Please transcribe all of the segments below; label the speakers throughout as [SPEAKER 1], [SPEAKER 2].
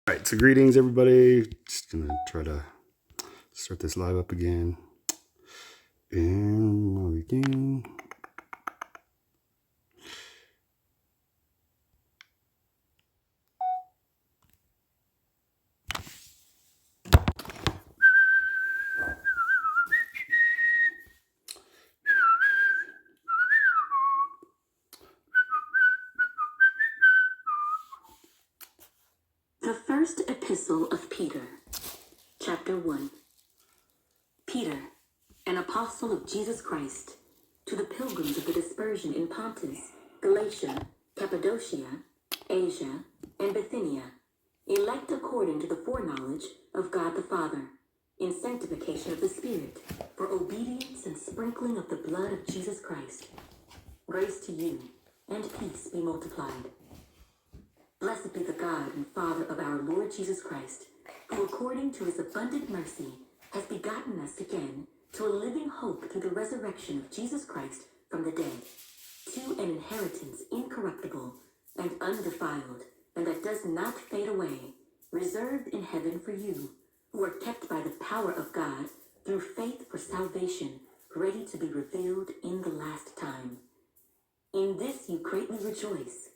[SPEAKER 1] All right, so greetings, everybody. Just gonna try to start this live up again. And we'll begin.
[SPEAKER 2] The First Epistle of Peter, Chapter 1. Peter, an apostle of Jesus Christ, to the pilgrims of the dispersion in Pontus, Galatia, Cappadocia, Asia, and Bithynia, elect according to the foreknowledge of God the Father, in sanctification of the Spirit, for obedience and sprinkling of the blood of Jesus Christ. Grace to you, and peace be multiplied. Blessed be the God and Father of our Lord Jesus Christ, who according to his abundant mercy has begotten us again to a living hope through the resurrection of Jesus Christ from the dead, to an inheritance incorruptible and undefiled, and that does not fade away, reserved in heaven for you, who are kept by the power of God through faith for salvation, ready to be revealed in the last time. In this you greatly rejoice,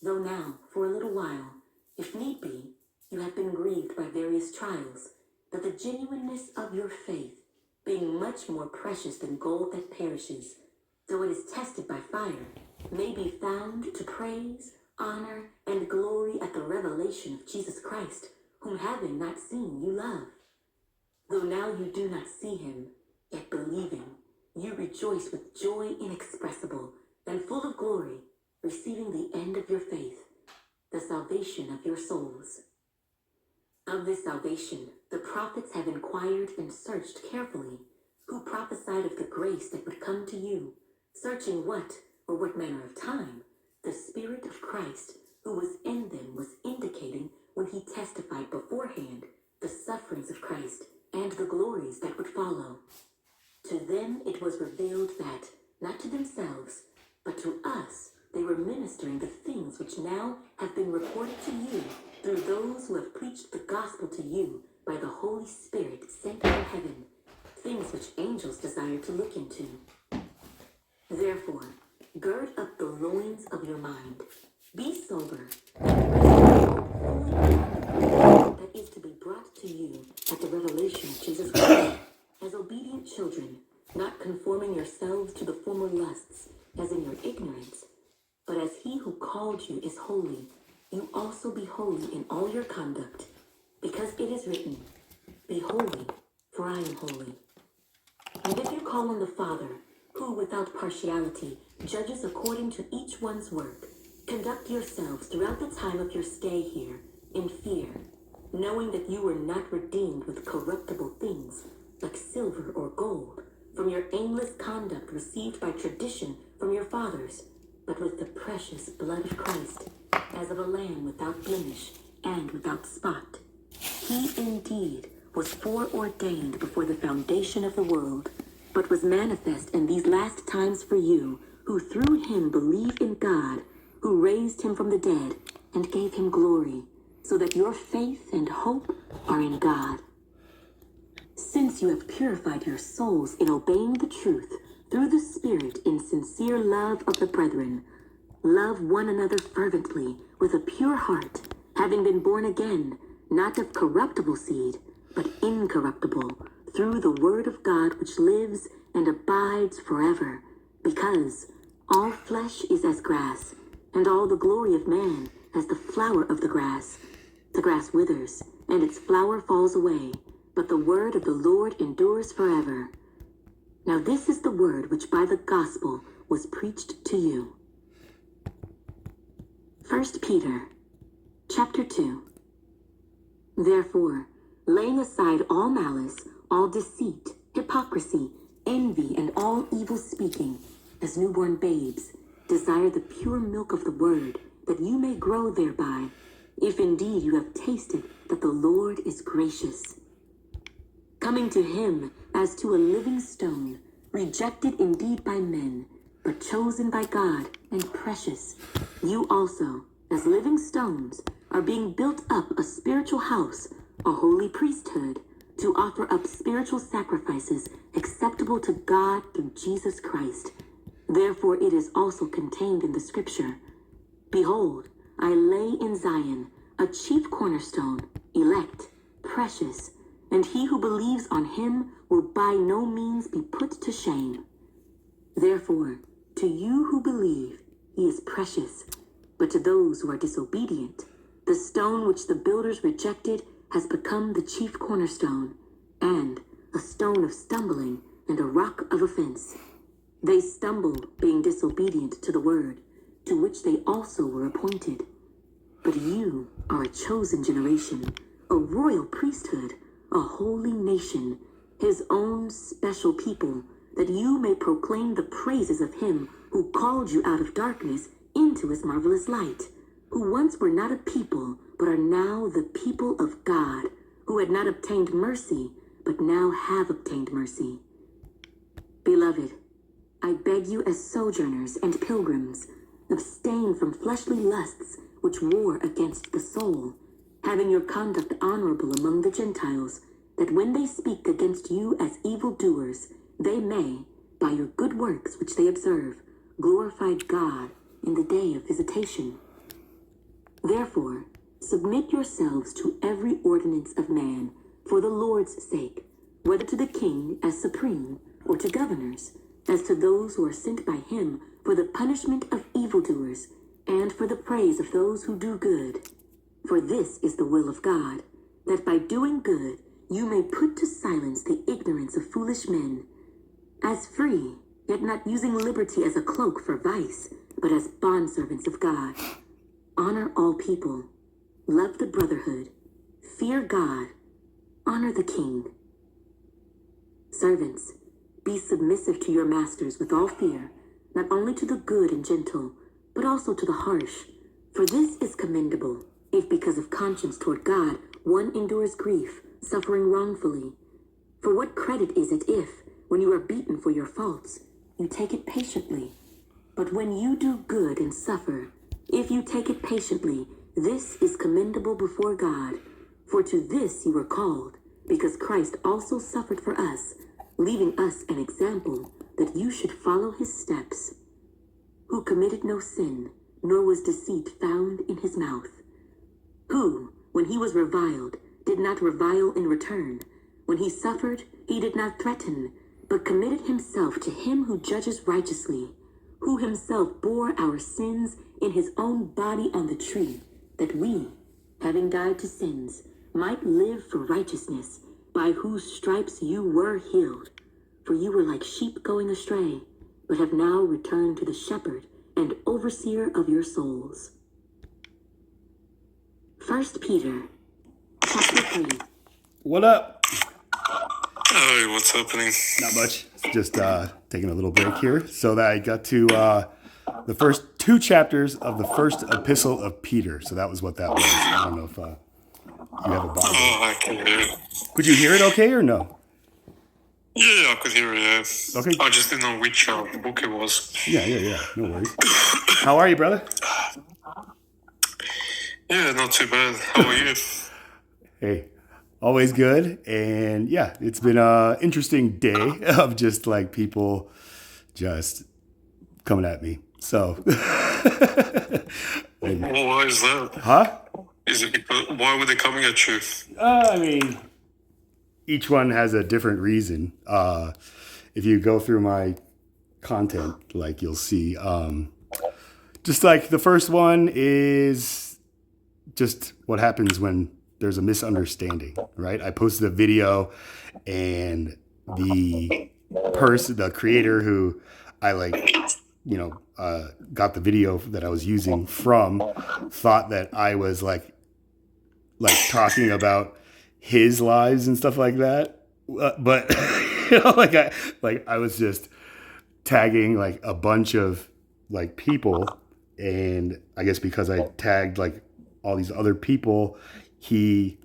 [SPEAKER 2] though now, for a little while, if need be, you have been grieved by various trials, that the genuineness of your faith, being much more precious than gold that perishes, though it is tested by fire, may be found to praise, honor, and glory at the revelation of Jesus Christ, whom having not seen you love. Though now you do not see him, yet believing, you rejoice with joy inexpressible and full of glory, receiving the end of your faith, the salvation of your souls. Of this salvation the prophets have inquired and searched carefully, who prophesied of the grace that would come to you, searching what, or what manner of time, the Spirit of Christ, who was in them, was indicating when he testified beforehand the sufferings of Christ and the glories that would follow. To them it was revealed that, not to themselves, but to us, they were ministering the things which now have been reported to you through those who have preached the gospel to you by the Holy Spirit sent from heaven, things which angels desire to look into. Therefore, gird up the loins of your mind, be sober, and that is to be brought to you at the revelation of Jesus Christ, as obedient children, not conforming yourselves to the former lusts, as in your ignorance, but as he who called you is holy, you also be holy in all your conduct, because it is written, be holy, for I am holy. And if you call on the Father, who without partiality judges according to each one's work, conduct yourselves throughout the time of your stay here in fear, knowing that you were not redeemed with corruptible things, like silver or gold, from your aimless conduct received by tradition from your fathers, but with the precious blood of Christ, as of a lamb without blemish and without spot. He indeed was foreordained before the foundation of the world, but was manifest in these last times for you, who through him believe in God, who raised him from the dead and gave him glory, so that your faith and hope are in God. Since you have purified your souls in obeying the truth through the Spirit in sincere love of the brethren, love one another fervently with a pure heart, having been born again, not of corruptible seed, but incorruptible, through the word of God which lives and abides forever. Because all flesh is as grass, and all the glory of man as the flower of the grass. The grass withers, and its flower falls away, but the word of the Lord endures forever. Now this is the word which by the gospel was preached to you. 1 Peter, chapter 2. Therefore, laying aside all malice, all deceit, hypocrisy, envy, and all evil speaking, as newborn babes, desire the pure milk of the word, that you may grow thereby, if indeed you have tasted that the Lord is gracious. Coming to him as to a living stone, rejected indeed by men, but chosen by God and precious, you also, as living stones, are being built up a spiritual house, a holy priesthood, to offer up spiritual sacrifices acceptable to God through Jesus Christ. Therefore it is also contained in the scripture, Behold, I lay in Zion a chief cornerstone, elect, precious, and he who believes on him will by no means be put to shame. Therefore, to you who believe, he is precious, but to those who are disobedient, the stone which the builders rejected has become the chief cornerstone, and a stone of stumbling and a rock of offense. They stumble, being disobedient to the word, to which they also were appointed. But you are a chosen generation, a royal priesthood, a holy nation, his own special people, that you may proclaim the praises of him who called you out of darkness into his marvelous light, who once were not a people, but are now the people of God, who had not obtained mercy, but now have obtained mercy. Beloved, I beg you as sojourners and pilgrims, abstain from fleshly lusts which war against the soul, having your conduct honorable among the Gentiles, that when they speak against you as evildoers, they may, by your good works which they observe, glorify God in the day of visitation. Therefore, submit yourselves to every ordinance of man, for the Lord's sake, whether to the king as supreme, or to governors, as to those who are sent by him for the punishment of evildoers, and for the praise of those who do good. For this is the will of God, that by doing good you may put to silence the ignorance of foolish men. As free, yet not using liberty as a cloak for vice, but as bondservants of God. Honor all people, love the brotherhood, fear God, honor the king. Servants, be submissive to your masters with all fear, not only to the good and gentle, but also to the harsh. For this is commendable, if because of conscience toward God one endures grief, suffering wrongfully. For what credit is it if, when you are beaten for your faults, you take it patiently? But when you do good and suffer, if you take it patiently, this is commendable before God. For to this you were called, because Christ also suffered for us, leaving us an example that you should follow his steps, who committed no sin, nor was deceit found in his mouth, who, when he was reviled, did not revile in return. When he suffered, he did not threaten, but committed himself to him who judges righteously, who himself bore our sins in his own body on the tree, that we, having died to sins, might live for righteousness, by whose stripes you were healed. For you were like sheep going astray, but have now returned to the shepherd and overseer of your souls. 1 Peter, chapter 3.
[SPEAKER 1] What up?
[SPEAKER 3] Hey, what's happening?
[SPEAKER 1] Not much. Just taking a little break here so that I got to the first two chapters of the first epistle of Peter. So that was what that was. I don't know if you have a Bible.
[SPEAKER 3] Oh, I can hear it.
[SPEAKER 1] Could you hear it okay or no?
[SPEAKER 3] Yeah, I could hear it, yeah.
[SPEAKER 1] Okay.
[SPEAKER 3] I just didn't know which book it was.
[SPEAKER 1] Yeah. No worries. How are you, brother?
[SPEAKER 3] Yeah, not too bad. How are you?
[SPEAKER 1] Hey, always good. And yeah, it's been an interesting day of just like people just coming at me. So,
[SPEAKER 3] Well, why is that?
[SPEAKER 1] huh?
[SPEAKER 3] Is it because, why were they coming at you?
[SPEAKER 1] I mean, each one has a different reason. If you go through my content, like you'll see, just like the first one is just what happens when there's a misunderstanding, right? I posted a video and the person, the creator who I got the video that I was using from thought that I was like talking about his lives and stuff like that. But I was just tagging like a bunch of like people, and I guess because I tagged like all these other people, he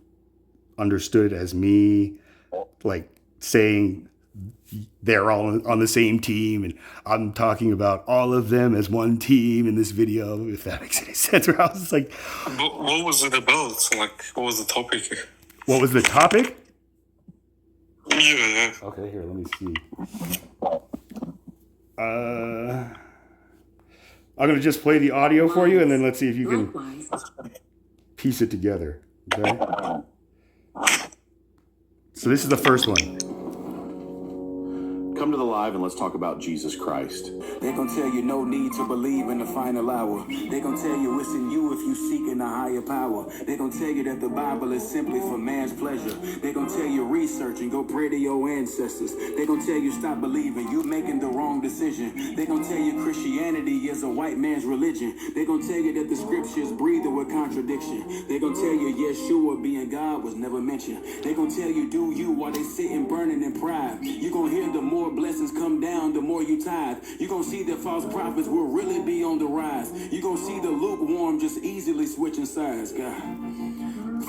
[SPEAKER 1] understood as me like saying they're all on the same team, and I'm talking about all of them as one team in this video, if that makes any sense. Where I was just like,
[SPEAKER 3] But what was it about? Like, what was the topic?
[SPEAKER 1] what was the topic?
[SPEAKER 3] Yeah.
[SPEAKER 1] Okay, here, let me see. I'm going to just play the audio for you, and then let's see if you can
[SPEAKER 2] Likewise,
[SPEAKER 1] piece it together. Okay? So this is the first one.
[SPEAKER 4] Come to the live and let's talk about Jesus Christ.
[SPEAKER 5] They gon' tell you no need to believe in the final hour. They gon' tell you it's in you if you seeking a higher power. They gon' tell you that the Bible is simply for man's pleasure. They gon' tell you research and go pray to your ancestors. They gon' tell you stop believing, you making the wrong decision. They gon' tell you Christianity is a white man's religion. They gon' tell you that the scriptures breathing with contradiction. They gon' tell you Yeshua being God was never mentioned. They gon' tell you do you while they sitting burning in pride. You gon' hear the more blessings come down, the more you tithe. You gon' see that false prophets will really be on the rise. You gon' see the lukewarm just easily switching sides, God.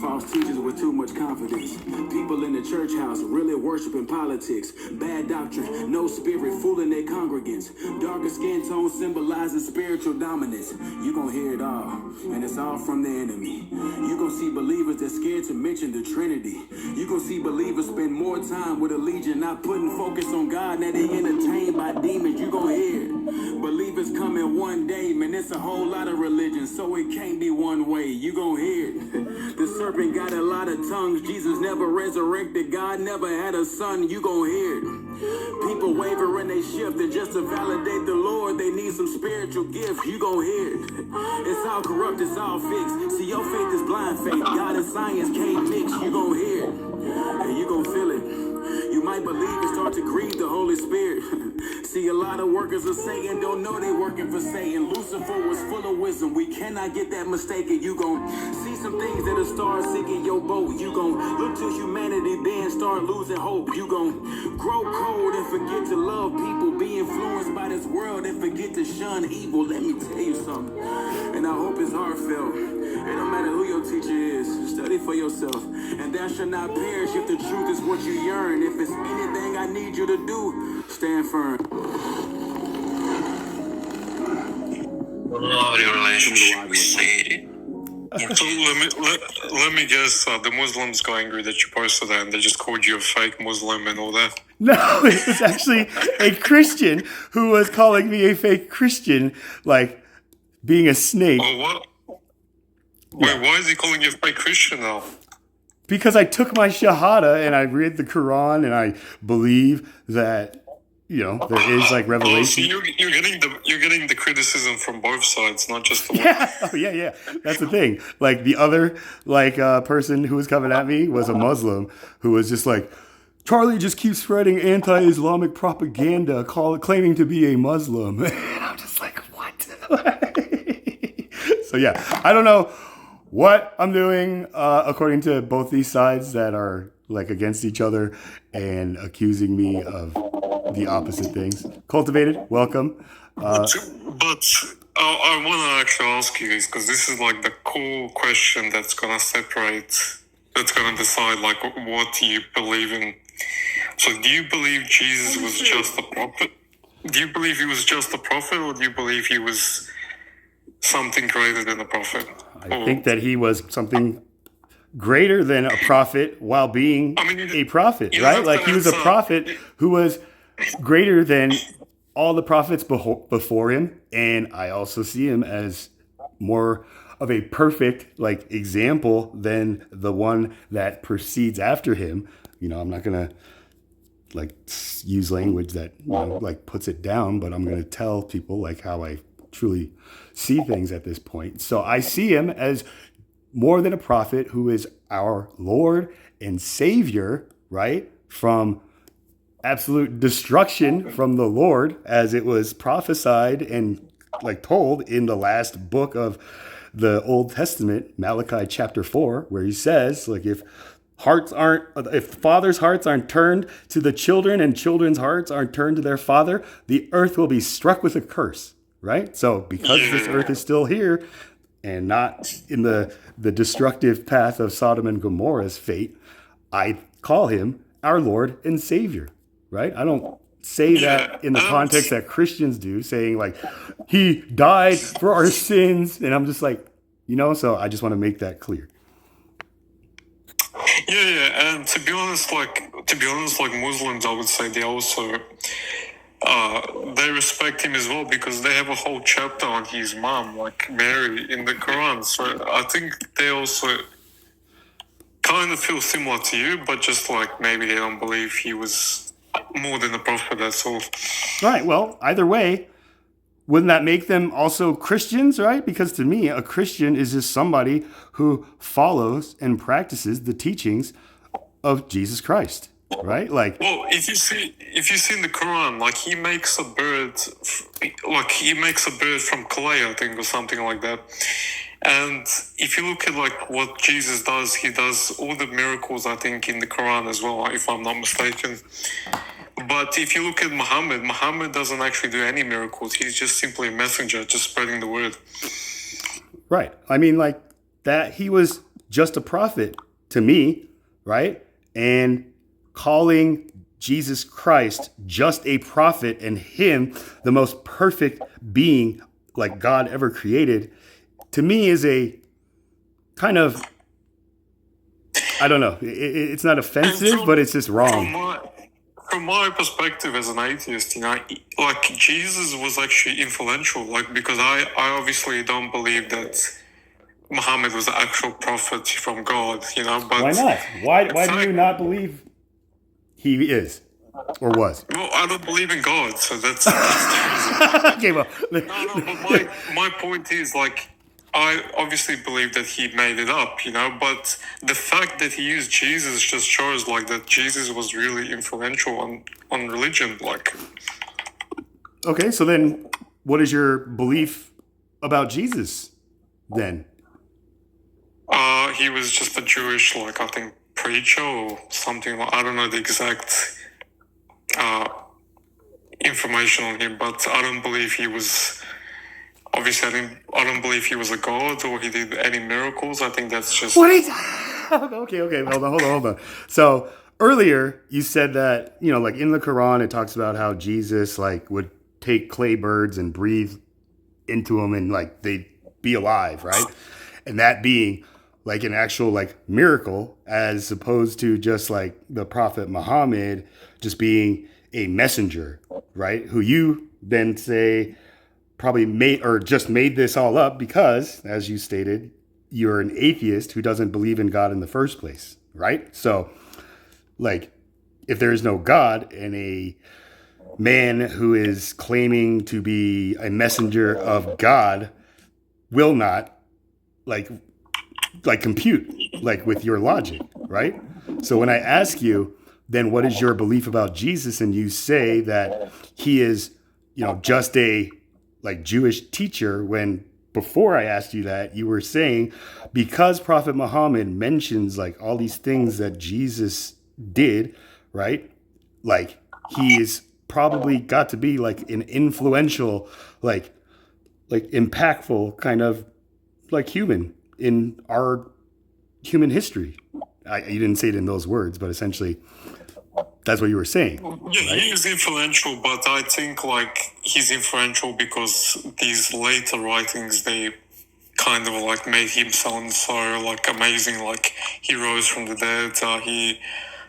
[SPEAKER 5] False teachers with too much confidence. People in the church house really worshiping politics. Bad doctrine, no spirit, fooling their congregants. Darker skin tone symbolizing spiritual dominance. You gon' hear it all, and it's all from the enemy. You gon' see believers that scared to mention the Trinity. You gon' see believers spend more time with a legion, not putting focus on God, that they entertained by demons. You gon' hear it. Believers coming one day, man, it's a whole lot of religion, so it can't be one way. You gon' hear it. The serpent got a lot of tongues. Jesus never resurrected. God never had a son. You gon' hear it. People waver in they shift, and just to validate the Lord, they need some spiritual gifts. You gon' hear it. It's all corrupt, it's all fixed. See, your faith is blind faith. God and science can't mix. You gon' hear it, and you gon' feel it. You might believe and start to grieve the Holy Spirit. See, a lot of workers of Satan don't know they working for Satan. Lucifer was full of wisdom. We cannot get that mistaken. You gon' see some things that'll start sinking your boat. You gon' look to humanity, then start losing hope. You gon' grow cold and forget to love people. Be influenced by this world and forget to shun evil. Let me tell you something, and I hope it's heartfelt. It don't matter who your teacher is, study for yourself. And thou shalt not perish if the truth is what you yearn. If it's anything I need you to do, stand firm.
[SPEAKER 3] Love your relationship with Sadie. So let me guess, the Muslims got angry that you posted that and they just called you a fake Muslim and all that.
[SPEAKER 1] No, it was actually a Christian who was calling me a fake Christian, like being a snake.
[SPEAKER 3] Oh, what? Wait, why is he calling you a fake Christian now?
[SPEAKER 1] Because I took my Shahada and I read the Quran and I believe that, you know, there is like revelation.
[SPEAKER 3] Oh, so you're getting the criticism from both sides, not just the one.
[SPEAKER 1] Yeah, oh, yeah. That's the thing. Like the other person who was coming at me was a Muslim who was just like, Charlie just keeps spreading anti-Islamic propaganda, claiming to be a Muslim. And I'm just like, what? So yeah, I don't know what I'm doing according to both these sides that are like against each other and accusing me of the opposite things. Cultivated, welcome.
[SPEAKER 3] But I want to actually ask you this, because this is like the core question that's going to decide like what you believe in. So do you believe Jesus was just a prophet? Do you believe he was just a prophet, or do you believe he was something greater than a prophet?
[SPEAKER 1] I think that he was something greater than a prophet while being a prophet, right? Like he was a prophet who was greater than all the prophets before him. And I also see him as more of a perfect like example than the one that proceeds after him. You know, I'm not going to like use language that, you know, like puts it down, but I'm going to tell people like how I truly see things at this point. So I see him as more than a prophet who is our Lord and Savior, right? From absolute destruction from the Lord, as it was prophesied and like told in the last book of the Old Testament, Malachi chapter 4, where he says, like, if fathers' hearts aren't turned to the children and children's hearts aren't turned to their father, the earth will be struck with a curse, right? So because this earth is still here and not in the destructive path of Sodom and Gomorrah's fate, I call him our Lord and Savior. right? I don't say that in the
[SPEAKER 3] and
[SPEAKER 1] context that Christians do, saying like he died for our sins, and I'm just like, so I just want to make that clear.
[SPEAKER 3] yeah, and to be honest, like Muslims, I would say they also they respect him as well because they have a whole chapter on his mom, like Mary, in the Quran. So I think they also kind of feel similar to you, but just like maybe they don't believe he was more than a prophet. That's all.
[SPEAKER 1] Right. Well, either way, wouldn't that make them also Christians, right? Because to me, a Christian is just somebody who follows and practices the teachings of Jesus Christ, right? Like,
[SPEAKER 3] Well, if you see in the Quran, like he makes a bird from clay, I think, or something like that. And if you look at like what Jesus does, he does all the miracles, I think, in the Quran as well, if I'm not mistaken. But if you look at Muhammad doesn't actually do any miracles. He's just simply a messenger, just spreading the word.
[SPEAKER 1] right. I mean, like that, he was just a prophet to me, right? And calling Jesus Christ just a prophet and him the most perfect being like God ever created, to me is a kind of, I don't know, it's not offensive, but it's just wrong.
[SPEAKER 3] From my perspective as an atheist, like Jesus was actually influential, like because I obviously don't believe that Muhammad was the actual prophet from God, but
[SPEAKER 1] Why not? Why do you not believe he is or was?
[SPEAKER 3] Well, I don't believe in God, so that's the reason.
[SPEAKER 1] Okay, well,
[SPEAKER 3] No, but my point is, like, I obviously believe that he made it up, but the fact that he used Jesus just shows, like, that Jesus was really influential on religion, like.
[SPEAKER 1] okay, so then what is your belief about Jesus then?
[SPEAKER 3] He was just a Jewish, like, I think, preacher or something. I don't know the exact information on him, but I don't believe he was. Obviously, I don't believe he was a god or he did any miracles. I think that's just.
[SPEAKER 1] What is? Okay. Hold on. So earlier you said that like in the Quran it talks about how Jesus like would take clay birds and breathe into them and like they'd be alive, right? And that being like an actual like miracle as opposed to just like the Prophet Muhammad just being a messenger, right? Who you then say probably made this all up because, as you stated, you're an atheist who doesn't believe in God in the first place, right? So, like, if there is no God and a man who is claiming to be a messenger of God will not like compute like with your logic, right? So when I ask you, then what is your belief about Jesus, and you say that he is, just a like Jewish teacher, when before I asked you that, you were saying because Prophet Muhammad mentions like all these things that Jesus did, right? Like he is probably got to be like an influential, like impactful kind of like human in our human history. You didn't say it in those words, but essentially that's what you were saying.
[SPEAKER 3] Yeah, right? He is influential, but I think like he's influential because these later writings, they kind of like made him sound so like amazing, like he rose from the dead. He,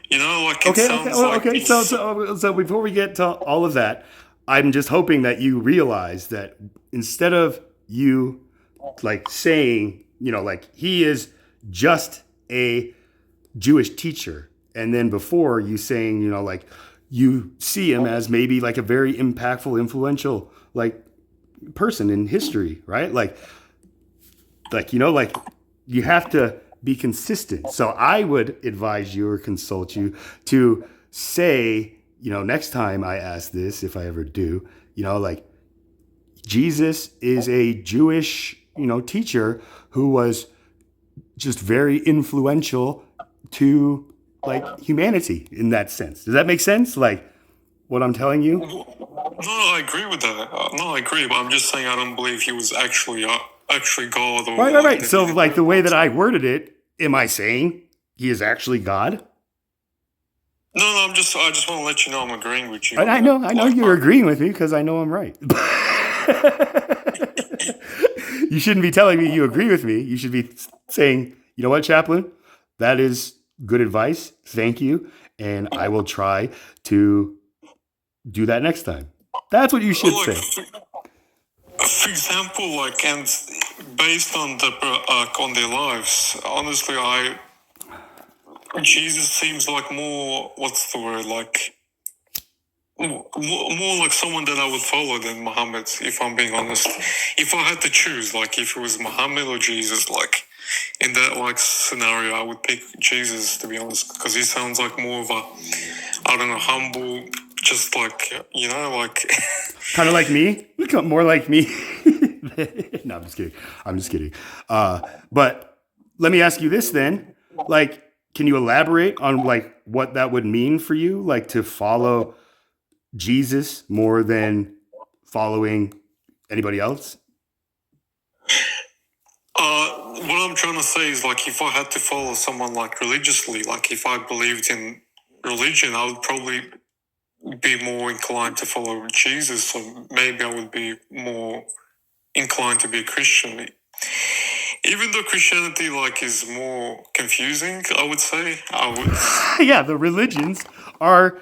[SPEAKER 3] like it sounds like.
[SPEAKER 1] Okay. So before we get to all of that, I'm just hoping that you realize that instead of you like saying, like he is just a Jewish teacher, and then before you saying, like you see him as maybe like a very impactful, influential like person in history, right? Like you have to be consistent. So I would advise you or consult you to say, next time I ask this, if I ever do, like Jesus is a Jewish, teacher who was just very influential to like humanity in that sense. Does that make sense? Like what I'm telling you?
[SPEAKER 3] No, I agree with that. No, I agree, but I'm just saying I don't believe he was actually God. Or
[SPEAKER 1] right. So like the way that I worded it, am I saying he is actually God?
[SPEAKER 3] I just want to let you know I'm agreeing with you.
[SPEAKER 1] And I know you're agreeing with me because I know I'm right. You shouldn't be telling me you agree with me. You should be saying, you know what, Chaplain? That is good advice. Thank you. And I will try to do that next time. That's what you should
[SPEAKER 3] Like,
[SPEAKER 1] say.
[SPEAKER 3] for example, like, and based on on their lives, honestly, Jesus seems like more, what's the word, like, more like someone that I would follow than Muhammad, if I'm being honest. If I had to choose, like, if it was Muhammad or Jesus, like, in that, like, scenario, I would pick Jesus, to be honest, because he sounds like more of a, I don't know, humble, just like, you know, like...
[SPEAKER 1] Kind of like me. More like me. No, I'm just kidding. But let me ask you this then. Like, can you elaborate on like what that would mean for you? Like to follow Jesus more than following anybody else?
[SPEAKER 3] What I'm trying to say is, like, if I had to follow someone, like, religiously, like, if I believed in religion, I would probably be more inclined to follow Jesus, so maybe I would be more inclined to be a Christian. Even though Christianity, like, is more confusing, I would say,
[SPEAKER 1] Yeah, the religions are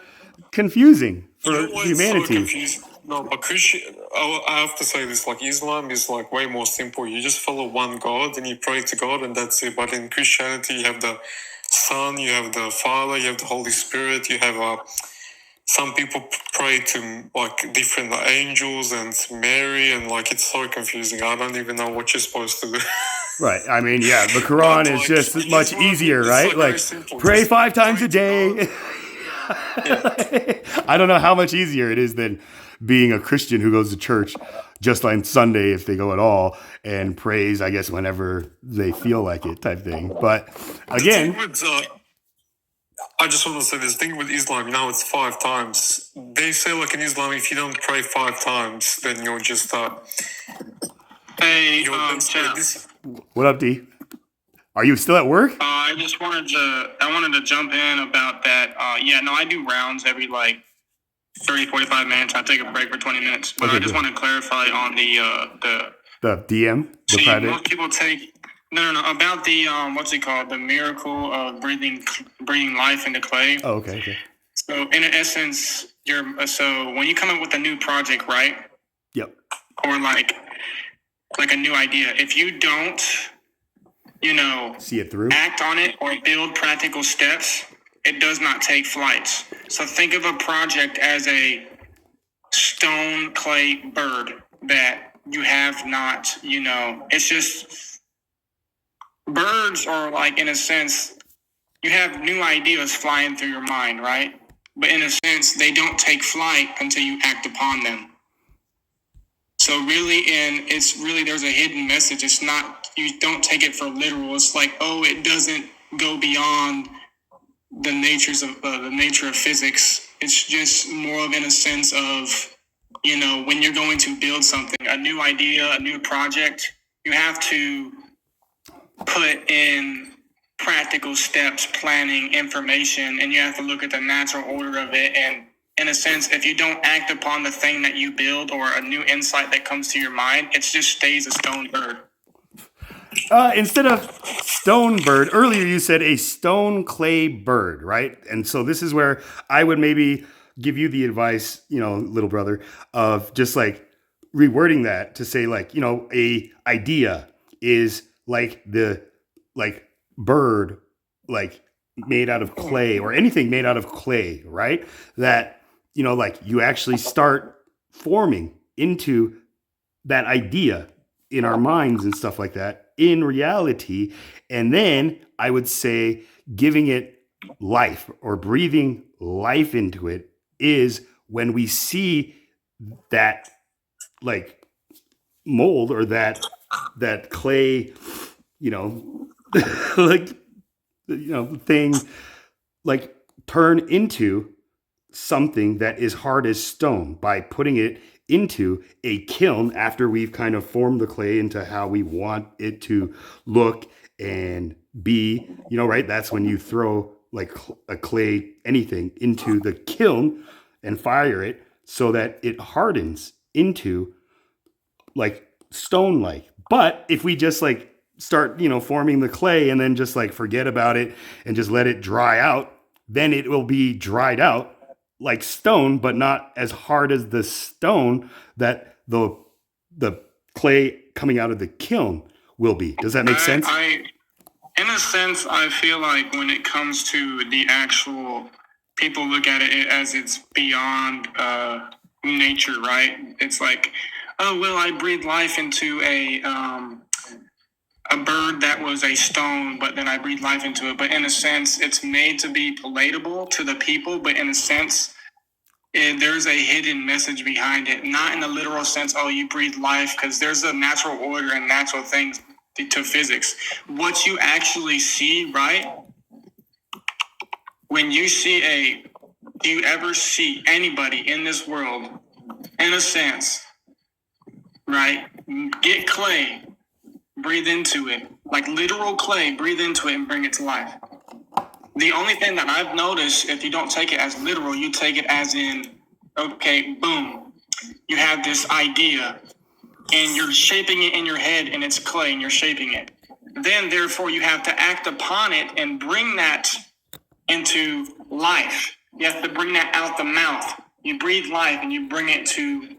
[SPEAKER 1] confusing for
[SPEAKER 3] You know why
[SPEAKER 1] humanity.
[SPEAKER 3] It's so confusing? No, but I have to say this, like, Islam is, like, way more simple. You just follow one God and you pray to God and that's it. But in Christianity, you have the Son, you have the Father, you have the Holy Spirit, you have some people pray to, like, different angels and Mary, and, like, it's so confusing. I don't even know what you're supposed to do.
[SPEAKER 1] Right. I mean, yeah, the Quran is just much easier, right? Like, pray 5 times a day. I don't know how much easier it is than being a Christian who goes to church just on Sunday, if they go at all, and prays, I guess, whenever they feel like it type thing. But again,
[SPEAKER 3] I just want to say this thing with Islam, you know, it's 5 times. They say, like, in Islam, if you don't pray 5 times, then you're just,
[SPEAKER 6] Hey,
[SPEAKER 3] Chad.
[SPEAKER 1] What up, D? Are you still at work?
[SPEAKER 6] I wanted to jump in about that. I do rounds every, like, 30, 45 minutes. I take a break for 20 minutes. But
[SPEAKER 1] Okay,
[SPEAKER 6] I just
[SPEAKER 1] good.
[SPEAKER 6] want to clarify on the
[SPEAKER 1] The DM? The private?
[SPEAKER 6] most people take... No, about the, what's it called? The miracle of breathing life into clay.
[SPEAKER 1] Oh, okay.
[SPEAKER 6] So, in essence, so when you come up with a new project, right?
[SPEAKER 1] Yep.
[SPEAKER 6] Or, like a new idea, if you don't,
[SPEAKER 1] See it through?
[SPEAKER 6] act on it or build practical steps, it does not take flight. So think of a project as a stone clay bird that you have not, it's just birds are, like, in a sense, you have new ideas flying through your mind, right? But in a sense, they don't take flight until you act upon them. So really, there's a hidden message. It's not, you don't take it for literal. It's like, it doesn't go beyond the nature of physics. It's just more of in a sense of, when you're going to build something, a new idea, a new project, you have to put in practical steps, planning, information, and you have to look at the natural order of it. And in a sense, if you don't act upon the thing that you build or a new insight that comes to your mind, it just stays a stone bird.
[SPEAKER 1] Instead of stone bird, earlier you said a stone clay bird, right? And so this is where I would maybe give you the advice, little brother, of just like rewording that to say, like, a idea is like the bird, like made out of clay, or anything made out of clay, right? That, like you actually start forming into that idea in our minds and stuff like that in reality. And then I would say giving it life or breathing life into it is when we see that, like, mold or that clay, thing, like, turn into something that is hard as stone by putting it into a kiln after we've kind of formed the clay into how we want it to look and be, right? That's when you throw like a clay, anything, into the kiln and fire it so that it hardens into like stone like. But if we just like start, forming the clay and then just like forget about it and just let it dry out, then it will be dried out like stone, but not as hard as the stone that the clay coming out of the kiln will be. Does that make sense?
[SPEAKER 6] In a sense, I feel like when it comes to the actual, people look at it as it's beyond nature, right? It's like, oh, well, I breathed life into a bird that was a stone, but then I breathed life into it. But in a sense, it's made to be palatable to the people. But in a sense, there's a hidden message behind it. Not in the literal sense, oh, you breathe life, because there's a natural order and natural things to physics. What you actually see, right? When you see do you ever see anybody in this world, in a sense, right? Get clay, breathe into it, like literal clay, breathe into it and bring it to life. The only thing that I've noticed, if you don't take it as literal, you take it as in, okay, boom, you have this idea and you're shaping it in your head and it's clay and you're shaping it. Then, therefore, you have to act upon it and bring that into life. You have to bring that out the mouth. You breathe life and you bring it to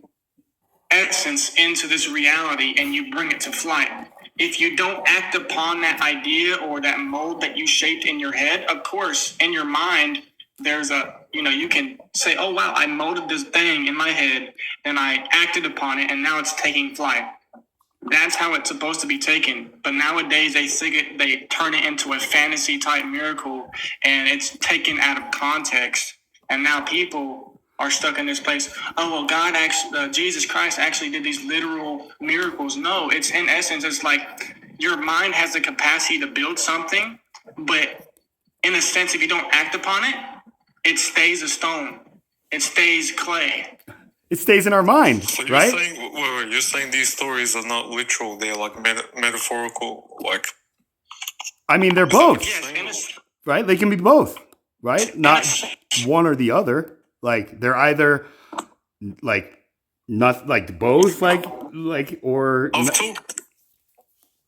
[SPEAKER 6] essence into this reality and you bring it to flight. If you don't act upon that idea or that mold that you shaped in your head, of course, in your mind, there's you can say, oh, wow, I molded this thing in my head and I acted upon it and now it's taking flight. That's how it's supposed to be taken. But nowadays they turn it into a fantasy type miracle and it's taken out of context. And now people are stuck in this place. Oh, well, God actually, Jesus Christ actually did these literal miracles. No, it's in essence, it's like your mind has the capacity to build something, but in a sense, if you don't act upon it, it stays a stone. It stays clay.
[SPEAKER 1] It stays in our mind,
[SPEAKER 3] So
[SPEAKER 1] right?
[SPEAKER 3] you're saying these stories are not literal; they're like metaphorical. Like,
[SPEAKER 1] I mean, they're both,
[SPEAKER 6] Yes,
[SPEAKER 1] right? They can be both, right? Not one or the other. Like they're either like not like both, or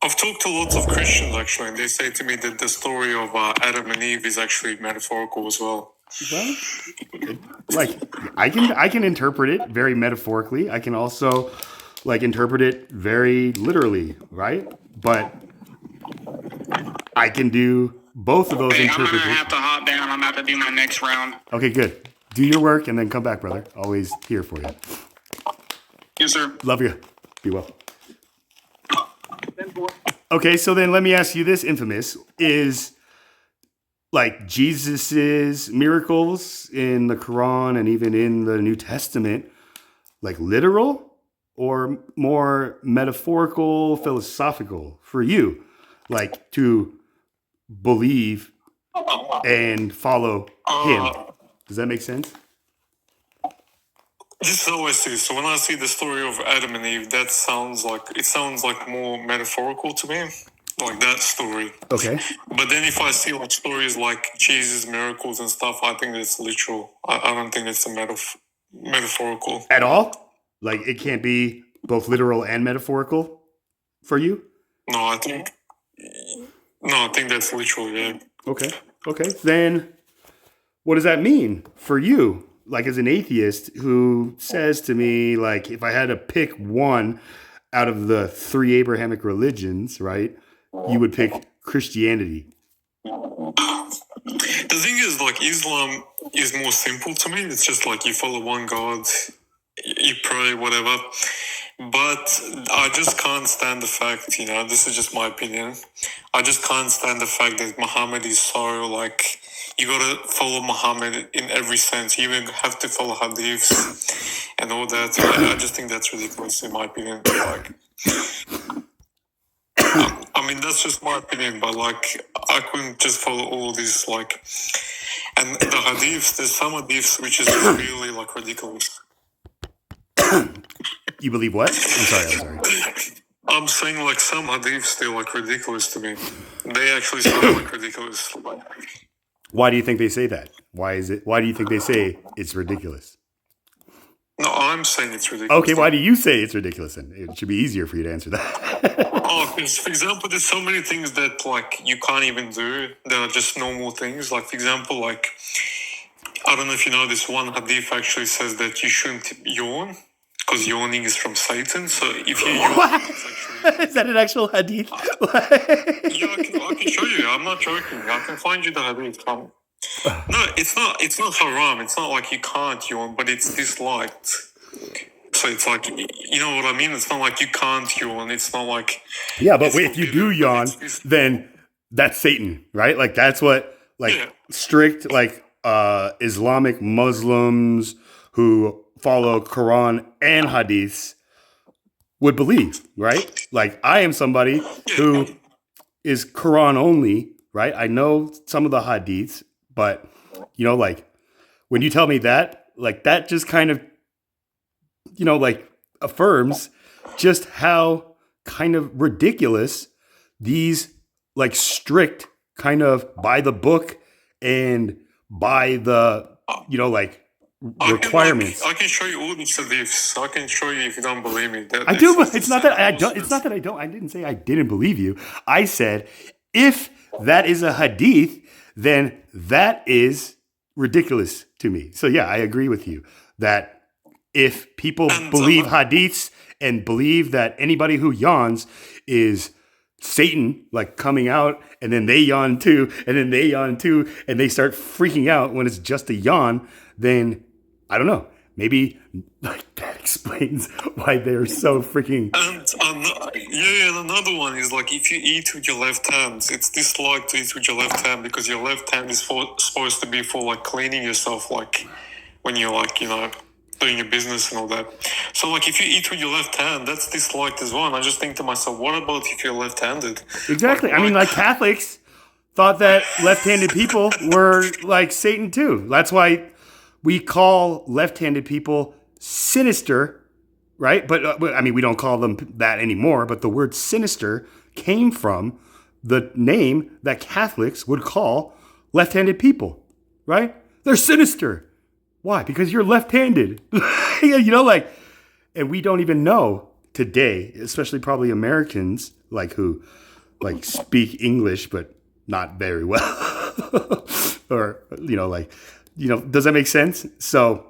[SPEAKER 3] I've talked to lots of Christians actually, and they say to me that the story of Adam and Eve is actually metaphorical as well.
[SPEAKER 1] well, like I can interpret it very metaphorically. I can also like interpret it very literally, right? But I can do both of those
[SPEAKER 6] Hey, I'm going to
[SPEAKER 1] interpretations.
[SPEAKER 6] have to hop down. I'm about to do my next round.
[SPEAKER 1] Okay, good. Do your work and then come back, brother. Always here for you.
[SPEAKER 6] Yes, sir.
[SPEAKER 1] Love you. Be well. Okay, so then let me ask you this, Infamous. Is like Jesus's miracles in the Quran and even in the New Testament like literal or more metaphorical, philosophical for you? Like to believe and follow him. Does that make sense?
[SPEAKER 3] This is how I see it. So when I see the story of Adam and Eve, it sounds like more metaphorical to me, like that story.
[SPEAKER 1] Okay.
[SPEAKER 3] But then if I see like stories like Jesus' miracles and stuff, I think it's literal. I don't think it's a metaphorical.
[SPEAKER 1] At all? Like it can't be both literal and metaphorical for you?
[SPEAKER 3] No, I think that's literal. Yeah.
[SPEAKER 1] Okay. Then what does that mean for you? Like as an atheist who says to me, like, if I had to pick one out of the three Abrahamic religions, right, you would pick Christianity.
[SPEAKER 3] The thing is, like, Islam is more simple to me. It's just like you follow one God, you pray, whatever. But I just can't stand the fact, this is just my opinion. I just can't stand the fact that Muhammad is so, like, you gotta follow Muhammad in every sense. You even have to follow hadiths and all that. I just think that's ridiculous, in my opinion. Like, I mean, that's just my opinion, but, like, I couldn't just follow all these, like... And the hadiths, there's some hadiths which is really, like, ridiculous.
[SPEAKER 1] You believe what? I'm sorry.
[SPEAKER 3] I'm saying, like, some hadiths, they're, like, ridiculous to me. They actually sound, like, ridiculous.
[SPEAKER 1] Why do you think they say that? Why do you think they say it's ridiculous?
[SPEAKER 3] No, I'm saying it's ridiculous.
[SPEAKER 1] Okay, why do you say it's ridiculous? And it should be easier for you to answer that.
[SPEAKER 3] Oh, because for example, there's so many things that like you can't even do. That are just normal things. Like for example, like I don't know if you know this one hadith actually says that you shouldn't yawn because yawning is from Satan. So if you yawn,
[SPEAKER 1] What?
[SPEAKER 3] it's actually
[SPEAKER 1] Is that an actual hadith?
[SPEAKER 3] yeah, I can show you. I'm not joking. I can find you the hadith. No, it's not. It's not haram. It's not like you can't yawn, but it's disliked. So it's like, you know what I mean? It's not like you can't yawn. It's not like
[SPEAKER 1] Yeah, but
[SPEAKER 3] it's
[SPEAKER 1] if you do
[SPEAKER 3] forbidden, but
[SPEAKER 1] yawn,
[SPEAKER 3] it's
[SPEAKER 1] then that's Satan, right? Like that's what like
[SPEAKER 3] Yeah.
[SPEAKER 1] strict like Islamic Muslims who follow Quran and hadiths would believe, right? Like I am somebody who is Quran only, right? I know some of the hadiths, but you know, like when you tell me that, like that just kind of, you know, like affirms just how kind of ridiculous these like strict kind of by the book and by the, you know, like requirements.
[SPEAKER 3] I can show you all these hadiths. I can show you if you don't believe me.
[SPEAKER 1] I do, but it's not that I don't. It's not that I don't. I didn't say I didn't believe you. I said if that is a hadith, then that is ridiculous to me. So yeah, I agree with you that if people
[SPEAKER 3] And,
[SPEAKER 1] believe hadiths and believe that anybody who yawns is Satan, like coming out, and then they yawn too, and then they yawn too, and they start freaking out when it's just a yawn, then I don't know. Maybe like that explains why they're so freaking.
[SPEAKER 3] And another one is like if you eat with your left hand, it's disliked to eat with your left hand because your left hand is supposed to be for like cleaning yourself, like when you're like, you know, doing your business and all that. So like if you eat with your left hand, that's disliked as well. And I just think to myself, what about if you're left-handed?
[SPEAKER 1] Exactly. I mean, like Catholics thought that left-handed people were like Satan too. That's why we call left-handed people sinister, right? But I mean, we don't call them that anymore. But the word sinister came from the name that Catholics would call left-handed people, right? They're sinister. Why? Because you're left-handed. You know, like, and we don't even know today, especially probably Americans, like who like speak English but not very well, or you know, like, you know, does that make sense? So,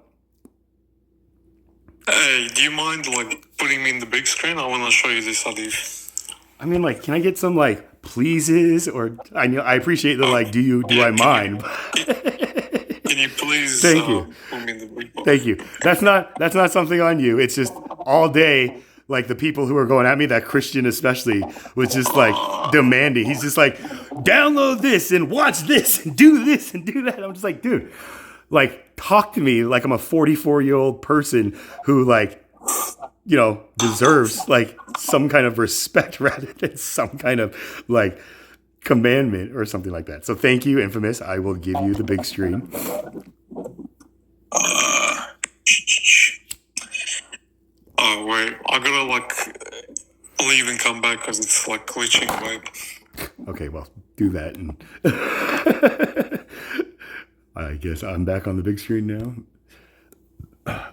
[SPEAKER 3] Hey, do you mind like putting me in the big screen? I want to show you this hadith.
[SPEAKER 1] I mean, like, can I get some like pleases? Or I know I appreciate the like, do I mind?
[SPEAKER 3] Can you please
[SPEAKER 1] Thank you.
[SPEAKER 3] put me in the big box?
[SPEAKER 1] Thank you. That's not something on you. It's just all day, like the people who are going at me, that Christian especially, was just like demanding. He's just like, download this and watch this and do this and do that. I'm just like, dude, like talk to me like I'm a 44-year-old person who like, you know, deserves like some kind of respect rather than some kind of like commandment or something like that. So thank you, Infamous. I will give you the big screen.
[SPEAKER 3] Oh wait, I gotta like leave and come back because it's like glitching. Wait.
[SPEAKER 1] Okay, well, do that. And I guess I'm back on the big screen now.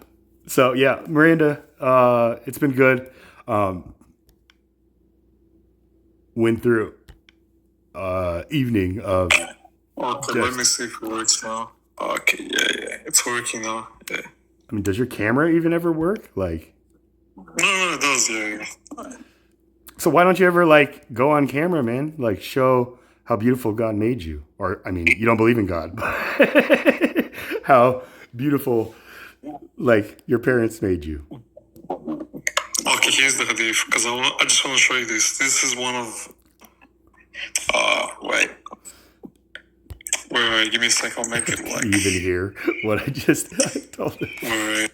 [SPEAKER 1] So yeah, Miranda, it's been good. Went through evening of.
[SPEAKER 3] Okay, let me see if it works now. Okay, yeah, it's working now. Yeah.
[SPEAKER 1] I mean, does your camera even ever work? Like,
[SPEAKER 3] No, it does. Yeah.
[SPEAKER 1] so why don't you ever like go on camera, man? Like show how beautiful God made you. Or I mean, you don't believe in God, but how beautiful like your parents made you.
[SPEAKER 3] Okay, here's the hadith because I just want to show you this. This is one of. Wait. Wait, give me a sec. I'll make it like.
[SPEAKER 1] You even hear what I just told him.
[SPEAKER 3] Wait.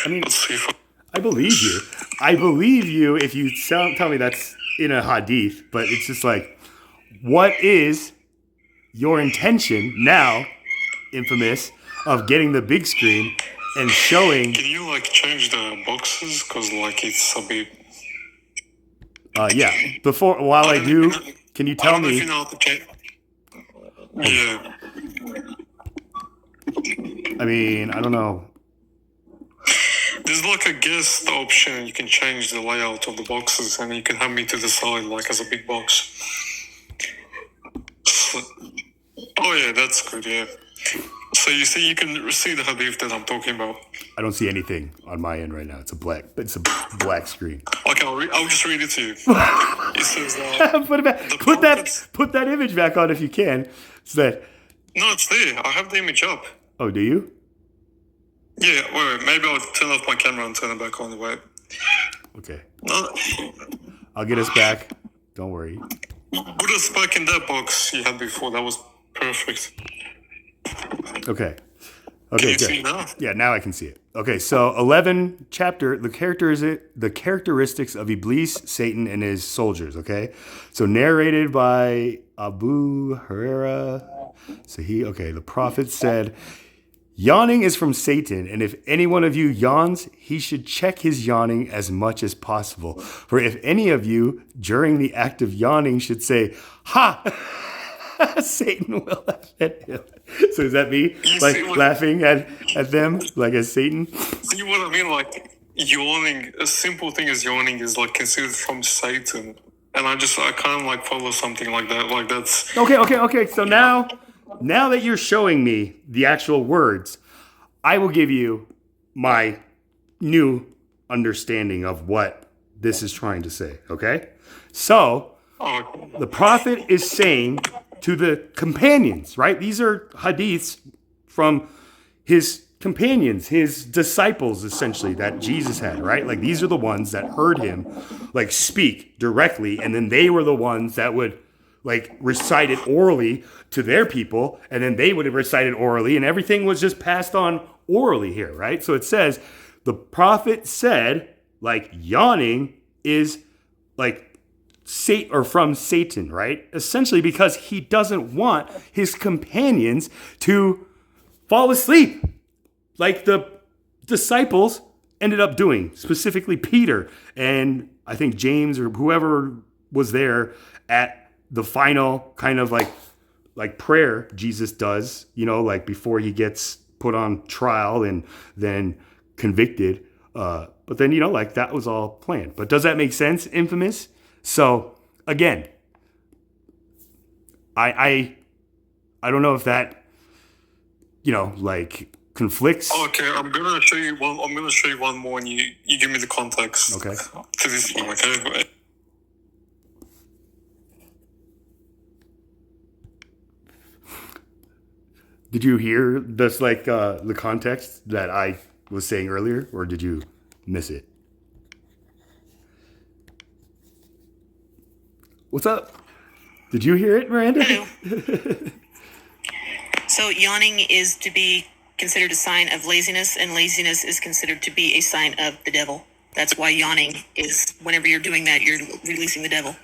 [SPEAKER 1] I mean,
[SPEAKER 3] Let's see if
[SPEAKER 1] I believe you. I believe you if you tell me that's in a hadith, but it's just like, what is your intention now, Infamous, of getting the big screen and showing.
[SPEAKER 3] Can you like change the boxes? Cause like it's a bit.
[SPEAKER 1] Yeah. While I do, can you
[SPEAKER 3] I
[SPEAKER 1] tell
[SPEAKER 3] don't know if
[SPEAKER 1] me?
[SPEAKER 3] you know how to change. Yeah.
[SPEAKER 1] I mean, I don't know.
[SPEAKER 3] There's like a guest option. You can change the layout of the boxes, and you can have me to the side, like as a big box. So, oh yeah, that's good. Yeah. So you see, you can see the hadith that I'm talking about.
[SPEAKER 1] I don't see anything on my end right now. It's a black screen.
[SPEAKER 3] Okay, I'll just read it to you. It says,
[SPEAKER 1] put it back.
[SPEAKER 3] the
[SPEAKER 1] Put that image back on if you can. So that.
[SPEAKER 3] no, it's there. I have the image up.
[SPEAKER 1] Oh, do you?
[SPEAKER 3] Yeah, wait, maybe I'll turn off my camera and turn it back on the web.
[SPEAKER 1] Okay.
[SPEAKER 3] No,
[SPEAKER 1] I'll get us back. Don't worry.
[SPEAKER 3] put us back in that box you had before. That was perfect.
[SPEAKER 1] Okay.
[SPEAKER 3] Can
[SPEAKER 1] Okay.
[SPEAKER 3] you see
[SPEAKER 1] Good.
[SPEAKER 3] now?
[SPEAKER 1] Yeah, now I can see it. Okay, so 11 chapter, the characteristics of Iblis, Satan, and his soldiers. Okay, so narrated by Abu Huraira. So the prophet said, "Yawning is from Satan, and if any one of you yawns, he should check his yawning as much as possible. For if any of you, during the act of yawning, should say, 'Ha!' Satan will laugh at him." So is that me,
[SPEAKER 3] You
[SPEAKER 1] like
[SPEAKER 3] see what-
[SPEAKER 1] laughing at them, like as Satan?
[SPEAKER 3] See what I mean? Like yawning, a simple thing as yawning is like considered from Satan, and I can't like follow something like that. Like that's
[SPEAKER 1] Okay. So now that you're showing me the actual words, I will give you my new understanding of what this is trying to say. Okay, so
[SPEAKER 3] oh,
[SPEAKER 1] the prophet is saying to the companions, right? These are hadiths from his companions, his disciples, essentially, that Jesus had, right? Like these are the ones that heard him like speak directly, and then they were the ones that would like recite it orally to their people, and then they would have recited orally, and everything was just passed on orally here, right? So it says the prophet said, like yawning is like Satan or from Satan, right? Essentially because he doesn't want his companions to fall asleep like the disciples ended up doing, specifically Peter and I think James or whoever was there at the final kind of like prayer Jesus does, like before he gets put on trial and then convicted. But then, like that was all planned. But does that make sense, Infamous? So again, I don't know if that, like conflicts.
[SPEAKER 3] okay. I'm gonna show you one more, and you give me the context.
[SPEAKER 1] Okay.
[SPEAKER 3] To this one, okay?
[SPEAKER 1] Did you hear this, like the context that I was saying earlier, or did you miss it? What's up? Did you hear it, Miranda?
[SPEAKER 7] Hello. So yawning is to be considered a sign of laziness, and laziness is considered to be a sign of the devil. That's why yawning is, whenever you're doing that, you're releasing the devil.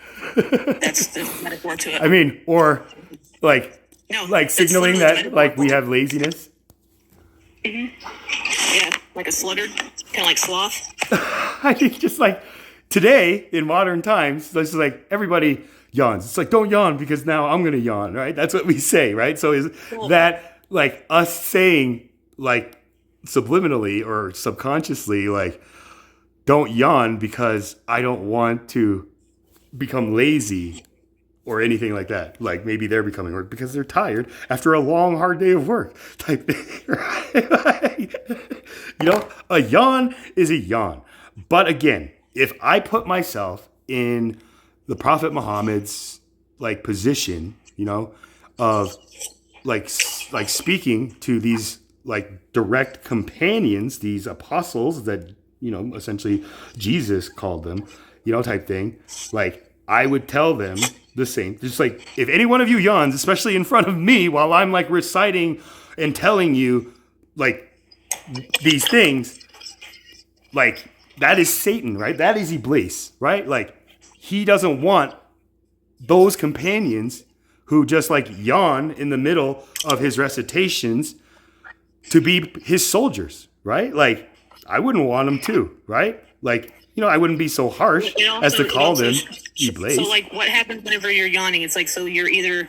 [SPEAKER 7] That's the metaphor to it.
[SPEAKER 1] I mean, or like
[SPEAKER 7] No,
[SPEAKER 1] like
[SPEAKER 7] that's
[SPEAKER 1] signaling
[SPEAKER 7] literally the
[SPEAKER 1] that
[SPEAKER 7] metaphor.
[SPEAKER 1] like we have laziness.
[SPEAKER 7] Yeah, like a sluggard, kind of like sloth.
[SPEAKER 1] I think just like today in modern times, this is like everybody yawns. It's like, don't yawn because now I'm gonna yawn, right? That's what we say, right? So is that like us saying like subliminally or subconsciously like don't yawn because I don't want to become lazy or anything like that. Like maybe they're becoming work because they're tired after a long, hard day of work type thing, right? A yawn is a yawn. But again, if I put myself in the Prophet Muhammad's like position, of like speaking to these like direct companions, these apostles that, essentially Jesus called them, type thing, like I would tell them the same. Just like if any one of you yawns, especially in front of me while I'm like reciting and telling you like these things, like that is Satan, right? That is Iblis, right? Like he doesn't want those companions who just like yawn in the middle of his recitations to be his soldiers, right? Like, I wouldn't want them to, right? Like, I wouldn't be so harsh
[SPEAKER 7] It also-
[SPEAKER 1] as to
[SPEAKER 7] it
[SPEAKER 1] call
[SPEAKER 7] also-
[SPEAKER 1] them e-blaze.
[SPEAKER 7] So like what happens whenever you're yawning? It's like, so you're either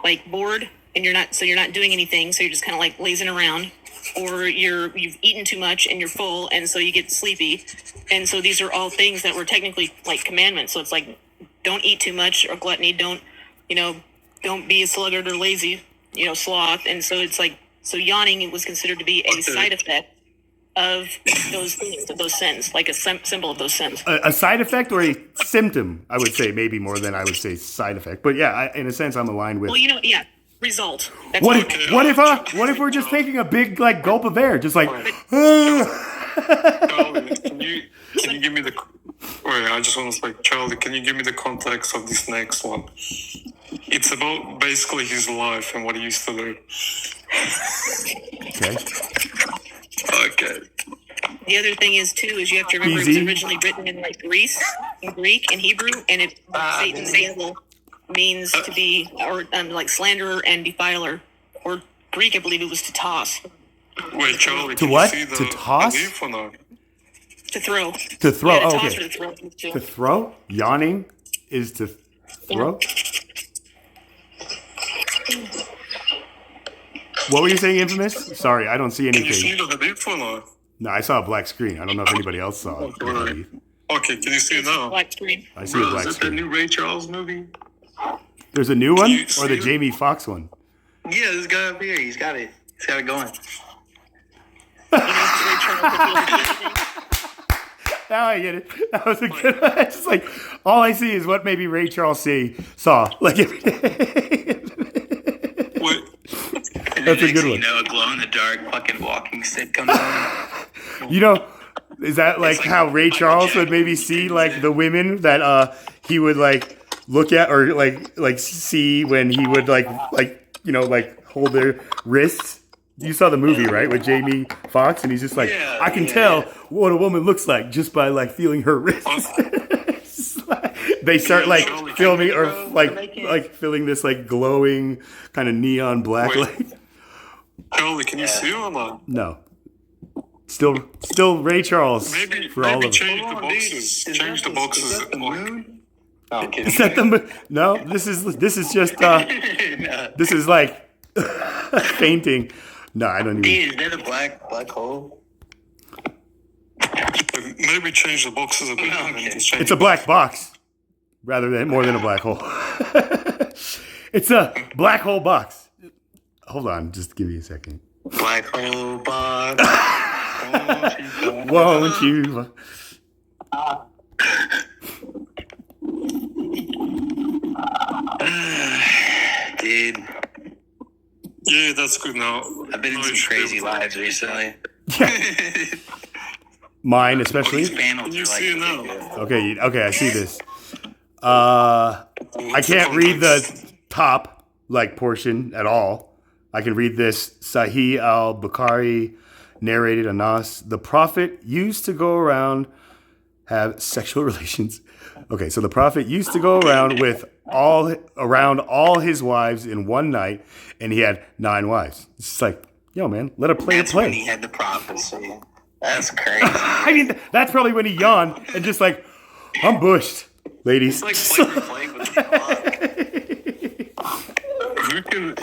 [SPEAKER 7] like bored and you're not doing anything. So you're just kind of like lazing around, or you've eaten too much and you're full. And so you get sleepy. And so these are all things that were technically like commandments. So it's like, don't eat too much or gluttony. Don't be a sluggard or lazy, sloth. And so it's like, so yawning was considered to be a side effect of those things, of those sins, like a symbol of those sins.
[SPEAKER 1] A side effect or a symptom, I would say, maybe more than I would say side effect. But yeah, in a sense, I'm aligned with.
[SPEAKER 7] Well, result. That's
[SPEAKER 1] What
[SPEAKER 7] what
[SPEAKER 1] if we're just taking a big like gulp of air, just like.
[SPEAKER 3] Charlie, can you give me the? Wait, I just want to say, Charlie, can you give me the context of this next one? It's about basically his life and what he used to do.
[SPEAKER 1] Okay.
[SPEAKER 3] Okay.
[SPEAKER 7] The other thing is too is you have to remember it was originally written in like Greek and Hebrew, and Satan, the devil, means to be or like slanderer and defiler. Or Greek, I believe it was to toss,
[SPEAKER 3] Wait, Charlie,
[SPEAKER 1] To
[SPEAKER 3] can
[SPEAKER 1] what?
[SPEAKER 3] you see
[SPEAKER 1] To toss?
[SPEAKER 3] the leaf or no?
[SPEAKER 7] to throw.
[SPEAKER 1] To throw.
[SPEAKER 7] Yeah, to
[SPEAKER 1] Oh,
[SPEAKER 7] toss
[SPEAKER 1] okay.
[SPEAKER 7] or to throw. too.
[SPEAKER 1] To throw? Yawning is to throw? What were you saying, Infamous? Sorry, I don't see
[SPEAKER 3] Can you see
[SPEAKER 1] anything.
[SPEAKER 3] the leaf or no?
[SPEAKER 1] No, I saw a black screen. I don't know if anybody else saw it.
[SPEAKER 3] Right. Okay, can you see it now?
[SPEAKER 7] Black screen.
[SPEAKER 1] I see a
[SPEAKER 3] Bro,
[SPEAKER 1] black
[SPEAKER 3] is that the
[SPEAKER 1] screen.
[SPEAKER 3] new Ray Charles movie?
[SPEAKER 1] There's a new one
[SPEAKER 3] you
[SPEAKER 1] or the
[SPEAKER 3] see it?
[SPEAKER 1] Jamie Foxx one?
[SPEAKER 8] Yeah, this guy up here, he's got it going.
[SPEAKER 7] Ray Charles did the other thing.
[SPEAKER 1] Now I get it. That was a good one. It's just like all I see is what maybe Ray Charles saw. Like every day.
[SPEAKER 3] Wait,
[SPEAKER 1] That's a good one.
[SPEAKER 8] A glow in the dark fucking walking stick comes on.
[SPEAKER 1] Is that like how Ray Charles would maybe see like the women that he would like look at or like see when he would like hold their wrists? You saw the movie, right, with Jamie Foxx, and he's just like,
[SPEAKER 8] Yeah,
[SPEAKER 1] I can
[SPEAKER 8] yeah,
[SPEAKER 1] tell
[SPEAKER 8] yeah.
[SPEAKER 1] what a woman looks like just by like feeling her wrists. They start like filming or like filling this like glowing kind of neon black
[SPEAKER 3] Wait.
[SPEAKER 1] light.
[SPEAKER 3] Charlie, can you see it or not?
[SPEAKER 1] No, still Ray Charles
[SPEAKER 3] Maybe
[SPEAKER 1] for all of it.
[SPEAKER 3] change the boxes. Change the boxes.
[SPEAKER 8] Is that the moon? No, I'm kidding.
[SPEAKER 1] Is that the no? This is just this is like fainting. No, I don't even.
[SPEAKER 8] Dude, is that a black hole?
[SPEAKER 3] Maybe change the boxes a bit.
[SPEAKER 8] No,
[SPEAKER 3] and then
[SPEAKER 8] okay.
[SPEAKER 3] just change
[SPEAKER 1] It's a black box, rather than more than a black hole. It's a black hole box. Hold on, just give me a second.
[SPEAKER 8] Black hole box.
[SPEAKER 1] Won't you?
[SPEAKER 8] Dude,
[SPEAKER 3] Yeah, that's good now.
[SPEAKER 8] I've been in some crazy lives recently.
[SPEAKER 1] Mine especially.
[SPEAKER 8] These panels
[SPEAKER 3] You
[SPEAKER 8] are like
[SPEAKER 3] see it now.
[SPEAKER 8] ridiculous.
[SPEAKER 1] Okay, I see this. I can't read the top like portion at all. I can read this. Sahih al-Bukhari narrated Anas, the Prophet used to go around have sexual relations. Okay, so the Prophet used to go around with all his wives in one night, and he had 9 wives. It's just like, yo, man, let her play
[SPEAKER 8] That's
[SPEAKER 1] a
[SPEAKER 8] when he
[SPEAKER 1] play.
[SPEAKER 8] had the prophecy. That's crazy.
[SPEAKER 1] I mean, that's probably when he yawned and just like, I'm bushed, ladies.
[SPEAKER 8] It's like Flavor Flav with the fuck.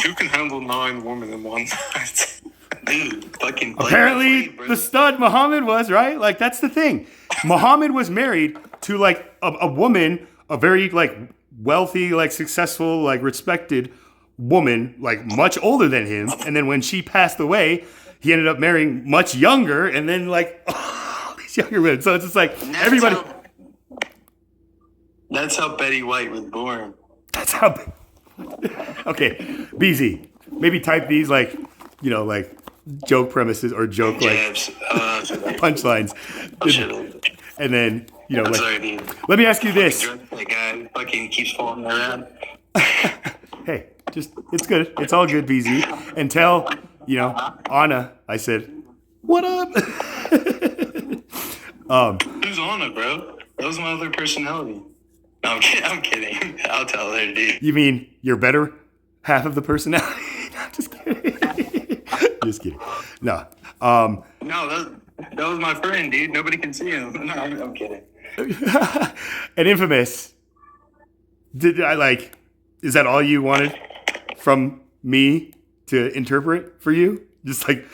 [SPEAKER 3] Who can handle 9 women in one night?
[SPEAKER 8] Dude, fucking Flavor
[SPEAKER 1] Apparently,
[SPEAKER 8] Flav, bro.
[SPEAKER 1] the stud Muhammad was, right? Like, that's the thing. Muhammad was married to, like, a woman, a very, like, wealthy, like, successful, like, respected woman, like, much older than him. And then when she passed away, he ended up marrying much younger, and then, like, all these younger women. So it's just like,
[SPEAKER 8] And that's
[SPEAKER 1] everybody...
[SPEAKER 8] That's how Betty White was born.
[SPEAKER 1] That's how... Okay, BZ, maybe type these, like, like, joke premises or joke, like,
[SPEAKER 8] Jabs.
[SPEAKER 1] punchlines.
[SPEAKER 8] Shit.
[SPEAKER 1] And then,
[SPEAKER 8] I'm
[SPEAKER 1] like,
[SPEAKER 8] sorry, dude.
[SPEAKER 1] let me ask you this.
[SPEAKER 8] The guy fucking keeps falling around.
[SPEAKER 1] Hey, just, it's good. It's all good, BZ. And tell, Anna, I said, what up?
[SPEAKER 8] Who's on it, bro? That was my other personality. No, I'm kidding. I'll tell her, dude.
[SPEAKER 1] You mean your better half of the personality? No, just kidding. Just kidding. No.
[SPEAKER 8] No, that was my friend, dude. Nobody can see him. No, I'm kidding.
[SPEAKER 1] And Infamous. Did I like? Is that all you wanted from me to interpret for you? Just like,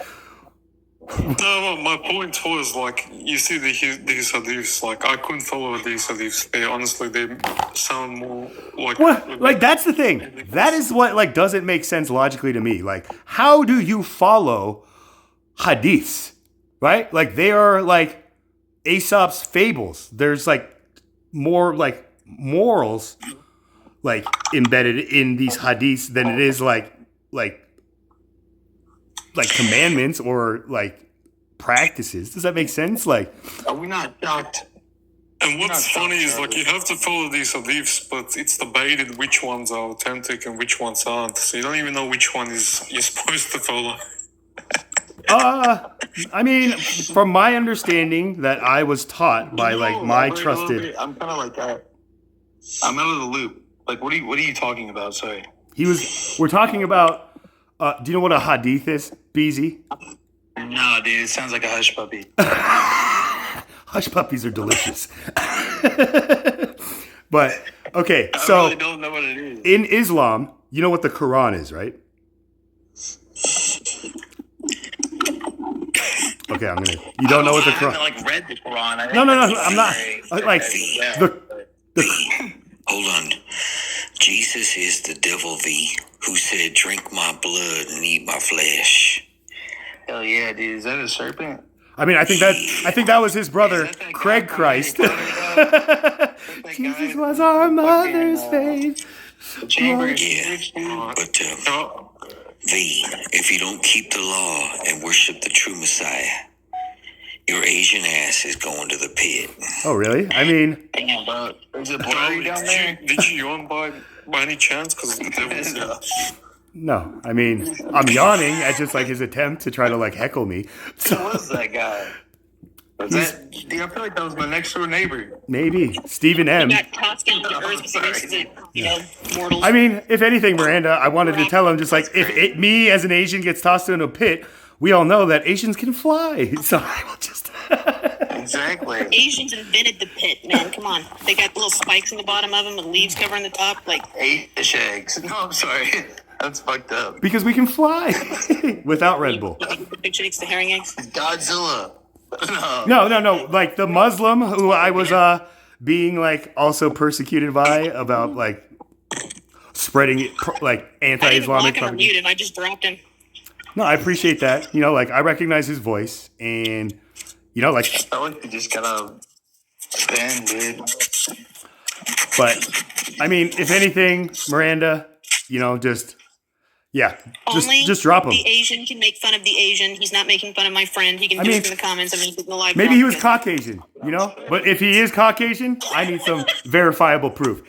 [SPEAKER 3] No, well, my point was like, you see these hadiths, like I couldn't follow these hadiths. They sound more like
[SPEAKER 1] what? Like that's the thing. That is what like doesn't make sense logically to me. Like, how do you follow hadiths? Right? Like they are like Aesop's fables. There's like more like morals like embedded in these hadiths than it is like commandments or like practices. Does that make sense? Like,
[SPEAKER 8] Are we not shocked?
[SPEAKER 3] And what's funny is like you have to follow these hadiths, but it's debated which ones are authentic and which ones aren't. So you don't even know which one is you're supposed to follow.
[SPEAKER 1] I mean, from my understanding that I was taught by like my
[SPEAKER 8] Elaborate a little
[SPEAKER 1] trusted.
[SPEAKER 8] bit. I'm kind of like that. I'm out of the loop. Like, what are you talking about? Sorry.
[SPEAKER 1] We're talking about. Do you know what a hadith is, BZ?
[SPEAKER 8] No, dude. It sounds like a hush puppy.
[SPEAKER 1] Hush puppies are delicious. But okay,
[SPEAKER 8] I
[SPEAKER 1] so
[SPEAKER 8] really don't know what it is.
[SPEAKER 1] in Islam, you know what the Quran is, right? Okay, I'm gonna. You don't know what the
[SPEAKER 8] I haven't
[SPEAKER 1] Quran?
[SPEAKER 8] like read the Quran. I
[SPEAKER 1] No,
[SPEAKER 8] think
[SPEAKER 1] I'm not. Like
[SPEAKER 8] Yeah.
[SPEAKER 1] the
[SPEAKER 9] Hold on. Jesus is the devil who said, "Drink my blood and eat my flesh."
[SPEAKER 8] Hell yeah, dude. Is that a serpent?
[SPEAKER 1] I mean, I think that was his brother,
[SPEAKER 8] Is that that
[SPEAKER 1] Craig
[SPEAKER 8] guy from
[SPEAKER 1] Christ.
[SPEAKER 8] Harry Potter, though?
[SPEAKER 1] Jesus was our mother's
[SPEAKER 8] fucking,
[SPEAKER 1] faith.
[SPEAKER 8] The chamber of
[SPEAKER 9] Yeah.
[SPEAKER 8] Secrets, dude.
[SPEAKER 9] But
[SPEAKER 3] No,
[SPEAKER 9] if you don't keep the law and worship the true Messiah, your Asian ass is going to the pit.
[SPEAKER 1] Oh, really? I mean,
[SPEAKER 8] Damn, bro. Is it
[SPEAKER 3] no,
[SPEAKER 8] blurry down there?
[SPEAKER 3] did you yawn by any chance? Because there was
[SPEAKER 1] no. I mean, I'm yawning at just like his attempt to try to like heckle me.
[SPEAKER 8] Who was that guy? Was that, dude, I feel like that was my next door neighbor.
[SPEAKER 1] Maybe Stephen M.
[SPEAKER 7] Got tossed into the earth because of mortals.
[SPEAKER 1] I mean, if anything, Miranda, I wanted to tell him just like if me as an Asian gets tossed into a pit, we all know that Asians can fly. So I will just.
[SPEAKER 8] Exactly.
[SPEAKER 7] Asians invented the pit, man. Come on. They got little spikes in the bottom of them with leaves covering the top. Like,
[SPEAKER 8] Eight fish eggs. No, I'm sorry. That's fucked up.
[SPEAKER 1] Because we can fly without Red Bull.
[SPEAKER 7] the big shakes, the herring eggs.
[SPEAKER 8] Godzilla. No.
[SPEAKER 1] No. Like the Muslim who I was being like also persecuted by about like spreading like
[SPEAKER 7] I didn't block
[SPEAKER 1] anti-Islamic
[SPEAKER 7] him or
[SPEAKER 1] propaganda.
[SPEAKER 7] mute him. I just dropped him.
[SPEAKER 1] No, I appreciate that. You know, like I recognize his voice, and you know, like,
[SPEAKER 8] I like you just gotta stand, dude.
[SPEAKER 1] but I mean, if anything, Miranda, you know, just
[SPEAKER 7] Only
[SPEAKER 1] just drop him.
[SPEAKER 7] the Asian can make fun of the Asian. He's not making fun of my friend. He can do
[SPEAKER 1] mean,
[SPEAKER 7] it in the comments. I mean, in the live.
[SPEAKER 1] Maybe he was
[SPEAKER 7] broadcast.
[SPEAKER 1] Caucasian, you know. But if he is Caucasian, I need some verifiable proof.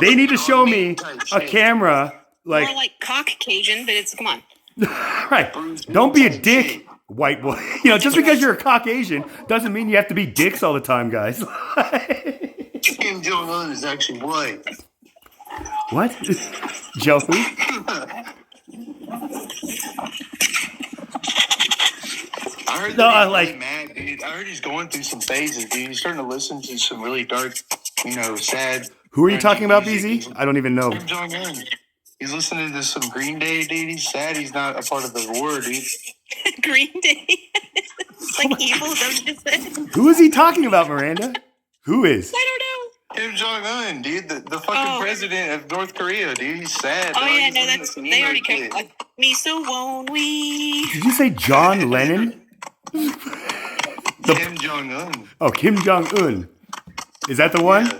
[SPEAKER 1] They need to show me a camera,
[SPEAKER 7] More like Caucasian, but it's come on.
[SPEAKER 1] right. Don't be a dick, white boy. You know, just because you're a Caucasian doesn't mean you have to be dicks all the time, guys.
[SPEAKER 8] Kim Jong Un is actually white.
[SPEAKER 1] What? Joe who?
[SPEAKER 8] I heard
[SPEAKER 1] No,
[SPEAKER 8] that
[SPEAKER 1] I
[SPEAKER 8] he's
[SPEAKER 1] like-
[SPEAKER 8] really mad, dude. I heard he's going through some phases, dude. He's starting to listen to some really dark, sad.
[SPEAKER 1] Who are you talking about,
[SPEAKER 8] music.
[SPEAKER 1] BZ? I don't even know.
[SPEAKER 8] Kim Jong Un. He's listening to some Green Day, dude. He's sad he's not a part of the war, dude.
[SPEAKER 7] Green Day. It's like evil. Is that what you just said?
[SPEAKER 1] Who is he talking about, Miranda? Who is?
[SPEAKER 7] I don't know.
[SPEAKER 8] Kim Jong Un, dude, the fucking
[SPEAKER 7] Oh.
[SPEAKER 8] president of North Korea, dude. He's sad.
[SPEAKER 7] Oh
[SPEAKER 8] dog.
[SPEAKER 7] yeah,
[SPEAKER 8] He's
[SPEAKER 7] no,
[SPEAKER 8] listening
[SPEAKER 7] that's
[SPEAKER 8] to some
[SPEAKER 7] they
[SPEAKER 8] emo
[SPEAKER 7] already
[SPEAKER 8] shit.
[SPEAKER 7] covered me. So won't we?
[SPEAKER 1] Did you say John Lennon?
[SPEAKER 8] Kim Jong Un.
[SPEAKER 1] Oh, Kim Jong Un. Is that the one?
[SPEAKER 8] Yeah.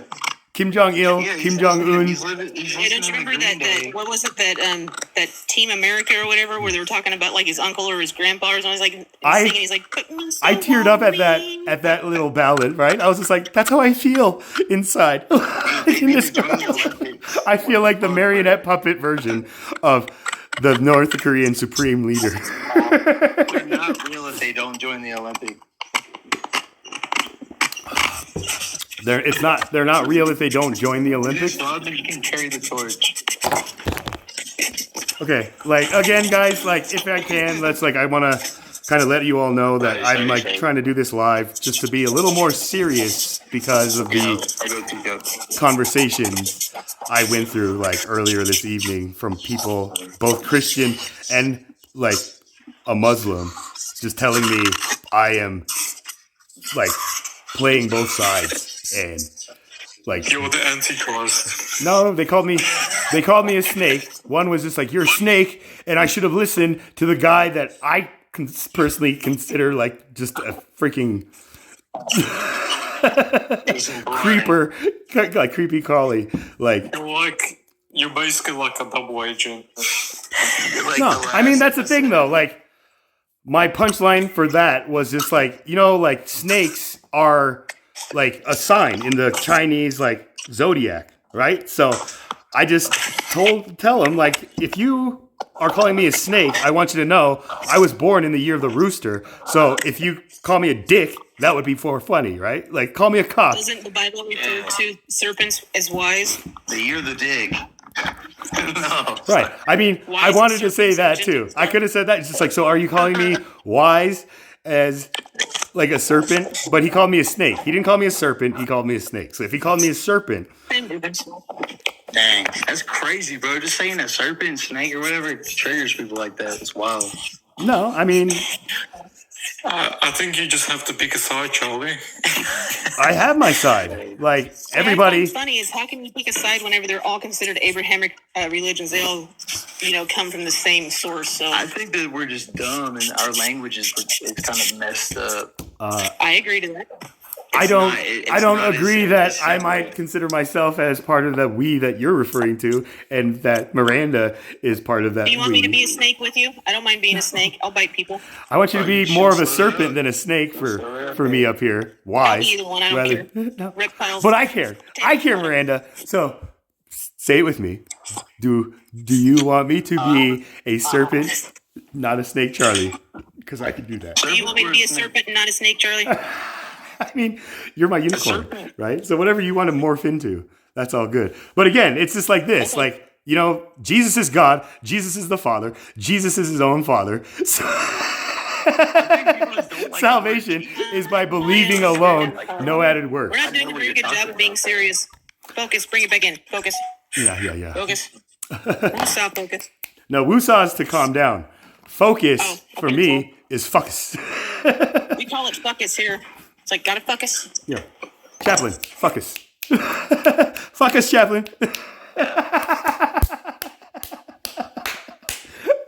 [SPEAKER 1] Kim Jong Il,
[SPEAKER 8] Yeah,
[SPEAKER 1] Kim Jong Un.
[SPEAKER 8] He's
[SPEAKER 7] Hey, don't
[SPEAKER 8] listening
[SPEAKER 7] you
[SPEAKER 8] to
[SPEAKER 7] remember
[SPEAKER 8] Green
[SPEAKER 7] that
[SPEAKER 8] Day.
[SPEAKER 7] what was it that Team America or whatever where they were talking about like his uncle or his grandpa or something? He's like singing. He's like, "Put me so
[SPEAKER 1] I teared up at
[SPEAKER 7] lonely."
[SPEAKER 1] that little ballad, right? I was just like, that's how I feel inside. In this- I feel like the marionette puppet version of the North Korean supreme leader.
[SPEAKER 8] They're not real if they don't join the Olympics.
[SPEAKER 1] They're not real if they don't join the Olympics.
[SPEAKER 8] Just love that you can carry the torch.
[SPEAKER 1] Okay, like again, guys, like if I can, let's like I want to kind of let you all know that I'm like trying to do this live just to be a little more serious because of the conversations I went through like earlier this evening from people, both Christian and like a Muslim, just telling me I am like playing both sides and like
[SPEAKER 3] You're the Antichrist.
[SPEAKER 1] no, they called me a snake. One was just like, you're a snake, and I should have listened to the guy that I personally consider like just a freaking creeper, like creepy crawly. Like
[SPEAKER 3] You're basically like a double agent.
[SPEAKER 1] no, I mean that's the thing though. Like my punchline for that was just like, you know, like snakes are like a sign in the Chinese like zodiac, right? So I just tell him like, if you are calling me a snake, I want you to know I was born in the year of the rooster. So if you call me a dick, that would be for funny, right? Like call me a cock.
[SPEAKER 7] Doesn't the Bible refer to serpents as wise?
[SPEAKER 8] The year of the dig. No.
[SPEAKER 1] Right. I mean, I
[SPEAKER 7] Wise
[SPEAKER 1] wanted to say that
[SPEAKER 7] serpents
[SPEAKER 1] too. I could have said that. It's just like, so are you calling me wise as like a serpent? But he called me a snake. He didn't call me a serpent. He called me a snake. So if he called me a serpent,
[SPEAKER 8] Dang, that's crazy, bro. Just saying a serpent, snake, or whatever it triggers people like that. It's wild.
[SPEAKER 1] no, I mean,
[SPEAKER 3] I think you just have to pick a side, Charlie.
[SPEAKER 1] I have my side. Like everybody.
[SPEAKER 7] What's funny is how can you pick a side whenever they're all considered Abrahamic religions? They all, come from the same source. So
[SPEAKER 8] I think that we're just dumb and our language is kind of messed up.
[SPEAKER 7] I agree to that.
[SPEAKER 1] I don't
[SPEAKER 8] not
[SPEAKER 1] agree
[SPEAKER 8] as
[SPEAKER 1] that
[SPEAKER 8] simple.
[SPEAKER 1] I might consider myself as part of the we that you're referring to, and that Miranda is part of that
[SPEAKER 7] Do you want me to
[SPEAKER 1] we.
[SPEAKER 7] be a snake with you? I don't mind being a snake. I'll bite people.
[SPEAKER 1] I want you to be more of a serpent than a snake for me up here. Wise.
[SPEAKER 7] I'll be either one. I don't care.
[SPEAKER 1] No.
[SPEAKER 7] Reptiles.
[SPEAKER 1] But I care. I care, Miranda. So say it with me. Do you want me to be a serpent, not a snake, Charlie? Because I could do that.
[SPEAKER 7] Do you want me to be a serpent and not a snake, Charlie?
[SPEAKER 1] I mean, you're my unicorn, right? So whatever you want to morph into, that's all good. But again, it's just like this. Like, Jesus is God. Jesus is the Father. Jesus is his own Father. So salvation is by believing alone, no added work.
[SPEAKER 7] We're not doing a very good job of being serious. Focus. Bring it back in. Focus.
[SPEAKER 1] Yeah.
[SPEAKER 7] Focus. Stop. Focus.
[SPEAKER 1] No, woosah is to calm down. Focus,
[SPEAKER 7] Oh, okay,
[SPEAKER 1] for me, is fuckus.
[SPEAKER 7] We call it fuckus here. It's like, gotta focus.
[SPEAKER 1] Yeah. Chaplain, fuckus. Fuckus, Chaplain.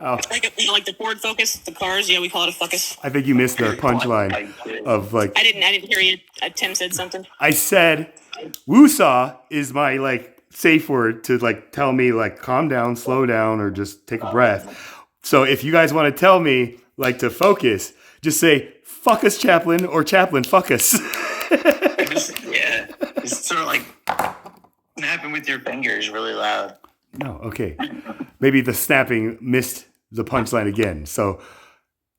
[SPEAKER 7] Like the Ford Focus, the cars. Yeah, we call it a fuckus.
[SPEAKER 1] I think you missed the punchline of like,
[SPEAKER 7] I didn't hear you. Tim said something.
[SPEAKER 1] I said, woosah is my like safe word to like tell me like calm down, slow down, or just take a breath. So if you guys want to tell me like to focus, just say fuck us, Chaplain, or Chaplain, fuck us.
[SPEAKER 8] Yeah, it's sort of like snapping with your fingers really loud.
[SPEAKER 1] No, okay. Maybe the snapping missed the punchline again. So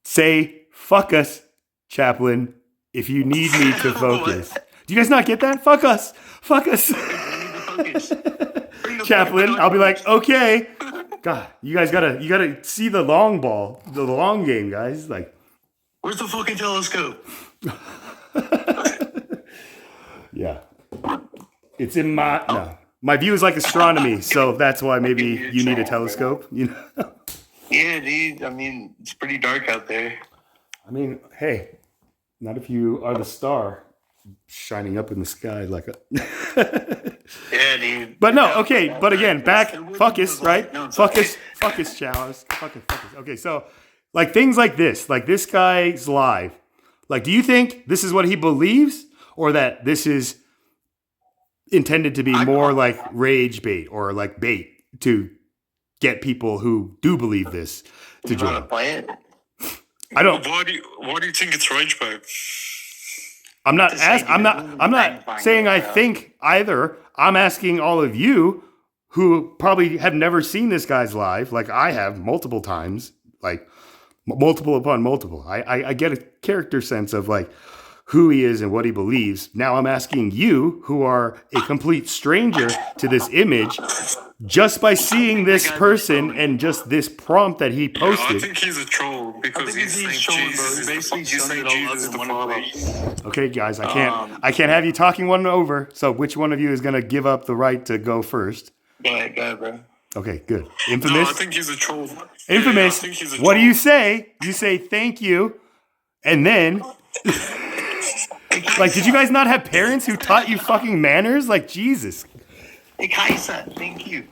[SPEAKER 1] say fuck us, Chaplain, if you need me to focus. Do you guys not get that? Fuck us. Fuck us. Chaplain, I'll be like, okay. God, you guys gotta see the long ball, the long game, guys. Like,
[SPEAKER 8] Where's the fucking telescope?
[SPEAKER 1] yeah. It's in my view is like astronomy, so that's why maybe you need a telescope,
[SPEAKER 8] Yeah, dude. I mean, it's pretty dark out there.
[SPEAKER 1] I mean, hey, not if you are the star shining up in the sky like a
[SPEAKER 8] Yeah, dude.
[SPEAKER 1] But no, okay, but again, back focus, right? Focus, chalice. Focus. Okay, so like things like this guy's live. Like, do you think this is what he believes, or that this is intended to be more like rage bait or like bait to get people who do believe this to
[SPEAKER 8] You want to
[SPEAKER 1] join?
[SPEAKER 8] play it?
[SPEAKER 1] I don't.
[SPEAKER 3] Why do you think it's rage bait?
[SPEAKER 1] I'm not saying I think either. I'm asking all of you who probably have never seen this guy's live, like I have multiple times, like multiple upon multiple. I get a character sense of like who he is and what he believes. Now I'm asking you, who are a complete stranger to this image, just by seeing this person and just this prompt that he
[SPEAKER 3] I
[SPEAKER 1] posted.
[SPEAKER 3] think he's a troll because he's saying
[SPEAKER 8] trolling, bro.
[SPEAKER 3] Jesus
[SPEAKER 8] He
[SPEAKER 3] is
[SPEAKER 8] basically
[SPEAKER 3] he's
[SPEAKER 8] summed
[SPEAKER 3] saying
[SPEAKER 8] it all
[SPEAKER 3] Jesus
[SPEAKER 8] up
[SPEAKER 3] is
[SPEAKER 8] in
[SPEAKER 3] the
[SPEAKER 8] one
[SPEAKER 3] Father.
[SPEAKER 8] equation.
[SPEAKER 1] Okay, guys, I can't have you talking one over. So which one of you is going to give up the right to go first?
[SPEAKER 8] Go ahead, bro.
[SPEAKER 1] Okay, good.
[SPEAKER 3] No, I
[SPEAKER 1] Infamous.
[SPEAKER 3] think he's a troll.
[SPEAKER 1] Infamous.
[SPEAKER 3] I think he's a
[SPEAKER 1] What do
[SPEAKER 3] troll.
[SPEAKER 1] you say? You say thank you, and then like, did you guys not have parents who taught you fucking manners? Like, Jesus.
[SPEAKER 8] Hey, Kaisa, thank you.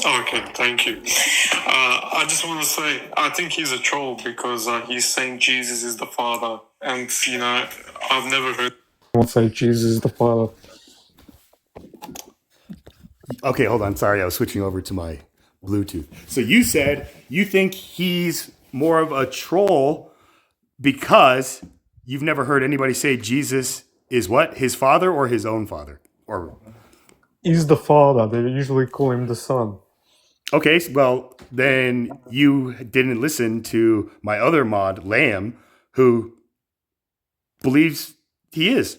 [SPEAKER 3] Okay, thank you. I just want to say, I think he's a troll because he's saying Jesus is the Father, and I've never heard.
[SPEAKER 10] Won't say Jesus is the Father.
[SPEAKER 1] Okay, hold on. Sorry, I was switching over to my Bluetooth. So you said you think he's more of a troll because you've never heard anybody say Jesus is what? His father or his own father? Or
[SPEAKER 10] He's the Father. They usually call him the Son.
[SPEAKER 1] okay, well, then you didn't listen to my other mod, Lamb, who believes he is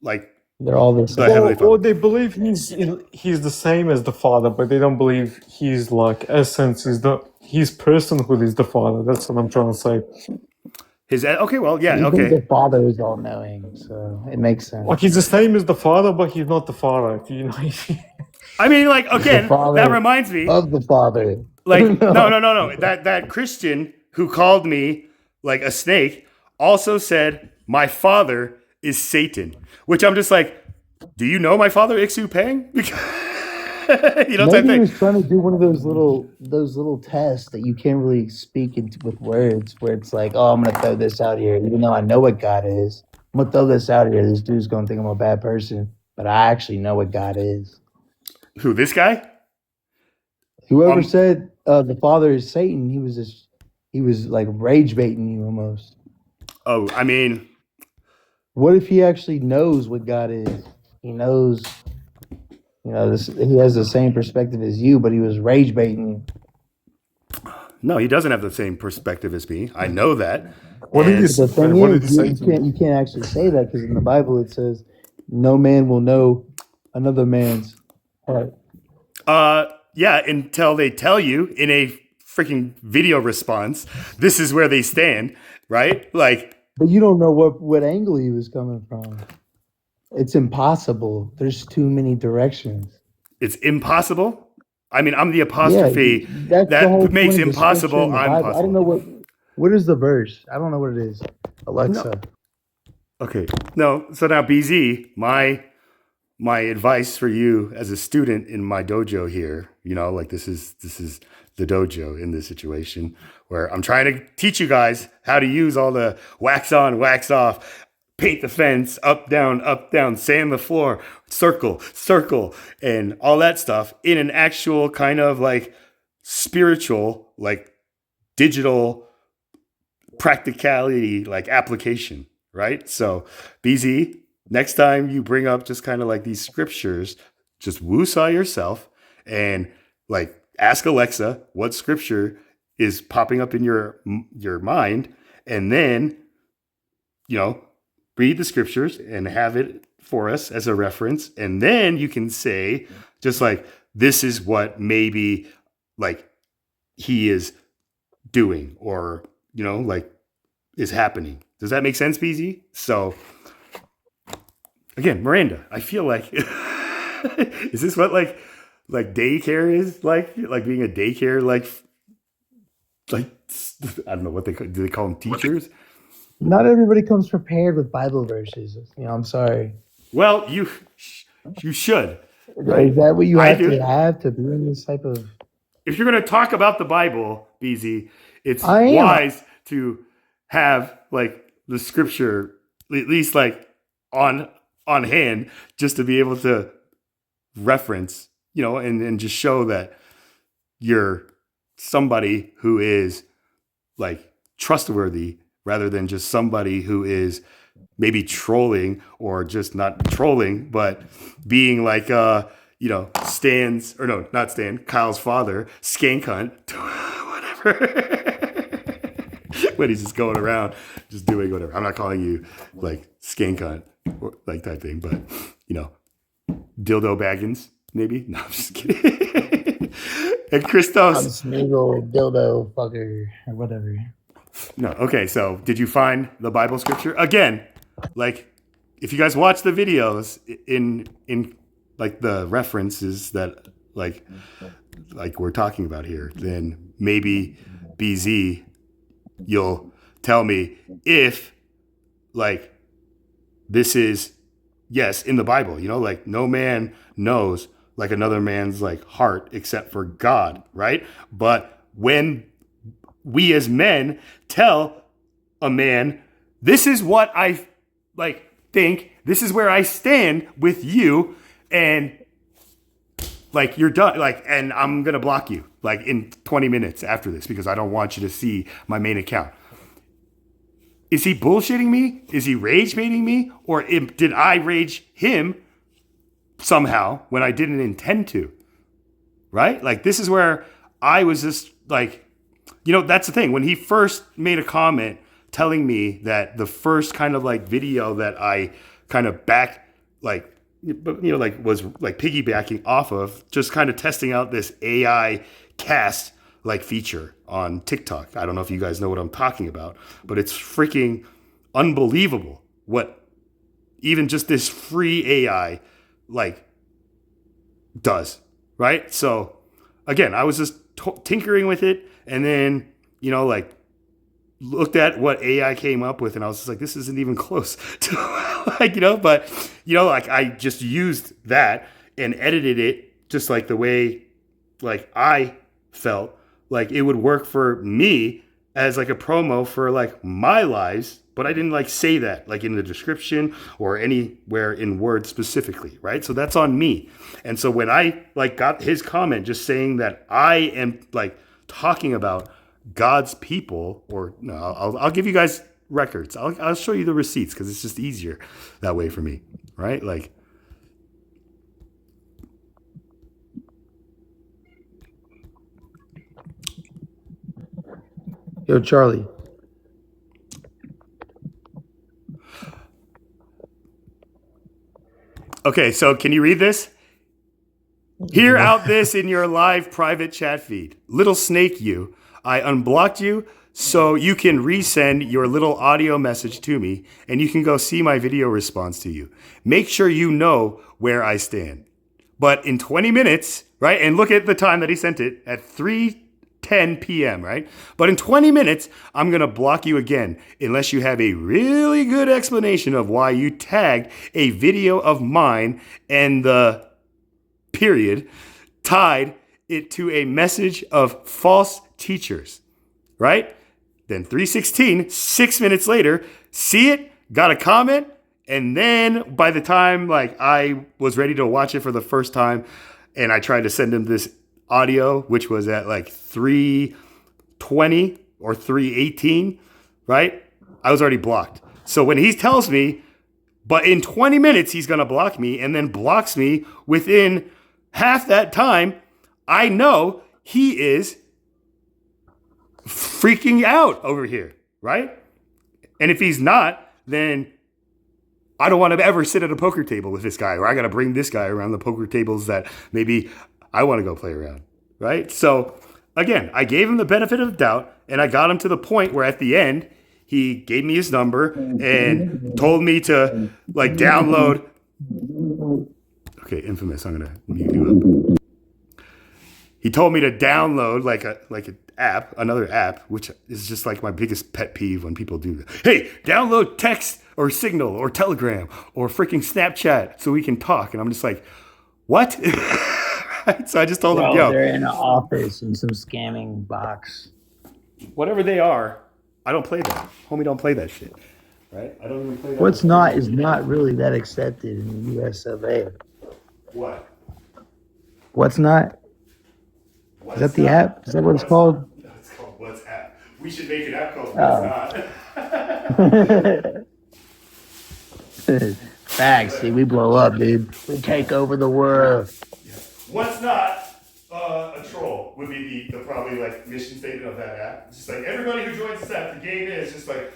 [SPEAKER 1] like
[SPEAKER 11] They're all the
[SPEAKER 1] the
[SPEAKER 11] same.
[SPEAKER 1] Heavenly
[SPEAKER 10] Or
[SPEAKER 1] Father.
[SPEAKER 10] they believe he's the same as the Father, but they don't believe he's like essence is his personhood is the Father. That's what I'm trying to say.
[SPEAKER 1] Okay, well, yeah,
[SPEAKER 11] You think
[SPEAKER 1] okay.
[SPEAKER 11] the Father is all knowing, so it makes sense.
[SPEAKER 10] Like he's the same as the Father, but he's not the Father. If you know.
[SPEAKER 1] I mean, like,
[SPEAKER 11] The
[SPEAKER 1] again,
[SPEAKER 11] Father
[SPEAKER 1] that reminds me.
[SPEAKER 11] of the Father.
[SPEAKER 1] Like, no. That Christian who called me like a snake also said my father is Satan, which I'm just like, do you know my father, Ixu Pang? You know, type
[SPEAKER 11] Maybe he
[SPEAKER 1] thing.
[SPEAKER 11] was trying to do one of those little tests that you can't really speak into with words, where it's like, oh, I'm gonna throw this out here, even though I know what God is. I'm gonna throw this out here. This dude's gonna think I'm a bad person, but I actually know what God is.
[SPEAKER 1] Who, this guy?
[SPEAKER 11] Whoever said the Father is Satan, he was like rage baiting you almost.
[SPEAKER 1] Oh, I mean,
[SPEAKER 11] What if he actually knows what God is? He knows, he has the same perspective as you, but he was rage baiting you.
[SPEAKER 1] no, he doesn't have the same perspective as me. I know that.
[SPEAKER 10] What did
[SPEAKER 1] And-
[SPEAKER 10] he
[SPEAKER 11] The thing
[SPEAKER 10] What did he
[SPEAKER 11] is,
[SPEAKER 10] say
[SPEAKER 11] you
[SPEAKER 10] to you?
[SPEAKER 11] can't actually say that because in the Bible it says, "No man will know another man's heart."
[SPEAKER 1] Yeah, until they tell you in a freaking video response, this is where they stand, right? Like,
[SPEAKER 11] But you don't know what angle he was coming from. It's impossible. There's too many directions.
[SPEAKER 1] it's impossible. I mean, I'm the
[SPEAKER 11] Yeah,
[SPEAKER 1] apostrophe
[SPEAKER 11] that's the whole
[SPEAKER 1] that makes
[SPEAKER 11] point of the scripture
[SPEAKER 1] impossible.
[SPEAKER 11] in the
[SPEAKER 1] I'm
[SPEAKER 11] Bible. I don't know
[SPEAKER 1] possible.
[SPEAKER 11] what is the verse. I don't know what it is. Alexa.
[SPEAKER 1] Okay, no. So now, BZ, my advice for you as a student in my dojo here, like this is the dojo in this situation where I'm trying to teach you guys how to use all the wax on, wax off, paint the fence, up, down, sand the floor, circle, and all that stuff in an actual kind of like spiritual, like digital practicality, like application, right? So BZ, next time you bring up just kind of like these scriptures, just woosah yourself and like ask Alexa what scripture is popping up in your mind, and then read the scriptures and have it for us as a reference, and then you can say just like, this is what maybe like he is doing, or like is happening. Does that make sense, BZ? So again, Miranda, I feel like is this what like daycare is like being a daycare like I don't know what do they call them, teachers?
[SPEAKER 11] Not everybody comes prepared with Bible verses. I'm sorry.
[SPEAKER 1] Well, you should.
[SPEAKER 11] Right? Is that what you
[SPEAKER 1] I
[SPEAKER 11] have
[SPEAKER 1] do.
[SPEAKER 11] to have to be in this type of?
[SPEAKER 1] If you're going to talk about the Bible, BZ, it's
[SPEAKER 11] I am.
[SPEAKER 1] wise to have like the scripture at least like on hand, just to be able to reference, and just show that you're somebody who is like trustworthy, rather than just somebody who is maybe trolling, or just not trolling, but being like Stan's, or no, not Stan, Kyle's father, Skank Hunt, whatever. when he's just going around, just doing whatever. I'm not calling you like skank cunt or like type thing, but you know, dildo baggins, maybe. No, I'm just kidding. And Christos,
[SPEAKER 11] Smeagol, dildo, fucker, or whatever.
[SPEAKER 1] no, okay. So, did you find the Bible scripture again? Like, if you guys watch the videos in like the references that like we're talking about here, then maybe BZ, you'll tell me if like this is yes in the Bible. You know, like no man knows like another man's like heart except for God, right? But when we as men tell a man, this is what I like think, this is where I stand with you, and like you're done, like, and I'm gonna block you like in 20 minutes after this because I don't want you to see my main account. Is he bullshitting me? Is he rage baiting me? Or did I rage him somehow when I didn't intend to? Right? Like, this is where I was just like, you know, that's the thing. When he first made a comment telling me that the first kind of like video that I kind of was like piggybacking off of, just kind of testing out this AI cast like feature on TikTok. I don't know if you guys know what I'm talking about, but it's freaking unbelievable what even just this free AI like does, right? So again, I was just tinkering with it, and then, you know, like looked at what AI came up with, and I was just like, this isn't even close to like, you know, but you know, like I just used that and edited it just like the way like I felt like it would work for me as like a promo for like my lives, but I didn't like say that like in the description or anywhere in words specifically, right? So that's on me. And so when I like got his comment just saying that I am like talking about God's people, or no, I'll give you guys records. I'll show you the receipts because it's just easier that way for me, right? Like,
[SPEAKER 11] Yo, Charlie.
[SPEAKER 1] okay, so can you read this? Hear out this in your live private chat feed. Little snake you, I unblocked you so you can resend your little audio message to me and you can go see my video response to you. Make sure you know where I stand. But in 20 minutes, right? And look at the time that he sent it at 3:10 p.m., right? But in 20 minutes, I'm going to block you again unless you have a really good explanation of why you tagged a video of mine and the period tied it to a message of false teachers, right? Then 3:16, 6 minutes later, see it, got a comment, and then by the time like I was ready to watch it for the first time and I tried to send him this audio, which was at like 3:20 or 3:18, right? I was already blocked. So when he tells me, but in 20 minutes he's going to block me and then blocks me within half that time, I know he is freaking out over here, right? And if he's not, then I don't want to ever sit at a poker table with this guy, or I got to bring this guy around the poker tables that maybe I want to go play around, right? So again, I gave him the benefit of the doubt, and I got him to the point where at the end, he gave me his number and told me to like download. Okay, Infamous, I'm going to mute you up. He told me to download like an app, another app, which is just like my biggest pet peeve when people do that. Hey, download text or Signal or Telegram or freaking Snapchat so we can talk. And I'm just like, what? So I just told him, yo.
[SPEAKER 11] They're in an office in some scamming box.
[SPEAKER 1] Whatever they are, I don't play that. Homie don't play that shit. Right? I don't even play that.
[SPEAKER 11] What's not is not really that accepted in the US of A.
[SPEAKER 1] What?
[SPEAKER 11] What's not? Is that the app? Is that what it's called?
[SPEAKER 1] No, it's called WhatsApp. We should make an app called What's Not.
[SPEAKER 11] Facts, see, we blow up, dude. We take over the world.
[SPEAKER 1] What's Not? a troll would be the probably like mission statement of that app. It's just like everybody who joins this app, the game is just like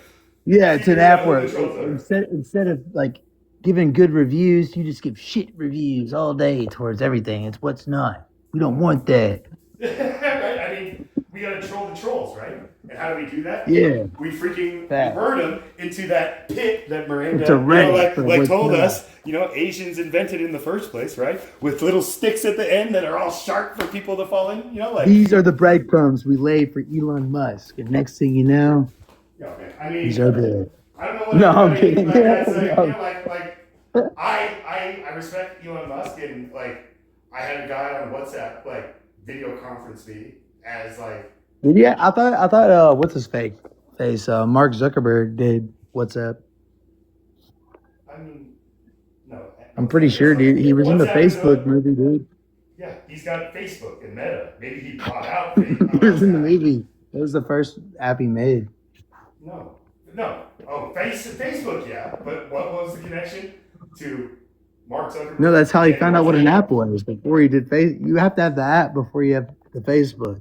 [SPEAKER 11] Yeah, it's an
[SPEAKER 1] figure out
[SPEAKER 11] app
[SPEAKER 1] who
[SPEAKER 11] where
[SPEAKER 1] the trolls are.
[SPEAKER 11] instead of like giving good reviews, you just give shit reviews all day towards everything. It's what's not. We don't want that.
[SPEAKER 1] Right? I mean, we gotta troll the trolls, right? And how do we do that?
[SPEAKER 11] Yeah.
[SPEAKER 1] We freaking
[SPEAKER 11] Fact.
[SPEAKER 1] herd them into that pit that Miranda
[SPEAKER 11] It's a Reddit for
[SPEAKER 1] like
[SPEAKER 11] what's
[SPEAKER 1] told
[SPEAKER 11] not.
[SPEAKER 1] us, Asians invented in the first place, right? With little sticks at the end that are all sharp for people to fall in, like.
[SPEAKER 11] These are the breadcrumbs we laid for Elon Musk. And next thing you know,
[SPEAKER 1] Yeah, man. I mean,
[SPEAKER 11] these are the.
[SPEAKER 1] I don't know what.
[SPEAKER 11] No, I'm
[SPEAKER 1] everybody-
[SPEAKER 11] kidding.
[SPEAKER 1] Like, that's like,
[SPEAKER 11] No.
[SPEAKER 1] I respect Elon Musk, and like I had a guy on WhatsApp like video conference me as like.
[SPEAKER 11] Yeah, I thought what's his face? Mark Zuckerberg did WhatsApp.
[SPEAKER 1] I mean, no.
[SPEAKER 11] I'm pretty sure, dude. He was in the
[SPEAKER 1] WhatsApp is
[SPEAKER 11] Facebook movie, dude.
[SPEAKER 1] Yeah, he's got Facebook and Meta. Maybe he bought out.
[SPEAKER 11] He was in the movie. It was the first app he made.
[SPEAKER 1] No. Oh, Facebook, yeah. But what was the connection to Mark Zuckerberg?
[SPEAKER 11] No, that's how he
[SPEAKER 1] and
[SPEAKER 11] found out what an
[SPEAKER 1] WhatsApp?
[SPEAKER 11] app was. Before he did face, you have to have the app before you have the Facebook.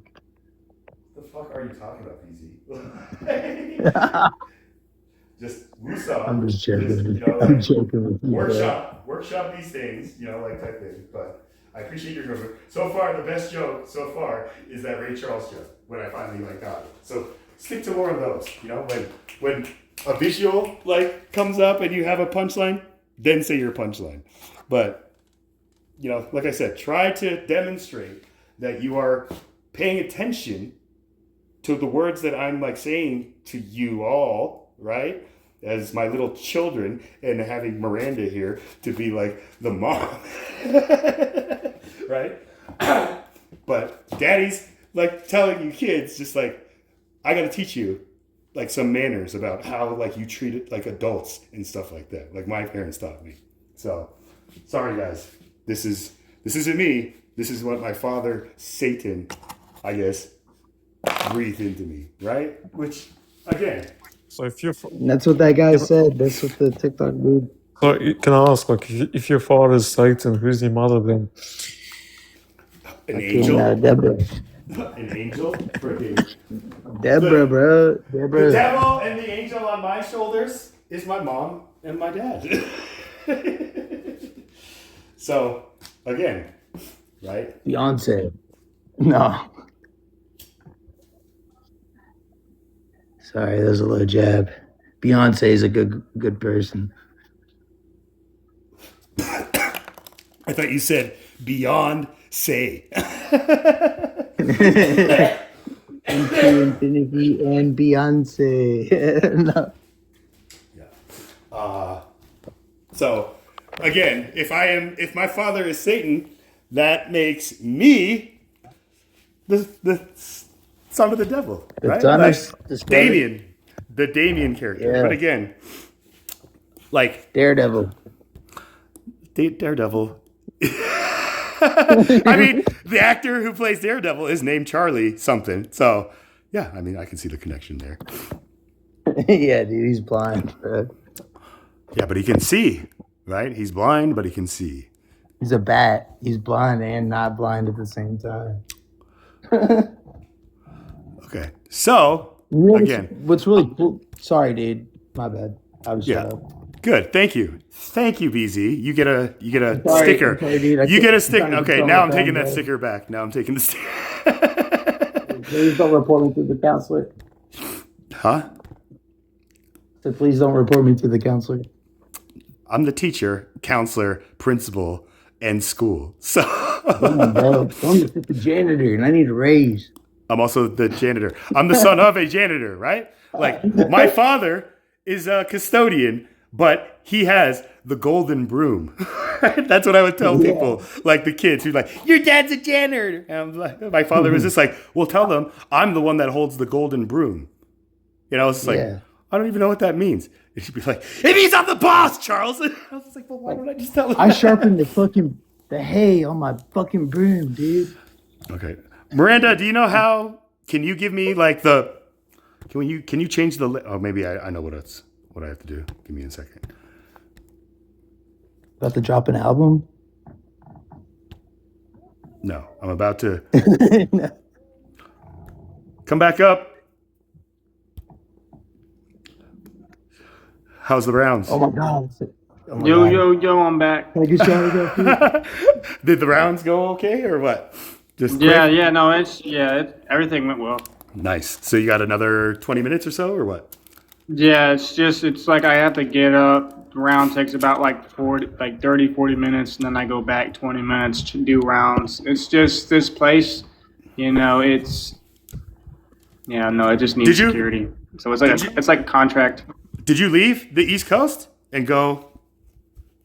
[SPEAKER 1] What the fuck are you talking about, BZ? Just Russo.
[SPEAKER 11] I'm just joking.
[SPEAKER 1] like,
[SPEAKER 11] I'm joking with you. bro.
[SPEAKER 1] workshop these things, like type thing. But I appreciate your humor. So far, the best joke so far is that Ray Charles joke when I finally got it. So stick to more of those. When a visual comes up and you have a punchline, then say your punchline. But like I said, try to demonstrate that you are paying attention to the words that I'm saying to you all, right? As my little children, and having Miranda here to be the mom, right? But daddy's telling you kids, just I gotta teach you some manners about how you treat it adults and stuff like that, like my parents taught me. So sorry guys, this isn't me. This is what my father Satan, I guess, breathed into me, right? Which again,
[SPEAKER 10] So if you
[SPEAKER 11] That's what that guy said. That's what the TikTok dude.
[SPEAKER 10] so can I ask, if your father is Satan, who's your mother then?
[SPEAKER 1] an angel,
[SPEAKER 11] Deborah.
[SPEAKER 1] an angel, freaking.
[SPEAKER 11] Deborah, bro.
[SPEAKER 1] The
[SPEAKER 11] Deborah.
[SPEAKER 1] devil and the angel on my shoulders is my mom and my dad. So, again, right?
[SPEAKER 11] Beyonce. No. Sorry, that was a little jab. Beyonce is a good person.
[SPEAKER 1] I thought you said beyond say.
[SPEAKER 11] Into infinity and Beyonce. No.
[SPEAKER 1] So, again, if my father is Satan, that makes me the son of the devil, right?
[SPEAKER 11] son of the
[SPEAKER 1] Damien, the Damien character.
[SPEAKER 11] Yeah.
[SPEAKER 1] But again,
[SPEAKER 11] Daredevil.
[SPEAKER 1] Daredevil. I mean, the actor who plays Daredevil is named Charlie something. So, yeah, I mean, I can see the connection there.
[SPEAKER 11] Yeah, dude, he's blind, bro.
[SPEAKER 1] Yeah, but he can see, right? He's blind, but he can see.
[SPEAKER 11] He's a bat. He's blind and not blind at the same time.
[SPEAKER 1] Okay. So, again.
[SPEAKER 11] What's really cool. Sorry, dude. My bad. I was
[SPEAKER 1] Yeah.
[SPEAKER 11] shut up.
[SPEAKER 1] Good. Thank you, BZ. You get a
[SPEAKER 11] Sorry,
[SPEAKER 1] sticker.
[SPEAKER 11] sorry, dude.
[SPEAKER 1] You get a sticker.
[SPEAKER 11] I'm trying to
[SPEAKER 1] Okay,
[SPEAKER 11] control
[SPEAKER 1] now
[SPEAKER 11] my
[SPEAKER 1] I'm taking
[SPEAKER 11] phone,
[SPEAKER 1] that
[SPEAKER 11] bro.
[SPEAKER 1] sticker back. Now I'm taking the sticker.
[SPEAKER 11] Please don't report me to the counselor.
[SPEAKER 1] Huh?
[SPEAKER 11] So please don't report me to the counselor.
[SPEAKER 1] I'm the teacher, counselor, principal, and school. So
[SPEAKER 11] Come on, bro. I'm the janitor, and I need a raise.
[SPEAKER 1] I'm also the janitor. I'm the son of a janitor, right? My father is a custodian, but he has the golden broom. That's what I would tell people, the kids who's your dad's a janitor. And my father was just well, tell them I'm the one that holds the golden broom. It's
[SPEAKER 11] Yeah.
[SPEAKER 1] I don't even know what that means. And she'd be like, it means I'm the boss, Charles. And I was just well, why don't I just tell him
[SPEAKER 11] I
[SPEAKER 1] that?
[SPEAKER 11] sharpened the hay on my fucking broom, dude.
[SPEAKER 1] Okay. Miranda, do you know how? Can you give me can you change the? Oh, maybe I know what I have to do. Give me a second.
[SPEAKER 11] About to drop an album?
[SPEAKER 1] No, I'm about to come back up. How's the rounds?
[SPEAKER 11] Oh my god. Oh my
[SPEAKER 12] Yo,
[SPEAKER 11] God.
[SPEAKER 12] yo, yo, I'm back.
[SPEAKER 11] Can I get shot of that, please?
[SPEAKER 1] Did the rounds go okay or what? Just
[SPEAKER 12] Yeah,
[SPEAKER 1] quick?
[SPEAKER 12] yeah, no, everything went well.
[SPEAKER 1] Nice. So you got another 20 minutes or so or what?
[SPEAKER 12] Yeah, it's like I have to get up. The round takes about like 30, 40 minutes, and then I go back 20 minutes to do rounds. It's just this place, it just needs
[SPEAKER 1] Did you-
[SPEAKER 12] security. So it's like a contract.
[SPEAKER 1] Did you leave the East Coast and go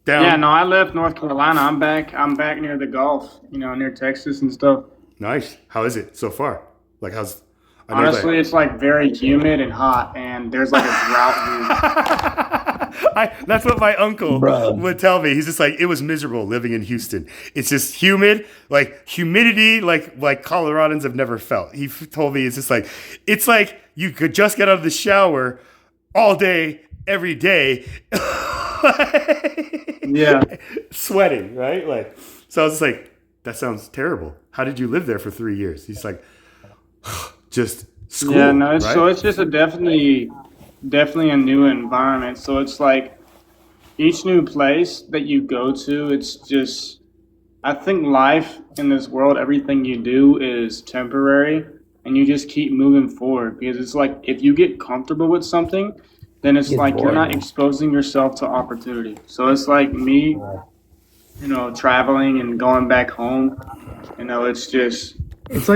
[SPEAKER 1] down?
[SPEAKER 12] Yeah, no, I left North Carolina. I'm back near the Gulf, near Texas and stuff.
[SPEAKER 1] Nice. How is it so far? Like how's I know
[SPEAKER 12] Honestly, it's like very humid and hot, and there's like a drought.
[SPEAKER 1] that's what my uncle
[SPEAKER 11] Bro.
[SPEAKER 1] would tell me. He's just like, it was miserable living in Houston. It's just humid, like humidity, like Coloradans have never felt. He told me it's like you could just get out of the shower all day, every day,
[SPEAKER 12] Yeah.
[SPEAKER 1] sweating, right? Like, so I was just like, that sounds terrible. How did you live there for 3 years? He's like, just school.
[SPEAKER 12] Yeah, no, it's
[SPEAKER 1] right?
[SPEAKER 12] so it's just definitely a new environment. So it's like each new place that you go to, it's just I think life in this world, everything you do is temporary, and you just keep moving forward because it's like if you get comfortable with something, then it's
[SPEAKER 11] Get
[SPEAKER 12] like you're not
[SPEAKER 11] bored.
[SPEAKER 12] exposing yourself to opportunity. So it's like me, traveling and going back home. It's just
[SPEAKER 11] It's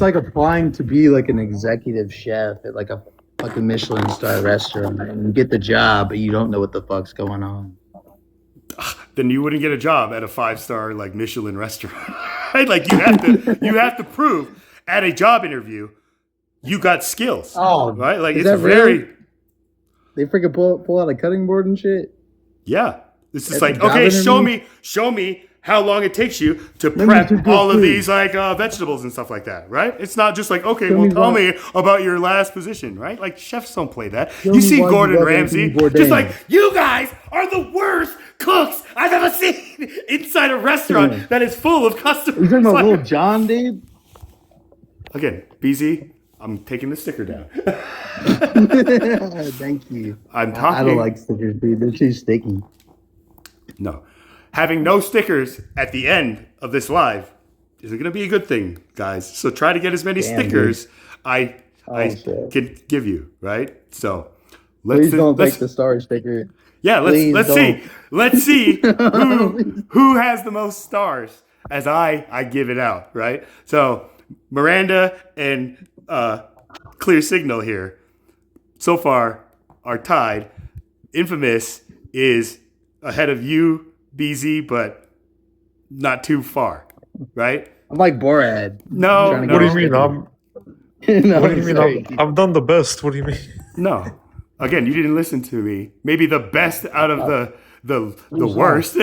[SPEAKER 11] like applying to be like an executive chef at like a fucking Michelin star restaurant, and you get the job, but you don't know what the fuck's going on.
[SPEAKER 1] Then you wouldn't get a job at a 5-star like Michelin restaurant. Right? Like you have to prove at a job interview you got skills.
[SPEAKER 11] Oh,
[SPEAKER 1] right? Like
[SPEAKER 11] is
[SPEAKER 1] it's
[SPEAKER 11] that
[SPEAKER 1] very
[SPEAKER 11] real? They freaking pull out a cutting board and shit.
[SPEAKER 1] yeah. It's just
[SPEAKER 11] At
[SPEAKER 1] like,
[SPEAKER 11] the job
[SPEAKER 1] okay,
[SPEAKER 11] interview?
[SPEAKER 1] show me how long it takes you to
[SPEAKER 11] me
[SPEAKER 1] prep
[SPEAKER 11] cook
[SPEAKER 1] all of
[SPEAKER 11] food.
[SPEAKER 1] these like vegetables and stuff like that, right? It's not just like, okay,
[SPEAKER 11] Show
[SPEAKER 1] well,
[SPEAKER 11] me
[SPEAKER 1] tell
[SPEAKER 11] why-
[SPEAKER 1] me about your last position, right? Like chefs don't play that.
[SPEAKER 11] Show
[SPEAKER 1] You
[SPEAKER 11] me
[SPEAKER 1] see
[SPEAKER 11] why you
[SPEAKER 1] Gordon
[SPEAKER 11] love
[SPEAKER 1] Ramsay,
[SPEAKER 11] Anthony Bourdain.
[SPEAKER 1] just like, you guys are the worst cooks I've ever seen inside a restaurant
[SPEAKER 11] Yeah.
[SPEAKER 1] that is full of customers.
[SPEAKER 11] You talking about
[SPEAKER 1] Like-
[SPEAKER 11] Little John, dude?
[SPEAKER 1] Again, BZ, I'm taking the sticker down.
[SPEAKER 11] Thank you.
[SPEAKER 1] I'm
[SPEAKER 11] I
[SPEAKER 1] talking.
[SPEAKER 11] don't like stickers, dude. They're too sticky.
[SPEAKER 1] No. Having no stickers at the end of this live isn't going to be a good thing, guys. So try to get as many
[SPEAKER 11] Damn,
[SPEAKER 1] stickers I
[SPEAKER 11] shit.
[SPEAKER 1] can give you, right? So
[SPEAKER 11] Please don't
[SPEAKER 1] let's
[SPEAKER 11] take the star sticker.
[SPEAKER 1] yeah,
[SPEAKER 11] please
[SPEAKER 1] let's
[SPEAKER 11] don't.
[SPEAKER 1] see. Let's see who has the most stars as I give it out, right? So Miranda and Clear Signal here so far are tied. Infamous is ahead of you, BZ, but not too far, right?
[SPEAKER 11] I'm like Borat.
[SPEAKER 1] No,
[SPEAKER 11] Trying to
[SPEAKER 1] no,
[SPEAKER 10] What do you
[SPEAKER 11] get
[SPEAKER 10] mean?
[SPEAKER 11] No,
[SPEAKER 10] What do you mean?
[SPEAKER 11] sorry.
[SPEAKER 10] I've done the best. What do you mean?
[SPEAKER 1] no. Again, you didn't listen to me. Maybe the best out of the worst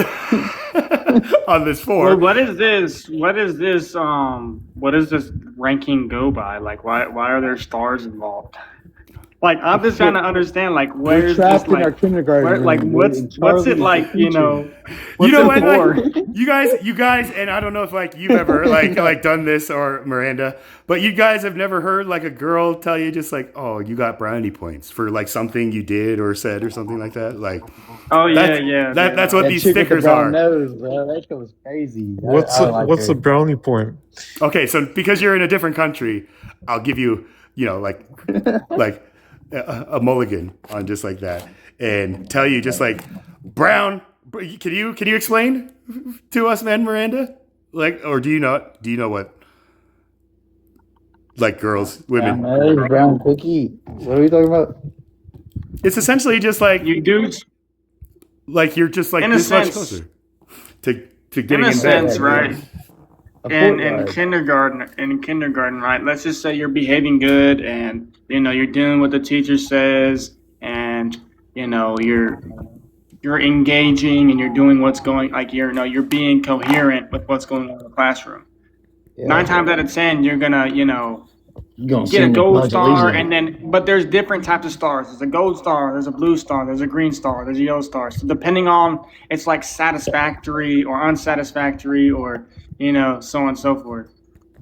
[SPEAKER 1] on this
[SPEAKER 12] well,
[SPEAKER 1] four.
[SPEAKER 12] what is this? What does this ranking go by? Like, why are there stars involved? Like, I'm just trying to understand, like,
[SPEAKER 11] We're
[SPEAKER 12] where's
[SPEAKER 11] trapped
[SPEAKER 12] this,
[SPEAKER 11] in our
[SPEAKER 12] like,
[SPEAKER 11] kindergarten.
[SPEAKER 12] like,
[SPEAKER 11] and
[SPEAKER 12] what's
[SPEAKER 11] Charlie
[SPEAKER 12] it
[SPEAKER 11] is
[SPEAKER 12] like,
[SPEAKER 11] the
[SPEAKER 12] you
[SPEAKER 11] future.
[SPEAKER 12] know?
[SPEAKER 1] You
[SPEAKER 12] What's
[SPEAKER 1] know
[SPEAKER 12] it
[SPEAKER 1] what?
[SPEAKER 12] for?
[SPEAKER 1] Like, you guys, and I don't know if like you've ever like done this or Miranda, but you guys have never heard like a girl tell you just like, oh, you got brownie points for like something you did or said or something like that. Like,
[SPEAKER 12] Oh yeah,
[SPEAKER 1] that's,
[SPEAKER 12] yeah.
[SPEAKER 1] that's what
[SPEAKER 11] That
[SPEAKER 1] these
[SPEAKER 11] chick with the
[SPEAKER 1] stickers
[SPEAKER 11] brown
[SPEAKER 1] are.
[SPEAKER 11] nose, bro. That shit was crazy.
[SPEAKER 10] What's
[SPEAKER 11] a
[SPEAKER 10] a brownie point?
[SPEAKER 1] Okay, so because you're in a different country, I'll give you, like a mulligan on just like that, and tell you just like brown. Can you explain to us, man, Miranda? Like, or do you know what? Like girls, women.
[SPEAKER 11] brown nose, brown cookie? What are we talking about?
[SPEAKER 1] It's essentially just like
[SPEAKER 12] You do,
[SPEAKER 1] like you're just like
[SPEAKER 12] In a
[SPEAKER 1] this much
[SPEAKER 12] sense.
[SPEAKER 1] closer to
[SPEAKER 12] in
[SPEAKER 1] getting
[SPEAKER 12] a
[SPEAKER 1] in bed.
[SPEAKER 12] sense, right?
[SPEAKER 11] A
[SPEAKER 12] in
[SPEAKER 11] fortnight.
[SPEAKER 12] kindergarten, right? Let's just say you're behaving good, and you're doing what the teacher says, and you're engaging, and you're doing what's going, like you're being coherent with what's going on in the classroom.
[SPEAKER 11] Yeah.
[SPEAKER 12] 9 times out of 10, you're gonna
[SPEAKER 11] You gonna
[SPEAKER 12] get a
[SPEAKER 11] sing the
[SPEAKER 12] gold
[SPEAKER 11] Pledge of
[SPEAKER 12] star,
[SPEAKER 11] Allegiance.
[SPEAKER 12] and then but there's different types of stars. There's a gold star, there's a blue star, there's a green star, there's a yellow star. So depending on it's like satisfactory or unsatisfactory or so on and so forth.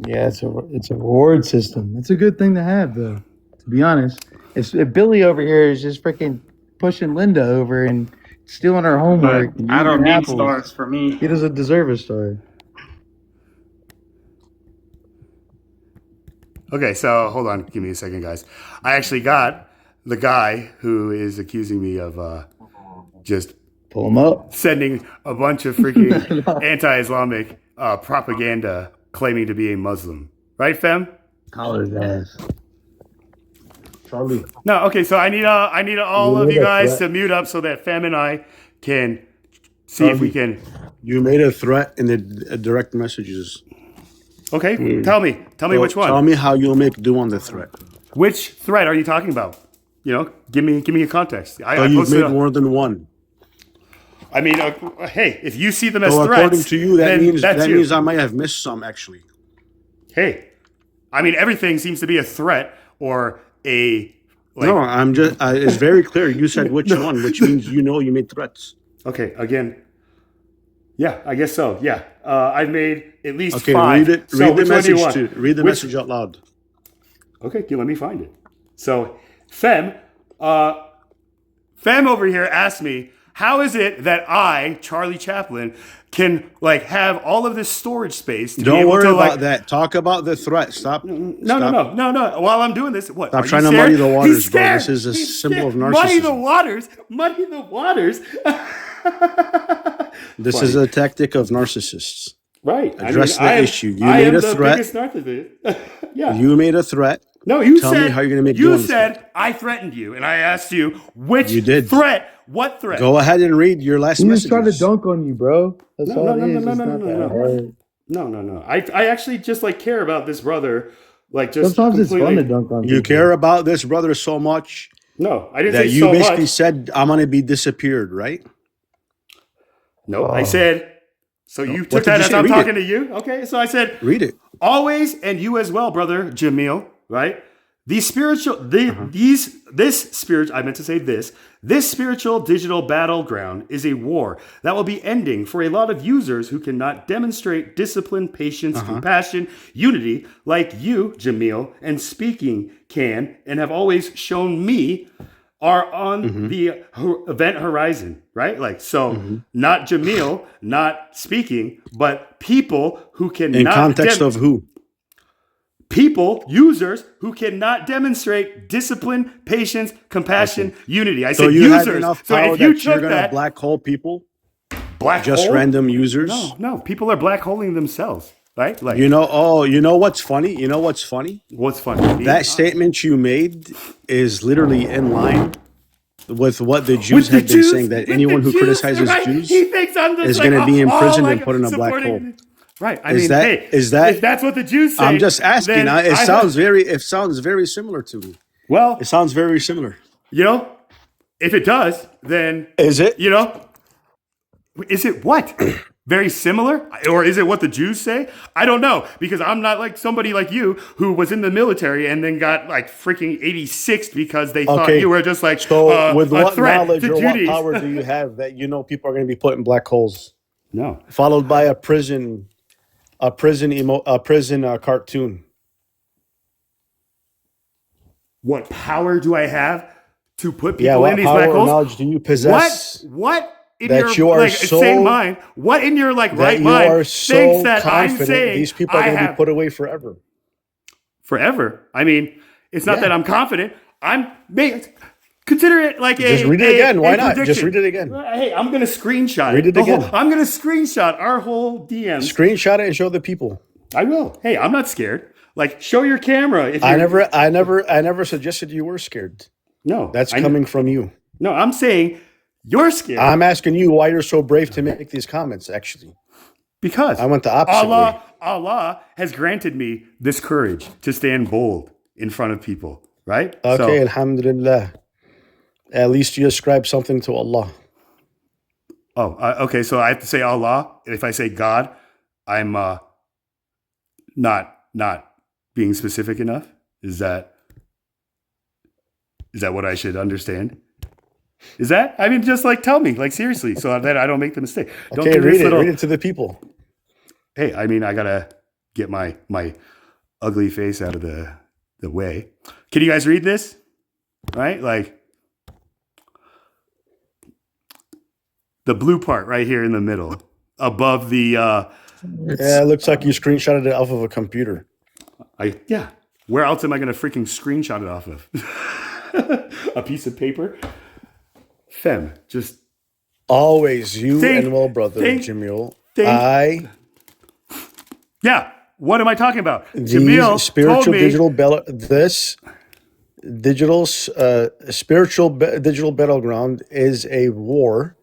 [SPEAKER 11] Yeah, it's a reward system. It's a good thing to have, though. To be honest, if Billy over here is just freaking pushing Linda over and stealing her homework,
[SPEAKER 12] But
[SPEAKER 11] and
[SPEAKER 12] I
[SPEAKER 11] eating
[SPEAKER 12] don't
[SPEAKER 11] her
[SPEAKER 12] need
[SPEAKER 11] apples,
[SPEAKER 12] stars for me.
[SPEAKER 11] he doesn't deserve a star.
[SPEAKER 1] Okay, so hold on. Give me a second, guys. I actually got the guy who is accusing me of just
[SPEAKER 11] Pull him up.
[SPEAKER 1] sending a bunch of freaking anti-Islamic propaganda claiming to be a Muslim. Right, Fem?
[SPEAKER 11] Call his ass.
[SPEAKER 10] Charlie.
[SPEAKER 1] No, okay, so I need all of you guys to mute up so that Fem and I can see if we can.
[SPEAKER 13] You made a threat in the direct messages.
[SPEAKER 1] Okay, tell me
[SPEAKER 13] So
[SPEAKER 1] which one.
[SPEAKER 13] Tell me how you'll make do on the threat.
[SPEAKER 1] Which threat are you talking about? Give me a context. I
[SPEAKER 13] You've
[SPEAKER 1] posted
[SPEAKER 13] made more than one.
[SPEAKER 1] I mean, hey, if you see them as
[SPEAKER 13] So
[SPEAKER 1] threats,
[SPEAKER 13] according to you, that
[SPEAKER 1] then
[SPEAKER 13] means
[SPEAKER 1] that's you.
[SPEAKER 13] I might have missed some actually.
[SPEAKER 1] Hey, I mean, everything seems to be a threat or a.
[SPEAKER 13] No, I'm just. It's very clear. You said which one, which means you made threats.
[SPEAKER 1] Okay, again. Yeah, I guess so. Yeah, I've made at least
[SPEAKER 13] Okay,
[SPEAKER 1] 5.
[SPEAKER 13] read it.
[SPEAKER 1] So
[SPEAKER 13] Read the
[SPEAKER 1] which one do you
[SPEAKER 13] message
[SPEAKER 1] want?
[SPEAKER 13] too. Read the
[SPEAKER 1] Which-
[SPEAKER 13] message out loud.
[SPEAKER 1] Okay, let me find it. So, Fem over here asked me, how is it that I, Charlie Chaplin, can have all of this storage space to be
[SPEAKER 13] Don't
[SPEAKER 1] able
[SPEAKER 13] worry
[SPEAKER 1] to
[SPEAKER 13] about that. Talk about the threat. Stop.
[SPEAKER 1] No. While I'm doing this, what?
[SPEAKER 13] Stop
[SPEAKER 1] are
[SPEAKER 13] trying
[SPEAKER 1] you
[SPEAKER 13] to muddy
[SPEAKER 1] scared?
[SPEAKER 13] the waters,
[SPEAKER 1] He's
[SPEAKER 13] bro.
[SPEAKER 1] scared.
[SPEAKER 13] This is a
[SPEAKER 1] He's
[SPEAKER 13] symbol of
[SPEAKER 1] scared.
[SPEAKER 13] narcissism.
[SPEAKER 1] Muddy the waters.
[SPEAKER 13] This
[SPEAKER 1] Funny.
[SPEAKER 13] is a tactic of narcissists.
[SPEAKER 1] Right.
[SPEAKER 13] Address
[SPEAKER 1] I
[SPEAKER 13] the
[SPEAKER 1] am-
[SPEAKER 13] issue. You
[SPEAKER 1] I
[SPEAKER 13] made
[SPEAKER 1] am
[SPEAKER 13] a
[SPEAKER 1] the
[SPEAKER 13] threat.
[SPEAKER 1] biggest narcissist. Yeah.
[SPEAKER 13] You made a threat.
[SPEAKER 1] No, you
[SPEAKER 13] Tell
[SPEAKER 1] said
[SPEAKER 13] me how you're gonna make do
[SPEAKER 1] you
[SPEAKER 13] on this
[SPEAKER 1] said I threatened you, and I asked you which
[SPEAKER 13] You did.
[SPEAKER 1] threat. What threat?
[SPEAKER 13] Go ahead and read your last
[SPEAKER 11] He was
[SPEAKER 13] messages.
[SPEAKER 11] trying to dunk on you, bro. That's
[SPEAKER 1] No,
[SPEAKER 11] all
[SPEAKER 1] no,
[SPEAKER 11] it
[SPEAKER 1] no,
[SPEAKER 11] is.
[SPEAKER 1] no,
[SPEAKER 11] It's
[SPEAKER 1] no,
[SPEAKER 11] not
[SPEAKER 1] no,
[SPEAKER 11] that
[SPEAKER 1] no.
[SPEAKER 11] hard.
[SPEAKER 1] No. I actually just care about this brother. Just
[SPEAKER 11] Sometimes it's fun
[SPEAKER 1] completely-
[SPEAKER 11] to dunk on
[SPEAKER 13] You
[SPEAKER 11] people.
[SPEAKER 13] care about this brother so much
[SPEAKER 1] No, I didn't
[SPEAKER 13] that
[SPEAKER 1] say
[SPEAKER 13] you
[SPEAKER 1] so
[SPEAKER 13] basically
[SPEAKER 1] much.
[SPEAKER 13] said, I'm going to be disappeared, right?
[SPEAKER 1] No, I said. So you
[SPEAKER 13] What
[SPEAKER 1] took
[SPEAKER 13] did
[SPEAKER 1] that
[SPEAKER 13] you
[SPEAKER 1] as
[SPEAKER 13] say?
[SPEAKER 1] I'm
[SPEAKER 13] Read
[SPEAKER 1] talking
[SPEAKER 13] it.
[SPEAKER 1] to you. Okay, so I said
[SPEAKER 13] Read it.
[SPEAKER 1] always, and you as well, brother Jamil. Right? These spiritual, this spiritual. I meant to say this. This spiritual digital battleground is a war that will be ending for a lot of users who cannot demonstrate discipline, patience, compassion, unity like you, Jamil, and speaking can and have always shown me are on the event horizon, right? Not Jamil, not speaking, but people who cannot
[SPEAKER 13] In context of who?
[SPEAKER 1] people, users who cannot demonstrate discipline, patience, compassion, unity. I
[SPEAKER 13] So
[SPEAKER 1] said
[SPEAKER 13] you
[SPEAKER 1] users.
[SPEAKER 13] have enough
[SPEAKER 1] So
[SPEAKER 13] power
[SPEAKER 1] if you
[SPEAKER 13] that you're
[SPEAKER 1] took
[SPEAKER 13] going to
[SPEAKER 1] that
[SPEAKER 13] black hole people?
[SPEAKER 1] black
[SPEAKER 13] Just
[SPEAKER 1] hole,
[SPEAKER 13] random users?
[SPEAKER 1] no, people are black holing themselves, right?
[SPEAKER 13] You know what's funny? You know what's funny?
[SPEAKER 1] What's funny?
[SPEAKER 13] That statement you made is literally in line with what the Jews have been saying, that anyone who criticizes Jews
[SPEAKER 1] he thinks I'm just
[SPEAKER 13] is going to be imprisoned and put in a black
[SPEAKER 1] supporting-
[SPEAKER 13] hole.
[SPEAKER 1] Right. I
[SPEAKER 13] Is
[SPEAKER 1] mean,
[SPEAKER 13] that-
[SPEAKER 1] hey,
[SPEAKER 13] is that-
[SPEAKER 1] if that's what the Jews say,
[SPEAKER 13] I'm just asking.
[SPEAKER 1] then
[SPEAKER 13] It sounds very similar to me.
[SPEAKER 1] well.
[SPEAKER 13] It sounds very similar.
[SPEAKER 1] If it does, then
[SPEAKER 13] Is it?
[SPEAKER 1] is it what? Very similar? Or is it what the Jews say? I don't know, because I'm not like somebody like you who was in the military and then got freaking 86 because they thought you were just
[SPEAKER 13] So with
[SPEAKER 1] a
[SPEAKER 13] what
[SPEAKER 1] threat
[SPEAKER 13] knowledge
[SPEAKER 1] to
[SPEAKER 13] or what
[SPEAKER 1] Judaism.
[SPEAKER 13] power do you have that people are going to be put in black holes?
[SPEAKER 1] No.
[SPEAKER 13] Followed by a prison cartoon.
[SPEAKER 1] What power do I have to put people
[SPEAKER 13] Yeah,
[SPEAKER 1] in
[SPEAKER 13] what
[SPEAKER 1] these
[SPEAKER 13] power
[SPEAKER 1] black
[SPEAKER 13] or
[SPEAKER 1] holes?
[SPEAKER 13] knowledge do you possess?
[SPEAKER 1] What in
[SPEAKER 13] that
[SPEAKER 1] your
[SPEAKER 13] you are so-
[SPEAKER 1] sane mind? What in your
[SPEAKER 13] That
[SPEAKER 1] right
[SPEAKER 13] you
[SPEAKER 1] mind
[SPEAKER 13] are
[SPEAKER 1] thinks
[SPEAKER 13] so
[SPEAKER 1] that I'm
[SPEAKER 13] confident
[SPEAKER 1] saying
[SPEAKER 13] these people are
[SPEAKER 1] I
[SPEAKER 13] going to be
[SPEAKER 1] have
[SPEAKER 13] put away forever.
[SPEAKER 1] forever? I mean, it's not
[SPEAKER 13] Yeah.
[SPEAKER 1] that I'm confident. Consider it like
[SPEAKER 13] Just
[SPEAKER 1] a
[SPEAKER 13] read it again. Why
[SPEAKER 1] a
[SPEAKER 13] not? Just
[SPEAKER 1] prediction.
[SPEAKER 13] read it again.
[SPEAKER 1] Hey, I'm gonna screenshot
[SPEAKER 13] Read it
[SPEAKER 1] The whole-
[SPEAKER 13] again.
[SPEAKER 1] I'm gonna screenshot our whole DMs.
[SPEAKER 13] Screenshot it and show the people.
[SPEAKER 1] I will. Hey, I'm not scared. Show your camera. If
[SPEAKER 13] I
[SPEAKER 1] you're-
[SPEAKER 13] never suggested you were scared.
[SPEAKER 1] No,
[SPEAKER 13] That's
[SPEAKER 1] I-
[SPEAKER 13] coming from you.
[SPEAKER 1] No, I'm saying you're scared
[SPEAKER 13] I'm asking you why you're so brave to make these comments. Actually,
[SPEAKER 1] because
[SPEAKER 13] I went the opposite way.
[SPEAKER 1] Allah has granted me this courage to stand bold in front of people. Right?
[SPEAKER 13] Okay, alhamdulillah. At least you ascribe something to Allah.
[SPEAKER 1] Okay. So I have to say Allah. If I say God, I'm not being specific enough. Is that what I should understand? Is that? I mean, just like tell me, like seriously, so that I don't make the mistake. Don't
[SPEAKER 13] Okay,
[SPEAKER 1] do this little.
[SPEAKER 13] read it to the people.
[SPEAKER 1] Hey, I mean, I gotta get my ugly face out of the way. Can you guys read this? Right, like the blue part right here in the middle, above the.
[SPEAKER 13] Yeah, it looks like you screenshotted it off of a computer.
[SPEAKER 1] Yeah. Where else am I gonna freaking screenshot it off of? A piece of paper. Fem, just
[SPEAKER 13] always you and well, brother Jamil.
[SPEAKER 1] Yeah. What am I talking about?
[SPEAKER 13] Jamil spiritual told me, spiritual digital battleground is a war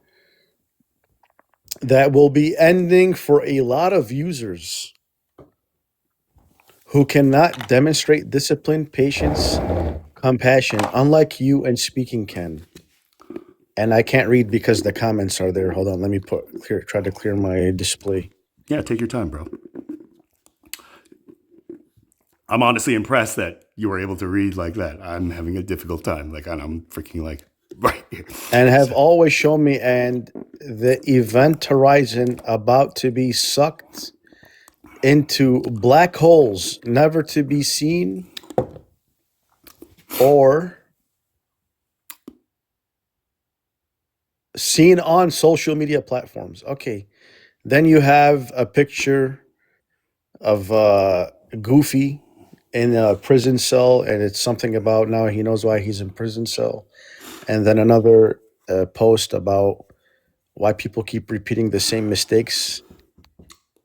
[SPEAKER 13] that will be ending for a lot of users who cannot demonstrate discipline, patience, compassion, unlike you and speaking can. And I can't read because the comments are there. Hold on, let me try to clear my display.
[SPEAKER 1] Yeah, take your time, bro. I'm honestly impressed that you were able to read like that. I'm having a difficult time. Like I'm freaking like right here.
[SPEAKER 13] And have always shown me and the event horizon about to be sucked into black holes, never to be seen or seen on social media platforms. Okay. Then you have a picture of Goofy in a prison cell, and it's something about now he knows why he's in prison cell. And then another post about why people keep repeating the same mistakes.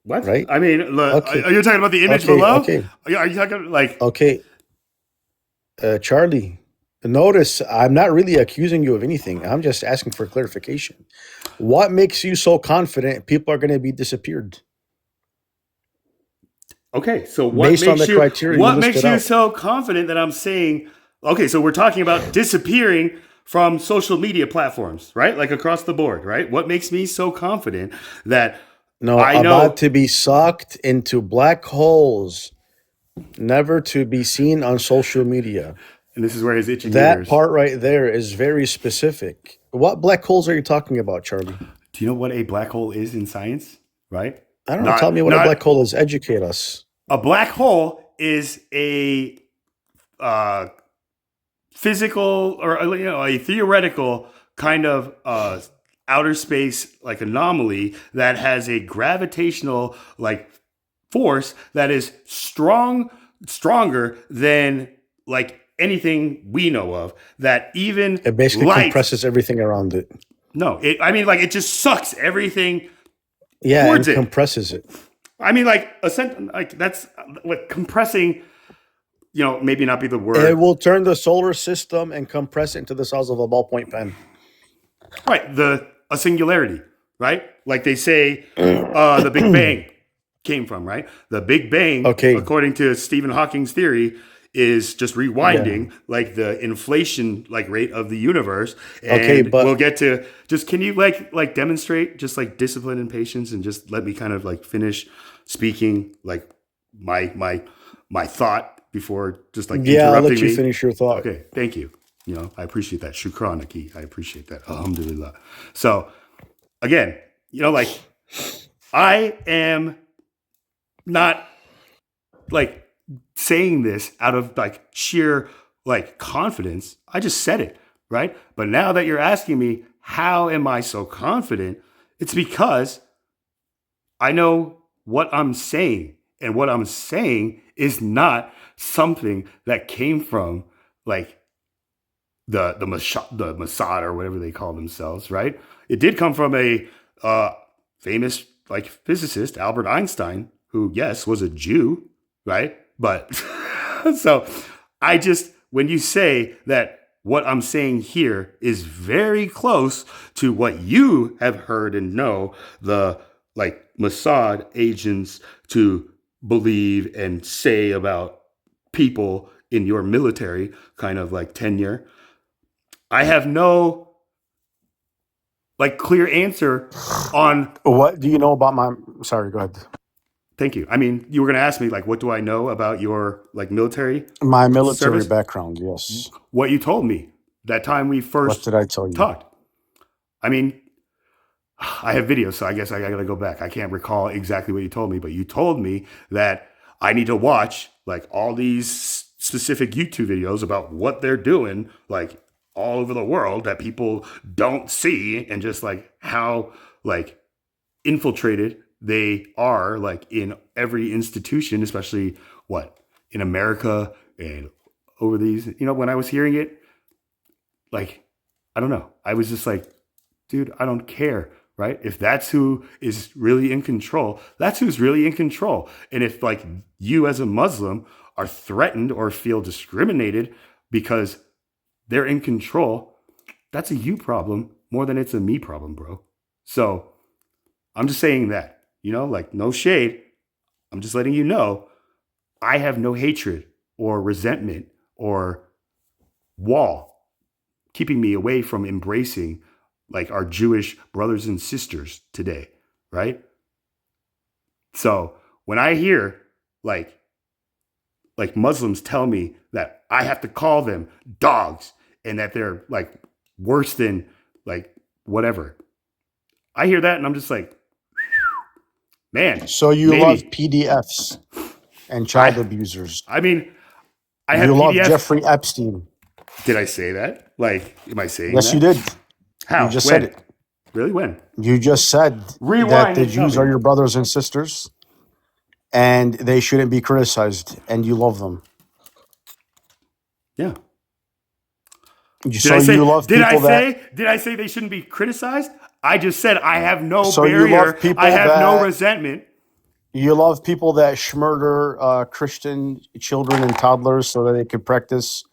[SPEAKER 1] What?
[SPEAKER 13] Right?
[SPEAKER 1] I mean, look, okay. Are you talking about the image below?
[SPEAKER 13] Okay.
[SPEAKER 1] Are you talking like...
[SPEAKER 13] Okay. Charlie, notice I'm not really accusing you of anything. I'm just asking for clarification. What makes you so confident people are going to be disappeared?
[SPEAKER 1] Okay, so what
[SPEAKER 13] based on the criteria,
[SPEAKER 1] what makes you so confident that I'm saying? Okay, so we're talking about disappearing from social media platforms, right? Like across the board, right? What makes me so confident that I know
[SPEAKER 13] about to be sucked into black holes, never to be seen on social media?
[SPEAKER 1] And this is where his itchy
[SPEAKER 13] that
[SPEAKER 1] ears.
[SPEAKER 13] Part right there is very specific. What black holes are you talking about, Charlie?
[SPEAKER 1] Do you know what a black hole is in science? Right?
[SPEAKER 13] I don't know. Tell me what a black hole is. Educate us.
[SPEAKER 1] A black hole is a physical or a theoretical kind of outer space like anomaly that has a gravitational like force that is stronger than like anything we know of. That even
[SPEAKER 13] it basically compresses everything around it.
[SPEAKER 1] No, it just sucks everything.
[SPEAKER 13] Yeah, and compresses it.
[SPEAKER 1] I mean, that's what compressing, maybe not be the word.
[SPEAKER 13] It will turn the solar system and compress it into the size of a ballpoint pen.
[SPEAKER 1] Right. A singularity, right? Like they say, the Big Bang came from, right? The Big Bang, according to Stephen Hawking's theory, is just rewinding like the inflation rate of the universe. And we'll get to can you like demonstrate just like discipline and patience and just let me kind of like finish speaking like my thought before just like interrupting
[SPEAKER 13] I'll let you
[SPEAKER 1] me.
[SPEAKER 13] Finish your thought.
[SPEAKER 1] Okay, thank you. I appreciate that. Shukran, Aki. I appreciate that. Alhamdulillah. So again, I am not like saying this out of like sheer like confidence. I just said it, right? But now that you're asking me, how am I so confident? It's because I know what I'm saying, and what I'm saying is not something that came from like the Mossad or whatever they call themselves, right? It did come from a famous like physicist, Albert Einstein, who yes was a Jew, right? But so when you say that what I'm saying here is very close to what you have heard and know the like Mossad agents to believe and say about people in your military kind of like tenure, I have no like clear answer on
[SPEAKER 13] what do you know about my. Sorry, go ahead.
[SPEAKER 1] Thank you. I mean, you were going to ask me, like, what do I know about your, like, military
[SPEAKER 13] My military
[SPEAKER 1] service?
[SPEAKER 13] background, yes.
[SPEAKER 1] What you told me that time we
[SPEAKER 13] What
[SPEAKER 1] first
[SPEAKER 13] did I tell you?
[SPEAKER 1] talked. I mean, I have videos, so I guess I got to go back. I can't recall exactly what you told me, but you told me that I need to watch, like, all these specific YouTube videos about what they're doing, like, all over the world that people don't see, and just, like, how, like, infiltrated they are, like, in every institution, especially in America and over these, when I was hearing it, like, I don't know. I was just like, dude, I don't care, right? If that's who is really in control, that's who's really in control. And if, like, you as a Muslim are threatened or feel discriminated because they're in control, that's a you problem more than it's a me problem, bro. So I'm just saying that. Like, no shade. I'm just letting you know I have no hatred or resentment or wall keeping me away from embracing, like, our Jewish brothers and sisters today, right? So when I hear like Muslims tell me that I have to call them dogs and that they're, like, worse than, like, whatever, I hear that and I'm just like, man.
[SPEAKER 13] So you
[SPEAKER 1] maybe.
[SPEAKER 13] love PDFs and child abusers.
[SPEAKER 1] I mean, I have
[SPEAKER 13] You love
[SPEAKER 1] PDFs.
[SPEAKER 13] Jeffrey Epstein.
[SPEAKER 1] Did I say that? Like, am I saying
[SPEAKER 13] Yes,
[SPEAKER 1] that?
[SPEAKER 13] you did.
[SPEAKER 1] How?
[SPEAKER 13] You just
[SPEAKER 1] When?
[SPEAKER 13] said it.
[SPEAKER 1] Really? When?
[SPEAKER 13] You just said that
[SPEAKER 1] Rewind
[SPEAKER 13] the
[SPEAKER 1] and tell
[SPEAKER 13] Jews
[SPEAKER 1] me.
[SPEAKER 13] are your brothers and sisters and they shouldn't be criticized and you love them.
[SPEAKER 1] Yeah.
[SPEAKER 13] So you love
[SPEAKER 1] Did
[SPEAKER 13] people that
[SPEAKER 1] I say they shouldn't be criticized? I just said I have no
[SPEAKER 13] So you
[SPEAKER 1] barrier.
[SPEAKER 13] love people
[SPEAKER 1] I have no
[SPEAKER 13] that-
[SPEAKER 1] resentment.
[SPEAKER 13] you love people that murder Christian children and toddlers so that they can practice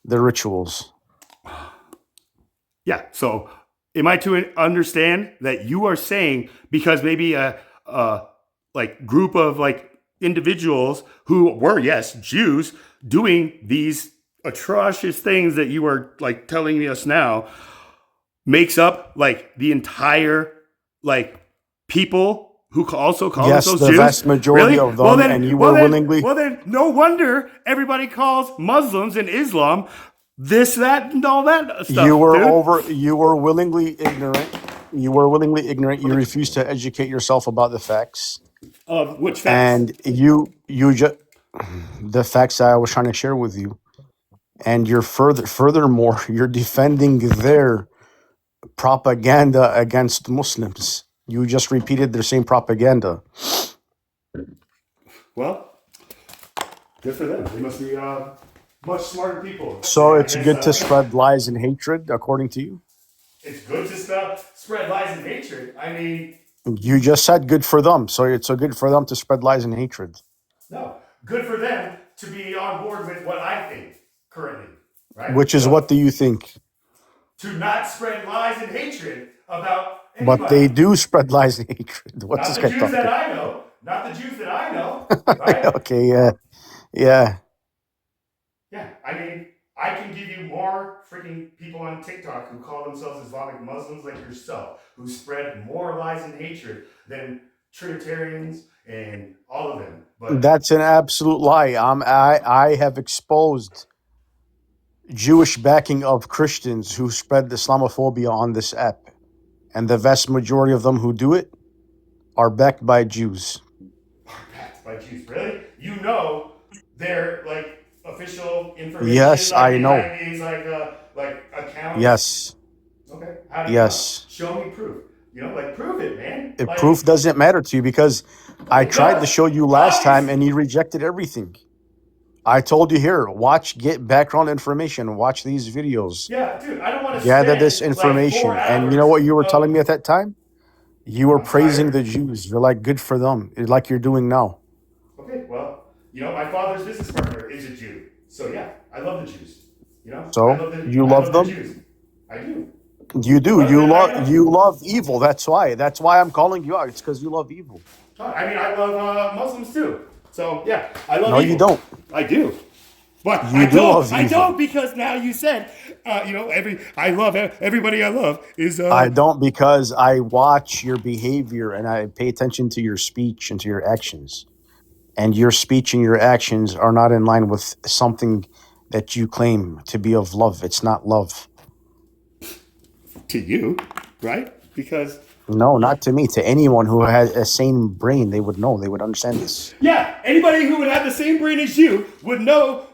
[SPEAKER 13] their rituals.
[SPEAKER 1] Yeah. So am I to understand that you are saying because maybe a like group of, like, individuals who were, yes, Jews, doing these atrocious things that you are, like, telling us now makes up, like, the entire, like, people who also call
[SPEAKER 13] Yes,
[SPEAKER 1] themselves
[SPEAKER 13] the
[SPEAKER 1] Jews?
[SPEAKER 13] vast majority of them, and you were willingly-
[SPEAKER 1] Well, then, no wonder everybody calls Muslims and Islam this, that, and all that stuff.
[SPEAKER 13] You were
[SPEAKER 1] dude.
[SPEAKER 13] you were willingly ignorant. You were willingly ignorant. You refused to educate yourself about the facts.
[SPEAKER 1] Of which facts?
[SPEAKER 13] And you just the facts I was trying to share with you. And you're furthermore, you're defending their propaganda against Muslims. You just repeated their same propaganda.
[SPEAKER 1] Well, good for them. They must be much smarter people.
[SPEAKER 13] So
[SPEAKER 1] I
[SPEAKER 13] it's
[SPEAKER 1] guess,
[SPEAKER 13] good to spread lies and hatred, according to you?
[SPEAKER 1] It's good to spread lies and hatred. I mean,
[SPEAKER 13] You just said good for them. So it's so good for them to spread lies and hatred.
[SPEAKER 1] no, good for them to be on board with what I think currently, right?
[SPEAKER 13] Which is
[SPEAKER 1] So,
[SPEAKER 13] what do you think?
[SPEAKER 1] to not spread lies and hatred about anybody.
[SPEAKER 13] But they do spread lies and hatred. What's
[SPEAKER 1] Not
[SPEAKER 13] this
[SPEAKER 1] the
[SPEAKER 13] guy
[SPEAKER 1] Jews
[SPEAKER 13] talking?
[SPEAKER 1] that I know. Not the Jews that I know. Right?
[SPEAKER 13] Okay, yeah.
[SPEAKER 1] Yeah, I mean, I can give you more freaking people on TikTok who call themselves Islamic Muslims like yourself, who spread more lies and hatred than Trinitarians and all of them. But
[SPEAKER 13] That's an absolute lie. I have exposed Jewish backing of Christians who spread Islamophobia on this app. And the vast majority of them who do it are backed by Jews.
[SPEAKER 1] backed by Jews, really? You know, they're like official information.
[SPEAKER 13] Yes,
[SPEAKER 1] like,
[SPEAKER 13] I know.
[SPEAKER 1] behind these like accounts.
[SPEAKER 13] Yes.
[SPEAKER 1] Okay. How do you
[SPEAKER 13] Yes.
[SPEAKER 1] know? Show me proof. Like, prove it, man. Like,
[SPEAKER 13] Proof doesn't matter to you because I
[SPEAKER 1] It
[SPEAKER 13] tried to
[SPEAKER 1] does.
[SPEAKER 13] show you last time
[SPEAKER 1] Obviously.
[SPEAKER 13] and you rejected everything. I told you here, get background information, watch these videos,
[SPEAKER 1] Yeah, dude, I don't want to
[SPEAKER 13] gather
[SPEAKER 1] spend
[SPEAKER 13] this
[SPEAKER 1] like
[SPEAKER 13] information.
[SPEAKER 1] 4
[SPEAKER 13] And you know what you were
[SPEAKER 1] hours
[SPEAKER 13] telling
[SPEAKER 1] of-
[SPEAKER 13] me at that time? You were
[SPEAKER 1] I'm
[SPEAKER 13] praising
[SPEAKER 1] tired.
[SPEAKER 13] the Jews. You're like, good for them, like you're doing now.
[SPEAKER 1] Okay, well, my father's business partner is a Jew. So yeah, I love the Jews.
[SPEAKER 13] So,
[SPEAKER 1] I love
[SPEAKER 13] you
[SPEAKER 1] I
[SPEAKER 13] love
[SPEAKER 1] the
[SPEAKER 13] them?
[SPEAKER 1] Jews. I do.
[SPEAKER 13] You do.
[SPEAKER 1] Well,
[SPEAKER 13] You
[SPEAKER 1] I
[SPEAKER 13] love
[SPEAKER 1] know.
[SPEAKER 13] you love evil. That's why. That's why I'm calling you out. It's because you love evil.
[SPEAKER 1] I mean, I love Muslims too. So yeah, I love
[SPEAKER 13] No,
[SPEAKER 1] evil.
[SPEAKER 13] you don't.
[SPEAKER 1] I do. But
[SPEAKER 13] You do love
[SPEAKER 1] I
[SPEAKER 13] evil.
[SPEAKER 1] don't because now you said, everybody I love is.
[SPEAKER 13] I don't because I watch your behavior and I pay attention to your speech and to your actions. And your speech and your actions are not in line with something that you claim to be of love. It's not love.
[SPEAKER 1] To you, right? Because.
[SPEAKER 13] No, not to me. To anyone who has a sane brain, they would know. They would understand this.
[SPEAKER 1] Yeah, anybody who would have the same brain as you would know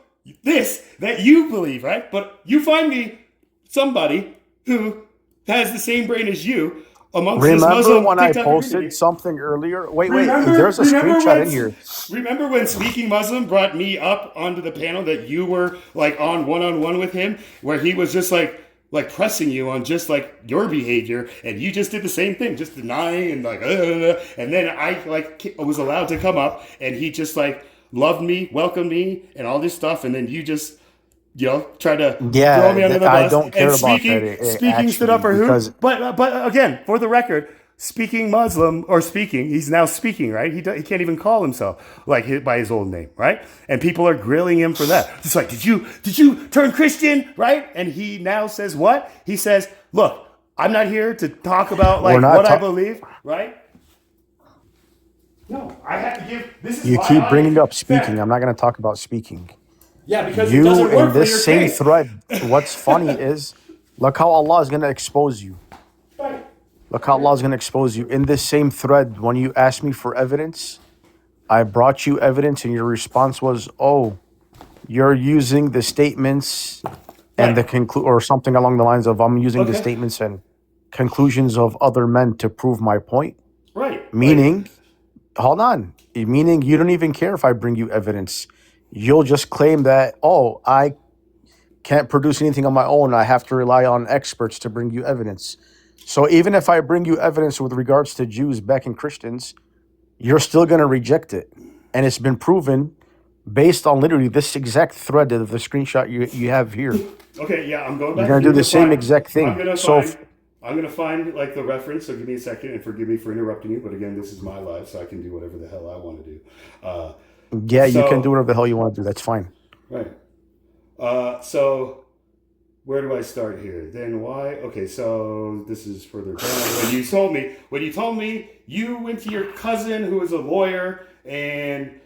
[SPEAKER 1] this, that you believe, right? But you find me somebody who has the same brain as you amongst this
[SPEAKER 13] Remember
[SPEAKER 1] Muslim
[SPEAKER 13] when I
[SPEAKER 1] TikTok
[SPEAKER 13] posted
[SPEAKER 1] community.
[SPEAKER 13] something earlier? Wait,
[SPEAKER 1] Remember-
[SPEAKER 13] there's a
[SPEAKER 1] remember
[SPEAKER 13] screenshot
[SPEAKER 1] when-
[SPEAKER 13] in here.
[SPEAKER 1] Remember when Speaking Muslim brought me up onto the panel that you were like on one-on-one with him, where he was just like pressing you on just like your behavior, and you just did the same thing, just denying and like, and then I like was allowed to come up, and he just like loved me, welcomed me, and all this stuff, and then you just try to throw me under the bus.
[SPEAKER 13] I don't care
[SPEAKER 1] and
[SPEAKER 13] about
[SPEAKER 1] speaking,
[SPEAKER 13] that.
[SPEAKER 1] Speaking stood up for who?
[SPEAKER 13] because
[SPEAKER 1] But again, for the record, Speaking Muslim or Speaking, he's now Speaking, right? He can't even call himself by his old name, right? And people are grilling him for that. It's like, did you turn Christian, right? And he now says what? He says, look, I'm not here to talk about like what I believe, right? No, I have to give. This is
[SPEAKER 13] you
[SPEAKER 1] my
[SPEAKER 13] keep bringing up
[SPEAKER 1] honest
[SPEAKER 13] speaking.
[SPEAKER 1] fact.
[SPEAKER 13] I'm not going to talk about speaking.
[SPEAKER 1] Yeah, because it
[SPEAKER 13] You
[SPEAKER 1] doesn't work
[SPEAKER 13] in
[SPEAKER 1] for
[SPEAKER 13] this
[SPEAKER 1] your
[SPEAKER 13] same
[SPEAKER 1] case.
[SPEAKER 13] thread. What's funny is, look how Allah is going to expose you.
[SPEAKER 1] Right.
[SPEAKER 13] Look how Allah is going to expose you. In this same thread, when you asked me for evidence, I brought you evidence, and your response was, "Oh, you're using the statements and the or something along the lines of, I'm using the
[SPEAKER 1] Okay.
[SPEAKER 13] statements and conclusions of other men to prove my point."
[SPEAKER 1] Right.
[SPEAKER 13] Meaning, hold on. Meaning, you don't even care if I bring you evidence. You'll just claim that, oh, I can't produce anything on my own. I have to rely on experts to bring you evidence. So even if I bring you evidence with regards to Jews backing Christians, you're still going to reject it. And it's been proven based on literally this exact thread of the screenshot you have here.
[SPEAKER 1] Okay, yeah, I'm going back.
[SPEAKER 13] You're going to do the same exact thing.
[SPEAKER 1] I'm gonna find like the reference. So give me a second and forgive me for interrupting you. But again, this is my life, so I can do whatever the hell I want to do.
[SPEAKER 13] Yeah, you
[SPEAKER 1] So-
[SPEAKER 13] can do whatever the hell you want to do. That's fine.
[SPEAKER 1] Right. So where do I start here? Then why? Okay, so this is further down. When you told me you went to your cousin who is a lawyer, and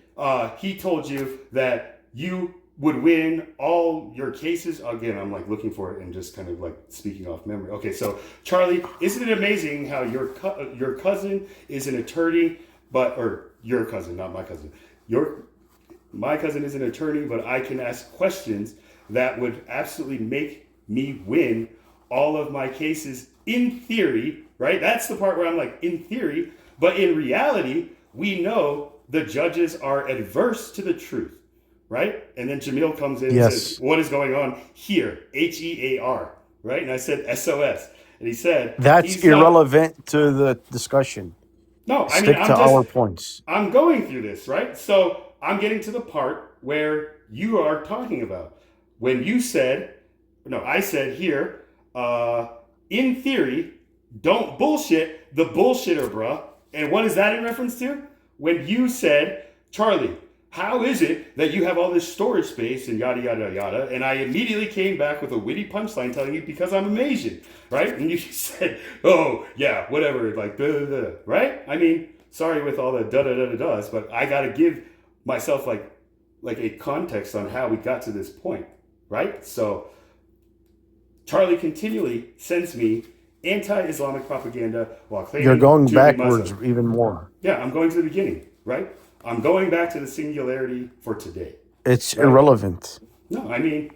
[SPEAKER 1] he told you that you would win all your cases. Again, I'm like looking for it and just kind of like speaking off memory. Okay, so Charlie, isn't it amazing how your cousin is an attorney, or your cousin, not my cousin. My cousin is an attorney, but I can ask questions that would absolutely make me win all of my cases in theory, right? That's the part where I'm like, in theory, but in reality, we know the judges are adverse to the truth, right? And then Jamil comes in and says, what is going on here? HEAR, right? And I said SOS. And he said,
[SPEAKER 13] That's irrelevant to the discussion.
[SPEAKER 1] No, I
[SPEAKER 13] Stick
[SPEAKER 1] mean,
[SPEAKER 13] to our points.
[SPEAKER 1] I'm going through this, right? So I'm getting to the part where you are talking about. When you said, I said here, in theory, don't bullshit the bullshitter, bruh. And what is that in reference to? When you said, Charlie, how is it that you have all this storage space and yada, yada, yada? And I immediately came back with a witty punchline telling you because I'm Asian, right? And you said, oh, yeah, whatever, like, da, da, da, right? I mean, sorry with all the da, da, da, da, da's, but I got to give myself like a context on how we got to this point, right? So Charlie continually sends me anti-Islamic propaganda while claiming
[SPEAKER 13] You're going
[SPEAKER 1] to be
[SPEAKER 13] backwards
[SPEAKER 1] Muslim.
[SPEAKER 13] even more.
[SPEAKER 1] Yeah, I'm going to the beginning, right? I'm going back to the singularity for today.
[SPEAKER 13] It's
[SPEAKER 1] Right?
[SPEAKER 13] irrelevant.
[SPEAKER 1] No, I mean,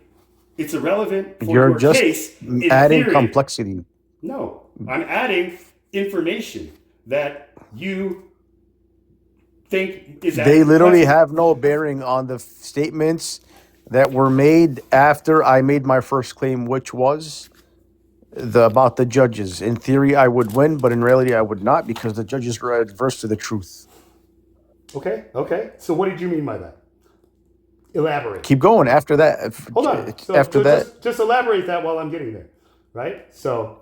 [SPEAKER 1] it's irrelevant for
[SPEAKER 13] You're
[SPEAKER 1] your
[SPEAKER 13] just
[SPEAKER 1] case in
[SPEAKER 13] adding
[SPEAKER 1] theory.
[SPEAKER 13] complexity.
[SPEAKER 1] No, I'm adding information that you think is
[SPEAKER 13] They
[SPEAKER 1] adding
[SPEAKER 13] literally
[SPEAKER 1] complexity.
[SPEAKER 13] have no bearing on the statements that were made after I made my first claim, which was about the judges. In theory, I would win, but in reality, I would not because the judges were adverse to the truth.
[SPEAKER 1] Okay. So what did you mean by that? Elaborate.
[SPEAKER 13] Keep going. After that,
[SPEAKER 1] Hold on. So,
[SPEAKER 13] after that,
[SPEAKER 1] just elaborate that while I'm getting there, right? So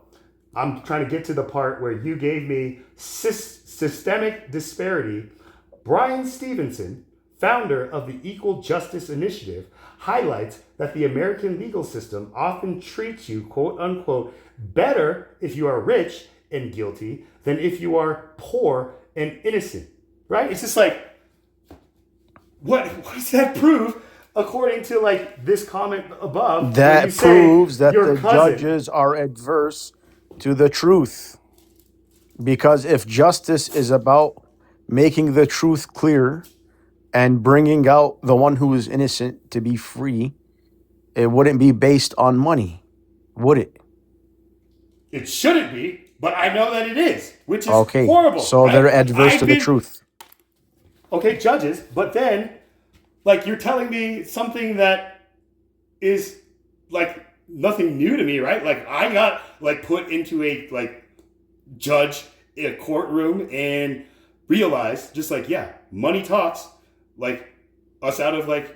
[SPEAKER 1] I'm trying to get to the part where you gave me systemic disparity. Brian Stevenson founder of the Equal Justice Initiative, highlights that the American legal system often treats you, quote unquote, better if you are rich and guilty than if you are poor and innocent. Right? It's just like, what does that prove? According to like this comment above,
[SPEAKER 13] that proves that the judges are adverse to the truth. Because if justice is about making the truth clear and bringing out the one who is innocent to be free, it wouldn't be based on money, would it?
[SPEAKER 1] It shouldn't be, but I know that it is, which is
[SPEAKER 13] okay.
[SPEAKER 1] horrible.
[SPEAKER 13] So they're adverse to the truth.
[SPEAKER 1] Okay, judges, but then, like, you're telling me something that is, like, nothing new to me, right? Like, I got, like, put into a, like, judge in a courtroom and realized, just like, yeah, money talks, like, us out of, like,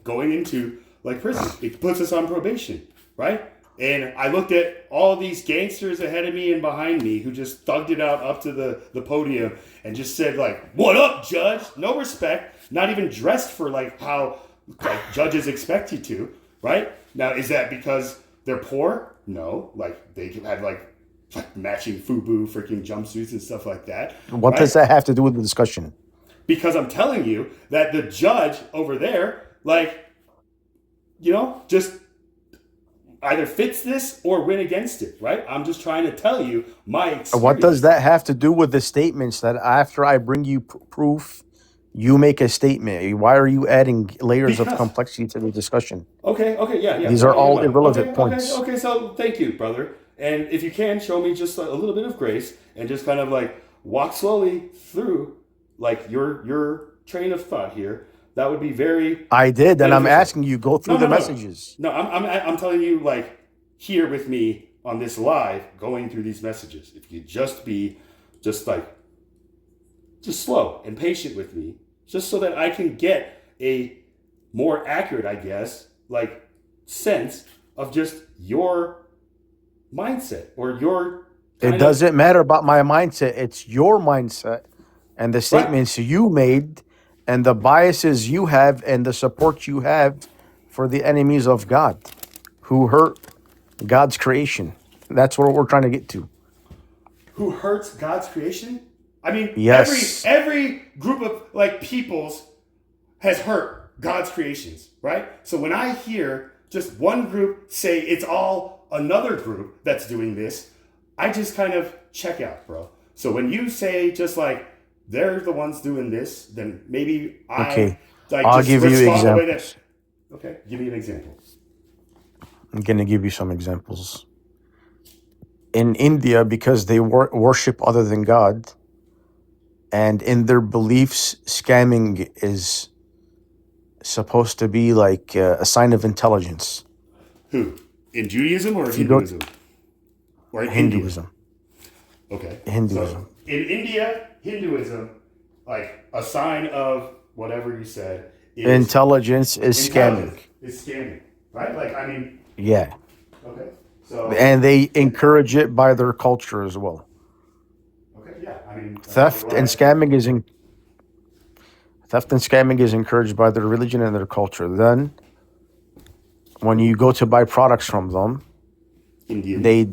[SPEAKER 1] going into, like, prison. It puts us on probation, right? And I looked at all these gangsters ahead of me and behind me who just thugged it out up to the podium and just said, like, what up, judge? No respect. Not even dressed for, like, how like judges expect you to, right? Now, is that because they're poor? No. Like, they had, like matching FUBU freaking jumpsuits and stuff like that.
[SPEAKER 13] What
[SPEAKER 1] right?
[SPEAKER 13] does that have to do with the discussion?
[SPEAKER 1] Because I'm telling you that the judge over there, like, you know, just either fits this or win against it, right? I'm just trying to tell you my experience.
[SPEAKER 13] What does that have to do with the statements that after I bring you proof, you make a statement? Why are you adding layers of complexity to the discussion?
[SPEAKER 1] Okay, yeah.
[SPEAKER 13] These are all irrelevant points.
[SPEAKER 1] Okay, so thank you, brother. And if you can, show me just a little bit of grace and just kind of like walk slowly through like your train of thought here. That would be very.
[SPEAKER 13] I did, and I'm asking you go through the messages.
[SPEAKER 1] No, I'm telling you, like, here with me on this live, going through these messages. If you just be, just slow and patient with me, just so that I can get a more accurate, I guess, like sense of just your mindset or your.
[SPEAKER 13] It doesn't matter about my mindset. It's your mindset and the statements you made. And the biases you have and the support you have for the enemies of God who hurt God's creation. That's what we're trying to get to.
[SPEAKER 1] Who hurts God's creation? I mean,
[SPEAKER 13] yes.
[SPEAKER 1] every group of like peoples has hurt God's creations, right? So when I hear just one group say it's all another group that's doing this, I just kind of check out, bro. So when you say just like, they're the ones doing this, then maybe
[SPEAKER 13] I'll give you examples.
[SPEAKER 1] Okay, give me an example.
[SPEAKER 13] I'm going to give you some examples. In India, because they worship other than God, and in their beliefs, scamming is supposed to be like a sign of intelligence.
[SPEAKER 1] Who? In Judaism or Hinduism? Or in
[SPEAKER 13] Hinduism.
[SPEAKER 1] Okay.
[SPEAKER 13] Hinduism.
[SPEAKER 1] So in India, Hinduism, like a sign of whatever you said, is
[SPEAKER 13] intelligence is scamming.
[SPEAKER 1] Is scamming, right? Like, I mean.
[SPEAKER 13] Yeah.
[SPEAKER 1] Okay. So.
[SPEAKER 13] And they encourage it by their culture as well.
[SPEAKER 1] Okay. Yeah. I mean.
[SPEAKER 13] Theft and scamming is encouraged by their religion and their culture. Then, when you go to buy products from them, they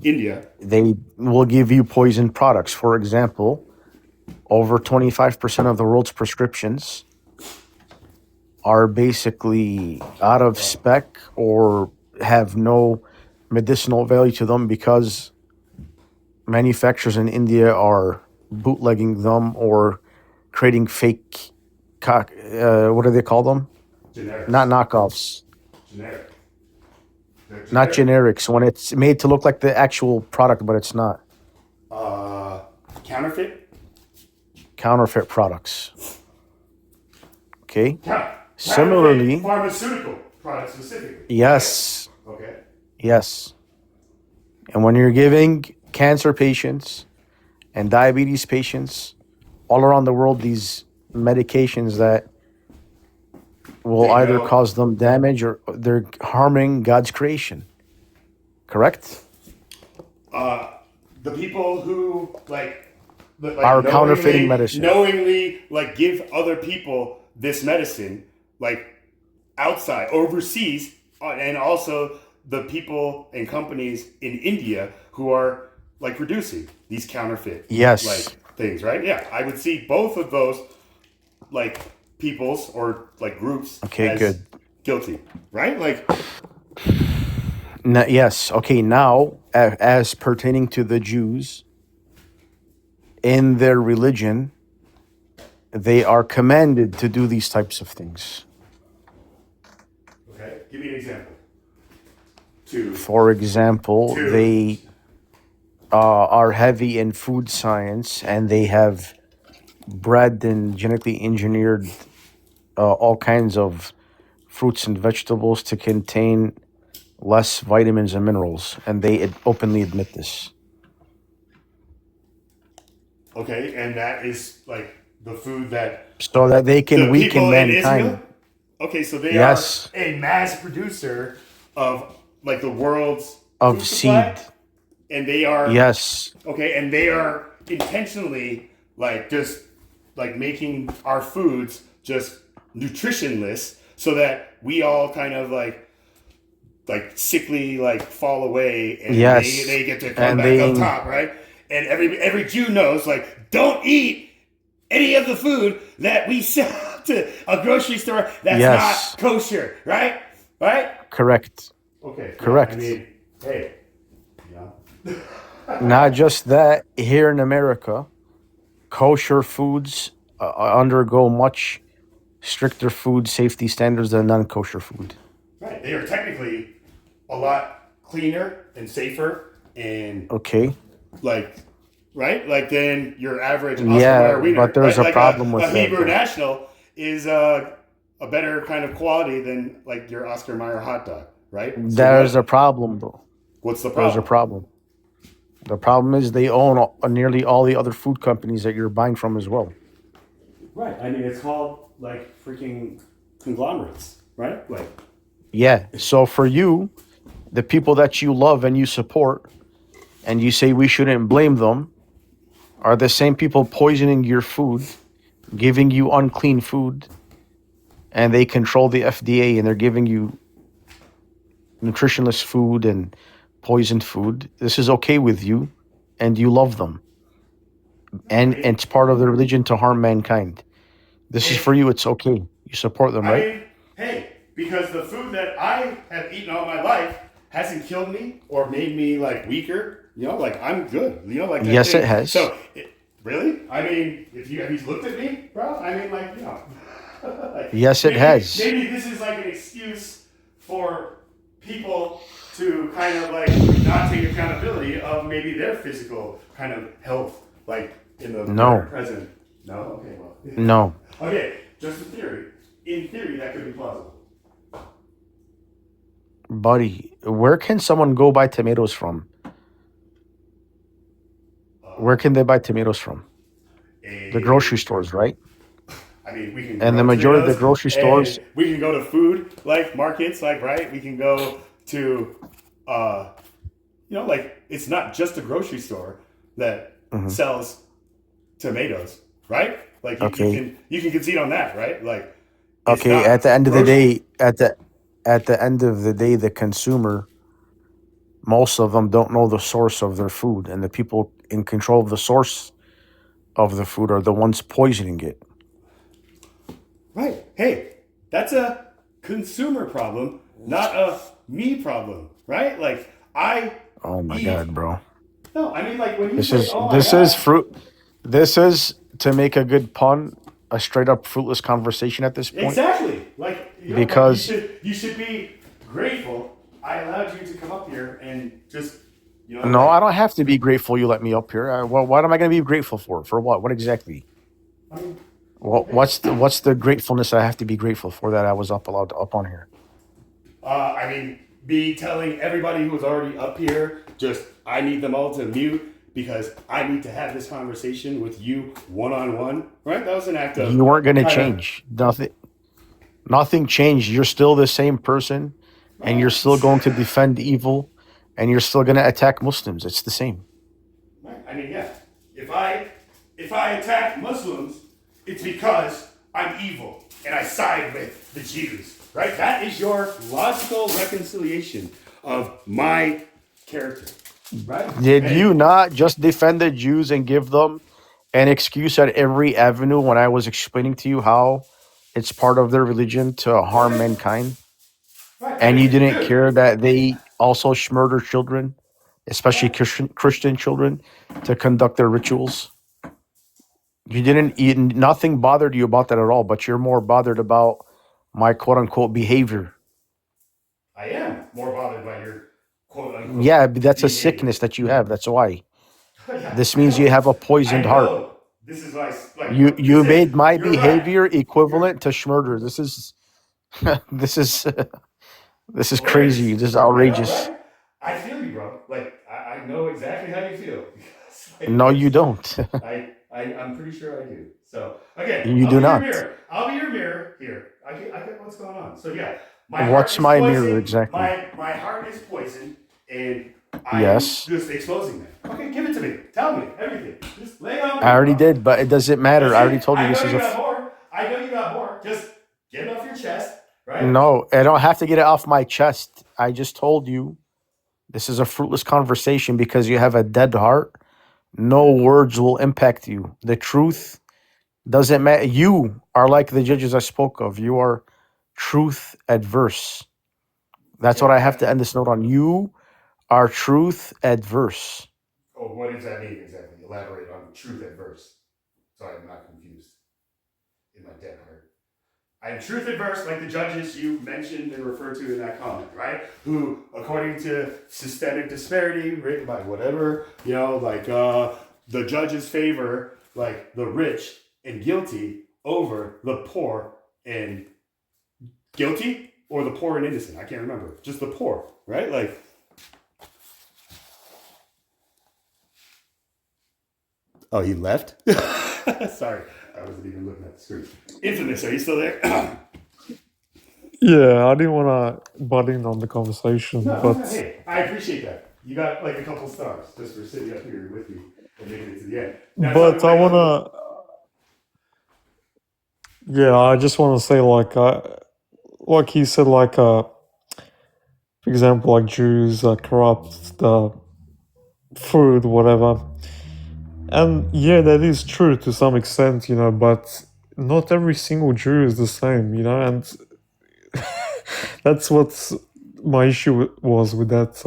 [SPEAKER 13] will give you poison products. For example, over 25% of the world's prescriptions are basically out of spec or have no medicinal value to them because manufacturers in India are bootlegging them or creating fake, what do they call them?
[SPEAKER 1] Generics.
[SPEAKER 13] Not knockoffs.
[SPEAKER 1] Generic.
[SPEAKER 13] Not generics, when it's made to look like the actual product, but it's not.
[SPEAKER 1] Counterfeit?
[SPEAKER 13] Counterfeit products. Okay?
[SPEAKER 1] Similarly, pharmaceutical products specifically.
[SPEAKER 13] Yes.
[SPEAKER 1] Okay.
[SPEAKER 13] Yes. And when you're giving cancer patients and diabetes patients all around the world these medications that will either cause them damage or they're harming God's creation. Correct?
[SPEAKER 1] The people who like
[SPEAKER 13] are counterfeiting medicine.
[SPEAKER 1] Knowingly like give other people this medicine like outside, overseas, and also the people and companies in India who are like producing these counterfeit
[SPEAKER 13] Yes.
[SPEAKER 1] like things, right? Yeah, I would see both of those like peoples or like groups
[SPEAKER 13] Okay,
[SPEAKER 1] as
[SPEAKER 13] good.
[SPEAKER 1] guilty, right? Like,
[SPEAKER 13] Yes. Okay. Now, as pertaining to the Jews, in their religion, they are commanded to do these types of things.
[SPEAKER 1] okay, give me an example. To
[SPEAKER 13] For example,
[SPEAKER 1] Two.
[SPEAKER 13] they are heavy in food science, and they have bred and genetically engineered all kinds of fruits and vegetables to contain less vitamins and minerals, and they openly admit this.
[SPEAKER 1] okay, and that is like the food that
[SPEAKER 13] So that they can
[SPEAKER 1] the
[SPEAKER 13] weaken
[SPEAKER 1] people in Israel.
[SPEAKER 13] mankind.
[SPEAKER 1] Okay, so they
[SPEAKER 13] Yes.
[SPEAKER 1] are a mass producer of like the world's
[SPEAKER 13] Of
[SPEAKER 1] food supply,
[SPEAKER 13] seed.
[SPEAKER 1] and they are
[SPEAKER 13] Yes.
[SPEAKER 1] okay, and they are intentionally like just like making our foods just nutritionless, so that we all kind of like sickly like fall away, and
[SPEAKER 13] Yes.
[SPEAKER 1] they get to come
[SPEAKER 13] And
[SPEAKER 1] back
[SPEAKER 13] they
[SPEAKER 1] up top, right? And every Jew knows like don't eat any of the food that we sell to a grocery store that's
[SPEAKER 13] Yes.
[SPEAKER 1] not kosher, right? Right?
[SPEAKER 13] Correct.
[SPEAKER 1] Okay.
[SPEAKER 13] Correct.
[SPEAKER 1] I mean, hey, you know.
[SPEAKER 13] Not just that, here in America, kosher foods undergo much stricter food safety standards than non-kosher food.
[SPEAKER 1] Right. They are technically a lot cleaner and safer and
[SPEAKER 13] Okay.
[SPEAKER 1] like right? Like then your average Oscar
[SPEAKER 13] Yeah,
[SPEAKER 1] Mayer wiener,
[SPEAKER 13] but there's
[SPEAKER 1] right?
[SPEAKER 13] a problem with
[SPEAKER 1] a
[SPEAKER 13] that,
[SPEAKER 1] Hebrew
[SPEAKER 13] though.
[SPEAKER 1] National is a better kind of quality than like your Oscar Mayer hot dog, right? So
[SPEAKER 13] There's a problem, though.
[SPEAKER 1] what's the
[SPEAKER 13] There's a
[SPEAKER 1] problem?
[SPEAKER 13] problem. The problem is they own nearly all the other food companies that you're buying from as well.
[SPEAKER 1] Right. I mean, it's called like freaking conglomerates, right? Like,
[SPEAKER 13] Yeah. So for you, the people that you love and you support, and you say we shouldn't blame them, are the same people poisoning your food, giving you unclean food, and they control the FDA and they're giving you nutritionless food and poisoned food. This is okay with you, and you love them. And it's part of the religion to harm mankind. This is for you, it's okay. You support them,
[SPEAKER 1] I
[SPEAKER 13] right?
[SPEAKER 1] mean, hey, because the food that I have eaten all my life hasn't killed me or made me like weaker. You know, like I'm good. You know, like that
[SPEAKER 13] Yes,
[SPEAKER 1] thing.
[SPEAKER 13] it has.
[SPEAKER 1] So, really? I mean, if you have you looked at me, bro? I mean, like you know. like,
[SPEAKER 13] Yes, it
[SPEAKER 1] maybe,
[SPEAKER 13] has.
[SPEAKER 1] Maybe this is like an excuse for people to kind of like not take accountability of maybe their physical kind of health, like in the
[SPEAKER 13] No.
[SPEAKER 1] present. No. Okay. Well.
[SPEAKER 13] No.
[SPEAKER 1] Okay. Just a theory. In theory, that could be plausible.
[SPEAKER 13] Buddy, where can someone go buy tomatoes from? Where can they buy tomatoes from? The grocery stores, right?
[SPEAKER 1] I mean, we can.
[SPEAKER 13] And the
[SPEAKER 1] grow
[SPEAKER 13] majority of the
[SPEAKER 1] tomatoes,
[SPEAKER 13] grocery stores-
[SPEAKER 1] and we can go to food like markets, like right. We can go to, you know, like it's not just a grocery store that sells tomatoes, right? Like
[SPEAKER 13] Okay.
[SPEAKER 1] you can concede on that, right? Like it's
[SPEAKER 13] Okay,
[SPEAKER 1] not
[SPEAKER 13] at the end of the
[SPEAKER 1] grocery-
[SPEAKER 13] day, at the end of the day, the consumer, most of them don't know the source of their food, and the people in control of the source of the food are the ones poisoning it.
[SPEAKER 1] Right. Hey, that's a consumer problem, not a me problem, right? Like I.
[SPEAKER 13] Oh my
[SPEAKER 1] eat-
[SPEAKER 13] god, bro!
[SPEAKER 1] No, I mean like when you
[SPEAKER 13] This
[SPEAKER 1] say,
[SPEAKER 13] is
[SPEAKER 1] oh my
[SPEAKER 13] this
[SPEAKER 1] God,
[SPEAKER 13] is fruit. This is, to make a good pun, a straight up fruitless conversation at this point.
[SPEAKER 1] exactly like you know,
[SPEAKER 13] Because-
[SPEAKER 1] like you should be grateful. I allowed you to come up here and just you know.
[SPEAKER 13] No,
[SPEAKER 1] like,
[SPEAKER 13] I don't have to be grateful you let me up here. What am I going to be grateful for? For what? What exactly?
[SPEAKER 1] I mean,
[SPEAKER 13] What's the gratefulness I have to be grateful for that I was allowed up on here?
[SPEAKER 1] I mean, be telling everybody who's already up here, just I need them all to mute because I need to have this conversation with you one-on-one, right? That was an act of
[SPEAKER 13] You weren't going to
[SPEAKER 1] kinda-
[SPEAKER 13] change. Nothing changed. You're still the same person, and you're still going to defend evil, and you're still going to attack Muslims. It's the same.
[SPEAKER 1] Right. I mean, yeah. If I attack Muslims, it's because I'm evil and I side with the Jews, right? That is your logical reconciliation of my character, right?
[SPEAKER 13] Did
[SPEAKER 1] And
[SPEAKER 13] you not just defend the Jews and give them an excuse at every avenue when I was explaining to you how it's part of their religion to harm mankind?
[SPEAKER 1] right,
[SPEAKER 13] And you didn't
[SPEAKER 1] dude,
[SPEAKER 13] care that they also murder children, especially Christian children, to conduct their rituals? Nothing bothered you about that at all, but you're more bothered about my quote unquote behavior.
[SPEAKER 1] I am more bothered by your quote unquote.
[SPEAKER 13] Yeah, but that's a
[SPEAKER 1] behavior.
[SPEAKER 13] sickness that you have. That's why.
[SPEAKER 1] Yeah,
[SPEAKER 13] This
[SPEAKER 1] I
[SPEAKER 13] means you
[SPEAKER 1] know.
[SPEAKER 13] have a
[SPEAKER 1] I
[SPEAKER 13] poisoned heart.
[SPEAKER 1] know. This is why, like,
[SPEAKER 13] You
[SPEAKER 1] this
[SPEAKER 13] made
[SPEAKER 1] is,
[SPEAKER 13] my
[SPEAKER 1] you're right.
[SPEAKER 13] behavior equivalent to murder. This is this is this is
[SPEAKER 1] Well,
[SPEAKER 13] crazy.
[SPEAKER 1] it's,
[SPEAKER 13] This is
[SPEAKER 1] I know,
[SPEAKER 13] outrageous.
[SPEAKER 1] right? I feel you, bro. Like, I know exactly how you feel. Like,
[SPEAKER 13] No, you don't.
[SPEAKER 1] I'm pretty sure I do. So, again,
[SPEAKER 13] You
[SPEAKER 1] I'll
[SPEAKER 13] do
[SPEAKER 1] be your
[SPEAKER 13] not.
[SPEAKER 1] mirror. I'll be your mirror here. I get what's going on. So, yeah, my heart
[SPEAKER 13] What's
[SPEAKER 1] is
[SPEAKER 13] my
[SPEAKER 1] poisoned.
[SPEAKER 13] mirror exactly?
[SPEAKER 1] My heart is poisoned, and I'm
[SPEAKER 13] Yes,
[SPEAKER 1] just exposing that. Okay, give it to me. Tell me everything. Just lay it on me,
[SPEAKER 13] I already
[SPEAKER 1] bro.
[SPEAKER 13] did, but it doesn't matter.
[SPEAKER 1] That's
[SPEAKER 13] I already
[SPEAKER 1] it.
[SPEAKER 13] told you
[SPEAKER 1] I
[SPEAKER 13] this
[SPEAKER 1] know
[SPEAKER 13] is
[SPEAKER 1] you
[SPEAKER 13] a
[SPEAKER 1] got more. I know you got more. Just get it off your chest, right?
[SPEAKER 13] no. I don't have to get it off my chest. I just told you this is a fruitless conversation because you have a dead heart. No words will impact you. The truth doesn't matter. You are like the judges I spoke of. You are truth adverse. That's what
[SPEAKER 1] Yeah,
[SPEAKER 13] I have to end this note on. You are truth adverse.
[SPEAKER 1] Oh, what does that mean exactly? Elaborate on truth adverse, so I'm not confused in my dead heart. I am truth adverse, like the judges you mentioned and referred to in that comment, right? Who, according to systemic disparity written by whatever, like the judges favor like the rich and guilty over the poor and guilty, or the poor and innocent. I can't remember. Just the poor, right? Like, oh, he left? Sorry, I wasn't even looking at the screen. Infamous, are you still there?
[SPEAKER 10] Yeah, I didn't want to butt in on the conversation,
[SPEAKER 1] No,
[SPEAKER 10] but
[SPEAKER 1] hey, I appreciate that. You got like a couple stars just for sitting up here with me and making it to the end. Now, tell me
[SPEAKER 10] but I
[SPEAKER 1] what you
[SPEAKER 10] wanna, yeah, I just want to say like he said, for example, like Jews corrupt the food, whatever, and yeah, that is true to some extent, but not every single Jew is the same, and that's what my issue was with that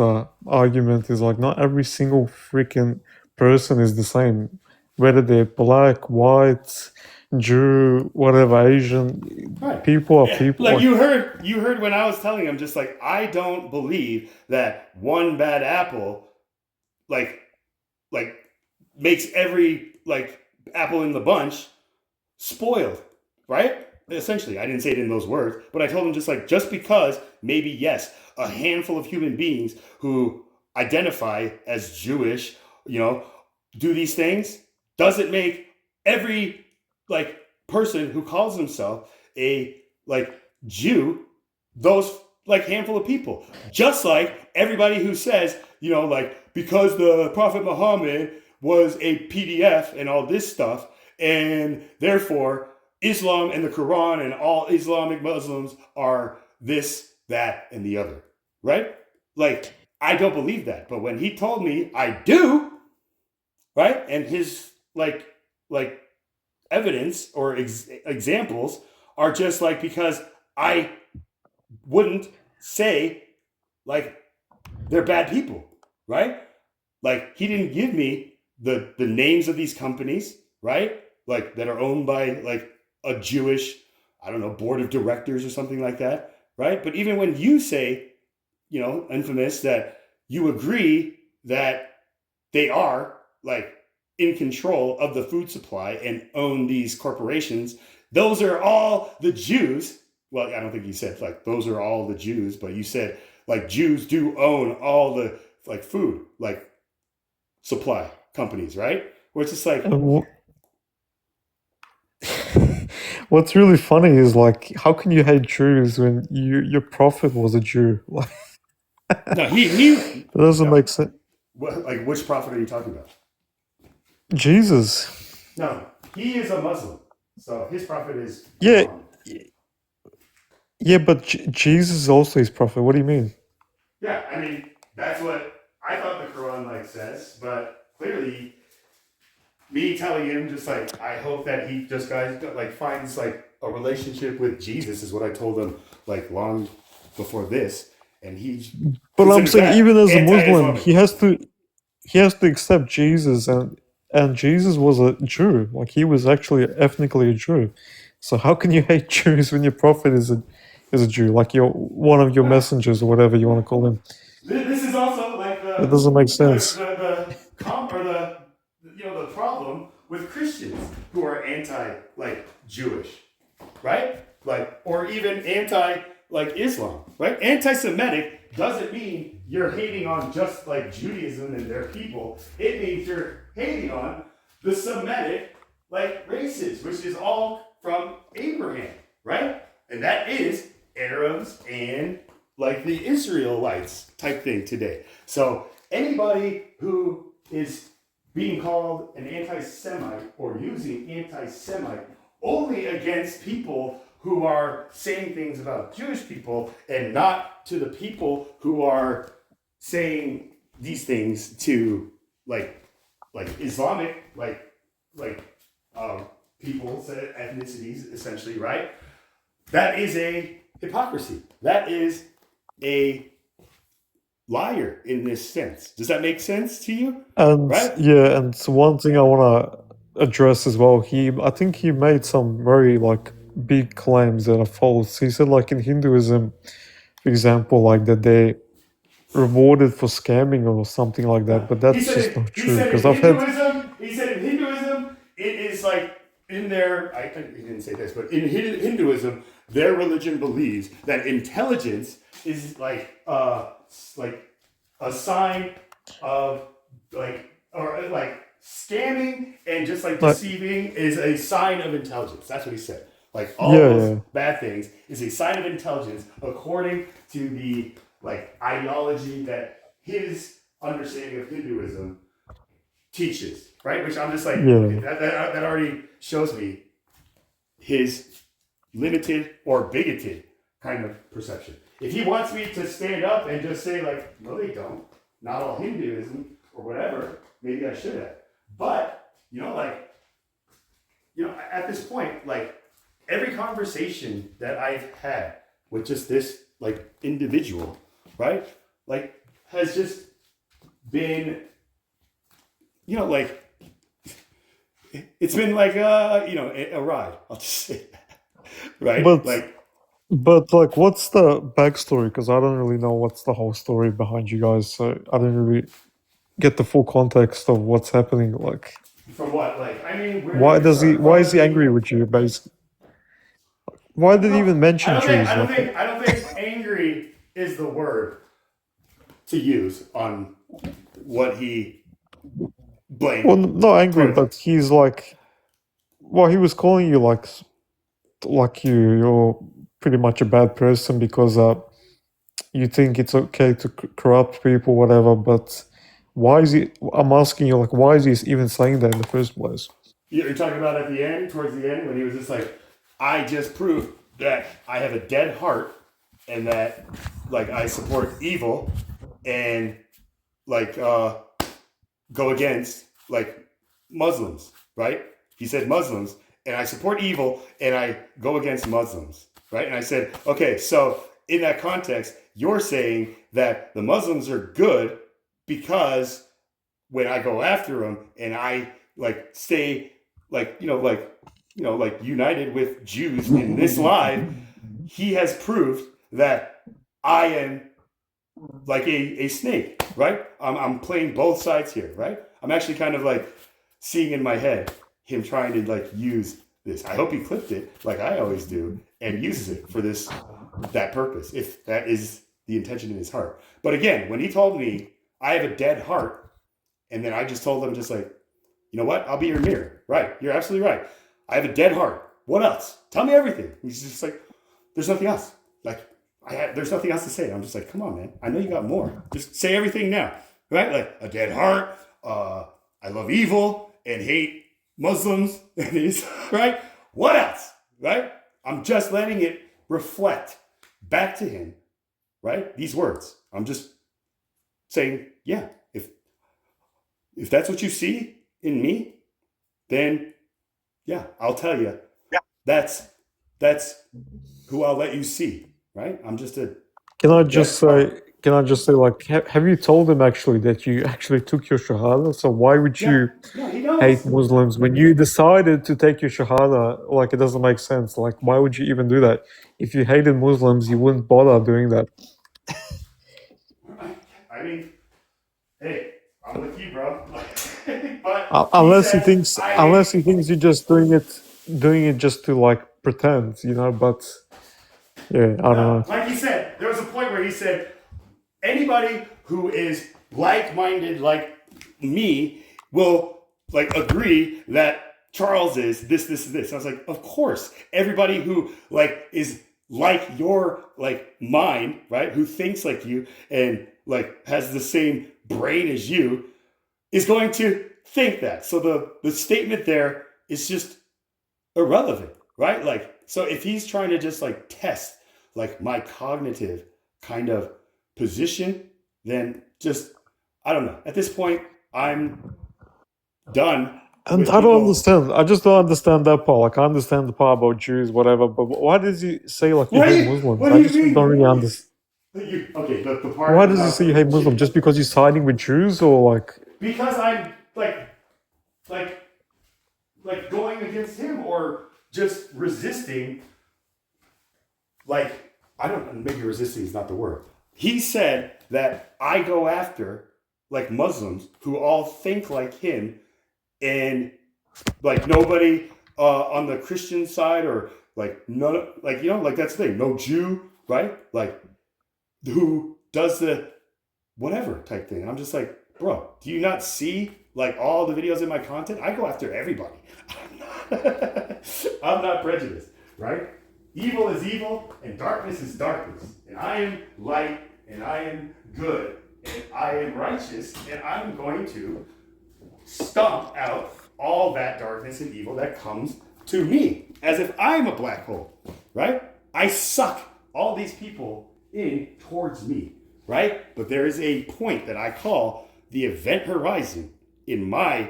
[SPEAKER 10] argument is like not every single freaking person is the same, whether they're black, white, Jew, whatever, Asian.
[SPEAKER 1] Right.
[SPEAKER 10] People are
[SPEAKER 1] Yeah,
[SPEAKER 10] people.
[SPEAKER 1] like you heard when I was telling him, just like, I don't believe that one bad apple like makes every like apple in the bunch spoiled, right? Essentially, I didn't say it in those words, but I told him just because maybe, yes, a handful of human beings who identify as Jewish, do these things, doesn't make every like person who calls himself a like Jew those like handful of people. Just like everybody who says, like, because the Prophet Muhammad was a PDF and all this stuff, and therefore Islam and the Quran and all Islamic Muslims are this, that, and the other, right? Like, I don't believe that. But when he told me I do, right? And his like evidence or examples are just like, because I wouldn't say like they're bad people, right? Like, he didn't give me the names of these companies, right? Like, that are owned by like a Jewish, I don't know, board of directors or something like that, right? But even when you say, Infamous, that you agree that they are like in control of the food supply and own these corporations, those are all the Jews. Well, I don't think you said like those are all the Jews, but you said like Jews do own all the like food like supply companies, right? Where it's just like,
[SPEAKER 10] What's really funny is like, how can you hate Jews when your prophet was a Jew?
[SPEAKER 1] no, he
[SPEAKER 10] That doesn't make sense.
[SPEAKER 1] like, which prophet are you talking about?
[SPEAKER 10] Jesus.
[SPEAKER 1] No, he is a Muslim. So his prophet is
[SPEAKER 10] Yeah,
[SPEAKER 1] Muhammad.
[SPEAKER 10] yeah, but Jesus is also his prophet. What do you mean?
[SPEAKER 1] Yeah, I mean that's what I thought the Quran like says, but clearly me telling him just like I hope that he just guys like finds like a relationship with Jesus is what I told him like long before this, and he
[SPEAKER 10] But I'm
[SPEAKER 1] considers
[SPEAKER 10] saying
[SPEAKER 1] that
[SPEAKER 10] even as a Muslim,
[SPEAKER 1] anti-Islamic.
[SPEAKER 10] he has to accept Jesus, and Jesus was a Jew. Like he was actually ethnically a Jew. So how can you hate Jews when your prophet is a Jew? Like you're one of your messengers or whatever you want to call him.
[SPEAKER 1] This is also like
[SPEAKER 10] That doesn't make sense.
[SPEAKER 1] the problem with Christians who are anti like Jewish, right? Like or even anti like Islam, right? Anti-Semitic doesn't mean you're hating on just like Judaism and their people. It means you're hating on the Semitic like races, which is all from Abraham, right? And that is Arabs and like the Israelites type thing today. So anybody who is being called an anti-Semite or using anti-Semite only against people who are saying things about Jewish people and not to the people who are saying these things to like Islamic people, ethnicities essentially, right? That is a hypocrisy. That is a liar in this sense. Does that make sense to you?
[SPEAKER 10] And
[SPEAKER 1] Right?
[SPEAKER 10] yeah, and so one thing I want to address as well, I think he made some very like big claims that are false. He said like in Hinduism, for example, like that they rewarded for scamming or something like that, but that's just not true because I've had
[SPEAKER 1] He said in Hinduism, it is like in their, he didn't say this, but in Hinduism, their religion believes that intelligence is like a sign of like scamming and just like deceiving is a sign of intelligence. That's what he said. Like all those bad things is a sign of intelligence according to the like ideology that his understanding of Hinduism teaches, right? Which I'm just like, okay, that already shows me his limited or bigoted kind of perception. If he wants me to stand up and just say like, no, they don't, not all Hinduism or whatever, maybe I should have. But at this point, like every conversation that I've had with just this like individual, right, like has just been, like it's been like a ride. I'll just say that, right?
[SPEAKER 10] But like, what's the backstory? Because I don't really know what's the whole story behind you guys, so I don't really get the full context of what's happening. Like,
[SPEAKER 1] from what? Like, I mean,
[SPEAKER 10] why is he angry with you, basically? Why did he even mention Jews?
[SPEAKER 1] I don't think angry is the word to use on what he blamed.
[SPEAKER 10] Well, not angry, but he's like, well, he was calling you like you're pretty much a bad person because you think it's okay to corrupt people, whatever. But why is he? I'm asking you, like, why is he even saying that in the first place?
[SPEAKER 1] You're talking about at the end, towards the end, when he was just like, I just proved that I have a dead heart and that like I support evil and like go against like Muslims, right? He said Muslims and I support evil and I go against Muslims, right? And I said, okay, so in that context, you're saying that the Muslims are good because when I go after them and I like stay like united with Jews in this live, he has proved that I am like a snake, right? I'm playing both sides here, right? I'm actually kind of like seeing in my head him trying to like use this. I hope he clipped it like I always do and uses it for that purpose, if that is the intention in his heart. But again, when he told me I have a dead heart, and then I just told him just like, you know what? I'll be your mirror. Right. You're absolutely right. I have a dead heart. What else? Tell me everything. He's just like, there's nothing else. Like, there's nothing else to say. I'm just like, come on, man. I know you got more. Just say everything now. Right? Like, a dead heart. I love evil and hate Muslims. Right? what else? Right? I'm just letting it reflect back to him, right? These words. I'm just saying, yeah, if that's what you see in me, then yeah, I'll tell you. Yeah. That's who I'll let you see, right? I'm just a
[SPEAKER 10] Can I just say, like, have you told him actually that you actually took your Shahada? So why would you
[SPEAKER 1] he knows.
[SPEAKER 10] hate Muslims when you decided to take your Shahada? Like, it doesn't make sense. Like, why would you even do that? If you hated Muslims, you wouldn't bother doing that.
[SPEAKER 1] I mean, hey, I'm with you, bro. But
[SPEAKER 10] Unless he thinks you're just doing it just to like pretend, you know. But yeah, I don't know.
[SPEAKER 1] Like he said, there was a point where he said, anybody who is like-minded like me will like agree that Charles is this. I was like, of course. Everybody who like is like your like mind, right? Who thinks like you and like has the same brain as you is going to think that. So the statement there is just irrelevant, right? Like, so if he's trying to just like test like my cognitive kind of position, then just, I don't know. At this point, I'm done.
[SPEAKER 10] And I don't understand. I just don't understand that part. Like, I understand the part about Jews, whatever, but why does he say like you hate Muslims?
[SPEAKER 1] What do
[SPEAKER 10] I
[SPEAKER 1] you
[SPEAKER 10] just
[SPEAKER 1] mean?
[SPEAKER 10] don't really understand.
[SPEAKER 1] Okay, the part.
[SPEAKER 10] Why does he say you hate Muslims? Just because you're siding with Jews, or like?
[SPEAKER 1] Because I'm like going against him, or just resisting. Like, I don't know, maybe resisting is not the word. He said that I go after like Muslims who all think like him, and like nobody on the Christian side, or like none, like, you know, like that's the thing, no Jew, right? Like who does the whatever type thing. And I'm just like, bro, do you not see like all the videos in my content? I go after everybody. I'm not prejudiced, right? Evil is evil and darkness is darkness. And I am light and I am good and I am righteous, and I'm going to stomp out all that darkness and evil that comes to me as if I'm a black hole, right? I suck all these people in towards me, right? But there is a point that I call the event horizon in my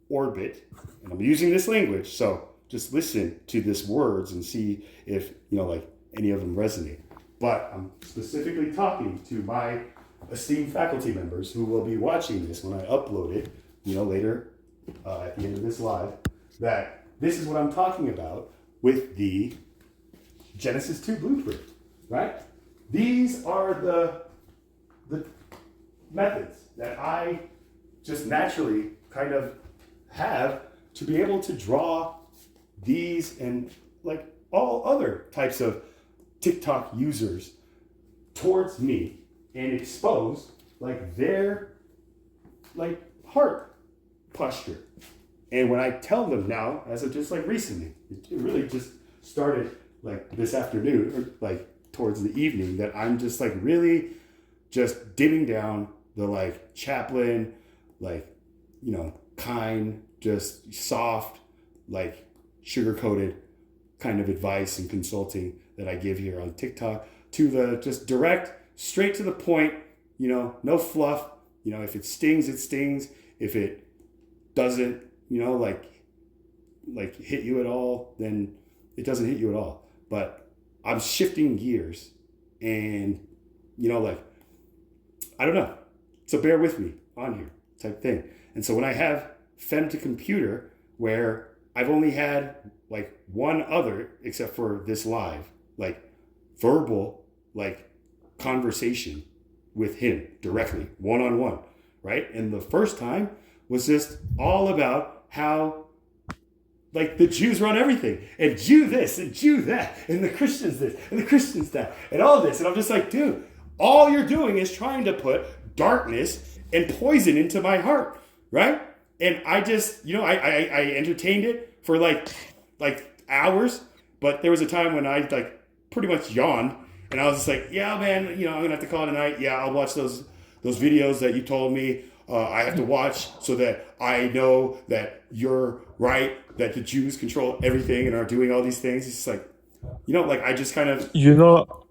[SPEAKER 1] orbit, and I'm using this language, so just listen to these words and see if, you know, like any of them resonate. But I'm specifically talking to my esteemed faculty members who will be watching this when I upload it, you know, later at the end of this live, that this is what I'm talking about with the Genesis 2 blueprint, right? These are the methods that I just naturally kind of have to be able to draw these and like all other types of TikTok users towards me and expose like their like heart posture. And when I tell them now, as of just like recently, it really just started like this afternoon, or like towards the evening, that I'm just like really just dimming down the like chaplain, like, you know, kind, just soft, like sugar-coated kind of advice and consulting that I give here on TikTok, to the just direct, straight to the point, you know, no fluff. You know, if it stings, it stings. If it doesn't, you know, like hit you at all, then it doesn't hit you at all. But I'm shifting gears and, you know, like, I don't know. So bear with me on here type thing. And so when I have Fem to Computer, where I've only had like one other, except for this live, like verbal, like conversation with him directly, one-on-one, right? And the first time was just all about how like the Jews run everything, and Jew this and Jew that, and the Christians this and the Christians that, and all this. And I'm just like, dude, all you're doing is trying to put darkness and poison into my heart, right? And I just, you know, I entertained it for like hours, but there was a time when I like pretty much yawned, and I was just like, yeah, man, you know, I'm gonna have to call it a night. Yeah, I'll watch those videos that you told me. I have to watch so that I know that you're right, that the Jews control everything and are doing all these things. It's just like, like I just kind of,
[SPEAKER 10] You know,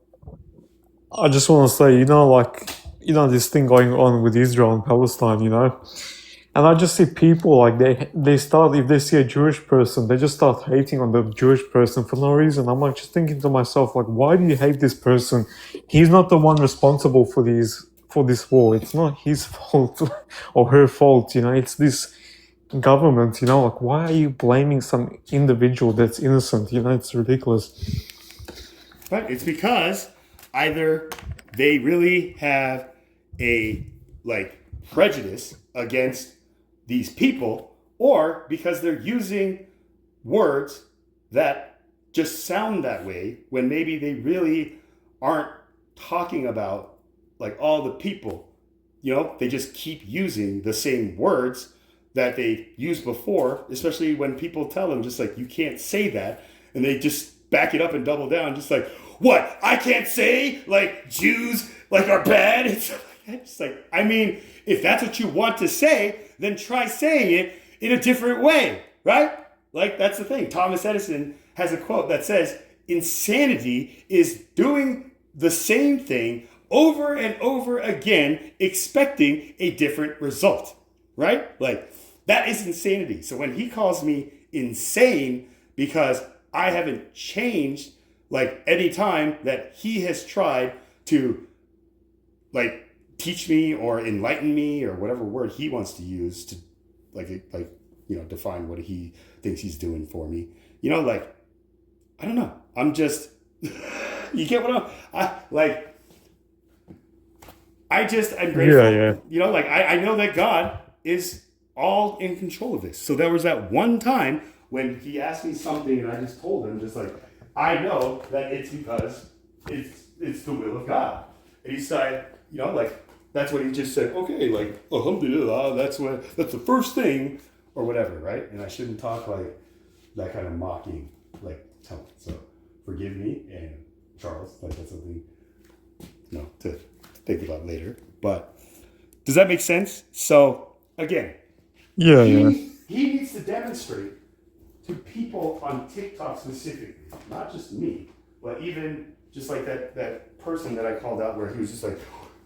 [SPEAKER 10] I just want to say, this thing going on with Israel and Palestine, and I just see people like they start, if they see a Jewish person, they just start hating on the Jewish person for no reason. I'm like just thinking to myself, like, why do you hate this person? He's not the one responsible for this war. It's not his fault or her fault. It's this government. Like, why are you blaming some individual that's innocent? It's ridiculous.
[SPEAKER 1] But it's because either they really have a prejudice against these people, or because they're using words that just sound that way when maybe they really aren't talking about all the people. They just keep using the same words that they used before, especially when people tell them just you can't say that, and they just back it up and double down, just what? I can't say Jews are bad? It's if that's what you want to say, then try saying it in a different way, right? That's the thing. Thomas Edison has a quote that says, insanity is doing the same thing over and over again, expecting a different result, right? That is insanity. So when he calls me insane because I haven't changed any time that he has tried to teach me or enlighten me or whatever word he wants to use to define what he thinks he's doing for me. I don't know. I'm just you get what I'm grateful.
[SPEAKER 10] Yeah.
[SPEAKER 1] I know that God is all in control of this. So there was that one time when he asked me something and I just told him I know that it's because it's the will of God. And he started, that's what he just said. Okay, alhamdulillah, that's the first thing or whatever, right? And I shouldn't talk that kind of mocking tone. So forgive me, and Charles, that's something to think about later. But does that make sense? So again, he needs to demonstrate to people on TikTok specifically, not just me, but even just that person that I called out where he was just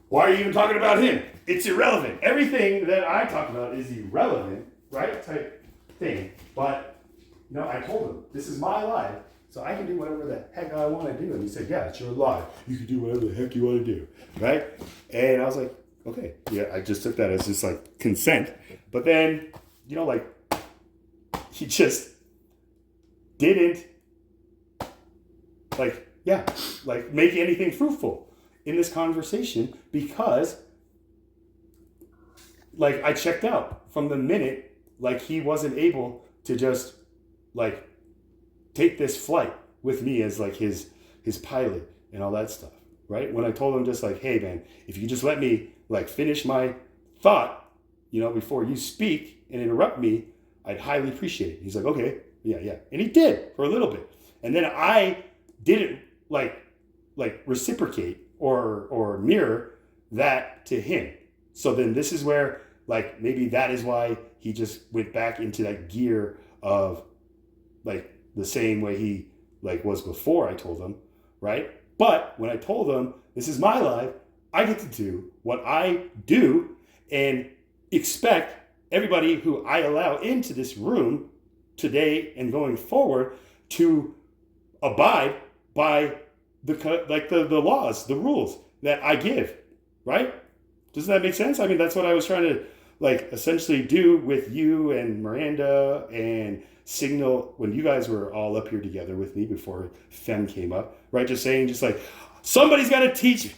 [SPEAKER 1] why are you even talking about him? It's irrelevant. Everything that I talk about is irrelevant, right? Type thing. But, I told him, this is my life, so I can do whatever the heck I want to do. And he said, yeah, it's your life. You can do whatever the heck you want to do, right? And I was like, okay. Yeah, I just took that as just consent. But then, he just didn't make anything fruitful in this conversation because I checked out from the minute he wasn't able to just take this flight with me as his pilot and all that stuff, right? When I told him just hey man, if you just let me finish my thought, before you speak and interrupt me, I'd highly appreciate it. He's like, okay, yeah. And he did for a little bit. And then I didn't reciprocate or mirror that to him. So then this is where maybe that is why he just went back into that gear of the same way he was before I told him, right? But when I told him this is my life, I get to do what I do and expect everybody who I allow into this room today and going forward to abide by the laws, the rules that I give, right? Does that make sense? I mean, that's what I was trying to essentially do with you and Miranda and Signal when you guys were all up here together with me before Fem came up, right? Just saying, somebody's got to teach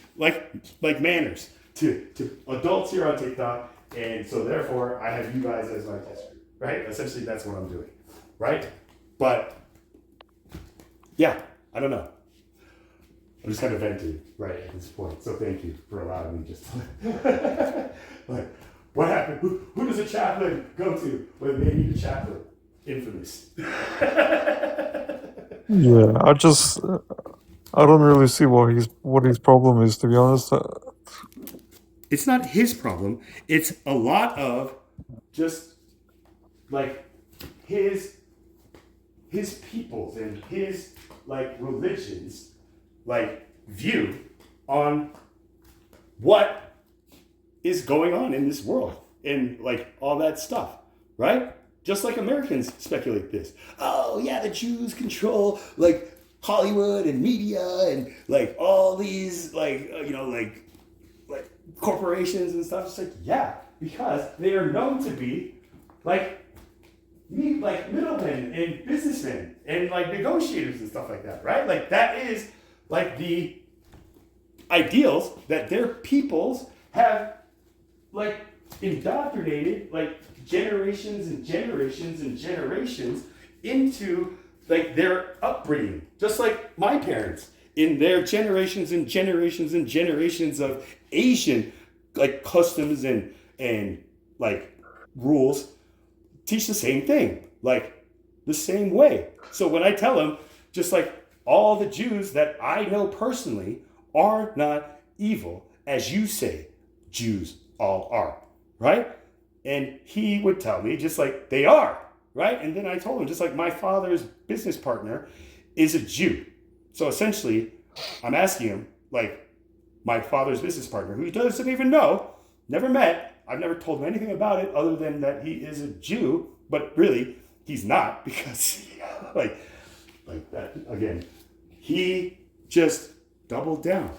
[SPEAKER 1] manners to adults here on TikTok, and so therefore I have you guys as my test group, right? Essentially, that's what I'm doing, right? But yeah, I don't know. I'm just kind of venting right at this point. So thank you for allowing me just to what happened? Who does a chaplain go to when they need a chaplain? Infamous.
[SPEAKER 10] Yeah, I don't really see what his problem is, to be honest.
[SPEAKER 1] It's not his problem. It's a lot of just like his peoples and his like religions like view on what is going on in this world and like all that stuff, right? Just like Americans speculate this. Oh yeah, the Jews control like Hollywood and media and like all these like like corporations and stuff. It's like, yeah, because they are known to be like middlemen and businessmen and like negotiators and stuff like that, right? Like that is like the ideals that their peoples have like indoctrinated like generations and generations and generations into like their upbringing. Just like my parents in their generations and generations and generations of Asian like customs and like rules teach the same thing, like the same way. So when I tell them, just like all the Jews that I know personally are not evil, as you say Jews all are, right? And he would tell me just like they are, right? And then I told him just like my father's business partner is a Jew. So essentially, I'm asking him like my father's business partner, who he doesn't even know, never met, I've never told him anything about it other than that he is a Jew, but really he's not because like that again, he just doubled down,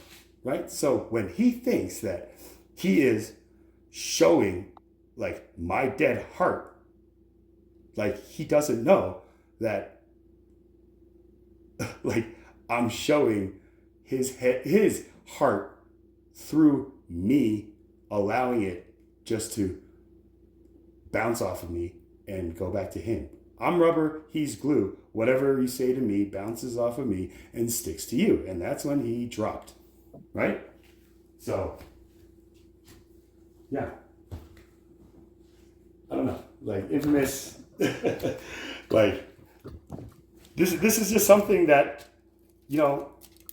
[SPEAKER 1] right? So when he thinks that he is showing like my dead heart, like he doesn't know that like I'm showing his heart through me allowing it just to bounce off of me and go back to him. I'm rubber, he's glue. Whatever you say to me bounces off of me and sticks to you. And that's when he dropped, right? So, yeah. I don't know, like infamous, like this is just something that,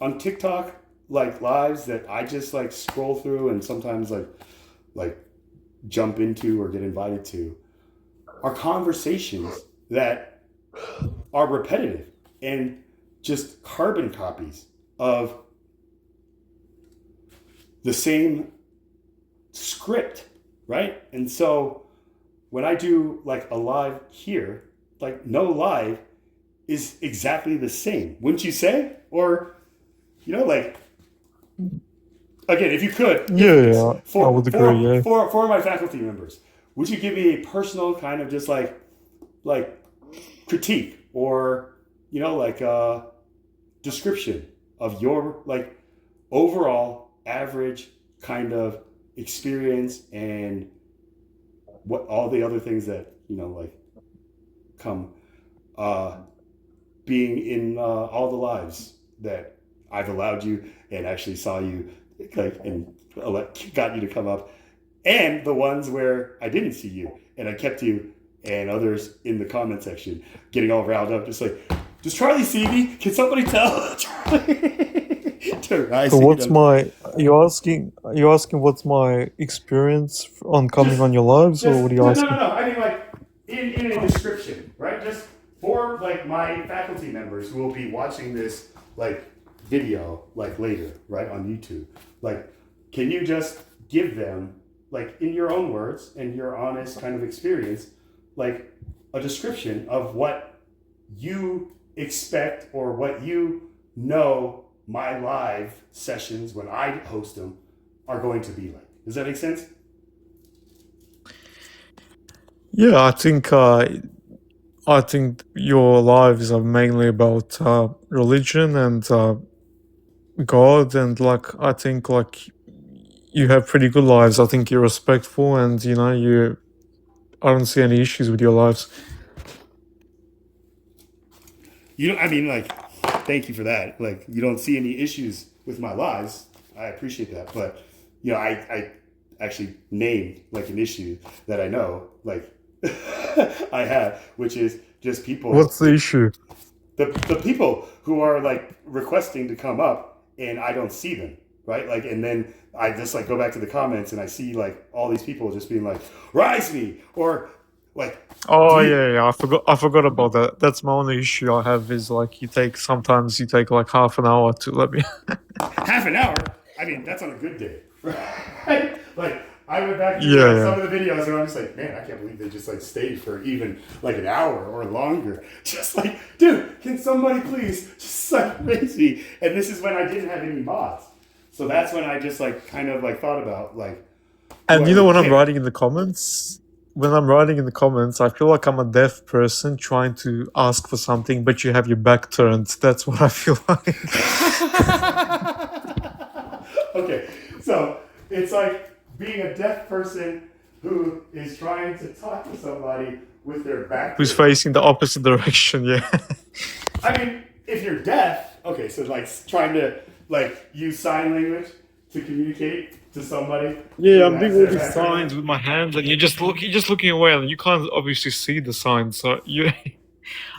[SPEAKER 1] on TikTok, like lives that I just like scroll through and sometimes like jump into or get invited to are conversations that are repetitive and just carbon copies of the same script, right? And so when I do like a live here, like no live is exactly the same, wouldn't you say? Or, like, again, if you could,
[SPEAKER 10] Yeah, I would agree, yeah.
[SPEAKER 1] For my faculty members, would you give me a personal kind of just like critique or, like a description of your like overall average kind of experience and what all the other things that, like come being in all the lives that I've allowed you and actually saw you like and got you to come up, and the ones where I didn't see you and I kept you and others in the comment section getting all riled up, just like, does Charlie see me? Can somebody tell Charlie?
[SPEAKER 10] So what's my? You asking what's my experience on coming on your lives, or what are you asking?
[SPEAKER 1] No. I mean, like in a description, right? Just for like my faculty members who will be watching this like video like later, right, on YouTube. Like, can you just give them like in your own words and your honest kind of experience, like a description of what you expect or what my live sessions when I host them are going to be like? Does that make sense?
[SPEAKER 10] Yeah, I think your lives are mainly about religion and God, and like I think like you have pretty good lives. I think you're respectful, and I don't see any issues with your lives.
[SPEAKER 1] Thank you for that. Like, you don't see any issues with my lives. I appreciate that. But, I actually named like an issue that I know, like I have, which is just people.
[SPEAKER 10] What's the issue?
[SPEAKER 1] The people who are like requesting to come up and I don't see them, right? Like, and then I just like go back to the comments and I see like all these people just being like, rise me, or like,
[SPEAKER 10] Oh
[SPEAKER 1] do you,
[SPEAKER 10] yeah, I forgot about that. That's my only issue I have is like sometimes you take like half an hour to let me.
[SPEAKER 1] half an hour? I mean, that's on a good day, right? Like, I went back to
[SPEAKER 10] Yeah,
[SPEAKER 1] some of the videos and I'm just like, man, I can't believe they just like stayed for even like an hour or longer. Just like, dude, can somebody please just like raise me? And this is when I didn't have any mods. So that's when I just like kind of like thought about like,
[SPEAKER 10] And
[SPEAKER 1] do
[SPEAKER 10] you
[SPEAKER 1] I
[SPEAKER 10] know
[SPEAKER 1] really
[SPEAKER 10] when I'm
[SPEAKER 1] care?
[SPEAKER 10] writing in the comments, I feel like I'm a deaf person trying to ask for something, but you have your back turned. That's what I feel like.
[SPEAKER 1] Okay, so it's like being a deaf person who is trying to talk to somebody with their back
[SPEAKER 10] Who's
[SPEAKER 1] turned.
[SPEAKER 10] facing the opposite direction? Yeah.
[SPEAKER 1] I mean, if you're deaf, okay, so like trying to like use sign language to communicate to somebody
[SPEAKER 10] Yeah,
[SPEAKER 1] who
[SPEAKER 10] I'm doing
[SPEAKER 1] has
[SPEAKER 10] all
[SPEAKER 1] their
[SPEAKER 10] these
[SPEAKER 1] back turned.
[SPEAKER 10] signs with my hands, and you're just looking away, and you can't obviously see the signs. So you,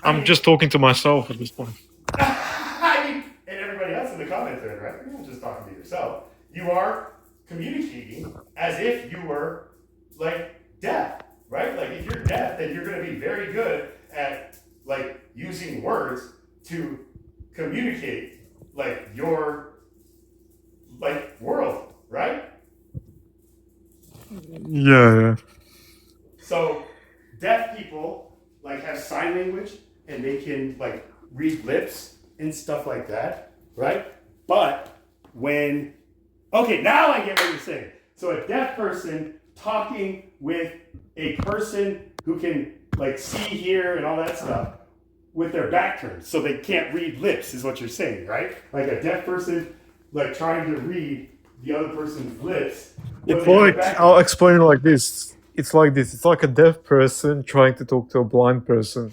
[SPEAKER 1] I
[SPEAKER 10] I'm
[SPEAKER 1] mean,
[SPEAKER 10] just talking to myself at this point.
[SPEAKER 1] I mean, and everybody else in the comment thread, right? You're not just talking to yourself. You are communicating as if you were like deaf, right? Like if you're deaf, then you're going to be very good at like using words to communicate like your like world, right?
[SPEAKER 10] Yeah.
[SPEAKER 1] So deaf people like have sign language and they can like read lips and stuff like that, right? But when okay, now I get what you're saying. So a deaf person talking with a person who can like see, hear, and all that stuff with their back turned, so they can't read lips, is what you're saying, right? Like a deaf person like trying to read the other person's lips. But
[SPEAKER 10] It's
[SPEAKER 1] they have their
[SPEAKER 10] like,
[SPEAKER 1] back
[SPEAKER 10] I'll
[SPEAKER 1] turned.
[SPEAKER 10] explain it like this. It's like this. It's like a deaf person trying to talk to a blind person.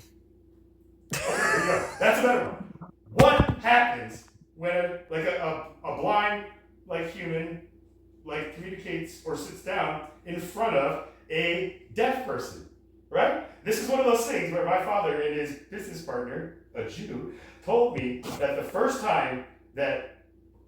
[SPEAKER 1] Okay, there you go. That's a better one. What happens when like a blind like human like communicates or sits down in front of a deaf person, right? This is one of those things where my father and his business partner, a Jew, told me that the first time that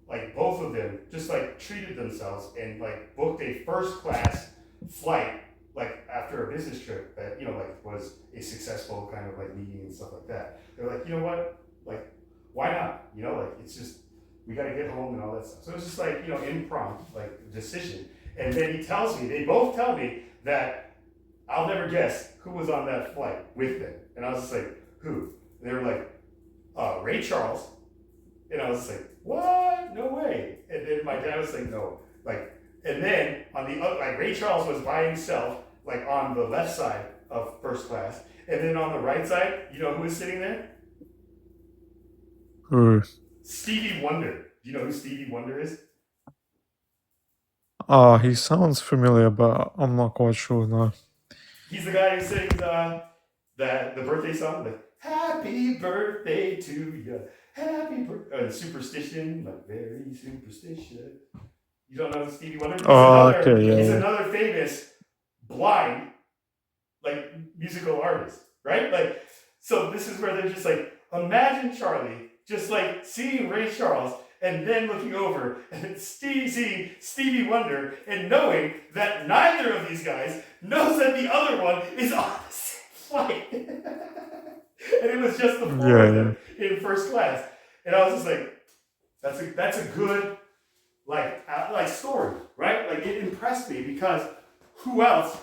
[SPEAKER 1] like both of them just like treated themselves and like booked a first class flight like after a business trip that like was a successful kind of like meeting and stuff like that. They're like, you know what, like why not, like it's just we got to get home and all that stuff. So it's just like impromptu like decision. And then he tells me, they both tell me that I'll never guess who was on that flight with them. And I was just like, who? And they were like, Ray Charles. And I was just like, what? No way. And then my dad was like, no. Like, and then on the other, like Ray Charles was by himself, like on the left side of first class. And then on the right side, you know who was sitting there?
[SPEAKER 10] Who?
[SPEAKER 1] Stevie Wonder. Do you know who Stevie Wonder is?
[SPEAKER 10] He sounds familiar, but I'm not quite sure now.
[SPEAKER 1] He's the guy who sings the birthday song, like "Happy Birthday to you, Happy Birthday." Superstition, like very superstitious. You don't know Stevie Wonder?
[SPEAKER 10] Okay,
[SPEAKER 1] He's
[SPEAKER 10] yeah.
[SPEAKER 1] another famous blind like musical artist, right? Like, so this is where they're just like, imagine Charlie just like seeing Ray Charles and then looking over and seeing Stevie Wonder and knowing that neither of these guys knows that the other one is on the same flight. And it was just the four of them in first class. And I was just like, that's a good like story, right? Like it impressed me because who else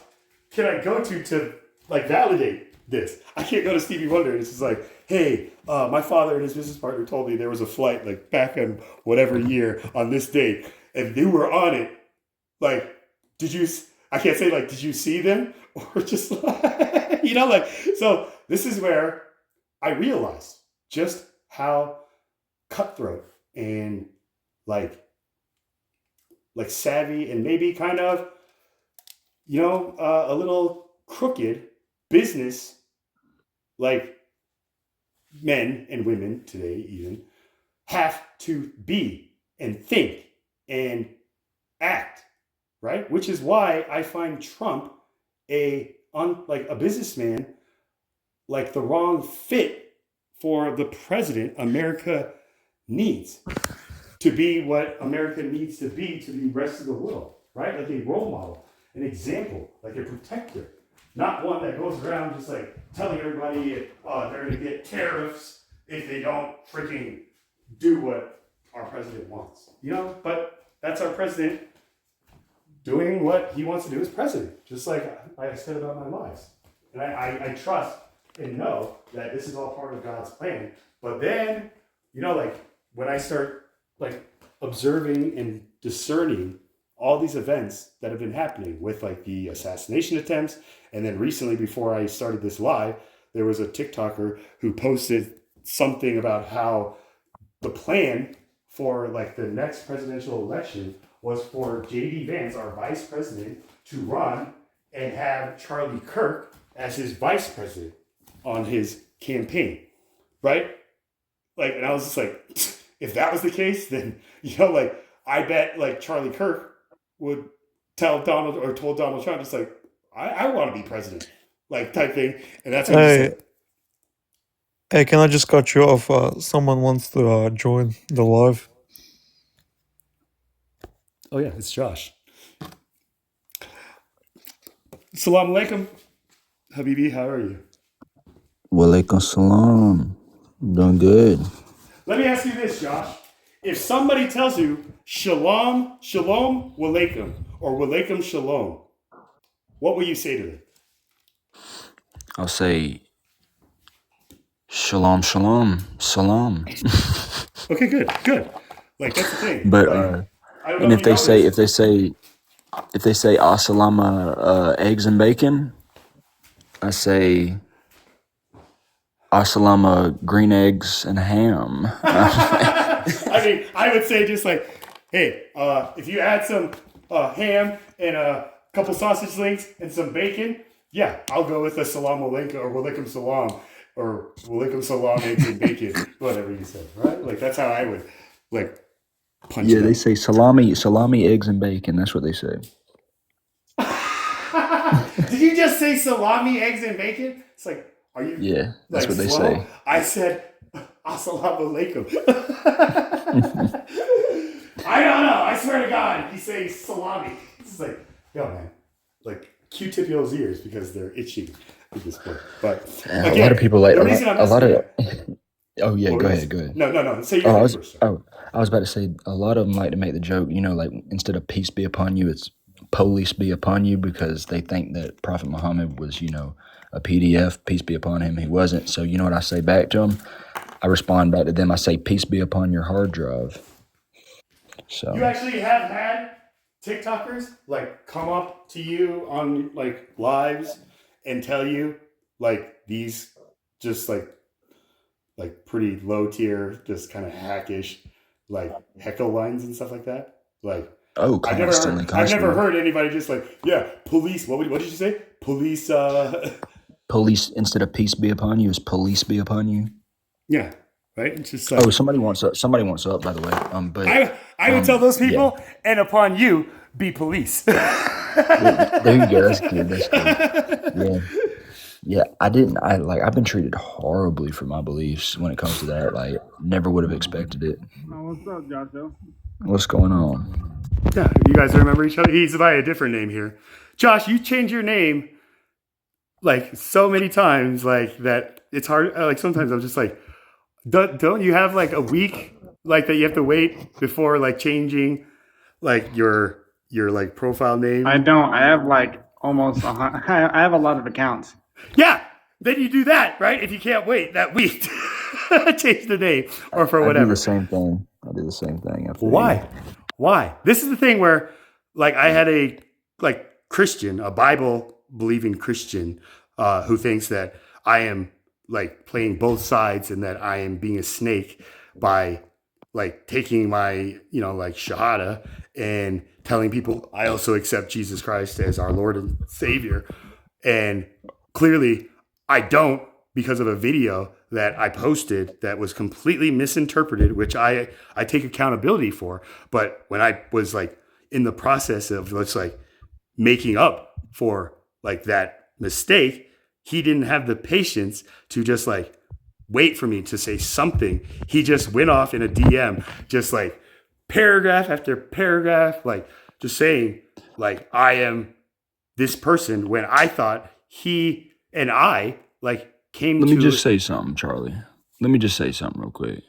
[SPEAKER 1] can I go to like validate this? I can't go to Stevie Wonder and it's just like, hey, my father and his business partner told me there was a flight like back in whatever year on this date and they were on it. Like, I can't say like, did you see them? Or just like, like, so this is where I realized just how cutthroat and like savvy and maybe kind of, a little crooked business, like men and women today even have to be and think and act, right? Which is why I find Trump like a businessman, like the wrong fit for the president America needs to be what America needs to be to the rest of the world, right? Like a role model, an example, like a protector, not one that goes around just like telling everybody they're going to get tariffs if they don't freaking do what our president wants, you know? But that's our president doing what he wants to do as president, just like I said about my lives. And I trust and know that this is all part of God's plan. But then, you know, like when I start like observing and discerning all these events that have been happening with like the assassination attempts, and then recently before I started this live, there was a TikToker who posted something about how the plan for like the next presidential election was for J.D. Vance, our vice president, to run and have Charlie Kirk as his vice president on his campaign, right? Like, and I was just like, if that was the case, then, you know, like, I bet like Charlie Kirk would told Donald Trump, just like, I want to be president, like type thing. And that's what he said.
[SPEAKER 10] Hey, can I just cut you off? Someone wants to join the live.
[SPEAKER 1] Oh yeah, it's Josh. Salam alaikum, Habibi. How are you?
[SPEAKER 14] Walaikum salam. Doing good.
[SPEAKER 1] Let me ask you this, Josh. If somebody tells you shalom, shalom, walaikum, or walaikum shalom, what will you say to them?
[SPEAKER 14] I'll say shalom, shalom, salam.
[SPEAKER 1] Okay, good. Like that's the thing.
[SPEAKER 14] But
[SPEAKER 1] like,
[SPEAKER 14] and if they say assalama eggs and bacon, I say assalama green eggs and ham.
[SPEAKER 1] I mean, I would say just like, hey, if you add some ham and a couple sausage links and some bacon, yeah, I'll go with a salam alaikum or walaikum salam or walaikum salam eggs and bacon, whatever you said, right? Like that's how I would like punch.
[SPEAKER 14] Yeah, they say salami, eggs and bacon. That's what they say.
[SPEAKER 1] Did you just say salami, eggs, and bacon? It's like, are you?
[SPEAKER 14] Yeah, that's
[SPEAKER 1] like
[SPEAKER 14] what they
[SPEAKER 1] slow?
[SPEAKER 14] say.
[SPEAKER 1] I said, assalamu alaikum. I don't know. I swear to God, he's saying salami. It's like, yo, man, like Q-tip y'all's ears because they're itching at this point. But
[SPEAKER 14] Yeah,
[SPEAKER 1] again,
[SPEAKER 14] a lot of people like
[SPEAKER 1] the reason I'm
[SPEAKER 14] a lot of.
[SPEAKER 1] asking-
[SPEAKER 14] Oh yeah,
[SPEAKER 1] What
[SPEAKER 14] go
[SPEAKER 1] was-
[SPEAKER 14] ahead, go ahead.
[SPEAKER 1] No. Say
[SPEAKER 14] Oh,
[SPEAKER 1] your
[SPEAKER 14] I
[SPEAKER 1] thing
[SPEAKER 14] was
[SPEAKER 1] first.
[SPEAKER 14] I was about to say a lot of them like to make the joke, you know, like instead of peace be upon you, it's police be upon you because they think that Prophet Muhammad was, you know, a PDF, peace be upon him. He wasn't. So you know what I say back to them? I respond back to them. I say peace be upon your hard drive. So
[SPEAKER 1] You actually have had TikTokers like come up to you on like lives and tell you like these just like pretty low tier, just kind of hackish like heckle lines and stuff like that. Like
[SPEAKER 14] oh,
[SPEAKER 1] I've never
[SPEAKER 14] constantly.
[SPEAKER 1] heard anybody just like, yeah, police. What did you say? Police.
[SPEAKER 14] Police instead of peace be upon you is police be upon you.
[SPEAKER 1] Yeah, right. It's just like
[SPEAKER 14] Oh, somebody wants up by the way. But
[SPEAKER 1] I would tell those
[SPEAKER 14] yeah.
[SPEAKER 1] people, and upon you be police.
[SPEAKER 14] There you go. That's good. That's good. Yeah. Yeah, I've been treated horribly for my beliefs when it comes to that. Like, never would have expected it.
[SPEAKER 12] Oh, what's up, Joshua?
[SPEAKER 14] What's going on?
[SPEAKER 1] Yeah, you guys remember each other? He's by a different name here. Josh, you changed your name like so many times, like that it's hard. Like sometimes I'm just like, don't you have like a week like that you have to wait before like changing like your like profile name?
[SPEAKER 12] I don't. I have like almost. I have a lot of accounts.
[SPEAKER 1] Yeah, then you do that, right? If you can't wait that week to change the name or for
[SPEAKER 14] I do
[SPEAKER 1] whatever.
[SPEAKER 14] the same thing. I do the same thing.
[SPEAKER 1] Why? This is the thing where, like, I had a like Christian, a Bible believing Christian, who thinks that I am like playing both sides and that I am being a snake by like taking my, you know, like Shahada and telling people I also accept Jesus Christ as our Lord and Savior. And clearly I don't, because of a video that I posted that was completely misinterpreted, which I take accountability for. But when I was like in the process of let's like making up for like that mistake, he didn't have the patience to just like wait for me to say something. He just went off in a DM, just like paragraph after paragraph, like just saying, like, I am this person when I thought he and I like came
[SPEAKER 14] Let
[SPEAKER 1] to.
[SPEAKER 14] me just say something, Charlie. Let me just say something real quick.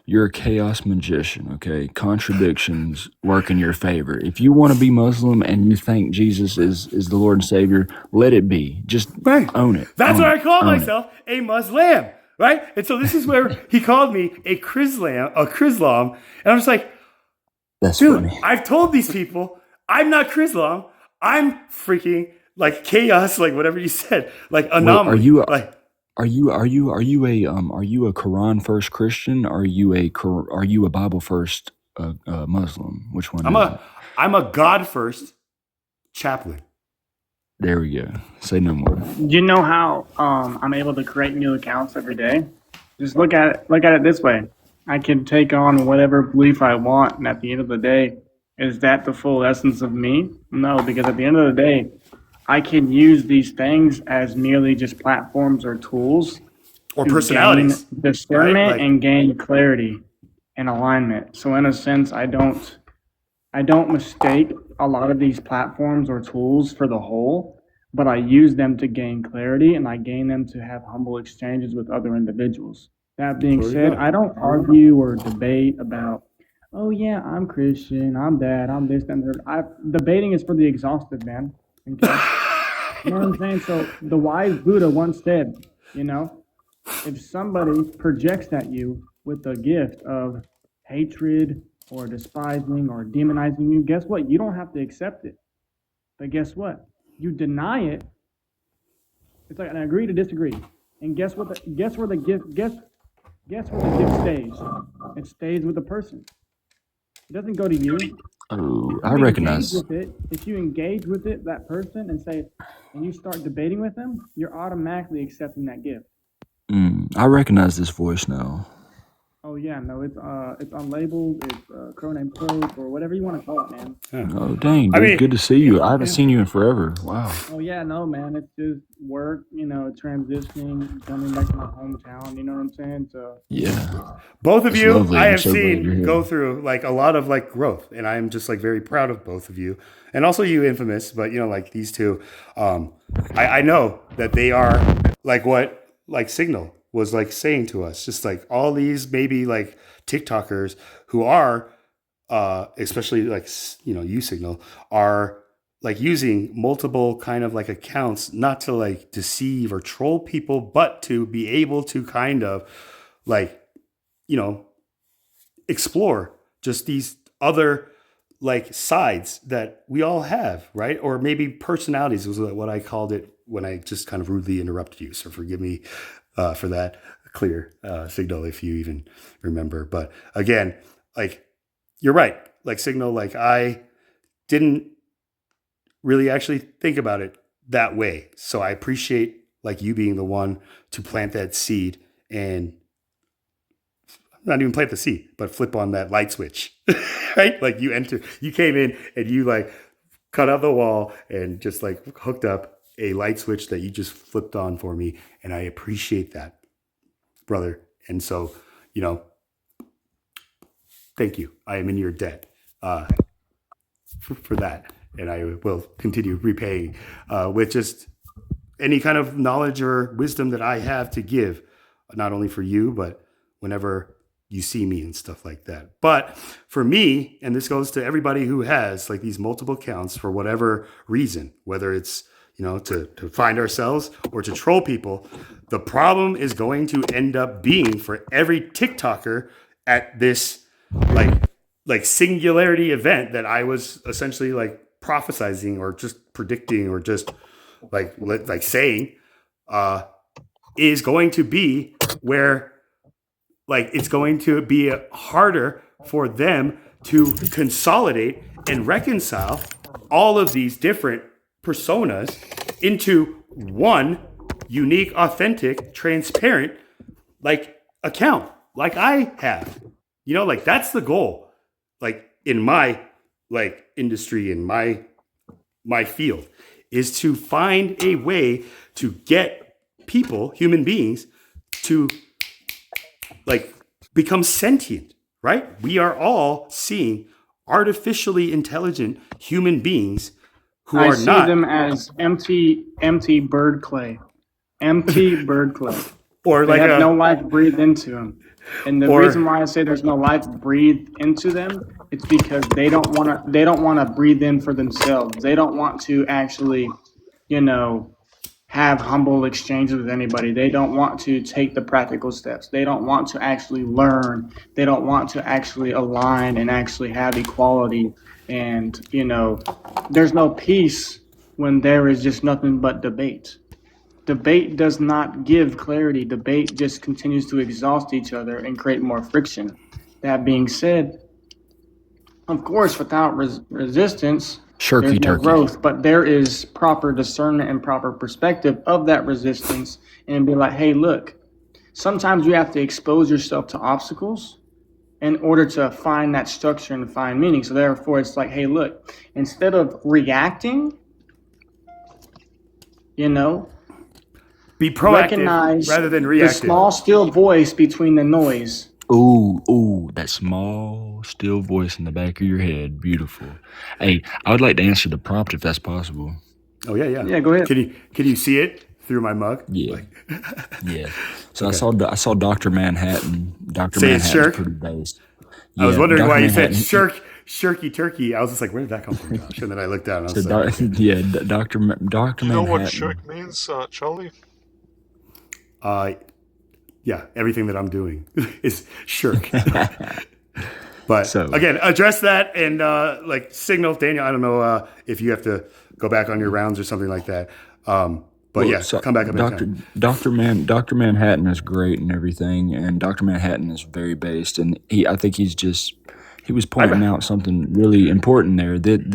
[SPEAKER 14] You're a chaos magician, okay? Contradictions work in your favor. If you want to be Muslim and you think Jesus is the Lord and Savior, let it be. Just own it.
[SPEAKER 1] That's
[SPEAKER 14] Own
[SPEAKER 1] what
[SPEAKER 14] it.
[SPEAKER 1] I call
[SPEAKER 14] Own it.
[SPEAKER 1] myself, a Muslim, right? And so this is where he called me a Chrislam, and I'm just like,
[SPEAKER 14] That's
[SPEAKER 1] dude,
[SPEAKER 14] funny.
[SPEAKER 1] I've told these people I'm not Chrislam. I'm freaking like chaos, like whatever you said, like
[SPEAKER 14] Wait,
[SPEAKER 1] anomaly.
[SPEAKER 14] are you a Quran first Christian? Or are you a Bible first Muslim? Which one?
[SPEAKER 1] I'm a God first chaplain.
[SPEAKER 14] There we go. Say no more.
[SPEAKER 12] You know how I'm able to create new accounts every day? Just look at it this way. I can take on whatever belief I want, and at the end of the day, is that the full essence of me? No, because at the end of the day, I can use these things as merely just platforms or tools
[SPEAKER 1] or
[SPEAKER 12] to
[SPEAKER 1] personalities,
[SPEAKER 12] gain discernment,
[SPEAKER 1] right? Like,
[SPEAKER 12] and gain clarity and alignment. So in a sense, I don't mistake a lot of these platforms or tools for the whole, but I use them to gain clarity, and I gain them to have humble exchanges with other individuals. That being
[SPEAKER 1] There you
[SPEAKER 12] said,
[SPEAKER 1] go.
[SPEAKER 12] I don't argue or debate about, oh yeah, I'm Christian, I'm that, I'm this, and that. Debating is for the exhausted, man. Okay? You know what I'm saying? So the wise Buddha once said, if somebody projects at you with the gift of hatred or despising or demonizing you, guess what? You don't have to accept it. But guess what? You deny it. It's like an agree to disagree. And guess where the gift stays? It stays with the person. It doesn't go to you.
[SPEAKER 14] Oh,
[SPEAKER 12] If
[SPEAKER 14] I
[SPEAKER 12] you
[SPEAKER 14] recognize.
[SPEAKER 12] if you engage with it, that person, and you start debating with them, you're automatically accepting that gift.
[SPEAKER 14] I recognize this voice now.
[SPEAKER 12] Oh yeah, no, it's unlabeled, it's Croname Pope, or whatever you want to call it, man.
[SPEAKER 14] Oh dang, dude, good to see you. I haven't seen you in forever. Wow.
[SPEAKER 12] Oh yeah, no, man, it's just work, transitioning, coming back to my hometown. You know what I'm saying? So
[SPEAKER 14] yeah,
[SPEAKER 1] both of
[SPEAKER 14] it's
[SPEAKER 1] you,
[SPEAKER 14] lovely.
[SPEAKER 1] I
[SPEAKER 14] I'm
[SPEAKER 1] have
[SPEAKER 14] so glad you're
[SPEAKER 1] seen
[SPEAKER 14] here.
[SPEAKER 1] go through like a lot of like growth, and I'm just like very proud of both of you, and also you, Infamous. But like these two, I know that they are like what like Signal was like saying to us, just like all these maybe like TikTokers who are, especially like you Signal are like using multiple kind of like accounts, not to like deceive or troll people, but to be able to kind of like, explore just these other like sides that we all have, right? Or maybe personalities was what I called it when I just kind of rudely interrupted you. So forgive me for that clear Signal if you even remember. But again, like you're right, like Signal, like I didn't really actually think about it that way. So I appreciate like you being the one to plant that seed and not even plant the seed, but flip on that light switch, right? Like you came in and you like cut out the wall and just like hooked up a light switch that you just flipped on for me. And I appreciate that, brother. And so, thank you. I am in your debt for that. And I will continue repaying with just any kind of knowledge or wisdom that I have to give, not only for you, but whenever you see me and stuff like that. But for me, and this goes to everybody who has like these multiple accounts for whatever reason, whether it's, to find ourselves or to troll people, the problem is going to end up being for every TikToker at this like singularity event that I was essentially like prophesizing or just predicting or just like saying is going to be where like it's going to be harder for them to consolidate and reconcile all of these different personas into one unique, authentic, transparent like account like I have. Like that's the goal. Like in my like industry, in my field, is to find a way to get people, human beings, to like become sentient, right? We are all seeing artificially intelligent human beings who
[SPEAKER 12] I
[SPEAKER 1] are
[SPEAKER 12] see
[SPEAKER 1] not,
[SPEAKER 12] them as empty bird clay. Empty bird clay.
[SPEAKER 1] or
[SPEAKER 12] They
[SPEAKER 1] like
[SPEAKER 12] have
[SPEAKER 1] a,
[SPEAKER 12] no life breathed into them. And the
[SPEAKER 1] or
[SPEAKER 12] reason why I say there's no life breathed into them, it's because they don't want to breathe in for themselves. They don't want to actually, have humble exchanges with anybody. They don't want to take the practical steps. They don't want to actually learn. They don't want to actually align and actually have equality. And, there's no peace when there is just nothing but debate. Debate does not give clarity. Debate just continues to exhaust each other and create more friction. That being said, of course, without resistance,
[SPEAKER 14] Shirky
[SPEAKER 12] there's no
[SPEAKER 14] turkey.
[SPEAKER 12] growth, but there is proper discernment and proper perspective of that resistance and be like, hey, look, sometimes you have to expose yourself to obstacles in order to find that structure and find meaning. So therefore, it's like, hey, look, instead of reacting,
[SPEAKER 1] be proactive
[SPEAKER 12] recognize
[SPEAKER 1] rather than
[SPEAKER 12] the
[SPEAKER 1] reactive.
[SPEAKER 12] small, still voice between the noise.
[SPEAKER 14] Ooh, that small, still voice in the back of your head. Beautiful. Hey, I would like to answer the prompt if that's possible.
[SPEAKER 1] Oh yeah.
[SPEAKER 12] Yeah, go ahead.
[SPEAKER 1] Can you see it through my mug?
[SPEAKER 14] Yeah. Yeah. So
[SPEAKER 1] Okay.
[SPEAKER 14] I saw Dr. Manhattan. Dr.
[SPEAKER 1] Say it's
[SPEAKER 14] Manhattan's
[SPEAKER 1] Shirk?
[SPEAKER 14] pretty based.
[SPEAKER 1] I was
[SPEAKER 14] Yeah,
[SPEAKER 1] wondering
[SPEAKER 14] Dr.
[SPEAKER 1] why you said
[SPEAKER 14] Manhattan.
[SPEAKER 1] shirky turkey. I was just like, where did that come from, Josh? And then I looked down and I
[SPEAKER 14] So
[SPEAKER 1] was like,
[SPEAKER 14] yeah, Dr.
[SPEAKER 10] Do you know what
[SPEAKER 14] Manhattan.
[SPEAKER 10] shirk means, Charlie?
[SPEAKER 1] yeah, everything that I'm doing is shirk. But
[SPEAKER 14] So
[SPEAKER 1] again, address that and like signal, Daniel. I don't know if you have to go back on your rounds or something like that. But yeah,
[SPEAKER 14] so
[SPEAKER 1] come back up
[SPEAKER 14] Dr.
[SPEAKER 1] anytime.
[SPEAKER 14] Dr. Manhattan is great and everything, and Dr. Manhattan is very based, and I think he was pointing out something really important there, that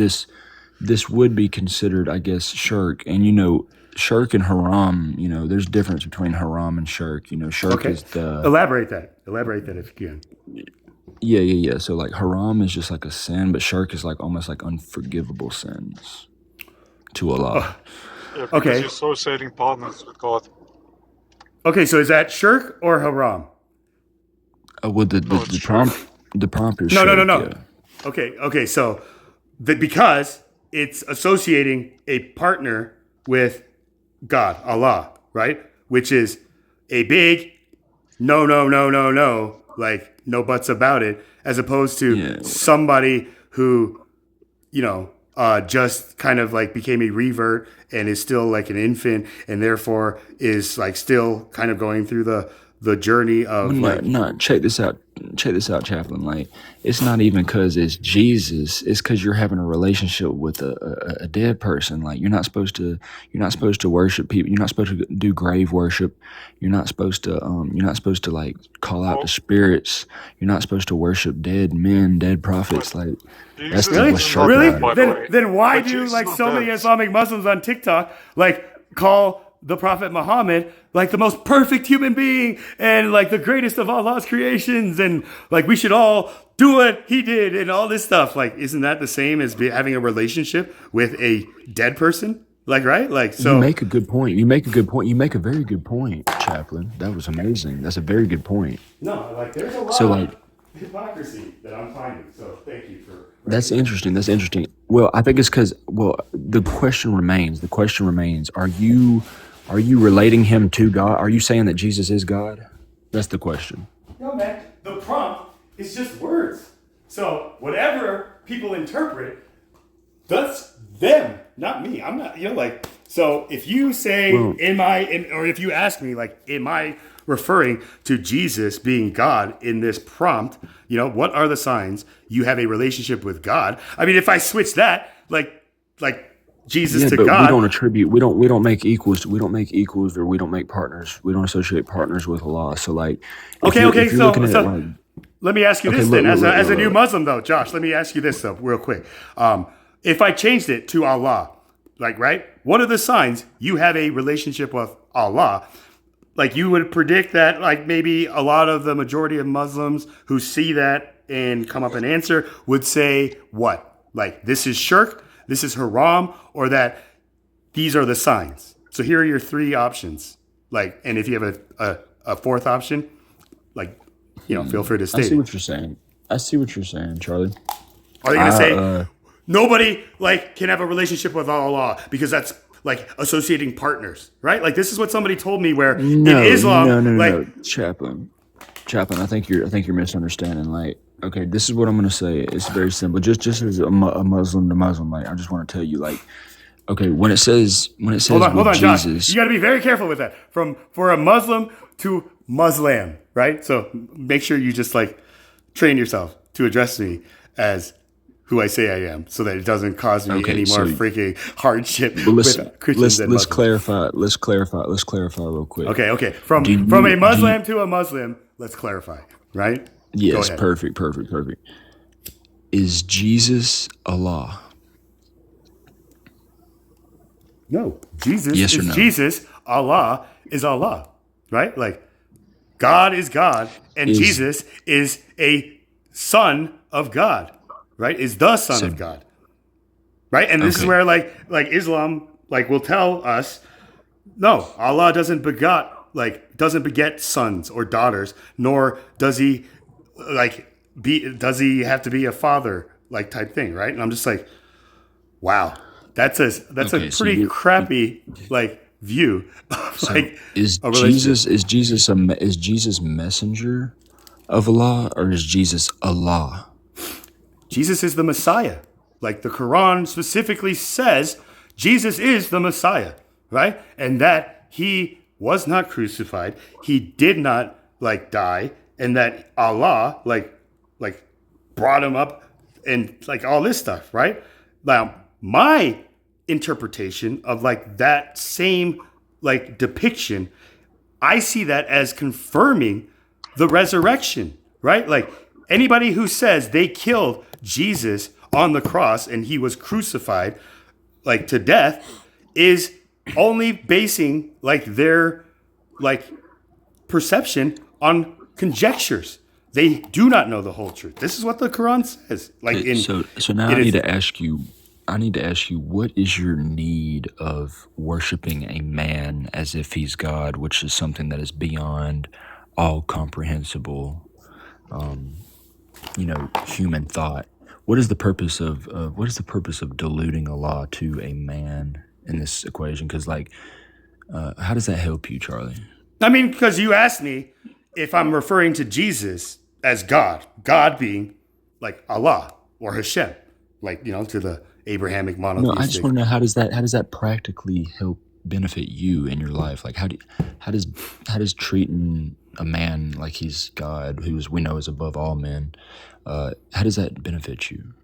[SPEAKER 14] this would be considered, I guess, shirk. And shirk and haram, there's a difference between haram and shirk. Shirk
[SPEAKER 1] Okay,
[SPEAKER 14] is the
[SPEAKER 1] elaborate that if you can.
[SPEAKER 14] yeah. So like haram is just like a sin, but shirk is like almost like unforgivable sins to Allah.
[SPEAKER 10] Yeah, because
[SPEAKER 1] Okay.
[SPEAKER 10] you're associating partners with God.
[SPEAKER 1] Okay, so is that shirk or haram?
[SPEAKER 14] Well, the prompt is
[SPEAKER 1] No.
[SPEAKER 14] shirk, yeah.
[SPEAKER 1] Okay. So because it's associating a partner with God, Allah, right? Which is a big no, like no buts about it, as opposed to somebody who, just kind of like became a revert and is still like an infant and therefore is like still kind of going through the journey of
[SPEAKER 14] No, check this out, Chaplain. Like, it's not even because it's Jesus. It's because you're having a relationship with a dead person. Like, you're not supposed to worship people. You're not supposed to do grave worship. You're not supposed to like call out the spirits. You're not supposed to worship dead men, dead prophets. Like, that's
[SPEAKER 1] Really?
[SPEAKER 14] what's sharp
[SPEAKER 1] Really?
[SPEAKER 14] about it.
[SPEAKER 1] Then why
[SPEAKER 10] But
[SPEAKER 1] do
[SPEAKER 10] Jesus
[SPEAKER 1] like
[SPEAKER 10] not
[SPEAKER 1] so many
[SPEAKER 10] dead.
[SPEAKER 1] Islamic Muslims on TikTok like call the Prophet Muhammad like the most perfect human being and like the greatest of Allah's creations and like we should all do what he did and all this stuff? Like, isn't that the same as having a relationship with a dead person? Like, right? Like, so
[SPEAKER 14] You make a good point. You make a very good point, Chaplain. That was amazing. That's a very good point.
[SPEAKER 1] no, like there's a lot
[SPEAKER 14] So,
[SPEAKER 1] of
[SPEAKER 14] like,
[SPEAKER 1] hypocrisy that I'm finding. So thank you for
[SPEAKER 14] that's interesting. That's interesting. Well, I think it's because, the question remains. Are you relating him to God? Are you saying that Jesus is God? That's the question.
[SPEAKER 1] No, man. The prompt is just words. So whatever people interpret, that's them, not me. I'm not, so if you say, or if you ask me, like, am I referring to Jesus being God in this prompt? What are the signs you have a relationship with God? I mean, if I switch that, like Jesus to
[SPEAKER 14] but
[SPEAKER 1] God.
[SPEAKER 14] we don't attribute. We don't make equals. We don't make equals, or we don't make partners. We don't associate partners with Allah. So, like, if
[SPEAKER 1] Okay.
[SPEAKER 14] you're looking at it
[SPEAKER 1] So
[SPEAKER 14] like,
[SPEAKER 1] let me ask you
[SPEAKER 14] okay,
[SPEAKER 1] this
[SPEAKER 14] look,
[SPEAKER 1] then,
[SPEAKER 14] look,
[SPEAKER 1] as a
[SPEAKER 14] look,
[SPEAKER 1] new
[SPEAKER 14] look.
[SPEAKER 1] Muslim though, Josh. Let me ask you this though, real quick. If I changed it to Allah, like, right? What are the signs you have a relationship with Allah? Like, you would predict that, like, maybe a lot of the majority of Muslims who see that and come up and answer would say what? Like, this is shirk, this is haram, or that these are the signs. So here are your three options. Like, and if you have a fourth option, like, feel free to
[SPEAKER 14] I
[SPEAKER 1] state
[SPEAKER 14] see
[SPEAKER 1] it.
[SPEAKER 14] what you're saying. I see what you're saying, Charlie.
[SPEAKER 1] Are they going to say nobody like can have a relationship with Allah because that's like associating partners, right? Like this is what somebody told me where in Islam,
[SPEAKER 14] no, Chaplain. I think you're misunderstanding. Like, okay, this is what I'm gonna say. It's very simple. Just as a Muslim to Muslim, like I just want to tell you, like, okay, when it says
[SPEAKER 1] hold on,
[SPEAKER 14] Jesus,
[SPEAKER 1] Josh, you got to be very careful with that. For a Muslim to Muslim, right? So make sure you just like train yourself to address me as who I say I am, so that it doesn't cause me any more freaking hardship with Christians and
[SPEAKER 14] let's
[SPEAKER 1] Muslims.
[SPEAKER 14] Let's clarify real quick.
[SPEAKER 1] Okay. From a Muslim to a Muslim, let's clarify, right?
[SPEAKER 14] Yes, perfect. Is Jesus Allah?
[SPEAKER 1] No, Jesus
[SPEAKER 14] yes
[SPEAKER 1] is
[SPEAKER 14] or no?
[SPEAKER 1] Jesus. Allah is Allah, right? Like God is God, and Jesus is a son of God, right? Is the son of God, right? And this is where like Islam like will tell us, no, Allah doesn't beget sons or daughters, nor does he does he have to be a father like type thing, right? And I'm just like, wow, that's a pretty crappy like view of
[SPEAKER 14] is Jesus messenger of Allah, or is Jesus Allah?
[SPEAKER 1] Jesus is the Messiah. Like the Quran specifically says, Jesus is the Messiah, right? And that he was not crucified, he did not like die, and that Allah like brought him up and like all this stuff, right? Now, my interpretation of like that same like depiction, I see that as confirming the resurrection, right? Like anybody who says they killed Jesus on the cross and he was crucified like to death is only basing like their like perception on conjectures. They do not know the whole truth. This is what the Quran says. Like
[SPEAKER 14] so now I need to ask you, what is your need of worshiping a man as if he's God, which is something that is beyond all comprehensible, human thought? What is the purpose of deluding Allah to a man in this equation? Because how does that help you, Charlie?
[SPEAKER 1] I mean, because you asked me if I'm referring to Jesus as God being like Allah or Hashem, like, to the Abrahamic monotheistic.
[SPEAKER 14] No, I just want to know how does that practically help benefit you in your life? Like how does treating a man like he's God, who we know is above all men, how does that benefit you?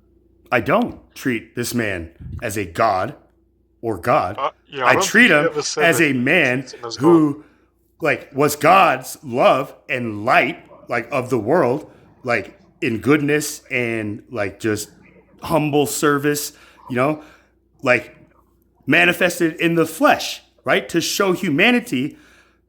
[SPEAKER 1] I don't treat this man as a God or God. I treat him as a man who was God's love and light of the world, in goodness and just humble service, manifested in the flesh, right? To show humanity,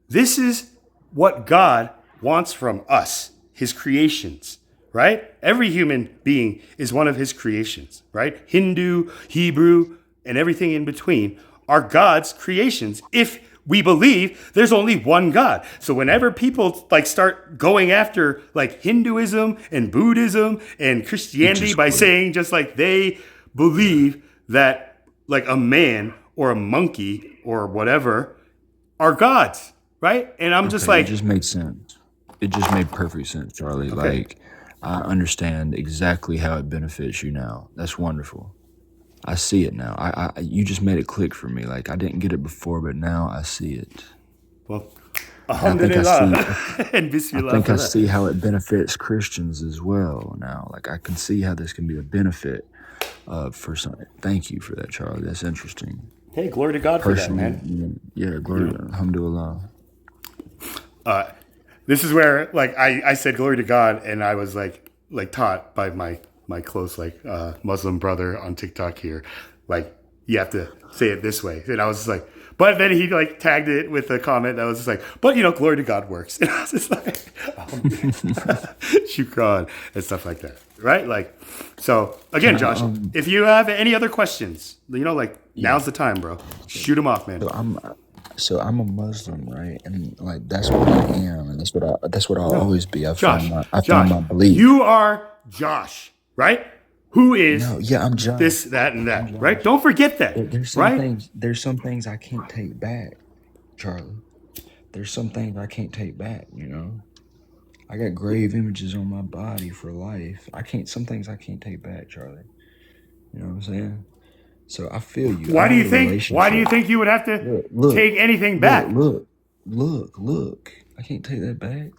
[SPEAKER 1] this is what God wants from us, his creations, right? Every human being is one of his creations, right? Hindu, Hebrew, and everything in between are God's creations if we believe there's only one God. So whenever people start going after Hinduism and Buddhism and Christianity by saying just they believe that a man or a monkey or whatever are gods, right? And I'm just
[SPEAKER 14] it just made sense. It just made perfect sense, Charlie.
[SPEAKER 1] Okay.
[SPEAKER 14] I understand exactly how it benefits you now. That's wonderful. I see it now. I you just made it click for me. I didn't get it before, but now I see it.
[SPEAKER 1] Well, alhamdulillah and bismillah.
[SPEAKER 14] I think I see how it benefits Christians as well now. I can see how this can be a benefit for some. Thank you for that, Charlie. That's interesting.
[SPEAKER 1] Hey, glory to God for that, man.
[SPEAKER 14] Yeah, glory to alhamdulillah.
[SPEAKER 1] This is where I said glory to God, and I was taught by my close Muslim brother on TikTok here, you have to say it this way. And I was just but then he tagged it with a comment that was just but glory to God works. And I was just shukran and stuff like that, right? So again, Josh, if you have any other questions, now's the time, bro. Shoot them off, man.
[SPEAKER 14] So So I'm a Muslim, right? And like that's what I am, and that's what I'll
[SPEAKER 1] No,
[SPEAKER 14] always be.
[SPEAKER 1] Josh,
[SPEAKER 14] I found
[SPEAKER 1] Josh,
[SPEAKER 14] my belief.
[SPEAKER 1] you are Josh, right? Who is
[SPEAKER 14] No, yeah, I'm
[SPEAKER 1] this,
[SPEAKER 14] Josh.
[SPEAKER 1] that, and
[SPEAKER 14] I'm
[SPEAKER 1] that, right?
[SPEAKER 14] Josh.
[SPEAKER 1] Don't forget that, right?
[SPEAKER 14] There's some things I can't take back, Charlie. There's some things I can't take back, you know. I got grave images on my body for life. Some things I can't take back, Charlie. You know what I'm saying? So I feel you.
[SPEAKER 1] Why
[SPEAKER 14] I
[SPEAKER 1] do you
[SPEAKER 14] had a
[SPEAKER 1] think? Why do you
[SPEAKER 14] relationship.
[SPEAKER 1] think you would have to
[SPEAKER 14] Look,
[SPEAKER 1] take anything back?
[SPEAKER 14] look. I can't take that back.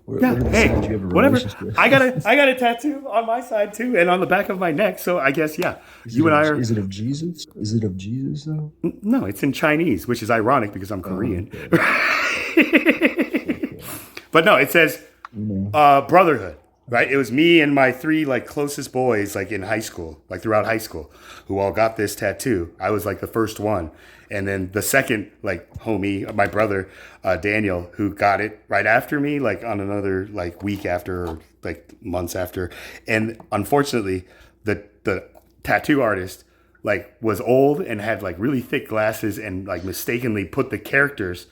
[SPEAKER 14] What
[SPEAKER 1] Yeah,
[SPEAKER 14] are the
[SPEAKER 1] hey,
[SPEAKER 14] signs you have a
[SPEAKER 1] whatever.
[SPEAKER 14] relationship?
[SPEAKER 1] I got a tattoo on my side too, and on the back of my neck. So I guess yeah, you and I are.
[SPEAKER 14] Is it of Jesus? Is it of Jesus though?
[SPEAKER 1] No, it's in Chinese, which is ironic because I'm Korean.
[SPEAKER 14] Okay.
[SPEAKER 1] But no, it says
[SPEAKER 14] Yeah.
[SPEAKER 1] brotherhood, right? It was me and my three like closest boys, like in high school, like throughout high school, who all got this tattoo. I was like the first one, and then the second like homie, my brother Daniel, who got it right after me, like on another like week after, or like months after. And unfortunately, the tattoo artist like was old and had like really thick glasses and like mistakenly put the characters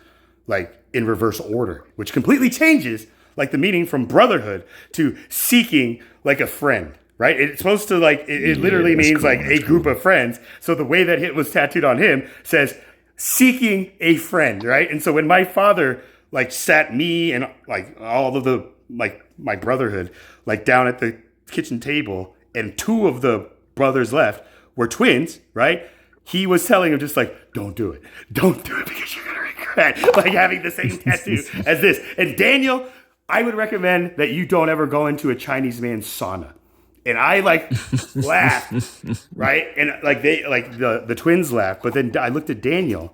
[SPEAKER 1] like in reverse order, which completely changes like the meaning from brotherhood to seeking like a friend, right? It's supposed to like it literally
[SPEAKER 14] that's
[SPEAKER 1] means
[SPEAKER 14] cool.
[SPEAKER 1] like a group of friends. So the way that it was tattooed on him says seeking a friend, right? And so when my father like sat me and like all of the like my brotherhood like down at the kitchen table, and two of the brothers left were twins, right? He was telling him just like, don't do it because you're gonna regret like having the same tattoo as this. And Daniel, I would recommend that you don't ever go into a Chinese man's sauna. And I like laughed, right? And like they like the twins laughed, but then I looked at Daniel,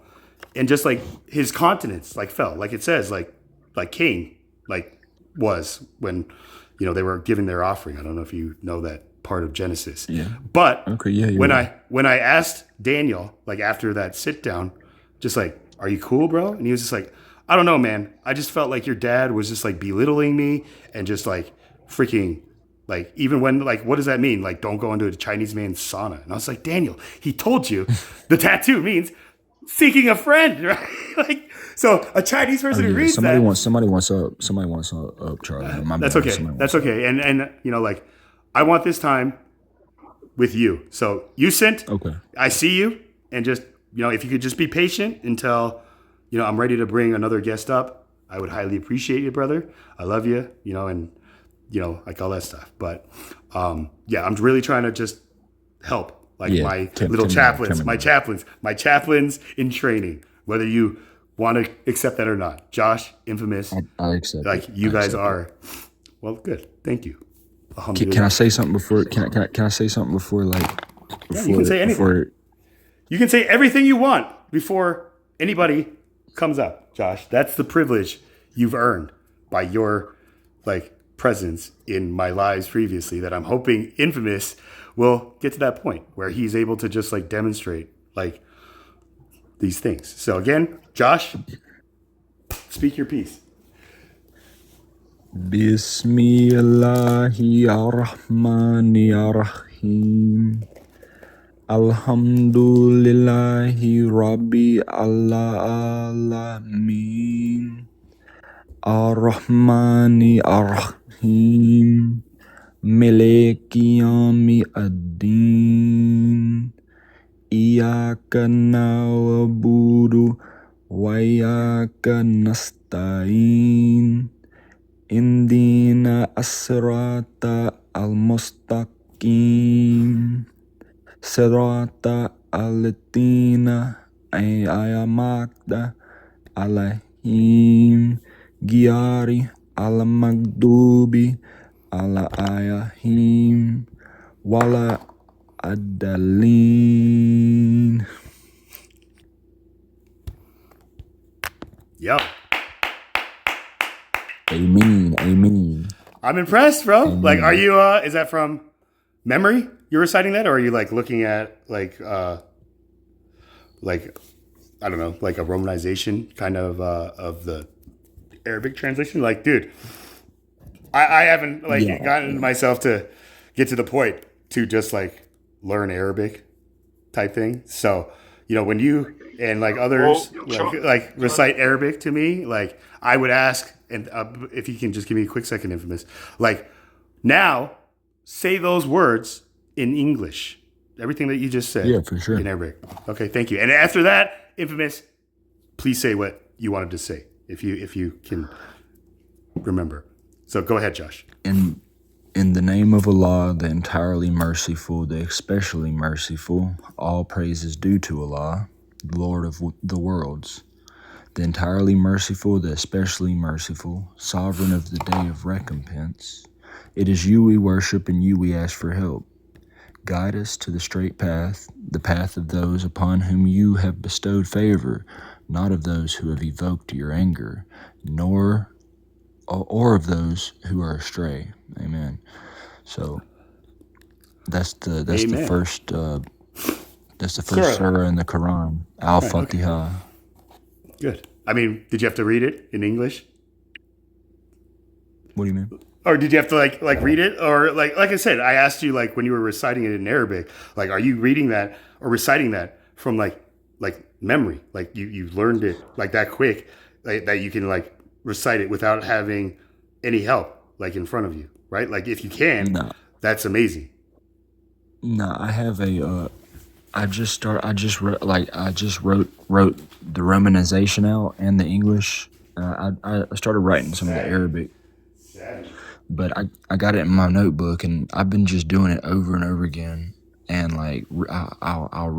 [SPEAKER 1] and just like his countenance like fell, like it says like Cain like was when they were giving their offering. I don't know if you know that part of Genesis.
[SPEAKER 14] Yeah.
[SPEAKER 1] But
[SPEAKER 14] Okay. Yeah.
[SPEAKER 1] when I asked Daniel like after that sit down, just like, are you cool, bro? And he was just like, I don't know, man. I just felt like your dad was just like belittling me and just like freaking like, even when like, what does that mean? Like, don't go into a Chinese man's sauna. And I was like, Daniel, he told you the tattoo means seeking a friend, right? Like, so a Chinese person who reads
[SPEAKER 14] somebody
[SPEAKER 1] that.
[SPEAKER 14] wants up, Charlie. My
[SPEAKER 1] That's
[SPEAKER 14] bad.
[SPEAKER 1] okay.
[SPEAKER 14] Somebody
[SPEAKER 1] That's
[SPEAKER 14] wants
[SPEAKER 1] okay. And like, I want this time with you. So you sent.
[SPEAKER 14] Okay.
[SPEAKER 1] I see you, and just if you could just be patient until I'm ready to bring another guest up, I would highly appreciate you, brother. I love you, and like all that stuff. But yeah, I'm really trying to just help, like my little chaplains, my chaplains in training. Whether you want to accept that or not, Josh, Infamous,
[SPEAKER 14] I accept.
[SPEAKER 1] like you guys are. Well, good. Thank you.
[SPEAKER 14] Can I say something before? Can I say something before like?
[SPEAKER 1] Yeah, you can say anything. You can say everything you want before anybody comes up, Josh. That's the privilege you've earned by your like presence in my lives previously, that I'm hoping Infamous will get to that point where he's able to just like demonstrate like these things. So again, Josh, speak your piece.
[SPEAKER 14] Bismillahirrahmanirrahim. Alhamdulillahi Rabbi alamin. Ar-Rahmani Ar-Rahim. Maliki Yawmi Ad-Din. Iyaka na'budu wa iyaka nasta'in. Indina asrata al-mustaqim. Sirata al-tina ayamakda alahim. Giyari al-magdubi ala-ayahim. Wala adalin.
[SPEAKER 1] Yo.
[SPEAKER 14] Amen.
[SPEAKER 1] I'm impressed, bro.
[SPEAKER 14] Amen.
[SPEAKER 1] Like, are you? Is that from memory? You're reciting that, or are you like looking at like I don't know, like a romanization kind of the Arabic translation? Like, dude, I haven't gotten myself to get to the point to just like learn Arabic type thing. So when you and like others like recite Arabic to me, like I would ask, and if you can just give me a quick second, Infamous, like now say those words in English. Everything that you just said.
[SPEAKER 14] Yeah, for sure.
[SPEAKER 1] In Arabic. Okay, thank you. And after that, Infamous, please say what you wanted to say, if you can remember. So go ahead, Josh.
[SPEAKER 14] In the name of Allah, the entirely merciful, the especially merciful, all praise is due to Allah, Lord of the worlds. The entirely merciful, the especially merciful, sovereign of the day of recompense. It is you we worship and you we ask for help. Guide us to the straight path, the path of those upon whom you have bestowed favor, not of those who have evoked your anger, nor or of those who are astray. Amen. So that's the first surah in the Quran, Al-Fatiha.
[SPEAKER 1] Good. I mean, did you have to read it in English?
[SPEAKER 14] What do you mean?
[SPEAKER 1] Or did you have to like read it? Or like I said, I asked you like when you were reciting it in Arabic, like are you reading that or reciting that from like memory? Like you learned it like that quick, like, that you can like recite it without having any help like in front of you, right? Like if you can, that's amazing.
[SPEAKER 14] No, I have I just wrote the romanization out and the English. I started writing some of the Arabic. But I got it in my notebook, and I've been just doing it over and over again. And like I'll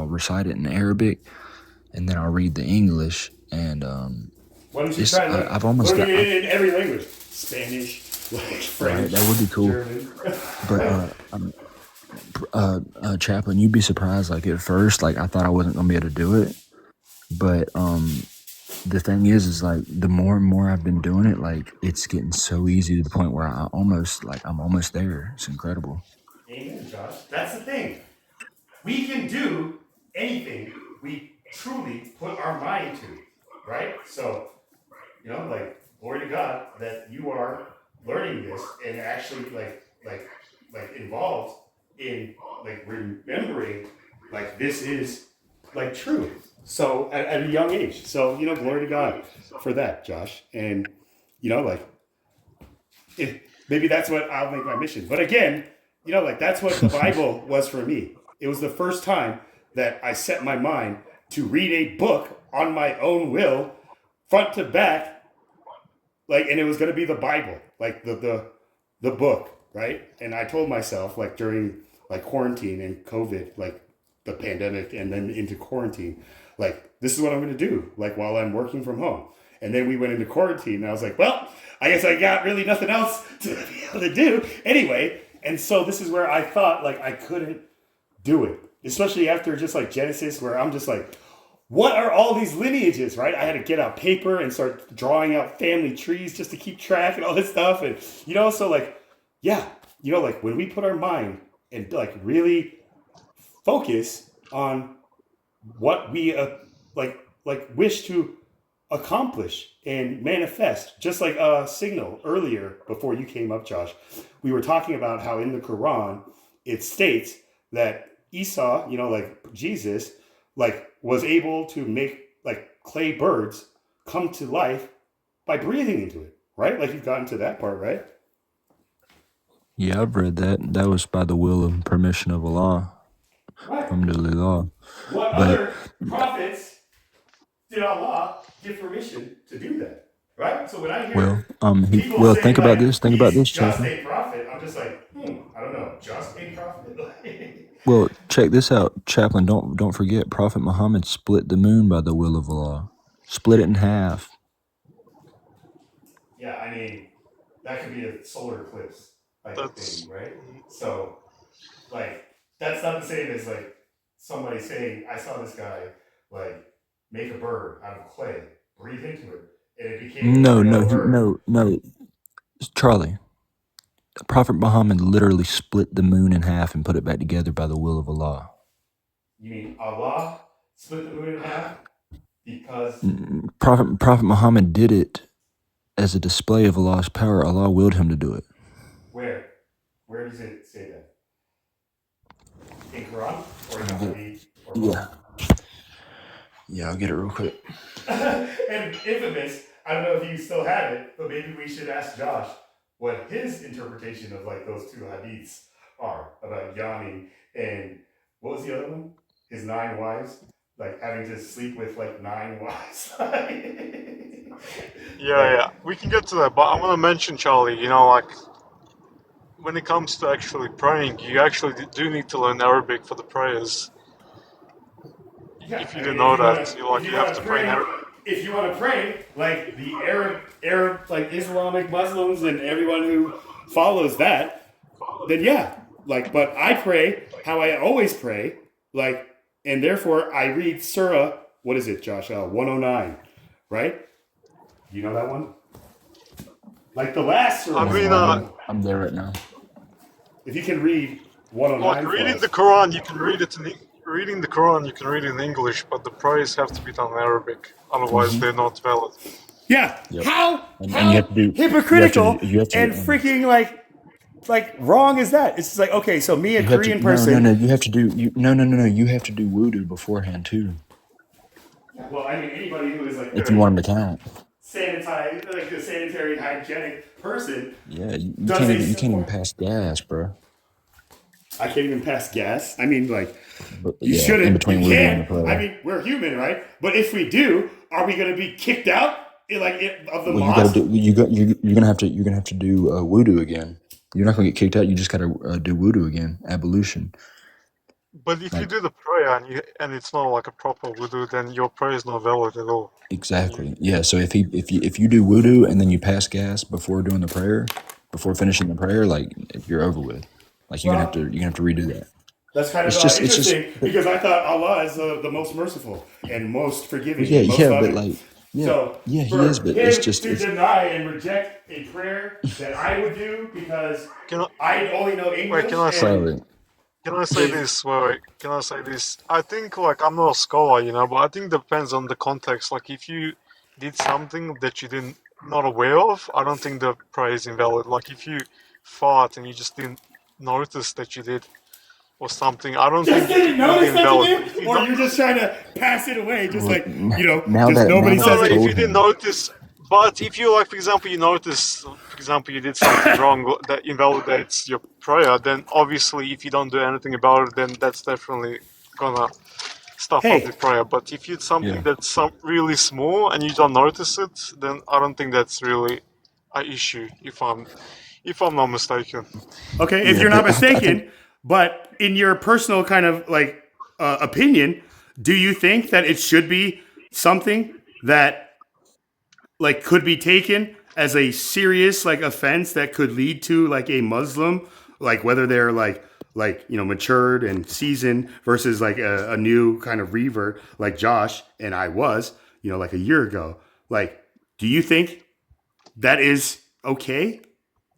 [SPEAKER 14] recite it in Arabic, and then I'll read the English. And
[SPEAKER 1] why don't you try?
[SPEAKER 14] I've almost got
[SPEAKER 1] it in every language: Spanish, French,
[SPEAKER 14] right, that would be cool.
[SPEAKER 1] German.
[SPEAKER 14] But Chaplain, you'd be surprised. Like at first, like I thought I wasn't gonna be able to do it, but the thing is like the more and more I've been doing it, like it's getting so easy to the point where I'm almost there. It's incredible.
[SPEAKER 1] Amen, Josh. That's the thing. We can do anything we truly put our mind to, right? So, like glory to God that you are learning this and actually like involved in like remembering like this is like true. So at a young age. So, glory to God for that, Josh. And, maybe that's what I'll make my mission. But again, that's what the Bible was for me. It was the first time that I set my mind to read a book on my own will, front to back, and it was going to be the Bible, like the book, right? And I told myself, like during like quarantine and COVID, like the pandemic and then into quarantine, like, this is what I'm going to do, like, while I'm working from home. And then we went into quarantine, and I was like, well, I guess I got really nothing else to be able to do anyway. And so this is where I thought, like, I couldn't do it, especially after just, like, Genesis, where I'm just like, what are all these lineages, right? I had to get out paper and start drawing out family trees just to keep track and all this stuff. And, so, like, yeah, like, when we put our mind and, like, really focus on what we wish to accomplish and manifest, just like a signal earlier before you came up, Josh. We were talking about how in the Quran it states that Isa, like Jesus, like was able to make like clay birds come to life by breathing into it, right? Like you've gotten to that part, right?
[SPEAKER 14] Yeah, I've read that. That was by the will and permission of Allah.
[SPEAKER 1] Right.
[SPEAKER 14] Alhamdulillah.
[SPEAKER 1] What other prophets did Allah give permission to do that? Right? So when I hear people say,
[SPEAKER 14] think about this. Think about this,
[SPEAKER 1] just
[SPEAKER 14] Chaplain.
[SPEAKER 1] a prophet, I'm just like, I don't know, just a prophet.
[SPEAKER 14] Well, check this out, Chaplain. Don't forget, Prophet Muhammad split the moon by the will of Allah. Split it in half.
[SPEAKER 1] Yeah, I mean, that could be a solar eclipse type of thing, right? So, like, that's not the same as like somebody saying, I saw this guy like make a bird out of clay, breathe into it, and it became
[SPEAKER 14] No, Charlie. Prophet Muhammad literally split the moon in half and put it back together by the will of Allah.
[SPEAKER 1] You mean Allah split the moon in half because
[SPEAKER 14] Prophet Muhammad did it as a display of Allah's power. Allah willed him to do it.
[SPEAKER 1] Where does it say that? In Quran or in Hadith?
[SPEAKER 14] Yeah. Yeah, I'll get it real quick.
[SPEAKER 1] And infamous, I don't know if you still have it, but maybe we should ask Josh what his interpretation of like those two hadiths are about yawning and what was the other one? His 9 wives, like having to sleep with like 9 wives.
[SPEAKER 10] Yeah, we can get to that, but I want to mention, Charlie, you know, like when it comes to actually praying, you actually do need to learn Arabic for the prayers.
[SPEAKER 1] Yeah,
[SPEAKER 10] if you didn't know that, you have to pray in Arabic.
[SPEAKER 1] If you want to pray, like the Arab, like Islamic Muslims and everyone who follows that, then yeah, like, but I pray how I always pray, like, and therefore I read Surah, what is it, Josh? 109, right? You know that one? Like the last Surah.
[SPEAKER 10] I mean,
[SPEAKER 14] I'm there right now.
[SPEAKER 1] If you can read 109,
[SPEAKER 10] like reading the Quran, you can read it in reading the Quran, you can read it in English, but the prayers have to be done in Arabic. Otherwise, they're not valid.
[SPEAKER 1] Yeah.
[SPEAKER 14] Yep.
[SPEAKER 1] How
[SPEAKER 14] And you have to do
[SPEAKER 1] hypocritical
[SPEAKER 14] you have to
[SPEAKER 1] and freaking like wrong is that? It's just like, okay, so me, a
[SPEAKER 14] you have
[SPEAKER 1] Korean
[SPEAKER 14] to,
[SPEAKER 1] person.
[SPEAKER 14] No. You have to do no. You have to do wudu beforehand too,
[SPEAKER 1] Well, I mean, anybody who is like
[SPEAKER 14] if you want them to count.
[SPEAKER 1] sanitized, like a sanitary, hygienic person.
[SPEAKER 14] Yeah, you
[SPEAKER 1] does
[SPEAKER 14] can't
[SPEAKER 1] a
[SPEAKER 14] even pass gas, bro.
[SPEAKER 1] I can't even pass gas. I mean, like,
[SPEAKER 14] But,
[SPEAKER 1] you
[SPEAKER 14] yeah,
[SPEAKER 1] shouldn't.
[SPEAKER 14] in between
[SPEAKER 1] You
[SPEAKER 14] wudu
[SPEAKER 1] can't.
[SPEAKER 14] and the prayer.
[SPEAKER 1] I mean, we're human, right? But if we do, are we going to be kicked out? Of the
[SPEAKER 14] Well, you
[SPEAKER 1] mosque?
[SPEAKER 14] gotta do. You're gonna have to do wudu again. You're not gonna get kicked out. You just gotta do wudu again, ablution.
[SPEAKER 10] But if you
[SPEAKER 14] Like
[SPEAKER 10] do the prayer and it's not like a proper wudu, then your prayer is not valid at all.
[SPEAKER 14] exactly, yeah. So if you do wudu and then you pass gas before doing the prayer, before finishing the prayer, like you're over with. Like you're gonna have to redo that.
[SPEAKER 1] That's kind of interesting because I thought Allah is the most merciful and most forgiving.
[SPEAKER 14] Yeah,
[SPEAKER 1] and most
[SPEAKER 14] but
[SPEAKER 1] loving.
[SPEAKER 14] like
[SPEAKER 1] So
[SPEAKER 14] he
[SPEAKER 1] for
[SPEAKER 14] is, but
[SPEAKER 1] him
[SPEAKER 14] it's just
[SPEAKER 1] to deny and reject a prayer that I would do because I only know English.
[SPEAKER 10] Wait, can I say this? Wait, can I say this? I think, like, I'm not a scholar, but I think it depends on the context. Like, if you did something that you didn't not aware of, I don't think the prayer is invalid. Like, if you fart and you just didn't notice that you did or something, I don't think
[SPEAKER 1] didn't
[SPEAKER 10] it's
[SPEAKER 1] notice
[SPEAKER 10] invalid.
[SPEAKER 1] that you did, or you're just trying to pass it away, just like
[SPEAKER 14] now
[SPEAKER 1] just
[SPEAKER 14] that-
[SPEAKER 1] nobody
[SPEAKER 14] now
[SPEAKER 1] says
[SPEAKER 14] that
[SPEAKER 1] it.
[SPEAKER 10] If you didn't notice, but if you, like, for example, you did something wrong that invalidates your prayer, then obviously if you don't do anything about it, then that's definitely gonna stuff up the prayer. But if it's something that's really small and you don't notice it, then I don't think that's really an issue, if I'm not mistaken.
[SPEAKER 1] Okay, if you're not mistaken, but in your personal kind of like opinion, do you think that it should be something that like could be taken as a serious like offense that could lead to like a Muslim, like whether they're like matured and seasoned versus like a new kind of revert like Josh and I was, like a year ago. Like, do you think that is okay?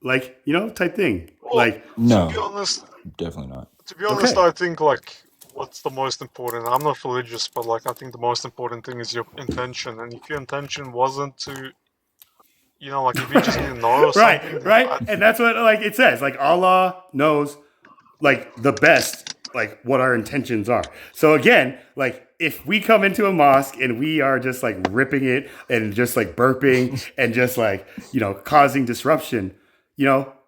[SPEAKER 1] Like, type thing. Like,
[SPEAKER 14] no,
[SPEAKER 10] to be honest,
[SPEAKER 14] definitely not.
[SPEAKER 10] To be honest, I think like what's the most important? I'm not religious, but like I think the most important thing is your intention. And if your intention wasn't to, like if you just didn't know or something,
[SPEAKER 1] right, and that's what like it says. Like Allah knows, like the best, like what our intentions are. So again, like if we come into a mosque and we are just like ripping it and just like burping and just like causing disruption,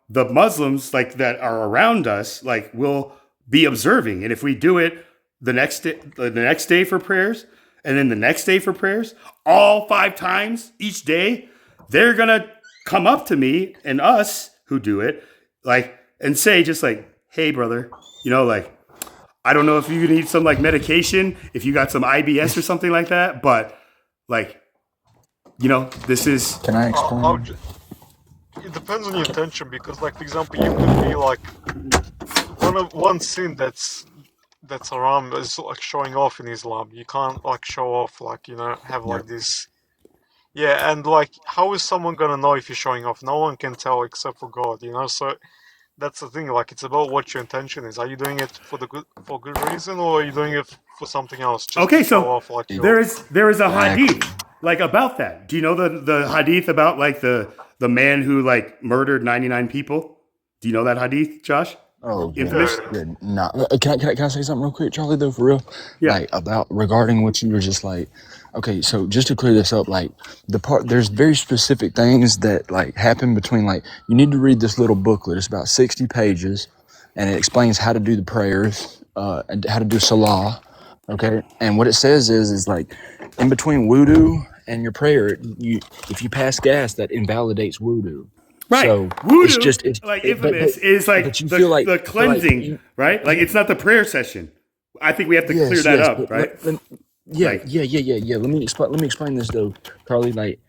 [SPEAKER 1] the Muslims like that are around us like will be observing, and if we do it the next day for prayers, and then the next day for prayers, all 5 times each day, they're gonna come up to me and us who do it, like, and say just like, "Hey, brother, like, I don't know if you need some like medication, if you got some IBS or something like that, but like, this is."
[SPEAKER 14] Can I explain?
[SPEAKER 10] It depends on your intention, because, like, for example, you could be like one sin that's haram is like showing off in Islam. You can't like show off, like, have like this. Yeah, and like, how is someone gonna know if you're showing off? No one can tell except for God, So that's the thing. Like, it's about what your intention is. Are you doing it for good reason, or are you doing it for something else? Just
[SPEAKER 1] Okay,
[SPEAKER 10] to show
[SPEAKER 1] so
[SPEAKER 10] off, like,
[SPEAKER 1] there is a hadith like about that. Do you know the hadith about like the man who like murdered 99 people? Do you know that hadith, Josh?
[SPEAKER 14] Oh yeah,
[SPEAKER 1] infamous.
[SPEAKER 14] yeah. Nah. Can I say something real quick, Charlie? Though, for real,
[SPEAKER 1] Yeah.
[SPEAKER 14] like about regarding what you were just like. Okay, so just to clear this up, like there's very specific things that like happen between like you need to read this little booklet. It's about 60 pages, and it explains how to do the prayers, and how to do Salah. Okay, and what it says is like in between wudu and your prayer, if you pass gas, that invalidates wudu.
[SPEAKER 1] Right.
[SPEAKER 14] So it's
[SPEAKER 1] Voodoo,
[SPEAKER 14] just it's
[SPEAKER 1] like
[SPEAKER 14] it,
[SPEAKER 1] infamous, is like
[SPEAKER 14] but you feel like
[SPEAKER 1] the cleansing,
[SPEAKER 14] you,
[SPEAKER 1] right? Like it's not the prayer session. I think we have to clear
[SPEAKER 14] yes,
[SPEAKER 1] that
[SPEAKER 14] yes,
[SPEAKER 1] up,
[SPEAKER 14] but
[SPEAKER 1] right?
[SPEAKER 14] yeah,
[SPEAKER 1] Like,
[SPEAKER 14] yeah. Let me explain this though, Charlie. Like,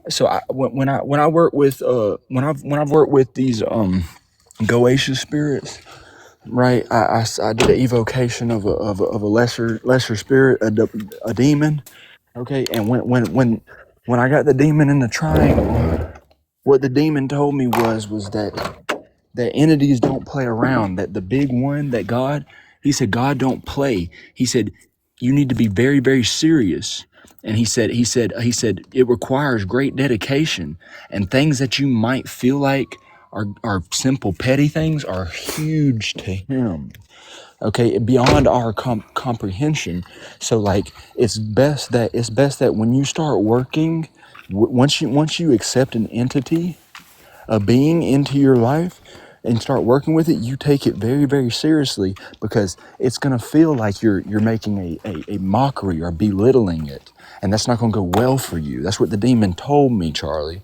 [SPEAKER 14] so when I work with when I've worked with these Goetia spirits, right? I did an evocation of a lesser spirit, a demon. Okay, and when I got the demon in the triangle, what the demon told me was that entities don't play around. That the big one, that God, he said, God don't play. He said, you need to be very, very serious. And he said, it requires great dedication, and things that you might feel like are simple, petty things are huge to him. Okay, beyond our comprehension. So like, it's best that when you start working, once you accept an entity, a being into your life and start working with it, you take it very, very seriously, because it's gonna feel like you're making a mockery or belittling it. And that's not gonna go well for you. That's what the demon told me, Charlie.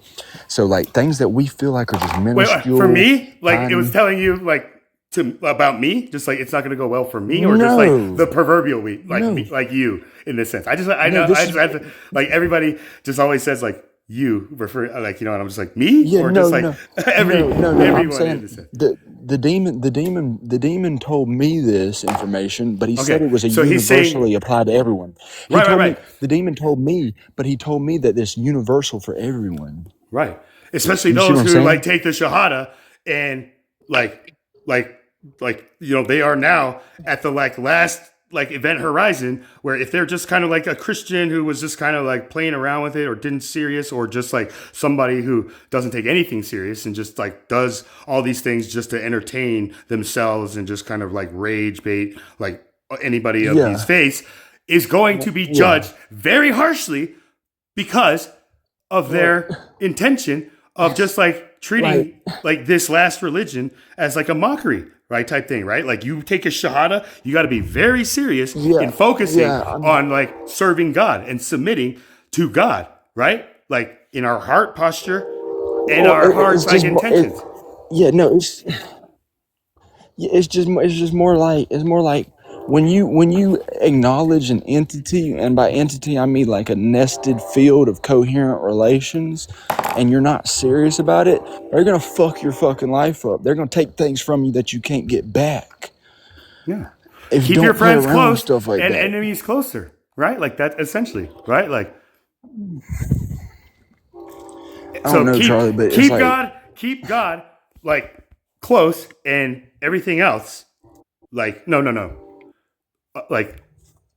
[SPEAKER 14] So like things that we feel like are just
[SPEAKER 1] wait,
[SPEAKER 14] minuscule.
[SPEAKER 1] for me, like it was
[SPEAKER 14] tiny.
[SPEAKER 1] telling you like about me, just like it's not going to go well for me, or just like the
[SPEAKER 14] No,
[SPEAKER 1] proverbial me, like
[SPEAKER 14] no,
[SPEAKER 1] me, like you in this sense. I
[SPEAKER 14] no.
[SPEAKER 1] know
[SPEAKER 14] This
[SPEAKER 1] I
[SPEAKER 14] is
[SPEAKER 1] just have to, like everybody just always says like you refer, like, you know, and I'm just like me,
[SPEAKER 14] yeah.
[SPEAKER 1] or just
[SPEAKER 14] No,
[SPEAKER 1] like
[SPEAKER 14] no, no. I'm
[SPEAKER 1] everyone in
[SPEAKER 14] saying
[SPEAKER 1] this sense.
[SPEAKER 14] the demon told me this information, but he said
[SPEAKER 1] Okay,
[SPEAKER 14] it was a
[SPEAKER 1] so he's saying
[SPEAKER 14] universally applied to everyone. He
[SPEAKER 1] right, right,
[SPEAKER 14] told me
[SPEAKER 1] right.
[SPEAKER 14] the demon told me, but he told me that it's universal for everyone.
[SPEAKER 1] Right. Especially
[SPEAKER 14] You see what
[SPEAKER 1] those
[SPEAKER 14] I'm
[SPEAKER 1] who like
[SPEAKER 14] saying?
[SPEAKER 1] take the Shahada and like like you know, they are now at the like last like event horizon, where if they're just kind of like a Christian who was just kind of like playing around with it or didn't serious, or just like somebody who doesn't take anything serious and just like does all these things just to entertain themselves and just kind of like rage bait like anybody of these
[SPEAKER 14] Yeah.
[SPEAKER 1] faiths, is going to be
[SPEAKER 14] Yeah.
[SPEAKER 1] judged very harshly because of
[SPEAKER 14] Well,
[SPEAKER 1] their intention of just like treating
[SPEAKER 14] right.
[SPEAKER 1] like this last religion as like a mockery, right? Type thing, right? Like you take a shahada, you got to be very serious in
[SPEAKER 14] Yeah.
[SPEAKER 1] focusing
[SPEAKER 14] Yeah.
[SPEAKER 1] on like serving God and submitting to God, right? Like in our heart posture and
[SPEAKER 14] Well,
[SPEAKER 1] our
[SPEAKER 14] it's
[SPEAKER 1] heart's like
[SPEAKER 14] just
[SPEAKER 1] intentions.
[SPEAKER 14] yeah. No, it's just more like when you acknowledge an entity, and by entity I mean like a nested field of coherent relations, and you're not serious about it, they're gonna fuck your fucking life up. They're gonna take things from you that you can't get back
[SPEAKER 1] Yeah.
[SPEAKER 14] if you
[SPEAKER 1] Keep your
[SPEAKER 14] don't play
[SPEAKER 1] friends
[SPEAKER 14] around with
[SPEAKER 1] close
[SPEAKER 14] stuff like
[SPEAKER 1] and
[SPEAKER 14] that.
[SPEAKER 1] enemies closer, right? Like that essentially, right? Like
[SPEAKER 14] I
[SPEAKER 1] so
[SPEAKER 14] don't know, Charlie, but it's like
[SPEAKER 1] keep God like close, and everything else like no. Like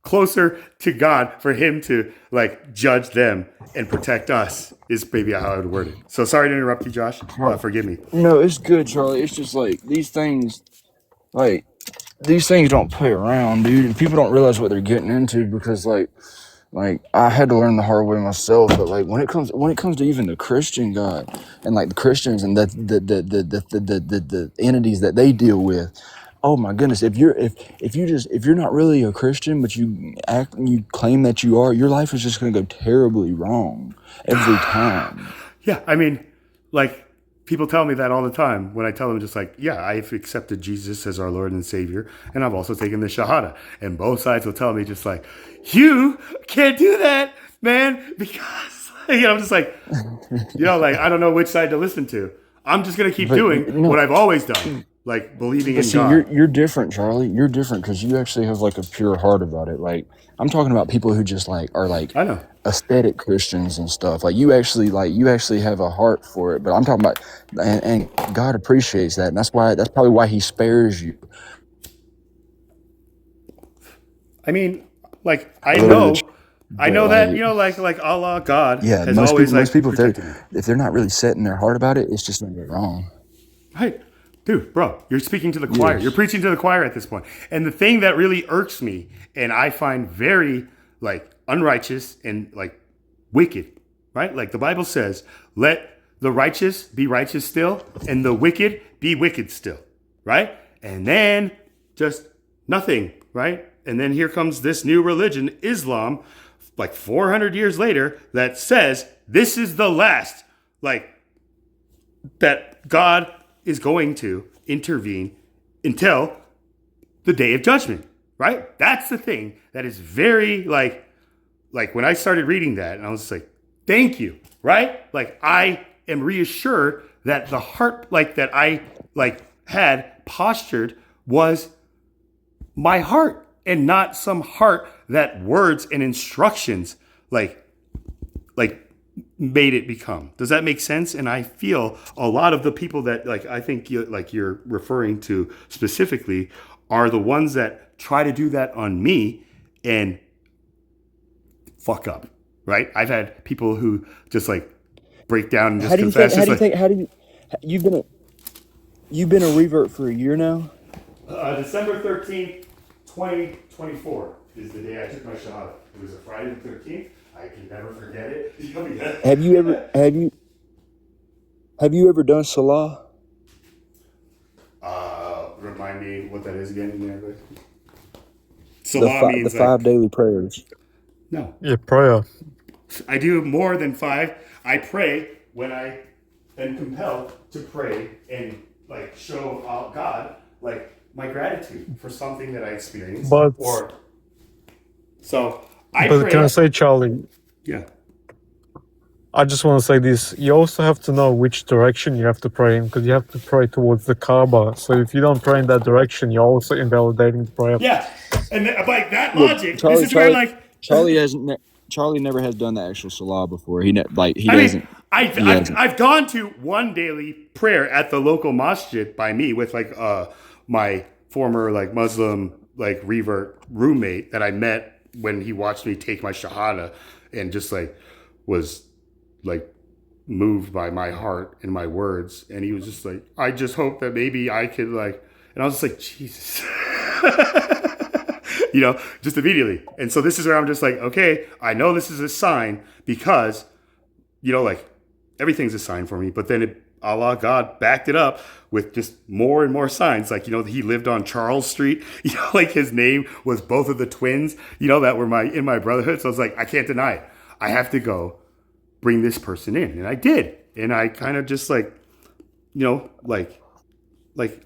[SPEAKER 1] closer to God for him to like judge them and protect us is maybe how I would word it. So sorry to interrupt you, Josh. Forgive me.
[SPEAKER 14] no, it's good, Charlie. It's just like like these things don't play around, dude. And people don't realize what they're getting into, because like I had to learn the hard way myself. But like when it comes to even the Christian God and like the Christians and the entities that they deal with, oh my goodness, if you're not really a Christian but you act and you claim that you are, your life is just gonna go terribly wrong every time.
[SPEAKER 1] Yeah, I mean, like people tell me that all the time when I tell them just like, yeah, I've accepted Jesus as our Lord and Savior, and I've also taken the Shahada. And both sides will tell me just like, you can't do that, man, because you know, I'm just like, you know, like I don't know which side to listen to. I'm just gonna keep
[SPEAKER 14] But
[SPEAKER 1] doing what I've always done, like believing
[SPEAKER 14] But
[SPEAKER 1] in
[SPEAKER 14] see,
[SPEAKER 1] God.
[SPEAKER 14] you're different, Charlie. You're different because you actually have like a pure heart about it. Like I'm talking about people who just like are like
[SPEAKER 1] I know.
[SPEAKER 14] aesthetic Christians and stuff. Like you actually have a heart for it. But I'm talking about, and God appreciates that, and that's probably why He spares you.
[SPEAKER 1] I mean, like I
[SPEAKER 14] A little bit,
[SPEAKER 1] know
[SPEAKER 14] but
[SPEAKER 1] that,
[SPEAKER 14] like
[SPEAKER 1] you know, like Allah, God
[SPEAKER 14] yeah,
[SPEAKER 1] has always like
[SPEAKER 14] most people
[SPEAKER 1] protected me.
[SPEAKER 14] if they're not really set in their heart about it, it's just gonna go wrong.
[SPEAKER 1] Right. Dude, bro, you're speaking to the choir.
[SPEAKER 14] Yes.
[SPEAKER 1] You're preaching to the choir at this point. And the thing that really irks me and I find very like unrighteous and like wicked, right? Like the Bible says, let the righteous be righteous still and the wicked be wicked still, right? And then just nothing, right? And then here comes this new religion, Islam, like 400 years later, that says this is the last, like, that God is going to intervene until the day of judgment, right? That's the thing that is very like when I started reading that, and I was just like, thank you, right? Like I am reassured that the heart like that I like had postured was my heart and not some heart that words and instructions like made it become. Does that make sense? And I feel a lot of the people that like I think you're referring to specifically are the ones that try to do that on me and fuck up, right? I've had people who just like break down and just confess.
[SPEAKER 14] You've been a revert for a year now?
[SPEAKER 1] December 13th, 2024 is the day I took my shahada. It was a Friday the 13th. I can never forget it.
[SPEAKER 14] Have you ever done Salah?
[SPEAKER 1] Remind me what that is again in Arabic.
[SPEAKER 14] The
[SPEAKER 1] Salah means
[SPEAKER 14] 5 daily prayers.
[SPEAKER 1] no.
[SPEAKER 10] Yeah, prayer.
[SPEAKER 1] I do more than 5. I pray when I am compelled to pray and like show God like my gratitude for something that I experienced.
[SPEAKER 10] But
[SPEAKER 1] I
[SPEAKER 10] but
[SPEAKER 1] pray.
[SPEAKER 10] can I say, Charlie?
[SPEAKER 1] Yeah.
[SPEAKER 10] I just want to say this. You also have to know which direction you have to pray in, because you have to pray towards the Kaaba. So if you don't pray in that direction, you're also invalidating the prayer.
[SPEAKER 1] Yeah, and like that
[SPEAKER 14] Look,
[SPEAKER 1] logic. This is where like
[SPEAKER 14] Charlie never has done the actual Salah before. He doesn't.
[SPEAKER 1] I've gone to one daily prayer at the local masjid by me with like my former like Muslim like revert roommate that I met when he watched me take my shahada and just like was like moved by my heart and my words, and he was just like, I just hope that maybe I could like, and I was just like, Jesus. Just immediately. And so this is where I'm just like, okay, I know this is a sign because, like everything's a sign for me. But then Allah, God backed it up with just more and more signs. Like, he lived on Charles Street. Like his name was both of the twins, that were in my brotherhood. So I was like, I can't deny it. I have to go bring this person in. And I did. And I kind of just like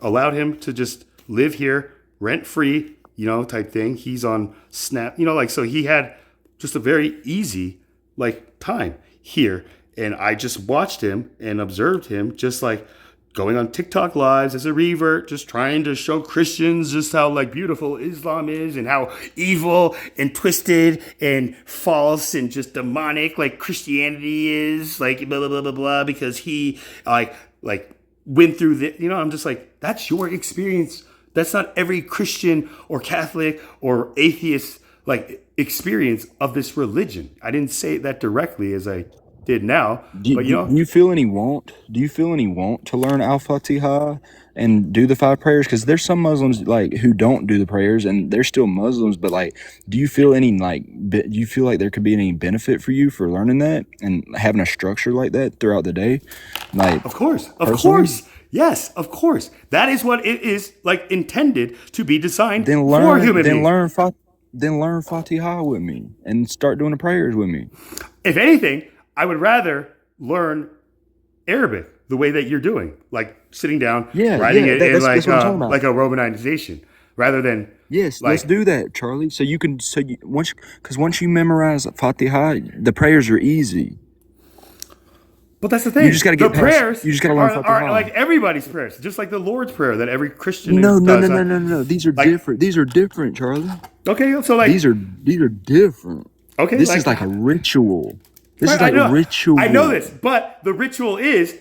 [SPEAKER 1] allowed him to just live here rent free, type thing. He's on Snap, so he had just a very easy time here. And I just watched him and observed him just like going on TikTok lives as a revert, just trying to show Christians just how beautiful Islam is and how evil and twisted and false and just demonic Christianity is, blah, blah, blah, blah, blah, because he went through the, I'm just like, that's your experience. That's not every Christian or Catholic or atheist experience of this religion. I didn't say that directly as I did now.
[SPEAKER 14] Do you feel any want? Do you feel any want to learn Al-Fatiha and do the 5 prayers? Because there's some Muslims who don't do the prayers and they're still Muslims. But do you feel any do you feel like there could be any benefit for you for learning that and having a structure like that throughout the day?
[SPEAKER 1] Of course, yes, of course. That is what it is intended to be designed for human beings.
[SPEAKER 14] Then learn Fatiha with me and start doing the prayers with me.
[SPEAKER 1] If anything, I would rather learn Arabic the way that you're doing, sitting down, writing it in like a romanization, rather than
[SPEAKER 14] let's do that, Charlie. Once you memorize Fatiha, the prayers are easy.
[SPEAKER 1] But that's the thing.
[SPEAKER 14] You just got to get
[SPEAKER 1] the prayers.
[SPEAKER 14] You just got to learn Fatiha.
[SPEAKER 1] Are like everybody's prayers, just like the Lord's prayer that every Christian
[SPEAKER 14] No.
[SPEAKER 1] does.
[SPEAKER 14] These are different. These are different, Charlie.
[SPEAKER 1] Okay, so
[SPEAKER 14] these are different.
[SPEAKER 1] Okay,
[SPEAKER 14] this is like a ritual. This is like
[SPEAKER 1] a
[SPEAKER 14] ritual.
[SPEAKER 1] I know this, but the ritual is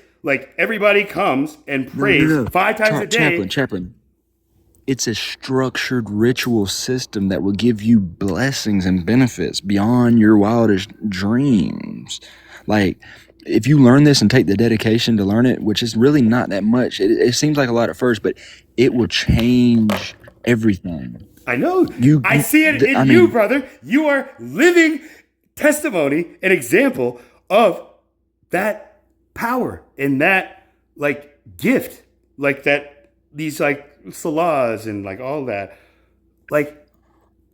[SPEAKER 1] everybody comes and prays 5 times a day.
[SPEAKER 14] Chaplain. It's a structured ritual system that will give you blessings and benefits beyond your wildest dreams. if you learn this and take the dedication to learn it, which is really not that much, it seems like a lot at first, but it will change everything.
[SPEAKER 1] I know. I see it in you, brother. You are living testimony, an example of that power and that like gift, like that these like salahs and like all that, like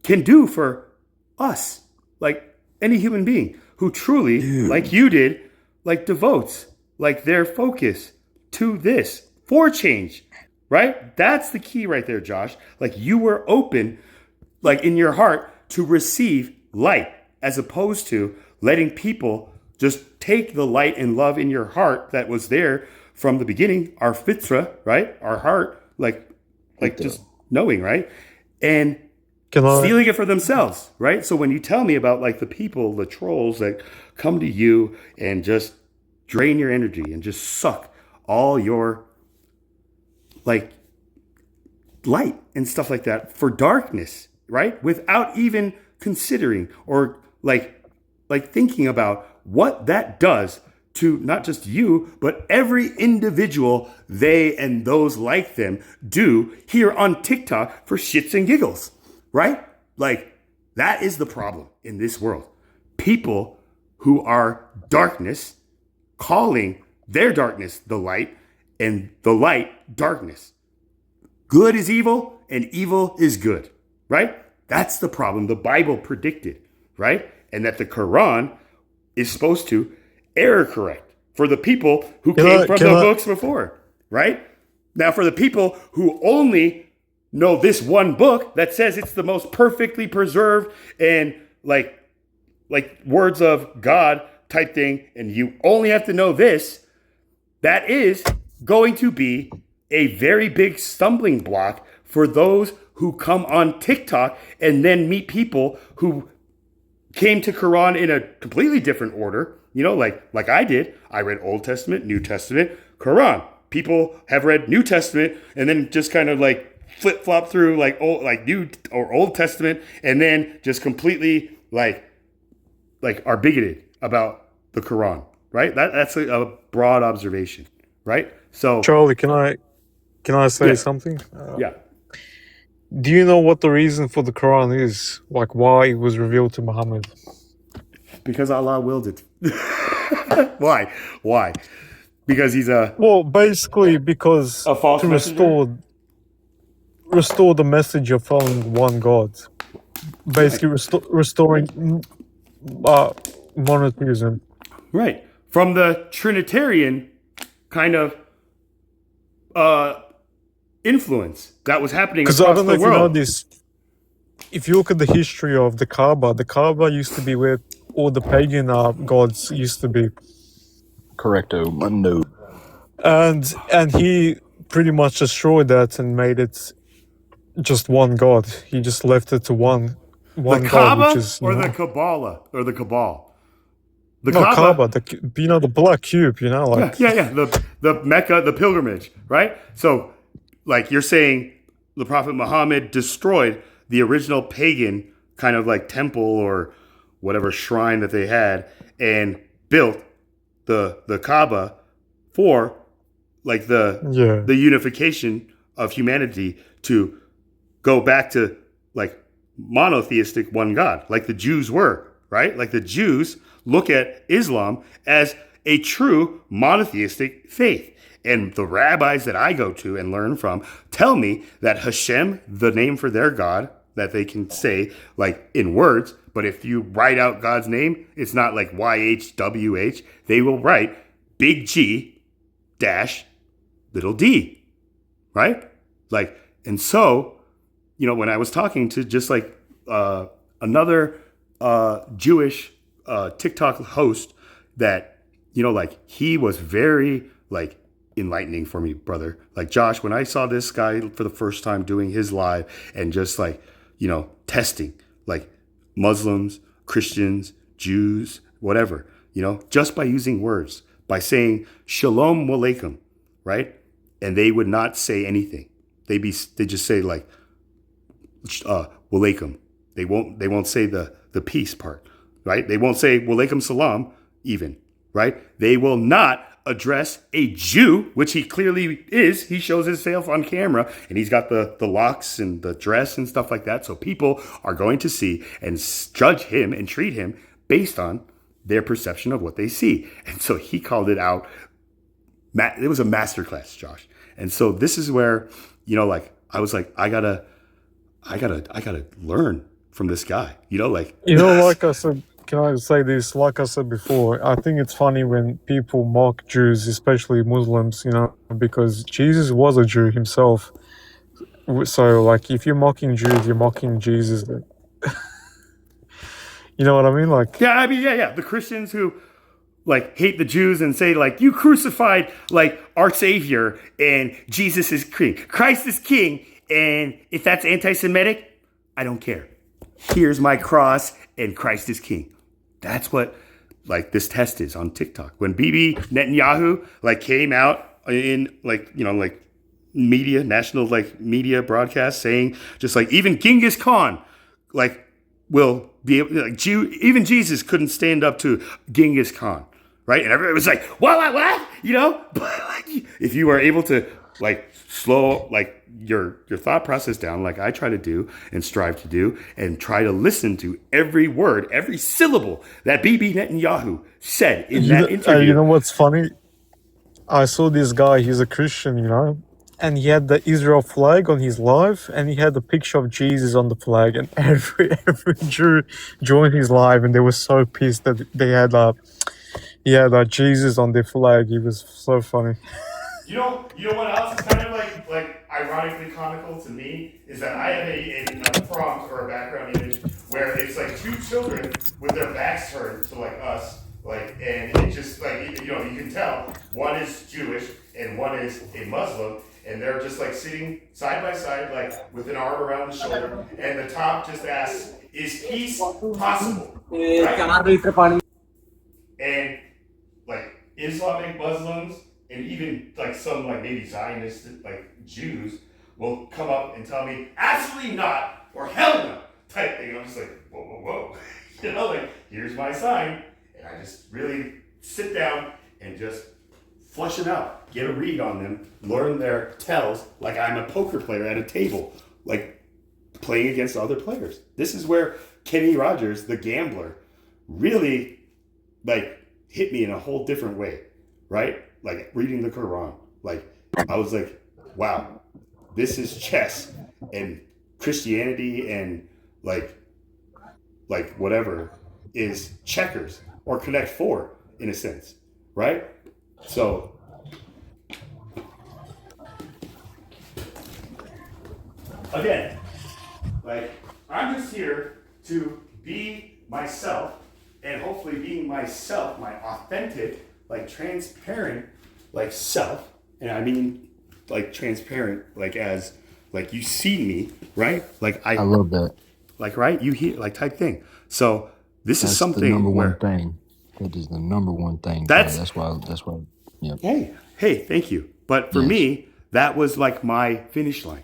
[SPEAKER 1] can do for us, like any human being who truly, like you did, like devotes like their focus to this for change. Right? That's the key right there, Josh. Like you were open, like in your heart, to receive light as opposed to letting people just take the light and love in your heart that was there from the beginning, our fitra, right? Our heart, like just knowing, right? And stealing it for themselves, right? So when you tell me about like the people, the trolls that come to you and just drain your energy and just suck all your like light and stuff like that for darkness, right? Without even considering or like thinking about what that does to not just you, but every individual they and those like them do here on TikTok for shits and giggles, right? Like that is the problem in this world. People who are darkness calling their darkness the light and the light darkness. Good is evil and evil is good, right? That's the problem the Bible predicted, right? And that the Quran is supposed to error correct for the people who came from the books before, right? Now, for the people who only know this one book that says it's the most perfectly preserved and like words of God type thing, and you only have to know this, that is going to be a very big stumbling block for those who come on TikTok and then meet people who came to Quran in a completely different order. You know, like I did. I read Old Testament, New Testament, Quran. People have read New Testament and then just kind of like flip-flop through like New or Old Testament and then just completely like are bigoted about the Quran, right? That's a broad observation, right? So
[SPEAKER 10] Charlie, can I say something?
[SPEAKER 1] Yeah.
[SPEAKER 10] Do you know what the reason for the Quran is? Like why it was revealed to Muhammad?
[SPEAKER 1] Because Allah willed it. Why? Because he's
[SPEAKER 10] basically because
[SPEAKER 1] a false
[SPEAKER 10] to
[SPEAKER 1] messenger?
[SPEAKER 10] restore the message of following one God. Basically restoring monotheism.
[SPEAKER 1] Right. From the Trinitarian kind of influence that was happening across
[SPEAKER 10] Because I don't know
[SPEAKER 1] the
[SPEAKER 10] if you know
[SPEAKER 1] world.
[SPEAKER 10] this. If you look at the history of the Kaaba used to be where all the pagan gods used to be.
[SPEAKER 14] Correcto mundo.
[SPEAKER 10] And he pretty much destroyed that and made it just one God. He just left it to one
[SPEAKER 1] The
[SPEAKER 10] God,
[SPEAKER 1] Kaaba
[SPEAKER 10] which is
[SPEAKER 1] or the Kabbalah or the Cabal? The
[SPEAKER 10] Kaaba, the black cube, like
[SPEAKER 1] Yeah. The Mecca, the pilgrimage, right? So, like you're saying, the Prophet Muhammad destroyed the original pagan kind of like temple or whatever shrine that they had and built the Kaaba for like the unification of humanity to go back to like monotheistic one God, like the Jews were, right? Like the Jews look at Islam as a true monotheistic faith. And the rabbis that I go to and learn from tell me that Hashem, the name for their God, that they can say like in words, but if you write out God's name, it's not like YHWH. They will write big G dash little d, right? Like, and so, when I was talking to just like another Jewish TikTok host that, like he was very like enlightening for me, brother. Like Josh, when I saw this guy for the first time doing his live and just like, testing like Muslims, Christians, Jews, whatever, just by using words, by saying shalom walaikum, right? And they would not say anything. They just say like walaikum. They won't say the peace part, right? They won't say walaikum salam even, right? They will not address a Jew, which he clearly is. He shows himself on camera, and he's got the locks and the dress and stuff like that. So people are going to see and judge him and treat him based on their perception of what they see. And so he called it out. It was a masterclass, Josh. And so this is where, like, I was like, I gotta learn from this guy, like.
[SPEAKER 10] Like I said, can I say this? Like I said before, I think it's funny when people mock Jews, especially Muslims, because Jesus was a Jew himself. So, like, if you're mocking Jews, you're mocking Jesus. You know what I mean? Like,
[SPEAKER 1] yeah. The Christians who, like, hate the Jews and say, like, you crucified, like, our Savior and Jesus is king. Christ is king. And if that's anti-Semitic, I don't care. Here's my cross and Christ is king. That's what, like, this test is on TikTok. When Bibi Netanyahu, like, came out in, like, media, national, like, media broadcast saying, just like, even Genghis Khan, like, will be able, like, even Jesus couldn't stand up to Genghis Khan, right? And everybody was like, what? But, like, if you are able to, like, slow, like, your thought process down, like I try to do and strive to do, and try to listen to every word, every syllable that Bibi Netanyahu said in that interview.
[SPEAKER 10] You know what's funny? I saw this guy, he's a Christian, and he had the Israel flag on his live, and he had a picture of Jesus on the flag, and every Jew joined his live, and they were so pissed that they had Jesus on their flag. It was so funny.
[SPEAKER 1] You know what else is kind of like ironically comical to me is that I have a prompt or a background image where it's like two children with their backs turned to, like, us, like, and it just, like, you can tell one is Jewish and one is a Muslim, and they're just, like, sitting side by side, like, with an arm around the shoulder, and the top just asks, "Is peace possible?" Right? And, like, Islamic Muslims and even, like, some, like, maybe Zionist, like, Jews will come up and tell me, "Absolutely not," or "Hell no," type thing. I'm just like, whoa. Like, here's my sign. And I just really sit down and just flush them out, get a read on them, learn their tells, like I'm a poker player at a table, like, playing against other players. This is where Kenny Rogers, the gambler, really, like, hit me in a whole different way, right? Like, reading the Quran. Like, I was like, wow, this is chess, and Christianity and like whatever is checkers or Connect Four in a sense, right? So again, like, I'm just here to be myself, and hopefully being myself, my authentic, like, transparent, like, self, and I mean, like, transparent, like, as, like, you see me, right? Like, I
[SPEAKER 14] love that.
[SPEAKER 1] Like, right? You hear, like, type thing. So this is something
[SPEAKER 14] the number
[SPEAKER 1] where,
[SPEAKER 14] one thing. That is the number one thing.
[SPEAKER 1] That's
[SPEAKER 14] why. Yeah.
[SPEAKER 1] Hey, thank you. But for me, that was like my finish line,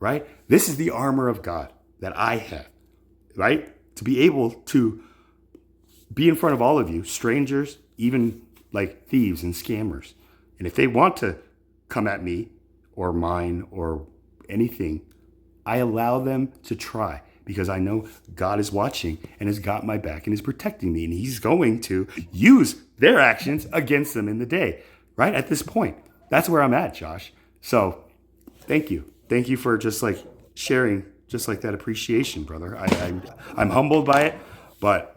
[SPEAKER 1] right? This is the armor of God that I have, right? To be able to be in front of all of you, strangers, even, like, thieves and scammers. And if they want to come at me or mine or anything, I allow them to try, because I know God is watching and has got my back and is protecting me, and he's going to use their actions against them in the day, right? At this point, that's where I'm at, Josh. So thank you. Thank you for just, like, sharing just, like, that appreciation, brother. I'm humbled by it, but,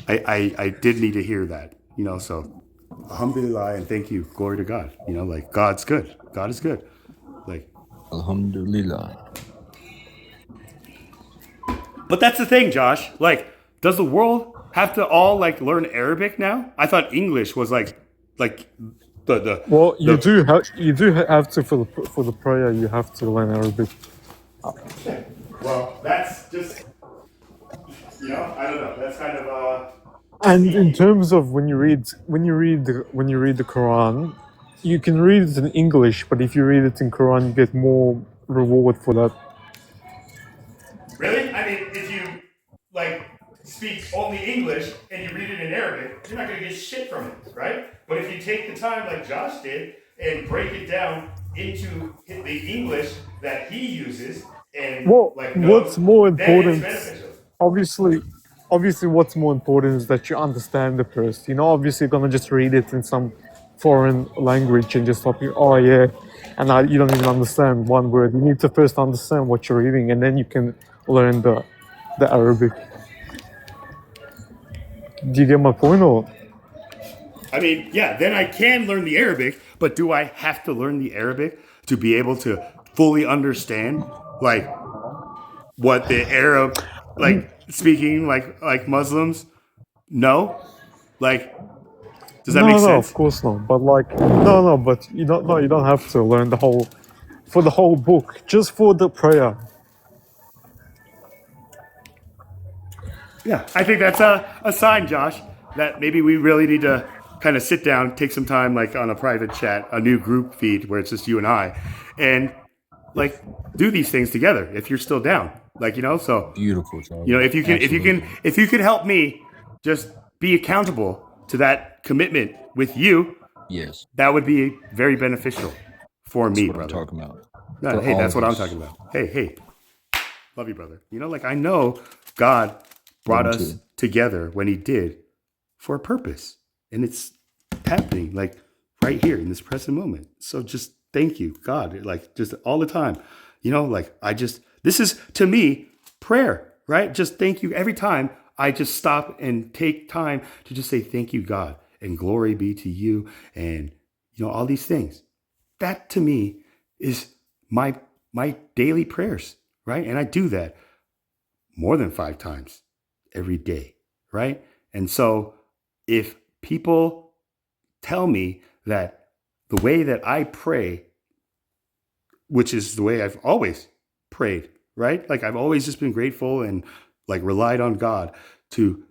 [SPEAKER 1] I did need to hear that, so alhamdulillah, and thank you. Glory to God. Like, God's good. God is good. Like,
[SPEAKER 14] alhamdulillah.
[SPEAKER 1] But that's the thing, Josh. Like, does the world have to all, like, learn Arabic now? I thought English was like the.
[SPEAKER 10] Well, you do have to for the prayer. You have to learn Arabic.
[SPEAKER 1] Well, that's just, I don't know. That's kind of
[SPEAKER 10] And in terms of when you read the Quran, you can read it in English, but if you read it in Quran, you get more reward for that.
[SPEAKER 1] Really? I mean, if you, like, speak only English and you read it in Arabic, you're not going to get shit from it, right? But if you take the time like Josh did and break it down into the English that he uses and
[SPEAKER 10] Well,
[SPEAKER 1] like
[SPEAKER 10] what's
[SPEAKER 1] knows,
[SPEAKER 10] more
[SPEAKER 1] then it's
[SPEAKER 10] important?
[SPEAKER 1] beneficial.
[SPEAKER 10] Obviously, what's more important is that you understand the verse. Obviously, you're gonna just read it in some foreign language and just like, oh yeah, and you don't even understand one word. You need to first understand what you're reading, and then you can learn the Arabic. Do you get my point, or?
[SPEAKER 1] I mean, yeah, then I can learn the Arabic, but do I have to learn the Arabic to be able to fully understand like what the Arab like speaking like Muslims know? Like, does that make
[SPEAKER 10] No,
[SPEAKER 1] sense?
[SPEAKER 10] of course not. But no, but you don't. No, you don't have to learn the whole book, just for the prayer.
[SPEAKER 1] Yeah, I think that's a sign, Josh, that maybe we really need to kind of sit down, take some time, like on a private chat, a new group feed where it's just you and I, and like do these things together. If you're still down, so
[SPEAKER 14] Beautiful, Charlie.
[SPEAKER 1] if you can help me just be accountable to that commitment with you,
[SPEAKER 14] Yes.
[SPEAKER 1] that would be very beneficial for me,
[SPEAKER 14] That's what
[SPEAKER 1] brother.
[SPEAKER 14] I'm talking about.
[SPEAKER 1] No,
[SPEAKER 14] For
[SPEAKER 1] hey,
[SPEAKER 14] all
[SPEAKER 1] that's
[SPEAKER 14] of
[SPEAKER 1] what I'm
[SPEAKER 14] us.
[SPEAKER 1] talking about. Hey, love you, brother. I know God brought
[SPEAKER 14] Love you
[SPEAKER 1] us
[SPEAKER 14] too.
[SPEAKER 1] together when He did for a purpose, and it's happening like right here in this present moment. So just thank you, God, like just all the time. This is to me prayer, right? Just thank you every time I just stop and take time to just say thank you, God, and glory be to you, and all these things. That to me is my daily prayers, right? And I do that more than 5 times every day, right? And so if people tell me that the way that I pray, which is the way I've always prayed, right? Like I've always just been grateful and like relied on God to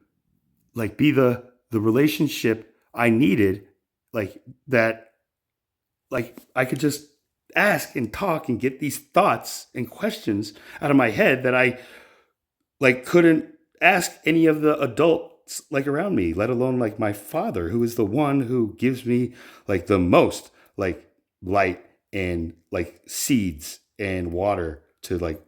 [SPEAKER 1] like be the relationship I needed, like that, like I could just ask and talk and get these thoughts and questions out of my head that I like couldn't ask any of the adults like around me, let alone like my father, who is the one who gives me like the most like light and like seeds and water to like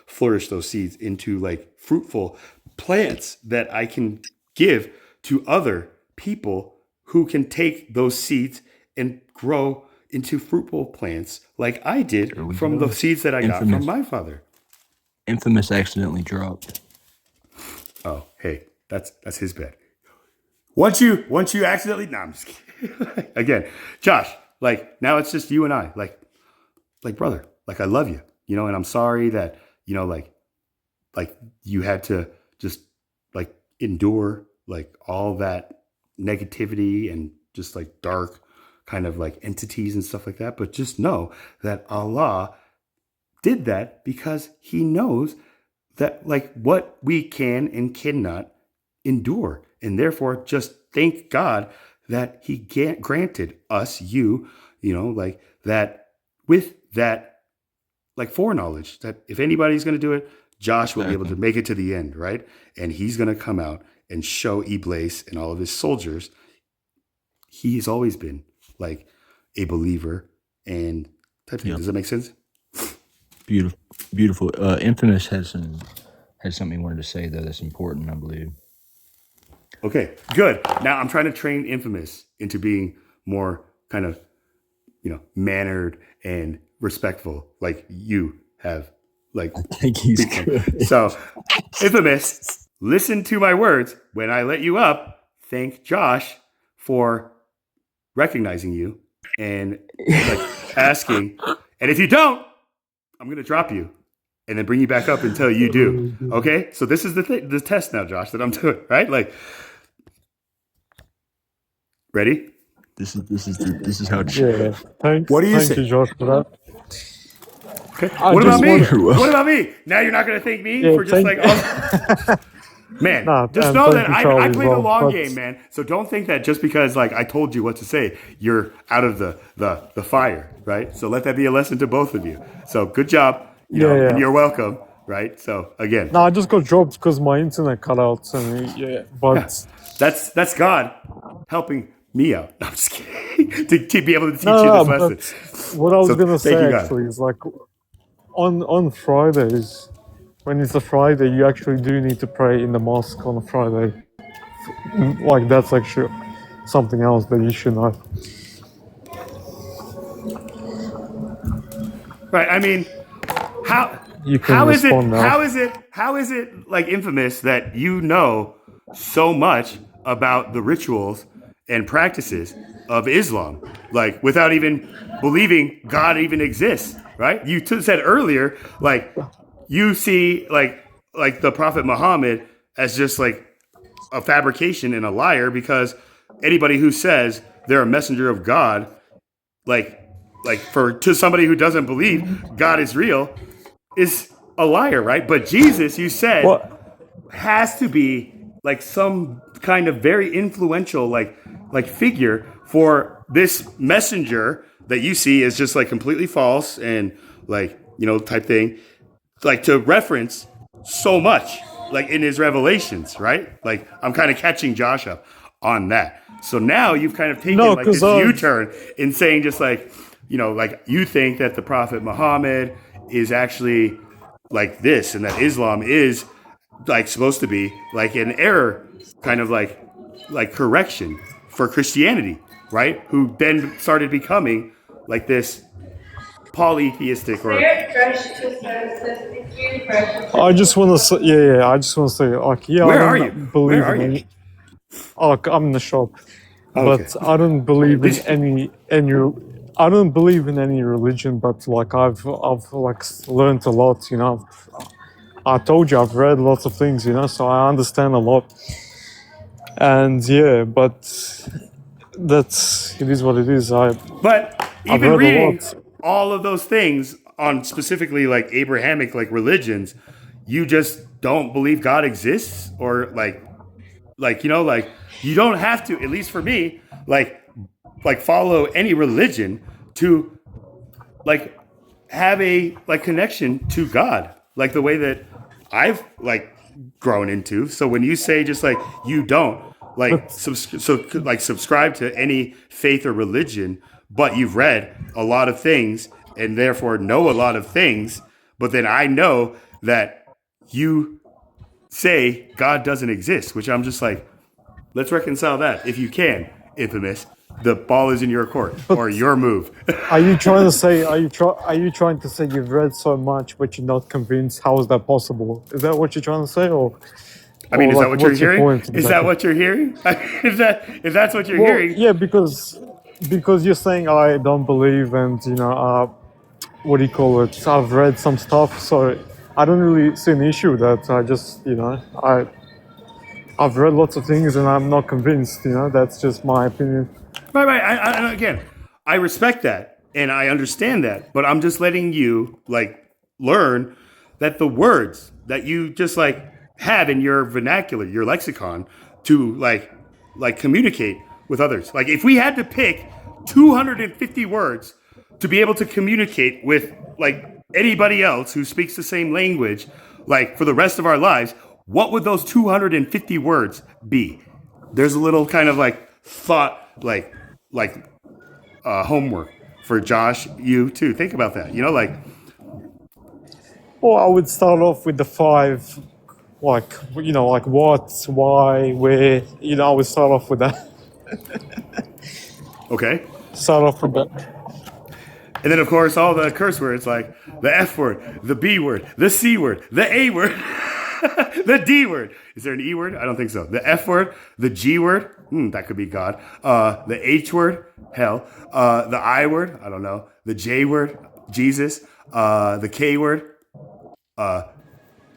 [SPEAKER 1] flourish those seeds into like fruitful plants that I can give to other people who can take those seeds and grow into fruitful plants like I did
[SPEAKER 14] There we
[SPEAKER 1] from
[SPEAKER 14] go.
[SPEAKER 1] the seeds that I got from
[SPEAKER 14] Infamous.
[SPEAKER 1] my father.
[SPEAKER 14] Infamous accidentally dropped.
[SPEAKER 1] Oh, hey, that's his bad. Once you accidentally, nah, I'm just kidding. Again, Josh, like now it's just you and I, like brother, like I love you, and I'm sorry that, like you had to just like endure like all that negativity and just like dark kind of like entities and stuff like that. But just know that Allah did that because He knows that like what we can and cannot endure. And therefore just thank God that He granted us, like that with that like foreknowledge that if anybody's going to do it, Josh will be able to make it to the end, right? And he's going to come out and show Iblis and all of his soldiers he's always been like a believer and type of thing. Does that make sense?
[SPEAKER 14] Beautiful. Infamous has something he wanted to say though that's important, I believe.
[SPEAKER 1] Okay, good. Now I'm trying to train Infamous into being more kind of, mannered and respectful, like you have. Like,
[SPEAKER 14] I think he's good.
[SPEAKER 1] So, Infamous, listen to my words when I let you up. Thank Josh for recognizing you and like asking. And if you don't, I'm gonna drop you and then bring you back up until you do. Okay? So this is the test now, Josh, that I'm doing, right? Like, ready?
[SPEAKER 14] This is how.
[SPEAKER 10] Yeah. Thanks.
[SPEAKER 1] What do you
[SPEAKER 10] Thank
[SPEAKER 1] say?
[SPEAKER 10] you, Josh, for that.
[SPEAKER 1] Okay.
[SPEAKER 10] I
[SPEAKER 1] What about
[SPEAKER 10] just
[SPEAKER 1] me?
[SPEAKER 10] wanted-
[SPEAKER 1] What about me? Now you're not gonna thank me
[SPEAKER 10] Yeah,
[SPEAKER 1] for just
[SPEAKER 10] thank-
[SPEAKER 1] like, man.
[SPEAKER 10] Nah,
[SPEAKER 1] just
[SPEAKER 10] and
[SPEAKER 1] know
[SPEAKER 10] thank
[SPEAKER 1] that
[SPEAKER 10] you,
[SPEAKER 1] I
[SPEAKER 10] Charlie,
[SPEAKER 1] play
[SPEAKER 10] as
[SPEAKER 1] the
[SPEAKER 10] well,
[SPEAKER 1] long
[SPEAKER 10] but-
[SPEAKER 1] game, man. So don't think that just because like I told you what to say, you're out of the fire, right? So let that be a lesson to both of you. So good job,
[SPEAKER 10] Yeah.
[SPEAKER 1] and you're welcome. right? So again,
[SPEAKER 10] No, I just got dropped because my internet cut out. And yeah, but
[SPEAKER 1] that's God helping me out. No, I'm just kidding. to be able to teach you
[SPEAKER 10] no,
[SPEAKER 1] this lesson.
[SPEAKER 10] but what I was
[SPEAKER 1] So
[SPEAKER 10] gonna
[SPEAKER 1] thank
[SPEAKER 10] say
[SPEAKER 1] you, God.
[SPEAKER 10] actually is like on Fridays, when it's a Friday, you actually do need to pray in the mosque on a Friday. Like that's actually something else that you should know.
[SPEAKER 1] Right. I mean, how
[SPEAKER 10] You can
[SPEAKER 1] how is it
[SPEAKER 10] respond now.
[SPEAKER 1] how is it like infamous that you know so much about the rituals and practices of Islam, like without even believing God even exists, right? You said earlier, like you see like the Prophet Muhammad as just like a fabrication and a liar, because anybody who says they're a messenger of God, like for to somebody who doesn't believe God is real, is a liar, right? But Jesus, you said, has to be like some kind of very influential like figure for this messenger that you see is just like completely false and like, you know, type thing, like to reference so much like in his revelations, right? Like I'm kind of catching Josh up on that. So now you've kind of taken
[SPEAKER 10] No,
[SPEAKER 1] like this
[SPEAKER 10] 'cause,
[SPEAKER 1] U-turn in saying just like, you know, like you think that the Prophet Muhammad is actually like this and that Islam is like supposed to be like an error kind of like correction for Christianity, right? Who then started becoming like this polytheistic or
[SPEAKER 10] I just want to say, yeah, I just want to say, like, yeah,
[SPEAKER 1] Where
[SPEAKER 10] I
[SPEAKER 1] are
[SPEAKER 10] don't
[SPEAKER 1] you?
[SPEAKER 10] believe
[SPEAKER 1] Where are
[SPEAKER 10] in
[SPEAKER 1] you?
[SPEAKER 10] any. Like, I'm in the shop,
[SPEAKER 1] Okay.
[SPEAKER 10] but I don't believe in any. I don't believe in any religion, but like I've like learned a lot. You know, I told you I've read lots of things. You know, so I understand a lot. And yeah, but it is what it is.
[SPEAKER 1] But
[SPEAKER 10] I've
[SPEAKER 1] even
[SPEAKER 10] read a
[SPEAKER 1] reading
[SPEAKER 10] lot.
[SPEAKER 1] all of those things on specifically like Abrahamic like religions, you just don't believe God exists, or like you know, like you don't have to, at least for me, like follow any religion to like have a like connection to God, like the way that I've like grown into. So when you say just like you don't like subscribe to any faith or religion, but you've read a lot of things and therefore know a lot of things, but then I know that you say God doesn't exist, which I'm just like, let's reconcile that if you can, infamous. The ball is in your court or your move.
[SPEAKER 10] Are you trying to say? Are you trying to say you've read so much, but you're not convinced? How is that possible? Is that what you're trying to say, or?
[SPEAKER 1] I mean,
[SPEAKER 10] or
[SPEAKER 1] is that
[SPEAKER 10] like,
[SPEAKER 1] what you're
[SPEAKER 10] what's your
[SPEAKER 1] hearing?
[SPEAKER 10] point
[SPEAKER 1] Is that
[SPEAKER 10] exactly?
[SPEAKER 1] what you're hearing? If that's what you're
[SPEAKER 10] Well,
[SPEAKER 1] hearing,
[SPEAKER 10] yeah, because you're saying I don't believe, and you know, what do you call it? I've read some stuff, so I don't really see an issue with that. I just, you know, I've read lots of things, and I'm not convinced. You know, that's just my opinion.
[SPEAKER 1] right. Again, I respect that and I understand that, but I'm just letting you like learn that the words that you just like have in your vernacular, your lexicon, to like communicate with others. Like if we had to pick 250 words to be able to communicate with like anybody else who speaks the same language, like for the rest of our lives, what would those 250 words be? There's a little kind of like thought, like homework for Josh, you too. Think about that. You know, like
[SPEAKER 10] Well, I would start off with the 5, like, you know, like what, why, where. You know, I would start off with that.
[SPEAKER 1] okay,
[SPEAKER 10] Start off with that.
[SPEAKER 1] and then of course all the curse words like the F word, the B word, the C word, the A word, the D word. Is there an E word? I don't think so. The F word, the G word. That could be God. The H word, hell. The I word, I don't know. The J word, Jesus. The K word, I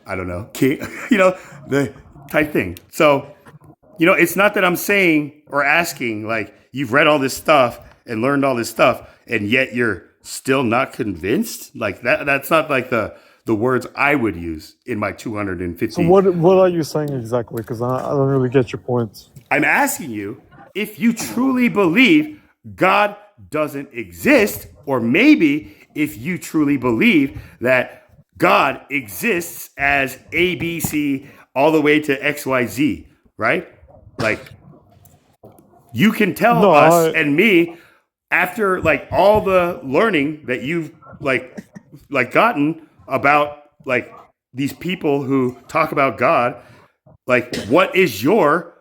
[SPEAKER 1] don't know. King, you know, the type thing. So, you know, it's not that I'm saying or asking like you've read all this stuff and learned all this stuff and yet you're still not convinced. Like that's not like the words I would use in my 250.
[SPEAKER 10] So what are you saying exactly? Because I don't really get your point.
[SPEAKER 1] I'm asking you if you truly believe God doesn't exist, or maybe if you truly believe that God exists as A, B, C, all the way to X, Y, Z, right? Like, you can tell
[SPEAKER 10] No,
[SPEAKER 1] us and me after like all the learning that you've like gotten about like these people who talk about God, like what is your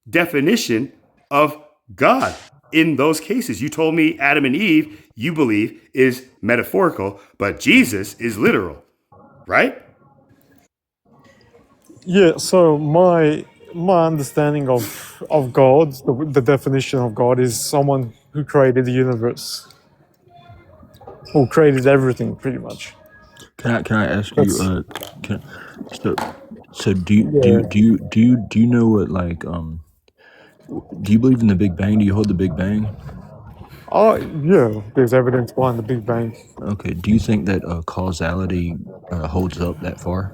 [SPEAKER 1] definition of God in those cases? You told me Adam and Eve, you believe, is metaphorical, but Jesus is literal, right?
[SPEAKER 10] Yeah, so my understanding of God, the definition of God is someone who created the universe, who created everything pretty much.
[SPEAKER 14] Can I ask you?
[SPEAKER 10] That's
[SPEAKER 14] Can, so so
[SPEAKER 10] yeah.
[SPEAKER 14] do you know what like do you believe in the Big Bang? Do you hold the Big Bang?
[SPEAKER 10] Yeah, there's evidence behind the Big Bang.
[SPEAKER 14] Okay. Do you think that causality holds up that far?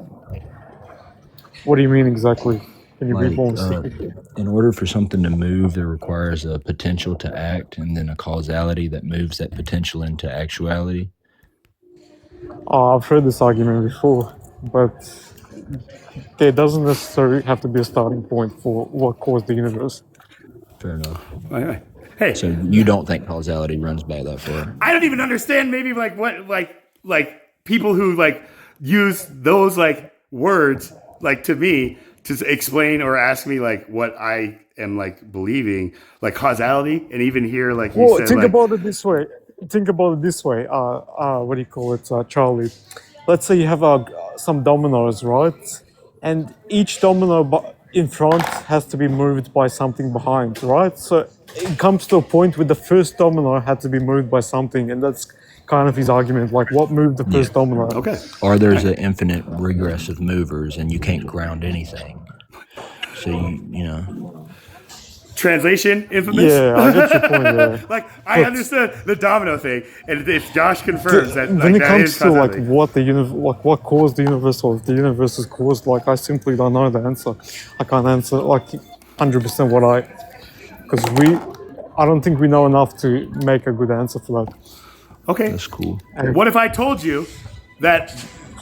[SPEAKER 10] What do you mean exactly? Can you be
[SPEAKER 14] Like,
[SPEAKER 10] more specific?
[SPEAKER 14] in order for something to move, there requires a potential to act, and then a causality that moves that potential into actuality.
[SPEAKER 10] I've heard this argument before, but there doesn't necessarily have to be a starting point for what caused the universe.
[SPEAKER 14] Fair enough.
[SPEAKER 1] Hey,
[SPEAKER 14] So you don't think causality runs back that far?
[SPEAKER 1] I don't even understand maybe like what like people who like use those like words like to me to explain or ask me like what I am like believing, like causality, and even here like you
[SPEAKER 10] Well,
[SPEAKER 1] said
[SPEAKER 10] think
[SPEAKER 1] like,
[SPEAKER 10] about it this way. Think about it this way. What do you call it, Charlie? Let's say you have some dominoes, right? And each domino in front has to be moved by something behind, right? So it comes to a point where the first domino had to be moved by something, and that's kind of his argument. Like, what moved the first domino?
[SPEAKER 1] Okay.
[SPEAKER 14] Or there's an infinite regress of movers, and you can't ground anything. So you know.
[SPEAKER 1] Translation, infamous.
[SPEAKER 10] Yeah, I get your point there.
[SPEAKER 1] Like I understood the domino thing, and if Josh confirms that, like,
[SPEAKER 10] when it
[SPEAKER 1] that
[SPEAKER 10] comes
[SPEAKER 1] is
[SPEAKER 10] to like
[SPEAKER 1] causality.
[SPEAKER 10] what caused the universe, or if the universe is caused, like I simply don't know the answer. I can't answer like 100% because I don't think we know enough to make a good answer for that.
[SPEAKER 1] Okay,
[SPEAKER 14] that's cool.
[SPEAKER 10] And
[SPEAKER 1] what if I told you that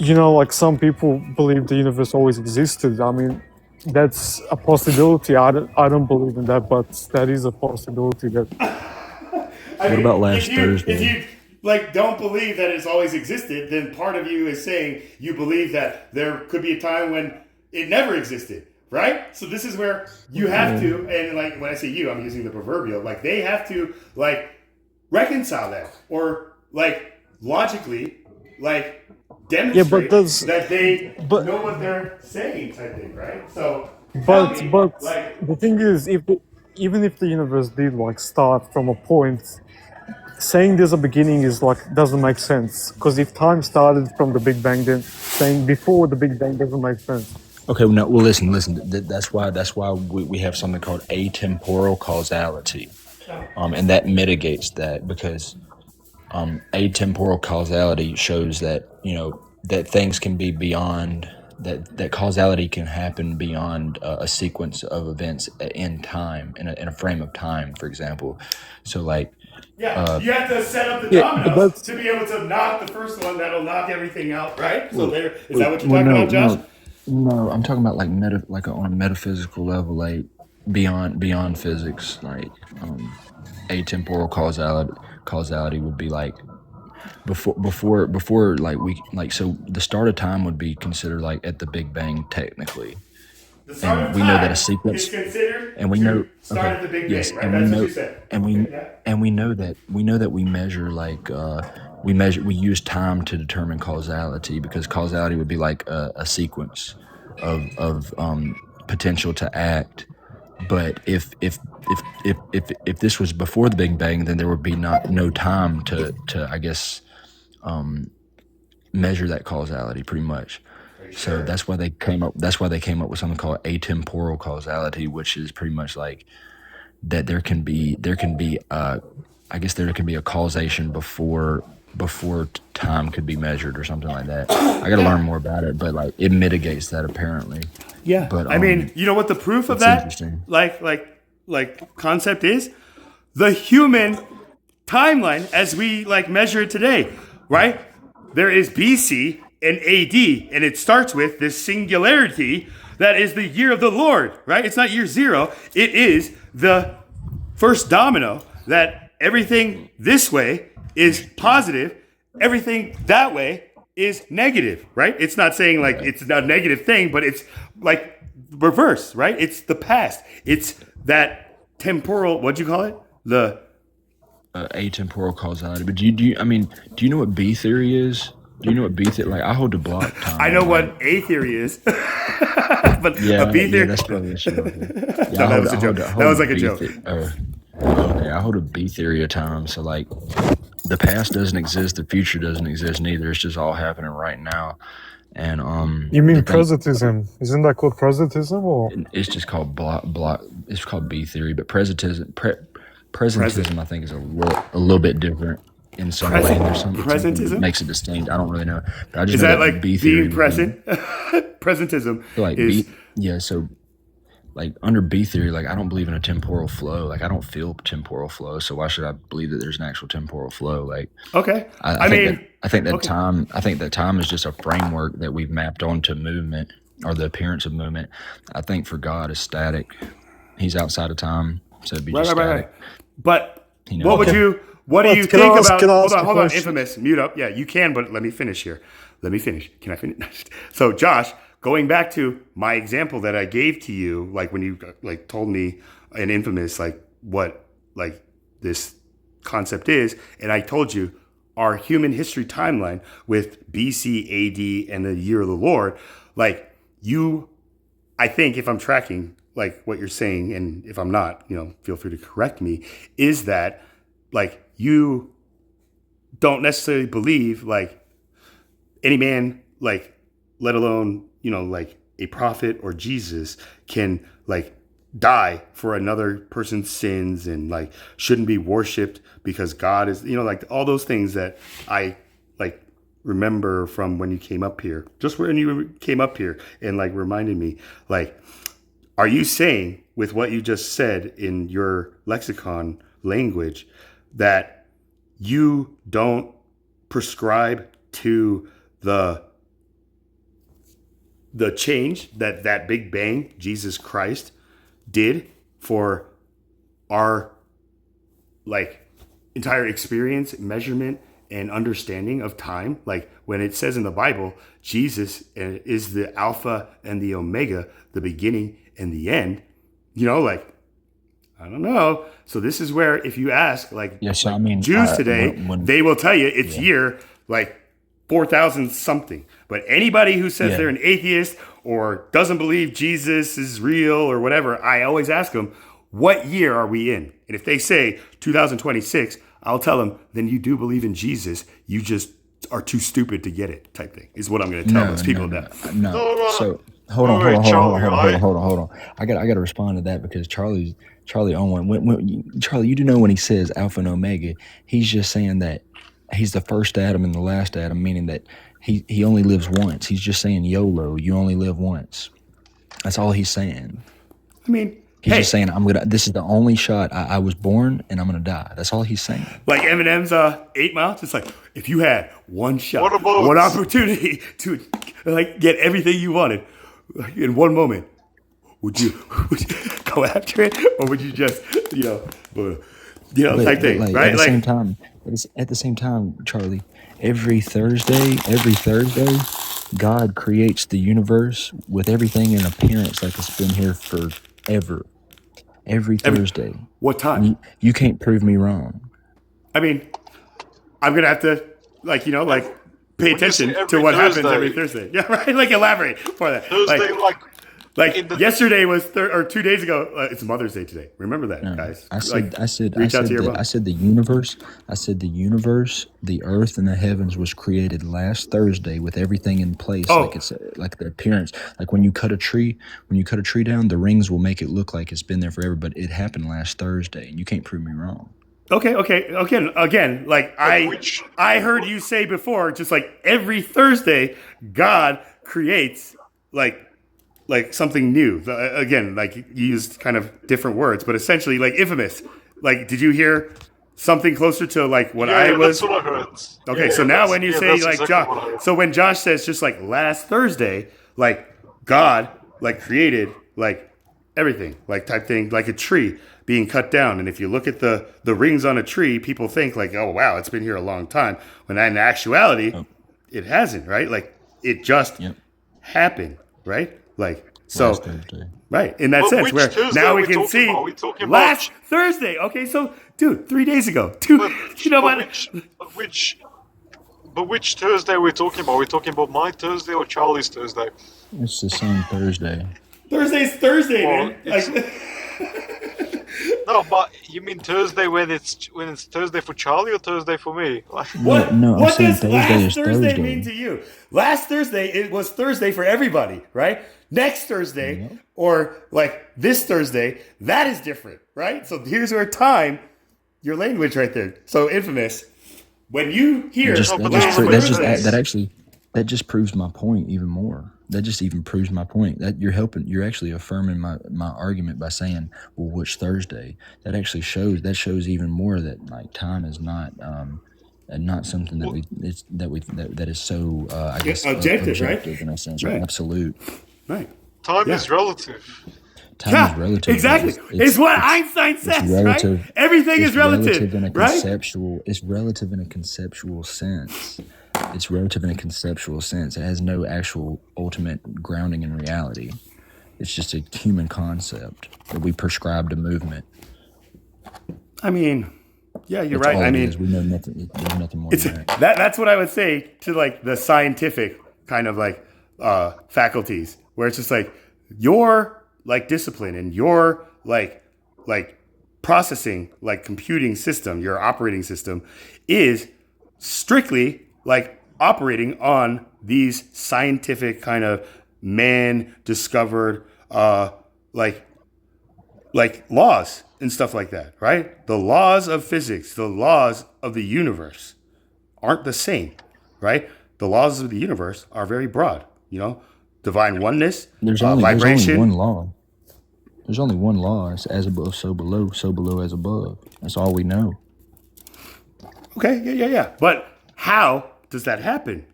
[SPEAKER 10] like some people believe the universe always existed? I mean, that's a possibility. I don't believe in that, but that is a possibility. That.
[SPEAKER 1] I mean,
[SPEAKER 14] about last
[SPEAKER 1] if
[SPEAKER 14] Thursday?
[SPEAKER 1] you like don't believe that it's always existed, then part of you is saying you believe that there could be a time when it never existed, right? So this is where you have to, and like when I say you, I'm using the proverbial, like they have to like reconcile that or like logically like demonstrate that they know what they're saying type thing, right? So
[SPEAKER 10] But
[SPEAKER 1] like,
[SPEAKER 10] the thing is, even if the universe did like start from a point, saying there's a beginning is like doesn't make sense. Because if time started from the Big Bang, then saying before the Big Bang doesn't make sense.
[SPEAKER 14] Okay, well, listen. That's why we have something called atemporal causality, and that mitigates that because atemporal causality shows that that things can be beyond that causality can happen beyond a sequence of events in time in a frame of time, for example. So like.
[SPEAKER 1] Yeah, you have to set up the dominoes to be able to knock the first one that'll knock everything out, right? So is that what you're talking about, Josh?
[SPEAKER 14] No, I'm talking about like on a metaphysical level, like beyond physics, like atemporal causality would be like before like so the start of time would be considered like at the Big Bang technically. And we know that a sequence, and we know
[SPEAKER 1] start at the Big
[SPEAKER 14] yes,
[SPEAKER 1] Bang, right?
[SPEAKER 14] and
[SPEAKER 1] That's
[SPEAKER 14] we know,
[SPEAKER 1] what you said.
[SPEAKER 14] and we know that we measure like we use time to determine causality because causality would be like a sequence of potential to act. But if this was before the Big Bang, then there would be no time to I guess measure that causality pretty much. So that's why they came up with something called atemporal causality, which is pretty much like that there can be I guess there can be a causation before time could be measured or something like that. I got to learn more about it, but like it mitigates that apparently.
[SPEAKER 1] Yeah,
[SPEAKER 14] but
[SPEAKER 1] I mean, you know what the proof of that like concept is? The human timeline as we like measure it today, right? There is BC, and AD, and it starts with this singularity that is the year of the Lord, right? It's not year 0. It is the first domino that everything this way is positive, everything that way is negative, right? It's not saying like it's a negative thing, but it's like reverse, right? It's the past. It's that temporal, what'd you call it? The
[SPEAKER 14] atemporal causality. But do you know what B theory is? Do you know what B theory? Like I hold to block time.
[SPEAKER 1] I know what A theory is, but a B theory.
[SPEAKER 14] Yeah, that's probably a show.
[SPEAKER 1] No, that was a joke. That was like a joke.
[SPEAKER 14] Okay, I hold a B theory of time. So like, the past doesn't exist, the future doesn't exist neither. It's just all happening right now. And
[SPEAKER 10] You mean presentism? Isn't that called presentism or?
[SPEAKER 14] it's just called block. It's called B theory, but presentism I think is a little bit different in some way. There's something that makes it distinct. I don't really know. But I just
[SPEAKER 1] is
[SPEAKER 14] know
[SPEAKER 1] that like
[SPEAKER 14] B theory
[SPEAKER 1] being present? Presentism
[SPEAKER 14] like
[SPEAKER 1] is
[SPEAKER 14] so like under B theory, like I don't believe in a temporal flow. Like I don't feel temporal flow. So why should I believe that there's an actual temporal flow? Like
[SPEAKER 1] okay.
[SPEAKER 14] I think that time is just a framework that we've mapped onto movement or the appearance of movement. I think for God is static. He's outside of time, so it'd be just static.
[SPEAKER 1] Right. But
[SPEAKER 14] You know?
[SPEAKER 1] what do you think about? Hold on, Infamous, mute up. Yeah, you can, but let me finish here. Can I finish? So, Josh, going back to my example that I gave to you, like when you like told me in Infamous, like what like this concept is, and I told you our human history timeline with BC, AD, and the year of the Lord, like I think if I'm tracking like what you're saying, and if I'm not, feel free to correct me, is that like you don't necessarily believe like any man, like let alone, like a prophet or Jesus can like die for another person's sins and like shouldn't be worshipped because God is, like all those things that I like remember from when you came up here, just when you came up here and like reminded me, like, are you saying with what you just said in your lexicon language that you don't prescribe to the change that Big Bang, Jesus Christ, did for our like entire experience, measurement, and understanding of time? Like when it says in the Bible, Jesus is the Alpha and the Omega, the beginning and the end, like, I don't know. So this is where if you ask like, Jews today, they will tell you it's year like 4,000 something. But anybody who says they're an atheist or doesn't believe Jesus is real or whatever, I always ask them, what year are we in? And if they say 2026, I'll tell them, then you do believe in Jesus. You just are too stupid to get it, type thing, is what I'm going to tell those people now.
[SPEAKER 14] No. So hold on. I got to respond to that because Charlie Owen, Charlie, you do know when he says Alpha and Omega, he's just saying that he's the first Adam and the last Adam, meaning that he only lives once. He's just saying YOLO, you only live once. That's all he's saying.
[SPEAKER 1] I mean,
[SPEAKER 14] he's just saying this is the only shot. I was born and I'm gonna die. That's all he's saying.
[SPEAKER 1] Like Eminem's 8 Mile, it's like if you had one shot, one opportunity to like get everything you wanted in one moment, would you go after it, or would you just type thing, right?
[SPEAKER 14] At the same time, Charlie, every Thursday, God creates the universe with everything in appearance like it's been here forever. Every Thursday.
[SPEAKER 1] What time?
[SPEAKER 14] You can't prove me wrong.
[SPEAKER 1] I mean, I'm going to have to, pay attention to what happens every Thursday. Yeah, right? Like, elaborate for that.
[SPEAKER 15] Thursday,
[SPEAKER 1] yesterday was, or 2 days ago, it's Mother's Day today. Remember that, guys.
[SPEAKER 14] I said the universe, the earth, and the heavens was created last Thursday with everything in place. Like it's like the appearance. Like when you cut a tree down, the rings will make it look like it's been there forever, but it happened last Thursday, and you can't prove me wrong.
[SPEAKER 1] Okay. Again, like I heard you say before, just like every Thursday, God creates like something new. Again, like you used kind of different words, but essentially like Infamous. Like, did you hear something closer to like what
[SPEAKER 15] Yeah,
[SPEAKER 1] I
[SPEAKER 15] yeah,
[SPEAKER 1] was.
[SPEAKER 15] that's what I heard.
[SPEAKER 1] Okay,
[SPEAKER 15] Yeah,
[SPEAKER 1] so now when you
[SPEAKER 15] yeah,
[SPEAKER 1] say
[SPEAKER 15] that's
[SPEAKER 1] like
[SPEAKER 15] exactly what I
[SPEAKER 1] Josh,
[SPEAKER 15] heard.
[SPEAKER 1] so when Josh says just like last Thursday, like God like created like everything, like type thing, like a tree being cut down, and if you look at the rings on a tree, people think like, oh wow, it's been here a long time. When in actuality, it hasn't, right? Like it just happened, right? Like so,
[SPEAKER 14] Last Thursday.
[SPEAKER 1] right in that
[SPEAKER 15] But
[SPEAKER 1] sense
[SPEAKER 15] which
[SPEAKER 1] where
[SPEAKER 15] Thursday
[SPEAKER 1] now
[SPEAKER 15] are
[SPEAKER 1] we
[SPEAKER 15] we
[SPEAKER 1] can
[SPEAKER 15] talking
[SPEAKER 1] see
[SPEAKER 15] about? We're talking
[SPEAKER 1] last Thursday. Okay, so dude, 3 days ago, dude, you know what?
[SPEAKER 15] But which Thursday are we talking about? Are we talking about my Thursday or Charlie's Thursday?
[SPEAKER 14] It's the same Thursday.
[SPEAKER 1] Thursday's Thursday,
[SPEAKER 15] Well,
[SPEAKER 1] man. Like,
[SPEAKER 15] No, but you mean Thursday when it's Thursday for Charlie or Thursday for me? Like,
[SPEAKER 1] what
[SPEAKER 14] No, I'm
[SPEAKER 1] what
[SPEAKER 14] saying
[SPEAKER 1] does
[SPEAKER 14] Thursday
[SPEAKER 1] last
[SPEAKER 14] is
[SPEAKER 1] Thursday
[SPEAKER 14] Thursday.
[SPEAKER 1] mean to you? Last Thursday it was Thursday for everybody, right? Next Thursday or like this Thursday, that is different, right? So here's where time, your language right there. So Infamous, when you hear
[SPEAKER 14] That just proves my point even more. That just even proves my point. That you're actually affirming my argument by saying, well, which Thursday? That actually shows even more that like time is not not something that is so I guess
[SPEAKER 1] objective, right?
[SPEAKER 14] in a sense,
[SPEAKER 1] Right.
[SPEAKER 14] absolute.
[SPEAKER 1] Right.
[SPEAKER 15] time is relative.
[SPEAKER 14] Time is relative.
[SPEAKER 1] Exactly. It's what Einstein says,
[SPEAKER 14] relative,
[SPEAKER 1] right? Everything is relative,
[SPEAKER 14] in a
[SPEAKER 1] right?
[SPEAKER 14] conceptual. It's relative in a conceptual sense. It's relative in a conceptual sense. It has no actual ultimate grounding in reality. It's just a human concept that we prescribe to movement.
[SPEAKER 1] I mean, yeah, you're
[SPEAKER 14] That's
[SPEAKER 1] right.
[SPEAKER 14] all
[SPEAKER 1] I
[SPEAKER 14] it
[SPEAKER 1] mean,
[SPEAKER 14] is. We know nothing. There's nothing more
[SPEAKER 1] it's
[SPEAKER 14] than that.
[SPEAKER 1] that's what I would say to like the scientific kind of like faculties, where it's just like your like discipline and your like processing like computing system, your operating system is strictly like operating on these scientific kind of man discovered like laws and stuff like that, right? The laws of physics, the laws of the universe aren't the same, right? The laws of the universe are very broad, you know, divine oneness,
[SPEAKER 14] There's
[SPEAKER 1] vibration.
[SPEAKER 14] only one law. There's only one law. It's as above, so below as above. That's all we know.
[SPEAKER 1] Okay, yeah. But how does that happen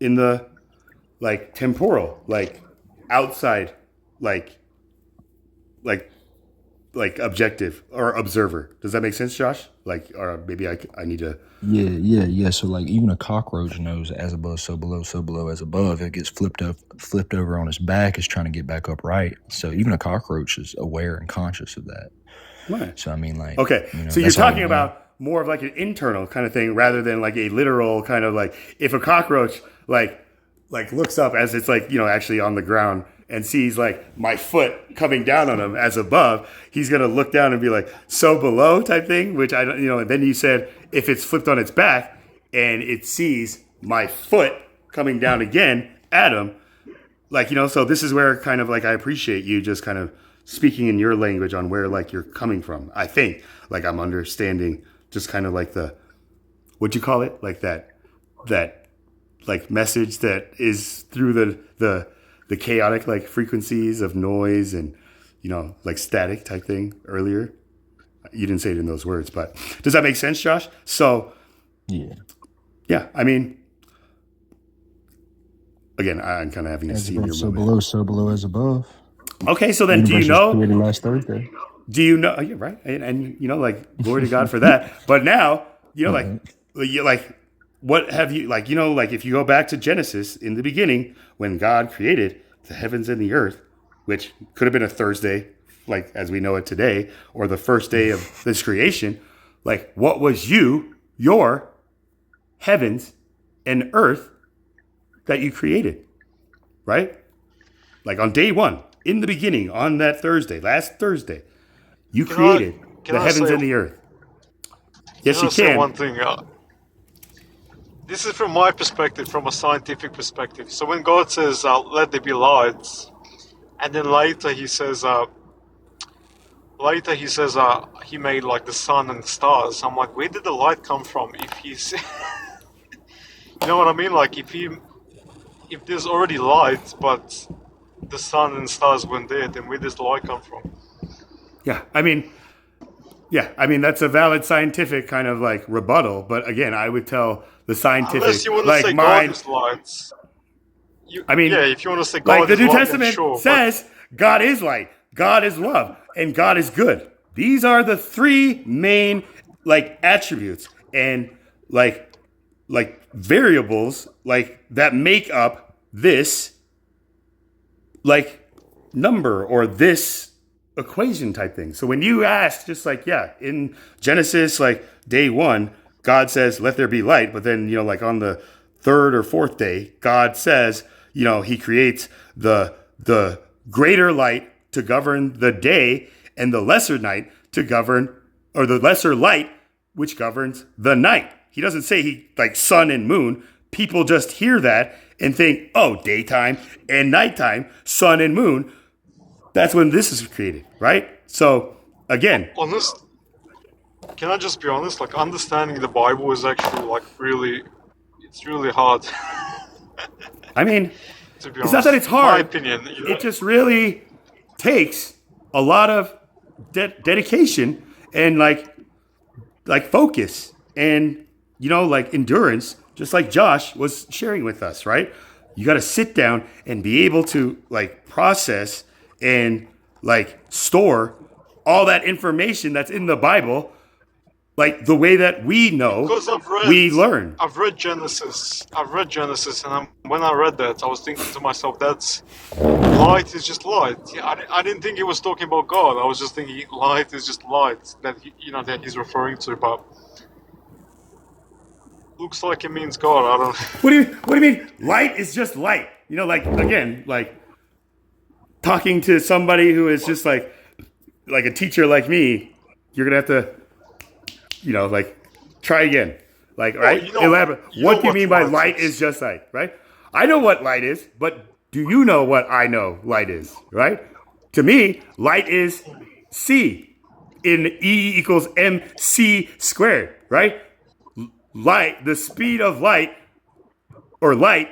[SPEAKER 1] in the like temporal, like outside, like objective or observer? Does that make sense, Josh? Like, or maybe I need to.
[SPEAKER 14] Yeah. So like even a cockroach knows as above, so below as above. If it gets flipped over on its back, it's trying to get back upright. So even a cockroach is aware and conscious of that.
[SPEAKER 1] Right.
[SPEAKER 14] So I mean, like,
[SPEAKER 1] okay. So you're talking about more of like an internal kind of thing rather than like a literal kind of like if a cockroach like looks up as it's like, you know, actually on the ground and sees like my foot coming down on him as above, he's going to look down and be like, so below type thing, which I don't, you know, and then you said if it's flipped on its back and it sees my foot coming down again at him, like, you know, so this is where kind of like I appreciate you just kind of speaking in your language on where like you're coming from. I think like I'm understanding just kind of like the, what'd you call it? Like that like message that is through the chaotic like frequencies of noise and, you know, like static type thing earlier. You didn't say it in those words, but does that make sense, Josh? So yeah, I mean, again, I'm kind of having a
[SPEAKER 14] as
[SPEAKER 1] senior
[SPEAKER 14] above,
[SPEAKER 1] moment.
[SPEAKER 14] so below as above.
[SPEAKER 1] Okay, so then do you
[SPEAKER 14] Universe was
[SPEAKER 1] know?
[SPEAKER 14] created last Thursday.
[SPEAKER 1] Do you know? Yeah, right. And you know, like glory to God for that. But now, you know, like what have you like? You know, like if you go back to Genesis in the beginning when God created the heavens and the earth, which could have been a Thursday, like as we know it today, or the first day of this creation. Like, what was your heavens and earth that you created, right? Like on day one, in the beginning, on that Thursday, last Thursday, you created the heavens and the earth. Yes, you
[SPEAKER 15] Say
[SPEAKER 1] can.
[SPEAKER 15] one thing. This is from my perspective, from a scientific perspective. So when God says, "Let there be lights," and then later He says, He made like the sun and stars. I'm like, where did the light come from? If He's, you know what I mean? Like if there's already light, but the sun and stars weren't there, then where does the light come from?
[SPEAKER 1] Yeah, I mean, Yeah, I mean that's a valid scientific kind of like rebuttal, but again, I would tell the scientific
[SPEAKER 15] Unless you want to
[SPEAKER 1] like
[SPEAKER 15] say God
[SPEAKER 1] mine.
[SPEAKER 15] is light.
[SPEAKER 1] I mean,
[SPEAKER 15] Yeah, if you want to say
[SPEAKER 1] like
[SPEAKER 15] God
[SPEAKER 1] the
[SPEAKER 15] is
[SPEAKER 1] New
[SPEAKER 15] light, then
[SPEAKER 1] Testament
[SPEAKER 15] sure.
[SPEAKER 1] says God is light, God is love, and God is good. These are the three main like attributes and like variables like that make up this like number or this equation type thing. So when you ask, just like, yeah, in Genesis, like day one, God says, let there be light. But then, like on the third or fourth day, God says, he creates the greater light to govern the day and the lesser night to govern, or the lesser light, which governs the night. He doesn't say he like sun and moon. People just hear that and think, oh, daytime and nighttime, sun and moon. That's when this is created, right? So again,
[SPEAKER 15] Honest, can I just be honest? Like understanding the Bible is actually like it's really hard.
[SPEAKER 1] I mean,
[SPEAKER 15] To be
[SPEAKER 1] it's
[SPEAKER 15] honest,
[SPEAKER 1] not that it's
[SPEAKER 15] in my
[SPEAKER 1] hard.
[SPEAKER 15] opinion,
[SPEAKER 1] It just really takes a lot of dedication and like focus and like endurance, just like Josh was sharing with us, right? You got to sit down and be able to like process and like store all that information that's in the Bible, like the way that we know,
[SPEAKER 15] because
[SPEAKER 1] we learn.
[SPEAKER 15] I've read Genesis, and when I read that, I was thinking to myself, that's light is just light. Yeah, I didn't think he was talking about God. I was just thinking light is just light that that he's referring to, but looks like it means God. I don't.
[SPEAKER 1] What do you mean? Light is just light. Like again, like talking to somebody who is just like a teacher like me. You're gonna have to, like try again. Like, right? Elaborate. What do you mean by light is just light? Right? I know what light is, but do you know what I know light is? Right? To me, light is C in E equals mc squared. Right? Light, the speed of light, or light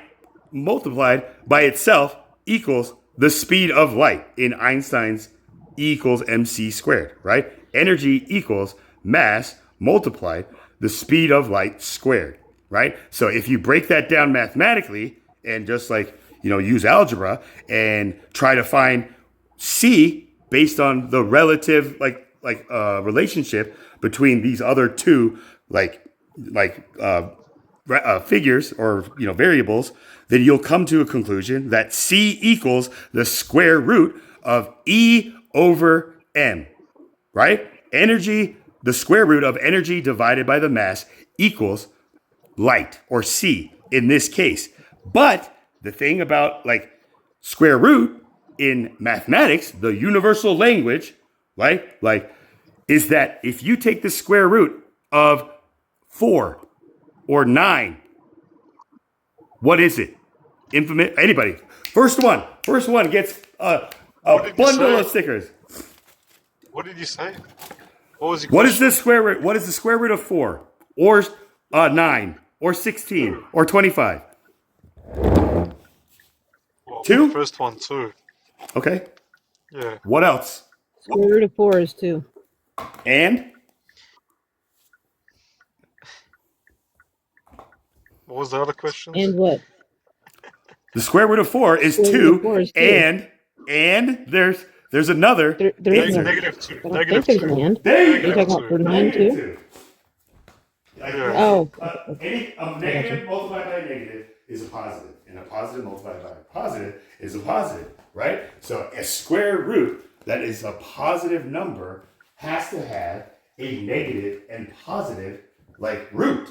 [SPEAKER 1] multiplied by itself equals the speed of light in Einstein's E equals mc squared, right? Energy equals mass multiplied the speed of light squared, right? So if you break that down mathematically and just like, use algebra and try to find C based on the relative relationship between these other two figures or variables, then you'll come to a conclusion that C equals the square root of E over M, right? Energy, the square root of energy divided by the mass equals light, or C in this case. But the thing about like square root in mathematics, the universal language, right? Like, is that if you take the square root of 4 or 9, what is it? Anybody? First one gets a bundle of stickers.
[SPEAKER 15] What did you say? What was
[SPEAKER 1] What is the square root? What is the square root of 4 or 9 or 16 or 25?
[SPEAKER 15] Well,
[SPEAKER 1] 2?
[SPEAKER 15] The first one, 2.
[SPEAKER 1] Okay.
[SPEAKER 15] Yeah.
[SPEAKER 1] What else?
[SPEAKER 16] Square root of 4 is 2.
[SPEAKER 1] And?
[SPEAKER 15] What was the other question?
[SPEAKER 16] And what?
[SPEAKER 1] The square root of 4 is
[SPEAKER 16] Square root
[SPEAKER 1] 2,
[SPEAKER 16] of 4 is 2.
[SPEAKER 1] and there's another
[SPEAKER 16] There is
[SPEAKER 1] answer.
[SPEAKER 15] Negative 2.
[SPEAKER 16] I don't think there's an and.
[SPEAKER 1] There
[SPEAKER 16] Are you talking about for 9 too? Oh.
[SPEAKER 1] A negative multiplied by a negative is a positive, and a positive multiplied by a positive is a positive, right? So a square root that is a positive number has to have a negative and positive root,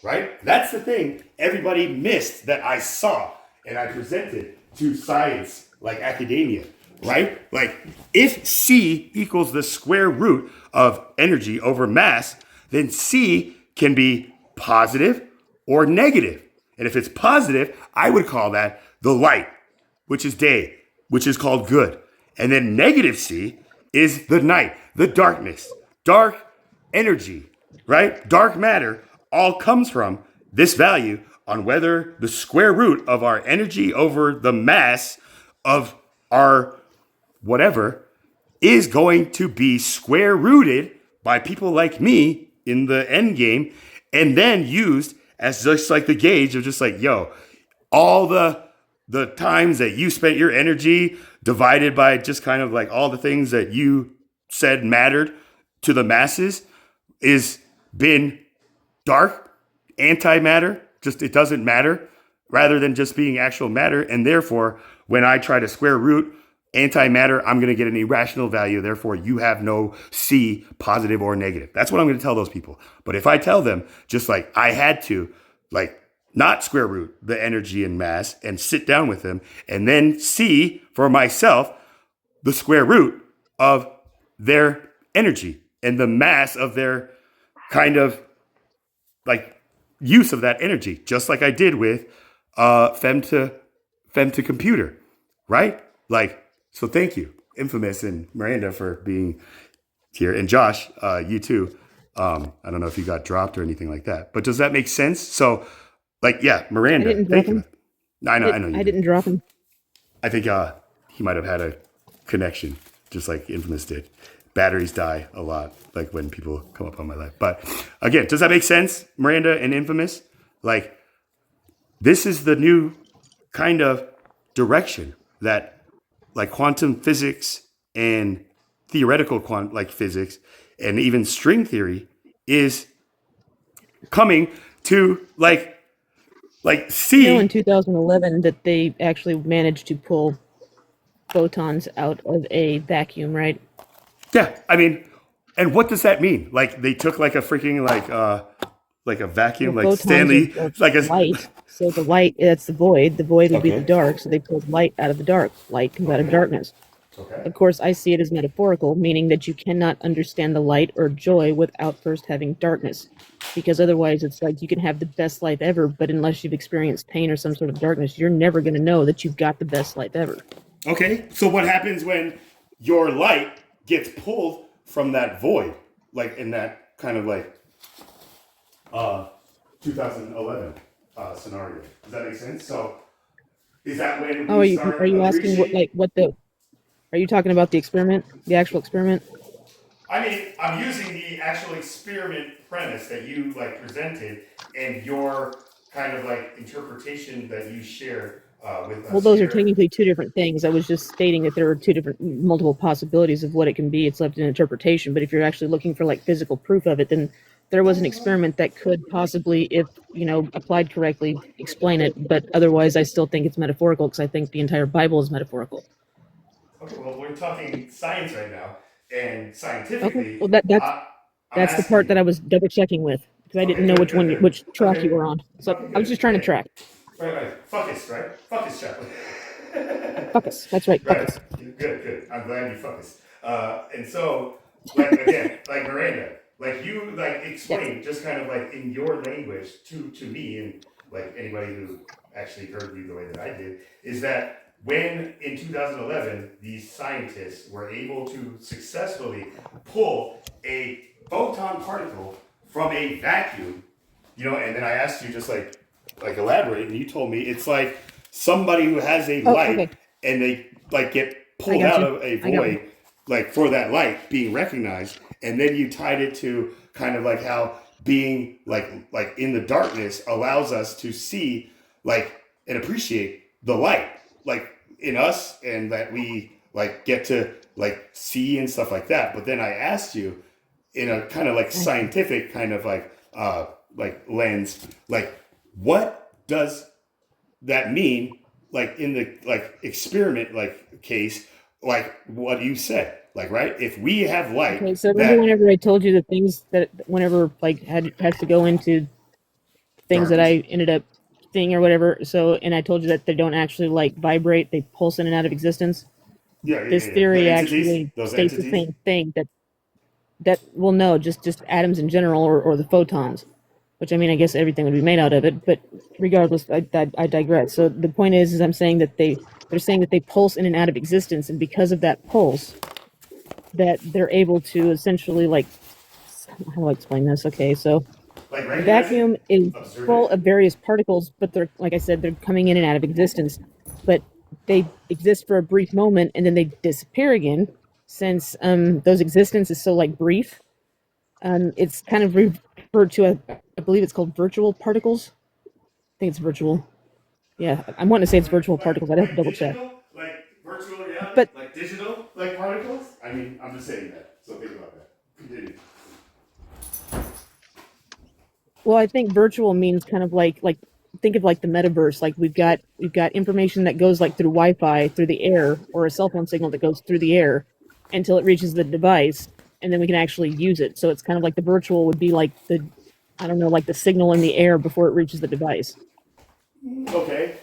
[SPEAKER 1] right? That's the thing everybody missed that I saw and I presented to science, like academia, right? Like if C equals the square root of energy over mass, then C can be positive or negative. And if it's positive, I would call that the light, which is day, which is called good. And then negative C is the night, the darkness, dark energy, right? Dark matter all comes from this value on whether the square root of our energy over the mass of our whatever is going to be square rooted by people like me in the end game, and then used as just like the gauge of just like, yo, all the times that you spent your energy divided by just kind of like all the things that you said mattered to the masses is been dark, antimatter, just it doesn't matter, rather than just being actual matter. And therefore, when I try to square root antimatter, I'm going to get an irrational value. Therefore, you have no C, positive or negative. That's what I'm going to tell those people. But if I tell them, just like I had to, like, not square root the energy and mass and sit down with them and then see for myself the square root of their energy and the mass of their kind of like use of that energy, just like I did with fem to computer, right? Like, so thank you, Infamous and Miranda, for being here, and Josh, you too. I don't know if you got dropped or anything like that, but does that make sense? So, like, yeah, Miranda,
[SPEAKER 16] I didn't
[SPEAKER 1] thank
[SPEAKER 16] drop
[SPEAKER 1] you.
[SPEAKER 16] him.
[SPEAKER 1] I know.
[SPEAKER 16] I didn't drop him.
[SPEAKER 1] I think he might have had a connection, just like Infamous did. Batteries die a lot, like when people come up on my life. But again, does that make sense, Miranda and Infamous? Like, this is the new kind of direction that, like, quantum physics and theoretical physics and even string theory is coming to like see.
[SPEAKER 16] You know, in 2011, that they actually managed to pull photons out of a vacuum, right?
[SPEAKER 1] Yeah, I mean, and what does that mean? Like, they took like a freaking like a vacuum,
[SPEAKER 16] Well,
[SPEAKER 1] like
[SPEAKER 16] photons
[SPEAKER 1] Stanley,
[SPEAKER 16] are
[SPEAKER 1] like a
[SPEAKER 16] light. So the light, that's the void. The void would be
[SPEAKER 1] Okay.
[SPEAKER 16] the dark. So they pulled light out of the dark. Light comes out of darkness.
[SPEAKER 1] Okay.
[SPEAKER 16] Of course, I see it as metaphorical, meaning that you cannot understand the light or joy without first having darkness. Because otherwise, it's like you can have the best life ever, but unless you've experienced pain or some sort of darkness, you're never going to know that you've got the best life ever.
[SPEAKER 1] Okay, so what happens when your light gets pulled from that void, like in that kind of like 2011 scenario? Does that make sense? So is that when
[SPEAKER 16] Oh,
[SPEAKER 1] we start
[SPEAKER 16] are you asking are you talking about the experiment, the actual experiment?
[SPEAKER 1] I mean, I'm using the actual experiment premise that you like presented and your kind of like interpretation that you share with us.
[SPEAKER 16] Well, those are
[SPEAKER 1] here.
[SPEAKER 16] technically two different things. I was just stating that there are two different, multiple possibilities of what it can be. It's left in interpretation. But if you're actually looking for like physical proof of it, then there was an experiment that could possibly, if applied correctly, explain it. But otherwise, I still think it's metaphorical because I think the entire Bible is metaphorical.
[SPEAKER 1] Okay, well, we're talking science right now, and scientifically.
[SPEAKER 16] Okay, well that's the part that I was double checking with because I didn't know which track you were on. So I was just trying to track.
[SPEAKER 1] Right. Focus, right? Focus, Chaplain.
[SPEAKER 16] Focus. That's right. Focus.
[SPEAKER 1] Good. I'm glad you focused. And so, like, again, like Miranda, like you like explain just kind of like in your language to me and like anybody who actually heard you the way that I did, is that when in 2011 these scientists were able to successfully pull a photon particle from a vacuum, and then I asked you just like elaborate, and you told me it's like somebody who has a light and they like get pulled out of a void, like for that light being recognized, and then you tied it to kind of like how being like in the darkness allows us to see like and appreciate the light like in us, and that we like get to like see and stuff like that. But then I asked you in a kind of like scientific kind of like lens, like what does that mean like in the like experiment like case, like what you said, like, right, if we have light.
[SPEAKER 16] Okay, so remember whenever I told you the things that whenever like has to go into things that I ended up seeing or whatever, so and I told you that they don't actually like vibrate, they pulse in and out of existence. This theory actually states the same thing, that well, no, just atoms in general or the photons, which I mean I guess everything would be made out of it, but regardless, I digress. So the point is I'm saying that they're saying that they pulse in and out of existence, and because of that pulse that they're able to essentially like, how do I explain this? Okay, so the vacuum is full of various particles, but they're, like I said, they're coming in and out of existence, but they exist for a brief moment and then they disappear again, since those existence is so like brief. It's kind of referred to, I believe it's called virtual particles. I think it's virtual. Yeah, I'm wanting to say it's virtual particles. I'd have to double check.
[SPEAKER 1] Like virtual reality?
[SPEAKER 16] But
[SPEAKER 1] like digital? Like particles? I mean, I'm just saying that. So think about that. Continue.
[SPEAKER 16] well, I think virtual means kind of like think of like the metaverse. Like we've got information that goes like through Wi-Fi through the air, or a cell phone signal that goes through the air until it reaches the device, and then we can actually use it. So it's kind of like the virtual would be like the, I don't know, like the signal in the air before it reaches the device.
[SPEAKER 1] Okay.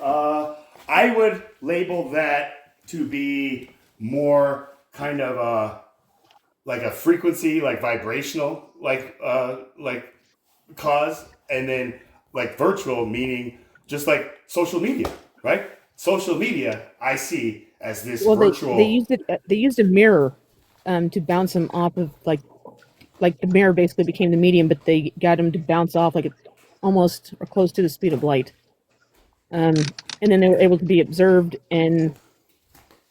[SPEAKER 1] I would label that to be more kind of like a frequency, like vibrational, like cause, and then like virtual meaning just like social media, right? Social media I see as this
[SPEAKER 16] Well,
[SPEAKER 1] virtual.
[SPEAKER 16] they used a mirror to bounce them off of like the mirror basically became the medium, but they got them to bounce off like it's almost or close to the speed of light. And then they were able to be observed, and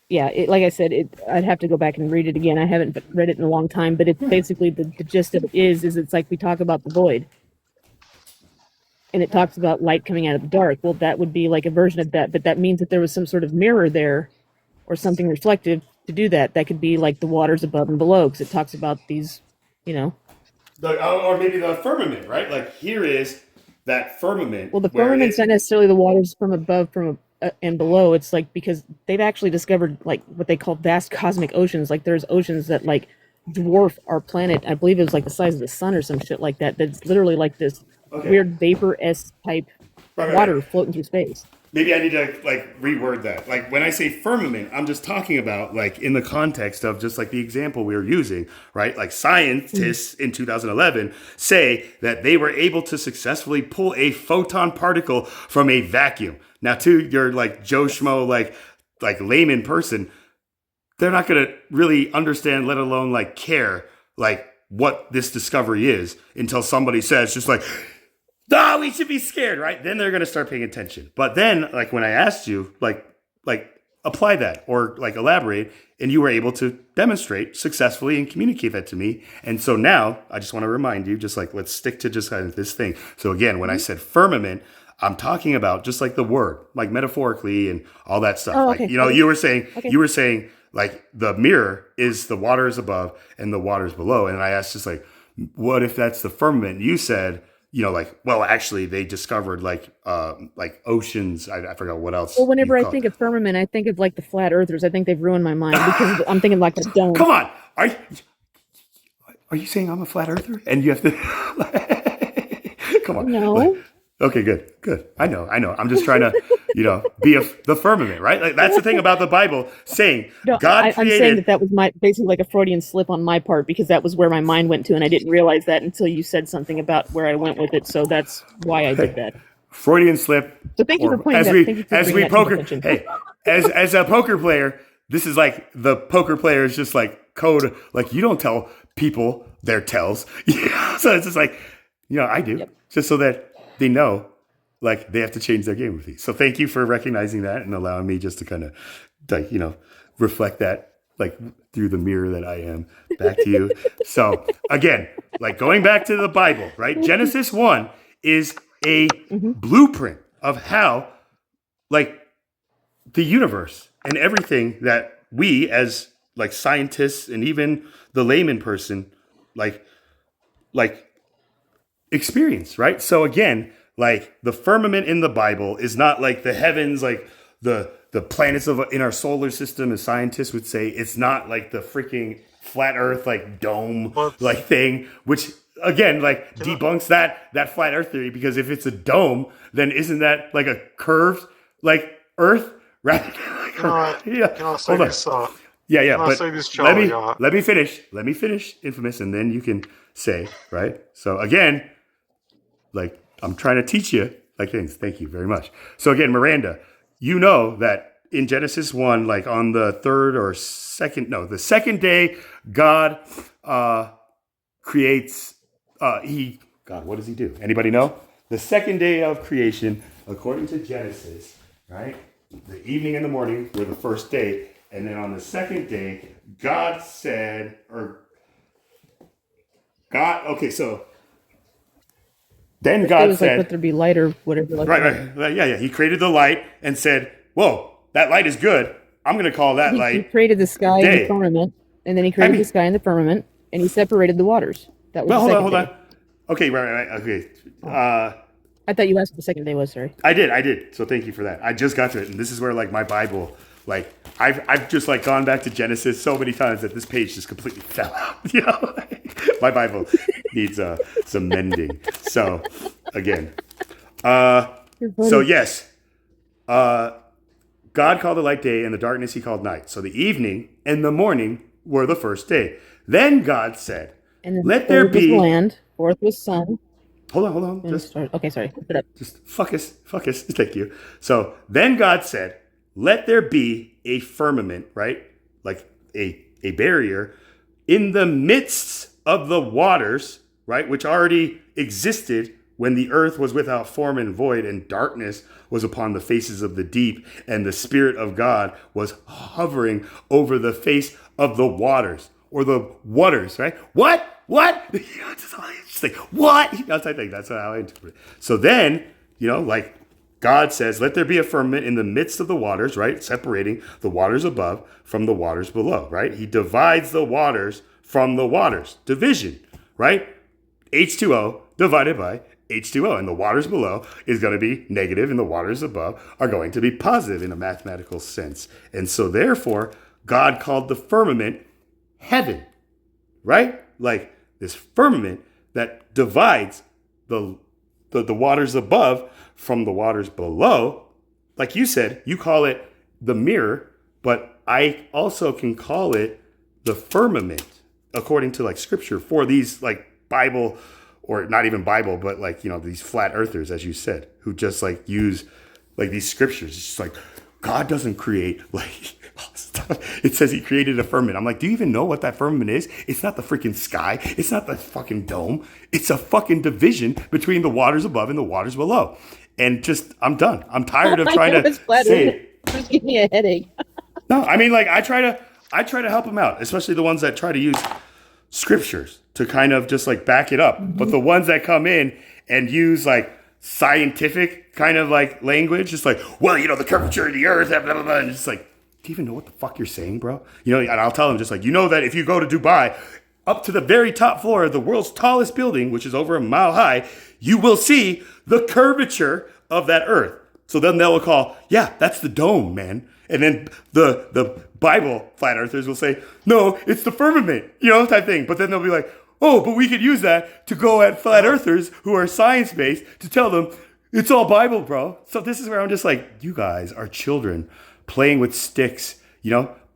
[SPEAKER 16] yeah, like I said, I'd have to go back and read it again. I haven't read it in a long time, but it's basically the gist of it is it's like we talk about the void, and it talks about light coming out of the dark. Well, that would be like a version of that, but that means that there was some sort of mirror there, or something reflective to do that. That could be like the waters above and below, because it talks about these,
[SPEAKER 1] Or maybe the firmament, right? Like here is that firmament.
[SPEAKER 16] Well, the firmament's not necessarily the waters from above, and below. It's like because they've actually discovered like what they call vast cosmic oceans. Like there's oceans that like dwarf our planet. I believe it was like the size of the sun or some shit like that. That's literally like this weird vapor-esque type water floating through space.
[SPEAKER 1] Maybe I need to like reword that. Like when I say firmament, I'm just talking about like in the context of just like the example we were using, right? Like scientists in 2011 say that they were able to successfully pull a photon particle from a vacuum. Now to your like Joe Schmo, like layman person, they're not going to really understand, let alone like care, like what this discovery is until somebody says just like, "No, we should be scared," right? Then they're going to start paying attention. But then, like when I asked you, like apply that or like elaborate, and you were able to demonstrate successfully and communicate that to me. And so now I just want to remind you, just like let's stick to just kind of this thing. So again, when I said firmament, I'm talking about just like the word, like metaphorically and all that stuff.
[SPEAKER 16] Oh,
[SPEAKER 1] like
[SPEAKER 16] okay.
[SPEAKER 1] you were saying like the mirror is the waters above and the waters below. And I asked just like, what if that's the firmament? You said, like, well, actually, they discovered like oceans. I forgot what else.
[SPEAKER 16] Well, whenever I think of firmament, I think of like the flat earthers. I think they've ruined my mind because I'm thinking like a dome.
[SPEAKER 1] Come on, are you saying I'm a flat earther? And you have to come on.
[SPEAKER 16] No.
[SPEAKER 1] Okay, good. I know. I'm just trying to, be the firmament, right? Like that's the thing about the Bible saying
[SPEAKER 16] No,
[SPEAKER 1] God
[SPEAKER 16] I'm
[SPEAKER 1] created.
[SPEAKER 16] saying that was basically like a Freudian slip on my part because that was where my mind went to, and I didn't realize that until you said something about where I went with it. So that's why I did that.
[SPEAKER 1] Freudian slip.
[SPEAKER 16] So thank you for pointing that. Thank you for bringing that to my attention.
[SPEAKER 1] Hey, as a poker player, this is like the poker player is just like code. Like you don't tell people their tells. So it's just like, I do just so that they know. Like they have to change their game with me. So thank you for recognizing that and allowing me just to kind of like, reflect that like through the mirror that I am back to you. So again, like going back to the Bible, right? Genesis 1 is a blueprint of how like the universe and everything that we as like scientists and even the layman person like experience, right? So again, like the firmament in the Bible is not like the heavens, like the planets in our solar system, as scientists would say. It's not like the freaking flat Earth like dome like thing, which again like debunks that flat Earth theory, because if it's a dome, then isn't that like a curved like Earth, right?
[SPEAKER 15] Can I say this?
[SPEAKER 1] Yeah.
[SPEAKER 15] Can I
[SPEAKER 1] But
[SPEAKER 15] say this, Charlie?
[SPEAKER 1] let me finish, Infamous, and then you can say, right? So again, like I'm trying to teach you like things. Thank you very much. So again, Miranda, you know that in Genesis 1, like on the the second day, God creates, God, what does he do? Anybody know? The second day of creation, according to Genesis, right? The evening and the morning were the first day. And then on the second day, God God. Okay, so then
[SPEAKER 16] It
[SPEAKER 1] God
[SPEAKER 16] was like,
[SPEAKER 1] said,
[SPEAKER 16] let there be light or whatever. Like that.
[SPEAKER 1] right. Yeah. He created the light and said, "Whoa, that light is good. I'm going to call that
[SPEAKER 16] He
[SPEAKER 1] light
[SPEAKER 16] created the sky and the
[SPEAKER 1] day."
[SPEAKER 16] firmament, and then he created the sky and the firmament, and he separated the waters. That was
[SPEAKER 1] Well,
[SPEAKER 16] the
[SPEAKER 1] hold
[SPEAKER 16] second
[SPEAKER 1] on.
[SPEAKER 16] day.
[SPEAKER 1] Okay, right. Okay.
[SPEAKER 16] I thought you asked what the second day was. Sorry.
[SPEAKER 1] I did. So thank you for that. I just got to it, and this is where like my Bible, like I've just like gone back to Genesis so many times that this page just completely fell out. You know, my Bible needs some mending. So again, so yes, God called the light day, and the darkness He called night. So the evening and the morning were the first day. Then God said,
[SPEAKER 16] And then
[SPEAKER 1] "Let there
[SPEAKER 16] third was
[SPEAKER 1] be."
[SPEAKER 16] land, fourth was sun.
[SPEAKER 1] Hold on.
[SPEAKER 16] Okay, sorry. Put up.
[SPEAKER 1] Just focus. Thank you. So then God said, "Let there be a firmament," right? Like a barrier in the midst of the waters, right? Which already existed when the earth was without form and void, and darkness was upon the faces of the deep, and the Spirit of God was hovering over the face of the waters, or the waters, right? What? Just like, what? That's I think that's how I interpret it. So then, like God says, "Let there be a firmament in the midst of the waters," right? Separating the waters above from the waters below, right? He divides the waters from the waters. Division, right? H2O divided by H2O, and the waters below is going to be negative, and the waters above are going to be positive in a mathematical sense. And so therefore, God called the firmament heaven, right? Like this firmament that divides the waters above from the waters below. Like you said, you call it the mirror, but I also can call it the firmament according to like scripture for these like Bible, or not even Bible, but like, these flat earthers, as you said, who just like use like these scriptures. It's just like, God doesn't create like stuff. It says He created a firmament. I'm like, do you even know what that firmament is? It's not the freaking sky. It's not the fucking dome. It's a fucking division between the waters above and the waters below. And just, I'm done. I'm tired of trying to say it.
[SPEAKER 16] Just give me a headache.
[SPEAKER 1] No, I mean, like I try to help them out, especially the ones that try to use scriptures to kind of just like back it up. But the ones that come in and use like scientific kind of like language, just like, well, the curvature of the earth, blah, blah, blah, and it's like, do you even know what the fuck you're saying, bro? And I'll tell them just like, that if you go to Dubai, up to the very top floor of the world's tallest building, which is over a mile high, you will see the curvature of that earth. So then they'll call, yeah, that's the dome, man. And then the Bible flat earthers will say, no, it's the firmament, type thing. But then they'll be like, oh, but we could use that to go at flat earthers who are science-based to tell them it's all Bible, bro. So this is where I'm just like, you guys are children playing with sticks,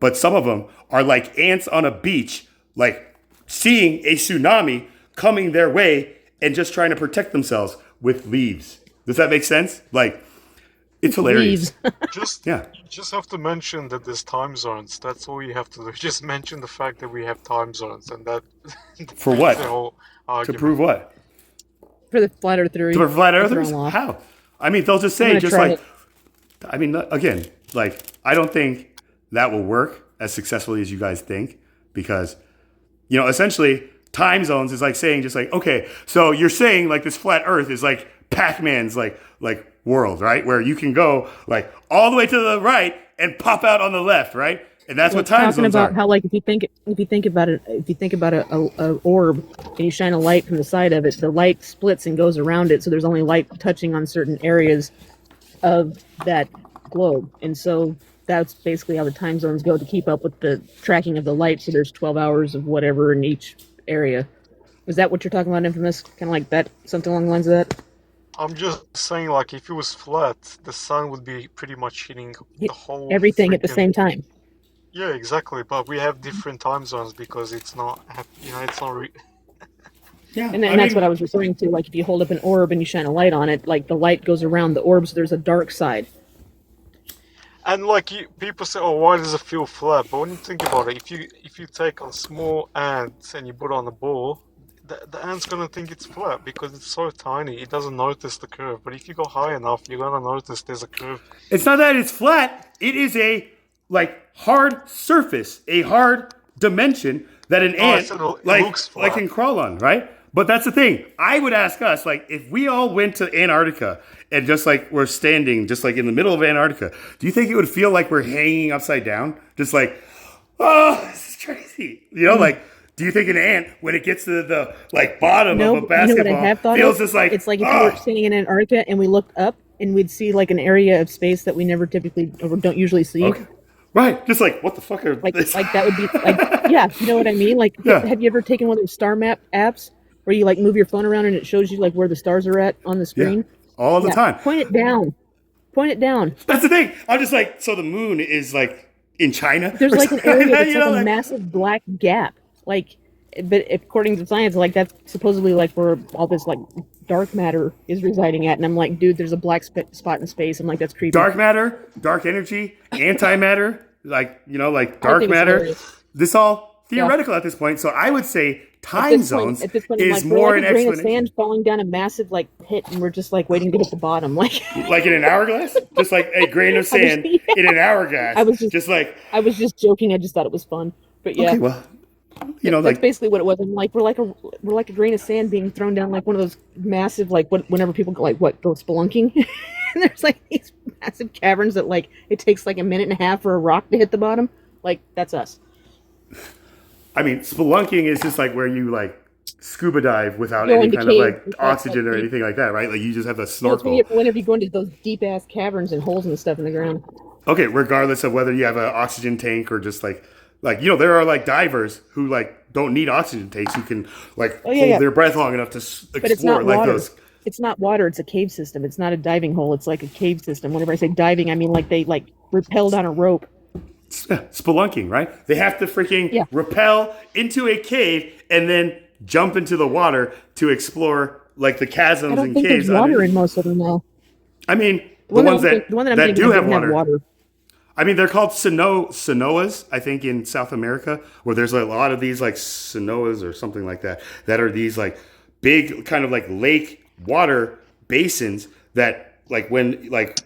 [SPEAKER 1] but some of them are like ants on a beach, like seeing a tsunami coming their way and just trying to protect themselves with leaves. Does that make sense? Like, it's hilarious.
[SPEAKER 15] Just have to mention that there's time zones. That's all you have to do. Just mention the fact that we have time zones, and that.
[SPEAKER 1] For what?
[SPEAKER 15] The whole
[SPEAKER 1] To
[SPEAKER 15] argument.
[SPEAKER 1] prove what?
[SPEAKER 16] For the flat earth theory.
[SPEAKER 1] For flat
[SPEAKER 16] That's
[SPEAKER 1] earthers?
[SPEAKER 16] wrong law.
[SPEAKER 1] How? I mean, they'll just
[SPEAKER 16] I'm
[SPEAKER 1] say,
[SPEAKER 16] gonna
[SPEAKER 1] just
[SPEAKER 16] try
[SPEAKER 1] like,
[SPEAKER 16] it.
[SPEAKER 1] I mean, again, like, I don't think that will work as successfully as you guys think, because, essentially, time zones is like saying, just like, okay, so you're saying like this flat earth is like Pac-Man's like world, right? Where you can go like all the way to the right and pop out on the left, right? And that's what time
[SPEAKER 16] Talking
[SPEAKER 1] zones
[SPEAKER 16] about
[SPEAKER 1] are.
[SPEAKER 16] how, like, if you think about a orb and you shine a light from the side of it, the light splits and goes around it, so there's only light touching on certain areas of that globe, and so that's basically how the time zones go to keep up with the tracking of the light. So there's 12 hours of whatever in each area. Is that what you're talking about, Infamous? Kind of like that, something along the lines of that?
[SPEAKER 15] I'm just saying, like, if it was flat, the sun would be pretty much hitting the whole
[SPEAKER 16] Everything at the
[SPEAKER 15] freaking-
[SPEAKER 16] same time.
[SPEAKER 15] Yeah, exactly. But we have different time zones because it's not, it's not.
[SPEAKER 1] Yeah,
[SPEAKER 16] And that's what I was referring to. Like, if you hold up an orb and you shine a light on it, like the light goes around the orb, so there's a dark side.
[SPEAKER 15] And like people say, oh, why does it feel flat? But when you think about it, if you take a small ant and you put it on a ball, the ant's gonna think it's flat because it's so tiny. It doesn't notice the curve. But if you go high enough, you're gonna notice there's a curve.
[SPEAKER 1] It's not that it's flat. It is a like hard surface, a hard dimension that an
[SPEAKER 15] No, I
[SPEAKER 1] ant
[SPEAKER 15] said it looks flat.
[SPEAKER 1] can crawl on, right? But that's the thing. I would ask us, like, if we all went to Antarctica and just like we're standing just like in the middle of Antarctica, do you think it would feel like we're hanging upside down? Just like, oh, this is crazy. You know, like, do you think an ant, when it gets to the like bottom of a
[SPEAKER 16] what
[SPEAKER 1] basketball,
[SPEAKER 16] I have thought
[SPEAKER 1] feels
[SPEAKER 16] of?
[SPEAKER 1] just like,
[SPEAKER 16] It's like if we were standing in Antarctica and we looked up and we'd see like an area of space that we never typically or don't usually see.
[SPEAKER 1] Okay. Right, just like, what the fuck are
[SPEAKER 16] Like
[SPEAKER 1] this?
[SPEAKER 16] that would be like, yeah, you know what I mean? Like,
[SPEAKER 1] Yeah.
[SPEAKER 16] have you ever taken one of those star map apps where you like move your phone around and it shows you like where the stars are at on the screen?
[SPEAKER 1] all the time.
[SPEAKER 16] Point it down. Point it down.
[SPEAKER 1] That's the thing. I'm just like, so the moon is like in China.
[SPEAKER 16] There's
[SPEAKER 1] or
[SPEAKER 16] like an
[SPEAKER 1] something
[SPEAKER 16] area
[SPEAKER 1] that,
[SPEAKER 16] that's
[SPEAKER 1] you
[SPEAKER 16] like
[SPEAKER 1] know,
[SPEAKER 16] a
[SPEAKER 1] like-
[SPEAKER 16] massive black gap. Like, but according to science, like that's supposedly like where all this like dark matter is residing at. And I'm like, dude, there's a black spot in space. I'm like, that's creepy.
[SPEAKER 1] dark matter, dark energy, antimatter, like, you know, like
[SPEAKER 16] I
[SPEAKER 1] dark
[SPEAKER 16] think it's
[SPEAKER 1] matter.
[SPEAKER 16] hilarious.
[SPEAKER 1] This all theoretical at this point. So I would say time
[SPEAKER 16] At this
[SPEAKER 1] zones
[SPEAKER 16] point, I'm
[SPEAKER 1] is
[SPEAKER 16] like,
[SPEAKER 1] more
[SPEAKER 16] we're
[SPEAKER 1] an
[SPEAKER 16] like a grain of
[SPEAKER 1] explanation.
[SPEAKER 16] sand falling down a massive like pit, and we're just like waiting to hit the bottom. Like,
[SPEAKER 1] Like in an hourglass? Just like a grain of sand in an hourglass.
[SPEAKER 16] I was
[SPEAKER 1] just like,
[SPEAKER 16] I was just joking. I just thought it was fun. But yeah,
[SPEAKER 1] okay, well, you know,
[SPEAKER 16] that's
[SPEAKER 1] like,
[SPEAKER 16] basically what it was. I'm like, we're like a grain of sand being thrown down like one of those massive like whenever people go like go spelunking, and there's like these massive caverns that like it takes like a minute and a half for a rock to hit the bottom. Like that's us.
[SPEAKER 1] I mean, spelunking is just like where you like scuba dive without
[SPEAKER 16] Go
[SPEAKER 1] any
[SPEAKER 16] into
[SPEAKER 1] kind of
[SPEAKER 16] cave
[SPEAKER 1] like
[SPEAKER 16] without,
[SPEAKER 1] oxygen or
[SPEAKER 16] like,
[SPEAKER 1] anything like that, right? Like you just have the
[SPEAKER 16] So it's
[SPEAKER 1] snorkel.
[SPEAKER 16] whenever you go into those deep ass caverns and holes and stuff in the ground.
[SPEAKER 1] Okay, regardless of whether you have an oxygen tank or just like you know, there are like divers who like don't need oxygen tanks who can like
[SPEAKER 16] Oh, yeah,
[SPEAKER 1] hold
[SPEAKER 16] yeah.
[SPEAKER 1] their breath long enough to
[SPEAKER 16] But it's
[SPEAKER 1] explore
[SPEAKER 16] not
[SPEAKER 1] like
[SPEAKER 16] water.
[SPEAKER 1] those.
[SPEAKER 16] It's not water. It's a cave system. It's not a diving hole. It's like a cave system. Whenever I say diving, I mean like they like rappelled on a rope.
[SPEAKER 1] Spelunking, right? They have to freaking rappel into a cave and then jump into the water to explore like the
[SPEAKER 16] I
[SPEAKER 1] chasms
[SPEAKER 16] don't
[SPEAKER 1] and
[SPEAKER 16] think
[SPEAKER 1] caves.
[SPEAKER 16] there's water
[SPEAKER 1] underneath.
[SPEAKER 16] in most of them now.
[SPEAKER 1] I mean, the
[SPEAKER 16] one
[SPEAKER 1] ones
[SPEAKER 16] that
[SPEAKER 1] that,
[SPEAKER 16] the one that I'm
[SPEAKER 1] that
[SPEAKER 16] thinking
[SPEAKER 1] do
[SPEAKER 16] of
[SPEAKER 1] have
[SPEAKER 16] doesn't
[SPEAKER 1] water. I mean, they're called Sonoas, I think, in South America, where there's a lot of these like Sonoas or something like that, that are these like big kind of like lake water basins that like when like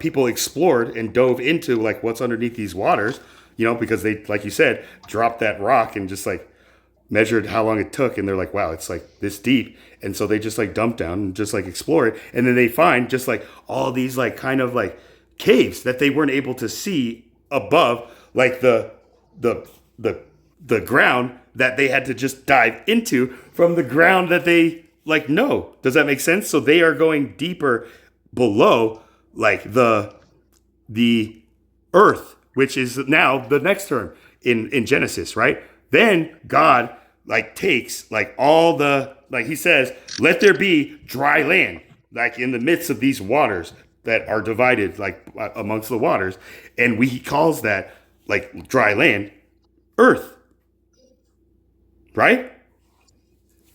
[SPEAKER 1] people explored and dove into like what's underneath these waters, you know, because they, like you said, dropped that rock and just like measured how long it took. And they're like, wow, it's like this deep. And so they just like dump down and just like explore it. And then they find just like all these like kind of like caves that they weren't able to see above like the ground that they had to just dive into from the ground that they like know. Does that make sense? So they are going deeper below like the earth, which is now the next term in Genesis, right? Then God like takes like all the, like he says, let there be dry land, like in the midst of these waters that are divided like amongst the waters. And he calls that like dry land, earth. Right?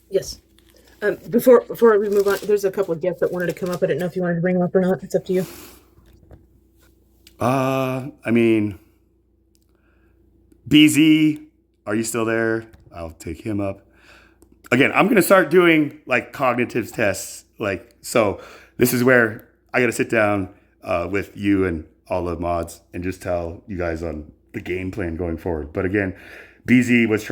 [SPEAKER 16] Yes. Before we move on, there's a couple of guests that wanted to come up. I didn't know if you wanted to bring them up or not. It's up to you.
[SPEAKER 1] I mean, BZ, are you still there? I'll take him up. Again, I'm going to start doing like cognitive tests. Like, so this is where I got to sit down with you and all the mods and just tell you guys on the game plan going forward. But again, BZ was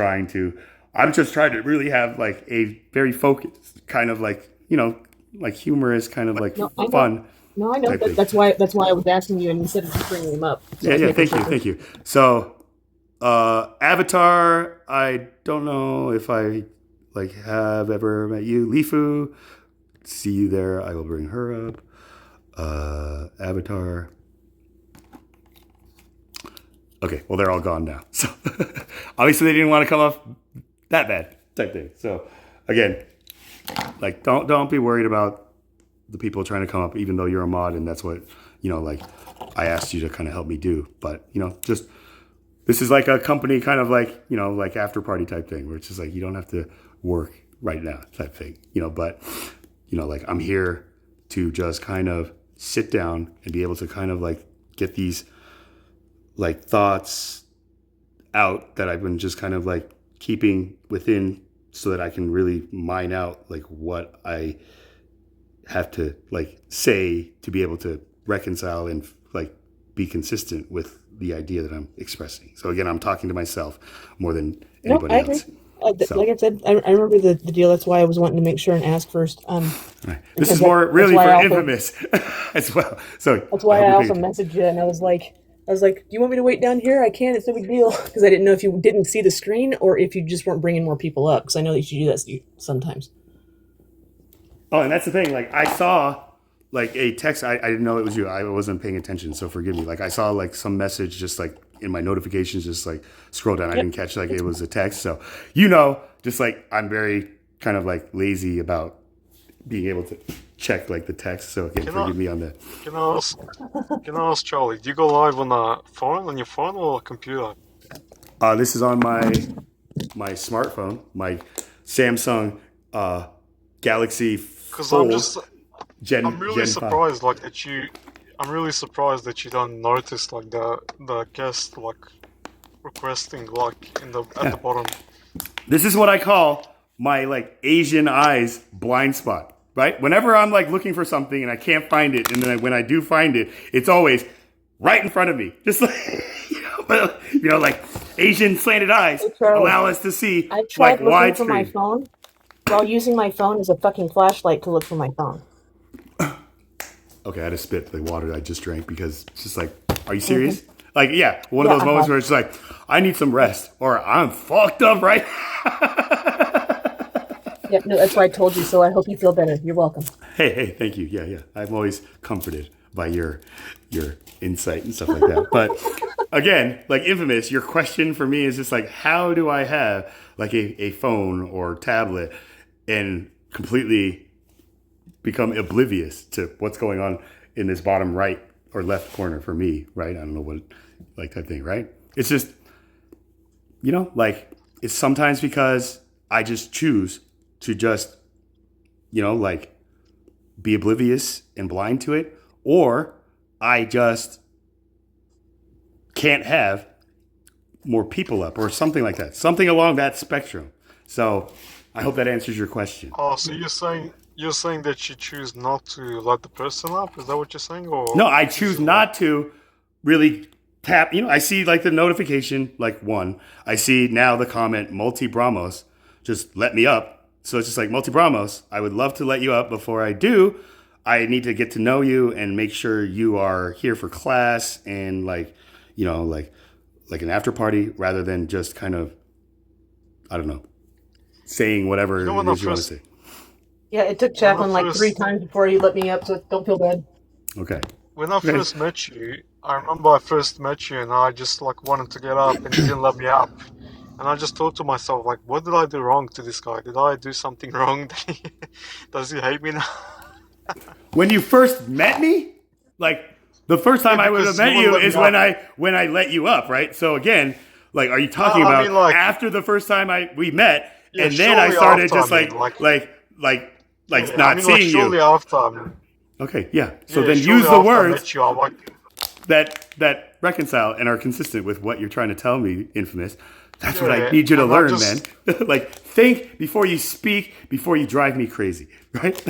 [SPEAKER 1] I'm just trying to really have like a very focused kind of like, you know, like humorous kind of like fun.
[SPEAKER 16] No, I know.
[SPEAKER 1] type thing.
[SPEAKER 16] That's why I was asking you instead of just bringing them up. So I was
[SPEAKER 1] Yeah,
[SPEAKER 16] making
[SPEAKER 1] thank
[SPEAKER 16] sure.
[SPEAKER 1] you. So, Avatar, I don't know if I like have ever met you. Lifu, see you there. I will bring her up. Avatar. Okay, well they're all gone now. So obviously they didn't want to come off that bad type thing. So again, like don't be worried about the people trying to come up, even though you're a mod and that's what, you know, like I asked you to kind of help me do. But, you know, just this is like a company kind of like, you know, like after party type thing where it's just like you don't have to work right now type thing, you know, but, you know, like I'm here to just kind of sit down and be able to kind of like get these like thoughts out that I've been just kind of like keeping within so that I can really mine out like what I have to like say to be able to reconcile and like be consistent with the idea that I'm expressing. So again, I'm talking to myself more than
[SPEAKER 16] No,
[SPEAKER 1] anybody
[SPEAKER 16] I agree.
[SPEAKER 1] else. So,
[SPEAKER 16] Like I said, I remember the deal. That's why I was wanting to make sure and ask first.
[SPEAKER 1] right. This is
[SPEAKER 16] Because
[SPEAKER 1] more really
[SPEAKER 16] why
[SPEAKER 1] for
[SPEAKER 16] I also-
[SPEAKER 1] Infamous as well. So
[SPEAKER 16] That's why
[SPEAKER 1] hope
[SPEAKER 16] I
[SPEAKER 1] you're
[SPEAKER 16] also
[SPEAKER 1] paying
[SPEAKER 16] messaged you, and I was like, do you want me to wait down here? I can. It's no big deal. Because I didn't know if you didn't see the screen or if you just weren't bringing more people up. Because I know that you do that sometimes.
[SPEAKER 1] Oh, and that's the thing. Like I saw like a text. I didn't know it was you. I wasn't paying attention, so forgive me. Like I saw like some message just like in my notifications, just like scroll down. I didn't catch like it was a text. So just like I'm very kind of like lazy about being able to check like the text. So again, forgive me on that.
[SPEAKER 15] Can I ask Charlie? Do you go live on a phone, on your phone, or a computer?
[SPEAKER 1] This is on my smartphone, my Samsung Galaxy
[SPEAKER 15] Because
[SPEAKER 1] Fold.
[SPEAKER 15] I'm really surprised, like that you. I'm really surprised that you don't notice like the guest like requesting like at the bottom.
[SPEAKER 1] This is what I call my like Asian eyes blind spot, right? Whenever I'm like looking for something and I can't find it, and then when I do find it, it's always right in front of me. Just like like Asian slanted eyes allow us to see
[SPEAKER 16] I tried
[SPEAKER 1] like
[SPEAKER 16] looking for my
[SPEAKER 1] widescreen.
[SPEAKER 16] phone while using my phone as a fucking flashlight to look for my phone.
[SPEAKER 1] Okay, I had to spit the water I just drank because it's just like, are you serious? Like, yeah, one of those
[SPEAKER 16] Yeah,
[SPEAKER 1] moments where it's like, I need some rest or I'm fucked up, right?
[SPEAKER 16] Yeah, no, that's why I told you. So I hope you feel better. You're welcome.
[SPEAKER 1] Hey, thank you. Yeah. I'm always comforted by your insight and stuff like that. But again, like Infamous, your question for me is just like, how do I have like a phone or tablet and completely become oblivious to what's going on in this bottom right or left corner for me, right? I don't know what, like that thing, right? It's just, like it's sometimes because I just choose to just, like be oblivious and blind to it, or I just can't have more people up or something like that, something along that spectrum. So I hope that answers your question.
[SPEAKER 15] Oh, so you're saying that you choose not to let the person up? Is that what you're saying? Or
[SPEAKER 1] No, I choose not to really tap. I see like the notification, like one. I see now the comment, Multi Bramos, just let me up. So it's just like, Multi Bramos, I would love to let you up. Before I do, I need to get to know you and make sure you are here for class and like an after party rather than just kind of, I don't know, saying whatever it is you want to say.
[SPEAKER 16] Yeah, it took Chaplin like 3 times before he let me up, so don't feel bad.
[SPEAKER 1] Okay.
[SPEAKER 15] When I first met you, I remember I first met you and I just like wanted to get up and you didn't let me up. And I just thought to myself, like, what did I do wrong to this guy? Did I do something wrong? Does he hate me now?
[SPEAKER 1] When you first met me, like the first time I would have met you is when I let you up, right? So again, like, are you talking about after the first time we met, and then I started just not seeing
[SPEAKER 15] shortly
[SPEAKER 1] you?
[SPEAKER 15] After.
[SPEAKER 1] Okay, yeah. So then use the words that reconcile and are consistent with what you're trying to tell me, Infamous. That's what I need you to learn, man. Like, think before you speak, before you drive me crazy, right?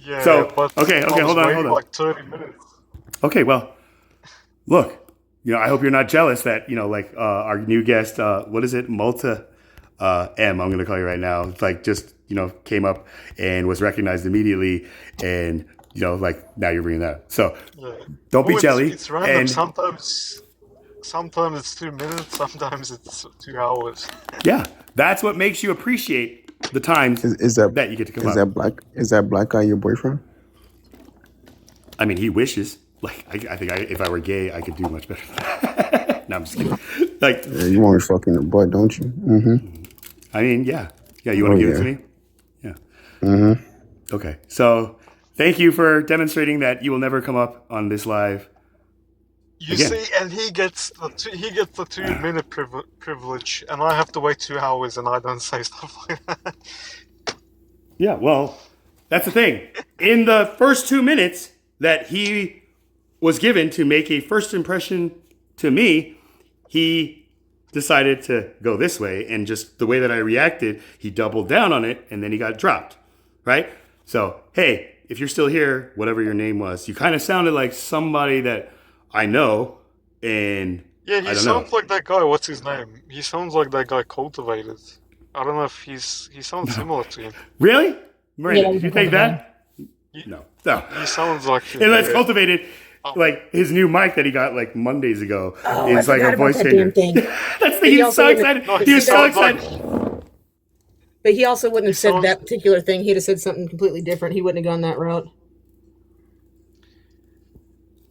[SPEAKER 15] Yeah.
[SPEAKER 1] So,
[SPEAKER 15] but
[SPEAKER 1] okay, hold on.
[SPEAKER 15] Like 30 minutes.
[SPEAKER 1] Okay, well, look, I hope you're not jealous that, our new guest, what is it? Multa M, I'm going to call you right now. It's like just, came up and was recognized immediately. And, like now you're bringing that up. So don't be jelly.
[SPEAKER 15] It's random. Sometimes it's 2 minutes. Sometimes it's 2 hours.
[SPEAKER 1] Yeah. That's what makes you appreciate the times that you get to come up.
[SPEAKER 17] Is that black guy your boyfriend?
[SPEAKER 1] I mean, he wishes. Like, I think if I were gay, I could do much better than that. No, I'm just kidding. Like,
[SPEAKER 17] yeah, you want me fucking the butt, don't you? Mm-hmm.
[SPEAKER 1] I mean, yeah. Yeah, you want to give it to me? Yeah.
[SPEAKER 17] Mm-hmm.
[SPEAKER 1] Okay. So, thank you for demonstrating that you will never come up on this live.
[SPEAKER 15] You see, and he gets the 2-minute privilege, and I have to wait 2 hours, and I don't say stuff like that.
[SPEAKER 1] Yeah, well, that's the thing. In the first 2 minutes that he was given to make a first impression to me, he decided to go this way, and just the way that I reacted, he doubled down on it, and then he got dropped, right? So, hey, if you're still here, whatever your name was, you kind of sounded like somebody that I know, and
[SPEAKER 15] Yeah,
[SPEAKER 1] I
[SPEAKER 15] he
[SPEAKER 1] don't know.
[SPEAKER 15] sounds like that guy. What's his name? He sounds like that guy Cultivated. I don't know if he sounds similar to him.
[SPEAKER 1] Really? Miranda,
[SPEAKER 16] Yeah,
[SPEAKER 1] did you think that? No. No.
[SPEAKER 15] He sounds like him.
[SPEAKER 1] And let's
[SPEAKER 15] yeah.
[SPEAKER 1] cultivate it. Like his new mic that he got like Mondays ago
[SPEAKER 16] Oh,
[SPEAKER 1] is
[SPEAKER 16] I
[SPEAKER 1] like
[SPEAKER 16] forgot
[SPEAKER 1] a
[SPEAKER 16] about
[SPEAKER 1] voice
[SPEAKER 16] that
[SPEAKER 1] changer.
[SPEAKER 16] damn thing.
[SPEAKER 1] That's the
[SPEAKER 16] He
[SPEAKER 1] he's
[SPEAKER 16] also
[SPEAKER 1] so
[SPEAKER 16] wouldn't-
[SPEAKER 1] excited.
[SPEAKER 15] No,
[SPEAKER 1] He was so
[SPEAKER 15] sounds like-
[SPEAKER 1] excited.
[SPEAKER 16] But he also wouldn't have said
[SPEAKER 15] sounds-
[SPEAKER 16] that particular thing. He'd have said something completely different. He wouldn't have gone that route.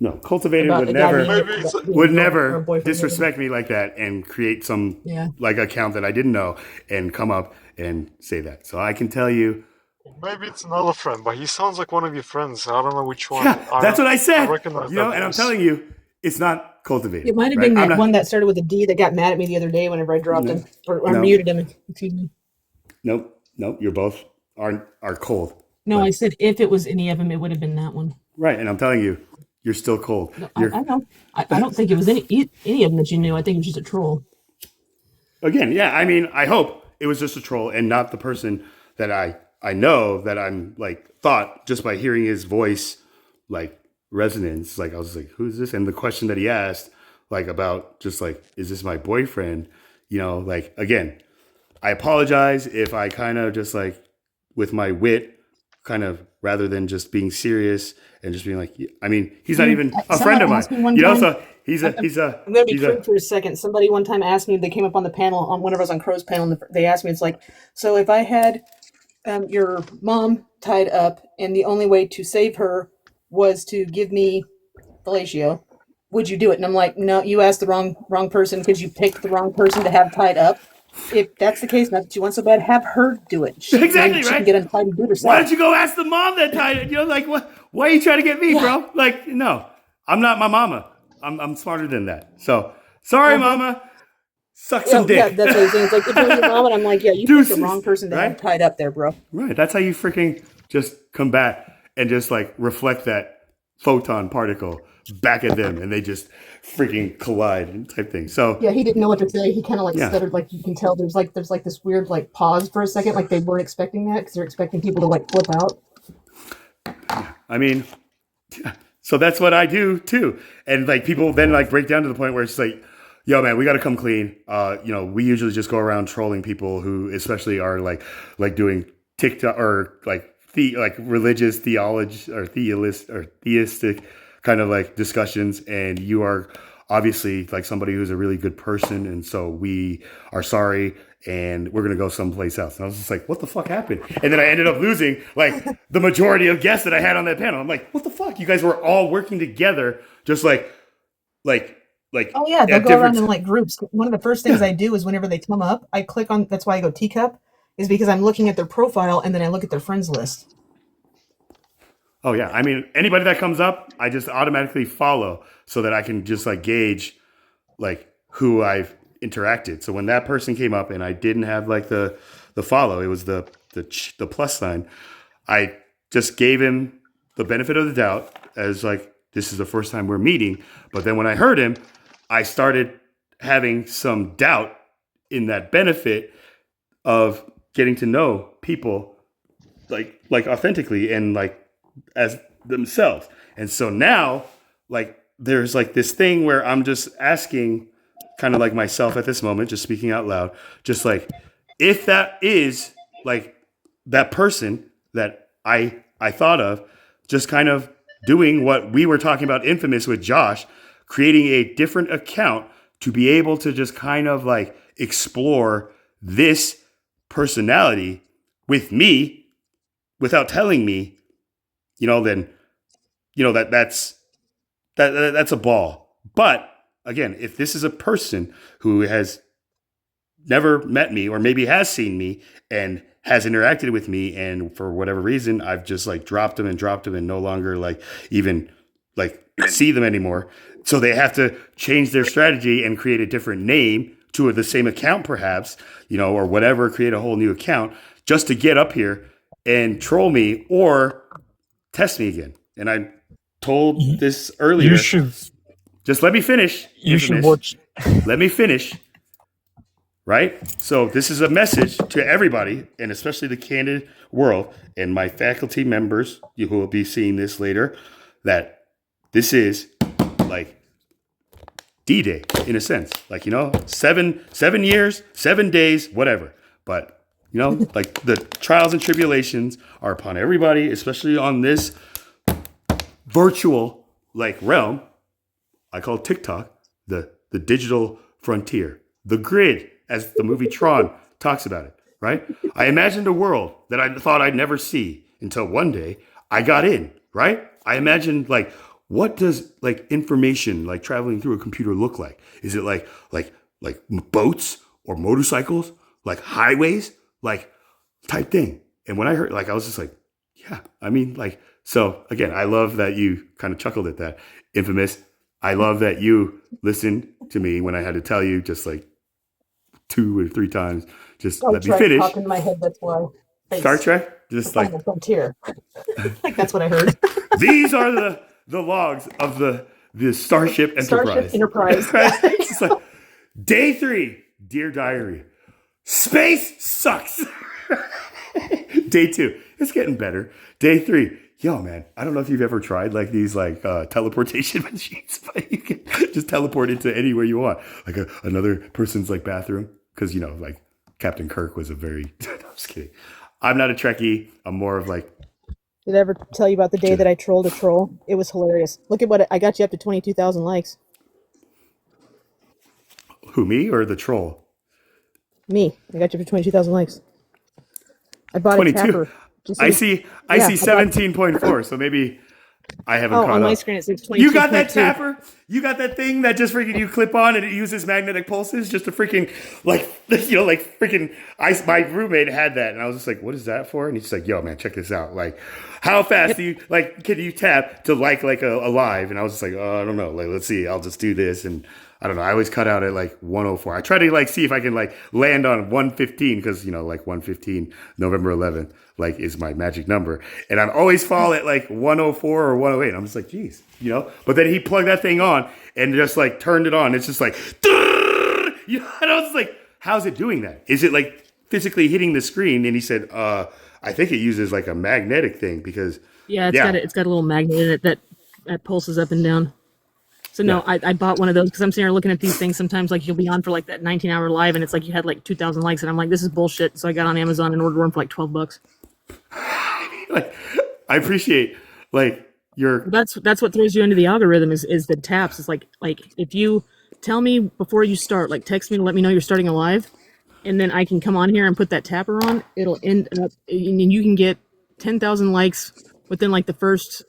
[SPEAKER 1] No, cultivated
[SPEAKER 16] About
[SPEAKER 1] would
[SPEAKER 16] the guy
[SPEAKER 1] never
[SPEAKER 16] being
[SPEAKER 15] Maybe
[SPEAKER 16] a-
[SPEAKER 15] it's-
[SPEAKER 16] being
[SPEAKER 1] would
[SPEAKER 16] a girl- or a
[SPEAKER 1] never
[SPEAKER 16] boyfriend.
[SPEAKER 1] disrespect me like that and create some
[SPEAKER 16] Yeah.
[SPEAKER 1] like account that I didn't know and come up and say that. So I can tell you,
[SPEAKER 15] Maybe it's another friend, but he sounds like one of your friends. I don't know which one.
[SPEAKER 1] yeah, that's what I said.
[SPEAKER 15] recognize
[SPEAKER 1] You know,
[SPEAKER 15] that
[SPEAKER 1] and I'm
[SPEAKER 15] voice.
[SPEAKER 1] telling you, it's not cultivated.
[SPEAKER 16] It might have
[SPEAKER 1] right?
[SPEAKER 16] been
[SPEAKER 1] I'm
[SPEAKER 16] that
[SPEAKER 1] not-
[SPEAKER 16] one that started with a D that got mad at me the other day whenever I dropped
[SPEAKER 1] No.
[SPEAKER 16] him or
[SPEAKER 1] No.
[SPEAKER 16] muted him. Excuse me.
[SPEAKER 1] Nope, you're both are cold.
[SPEAKER 16] No,
[SPEAKER 1] But-
[SPEAKER 16] I said if it was any of them, it would have been that one.
[SPEAKER 1] Right, and I'm telling you, you're still cold.
[SPEAKER 16] No,
[SPEAKER 1] You're,
[SPEAKER 16] I know. I don't think it was any of them that you knew. I think it was just a troll.
[SPEAKER 1] again, yeah, I mean, I hope it was just a troll and not the person that I know that I'm like thought just by hearing his voice, like resonance. Like I was like, who's this? And the question that he asked, like about just like, is this my boyfriend? You know, like again, I apologize if I kind of just like with my wit, kind of rather than just being serious and just being like, I mean, he's not even a
[SPEAKER 16] Someone
[SPEAKER 1] friend of mine.
[SPEAKER 16] asked me one
[SPEAKER 1] You know,
[SPEAKER 16] time-
[SPEAKER 1] so he's a
[SPEAKER 16] I'm going to be
[SPEAKER 1] he's
[SPEAKER 16] crude for a second. Somebody one time asked me, they came up on the panel, on whenever I was on Crow's panel, and they asked me, it's like, so if I had your mom tied up and the only way to save her was to give me fellatio, would you do it? And I'm like, no, you asked the wrong person because you picked the wrong person to have tied up. If that's the case, not that you want so bad, have her do it.
[SPEAKER 1] Exactly,
[SPEAKER 16] she
[SPEAKER 1] right?
[SPEAKER 16] can get untied and do it herself.
[SPEAKER 1] Why don't you go ask the mom that tied it? You know, like what? Why are you trying to get me, bro? Like, no, I'm not my mama. I'm smarter than that. So sorry, mama. Suck some dick.
[SPEAKER 16] Yeah, that's what I'm saying. It's like if it was your mom, and I'm like, yeah, you picked
[SPEAKER 1] Deuces,
[SPEAKER 16] the wrong person to
[SPEAKER 1] right?
[SPEAKER 16] have tied up there, bro.
[SPEAKER 1] Right. That's how you freaking just combat and just like reflect that photon particle back at them, and they just freaking collide and type thing. So
[SPEAKER 16] Yeah, he didn't know what to say. He kind of like
[SPEAKER 1] Yeah.
[SPEAKER 16] stuttered, like you can tell. There's like this weird like pause for a second, like they weren't expecting that because they're expecting people to like flip out.
[SPEAKER 1] I mean, so that's what I do too. And like people then like break down to the point where it's like, yo, man, we got to come clean. You know, we usually just go around trolling people who especially are like doing TikTok or like religious theology or theistic kind of like discussions. And you are obviously like somebody who's a really good person. And so we are sorry and we're going to go someplace else. And I was just like, what the fuck happened? And then I ended up losing like the majority of guests that I had on that panel. I'm like, what the fuck? You guys were all working together. Just like,
[SPEAKER 16] Oh yeah, they'll
[SPEAKER 1] at
[SPEAKER 16] go around
[SPEAKER 1] different-
[SPEAKER 16] in like groups. One of the first things I do is whenever they come up, I click on. That's why I go teacup, is because I'm looking at their profile and then I look at their friends list.
[SPEAKER 1] Oh yeah, I mean anybody that comes up, I just automatically follow so that I can just like gauge like who I've interacted. So when that person came up and I didn't have like the follow, it was the plus sign. I just gave him the benefit of the doubt as like this is the first time we're meeting. But then when I heard him, I started having some doubt in that benefit of getting to know people like authentically and like as themselves. And so now like there's like this thing where I'm just asking kind of like myself at this moment, just speaking out loud, just like if that is like that person that I thought of, just kind of doing what we were talking about Infamous with Josh, creating a different account to be able to just kind of like explore this personality with me without telling me, you know, then, you know, that's a ball. But again, if this is a person who has never met me or maybe has seen me and has interacted with me and for whatever reason, I've just like dropped them and no longer like even like see them anymore. So they have to change their strategy and create a different name to the same account perhaps, you know, or whatever, create a whole new account just to get up here and troll me or test me again. And I told this earlier.
[SPEAKER 10] You should.
[SPEAKER 1] Just let me finish.
[SPEAKER 10] You should
[SPEAKER 1] Infamous.
[SPEAKER 10] watch.
[SPEAKER 1] Let me finish. Right? So this is a message to everybody, and especially the candid world and my faculty members who will be seeing this later, that this is like D-Day in a sense. Like, 7 years, 7 days, whatever. But, like the trials and tribulations are upon everybody, especially on this virtual like realm. I call TikTok the digital frontier, the grid, as the movie Tron talks about it, right? I imagined a world that I thought I'd never see until one day I got in, right? I imagined like, what does like information like traveling through a computer look like? Is it like boats or motorcycles, like highways, like type thing? And when I heard, like, I was just like, yeah, I mean, like, so again, I love that you kind of chuckled at that. Infamous. I love that you listened to me when I had to tell you just like 2 or 3 times. Just let me finish.
[SPEAKER 16] Popped in my head. That's why. Thanks.
[SPEAKER 1] Star Trek, just like
[SPEAKER 16] Final Frontier. Like that's what I heard.
[SPEAKER 1] These are the logs of the Starship Enterprise.
[SPEAKER 16] Starship Enterprise.
[SPEAKER 1] It's just like, day 3, Dear Diary. Space sucks. Day 2, it's getting better. Day 3, yo man, I don't know if you've ever tried like these like teleportation machines, but you can just teleport into anywhere you want, like another person's like bathroom, because like Captain Kirk was a very. I'm just kidding. I'm not a Trekkie. I'm more of like.
[SPEAKER 16] Did I ever tell you about the day that I trolled a troll? It was hilarious. Look at what I got you up to 22,000 likes.
[SPEAKER 1] Who, me or the troll?
[SPEAKER 16] Me. I got you up to 22,000 likes. I bought
[SPEAKER 1] 22.
[SPEAKER 16] a tapper.
[SPEAKER 1] I see 17.4, so maybe I haven't caught
[SPEAKER 16] on
[SPEAKER 1] up.
[SPEAKER 16] my screen it says 22.2.
[SPEAKER 1] You got that tapper? You got that thing that just freaking you clip on and it uses magnetic pulses just to freaking like freaking my roommate had that and I was just like, what is that for? And he's like, yo man, check this out. Like, how fast do you can you tap to like a live? And I was just like, oh, I don't know. Like, let's see. I'll just do this and I don't know. I always cut out at like 104. I try to like see if I can like land on 115 because like 115 November 11th like is my magic number, and I always fall at like 104 or 108. I'm just like, geez, But then he plugged that thing on and just like turned it on. It's just like, and I was like, how's it doing that? Is it like physically hitting the screen? And he said, I think it uses like a magnetic thing because
[SPEAKER 16] it's got a little magnet in it that pulses up and down. So no, I bought one of those because I'm sitting here looking at these things. Sometimes like you'll be on for like that 19-hour live and it's like you had like 2,000 likes and I'm like, this is bullshit. So I got on Amazon and ordered one for like $12.
[SPEAKER 1] Like, I appreciate like your.
[SPEAKER 16] That's what throws you into the algorithm is the taps. It's like if you tell me before you start, like text me to let me know you're starting a live, and then I can come on here and put that tapper on. It'll end up and you can get 10,000 likes within like the first.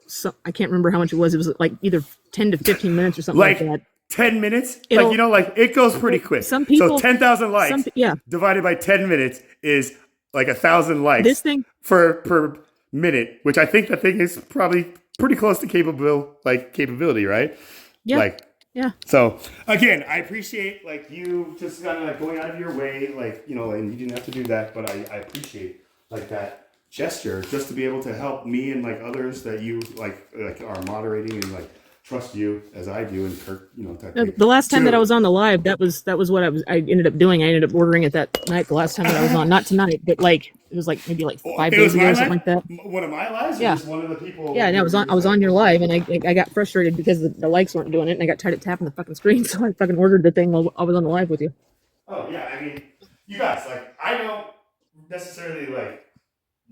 [SPEAKER 16] I can't remember how much it was. It was like either 10 to 15 minutes or something like that.
[SPEAKER 1] 10 minutes? Like it goes pretty quick.
[SPEAKER 16] Some people,
[SPEAKER 1] so 10,000 likes divided by 10 minutes is like 1,000 likes.
[SPEAKER 16] This thing
[SPEAKER 1] per minute, which I think the thing is probably pretty close to capability, right?
[SPEAKER 16] Yeah. Yeah.
[SPEAKER 1] So again, I appreciate like you just kind of like going out of your way, like, and you didn't have to do that, but I appreciate like that gesture just to be able to help me and like others that you like are moderating and like trust you as I do, and Kirk,
[SPEAKER 16] the last time that I was on the live, that was what I ended up doing. I ended up ordering it that night. The last time that I was on, not tonight, but like it was like maybe like 5 days ago or something like that.
[SPEAKER 1] One of my lives,
[SPEAKER 16] yeah.
[SPEAKER 1] Or just one of the people.
[SPEAKER 16] Yeah, and I was on your live, and I got frustrated because the likes weren't doing it, and I got tired of tapping the fucking screen, so I fucking ordered the thing while I was on the live with you.
[SPEAKER 1] Oh yeah, I mean, you guys, like, I don't necessarily like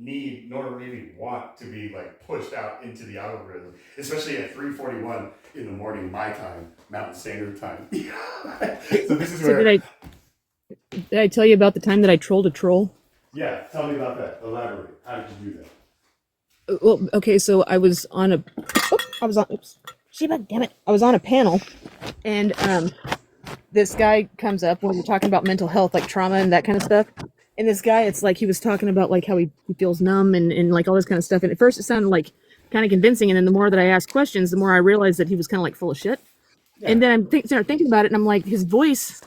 [SPEAKER 1] need nor really want to be like pushed out into the algorithm, especially at 3:41 in the morning my time, Mountain Standard Time. So this is where.
[SPEAKER 16] Did I tell you about the time that I trolled a troll?
[SPEAKER 1] Yeah, tell me about that. Elaborate. How did you do that?
[SPEAKER 16] Well, okay, so I was on a panel, and this guy comes up when we're talking about mental health, like trauma and that kind of stuff. And this guy, it's like he was talking about like how he feels numb and like all this kind of stuff. And at first it sounded like kind of convincing. And then the more that I asked questions, the more I realized that he was kind of like full of shit. Yeah. And then I'm thinking about it and I'm like, his voice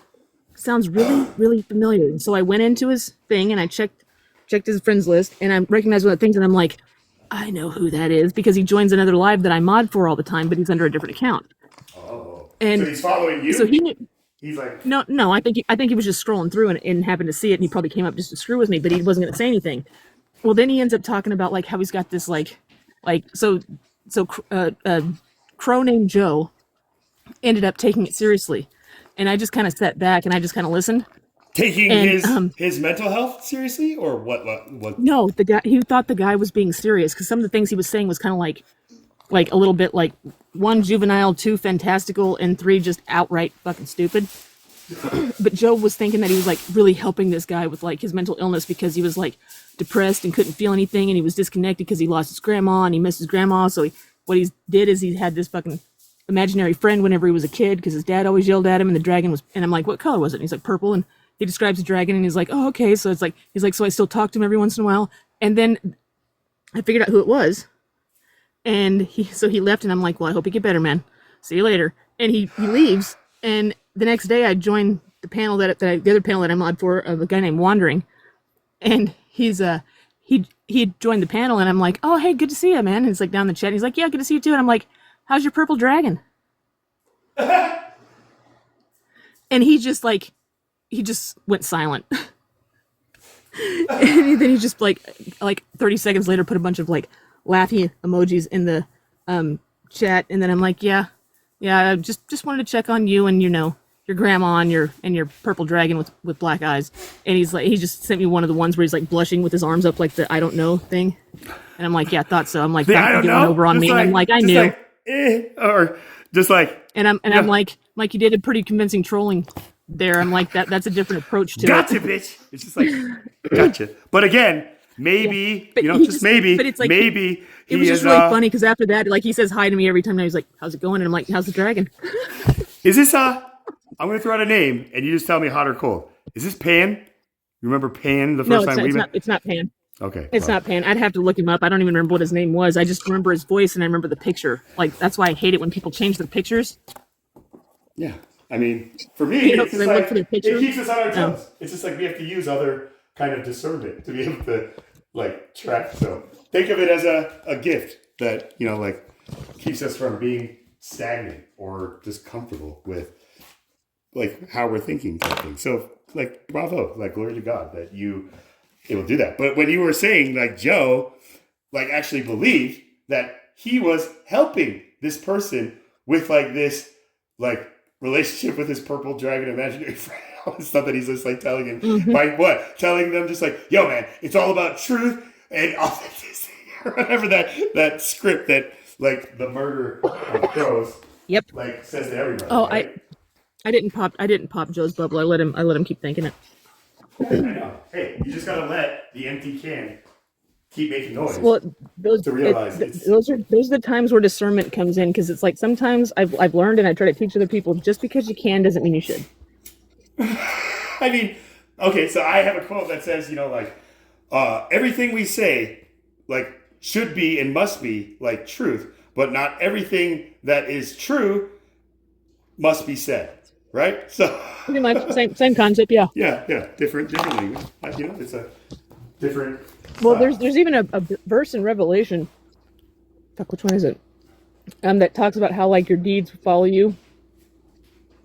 [SPEAKER 16] sounds really, really familiar. And so I went into his thing and I checked his friends list and I recognized one of the things and I'm like, I know who that is because he joins another live that I mod for all the time, but he's under a different account.
[SPEAKER 1] Oh.
[SPEAKER 16] And
[SPEAKER 1] so he's following you?
[SPEAKER 16] So he knew.
[SPEAKER 1] He's like,
[SPEAKER 16] no. I think he was just scrolling through and happened to see it, and he probably came up just to screw with me, but he wasn't going to say anything. Well, then he ends up talking about like how he's got this crow named Joe ended up taking it seriously. And I just kind of sat back and I just kind of listened.
[SPEAKER 1] Taking
[SPEAKER 16] And
[SPEAKER 1] his mental health seriously, or what?
[SPEAKER 16] no, he thought the guy was being serious because some of the things he was saying was kind of like a little bit like 1, juvenile, 2, fantastical, and 3, just outright fucking stupid. But Joe was thinking that he was like really helping this guy with like his mental illness because he was like depressed and couldn't feel anything, and he was disconnected because he lost his grandma and he missed his grandma. So what he did is he had this fucking imaginary friend whenever he was a kid because his dad always yelled at him, and the dragon was, and I'm like, what color was it? And he's like, purple. And he describes the dragon, and he's like, oh, okay. So it's like, he's like, so I still talk to him every once in a while. And then I figured out who it was. And he left, and I'm like, well, I hope you get better, man. See you later. And he leaves. And the next day I joined the panel the other panel that I'm on for, of a guy named Wandering. And he had joined the panel, and I'm like, oh, hey, good to see you, man. And he's like down in the chat. And he's like, yeah, good to see you too. And I'm like, how's your purple dragon? And he just went silent. And then he just like 30 seconds later put a bunch of like laughy emojis in the chat. And then I'm like, yeah, I just wanted to check on you and, you know, your grandma and your purple dragon with black eyes. And he just sent me one of the ones where he's like blushing with his arms up like the I don't know thing. And I'm like, yeah, I thought so. I'm like,
[SPEAKER 1] I don't know.
[SPEAKER 16] over on
[SPEAKER 1] Just
[SPEAKER 16] me. And I'm like, I knew.
[SPEAKER 1] Or just like,
[SPEAKER 16] I'm like you did a pretty convincing trolling there. I'm like, that's a different approach to
[SPEAKER 1] gotcha,
[SPEAKER 16] it.
[SPEAKER 1] bitch. It's just like, gotcha. But again, maybe,
[SPEAKER 16] But
[SPEAKER 1] you know,
[SPEAKER 16] he
[SPEAKER 1] just maybe,
[SPEAKER 16] but it's like
[SPEAKER 1] maybe
[SPEAKER 16] it was just really funny because after that, like, he says hi to me every time. Now he's like, how's it going? And I'm like, how's the dragon?
[SPEAKER 1] Is this I'm going to throw out a name and you just tell me hot or cold. Is this Pan? You remember Pan the first time we met?
[SPEAKER 16] It's not Pan.
[SPEAKER 1] Okay.
[SPEAKER 16] It's not Pan. I'd have to look him up. I don't even remember what his name was. I just remember his voice and I remember the picture. Like, that's why I hate it when people change their pictures.
[SPEAKER 1] Yeah. I mean, for me, it's just like, it
[SPEAKER 16] picture.
[SPEAKER 1] keeps us on our toes. It's just like we have to use other kind of discernment to be able to like track. So think of it as a gift that, you know, like keeps us from being stagnant or just comfortable with like how we're thinking type thing. So like, bravo, like glory to God that you able to do that. But when you were saying like Joe, like actually believed that he was helping this person with like this like relationship with his purple dragon imaginary friend. All this stuff that he's just like telling him by what? Telling them just like, yo man, it's all about truth and authenticity. Or whatever that script that like the murder of crows like says to everybody.
[SPEAKER 16] Oh,
[SPEAKER 1] right?
[SPEAKER 16] I didn't pop Joe's bubble. I let him keep thinking it.
[SPEAKER 1] I know. Hey, you just gotta let the empty can keep making noise.
[SPEAKER 16] Well, those
[SPEAKER 1] to realize
[SPEAKER 16] those are the times where discernment comes in, because it's like sometimes I've learned and I try to teach other people, just because you can doesn't mean you should.
[SPEAKER 1] I mean, okay, so I have a quote that says, you know, like everything we say like should be and must be like truth, but not everything that is true must be said. Right? So
[SPEAKER 16] pretty much same concept, yeah.
[SPEAKER 1] Yeah, different language. You know, it's a different.
[SPEAKER 16] Well, there's even a verse in Revelation. Fuck, which one is it? That talks about how like your deeds follow you.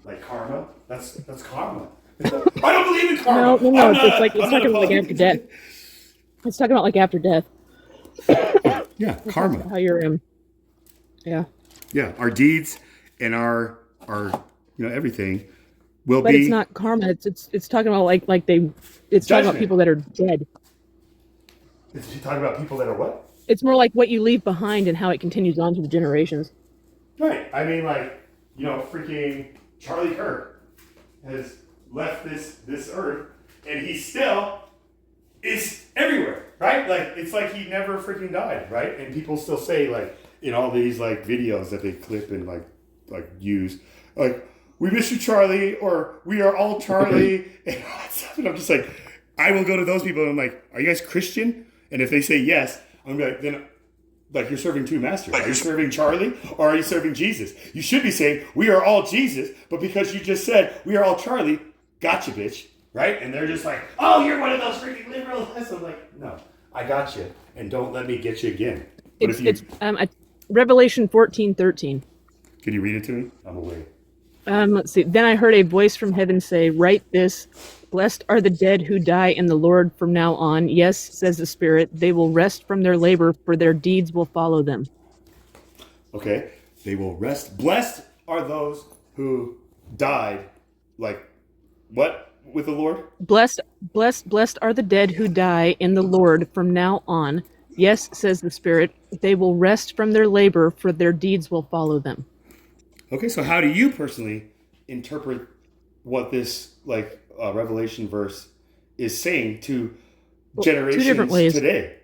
[SPEAKER 1] Like karma. That's karma. I don't believe in karma.
[SPEAKER 16] No. It's talking about like after death. It's talking about like after death.
[SPEAKER 1] Yeah, karma.
[SPEAKER 16] How you're yeah.
[SPEAKER 1] Yeah, our deeds and our you know, everything will
[SPEAKER 16] but
[SPEAKER 1] be. But
[SPEAKER 16] it's not karma. It's talking about it's talking about people that are dead.
[SPEAKER 1] Is she talking about people that are what?
[SPEAKER 16] It's more like what you leave behind and how it continues on through the generations.
[SPEAKER 1] Right. I mean, like, you know, freaking Charlie Kirk has left this earth, and he still is everywhere, right? Like, it's like he never freaking died, right? And people still say, like, in all these like videos that they clip and like use, like, we miss you, Charlie, or we are all Charlie, and all that stuff. And I'm just like, I will go to those people and I'm like, are you guys Christian? And if they say yes, I'm like, then, like, you're serving two masters. Are you serving Charlie or are you serving Jesus? You should be saying, we are all Jesus, but because you just said, we are all Charlie, gotcha, bitch, right? And they're just like, oh, you're one of those freaking liberals. I'm like, no, I got you, and don't let me get you again. But
[SPEAKER 16] it's Revelation 14:13.
[SPEAKER 1] Can you read it to me? I'm away.
[SPEAKER 16] Let's see. Then I heard a voice from heaven say, write this, blessed are the dead who die in the Lord from now on. Yes, says the Spirit, they will rest from their labor, for their deeds will follow them.
[SPEAKER 1] Okay. They will rest. Blessed are those who died, like, what with the Lord?
[SPEAKER 16] Blessed are the dead who die in the Lord from now on. Yes, says the Spirit, they will rest from their labor, for their deeds will follow them.
[SPEAKER 1] Okay, so how do you personally interpret what this Revelation verse is saying to generations
[SPEAKER 16] 2 different ways.
[SPEAKER 1] today?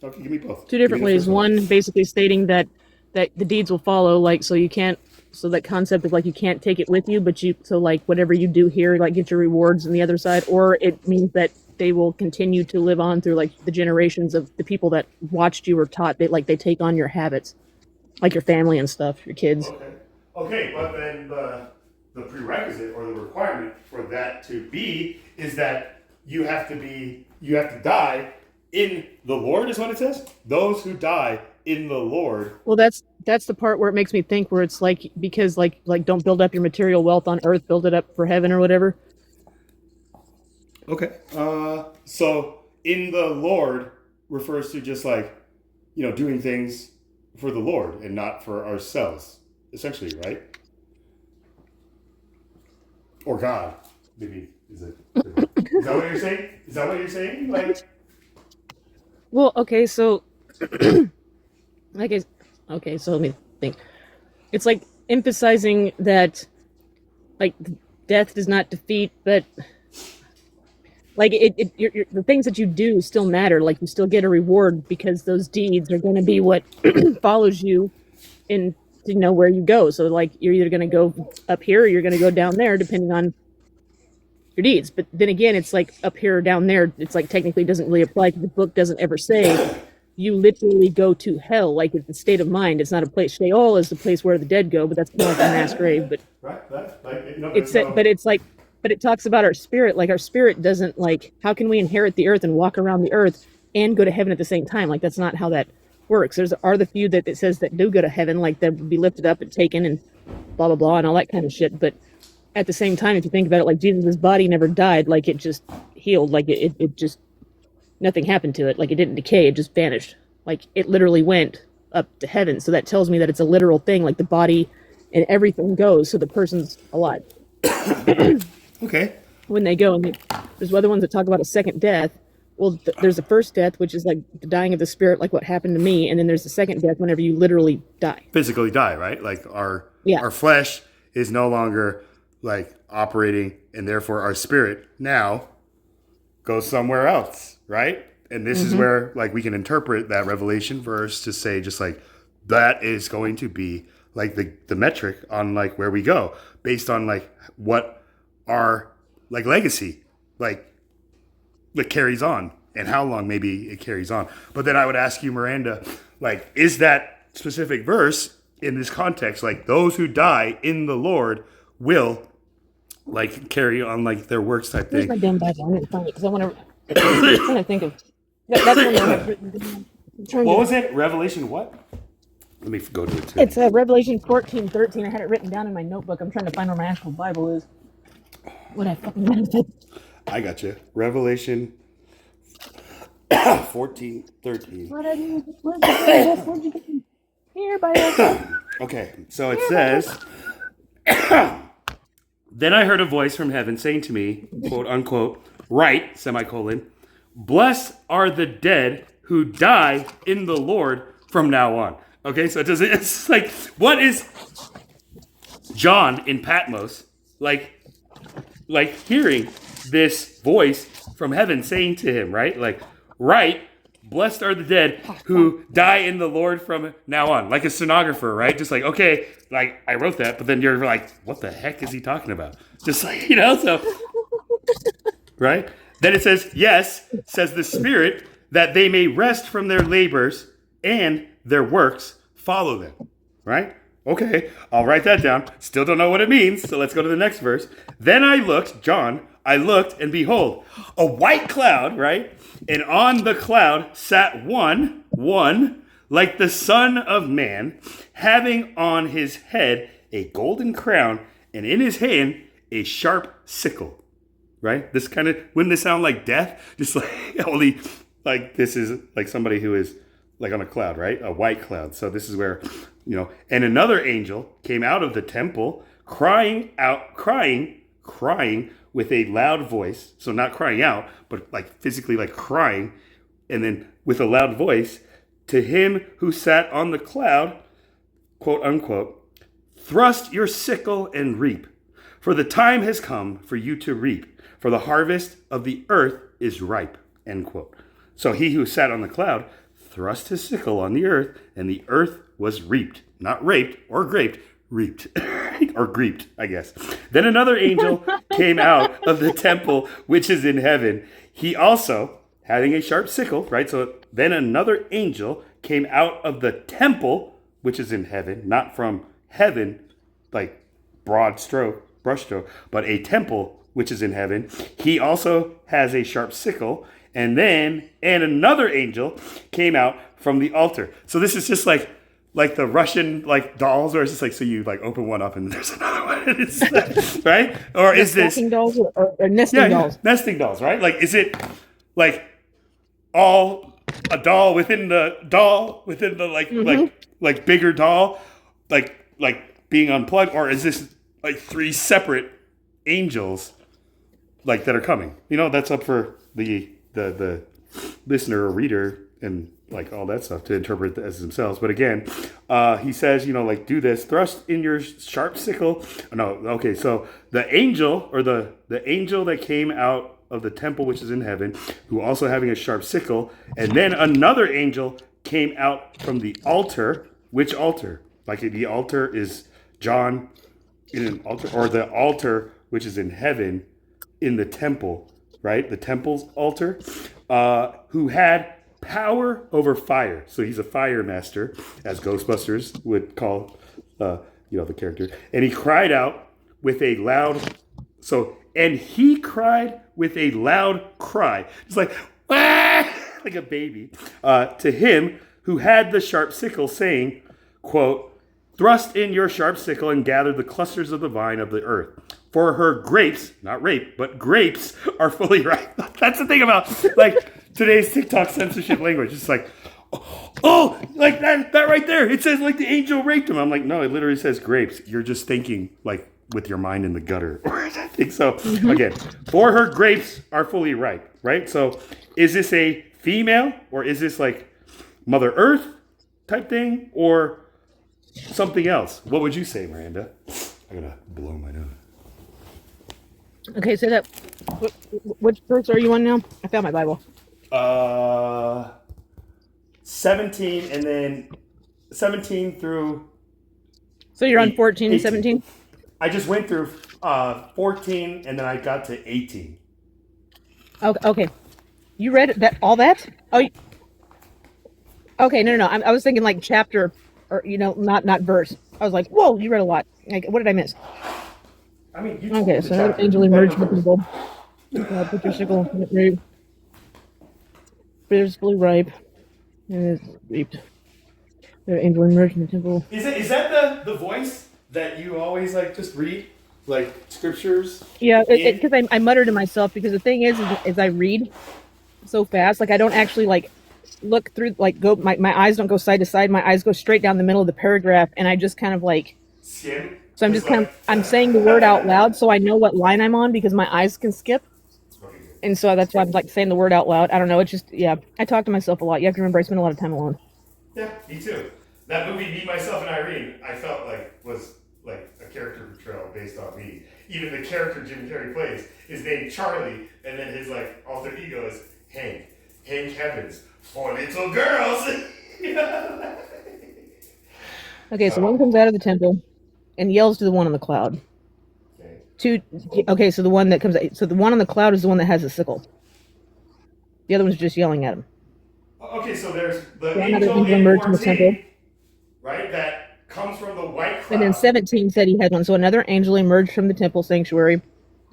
[SPEAKER 1] Okay, give me both.
[SPEAKER 16] 2 different ways. One basically stating that the deeds will follow, so that concept of you can't take it with you, but whatever you do here, get your rewards on the other side, or it means that they will continue to live on through the generations of the people that watched you or taught. They take on your habits, like your family and stuff, your kids.
[SPEAKER 1] Okay, but then the prerequisite or the requirement for that to be is that you have to die in the Lord, is what it says. Those who die in the Lord.
[SPEAKER 16] Well, that's the part where it makes me think, where it's because don't build up your material wealth on earth, build it up for heaven or whatever.
[SPEAKER 1] Okay. So in the Lord refers to just doing things for the Lord and not for ourselves, essentially, right? Or God, maybe. Is that what you're saying? Is that what you're saying?
[SPEAKER 16] Well, okay, so so let me think. It's emphasizing that death does not defeat, but the things that you do still matter. You still get a reward, because those deeds are going to be what follows you in where you go. So you're either going to go up here or you're going to go down there, depending on your deeds. But then again, it's up here or down there. It's technically doesn't really apply, because the book doesn't ever say you literally go to hell. It's the state of mind. It's not a place. Sheol is the place where the dead go, but that's more like a mass grave. But
[SPEAKER 1] right,
[SPEAKER 16] but it talks about our spirit. Our spirit doesn't how can we inherit the earth and walk around the earth and go to heaven at the same time? That's not how that works. Are the few that it says that do go to heaven, that would be lifted up and taken and blah blah blah and all that kind of shit. But at the same time, if you think about it, Jesus' body never died. It just healed. It just, nothing happened to it. It didn't decay. It just vanished. It literally went up to heaven. So that tells me that it's a literal thing. The body and everything goes, so the person's alive.
[SPEAKER 1] Okay.
[SPEAKER 16] When they go, and there's other ones that talk about a second death. Well, there's the first death, which is the dying of the spirit, what happened to me, and then there's the second death, whenever you literally die.
[SPEAKER 1] Physically die, right? Our flesh is no longer operating, and therefore our spirit now goes somewhere else, right? And this is where we can interpret that Revelation verse to say that is going to be the metric on where we go, based on what our legacy that carries on, and how long maybe it carries on. But then I would ask you, Miranda, is that specific verse in this context, those who die in the Lord will carry on their works type
[SPEAKER 16] Where's
[SPEAKER 1] thing?
[SPEAKER 16] my damn Bible? I need to find it, because I want to. I'm trying to think of. That's one I have written down.
[SPEAKER 1] What was it? Revelation what? Let me go to it too.
[SPEAKER 16] It's Revelation 14:13. I had it written down in my notebook. I'm trying to find where my actual Bible is. What I fucking meant it.
[SPEAKER 1] I got you. Revelation 14:13.
[SPEAKER 16] Where'd you get it? Here, Bible.
[SPEAKER 1] Okay, so it says, "Then I heard a voice from heaven saying to me, quote unquote, write, semicolon, blessed are the dead who die in the Lord from now on." Okay, so it's what is John in Patmos hearing this voice from heaven saying to him, right? Right, blessed are the dead who die in the Lord from now on. Like a stenographer, right? Just okay, I wrote that, but then you're what the heck is he talking about? Just so, right? Then it says, yes, says the Spirit, that they may rest from their labors and their works follow them, right? Okay, I'll write that down. Still don't know what it means, so let's go to the next verse. Then I looked, and behold, a white cloud, right? And on the cloud sat one, like the Son of Man, having on his head a golden crown, and in his hand a sharp sickle, right? This wouldn't this sound like death? Just only this is somebody who is on a cloud, right? A white cloud. So this is where, and another angel came out of the temple crying with a loud voice. So not crying out, but like physically like crying, and then with a loud voice, to him who sat on the cloud, quote unquote, thrust your sickle and reap, for the time has come for you to reap, for the harvest of the earth is ripe, end quote. So he who sat on the cloud thrust his sickle on the earth, and the earth was reaped. Not raped or graped, reaped. Or greeped, I guess. Then another angel came out of the temple which is in heaven. He also, having a sharp sickle, right? So then another angel came out of the temple which is in heaven, not from heaven, like broad stroke, brush stroke, but a temple which is in heaven. He also has a sharp sickle. And another angel came out from the altar. So this is just like the Russian like dolls, or it's just like, so you like open one up and there's another one, it's like, right? Or is this
[SPEAKER 16] dolls or nesting dolls?
[SPEAKER 1] Nesting dolls, right? Like, is it like all a doll within the like bigger doll, like being unplugged, or is this like three separate angels like that are coming? You know, that's up for the listener or reader and like all that stuff to interpret as themselves. But again, he says, you know, like, do this, thrust in your sharp sickle. No, okay, so the angel, or the angel that came out of the temple which is in heaven, who also having a sharp sickle, and then another angel came out from the altar. Which altar? Like the altar is John in an altar, or the altar which is in heaven in the temple, right? The temple's altar, who had power over fire. So he's a fire master, as Ghostbusters would call, the character. And he cried out with a loud, he cried with a loud cry. It's like, ah! Like a baby, to him who had the sharp sickle, saying, quote, thrust in your sharp sickle and gather the clusters of the vine of the earth. For her grapes, not rape, but grapes are fully ripe. That's the thing about like today's TikTok censorship language. It's like, oh, like that right there. It says like the angel raped him. I'm like, no, it literally says grapes. You're just thinking like with your mind in the gutter. I think so. Again, for her grapes are fully ripe, right? So is this a female, or is this like Mother Earth type thing, or something else? What would you say, Miranda? I gotta blow my nose.
[SPEAKER 16] Okay, so that which verse are you on now? I found my Bible.
[SPEAKER 1] 17, and then 17 through.
[SPEAKER 16] So you're on 14 and 17?
[SPEAKER 1] I just went through 14, and then I got to 18.
[SPEAKER 16] Okay. You read that all that? Oh. Okay, no. I was thinking like chapter, or not verse. I was like, whoa, you read a lot. Like, what did I miss?
[SPEAKER 1] I mean,
[SPEAKER 16] okay, so another angel emerged from the temple. Put your sickle in it, reap. It is fully ripe. And it's reaped. The angel emerged from the temple.
[SPEAKER 1] Is that the voice that you always like just read, like scriptures?
[SPEAKER 16] Yeah, because I mutter to myself, because the thing is I read so fast, like I don't actually like look through, like go. My eyes don't go side to side. My eyes go straight down the middle of the paragraph, and I just kind of like
[SPEAKER 1] skim.
[SPEAKER 16] So I'm just I'm saying the word out loud so I know what line I'm on, because my eyes can skip. And so that's why I'm like saying the word out loud. I don't know. It's just, yeah, I talk to myself a lot. You have to remember, I spend a lot of time alone.
[SPEAKER 1] Yeah, me too. That movie, Me, Myself, and Irene, I felt like was like a character portrayal based on me. Even the character Jim Carrey plays is named Charlie, and then his like alter ego is Hank Evans, 4 little girls.
[SPEAKER 16] Okay, so one comes out of the temple and yells to the one on the cloud. Okay, so the one that comes, so the one on the cloud is the one that has the sickle. The other one's just yelling at him.
[SPEAKER 1] Okay, so there's the
[SPEAKER 16] angel emerged from the temple,
[SPEAKER 1] right? That comes from the white cloud.
[SPEAKER 16] And then 17 said he had one. So another angel emerged from the temple sanctuary,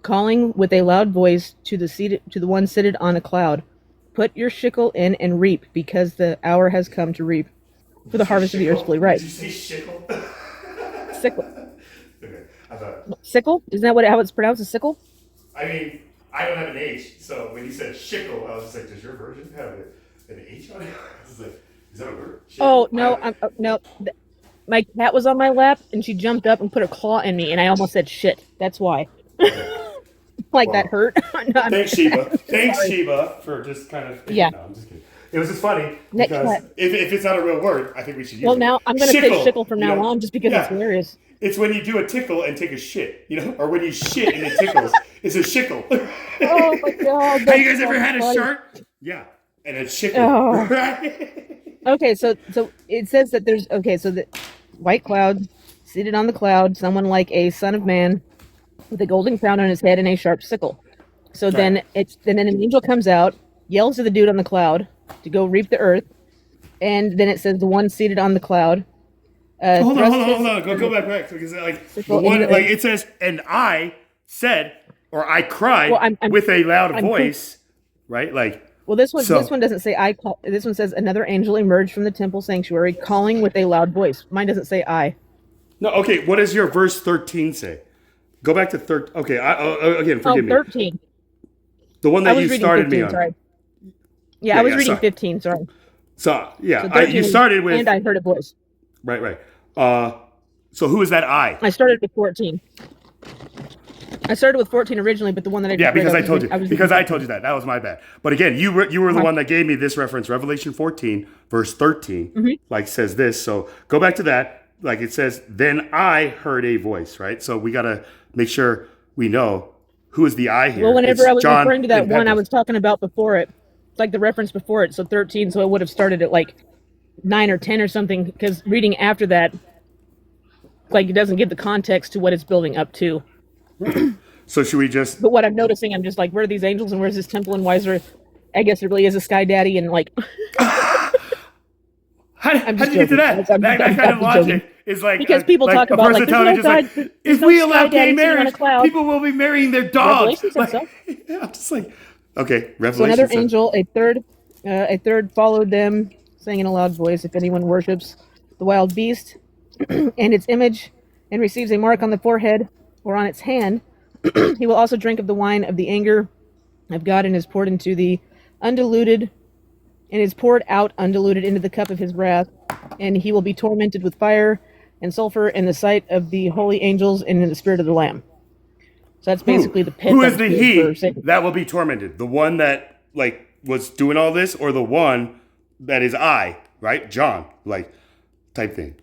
[SPEAKER 16] calling with a loud voice to the one seated on a cloud, "Put your sickle in and reap, because the hour has come to reap, for the harvest of the earth is fully ripe."
[SPEAKER 1] Did you say sickle?
[SPEAKER 16] Sickle.
[SPEAKER 1] Okay, I thought.
[SPEAKER 16] Sickle? Isn't that how it's pronounced? A sickle?
[SPEAKER 1] I mean, I don't have an H, so when you said sickle, I was just like, does your version have an H on it? I was like, is that a word? Sickle?
[SPEAKER 16] Oh no, no. my cat was on my lap, and she jumped up and put a claw in me, and I almost said shit. That's why. Like that hurt. No,
[SPEAKER 1] Thanks, Sheba. Thanks,
[SPEAKER 16] sorry.
[SPEAKER 1] Sheba, for just kind of.
[SPEAKER 16] Yeah.
[SPEAKER 1] No, I'm just kidding. It was just funny
[SPEAKER 16] Next
[SPEAKER 1] because
[SPEAKER 16] cat.
[SPEAKER 1] if it's not a real word, I think we should use
[SPEAKER 16] Well,
[SPEAKER 1] it.
[SPEAKER 16] now I'm gonna say shickle from now on, just because
[SPEAKER 1] Yeah.
[SPEAKER 16] it's hilarious.
[SPEAKER 1] It's when you do a tickle and take a shit, or when you shit and it tickles. It's a shickle.
[SPEAKER 16] Oh my god!
[SPEAKER 1] Have you guys
[SPEAKER 16] that's
[SPEAKER 1] ever
[SPEAKER 16] so
[SPEAKER 1] had a
[SPEAKER 16] funny.
[SPEAKER 1] shark? Yeah, and a shickle.
[SPEAKER 16] Oh. Okay, so it says that there's so the white cloud, seated on the cloud, someone like a son of man, with a golden crown on his head and a sharp sickle. So then then an angel comes out, yells to the dude on the cloud to go reap the earth, and then it says the one seated on the cloud.
[SPEAKER 1] Hold on. Go back because the one it says, and I said, or I cried with a loud voice, right?
[SPEAKER 16] Well, this one doesn't say I call. This one says another angel emerged from the temple sanctuary, calling with a loud voice. Mine doesn't say I.
[SPEAKER 1] No, okay. What does your verse 13 say? Go back to 13. Okay, again, forgive me.
[SPEAKER 16] 13.
[SPEAKER 1] The one that you started
[SPEAKER 16] 15,
[SPEAKER 1] me on.
[SPEAKER 16] Sorry. Yeah, I was reading 15. Sorry.
[SPEAKER 1] So yeah,
[SPEAKER 16] 13
[SPEAKER 1] you started with.
[SPEAKER 16] And I heard a voice.
[SPEAKER 1] Right. So who is that I?
[SPEAKER 16] I started with 14. I started with 14 originally, but the one that I just
[SPEAKER 1] because
[SPEAKER 16] read,
[SPEAKER 1] I told you that. That was my bad. But again, you were the one that gave me this reference, Revelation 14, verse 13, says this. So go back to that. Like it says, then I heard a voice, right? So we got to make sure we know who is the I here.
[SPEAKER 16] Well, whenever I was
[SPEAKER 1] John
[SPEAKER 16] referring to that one I
[SPEAKER 1] Impepus.
[SPEAKER 16] was talking about before it, it's like the reference before it, so 13, so it would have started at like 9 or 10 or something, because reading after that, it doesn't give the context to what it's building up to.
[SPEAKER 1] So should we just...
[SPEAKER 16] But what I'm noticing, I'm just like, where are these angels and where's this temple and why is there... I guess it really is a sky daddy and like...
[SPEAKER 1] How did you get to that? That kind of logic is like...
[SPEAKER 16] Because people talk about like, there's no God,
[SPEAKER 1] if we allow gay marriage, people will be marrying their dogs.
[SPEAKER 16] Revelation says so.
[SPEAKER 1] I'm just like... Okay, Revelation
[SPEAKER 16] So another
[SPEAKER 1] says-
[SPEAKER 16] angel, a third followed them, saying in a loud voice, if anyone worships the wild beast and its image and receives a mark on the forehead or on its hand, he will also drink of the wine of the anger of God and is poured out undiluted into the cup of his wrath, and he will be tormented with fire and sulfur in the sight of the holy angels and in the spirit of the Lamb. So that's basically the pit.
[SPEAKER 1] Who is the he
[SPEAKER 16] for Satan.
[SPEAKER 1] that will be tormented? The one that was doing all this, or the one that is I, right? John, type thing.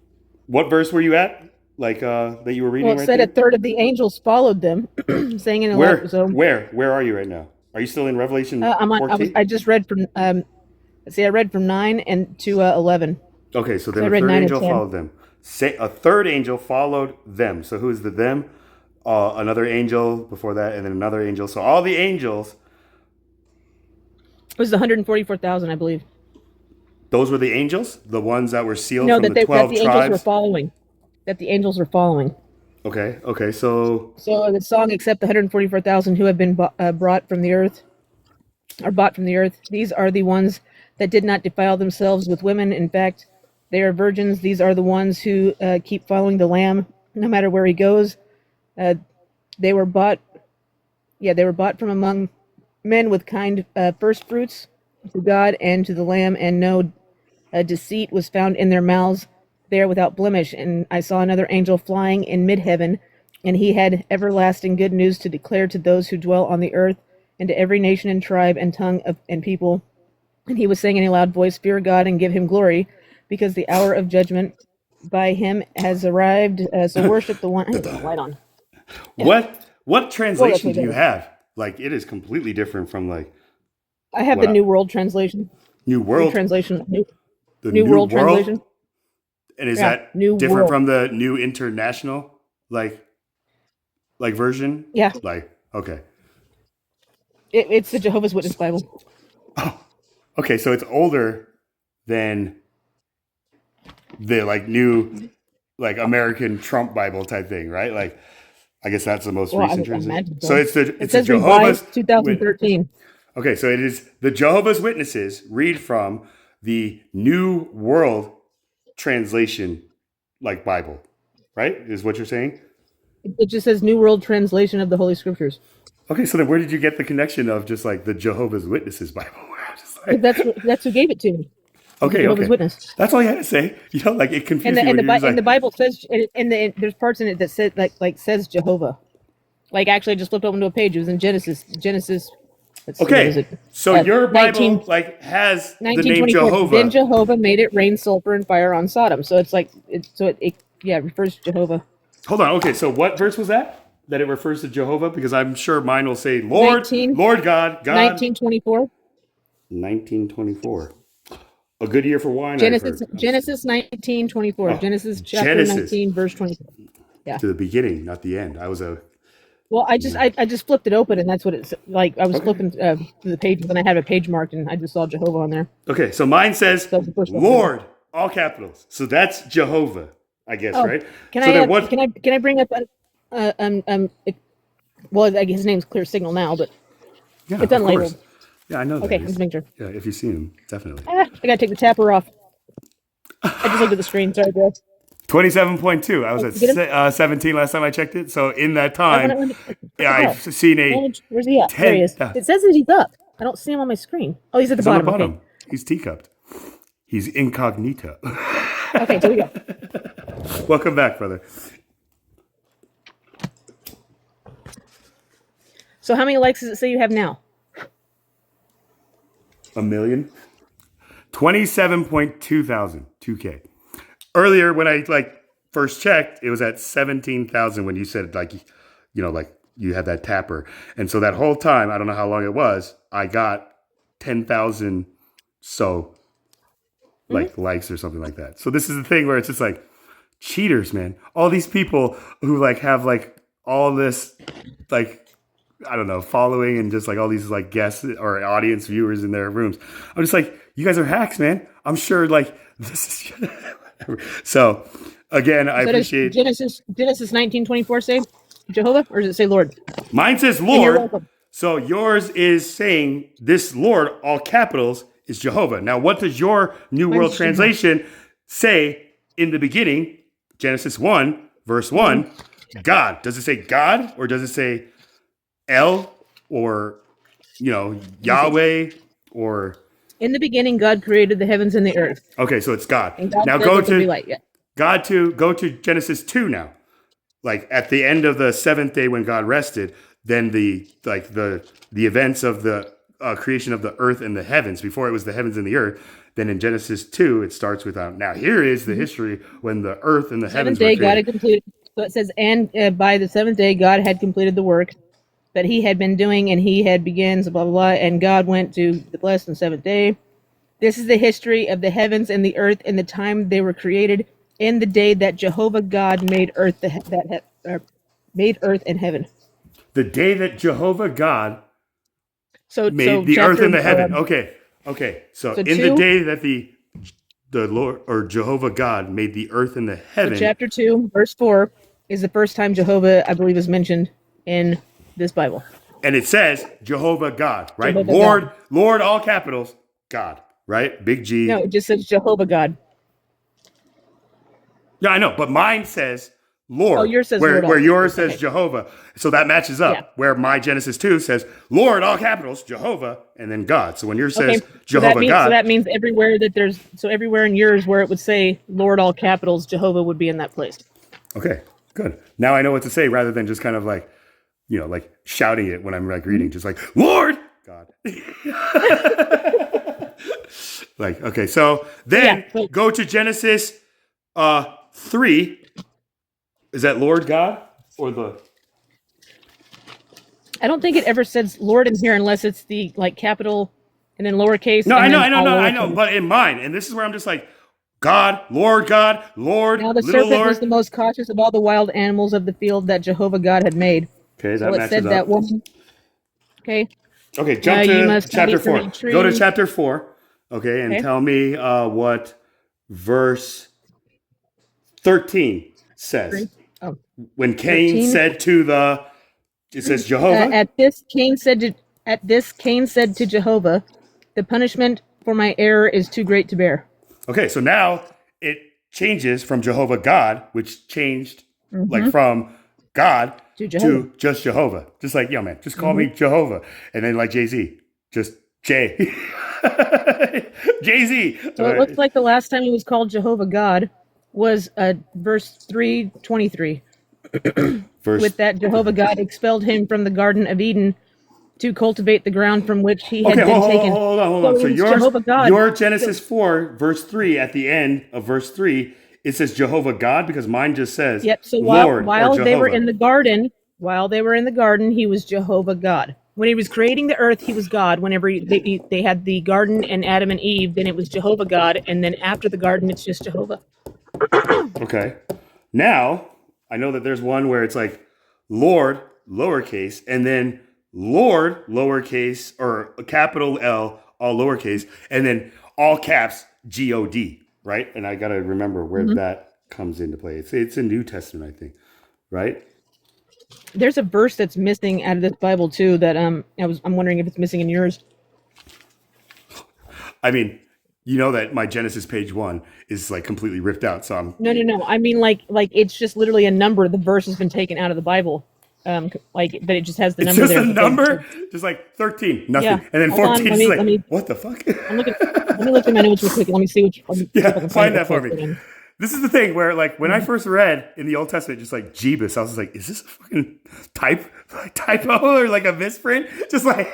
[SPEAKER 1] What verse were you at? That you were reading?
[SPEAKER 16] Well, it said a third of the angels followed them, saying in a loud. So
[SPEAKER 1] where are you right now? Are you still in Revelation?
[SPEAKER 16] I'm on.
[SPEAKER 1] 14?
[SPEAKER 16] I just read from. I read from 9 and to 11.
[SPEAKER 1] Okay, so
[SPEAKER 16] So
[SPEAKER 1] then
[SPEAKER 16] I
[SPEAKER 1] a
[SPEAKER 16] read
[SPEAKER 1] third
[SPEAKER 16] 9 and
[SPEAKER 1] angel
[SPEAKER 16] 10.
[SPEAKER 1] followed them. A third angel followed them. So who is the them? Another angel before that, and then another angel. So all the angels.
[SPEAKER 16] It was 144,000, I believe.
[SPEAKER 1] Those were the angels, the ones that were sealed
[SPEAKER 16] No,
[SPEAKER 1] from
[SPEAKER 16] that
[SPEAKER 1] the 12
[SPEAKER 16] the angels were
[SPEAKER 1] tribes.
[SPEAKER 16] following. That the angels were following.
[SPEAKER 1] Okay. So
[SPEAKER 16] the song, except the 144,000 who have been brought from the earth, are bought from the earth. These are the ones that did not defile themselves with women. In fact, they are virgins. These are the ones who keep following the Lamb, no matter where he goes. They were bought. Yeah, they were bought from among men with kind first fruits to God and to the Lamb, and no deceit was found in their mouths. They are without blemish. And I saw another angel flying in mid-heaven, and he had everlasting good news to declare to those who dwell on the earth, and to every nation and tribe and tongue and people. And he was saying in a loud voice, fear God and give him glory, because the hour of judgment by him has arrived. So worship the one. I have the light on.
[SPEAKER 1] What translation do you have? It is completely different from
[SPEAKER 16] I have the New World Translation.
[SPEAKER 1] New World
[SPEAKER 16] Translation.
[SPEAKER 1] The
[SPEAKER 16] New World Translation.
[SPEAKER 1] And is
[SPEAKER 16] Yeah,
[SPEAKER 1] that
[SPEAKER 16] New
[SPEAKER 1] different
[SPEAKER 16] World.
[SPEAKER 1] from the New International version?
[SPEAKER 16] Yeah.
[SPEAKER 1] Okay.
[SPEAKER 16] It's the Jehovah's Witness Bible.
[SPEAKER 1] Okay, so it's older than the new American Trump Bible type thing, right? I guess that's the most
[SPEAKER 16] Well, I
[SPEAKER 1] recent
[SPEAKER 16] would
[SPEAKER 1] translation.
[SPEAKER 16] imagine
[SPEAKER 1] So it's
[SPEAKER 16] it
[SPEAKER 1] a
[SPEAKER 16] says
[SPEAKER 1] Jehovah's
[SPEAKER 16] revised 2013.
[SPEAKER 1] Okay, so it is the Jehovah's Witnesses read from the New World Translation Bible, right? Is what you're saying?
[SPEAKER 16] It just says New World Translation of the Holy Scriptures.
[SPEAKER 1] Okay, so then where did you get the connection of just the Jehovah's Witnesses Bible?
[SPEAKER 16] That's who gave it to me.
[SPEAKER 1] Okay,
[SPEAKER 16] Jehovah's
[SPEAKER 1] okay.
[SPEAKER 16] Witness.
[SPEAKER 1] That's all you had to say. You know, like it confused
[SPEAKER 16] And
[SPEAKER 1] me. When you're just
[SPEAKER 16] the
[SPEAKER 1] like,
[SPEAKER 16] Bible says, there's parts in it that said like says Jehovah. Like actually, I just flipped open to a page. It was in Genesis. Let's see, what is
[SPEAKER 1] okay,
[SPEAKER 16] it?
[SPEAKER 1] so your Bible
[SPEAKER 16] 19,
[SPEAKER 1] like has the name
[SPEAKER 16] 1924. Then
[SPEAKER 1] Jehovah.
[SPEAKER 16] Jehovah made it rain sulfur and fire on Sodom. So it's like it refers to Jehovah.
[SPEAKER 1] Hold on. Okay, so what verse was that? That it refers to Jehovah? Because I'm sure mine will say Lord, Lord God, God.
[SPEAKER 16] 1924.
[SPEAKER 1] 1924. A good year for wine.
[SPEAKER 16] Genesis 1924.
[SPEAKER 1] Oh,
[SPEAKER 16] Genesis chapter
[SPEAKER 1] Genesis.
[SPEAKER 16] 19 verse 24. Yeah.
[SPEAKER 1] To the beginning, not the end. I was a.
[SPEAKER 16] Well, I just flipped it open and that's what it's like. I was flipping through the pages and I had a page marked and I just saw Jehovah on there.
[SPEAKER 1] Okay, so mine says
[SPEAKER 16] That's the first one.
[SPEAKER 1] Lord, all capitals. So that's Jehovah, I guess,
[SPEAKER 16] Oh,
[SPEAKER 1] right?
[SPEAKER 16] Can
[SPEAKER 1] so
[SPEAKER 16] I
[SPEAKER 1] then what?
[SPEAKER 16] can I bring up well, I guess his name's Clear Signal now, but
[SPEAKER 1] Yeah,
[SPEAKER 16] it's
[SPEAKER 1] of
[SPEAKER 16] unlabeled.
[SPEAKER 1] course. Yeah, I know that.
[SPEAKER 16] Okay, let's make sure.
[SPEAKER 1] Yeah, if you've seen him, definitely.
[SPEAKER 16] I gotta take the tapper off. I just looked at the screen. Sorry, bro.
[SPEAKER 1] 27.2. I was
[SPEAKER 16] Oh, you get
[SPEAKER 1] at 17 last time I checked it. So in that time, I've
[SPEAKER 16] Oh.
[SPEAKER 1] seen a.
[SPEAKER 16] Where's he at? There he is. It says that he's up. I don't see him on my screen. Oh, he's at the
[SPEAKER 1] He's on
[SPEAKER 16] bottom.
[SPEAKER 1] the bottom. He's teacupped. He's incognito.
[SPEAKER 16] Okay, here we go.
[SPEAKER 1] Welcome back, brother.
[SPEAKER 16] So how many likes does it say you have now?
[SPEAKER 1] 1 million. 27.2 thousand. 2K. Earlier, when I first checked, it was at 17,000 when you said you had that tapper. And so that whole time, I don't know how long it was, I got 10,000 likes or something like that. So this is the thing where it's just like cheaters, man. All these people who have all this I don't know, following and just all these guests or audience viewers in their rooms. I'm just like, you guys are hacks, man. I'm sure this is so again, I appreciate
[SPEAKER 16] Genesis 19:24 say Jehovah, or does it say Lord?
[SPEAKER 1] Mine says
[SPEAKER 16] And you're
[SPEAKER 1] Lord.
[SPEAKER 16] welcome.
[SPEAKER 1] So yours is saying this Lord, all capitals, is Jehovah. Now, what does your New
[SPEAKER 16] Mine's
[SPEAKER 1] World
[SPEAKER 16] Jehovah.
[SPEAKER 1] Translation say in the beginning? Genesis 1, verse 1, God. Does it say God or does it say El or Yahweh or
[SPEAKER 16] In the beginning, God created the heavens and the earth.
[SPEAKER 1] okay, so it's God.
[SPEAKER 16] And God
[SPEAKER 1] Now
[SPEAKER 16] said,
[SPEAKER 1] go
[SPEAKER 16] "Let there be
[SPEAKER 1] to
[SPEAKER 16] light." Yeah.
[SPEAKER 1] go to Genesis 2 now. At the end of the seventh day when God rested, then the events of the creation of the earth and the heavens, before it was the heavens and the earth, then in Genesis 2 it starts with now here is the history when the earth and the heavens
[SPEAKER 16] Seventh
[SPEAKER 1] were
[SPEAKER 16] day,
[SPEAKER 1] created.
[SPEAKER 16] God had completed. So it says, and by the seventh day, God had completed the work that He had been doing, and He had begins, blah blah blah. And God went to the blessed and seventh day. This is the history of the heavens and the earth in the time they were created, in the day that Jehovah God made earth made earth and heaven.
[SPEAKER 1] The day that Jehovah God
[SPEAKER 16] So
[SPEAKER 1] made the earth and the heaven. Okay. So
[SPEAKER 16] so
[SPEAKER 1] in the
[SPEAKER 16] 2
[SPEAKER 1] day that the Lord or Jehovah God made the earth and the
[SPEAKER 16] So
[SPEAKER 1] heaven.
[SPEAKER 16] chapter 2, verse 4 is the first time Jehovah, I believe, is mentioned in this Bible.
[SPEAKER 1] And it says Jehovah God, right?
[SPEAKER 16] Jehovah
[SPEAKER 1] Lord,
[SPEAKER 16] God.
[SPEAKER 1] Lord, all capitals, God, right? Big G.
[SPEAKER 16] No, it just says Jehovah God.
[SPEAKER 1] Yeah, I know, but mine says Lord.
[SPEAKER 16] Oh, yours says
[SPEAKER 1] where,
[SPEAKER 16] Lord
[SPEAKER 1] where
[SPEAKER 16] all
[SPEAKER 1] yours
[SPEAKER 16] capitals.
[SPEAKER 1] says Jehovah. So that matches up.
[SPEAKER 16] Yeah.
[SPEAKER 1] Where my Genesis 2 says Lord, all capitals, Jehovah, and then God. So when yours says
[SPEAKER 16] So
[SPEAKER 1] Jehovah God.
[SPEAKER 16] So that means everywhere that there's, so everywhere in yours where it would say Lord all capitals, Jehovah would be in that place.
[SPEAKER 1] Okay, good. Now I know what to say rather than just kind of shouting it when I'm reading, just Lord God. Okay, so then go to Genesis 3. Is that Lord God or the?
[SPEAKER 16] I don't think it ever says Lord in here unless it's the capital and then lowercase.
[SPEAKER 1] No,
[SPEAKER 16] and
[SPEAKER 1] I
[SPEAKER 16] then all
[SPEAKER 1] know.
[SPEAKER 16] lowercase.
[SPEAKER 1] But in mine, and this is where I'm just God, Lord,
[SPEAKER 16] Now the
[SPEAKER 1] little
[SPEAKER 16] serpent
[SPEAKER 1] Lord.
[SPEAKER 16] was the most cautious of all the wild animals of the field that Jehovah God had made.
[SPEAKER 1] Okay,
[SPEAKER 16] So
[SPEAKER 1] that
[SPEAKER 16] it said
[SPEAKER 1] matches
[SPEAKER 16] that
[SPEAKER 1] up.
[SPEAKER 16] woman. Okay.
[SPEAKER 1] Okay, jump
[SPEAKER 16] you
[SPEAKER 1] to
[SPEAKER 16] must not
[SPEAKER 1] chapter
[SPEAKER 16] eat from
[SPEAKER 1] 4.
[SPEAKER 16] any tree.
[SPEAKER 1] Go to chapter 4. Okay, and
[SPEAKER 16] Okay.
[SPEAKER 1] tell me what verse 13 says.
[SPEAKER 16] Oh.
[SPEAKER 1] When Cain
[SPEAKER 16] 13?
[SPEAKER 1] said to the, it says Jehovah.
[SPEAKER 16] At this Cain said to Jehovah, "The punishment for my error is too great to bear."
[SPEAKER 1] Okay, so now it changes from Jehovah God, which changed from God
[SPEAKER 16] To Jehovah.
[SPEAKER 1] to just Jehovah. Just yo, man, just call me Jehovah. And then Jay-Z, just Jay. Jay-Z.
[SPEAKER 16] So it looks like the last time he was called Jehovah God was verse 3:23. With that, Jehovah God expelled him from the Garden of Eden to cultivate the ground from which he had been taken.
[SPEAKER 1] Hold on. So
[SPEAKER 16] Jehovah God.
[SPEAKER 1] your Genesis 4, verse 3, at the end of verse 3, it says Jehovah God, because mine just says
[SPEAKER 16] Yep. So
[SPEAKER 1] Lord
[SPEAKER 16] while
[SPEAKER 1] or
[SPEAKER 16] they were
[SPEAKER 1] Jehovah.
[SPEAKER 16] in the garden, he was Jehovah God. When he was creating the earth, he was God. Whenever they had the garden and Adam and Eve, then it was Jehovah God, and then after the garden, it's just Jehovah.
[SPEAKER 1] Okay. Now, I know that there's one where it's like Lord, lowercase, and then Lord, lowercase, or capital L, all lowercase, and then all caps, G-O-D, right? And I got to remember where that comes into play. It's in New Testament, I think, right?
[SPEAKER 16] There's a verse that's missing out of this Bible too that I'm wondering if it's missing in yours.
[SPEAKER 1] I mean, you know that my Genesis page 1 is like completely ripped out, so I'm
[SPEAKER 16] No. I mean, like it's just literally a number. The verse has been taken out of the Bible, but it just has the
[SPEAKER 1] it's
[SPEAKER 16] number
[SPEAKER 1] just
[SPEAKER 16] there.
[SPEAKER 1] a number, just like 13, nothing,
[SPEAKER 16] Yeah.
[SPEAKER 1] and then
[SPEAKER 16] Hold on,
[SPEAKER 1] 14 is like, what the fuck?
[SPEAKER 16] Let me look at my notes real quick. Let me see which.
[SPEAKER 1] Yeah, find that for me. This is the thing where, like, when I first read in the Old Testament, just like Jebus, I was just like, is this a fucking typo or like a misprint? Just like,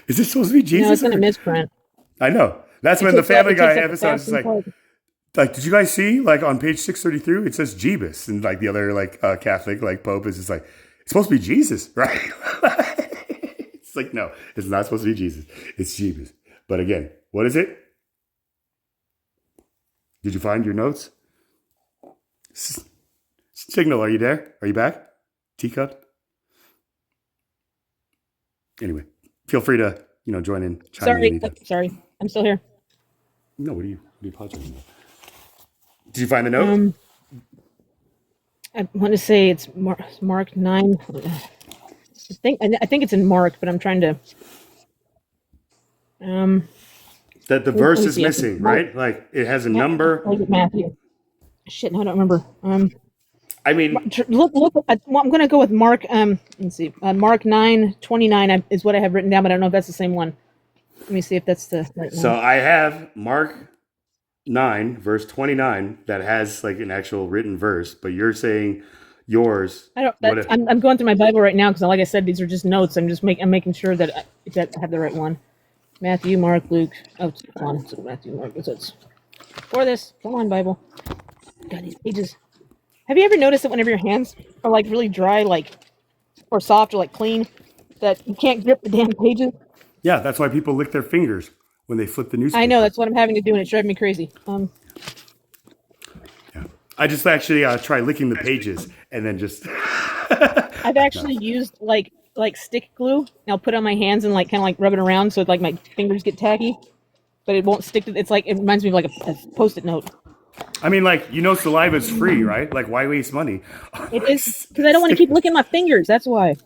[SPEAKER 1] is this supposed to be Jesus?
[SPEAKER 16] No, it's not a misprint.
[SPEAKER 1] I know. That's when the Family Guy episode is like, did you guys see, like, on page 632, it says Jebus, and like the other like Catholic like Pope is just like, it's supposed to be Jesus, right? It's like, no, it's not supposed to be Jesus. It's Jebus. But again, what is it? Did you find your notes? Signal, are you there? Are you back? Teacup? Anyway, feel free to, join in.
[SPEAKER 16] Sorry. I'm still here.
[SPEAKER 1] No, what are you apologizing about? Did you find the note?
[SPEAKER 16] I want to say it's Mark 9. I think it's in Mark, but I'm trying to.
[SPEAKER 1] That the verse is missing, right? Like it has a number.
[SPEAKER 16] Matthew. Shit, no, I don't remember.
[SPEAKER 1] I mean,
[SPEAKER 16] look. I'm going to go with Mark. Let's see. Mark 9:29 is what I have written down, but I don't know if that's the same one. Let me see if that's the right one.
[SPEAKER 1] So I have Mark 9, verse 29, that has like an actual written verse, but you're saying yours.
[SPEAKER 16] I'm going through my Bible right now because, like I said, these are just notes. I'm making sure that I have the right one. Matthew, Mark, Luke. Oh, come on. So Matthew, Mark. What's it? For this. Come on, Bible. God, these pages. Have you ever noticed that whenever your hands are like really dry, like or soft or like clean, that you can't grip the damn pages?
[SPEAKER 1] Yeah, that's why people lick their fingers when they flip the newspaper.
[SPEAKER 16] I know, that's what I'm having to do, and it's driving me crazy.
[SPEAKER 1] I just actually try licking the pages and then just.
[SPEAKER 16] I've actually used like stick glue, and I'll put it on my hands and like kind of like rub it around so like my fingers get tacky, but it won't stick to. It's like it reminds me of like a Post-it note.
[SPEAKER 1] I mean, like saliva's free, right? Like, why waste money?
[SPEAKER 16] It is because I don't want to keep licking my fingers. That's why.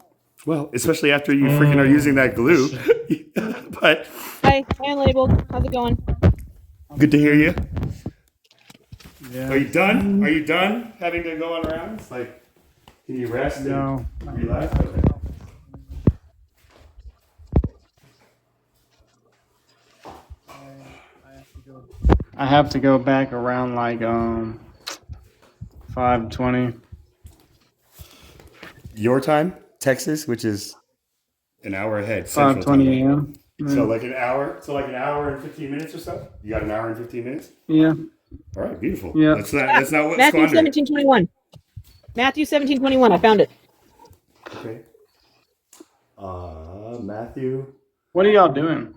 [SPEAKER 1] Well, especially after you freaking are using that glue. But
[SPEAKER 16] hi, unlabeled. How's it going?
[SPEAKER 1] Good to hear you.
[SPEAKER 12] Yeah.
[SPEAKER 1] Are you done? Are you done having to go on rounds? Like, can you rest and relax? Okay.
[SPEAKER 12] I have to go back around like 5:20.
[SPEAKER 1] Your time, Texas, which is an hour ahead.
[SPEAKER 12] 5:20 a.m.
[SPEAKER 1] So like an hour. So like an hour and 15 minutes or so. You got an hour and 15 minutes.
[SPEAKER 12] Yeah.
[SPEAKER 1] All right, beautiful.
[SPEAKER 12] Yeah.
[SPEAKER 1] That's not what
[SPEAKER 16] Matthew
[SPEAKER 1] squandered.
[SPEAKER 16] 17:21. Matthew 17:21. I found it.
[SPEAKER 1] Okay. Matthew.
[SPEAKER 12] What are y'all doing?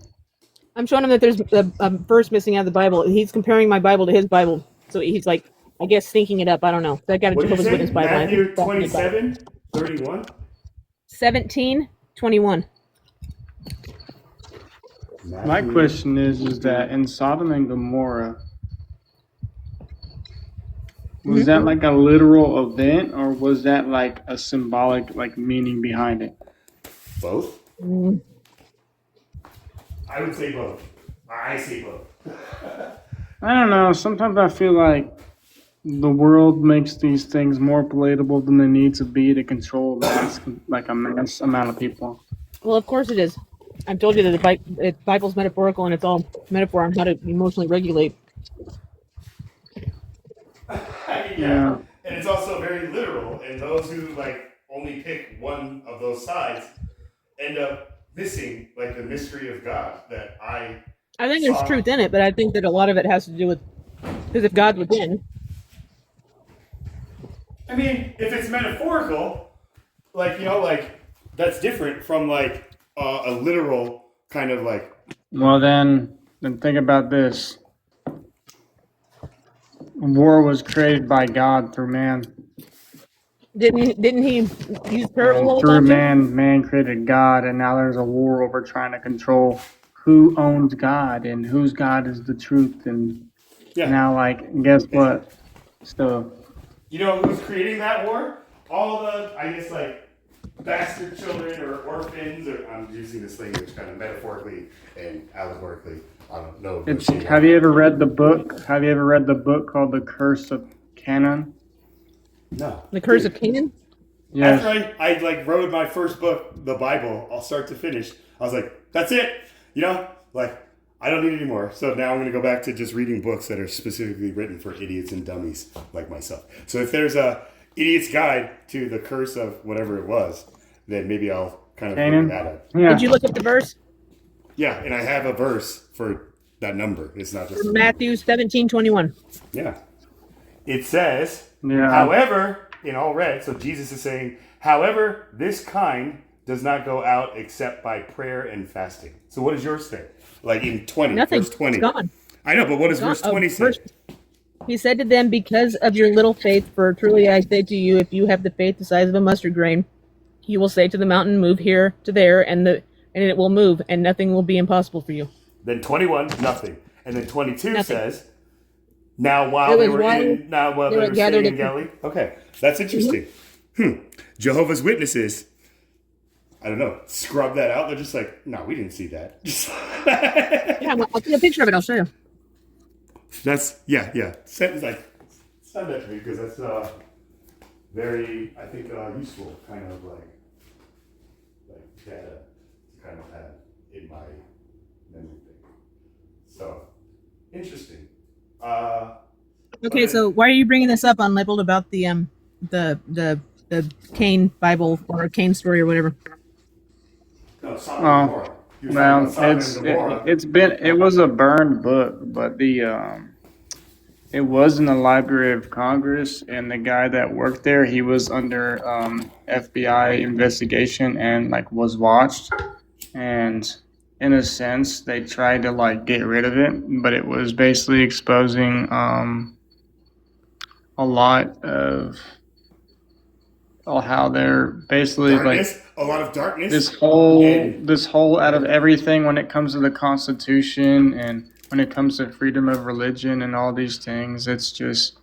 [SPEAKER 16] I'm showing him that there's a verse missing out of the Bible. He's comparing my Bible to his Bible, so he's like, I guess, syncing it up. I don't know. That got a
[SPEAKER 1] What did you
[SPEAKER 16] Jehovah's
[SPEAKER 1] say?
[SPEAKER 16] Witness Bible.
[SPEAKER 1] Matthew 27:31.
[SPEAKER 16] 17:21.
[SPEAKER 12] My question is that in Sodom and Gomorrah, was that like a literal event, or was that like a symbolic like meaning behind it?
[SPEAKER 1] Both. I would say both. I say both.
[SPEAKER 12] I don't know. Sometimes I feel like the world makes these things more palatable than they need to be to control like a mass amount of people.
[SPEAKER 16] Well, of course it is. I've told you that the Bible's metaphorical and it's all metaphor on how to emotionally regulate.
[SPEAKER 1] Yeah. And it's also very literal, and those who like only pick one of those sides end up missing like the mystery of God that I
[SPEAKER 16] think there's
[SPEAKER 1] saw.
[SPEAKER 16] truth in it, but I think that a lot of it has to do with because if God's within.
[SPEAKER 1] I mean, if it's metaphorical, like, you know, like that's different from like a literal kind of like.
[SPEAKER 12] Well, then think about this. War was created by God through man.
[SPEAKER 16] Didn't he use prayer the whole
[SPEAKER 12] Through
[SPEAKER 16] time?
[SPEAKER 12] man created God, and now there's a war over trying to control who owns God and whose God is the truth. And now, like, guess what? So,
[SPEAKER 1] You know who's creating that war? All the, I guess, like, bastard children or orphans, or I'm using this language kind of metaphorically and allegorically. I don't know.
[SPEAKER 12] have you ever read the book? Have you ever read the book called The Curse of Canaan?
[SPEAKER 1] No.
[SPEAKER 16] The Curse of Canaan?
[SPEAKER 12] Yes.
[SPEAKER 1] After I like wrote my first book, the Bible, all start to finish, I was like, that's it. You know, like, I don't need any more. So now I'm going to go back to just reading books that are specifically written for idiots and dummies like myself. So if there's a idiot's guide to the curse of whatever it was, then maybe I'll kind of bring that up.
[SPEAKER 16] Yeah. Did you look up the verse?
[SPEAKER 1] Yeah, and I have a verse for that number. It's not just
[SPEAKER 16] Matthew 17:21.
[SPEAKER 1] Yeah. It says, however, in all red, so Jesus is saying, however, this kind does not go out except by prayer and fasting. So what does yours say? Like in 20,
[SPEAKER 16] Nothing.
[SPEAKER 1] verse 20.
[SPEAKER 16] It's gone.
[SPEAKER 1] I know, but what does verse 20 say?
[SPEAKER 16] He said to them, because of your little faith, for truly I say to you, if you have the faith the size of a mustard grain, you will say to the mountain, move here to there, and it will move, and nothing will be impossible for you.
[SPEAKER 1] Then 21, nothing. And then 22 says, now while they were staying in Galilee. Okay, that's interesting. Jehovah's Witnesses, I don't know, scrub that out. They're just like, no, we didn't see that.
[SPEAKER 16] Yeah, I'll take a picture of it. I'll show you.
[SPEAKER 1] That's, yeah. Send that to me because that's very, I think, useful kind of like data to kind of have in my memory thing. So, interesting.
[SPEAKER 16] Okay, so why are you bringing this up unlabeled about the Cain Bible or Cain story or whatever?
[SPEAKER 1] No, Sodom and Gomorrah.
[SPEAKER 12] It was a burned book, but it was in the Library of Congress, and the guy that worked there, he was under FBI investigation and like was watched, and in a sense they tried to like get rid of it, but it was basically exposing a lot of how they're basically
[SPEAKER 1] darkness, a lot of darkness.
[SPEAKER 12] This whole out of everything when it comes to the Constitution and when it comes to freedom of religion and all these things, it's just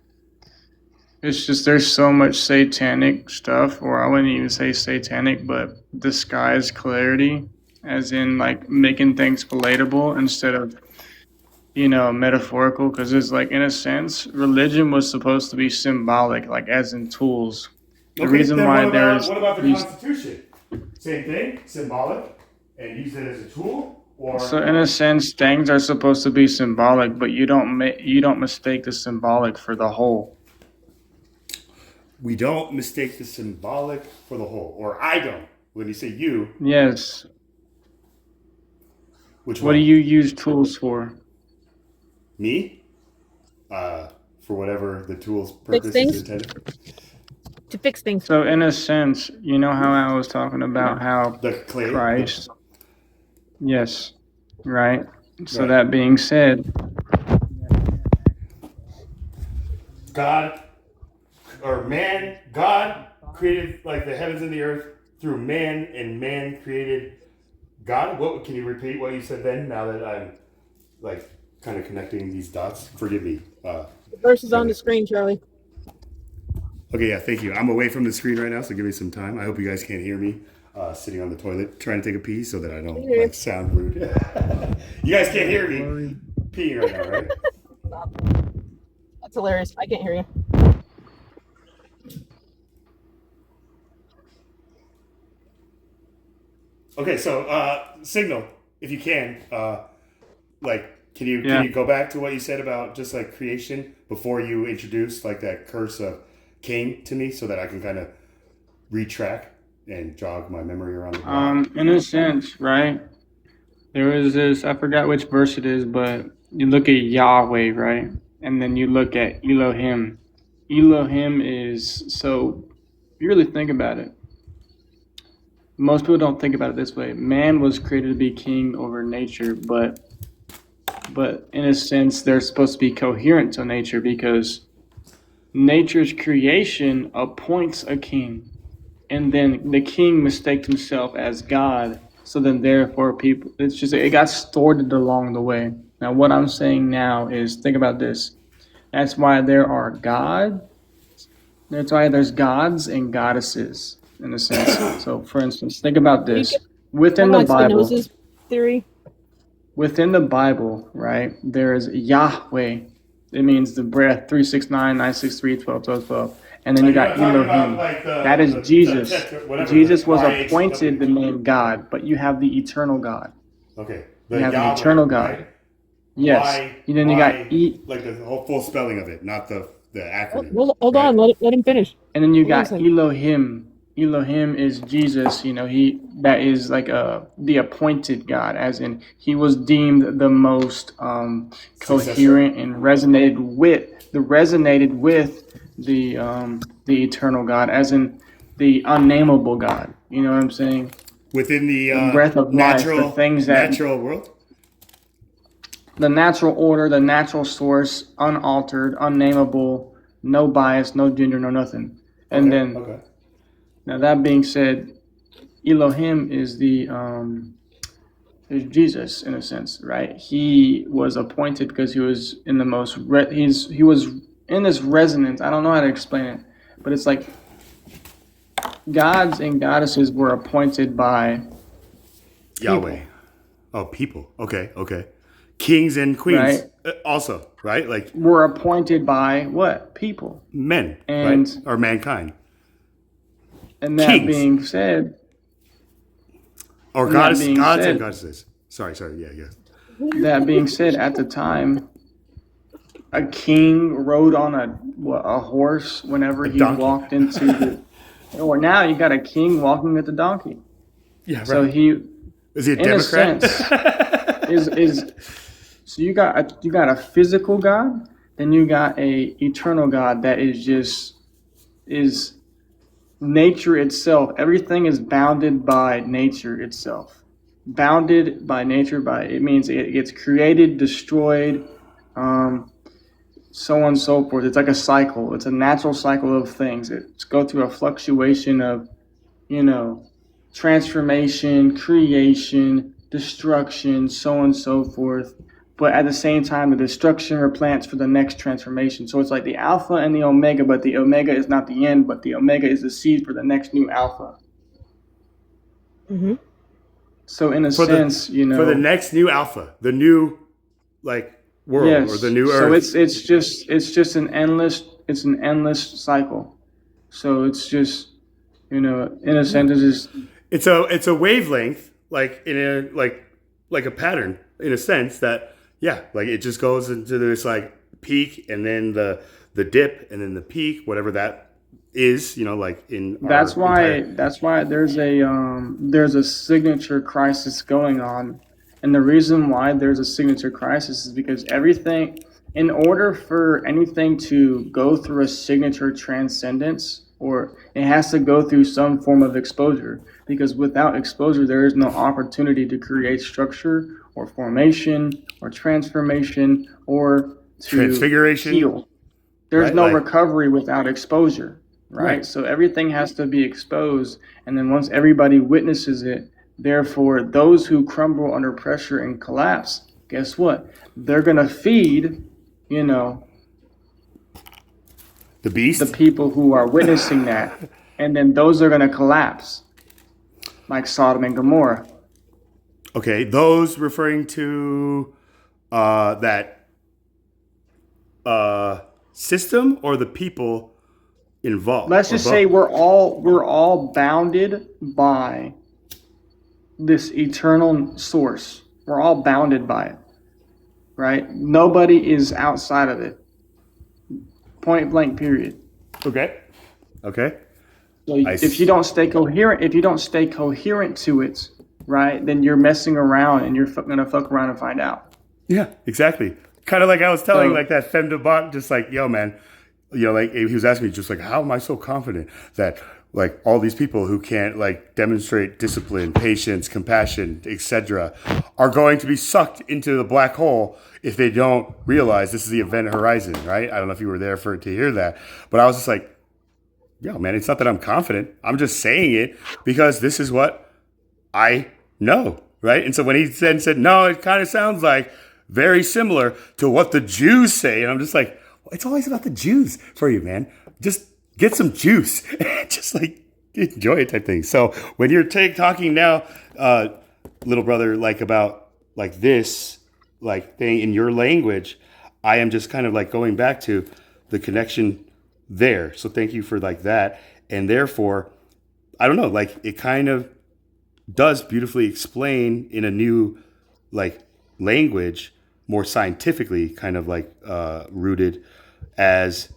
[SPEAKER 12] there's so much satanic stuff, or I wouldn't even say satanic, but disguised clarity, as in like making things relatable instead of metaphorical, because it's like in a sense religion was supposed to be symbolic, like as in tools. The reason why there's
[SPEAKER 1] what about the Constitution? Same thing, symbolic, and use it as a tool.
[SPEAKER 12] So in a sense, things are supposed to be symbolic, but you don't mistake the symbolic for the whole.
[SPEAKER 1] We don't mistake the symbolic for the whole, or I don't. When you say you,
[SPEAKER 12] yes.
[SPEAKER 1] Which
[SPEAKER 12] what
[SPEAKER 1] one?
[SPEAKER 12] do you use tools for?
[SPEAKER 1] Me? For whatever the tool's purpose is intended.
[SPEAKER 16] To fix things.
[SPEAKER 12] So in a sense, you know how I was talking about how
[SPEAKER 1] the clay,
[SPEAKER 12] Christ. Yes, right. So that being said,
[SPEAKER 1] God created like the heavens and the earth through man, and man created God. What can you repeat what you said then? Now that I'm like kind of connecting these dots, forgive me.
[SPEAKER 16] The verse is on the screen, Charlie.
[SPEAKER 1] Okay, yeah, thank you. I'm away from the screen right now, so give me some time. I hope you guys can't hear me sitting on the toilet trying to take a pee so that I don't sound rude. You guys can't hear me peeing right now, right?
[SPEAKER 16] That's hilarious. I can't hear you.
[SPEAKER 1] Okay, so Signal, if you can, can you go back to what you said about just like creation before you introduce like that curse of Cain to me, so that I can kind of retrack and jog my memory around the block?
[SPEAKER 12] In a sense, right? There was this, I forgot which verse it is, but you look at Yahweh, right? And then you look at Elohim. Elohim is, so you really think about it. Most people don't think about it this way. Man was created to be king over nature, but in a sense, they're supposed to be coherent to nature, because nature's creation appoints a king, and then the king mistakes himself as God. So then, therefore, people, it's just, it got distorted along the way. Now, what I'm saying now is, think about this. That's why there are gods. That's why there's gods and goddesses, in a sense. So, for instance, think about this. Within the Bible,
[SPEAKER 16] Spinoza's theory.
[SPEAKER 12] within the Bible, right, there is Yahweh. It means the breath, 369, 963, 12, 12, 12. And then you got Elohim. That is Jesus. Jesus was appointed the name God, but you have the eternal God.
[SPEAKER 1] Okay.
[SPEAKER 12] You have
[SPEAKER 1] Yahweh,
[SPEAKER 12] the eternal God.
[SPEAKER 1] right?
[SPEAKER 12] Yes.
[SPEAKER 1] Why,
[SPEAKER 12] And then you got
[SPEAKER 1] like the whole full spelling of it, not the acronym.
[SPEAKER 16] Well, hold on, let him finish.
[SPEAKER 12] And then you
[SPEAKER 16] Hold on a
[SPEAKER 12] got
[SPEAKER 16] second.
[SPEAKER 12] Elohim. Elohim is Jesus. That is like the appointed God, as in he was deemed the most coherent and resonated with the eternal God, as in the unnameable God. You know what I'm saying?
[SPEAKER 1] Within the
[SPEAKER 12] breath of
[SPEAKER 1] natural,
[SPEAKER 12] life, the things that
[SPEAKER 1] natural world?
[SPEAKER 12] the natural order, the natural source, unaltered, unnameable, no bias, no gender, no nothing. And then, now that being said, Elohim is is Jesus in a sense, right? He was appointed because he was in the most he was in this resonance. I don't know how to explain it, but it's like gods and goddesses were appointed by
[SPEAKER 1] Yahweh. Oh, people. Okay. Kings and queens also, right? Like
[SPEAKER 12] were appointed by what? People.
[SPEAKER 1] Men,
[SPEAKER 12] And
[SPEAKER 1] right? Or mankind.
[SPEAKER 12] And that
[SPEAKER 1] Kings.
[SPEAKER 12] being said,
[SPEAKER 1] Or gods and goddesses. Sorry, yeah.
[SPEAKER 12] That being said, at the time, a king rode on a horse whenever he walked into the. Or now you got a king walking with a donkey.
[SPEAKER 1] Yeah, right.
[SPEAKER 12] So
[SPEAKER 1] is he a
[SPEAKER 12] in
[SPEAKER 1] Democrat?
[SPEAKER 12] a sense, so you got a physical God, then you got a eternal God that is nature itself. Everything is bounded by nature itself. Bounded by nature, it means it gets created, destroyed, so on and so forth. It's like a cycle. It's a natural cycle of things. It's go through a fluctuation of, transformation, creation, destruction, so on and so forth. But at the same time, the destruction replants for the next transformation. So it's like the alpha and the omega, but the omega is not the end, but the omega is the seed for the next new alpha.
[SPEAKER 16] Mm-hmm.
[SPEAKER 12] So in a sense,
[SPEAKER 1] for the next new alpha, the new world or the new earth.
[SPEAKER 12] So it's just an endless cycle. So it's just in a sense
[SPEAKER 1] it's a wavelength, like a pattern in a sense that it just goes into this peak and then the dip and then the peak, whatever that is, in
[SPEAKER 12] that's why there's a signature crisis going on. And the reason why there's a signature crisis is because in order for anything to go through a signature transcendence, or it has to go through some form of exposure, because without exposure there is no opportunity to create structure or formation or transformation or to
[SPEAKER 1] transfiguration.
[SPEAKER 12] Heal. There's no recovery without exposure, right? So everything has to be exposed, and then once everybody witnesses it, therefore those who crumble under pressure and collapse, guess what? They're gonna feed,
[SPEAKER 1] the beast,
[SPEAKER 12] the people who are witnessing that, and then those are gonna collapse, like Sodom and Gomorrah.
[SPEAKER 1] Okay, those referring to that system or the people involved.
[SPEAKER 12] Let's just say we're all bounded by this eternal source. We're all bounded by it, right? Nobody is outside of it. Point blank, period.
[SPEAKER 1] Okay. Okay.
[SPEAKER 12] So if you don't stay coherent to it, right, then you're messing around and you're gonna fuck around and find out.
[SPEAKER 1] Yeah, exactly. Kind of like I was telling
[SPEAKER 12] So-
[SPEAKER 1] like that femme de bot, just like, yo, man, like he was asking me just like, how am I so confident that like all these people who can't like demonstrate discipline, patience, compassion, etc., are going to be sucked into the black hole if they don't realize this is the event horizon, right? I don't know if you were there to hear that, but I was just like, yo, man, it's not that I'm confident. I'm just saying it because this is what I know, right? And so when he then said, no, it kind of sounds like very similar to what the Jews say. And I'm just like, well, it's always about the Jews for you, man. Just get some juice. Just like enjoy it type thing. So when you're talking now, little brother, like about like this like thing in your language, I am just kind of like going back to the connection there. So thank you for like that. And therefore, I don't know, like it kind of does beautifully explain in a new like language, more scientifically kind of like rooted as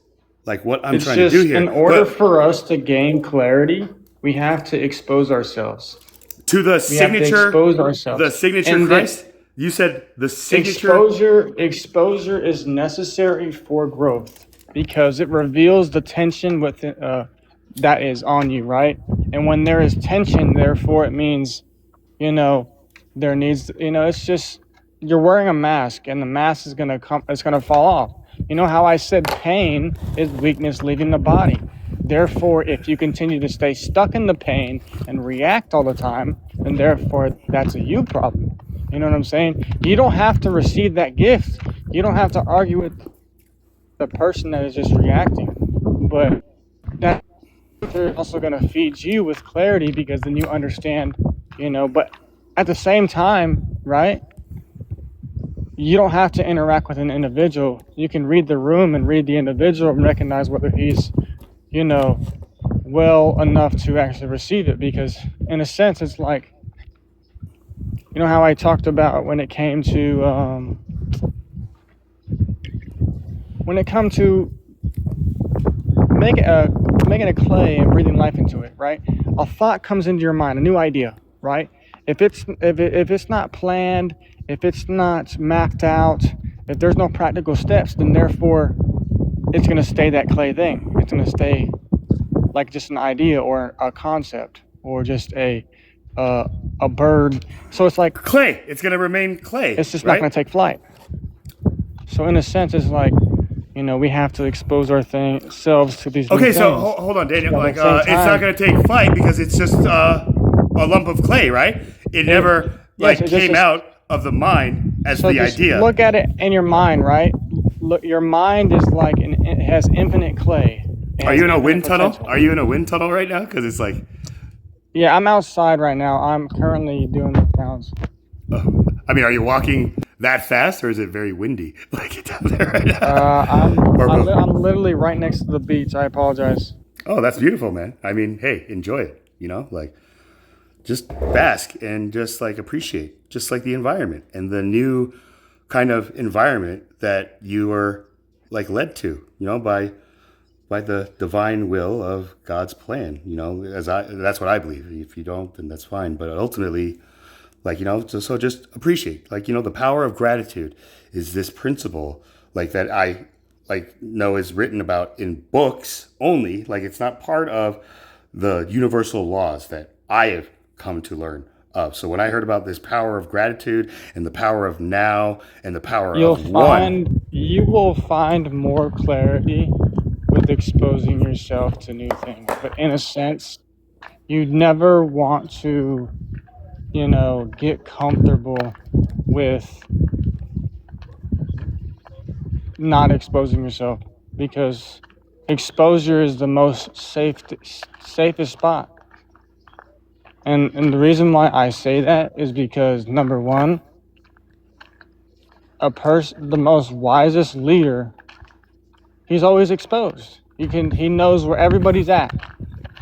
[SPEAKER 1] like what I'm trying to do here.
[SPEAKER 12] In order
[SPEAKER 1] But
[SPEAKER 12] for us to gain clarity, we have to expose ourselves.
[SPEAKER 1] to the
[SPEAKER 12] We have to
[SPEAKER 1] signature,
[SPEAKER 12] expose ourselves.
[SPEAKER 1] the signature
[SPEAKER 12] And
[SPEAKER 1] Christ, you said the signature.
[SPEAKER 12] Exposure is necessary for growth because it reveals the tension within that is on you, right? And when there is tension, therefore it means, there needs, it's just you're wearing a mask, and the mask is gonna come. It's gonna fall off. You know how I said pain is weakness leaving the body. Therefore, if you continue to stay stuck in the pain and react all the time, then therefore that's a you problem. You know what I'm saying? You don't have to receive that gift. You don't have to argue with the person that is just reacting. But that they're also going to feed you with clarity because then you understand, but at the same time, right? You don't have to interact with an individual. You can read the room and read the individual and recognize whether he's, well enough to actually receive it. Because in a sense, it's like, how I talked about when it came to, making a clay and breathing life into it, right? A thought comes into your mind, a new idea, right? If it's not planned, if it's not mapped out, if there's no practical steps, then therefore it's going to stay that clay thing. It's going to stay like just an idea or a concept or just a bird. So it's like
[SPEAKER 1] clay. It's going to remain clay.
[SPEAKER 12] It's just not going to take flight. So in a sense, it's like, we have to expose ourselves to these.
[SPEAKER 1] Okay,
[SPEAKER 12] new
[SPEAKER 1] so
[SPEAKER 12] things.
[SPEAKER 1] hold on, Daniel.
[SPEAKER 12] But
[SPEAKER 1] Like,
[SPEAKER 12] at the same
[SPEAKER 1] it's not
[SPEAKER 12] time-
[SPEAKER 1] going to take flight because it's just a lump of clay, right? It never
[SPEAKER 12] Yes, it just
[SPEAKER 1] came
[SPEAKER 12] is-
[SPEAKER 1] out of the mind as
[SPEAKER 12] So
[SPEAKER 1] the
[SPEAKER 12] just
[SPEAKER 1] idea.
[SPEAKER 12] Look at it in your mind, right? Look, your mind is like it has infinite clay. It
[SPEAKER 1] Are
[SPEAKER 12] has
[SPEAKER 1] you in a
[SPEAKER 12] infinite
[SPEAKER 1] wind tunnel?
[SPEAKER 12] potential.
[SPEAKER 1] Are you in a wind tunnel right now? Because it's like,
[SPEAKER 12] Yeah, I'm outside right now. I'm currently doing the rounds.
[SPEAKER 1] I mean, are you walking that fast or is it very windy? Like down there right now?
[SPEAKER 12] I'm literally right next to the beach. I apologize.
[SPEAKER 1] Oh, that's beautiful, man. I mean, hey, enjoy it. Like just bask and just like appreciate, just like the environment and the new kind of environment that you are like led to, by the divine will of God's plan. That's what I believe. If you don't, then that's fine. But ultimately, so just appreciate, the power of gratitude is this principle, that I know is written about in books only. It's not part of the universal laws that I have come to learn of. So when I heard about this power of gratitude and the power of now and the power of one,
[SPEAKER 12] You will find more clarity with exposing yourself to new things. But in a sense, you never want to, get comfortable with not exposing yourself because exposure is the most safest spot. And the reason why I say that is because number one, the most wisest leader, he's always exposed. He knows where everybody's at.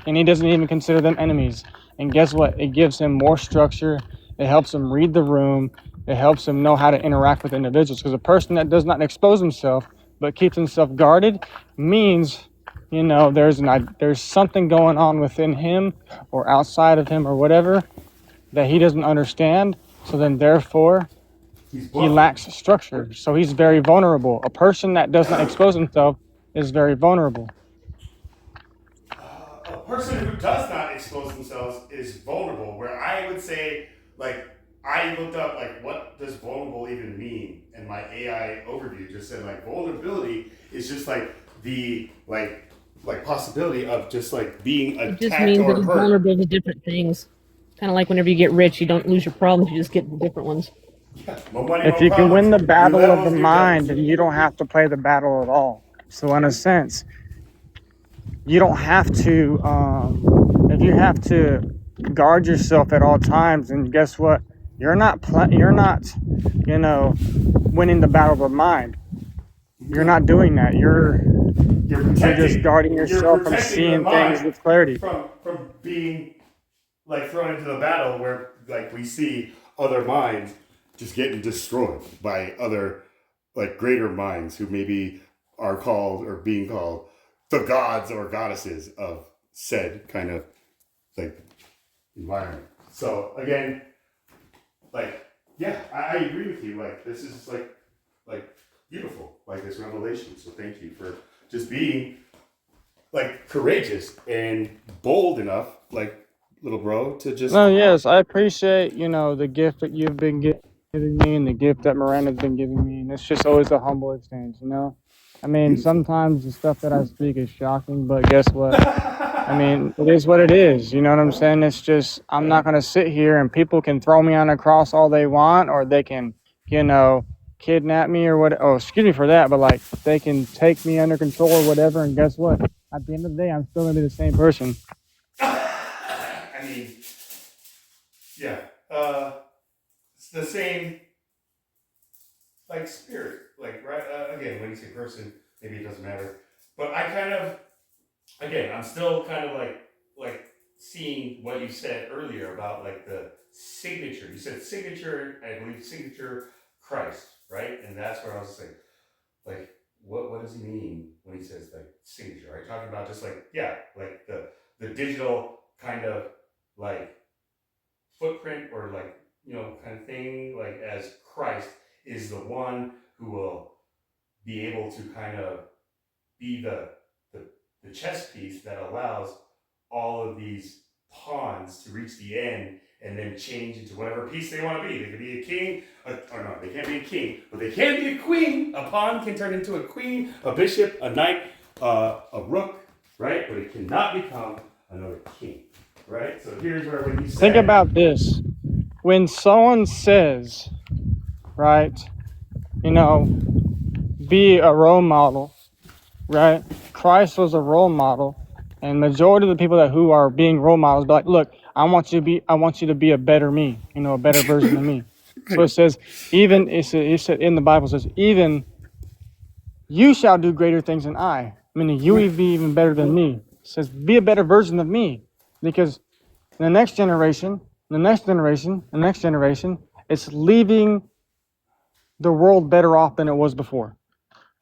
[SPEAKER 12] and he doesn't even consider them enemies. And guess what? It gives him more structure. It helps him read the room. It helps him know how to interact with individuals. Because a person that does not expose himself but keeps himself guarded means, you know, there's something going on within him or outside of him or whatever that he doesn't understand. So then therefore he lacks structure. So he's very vulnerable. A person that does not expose himself is very vulnerable.
[SPEAKER 1] A person who does not expose themselves is vulnerable, where I would say, like, I looked up, like, what does vulnerable even mean? And my AI overview just said, like, vulnerability is just, like, the, like possibility of just, like, being
[SPEAKER 16] It just
[SPEAKER 1] attacked
[SPEAKER 16] means that
[SPEAKER 1] or
[SPEAKER 16] it's
[SPEAKER 1] hurt.
[SPEAKER 16] vulnerable to different things. Kind of like whenever you get rich, you don't lose your problems, you just get the different ones.
[SPEAKER 1] More money,
[SPEAKER 12] If
[SPEAKER 1] more
[SPEAKER 12] you can win the
[SPEAKER 1] problems.
[SPEAKER 12] battle
[SPEAKER 1] New
[SPEAKER 12] of
[SPEAKER 1] levels,
[SPEAKER 12] the
[SPEAKER 1] new
[SPEAKER 12] mind,
[SPEAKER 1] devils.
[SPEAKER 12] then you don't have to play the battle at all. So in a sense, you don't have to, if you have to guard yourself at all times, and guess what? You're not, you know, winning the battle of the mind. You're not doing that. You're just guarding yourself from
[SPEAKER 1] protecting
[SPEAKER 12] seeing
[SPEAKER 1] the
[SPEAKER 12] things
[SPEAKER 1] mind
[SPEAKER 12] with clarity.
[SPEAKER 1] from being, like, thrown into the battle where, like, we see other minds just getting destroyed by other, like, greater minds who maybe are called or being called the gods or goddesses of said kind of, like, environment. So again, like, yeah, I agree with you. Like, this is like beautiful, like this revelation. So thank you for just being, like, courageous and bold enough, like, little bro, to just.
[SPEAKER 12] No, yes, I appreciate, you know, the gift that you've been giving me and the gift that Miranda's been giving me. And it's just always a humble exchange, you know? I mean, sometimes the stuff that I speak is shocking, but guess what? I mean, it is what it is. You know what I'm saying? It's just, I'm not going to sit here and people can throw me on a cross all they want, or they can, you know, kidnap me or what. Oh, excuse me for that, but like, they can take me under control or whatever. And guess what? At the end of the day, I'm still going to be the same person.
[SPEAKER 1] I mean, yeah, it's the same, like, spirit, like, right, again, when you say person, maybe it doesn't matter, but I kind of, again, I'm still kind of like seeing what you said earlier about, like, the signature. You said signature, I believe signature Christ, right? And that's where I was saying, like, what does he mean when he says, like, signature? Are you talking about just, like, yeah, like the digital kind of, like, footprint or, like, you know, kind of thing, like, as Christ is the one who will be able to kind of be the chess piece that allows all of these pawns to reach the end and then change into whatever piece they want to be. They could be a king, or no, they can't be a king, but they can be a queen. A pawn can turn into a queen, a bishop, a knight, a rook, right? But it cannot become another king, right? So here's where when you say,
[SPEAKER 12] Think about this. When someone says, right, you know, be a role model, right? Christ was a role model, and majority of the people who are being role models be like, look, I want you to be a better me, you know, a better version of me. So it says, even it said in the Bible, it says, even you shall do greater things than I, meaning you will be even better than me. It says, be a better version of me, because in the next generation, the next generation, the next generation, it's leaving the world better off than it was before.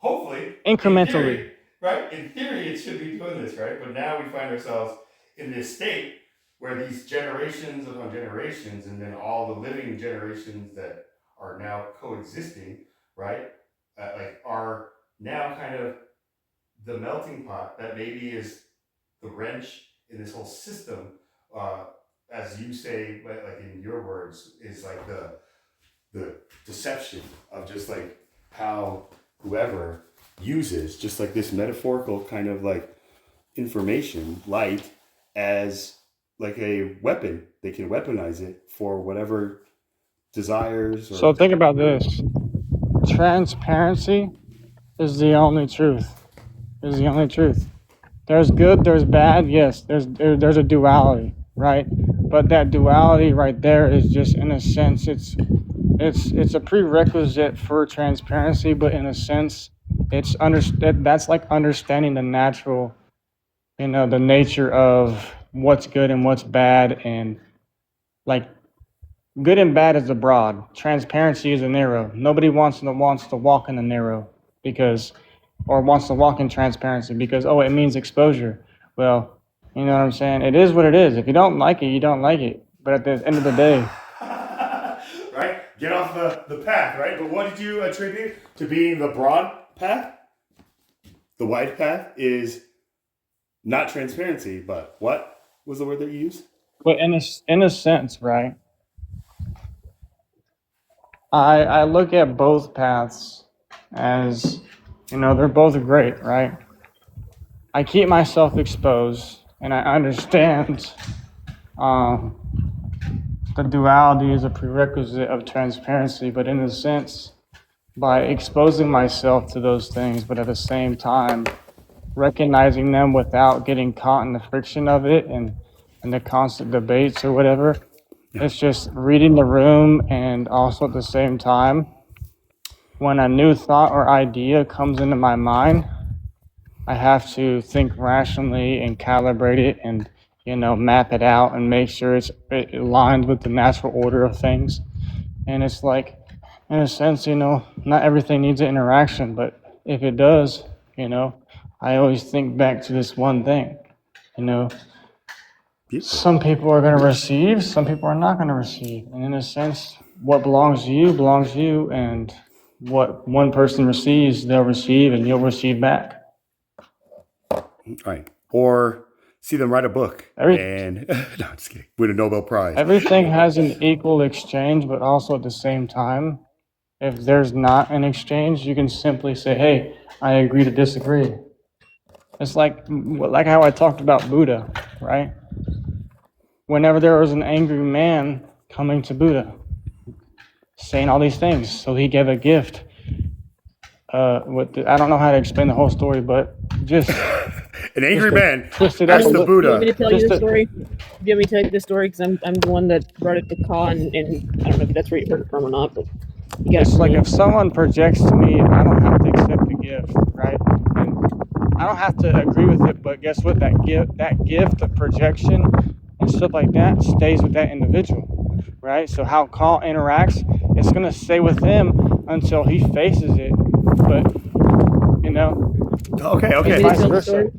[SPEAKER 1] hopefully,
[SPEAKER 12] Incrementally.
[SPEAKER 1] in theory, right? In theory, it should be doing this, right? But now we find ourselves in this state where these generations upon generations, and then all the living generations that are now coexisting, right, like, are now kind of the melting pot that maybe is the wrench in this whole system. As you say, like in your words, is like the deception of just, like, how whoever uses just, like, this metaphorical kind of, like, information, light, as, like, a weapon. They can weaponize it for whatever desires. Or,
[SPEAKER 12] So think about this. Transparency is the only truth. Is the only truth. There's good, there's bad. Yes, there's a duality, right? But that duality right there is just, in a sense, it's a prerequisite for transparency. But in a sense, that's like understanding the natural the nature of what's good and what's bad, and like good and bad is the broad. Transparency is the narrow. Nobody wants to walk in the narrow or wants to walk in transparency because it means exposure. Well, you know what I'm saying? It is what it is. If you don't like it, you don't like it. But at the end of the day,
[SPEAKER 1] right? Get off the path, right? But what did you attribute to being the broad path? The wide path is not transparency, but what was the word that you used?
[SPEAKER 12] but in a sense, right? I look at both paths as, they're both great, right? I keep myself exposed, and I understand the duality is a prerequisite of transparency, but in a sense, by exposing myself to those things, but at the same time, recognizing them without getting caught in the friction of it and the constant debates or whatever. It's just reading the room, and also at the same time, when a new thought or idea comes into my mind, I have to think rationally and calibrate it and, map it out and make sure it aligns with the natural order of things. And it's like, in a sense, not everything needs an interaction, but if it does, I always think back to this one thing, some people are going to receive, some people are not going to receive. And in a sense, what belongs to you, and what one person receives, they'll receive, and you'll receive back.
[SPEAKER 1] Right. Or see them write a book and no, I'm just kidding. Win a Nobel Prize.
[SPEAKER 12] Everything has an equal exchange, but also at the same time, if there's not an exchange, you can simply say, hey, I agree to disagree. It's like how I talked about Buddha, right? Whenever there was an angry man coming to Buddha, saying all these things, so he gave a gift. I don't know how to explain the whole story, but just
[SPEAKER 1] an angry man
[SPEAKER 12] twist it
[SPEAKER 1] asked
[SPEAKER 12] up.
[SPEAKER 1] the Buddha.
[SPEAKER 16] Do you want me to tell you the story? Do you want me to tell you the story? Because I'm the one that brought it to Ka, and I don't know if that's where you heard it from or not, but you got
[SPEAKER 12] It's like if someone projects to me, I don't have to accept the gift, right? And I don't have to agree with it, but guess what? That gift of projection and stuff like that stays with that individual, right? So how Ka interacts, it's gonna stay with him until he faces it. But
[SPEAKER 1] Okay.
[SPEAKER 12] vice versa.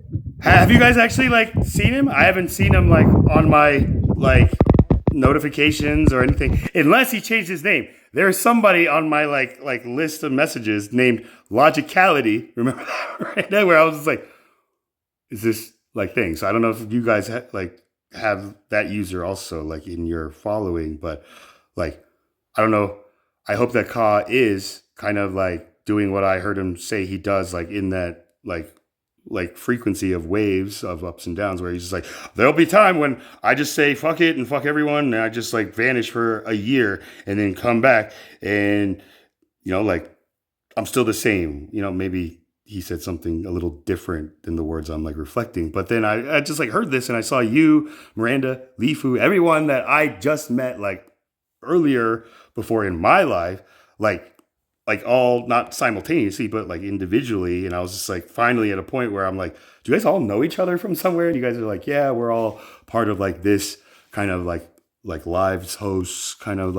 [SPEAKER 1] Have you guys actually seen him? I haven't seen him on my notifications or anything, unless he changed his name. There's somebody on my list of messages named Logicality. Remember that right there? Where I was just like, is this thing? So I don't know if you guys have that user also in your following, but I don't know. I hope that Ka is kind of doing what I heard him say he does, in that frequency of waves of ups and downs, where he's just there'll be time when I just say fuck it and fuck everyone, and I just vanish for a year and then come back, and I'm still the same. Maybe he said something a little different than the words I'm reflecting, but then I just heard this, and I saw you, Miranda, Lifu, everyone that I just met earlier before in my life, all not simultaneously, but individually. And I was just finally at a point where I'm do you guys all know each other from somewhere? And you guys are yeah, we're all part of this kind of lives hosts, kind of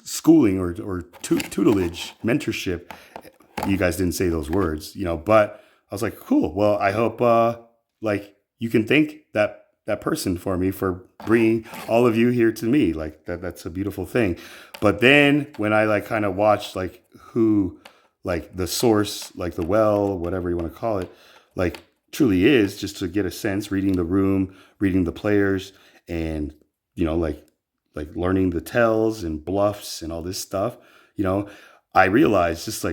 [SPEAKER 1] schooling or tutelage, mentorship. You guys didn't say those words, but I was cool. Well, I hope you can thank that person for me for bringing all of you here to me. That's a beautiful thing. But then when I kind of watched who the source, the well, whatever you want to call it, truly is, just to get a sense, reading the room, reading the players, and learning the tells and bluffs and all this stuff, I realized just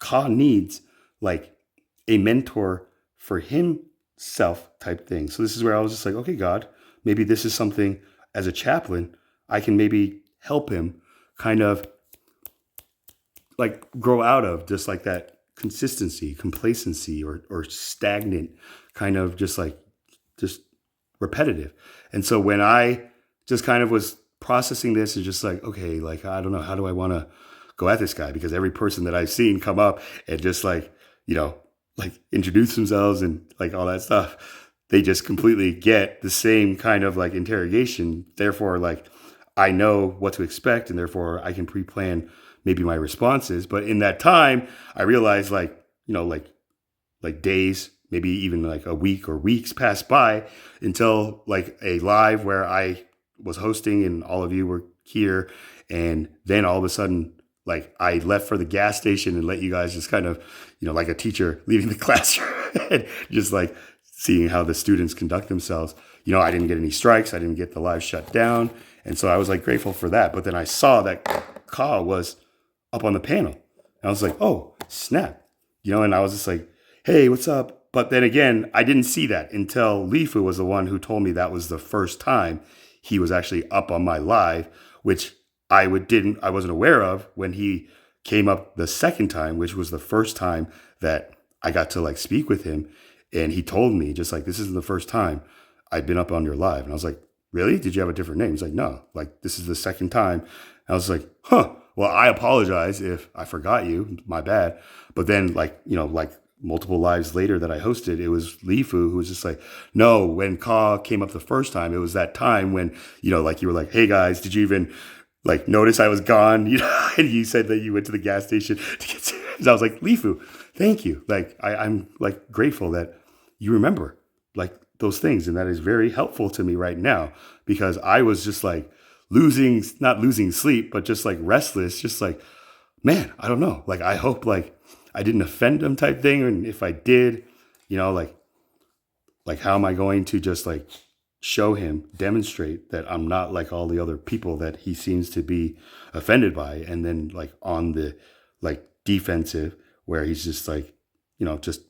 [SPEAKER 1] Ka needs a mentor for himself type thing. So this is where I was just okay, God, maybe this is something as a chaplain I can maybe help him kind of grow out of, just that consistency, complacency, or stagnant kind of just repetitive. And so when I just kind of was processing this and just okay, I don't know, how do I want to go at this guy? Because every person that I've seen come up and just like introduce themselves and like all that stuff, they just completely get the same kind of like interrogation. Therefore, like I know what to expect, and therefore I can pre-plan maybe my responses. But in that time, I realized like, you know, like days, maybe even like a week or weeks passed by until like a live where I was hosting and all of you were here. And then all of a sudden, like I left for the gas station and let you guys just kind of, you know, like a teacher leaving the classroom and just like seeing how the students conduct themselves. You know, I didn't get any strikes. I didn't get the live shut down. And so I was like grateful for that. But then I saw that Ka was up on the panel. And I was like, oh, snap. You know, and I was just like, hey, what's up? But then again, I didn't see that until Lifu was the one who told me that was the first time he was actually up on my live, which I wasn't aware of when he came up the second time, which was the first time that I got to like speak with him. And he told me just like, this is the first time I'd been up on your live. And I was like, really? Did you have a different name? He's like, no, like this is the second time. And I was like, huh, well, I apologize if I forgot you, my bad. But then like, you know, like multiple lives later that I hosted, it was Lifu who was just like, no, when Ka came up the first time, it was that time when, you know, like you were like, hey guys, did you even like notice I was gone? You know, and you said that you went to the gas station to get cigarettes. I was like, Lifu, thank you. Like I'm like grateful that you remember like those things. And that is very helpful to me right now, because I was just like not losing sleep, but just like restless, just like, man, I don't know. Like, I hope like I didn't offend him type thing. And if I did, you know, like how am I going to just like show him, demonstrate that I'm not like all the other people that he seems to be offended by. And then like on the like defensive where he's just like, you know, just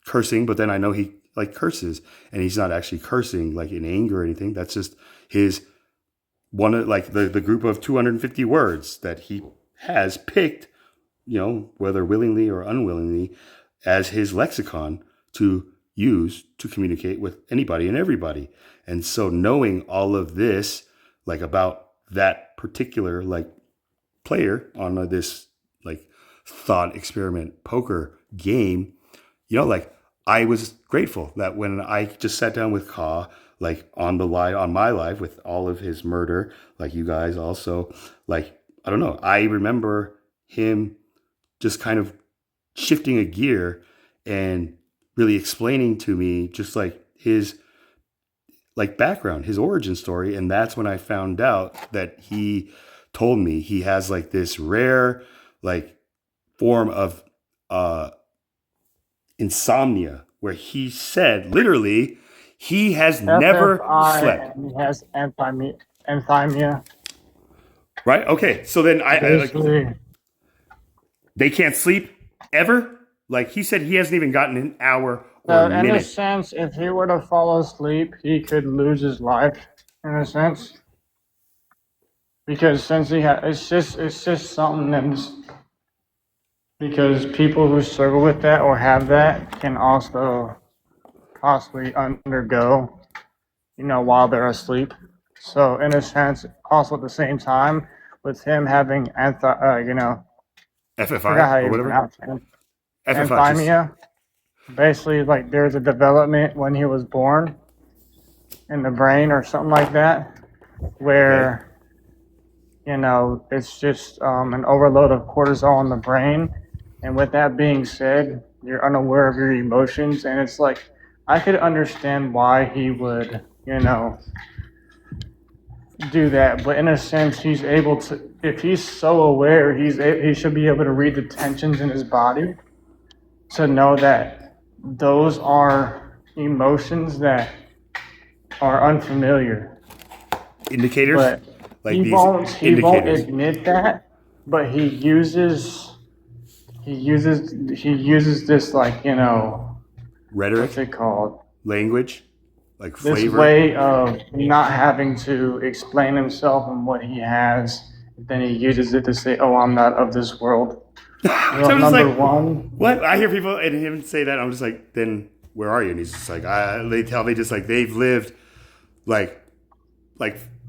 [SPEAKER 1] cursing, but then I know he like curses and he's not actually cursing like in anger or anything. That's just his one of like the group of 250 words that he has picked, you know, whether willingly or unwillingly, as his lexicon to use to communicate with anybody and everybody. And so knowing all of this, like about that particular like player on this like thought experiment poker game, you know, like I was grateful that when I just sat down with Ka, like on my live with all of his murder, like you guys also, like, I don't know. I remember him just kind of shifting a gear and really explaining to me just like his like background, his origin story. And that's when I found out that he told me he has like this rare like form of insomnia, where he said literally he has never slept.
[SPEAKER 12] He has anthymia.
[SPEAKER 1] Right? Okay. So then
[SPEAKER 12] Basically,
[SPEAKER 1] they can't sleep ever? Like he said he hasn't even gotten an hour or a
[SPEAKER 12] in a
[SPEAKER 1] minute.
[SPEAKER 12] sense, if he were to fall asleep, he could lose his life. In a sense, because since it's just something that's, because people who struggle with that or have that can also possibly undergo, you know, while they're asleep. So in a sense, also at the same time, with him having
[SPEAKER 1] FFI
[SPEAKER 12] forgot how
[SPEAKER 1] or
[SPEAKER 12] you
[SPEAKER 1] whatever.
[SPEAKER 12] pronounce it.
[SPEAKER 1] FFI.
[SPEAKER 12] Anthymia. Basically, like there's a development when he was born in the brain or something like that, where you know it's just an overload of cortisol in the brain. And with that being said, you're unaware of your emotions, and it's like I could understand why he would, you know, do that. But in a sense, he's able to. If he's so aware, he should be able to read the tensions in his body to know that those are emotions that are unfamiliar.
[SPEAKER 1] Indicators?
[SPEAKER 12] But
[SPEAKER 1] Like
[SPEAKER 12] he
[SPEAKER 1] these
[SPEAKER 12] won't
[SPEAKER 1] indicators.
[SPEAKER 12] admit that, but he uses this, like, you know,
[SPEAKER 1] Rhetoric?
[SPEAKER 12] what's it called?
[SPEAKER 1] Language? Like
[SPEAKER 12] This
[SPEAKER 1] flavor?
[SPEAKER 12] way of not having to explain himself and what he has. Then he uses it to say, "Oh, I'm not of this world."
[SPEAKER 1] So I'm just
[SPEAKER 12] Number
[SPEAKER 1] like,
[SPEAKER 12] one.
[SPEAKER 1] what? I hear people and him say that. I'm just like, then where are you? And he's just like, they tell me just like they've lived like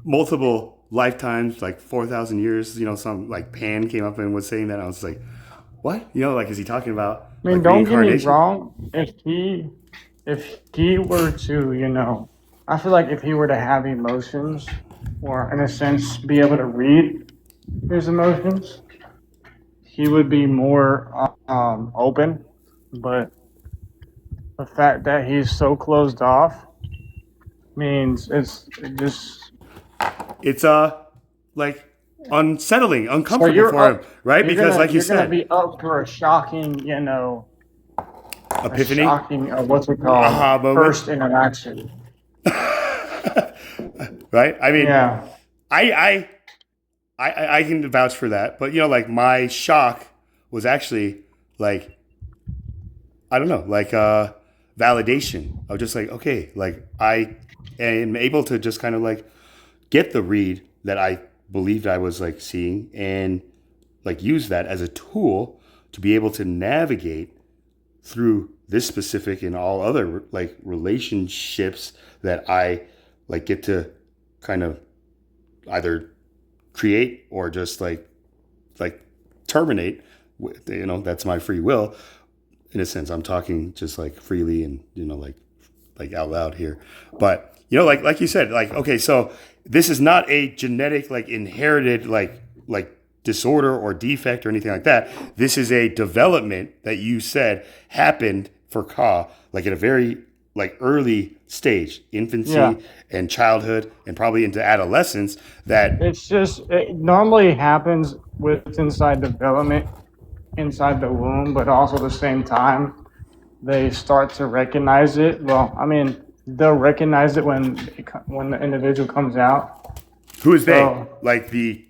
[SPEAKER 1] multiple lifetimes, like 4,000 years. You know, some like Pan came up and was saying that. I was like, what? You know, like, is he talking about
[SPEAKER 12] I mean,
[SPEAKER 1] like
[SPEAKER 12] don't get me
[SPEAKER 1] reincarnation?
[SPEAKER 12] wrong. If he were to, I feel like if he were to have emotions, or in a sense, be able to read his emotions, he would be more open. But the fact that he's so closed off means
[SPEAKER 1] It's like unsettling,
[SPEAKER 12] so
[SPEAKER 1] uncomfortable
[SPEAKER 12] you're
[SPEAKER 1] for him,
[SPEAKER 12] up.
[SPEAKER 1] right? Because like you
[SPEAKER 12] You're gonna
[SPEAKER 1] said,
[SPEAKER 12] be up for a shocking,
[SPEAKER 1] epiphany,
[SPEAKER 12] what's it called?
[SPEAKER 1] aha moment,
[SPEAKER 12] First interaction.
[SPEAKER 1] right? I mean,
[SPEAKER 12] Yeah.
[SPEAKER 1] I can vouch for that, but like my shock was actually like, I don't know, like validation of just like, okay, like I am able to just kind of like get the read that I believed I was like seeing and like use that as a tool to be able to navigate through this specific and all other like relationships that I like get to kind of either create or just like terminate with, that's my free will. In a sense, I'm talking just like freely and like out loud here, but like you said, like, okay, so this is not a genetic like inherited like disorder or defect or anything like that. This is a development that you said happened for Ka like at a very like early stage, infancy
[SPEAKER 12] Yeah.
[SPEAKER 1] and childhood and probably into adolescence, that
[SPEAKER 12] It's just, it normally happens with inside development inside the womb, but also at the same time, they start to recognize it. Well, I mean, they'll recognize it when the individual comes out.
[SPEAKER 1] who is they?
[SPEAKER 12] So
[SPEAKER 1] Like the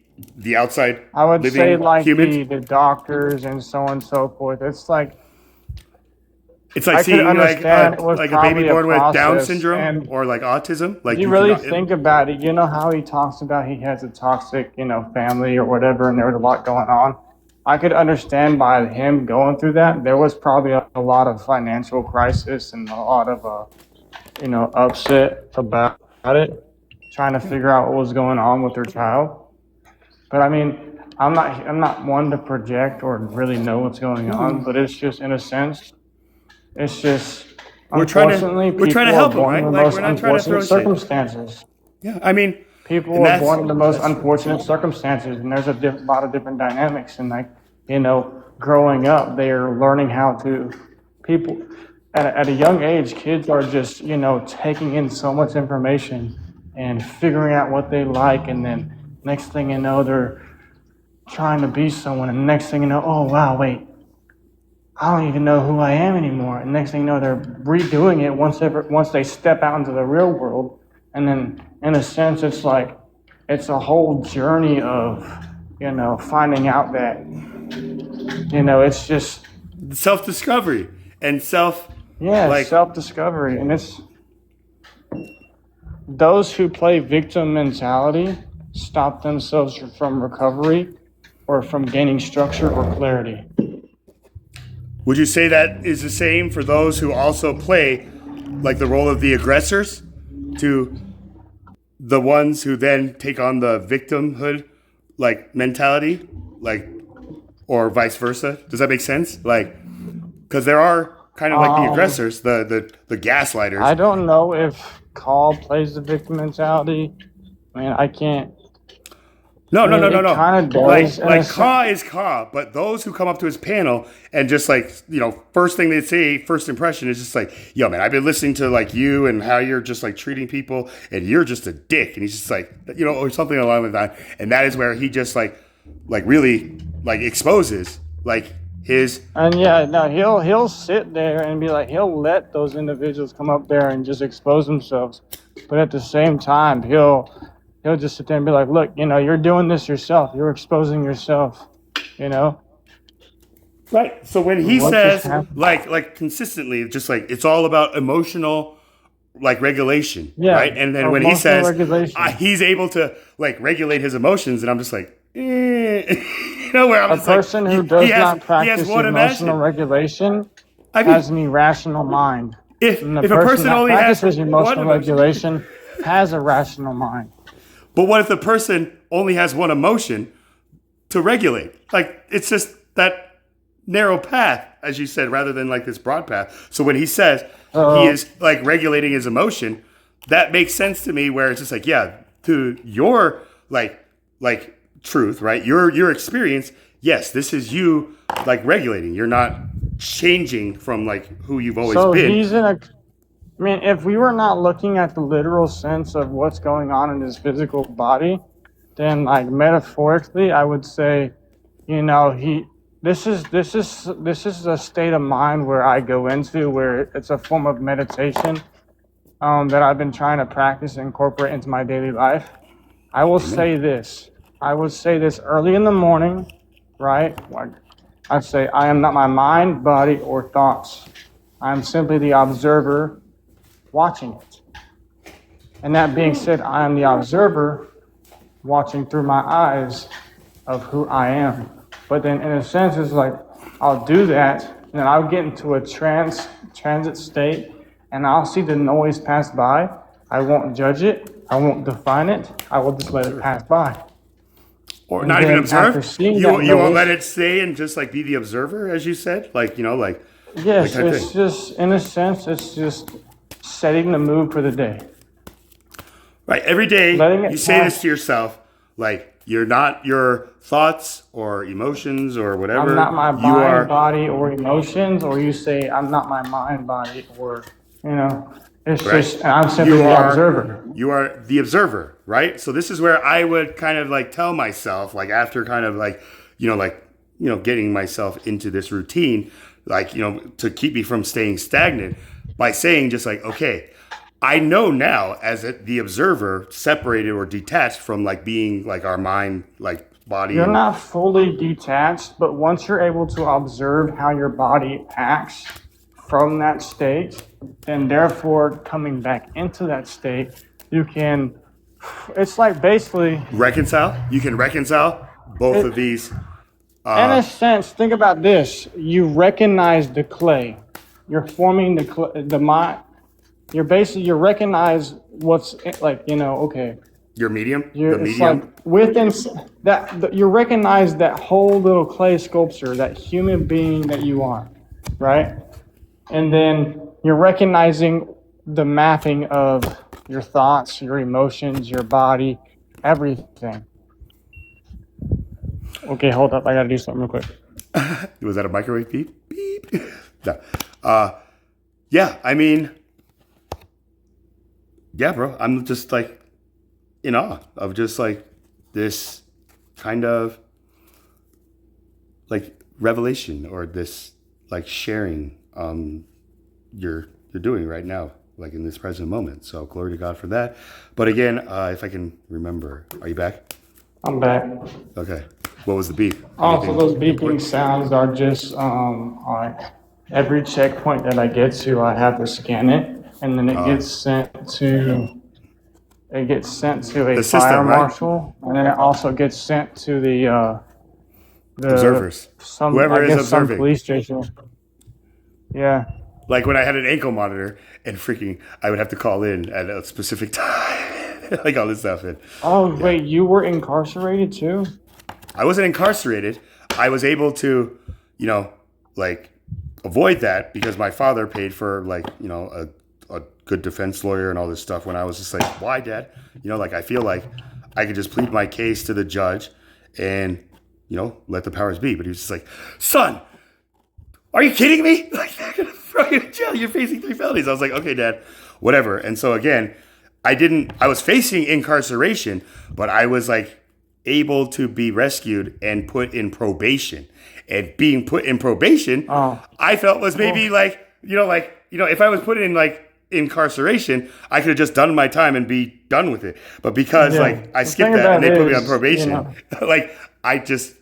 [SPEAKER 1] outside
[SPEAKER 12] I would
[SPEAKER 1] living
[SPEAKER 12] say like
[SPEAKER 1] humans?
[SPEAKER 12] the doctors and so on and so forth. It's like
[SPEAKER 1] It's like
[SPEAKER 12] I could
[SPEAKER 1] seeing like
[SPEAKER 12] understand it was
[SPEAKER 1] like a baby
[SPEAKER 12] probably a
[SPEAKER 1] born with Down
[SPEAKER 12] process,
[SPEAKER 1] syndrome
[SPEAKER 12] and
[SPEAKER 1] or like autism. Like
[SPEAKER 12] if you really think about it, you know how he talks about he has a toxic, family or whatever, and there was a lot going on. I could understand by him going through that. There was probably a lot of financial crisis and a lot of, upset about it, trying to figure out what was going on with their child. But I mean, I'm not one to project or really know what's going on, but it's just in a sense, it's just
[SPEAKER 1] We're trying to-
[SPEAKER 12] unfortunately
[SPEAKER 1] we're trying to
[SPEAKER 12] people are
[SPEAKER 1] help 'em,
[SPEAKER 12] born
[SPEAKER 1] right?
[SPEAKER 12] in the
[SPEAKER 1] Like,
[SPEAKER 12] most
[SPEAKER 1] we're not trying to throw
[SPEAKER 12] unfortunate
[SPEAKER 1] shade.
[SPEAKER 12] circumstances.
[SPEAKER 1] Yeah, I mean,
[SPEAKER 12] People
[SPEAKER 1] and
[SPEAKER 12] are
[SPEAKER 1] that's-
[SPEAKER 12] born in the most unfortunate circumstances, and there's a lot of different dynamics. And growing up, they're learning how to people at a young age. Kids are just taking in so much information and figuring out what they like, and then next thing you know, they're trying to be someone, and next thing you know, oh wow, wait, I don't even know who I am anymore. And next thing you know, they're redoing it once they step out into the real world. And then, in a sense, it's like it's a whole journey of finding out that it's just
[SPEAKER 1] self-discovery and
[SPEAKER 12] self-discovery, and it's those who play victim mentality stop themselves from recovery or from gaining structure or clarity.
[SPEAKER 1] Would you say that is the same for those who also play like the role of the aggressors to the ones who then take on the victimhood like mentality, like, or vice versa? Does that make sense? Like, because there are kind of like the aggressors, the gaslighters.
[SPEAKER 12] I don't know if Call plays the victim mentality. I mean, I can't.
[SPEAKER 1] No.
[SPEAKER 12] Kind of does.
[SPEAKER 1] Like Ka is Ka, but those who come up to his panel and just like, first thing they say, first impression is just like, yo, man, I've been listening to like you and how you're just like treating people and you're just a dick. And he's just like, or something along the line. And that is where he just like really like exposes like his.
[SPEAKER 12] And he'll sit there and be like, he'll let those individuals come up there and just expose themselves. But at the same time, he'll just sit there and be like, look, you're doing this yourself. You're exposing yourself,
[SPEAKER 1] Right. So when he
[SPEAKER 12] What
[SPEAKER 1] says
[SPEAKER 12] just happened?
[SPEAKER 1] like consistently, just like it's all about emotional like regulation,
[SPEAKER 12] Yeah,
[SPEAKER 1] right? And then when he
[SPEAKER 12] emotional
[SPEAKER 1] says
[SPEAKER 12] regulation.
[SPEAKER 1] he's able to like regulate his emotions, and I'm just like, where I'm
[SPEAKER 12] A
[SPEAKER 1] just
[SPEAKER 12] person
[SPEAKER 1] like,
[SPEAKER 12] who
[SPEAKER 1] he
[SPEAKER 12] does
[SPEAKER 1] has-
[SPEAKER 12] not
[SPEAKER 1] he has
[SPEAKER 12] practice
[SPEAKER 1] one
[SPEAKER 12] emotional
[SPEAKER 1] imagination.
[SPEAKER 12] regulation
[SPEAKER 1] I mean-
[SPEAKER 12] has an irrational mind. And the
[SPEAKER 1] if a person
[SPEAKER 12] that
[SPEAKER 1] only has
[SPEAKER 12] practices
[SPEAKER 1] one
[SPEAKER 12] emotional
[SPEAKER 1] emotion-
[SPEAKER 12] regulation has a rational mind.
[SPEAKER 1] But what if the person only has one emotion to regulate? Like, it's just that narrow path, as you said, rather than like this broad path. So when he says he is like regulating his emotion, that makes sense to me, where it's just like, yeah, to your like truth, right? Your experience, yes, this is you like regulating. You're not changing from like who you've always
[SPEAKER 12] So
[SPEAKER 1] been.
[SPEAKER 12] he's in a. I mean, if we were not looking at the literal sense of what's going on in his physical body, then like metaphorically, I would say, you know, this is a state of mind where I go into, where it's a form of meditation that I've been trying to practice and incorporate into my daily life. I will say this. I would say this early in the morning, right? Like, I'd say, I am not my mind, body, or thoughts. I am simply the observer watching it. And that being said, I am the observer watching through my eyes of who I am. But then in a sense, it's like, I'll do that, and then I'll get into a transit state, and I'll see the noise pass by. I won't judge it. I won't define it. I will just let it pass by.
[SPEAKER 1] Or
[SPEAKER 12] And
[SPEAKER 1] not even
[SPEAKER 12] then
[SPEAKER 1] observe?
[SPEAKER 12] after seeing
[SPEAKER 1] You
[SPEAKER 12] that
[SPEAKER 1] won't
[SPEAKER 12] noise-
[SPEAKER 1] let it stay and just like be the observer, as you said? Like, you know, like...
[SPEAKER 12] Yes,
[SPEAKER 1] like type
[SPEAKER 12] it's
[SPEAKER 1] thing.
[SPEAKER 12] just, in a sense, it's just setting the mood for the day.
[SPEAKER 1] Right, every day
[SPEAKER 12] Letting it
[SPEAKER 1] you say
[SPEAKER 12] pass.
[SPEAKER 1] this to yourself, like, you're not your thoughts or emotions or whatever.
[SPEAKER 12] I'm not my
[SPEAKER 1] you are.
[SPEAKER 12] body or emotions, or you say I'm not my mind, body, or, you know, it's
[SPEAKER 1] Right.
[SPEAKER 12] just, I'm simply the observer.
[SPEAKER 1] You are the observer, right? So this is where I would kind of like tell myself, like after kind of like, getting myself into this routine, like, to keep me from staying stagnant, by saying just like, okay, I know now as the observer, separated or detached from like being like our mind, like body.
[SPEAKER 12] You're
[SPEAKER 1] and-
[SPEAKER 12] not fully detached, but once you're able to observe how your body acts from that state, and therefore coming back into that state, you can, it's like basically,
[SPEAKER 1] reconcile. You can reconcile both of these.
[SPEAKER 12] in a sense, think about this. You recognize the clay. You're forming the mind. You're recognize what's like, okay.
[SPEAKER 1] Your medium.
[SPEAKER 12] You're,
[SPEAKER 1] The
[SPEAKER 12] it's
[SPEAKER 1] medium.
[SPEAKER 12] like within you recognize that whole little clay sculpture, that human being that you are, right? And then you're recognizing the mapping of your thoughts, your emotions, your body, everything. Okay, hold up. I gotta do something real quick.
[SPEAKER 1] Was that a microwave beep? Beep. No. Yeah, I mean, yeah, bro. I'm just like in awe of just like this kind of like revelation, or this like sharing you're doing right now, like in this present moment. So glory to God for that. But again, if I can remember, are you back?
[SPEAKER 12] I'm back.
[SPEAKER 1] Okay. What was the beep?
[SPEAKER 12] Also,
[SPEAKER 1] Anything
[SPEAKER 12] those beeping
[SPEAKER 1] important?
[SPEAKER 12] sounds are just like every checkpoint that I get to, I have to scan it, and then it gets sent to a
[SPEAKER 1] The
[SPEAKER 12] fire
[SPEAKER 1] system, right?
[SPEAKER 12] marshal, and then it also gets sent to the
[SPEAKER 1] Observers. Whoever
[SPEAKER 12] I
[SPEAKER 1] is
[SPEAKER 12] guess some
[SPEAKER 1] observing.
[SPEAKER 12] police station. Yeah.
[SPEAKER 1] Like when I had an ankle monitor and freaking, I would have to call in at a specific time, like all this stuff. And
[SPEAKER 12] Oh wait, you were incarcerated too?
[SPEAKER 1] I wasn't incarcerated. I was able to, like avoid that because my father paid for like, a good defense lawyer and all this stuff, when I was just like, why, Dad? Like I feel like I could just plead my case to the judge and, let the powers be. But he was just like, son, are you kidding me? Like, they're going to throw you in jail. You're facing 3 felonies. I was like, okay, Dad, whatever. And so again, I was facing incarceration, but I was like able to be rescued and put in probation. And being put in probation, I felt was maybe like, if I was put in like incarceration, I could have just done my time and be done with it. But because
[SPEAKER 12] Yeah.
[SPEAKER 1] like I
[SPEAKER 12] The
[SPEAKER 1] skipped
[SPEAKER 12] thing
[SPEAKER 1] that and they
[SPEAKER 12] about
[SPEAKER 1] put
[SPEAKER 12] it
[SPEAKER 1] me on
[SPEAKER 12] is,
[SPEAKER 1] probation, like I just,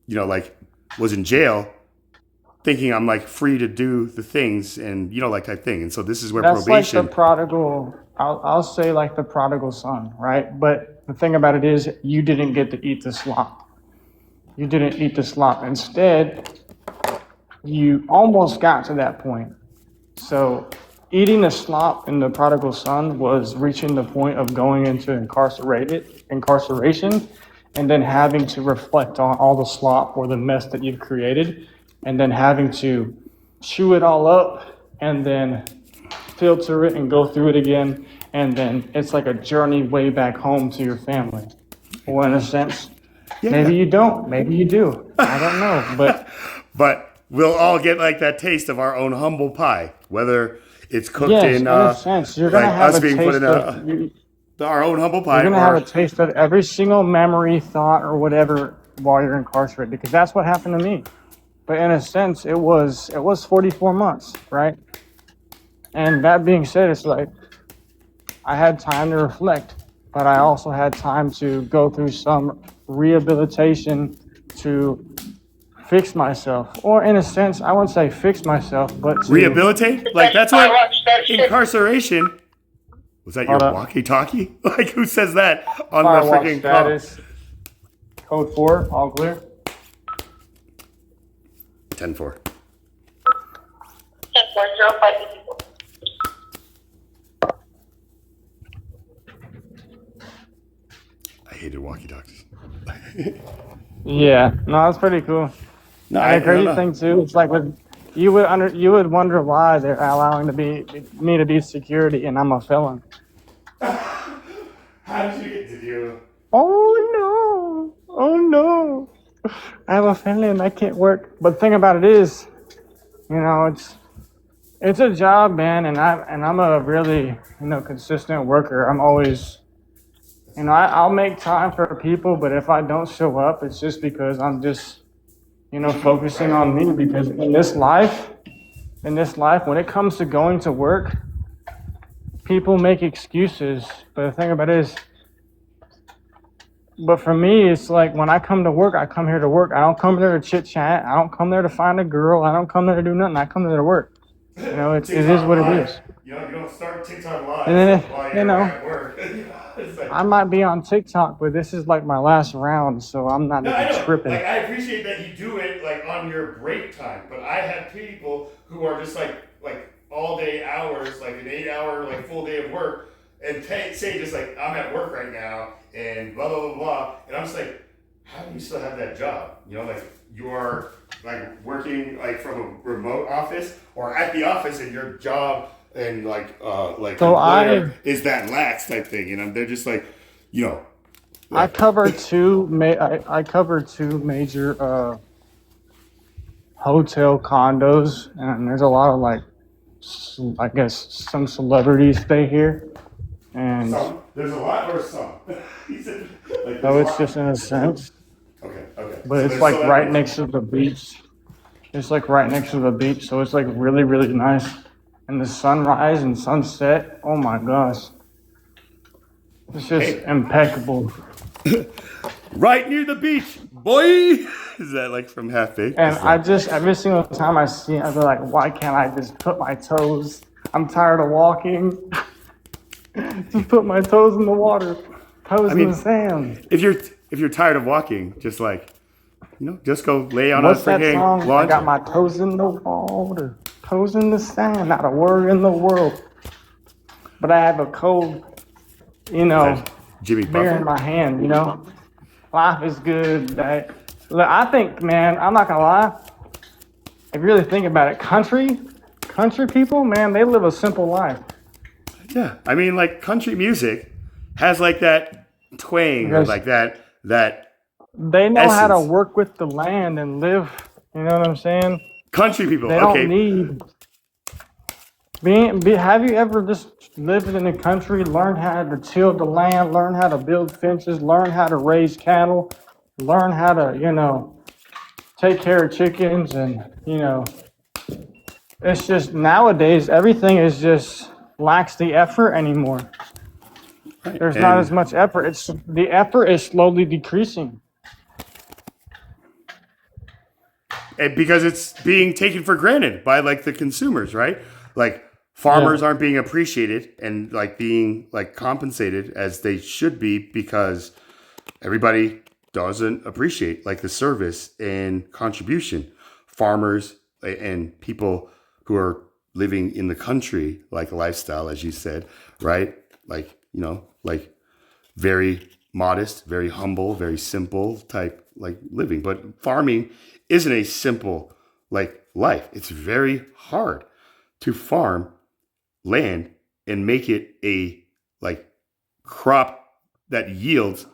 [SPEAKER 1] like was in jail thinking I'm like free to do the things and, like type thing. And so this is where
[SPEAKER 12] That's
[SPEAKER 1] probation.
[SPEAKER 12] like the prodigal, I'll say like the prodigal son, right? But the thing about it is you didn't get to eat the slop. You didn't eat the slop. Instead, you almost got to that point. So eating the slop in the prodigal son was reaching the point of going into incarceration and then having to reflect on all the slop or the mess that you've created and then having to chew it all up and then filter it and go through it again. And then it's like a journey way back home to your family. Well, in a sense, maybe you don't, maybe you do. I don't know,
[SPEAKER 1] but we'll all get like that taste of our own humble pie, whether it's cooked
[SPEAKER 12] yes,
[SPEAKER 1] in
[SPEAKER 12] a sense, you're gonna
[SPEAKER 1] like
[SPEAKER 12] have
[SPEAKER 1] us
[SPEAKER 12] a
[SPEAKER 1] being put in
[SPEAKER 12] taste
[SPEAKER 1] our own humble pie.
[SPEAKER 12] You're gonna
[SPEAKER 1] or,
[SPEAKER 12] have a taste of every single memory, thought, or whatever while you're incarcerated, because that's what happened to me. But in a sense, it was 44 months, right? And that being said, it's like I had time to reflect, but I also had time to go through some rehabilitation to fix myself, or in a sense, I wouldn't say fix myself, but to
[SPEAKER 1] rehabilitate. Like that's what incarceration. Was that your walkie-talkie? Like who says that on the
[SPEAKER 12] Firewatch
[SPEAKER 1] freaking
[SPEAKER 12] status? Code 4, all clear.
[SPEAKER 1] 10-4.
[SPEAKER 18] 10-4-0-5.
[SPEAKER 1] I hated walkie-talkies.
[SPEAKER 12] Yeah, no, that's pretty cool.
[SPEAKER 1] No,
[SPEAKER 12] And
[SPEAKER 1] I
[SPEAKER 12] the crazy
[SPEAKER 1] don't know.
[SPEAKER 12] thing too, it's like you would wonder why they're allowing me to be security and I'm a felon.
[SPEAKER 1] How did you get to do?
[SPEAKER 12] Oh no, I have a family and I can't work. But the thing about it is, it's a job, man, and I'm a really consistent worker. I'm always, I'll make time for people, but if I don't show up, it's just because I'm just focusing on me. Because in this life, when it comes to going to work, people make excuses. But the thing about it is, but for me, it's like when I come to work, I come here to work. I don't come there to chit chat. I don't come there to find a girl. I don't come there to do nothing. I come there to work. It is what it is.
[SPEAKER 1] You don't start TikTok live
[SPEAKER 12] And then,
[SPEAKER 1] while you're at work. It's like,
[SPEAKER 12] I might be on TikTok, but this is like my last round, so I'm not
[SPEAKER 1] no, I
[SPEAKER 12] even
[SPEAKER 1] know.
[SPEAKER 12] tripping.
[SPEAKER 1] Like I appreciate that you do it like on your break time, but I have people who are just like all day hours, like an 8-hour like full day of work, and say just like I'm at work right now and blah blah blah blah, and I'm just like, how do you still have that job? Like you are like working like from a remote office or at the office, and your job and
[SPEAKER 12] So
[SPEAKER 1] is that lax type thing, and they're just like,
[SPEAKER 12] I cover two major hotel condos, and there's a lot of I guess some celebrities stay here, and
[SPEAKER 1] some. There's a lot or some. He said, like,
[SPEAKER 12] so it's just in a sense.
[SPEAKER 1] Okay.
[SPEAKER 12] But
[SPEAKER 1] So
[SPEAKER 12] it's
[SPEAKER 1] there's
[SPEAKER 12] like
[SPEAKER 1] celebrities.
[SPEAKER 12] right next to the beach. It's like right next to the beach, so it's like really, really nice. And the sunrise and sunset, oh my gosh. It's just impeccable.
[SPEAKER 1] Right near the beach, boy. Is that like from Half Baked?
[SPEAKER 12] And I just, every single time I see it, I feel like, why can't I just put my toes? I'm tired of walking. Just put my toes in the water. Toes in the sand.
[SPEAKER 1] If you're tired of walking, just like, just go lay on
[SPEAKER 12] What's
[SPEAKER 1] a
[SPEAKER 12] that
[SPEAKER 1] freaking
[SPEAKER 12] song? I
[SPEAKER 1] lawn.
[SPEAKER 12] got my toes in the water, toes in the sand, not a worry in the world. But I have a cold,
[SPEAKER 1] Jimmy
[SPEAKER 12] beer
[SPEAKER 1] Buffett.
[SPEAKER 12] in my hand, Life is good. Look, I think, man, I'm not gonna lie. If you really think about it, country people, man, they live a simple life.
[SPEAKER 1] Yeah, I mean, like country music has like that twang or
[SPEAKER 12] Because
[SPEAKER 1] like that.
[SPEAKER 12] They know how to
[SPEAKER 1] essence.
[SPEAKER 12] work with the land and live. You know what I'm saying?
[SPEAKER 1] Country people.
[SPEAKER 12] They
[SPEAKER 1] Okay.
[SPEAKER 12] don't need. Have you ever just lived in the country, learned how to till the land, learn how to build fences, learn how to raise cattle, learn how to, take care of chickens, and it's just nowadays everything is just lacks the effort anymore. There's not
[SPEAKER 1] And-
[SPEAKER 12] as much effort. The effort is slowly decreasing.
[SPEAKER 1] And because it's being taken for granted by like the consumers, right? Like farmers aren't being appreciated and like being like compensated as they should be because everybody doesn't appreciate like the service and contribution. Farmers and people who are living in the country, like lifestyle, as you said, right? Like, like very modest, very humble, very simple type like living. But farming isn't a simple like life. It's very hard to farm land and make it a like crop that yields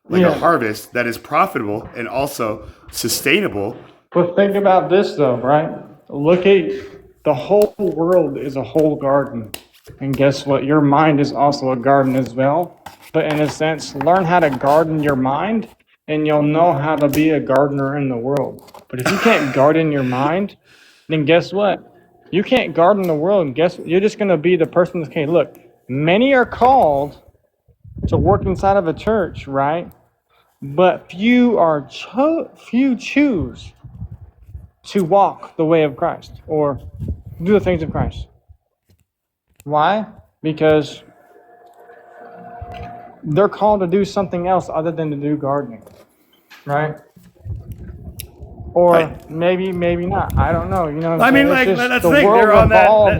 [SPEAKER 1] like a harvest that is profitable and also sustainable.
[SPEAKER 12] But think about this though, right? Look at the whole world is a whole garden. And guess what? Your mind is also a garden as well. But in a sense, learn how to garden your mind and you'll know how to be a gardener in the world. But if you can't garden your mind, then guess what? You can't garden the world, and guess what? You're just going to be the person that's, okay, look, many are called to work inside of a church, right? But few choose to walk the way of Christ or do the things of Christ. Why? Because they're called to do something else other than to do gardening, right? Or maybe not. I don't know. You know what I'm saying?
[SPEAKER 1] Like
[SPEAKER 12] It's just
[SPEAKER 1] that's
[SPEAKER 12] the
[SPEAKER 1] the thing.
[SPEAKER 12] world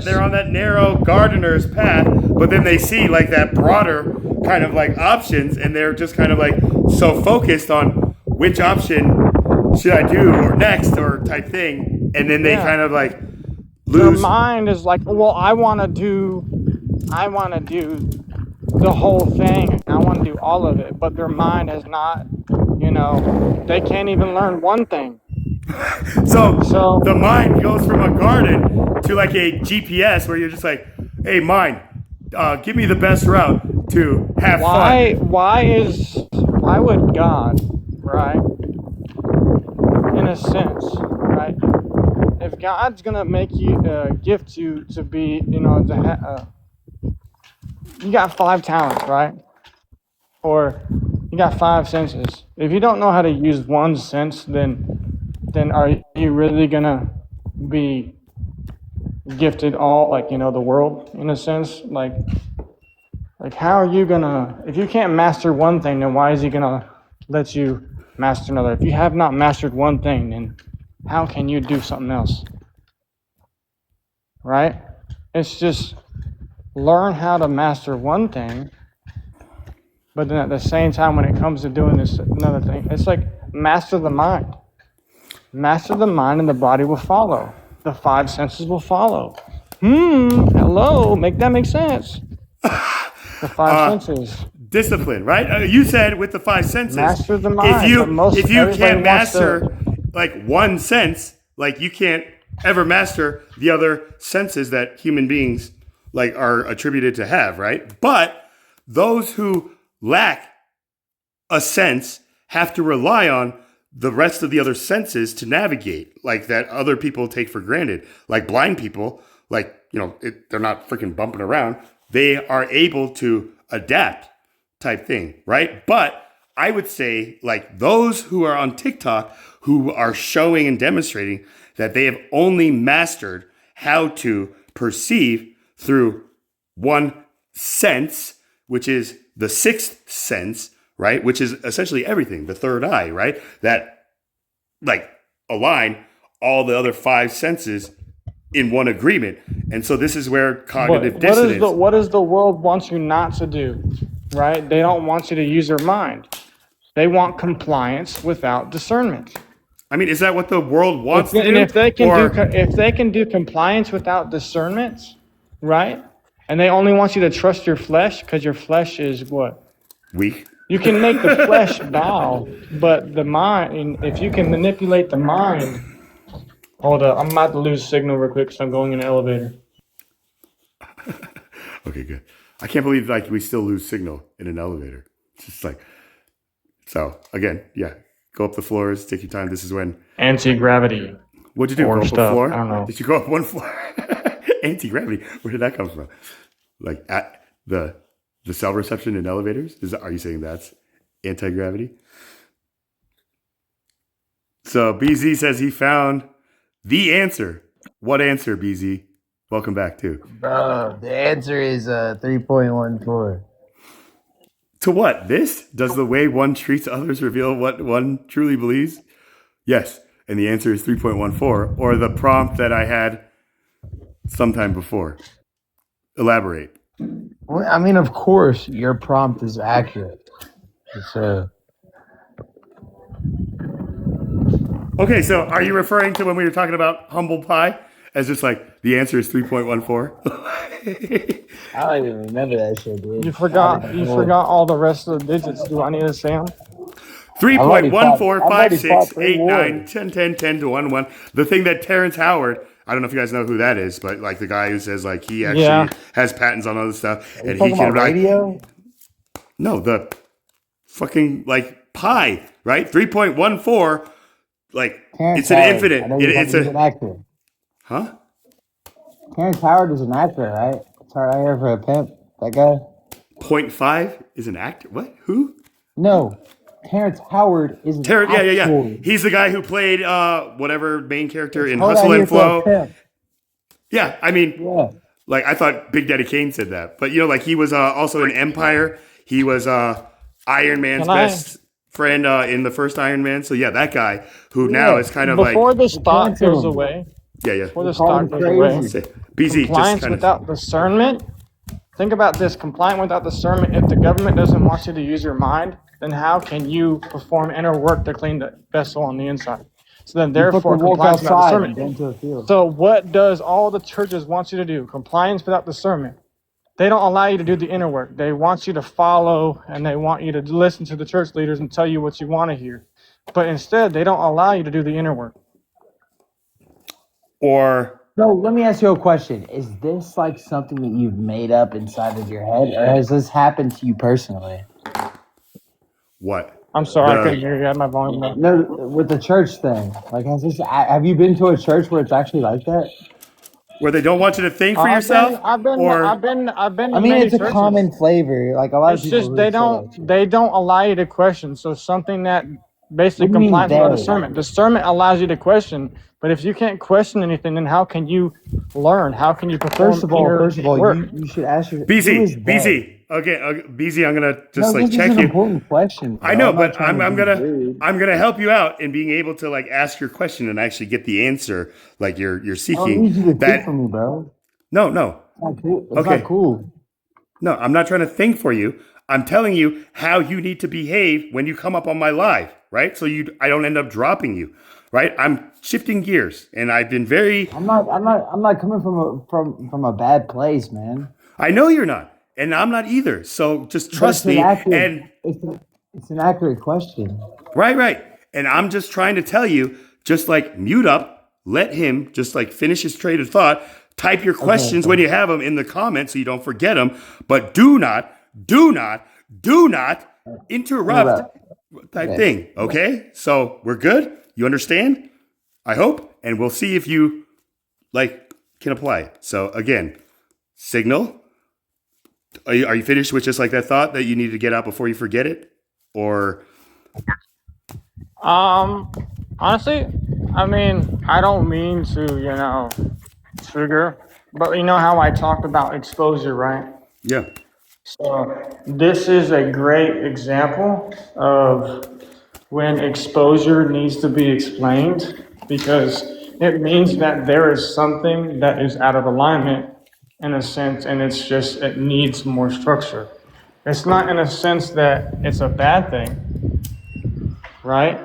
[SPEAKER 1] They're on that narrow gardener's path, but then they see like that broader kind of like options, and they're just kind of like so focused on which option should I do or next or type thing, and then they kind of like lose.
[SPEAKER 12] Their mind is like, well, I want to do the whole thing. I want to do all of it, but their mind has not. They can't even learn one thing.
[SPEAKER 1] So the mind goes from a garden to like a GPS where you're just like, hey, mind, give me the best route to have fun.
[SPEAKER 12] Why would God, right? In a sense, right? If God's gonna make you gift you to be, you got 5 talents, right? Or you got 5 senses. If you don't know how to use one sense, then are you really gonna be gifted all the world in a sense? Like how are you gonna, if you can't master one thing, then why is he gonna let you master another? If you have not mastered one thing, then how can you do something else? Right? It's just learn how to master one thing, but then at the same time when it comes to doing this another thing, it's like master the mind. Master the mind and the body will follow. The 5 senses will follow. Hello, make that make sense. The 5 senses.
[SPEAKER 1] Discipline, right? You said with the 5 senses.
[SPEAKER 12] Master the mind.
[SPEAKER 1] If you can't master like one sense, like you can't ever master the other senses that human beings like are attributed to have, right? But those who lack a sense have to rely on the rest of the other senses to navigate, like that other people take for granted. Like blind people, like, they're not freaking bumping around. They are able to adapt type thing, right? But I would say like those who are on TikTok who are showing and demonstrating that they have only mastered how to perceive through one sense, which is the 6th sense, right? Which is essentially everything, the third eye, right? That like align all the other 5 senses in one agreement. And so this is where cognitive dissonance.
[SPEAKER 12] What does the world want you not to do, right? They don't want you to use your mind. They want compliance without discernment.
[SPEAKER 1] I mean, is that what the world wants to do?
[SPEAKER 12] And if they can do compliance without discernment, right? And they only want you to trust your flesh because your flesh is what?
[SPEAKER 1] Weak.
[SPEAKER 12] You can make the flesh bow, but the mind, if you can manipulate the mind. Hold up, I'm about to lose signal real quick, so I'm going in an elevator.
[SPEAKER 1] Okay, good. I can't believe like we still lose signal in an elevator. It's just like, so again, go up the floors, take your time. This is when
[SPEAKER 12] anti-gravity.
[SPEAKER 1] What'd you do? Go up a floor?
[SPEAKER 12] I don't know.
[SPEAKER 1] Did you go up one floor? Anti-gravity. Where did that come from? Like at the cell reception in elevators? Are you saying that's anti-gravity? So BZ says he found the answer. What answer, BZ? Welcome back too.
[SPEAKER 11] Bro, the answer is 3.14.
[SPEAKER 1] To what? This? Does the way one treats others reveal what one truly believes? Yes. And the answer is 3.14, or the prompt that I had sometime before. Elaborate.
[SPEAKER 11] Well, I mean, of course, your prompt is accurate. It's
[SPEAKER 1] Okay, so are you referring to when we were talking about humble pie as just like the answer is 3.14?
[SPEAKER 11] I don't even remember that shit, dude.
[SPEAKER 12] You forgot. You forgot all the rest of the digits. Do I need to say them?
[SPEAKER 1] 3.145689 10 10 10 to 1 1. The thing that Terrence Howard, I don't know if you guys know who that is, but like the guy who says like he actually has patents on other stuff, and he can like
[SPEAKER 11] radio.
[SPEAKER 1] No, the fucking like pi, right? 3.14. Like
[SPEAKER 11] Terrence
[SPEAKER 1] it's an
[SPEAKER 11] Howard.
[SPEAKER 1] infinite.
[SPEAKER 11] I know he's
[SPEAKER 1] It's
[SPEAKER 11] an
[SPEAKER 1] a
[SPEAKER 11] actor.
[SPEAKER 1] huh?
[SPEAKER 11] Terrence Howard is an actor, right? It's hard out here for a pimp. That guy.
[SPEAKER 1] 0.5 is an actor. What? Who?
[SPEAKER 11] No, Terrence Howard is an
[SPEAKER 1] Yeah. He's the guy who played whatever main character in
[SPEAKER 11] hard out
[SPEAKER 1] Hustle
[SPEAKER 11] here
[SPEAKER 1] and
[SPEAKER 11] for a
[SPEAKER 1] Flow.
[SPEAKER 11] pimp.
[SPEAKER 1] Yeah, I mean, like I thought Big Daddy Kane said that, but you know, like he was also in Empire. He was Iron Man's best friend in the first Iron Man. So yeah, that guy who now is kind of
[SPEAKER 12] before
[SPEAKER 1] like
[SPEAKER 12] this thought goes away.
[SPEAKER 1] Yeah.
[SPEAKER 12] Before this thought goes away.
[SPEAKER 1] BZ,
[SPEAKER 12] Compliance
[SPEAKER 1] just
[SPEAKER 12] without discernment. Think about this: compliant without discernment. If the government doesn't want you to use your mind, then how can you perform inner work to clean the vessel on the inside? So then, therefore, compliance without discernment. So what does all the churches want you to do? Compliance without discernment. They don't allow you to do the inner work. They want you to follow, and they want you to listen to the church leaders and tell you what you want to hear. But instead, they don't allow you to do the inner work.
[SPEAKER 1] Or
[SPEAKER 11] So let me ask you a question. Is this like something that you've made up inside of your head, or has this happened to you personally?
[SPEAKER 1] What?
[SPEAKER 12] I'm sorry, I couldn't hear you. I had my volume up.
[SPEAKER 11] No, with the church thing. Like, have you been to a church where it's actually like that?
[SPEAKER 1] Where they don't want you to think for yourself?
[SPEAKER 12] I've been.
[SPEAKER 11] I
[SPEAKER 12] in
[SPEAKER 11] mean,
[SPEAKER 12] many
[SPEAKER 11] it's a
[SPEAKER 12] churches.
[SPEAKER 11] common flavor. Like a lot
[SPEAKER 12] It's
[SPEAKER 11] of people.
[SPEAKER 12] just
[SPEAKER 11] who
[SPEAKER 12] they
[SPEAKER 11] say
[SPEAKER 12] don't allow you to question. So something that basically
[SPEAKER 11] What do you mean
[SPEAKER 12] complies with
[SPEAKER 11] they?
[SPEAKER 12] discernment. Discernment allows you to question, but if you can't question anything, then how can you learn? How can you perform
[SPEAKER 11] First of
[SPEAKER 12] inner
[SPEAKER 11] all,
[SPEAKER 12] work?
[SPEAKER 11] you should ask your
[SPEAKER 1] BZ. Okay, BZ, I'm gonna just
[SPEAKER 11] no,
[SPEAKER 1] like
[SPEAKER 11] this
[SPEAKER 1] check
[SPEAKER 11] is an
[SPEAKER 1] you.
[SPEAKER 11] important question. Bro.
[SPEAKER 1] I know,
[SPEAKER 11] I'm not
[SPEAKER 1] but
[SPEAKER 11] trying
[SPEAKER 1] I'm
[SPEAKER 11] to be rude.
[SPEAKER 1] gonna help you out in being able to like ask your question and actually get the answer like you're
[SPEAKER 11] I don't
[SPEAKER 1] seeking.
[SPEAKER 11] need you to think for me, bro.
[SPEAKER 1] No.
[SPEAKER 11] It's not cool. It's
[SPEAKER 1] Okay.
[SPEAKER 11] not cool.
[SPEAKER 1] No, I'm not trying to think for you. I'm telling you how you need to behave when you come up on my live, right? So I don't end up dropping you, right? I'm shifting gears, and I've been very.
[SPEAKER 11] I'm not coming from a bad place, man.
[SPEAKER 1] I know you're not, and I'm not either. So just trust me. And
[SPEAKER 11] It's an accurate question.
[SPEAKER 1] right. And I'm just trying to tell you, just like mute up, let him just like finish his train of thought. Type your questions when you have them in the comments so you don't forget them. But do not interrupt type thing. Okay? So we're good? You understand? I hope. And we'll see if you like can apply it. So again, signal. Are you finished with just like that thought that you need to get out before you forget it? Or
[SPEAKER 12] Honestly, I mean, I don't mean to, trigger, but you know how I talked about exposure, right?
[SPEAKER 1] Yeah.
[SPEAKER 12] So this is a great example of when exposure needs to be explained, because it means that there is something that is out of alignment in a sense, and it needs more structure. It's not in a sense that it's a bad thing, right?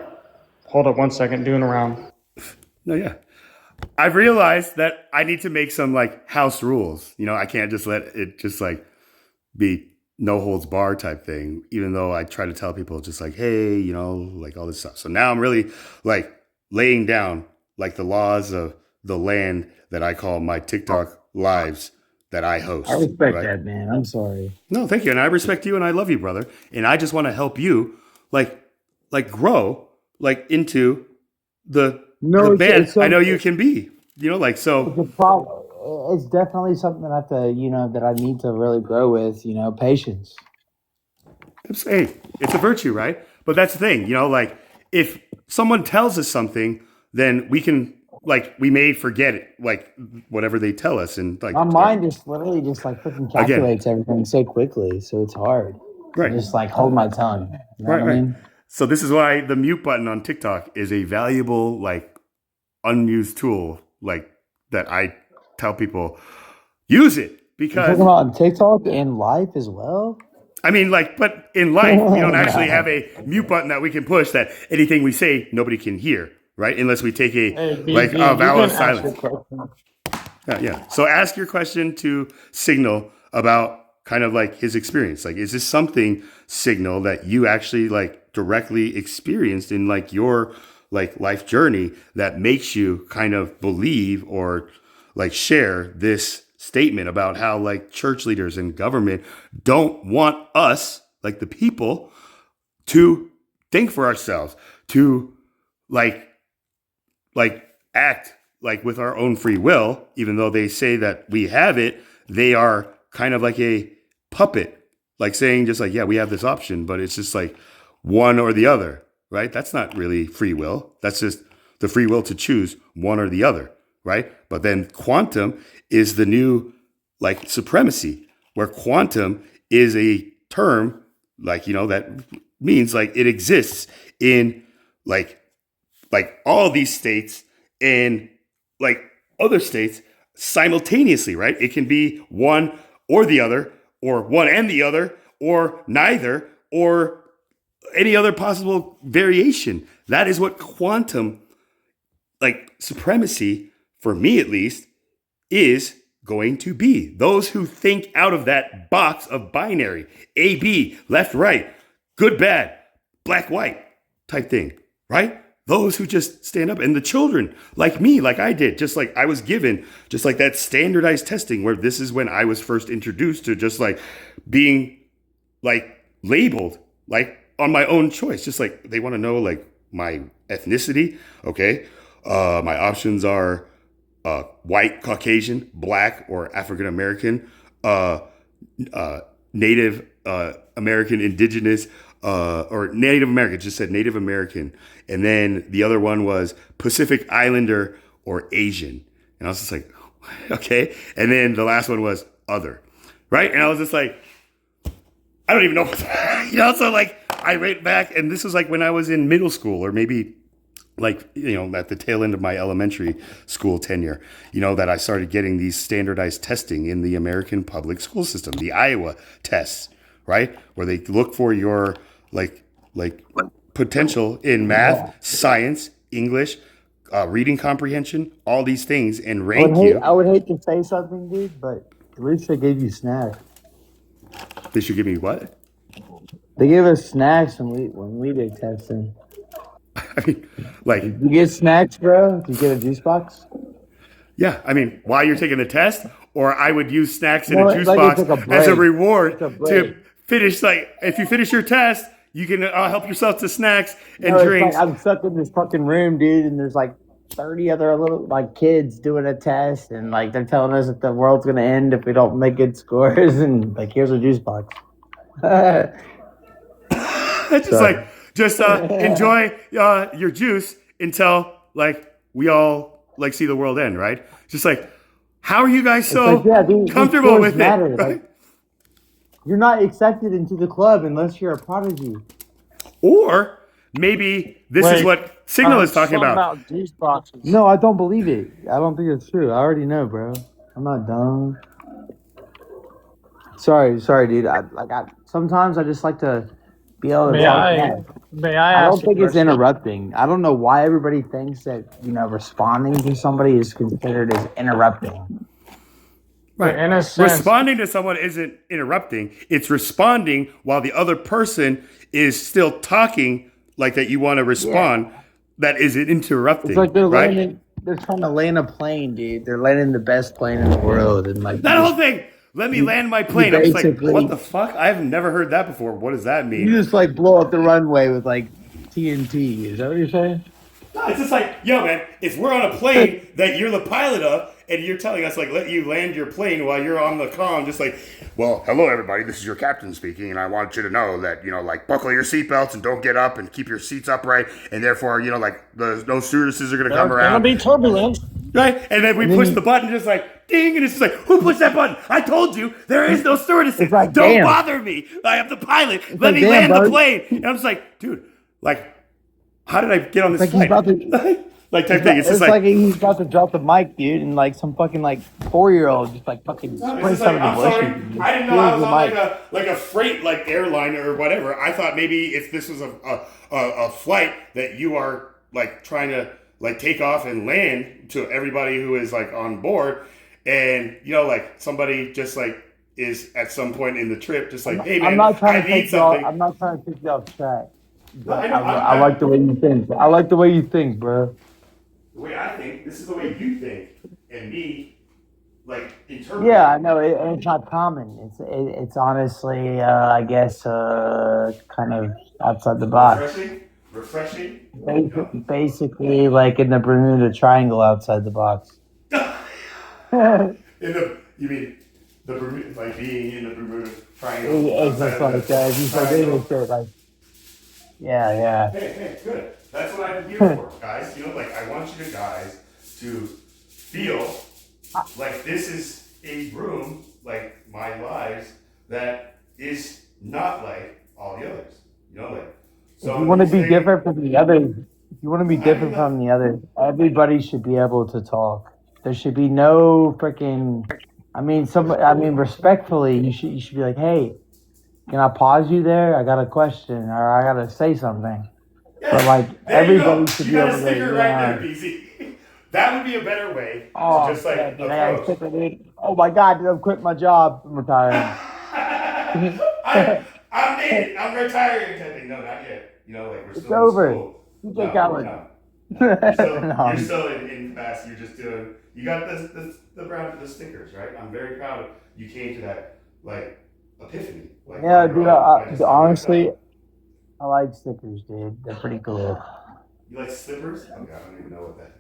[SPEAKER 12] Hold up 1 second, doing around.
[SPEAKER 1] No, yeah. I've realized that I need to make some like house rules. I can't just let it just like be no holds bar type thing, even though I try to tell people just like, hey, like all this stuff. So now I'm really like laying down like the laws of the land that I call my TikTok lives that I host.
[SPEAKER 11] I respect
[SPEAKER 1] right?
[SPEAKER 11] that, man. I'm sorry.
[SPEAKER 1] No, thank you. And I respect you and I love you, brother. And I just want to help you like grow like into the man I know you can be. So
[SPEAKER 11] It's a problem. It's definitely something that I have to, that I need to really grow with. Patience.
[SPEAKER 1] Hey, it's a virtue, right? But that's the thing, like if someone tells us something, then we can we may forget it, like whatever they tell us, and like
[SPEAKER 11] My mind just literally just like freaking calculates everything so quickly, so it's hard.
[SPEAKER 1] Right.
[SPEAKER 11] To just like hold my tongue. You know what I mean?
[SPEAKER 1] So this is why the mute button on TikTok is a valuable, unused tool, that I tell people use it because
[SPEAKER 11] You're talking about on TikTok and life as well.
[SPEAKER 1] I mean, but in life, you don't actually have a mute button that we can push that anything we say nobody can hear, right? Unless we take a
[SPEAKER 12] Hey,
[SPEAKER 1] like
[SPEAKER 12] BG,
[SPEAKER 1] a vow
[SPEAKER 12] you
[SPEAKER 1] of
[SPEAKER 12] can ask
[SPEAKER 1] silence.
[SPEAKER 12] your question.
[SPEAKER 1] Yeah. So ask your question to Signal about kind of like his experience. Like, is this something, Signal, that you actually like directly experienced in like your like life journey that makes you kind of believe or like share this statement about how like church leaders and government don't want us, like the people, to think for ourselves, to like act like with our own free will, even though they say that we have it, they are kind of like a puppet, like saying just like, yeah, we have this option, but it's just like one or the other, right? That's not really free will. That's just the free will to choose one or the other, right? But then quantum is the new like supremacy, where quantum is a term like, you know, that means like it exists in like all these states and like other states simultaneously, right? It can be one or the other, or one and the other, or neither, or any other possible variation. That is what quantum, like supremacy, for me at least, is going to be. Those who think out of that box of binary, A, B, left, right, good, bad, black, white type thing, right? Those who just stand up, and the children like me, like I did, just like I was given, just like that standardized testing where this is when I was first introduced to just like being like labeled like on my own choice. Just like they want to know like my ethnicity. Okay. My options are white, Caucasian, black, or African American, Native American, Indigenous, or Native American, just said Native American. And then the other one was Pacific Islander or Asian. And I was just like, okay. And then the last one was other, right? And I was just like, I don't even know. You know, so like I went back, and this was like when I was in middle school, or maybe like, you know, at the tail end of my elementary school tenure, you know, that I started getting these standardized testing in the American public school system, the Iowa tests, right? Where they look for your like potential in math, science, English, reading comprehension, all these things, and rank you.
[SPEAKER 11] I would hate to say something, dude, but at least they gave you snacks.
[SPEAKER 1] They should give me what?
[SPEAKER 11] They gave us snacks when we did testing.
[SPEAKER 1] I mean, like,
[SPEAKER 11] you get snacks, bro? Did you get a juice box?
[SPEAKER 1] Yeah, I mean, while you're taking the test, or I would use snacks in
[SPEAKER 11] Well,
[SPEAKER 1] a juice
[SPEAKER 11] like
[SPEAKER 1] box
[SPEAKER 11] it's like a
[SPEAKER 1] as a
[SPEAKER 11] break.
[SPEAKER 1] reward
[SPEAKER 11] It's a break.
[SPEAKER 1] to finish. Like, if you finish your test, you can help yourself to snacks and
[SPEAKER 11] No, it's
[SPEAKER 1] drinks.
[SPEAKER 11] like I'm stuck in this fucking room, dude, and there's like 30 other little like kids doing a test, and like they're telling us that the world's gonna end if we don't make good scores, and like here's a juice box.
[SPEAKER 1] It's just like, enjoy your juice until like we all like see the world end, right? Just like, how are you guys so
[SPEAKER 11] It's like, yeah, these
[SPEAKER 1] comfortable
[SPEAKER 11] scores
[SPEAKER 1] with
[SPEAKER 11] matter.
[SPEAKER 1] it? Right?
[SPEAKER 11] Like, you're not accepted into the club unless you're a prodigy.
[SPEAKER 1] Or maybe this is what Signal is talking about.
[SPEAKER 12] Juice boxes.
[SPEAKER 11] No, I don't believe it. I don't think it's true. I already know, bro. I'm not dumb. Sorry, dude. Sometimes I just like to be able to
[SPEAKER 12] May
[SPEAKER 11] talk
[SPEAKER 12] I-
[SPEAKER 11] back.
[SPEAKER 12] may I
[SPEAKER 11] I
[SPEAKER 12] ask
[SPEAKER 11] don't
[SPEAKER 12] a
[SPEAKER 11] think it's
[SPEAKER 12] question?
[SPEAKER 11] interrupting. I don't know why everybody thinks that, you know, responding to somebody is considered as interrupting.
[SPEAKER 1] Right.
[SPEAKER 12] In a sense-
[SPEAKER 1] Responding to someone isn't interrupting. It's responding while the other person is still talking like that you want to respond. That isn't interrupting.
[SPEAKER 11] It's like they're
[SPEAKER 1] right?
[SPEAKER 11] landing. They're trying to land a plane, dude. They're landing the best plane in the world, and like
[SPEAKER 1] That whole thing. Let me land my plane. I'm just like,
[SPEAKER 11] basically-
[SPEAKER 1] what the fuck? I have never heard that before. What does that mean?
[SPEAKER 11] you just like blow up the runway with like TNT. Is that what you're saying?
[SPEAKER 1] No, it's just like, yo, man, if we're on a plane that you're the pilot of, and you're telling us, like, let you land your plane while you're on the comm, just like, well, hello, everybody, this is your captain speaking, and I want you to know that, you know, like, buckle your seatbelts and don't get up and keep your seats upright, and therefore, you know, like, no stewardesses are going to come
[SPEAKER 12] There's
[SPEAKER 1] around.
[SPEAKER 12] gonna be turbulence.
[SPEAKER 1] Right? And then we push the button, just like, ding, and it's just like, who pushed that button? I told you, there is no stewardesses.
[SPEAKER 11] It's like,
[SPEAKER 1] Don't
[SPEAKER 11] damn.
[SPEAKER 1] bother me. I am the pilot. Let
[SPEAKER 11] like,
[SPEAKER 1] me
[SPEAKER 11] damn,
[SPEAKER 1] land the
[SPEAKER 11] bud.
[SPEAKER 1] plane. And I'm just like, dude, like, how did I get on this
[SPEAKER 11] It's like he's
[SPEAKER 1] flight?
[SPEAKER 11] about to.
[SPEAKER 1] Like type thing. It's just like
[SPEAKER 11] he's about to drop the mic, dude, and like some fucking like 4-year-old just like fucking
[SPEAKER 1] No, it's
[SPEAKER 11] sprints
[SPEAKER 1] just
[SPEAKER 11] out
[SPEAKER 1] like,
[SPEAKER 11] of
[SPEAKER 1] I'm
[SPEAKER 11] the
[SPEAKER 1] sorry,
[SPEAKER 11] bushes. and
[SPEAKER 1] I didn't know
[SPEAKER 11] steals
[SPEAKER 1] I was
[SPEAKER 11] the
[SPEAKER 1] on
[SPEAKER 11] mic.
[SPEAKER 1] like a freight like airline or whatever. I thought maybe if this was a flight that you are like trying to like take off and land to everybody who is like on board, and you know, like somebody just like is at some point in the trip, just like, hey man,
[SPEAKER 11] I'm not trying
[SPEAKER 1] I
[SPEAKER 11] to
[SPEAKER 1] need
[SPEAKER 11] take you off.
[SPEAKER 1] something.
[SPEAKER 11] I'm not trying to take you off track.
[SPEAKER 1] No,
[SPEAKER 11] But
[SPEAKER 1] know,
[SPEAKER 11] I like the way you think. I like the way you think, bro.
[SPEAKER 1] the way I think. This is the way you think, and me, like interpret.
[SPEAKER 11] Yeah, I know. It's not common. It's honestly, I guess, kind of outside the box.
[SPEAKER 1] Refreshing.
[SPEAKER 11] Basically, like in the Bermuda Triangle outside the box.
[SPEAKER 1] You mean the Bermuda, like being in the Bermuda Triangle?
[SPEAKER 11] It's just like it's just like yeah.
[SPEAKER 1] Hey, good. That's what I'm here for, guys. You know, like I want you guys to feel like this is a room, like my lives, that is not like all the others. You know, like. So
[SPEAKER 11] If you want to be different from the others, everybody should be able to talk. There should be no freaking. I mean, respectfully, you should be like, hey, can I pause you there? I got a question, or I gotta say something. But like everybody should be able to.
[SPEAKER 1] Sticker right there, BZ. That would be a better way.
[SPEAKER 11] Oh,
[SPEAKER 1] Just like
[SPEAKER 11] yeah, dude, I got a sticker, dude. Oh my God, dude, I'm quitting my job. I'm retiring.
[SPEAKER 1] I'm dating. I'm retiring. Type thing. No, not yet. You know, like we're still
[SPEAKER 11] It's over.
[SPEAKER 1] in school.
[SPEAKER 11] You
[SPEAKER 1] No,
[SPEAKER 11] take out
[SPEAKER 1] we're
[SPEAKER 11] it.
[SPEAKER 1] not.
[SPEAKER 11] No.
[SPEAKER 1] You're still in class. You're just doing. You got the stickers, right? I'm very proud of you. Came to that like epiphany. Like,
[SPEAKER 11] Yeah,
[SPEAKER 1] like,
[SPEAKER 11] dude.
[SPEAKER 1] I just
[SPEAKER 11] Honestly, I like stickers, dude. They're pretty cool.
[SPEAKER 1] You like slippers? Okay, I don't even know what that.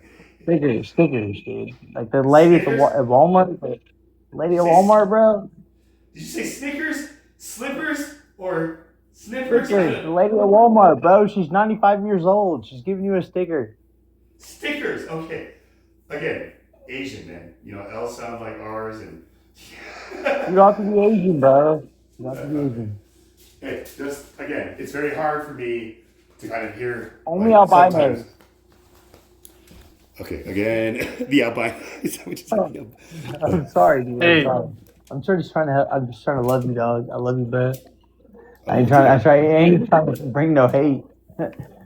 [SPEAKER 11] Stickers, dude. Like the lady at Walmart. The lady at Walmart, bro.
[SPEAKER 1] Did you say Snickers, slippers, or snippers?
[SPEAKER 11] Stickers. The lady at Walmart, bro. She's 95 years old. She's giving you a sticker.
[SPEAKER 1] Stickers. Okay. Again, Asian man. You know, L sounds like ours, and
[SPEAKER 11] You don't have to be Asian, bro. You don't have to be Asian.
[SPEAKER 1] hey, just again, it's very hard for me to kind of hear.
[SPEAKER 11] Only
[SPEAKER 1] like,
[SPEAKER 11] albinos.
[SPEAKER 1] sometimes- Okay, again, the albino. Is that what you said?
[SPEAKER 11] I'm sorry, dude.
[SPEAKER 12] Hey.
[SPEAKER 11] I'm just trying to love you, dog. I love you, bro. I ain't trying to bring no hate.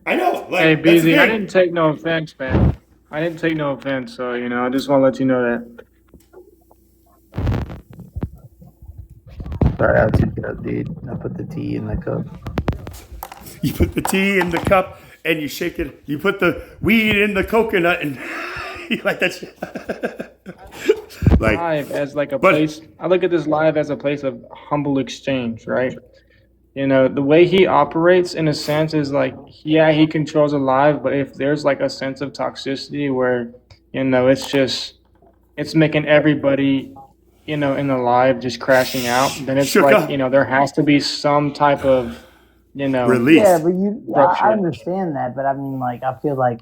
[SPEAKER 1] I know. Like,
[SPEAKER 12] Hey,
[SPEAKER 1] that's the
[SPEAKER 12] BZ, I
[SPEAKER 1] thing.
[SPEAKER 12] didn't take no offense, man. I didn't take no offense, so you know, I just want to let you know that.
[SPEAKER 11] Sorry, I'll take it up, dude. I put the tea in the cup.
[SPEAKER 1] You put the tea in the cup and you shake it. You put the weed in the coconut and you like that shit. Like,
[SPEAKER 12] Live as like a place. I look at this live as a place of humble exchange, right? You know, the way he operates in a sense is like, yeah, he controls a live, but if there's like a sense of toxicity where, you know, it's making everybody, you know, in the live just crashing out, then it's
[SPEAKER 1] Sure.
[SPEAKER 12] like, you know, there has to be some type of, you know,
[SPEAKER 1] Release.
[SPEAKER 11] Yeah, but I
[SPEAKER 12] Rupture.
[SPEAKER 11] understand that, but I mean, like, I feel like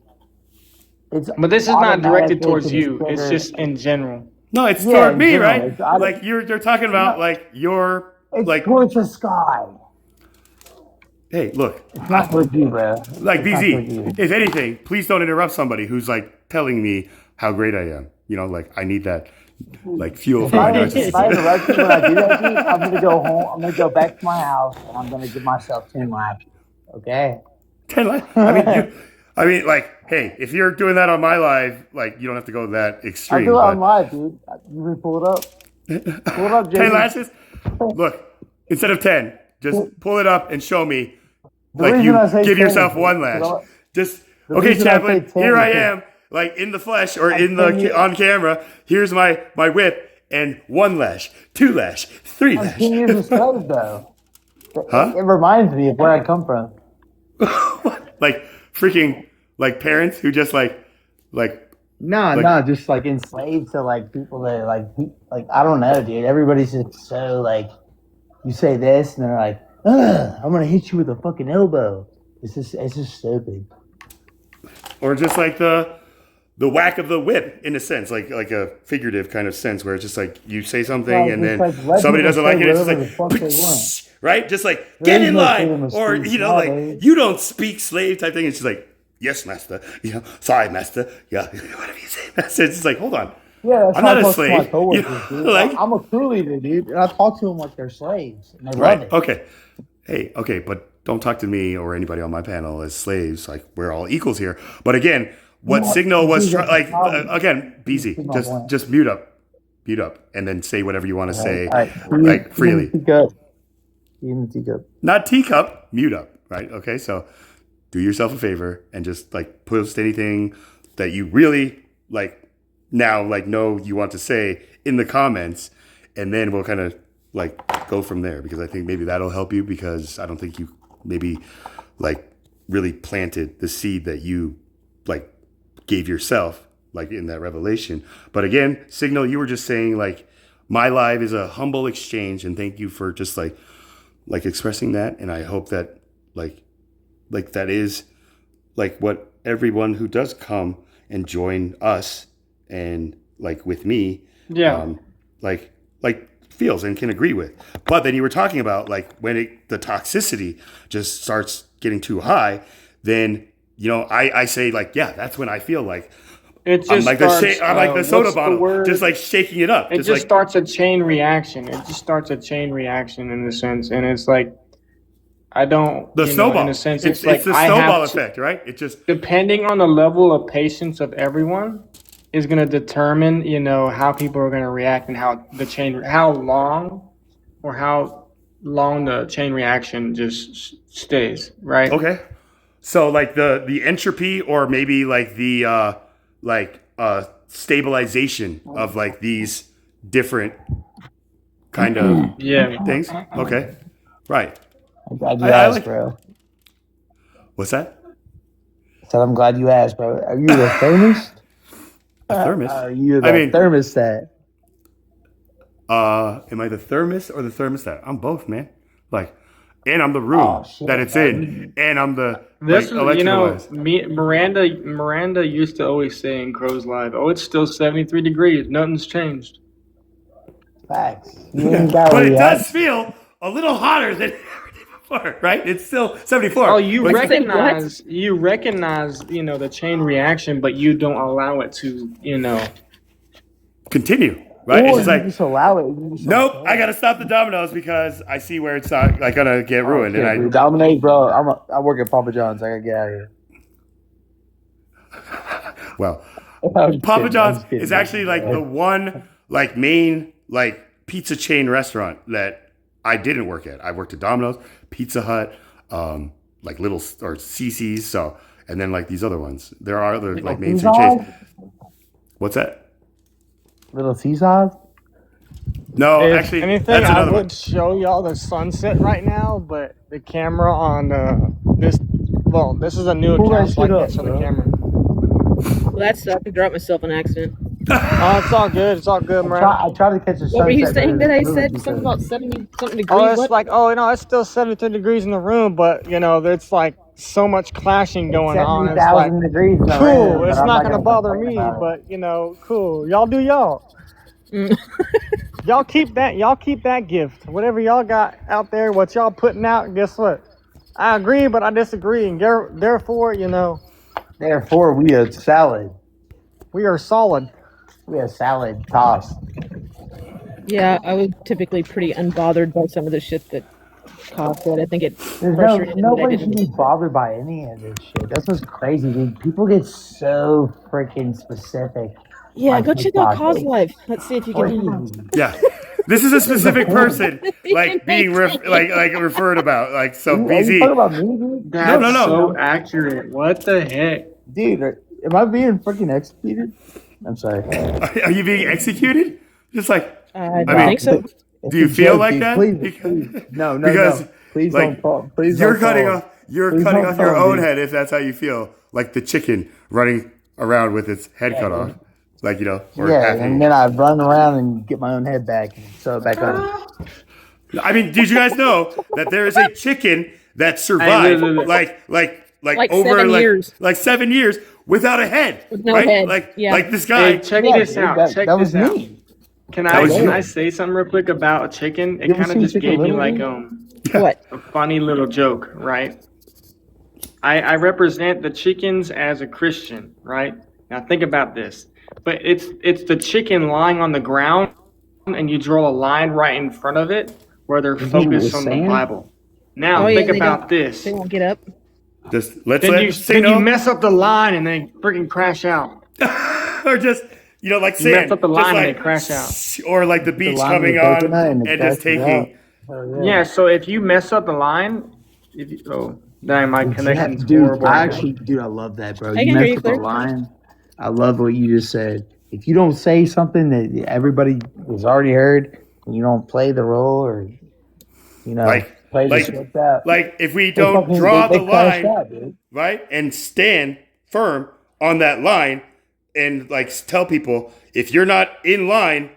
[SPEAKER 11] it's.
[SPEAKER 12] But this is not directed
[SPEAKER 11] automatically
[SPEAKER 12] towards you. It's
[SPEAKER 11] considered-
[SPEAKER 12] just in general.
[SPEAKER 1] no, it's
[SPEAKER 11] Yeah,
[SPEAKER 1] toward
[SPEAKER 11] in
[SPEAKER 1] me,
[SPEAKER 11] general,
[SPEAKER 1] right?
[SPEAKER 11] it's- I-
[SPEAKER 1] Like you're talking about like your
[SPEAKER 11] It's
[SPEAKER 1] like.
[SPEAKER 11] towards the sky.
[SPEAKER 1] Hey, look,
[SPEAKER 11] It's not towards you, bro.
[SPEAKER 1] like
[SPEAKER 11] It's not towards
[SPEAKER 1] BZ.
[SPEAKER 11] you.
[SPEAKER 1] If anything, please don't interrupt somebody who's like telling me how great I am. You know, like I need that like fuel
[SPEAKER 11] If
[SPEAKER 1] for my
[SPEAKER 11] I interrupt you when I do that, dude, I'm gonna go home. I'm gonna go back to my house and I'm gonna give myself 10 laps. Okay.
[SPEAKER 1] 10 laps. I mean, like, hey, if you're doing that on my live, like, you don't have to go that
[SPEAKER 11] I'll
[SPEAKER 1] extreme.
[SPEAKER 11] do it on
[SPEAKER 1] but
[SPEAKER 11] live, dude. You can pull it up. Pull it up,
[SPEAKER 1] 10
[SPEAKER 11] Jason.
[SPEAKER 1] lashes. Look, instead of 10, just pull it up and show me.
[SPEAKER 11] The
[SPEAKER 1] Like
[SPEAKER 11] reason
[SPEAKER 1] you
[SPEAKER 11] I say
[SPEAKER 1] give
[SPEAKER 11] 10
[SPEAKER 1] yourself
[SPEAKER 11] is-
[SPEAKER 1] one lash. Just
[SPEAKER 11] the
[SPEAKER 1] okay,
[SPEAKER 11] reason I
[SPEAKER 1] Chaplain.
[SPEAKER 11] say 10
[SPEAKER 1] Here I
[SPEAKER 11] is-
[SPEAKER 1] am, like in the flesh or in
[SPEAKER 11] 10
[SPEAKER 1] the on camera. Here's my whip and one lash, two lash, three
[SPEAKER 11] I'm
[SPEAKER 1] lash.
[SPEAKER 11] 10 years of slave, though.
[SPEAKER 1] Huh?
[SPEAKER 11] It reminds me of where I come from.
[SPEAKER 1] Like freaking like parents who just like
[SPEAKER 11] No, just like enslaved to like people that like I don't know, dude. Everybody's just so like, you say this and they're like, ugh, I'm gonna hit you with a fucking elbow. It's just stupid.
[SPEAKER 1] or just like the whack of the whip in a sense, like a figurative kind of sense where it's just like you say something
[SPEAKER 11] Well,
[SPEAKER 1] and
[SPEAKER 11] it's
[SPEAKER 1] then
[SPEAKER 11] like, let
[SPEAKER 1] somebody
[SPEAKER 11] people
[SPEAKER 1] doesn't like
[SPEAKER 11] say
[SPEAKER 1] it. It's
[SPEAKER 11] whatever
[SPEAKER 1] just
[SPEAKER 11] the
[SPEAKER 1] like
[SPEAKER 11] fuck they want.
[SPEAKER 1] right, just like
[SPEAKER 11] There
[SPEAKER 1] get
[SPEAKER 11] is
[SPEAKER 1] in
[SPEAKER 11] no
[SPEAKER 1] line,
[SPEAKER 11] freedom of
[SPEAKER 1] or
[SPEAKER 11] speech
[SPEAKER 1] you know, like
[SPEAKER 11] nowadays.
[SPEAKER 1] you don't speak slave type thing. It's just like yes, master. You know, sorry, master. Yeah, whatever you say, master. It's just like hold on.
[SPEAKER 11] Yeah, that's
[SPEAKER 1] I'm
[SPEAKER 11] how
[SPEAKER 1] not
[SPEAKER 11] I
[SPEAKER 1] a
[SPEAKER 11] talk to my
[SPEAKER 1] slave.
[SPEAKER 11] coworkers,
[SPEAKER 1] You know,
[SPEAKER 11] dude.
[SPEAKER 1] like-
[SPEAKER 11] I'm a crew leader, dude, and I talk to them like they're slaves, and they love
[SPEAKER 1] Right.
[SPEAKER 11] it.
[SPEAKER 1] Okay. Hey. Okay. But don't talk to me or anybody on my panel as slaves. Like we're all equals here. But again, what Signal was
[SPEAKER 11] Jesus,
[SPEAKER 1] like
[SPEAKER 11] problem.
[SPEAKER 1] again, BZ,
[SPEAKER 11] Signal
[SPEAKER 1] just
[SPEAKER 11] went.
[SPEAKER 1] just mute up, and then say whatever you want to say,
[SPEAKER 11] All right.
[SPEAKER 1] like freely.
[SPEAKER 11] Teacup. You teacup.
[SPEAKER 1] Not teacup, mute up, right? Okay, so do yourself a favor and just like post anything that you really like now, like know you want to say in the comments, and then we'll kind of like go from there, because I think maybe that'll help you, because I don't think you maybe like really planted the seed that you like gave yourself like in that revelation. But again, Signal, you were just saying like my live is a humble exchange, and thank you for just like expressing that. And I hope that like that is like what everyone who does come and join us and like with me, like feels and can agree with. But then you were talking about like when the toxicity just starts getting too high, then I say like, yeah, that's when I feel like
[SPEAKER 12] It just
[SPEAKER 1] I'm like
[SPEAKER 12] starts,
[SPEAKER 1] I'm like the soda
[SPEAKER 12] what's the
[SPEAKER 1] bottle,
[SPEAKER 12] word?
[SPEAKER 1] just like shaking it up.
[SPEAKER 12] It
[SPEAKER 1] just
[SPEAKER 12] just
[SPEAKER 1] like
[SPEAKER 12] starts a chain reaction. It just starts a chain reaction in a sense, and it's like I don't.
[SPEAKER 1] the snowball.
[SPEAKER 12] In a sense,
[SPEAKER 1] It's
[SPEAKER 12] like
[SPEAKER 1] the
[SPEAKER 12] I
[SPEAKER 1] snowball
[SPEAKER 12] have to,
[SPEAKER 1] effect, right? It just
[SPEAKER 12] depending on the level of patience of everyone, is going to determine how people are going to react and how long the chain reaction just stays, right?
[SPEAKER 1] okay. So like the entropy, or maybe like the stabilization of like these different kind of things. Okay, right.
[SPEAKER 11] I'm glad you
[SPEAKER 1] I
[SPEAKER 11] asked,
[SPEAKER 1] like-
[SPEAKER 11] bro.
[SPEAKER 1] What's that?
[SPEAKER 11] So I'm glad you asked, bro. Are you the thermist?
[SPEAKER 1] A thermos?
[SPEAKER 11] Are you the
[SPEAKER 1] I mean-
[SPEAKER 11] thermostat?
[SPEAKER 1] Am I the thermos or the thermostat? I'm both, man. Like, and I'm the room
[SPEAKER 11] Oh, shit,
[SPEAKER 1] that it's in, and I'm the
[SPEAKER 12] This is,
[SPEAKER 1] electrical wise.
[SPEAKER 12] Miranda used to always say in Crow's Live, "Oh, it's still 73 degrees. Nothing's changed."
[SPEAKER 11] Facts. You ain't got
[SPEAKER 1] But
[SPEAKER 11] where
[SPEAKER 1] it
[SPEAKER 11] you
[SPEAKER 1] does
[SPEAKER 11] at.
[SPEAKER 1] feel a little hotter than everything before, right? It's still 74.
[SPEAKER 12] Oh, you
[SPEAKER 1] But-
[SPEAKER 12] recognize the chain reaction, but you don't allow it to
[SPEAKER 1] continue, right?
[SPEAKER 11] Or
[SPEAKER 1] It's just
[SPEAKER 11] you
[SPEAKER 1] like,
[SPEAKER 11] just allow it. You just
[SPEAKER 1] nope,
[SPEAKER 11] don't
[SPEAKER 1] I gotta stop the dominoes because I see where it's not like gonna get ruined,
[SPEAKER 11] care.
[SPEAKER 1] and
[SPEAKER 11] Dude, Dominic, bro, I work at Papa John's. I gotta get out of here.
[SPEAKER 1] well,
[SPEAKER 11] I'm
[SPEAKER 1] Papa
[SPEAKER 11] kidding,
[SPEAKER 1] John's
[SPEAKER 11] I'm kidding.
[SPEAKER 1] is actually like the one like main like pizza chain restaurant that I didn't work at. I worked at Domino's, Pizza Hut, like Little or CC's. So, and then like these other ones. There are other like mainstream chains. What's that?
[SPEAKER 11] Little Caesars?
[SPEAKER 1] No,
[SPEAKER 12] If
[SPEAKER 1] actually,
[SPEAKER 12] anything,
[SPEAKER 1] that's
[SPEAKER 12] I
[SPEAKER 1] another
[SPEAKER 12] would
[SPEAKER 1] one.
[SPEAKER 12] show y'all the sunset right now, but the camera on this is a new
[SPEAKER 11] Pull that
[SPEAKER 12] account, so I
[SPEAKER 11] shit
[SPEAKER 12] can't
[SPEAKER 11] up,
[SPEAKER 12] show the
[SPEAKER 11] bro.
[SPEAKER 12] camera.
[SPEAKER 16] Well, that sucked. I dropped myself on accident.
[SPEAKER 12] Oh, it's all good. It's all good, man.
[SPEAKER 11] I tried to catch a sunset.
[SPEAKER 16] What were you saying that I
[SPEAKER 11] really
[SPEAKER 16] said?
[SPEAKER 11] because-
[SPEAKER 16] Something about 70 something degrees?
[SPEAKER 12] Oh, it's
[SPEAKER 16] What?
[SPEAKER 12] like, it's still 73 degrees in the room, but there's like so much clashing going on. It's like
[SPEAKER 11] 70,000 degrees in the
[SPEAKER 12] cool.
[SPEAKER 11] room, but
[SPEAKER 12] It's
[SPEAKER 11] I'm
[SPEAKER 12] not gonna bother
[SPEAKER 11] complain
[SPEAKER 12] me,
[SPEAKER 11] about it.
[SPEAKER 12] but cool. Y'all do y'all. Y'all keep that gift. Whatever y'all got out there, what y'all putting out, guess what? I agree, but I disagree, and therefore,
[SPEAKER 11] Therefore, we are salad.
[SPEAKER 12] we are solid.
[SPEAKER 11] We are salad tossed.
[SPEAKER 16] Yeah, I was typically pretty unbothered by some of the shit that Cobb said. I think it
[SPEAKER 11] There's
[SPEAKER 16] frustrated me that I
[SPEAKER 11] nobody should
[SPEAKER 16] didn't.
[SPEAKER 11] be bothered by any of this shit. That's what's crazy, dude. People get so freaking specific.
[SPEAKER 16] Yeah,
[SPEAKER 11] on
[SPEAKER 16] go check out
[SPEAKER 11] TikTok.
[SPEAKER 16] Cause Live. Let's see if you can.
[SPEAKER 1] Yeah, this is a specific person like being referred about. Like so,
[SPEAKER 11] Are you
[SPEAKER 1] BZ.
[SPEAKER 11] talking about me, dude?
[SPEAKER 12] That's
[SPEAKER 1] no.
[SPEAKER 12] so accurate. What the heck?
[SPEAKER 11] Dude, am I being freaking executed? I'm sorry.
[SPEAKER 1] Are you being executed? Just like
[SPEAKER 16] I
[SPEAKER 1] mean,
[SPEAKER 16] think so.
[SPEAKER 1] do you
[SPEAKER 11] It's a
[SPEAKER 1] feel
[SPEAKER 11] joke,
[SPEAKER 1] like
[SPEAKER 11] dude.
[SPEAKER 1] that?
[SPEAKER 11] Please. No.
[SPEAKER 1] Because
[SPEAKER 11] Please
[SPEAKER 1] like,
[SPEAKER 11] don't fall. Please
[SPEAKER 1] you're
[SPEAKER 11] don't
[SPEAKER 1] cutting
[SPEAKER 11] fall.
[SPEAKER 1] off. You're
[SPEAKER 11] Please
[SPEAKER 1] cutting
[SPEAKER 11] don't
[SPEAKER 1] off your
[SPEAKER 11] fall,
[SPEAKER 1] own
[SPEAKER 11] dude.
[SPEAKER 1] head if that's how you feel. Like the chicken running around with its head cut off. Like or
[SPEAKER 11] Yeah,
[SPEAKER 1] half
[SPEAKER 11] and then I run around and get my own head back and sew it back on.
[SPEAKER 1] I mean, did you guys know that there is a chicken that survived like over
[SPEAKER 16] 7 years.
[SPEAKER 1] like 7 years without a head,
[SPEAKER 16] With no
[SPEAKER 1] right?
[SPEAKER 16] head,
[SPEAKER 1] Like
[SPEAKER 16] yeah.
[SPEAKER 1] like this guy.
[SPEAKER 12] Hey, check
[SPEAKER 11] Yeah,
[SPEAKER 12] this
[SPEAKER 11] dude,
[SPEAKER 12] out.
[SPEAKER 11] that
[SPEAKER 12] Check
[SPEAKER 11] was
[SPEAKER 12] this out.
[SPEAKER 11] me.
[SPEAKER 12] Can
[SPEAKER 1] That
[SPEAKER 12] I
[SPEAKER 1] was you.
[SPEAKER 12] say something real quick about a chicken? It
[SPEAKER 11] You ever
[SPEAKER 12] kind of
[SPEAKER 11] seen
[SPEAKER 12] just
[SPEAKER 11] Chicken
[SPEAKER 12] gave me
[SPEAKER 11] Little?
[SPEAKER 12] like
[SPEAKER 16] What?
[SPEAKER 12] a funny little joke, right? I represent the chickens as a Christian, right? Now think about this. But it's the chicken lying on the ground, and you draw a line right in front of it where they're
[SPEAKER 11] Isn't he
[SPEAKER 12] focused on the
[SPEAKER 11] saying?
[SPEAKER 12] Bible. Now
[SPEAKER 16] Oh, yeah,
[SPEAKER 12] think
[SPEAKER 16] they
[SPEAKER 12] about
[SPEAKER 16] don't-
[SPEAKER 12] this.
[SPEAKER 16] They won't get up.
[SPEAKER 1] Just let's
[SPEAKER 12] Then
[SPEAKER 1] let
[SPEAKER 12] you
[SPEAKER 1] signal,
[SPEAKER 12] mess up the line and then freaking crash out.
[SPEAKER 1] or just like
[SPEAKER 12] You mess
[SPEAKER 1] sand,
[SPEAKER 12] up the
[SPEAKER 1] just
[SPEAKER 12] line and
[SPEAKER 1] like
[SPEAKER 12] they crash out.
[SPEAKER 1] or like the
[SPEAKER 11] The
[SPEAKER 1] beach
[SPEAKER 11] line
[SPEAKER 1] coming
[SPEAKER 11] with
[SPEAKER 1] on
[SPEAKER 11] coconut and it
[SPEAKER 1] and just
[SPEAKER 11] crashes out.
[SPEAKER 1] taking.
[SPEAKER 11] Hell
[SPEAKER 12] Yeah, so if you mess up the line, dang, my connection's horrible.
[SPEAKER 11] Dude, I love that, bro.
[SPEAKER 16] I
[SPEAKER 11] You
[SPEAKER 16] can hear
[SPEAKER 11] mess
[SPEAKER 16] you
[SPEAKER 11] up the
[SPEAKER 16] clear.
[SPEAKER 11] line. I love what you just said. If you don't say something that everybody has already heard, and you don't play the role or play the script out,
[SPEAKER 1] Like if we
[SPEAKER 11] they
[SPEAKER 1] don't
[SPEAKER 11] fucking-
[SPEAKER 1] draw
[SPEAKER 11] they
[SPEAKER 1] the
[SPEAKER 11] crashed
[SPEAKER 1] line,
[SPEAKER 11] out, dude.
[SPEAKER 1] right, and stand firm on that line, and like tell people if you're not in line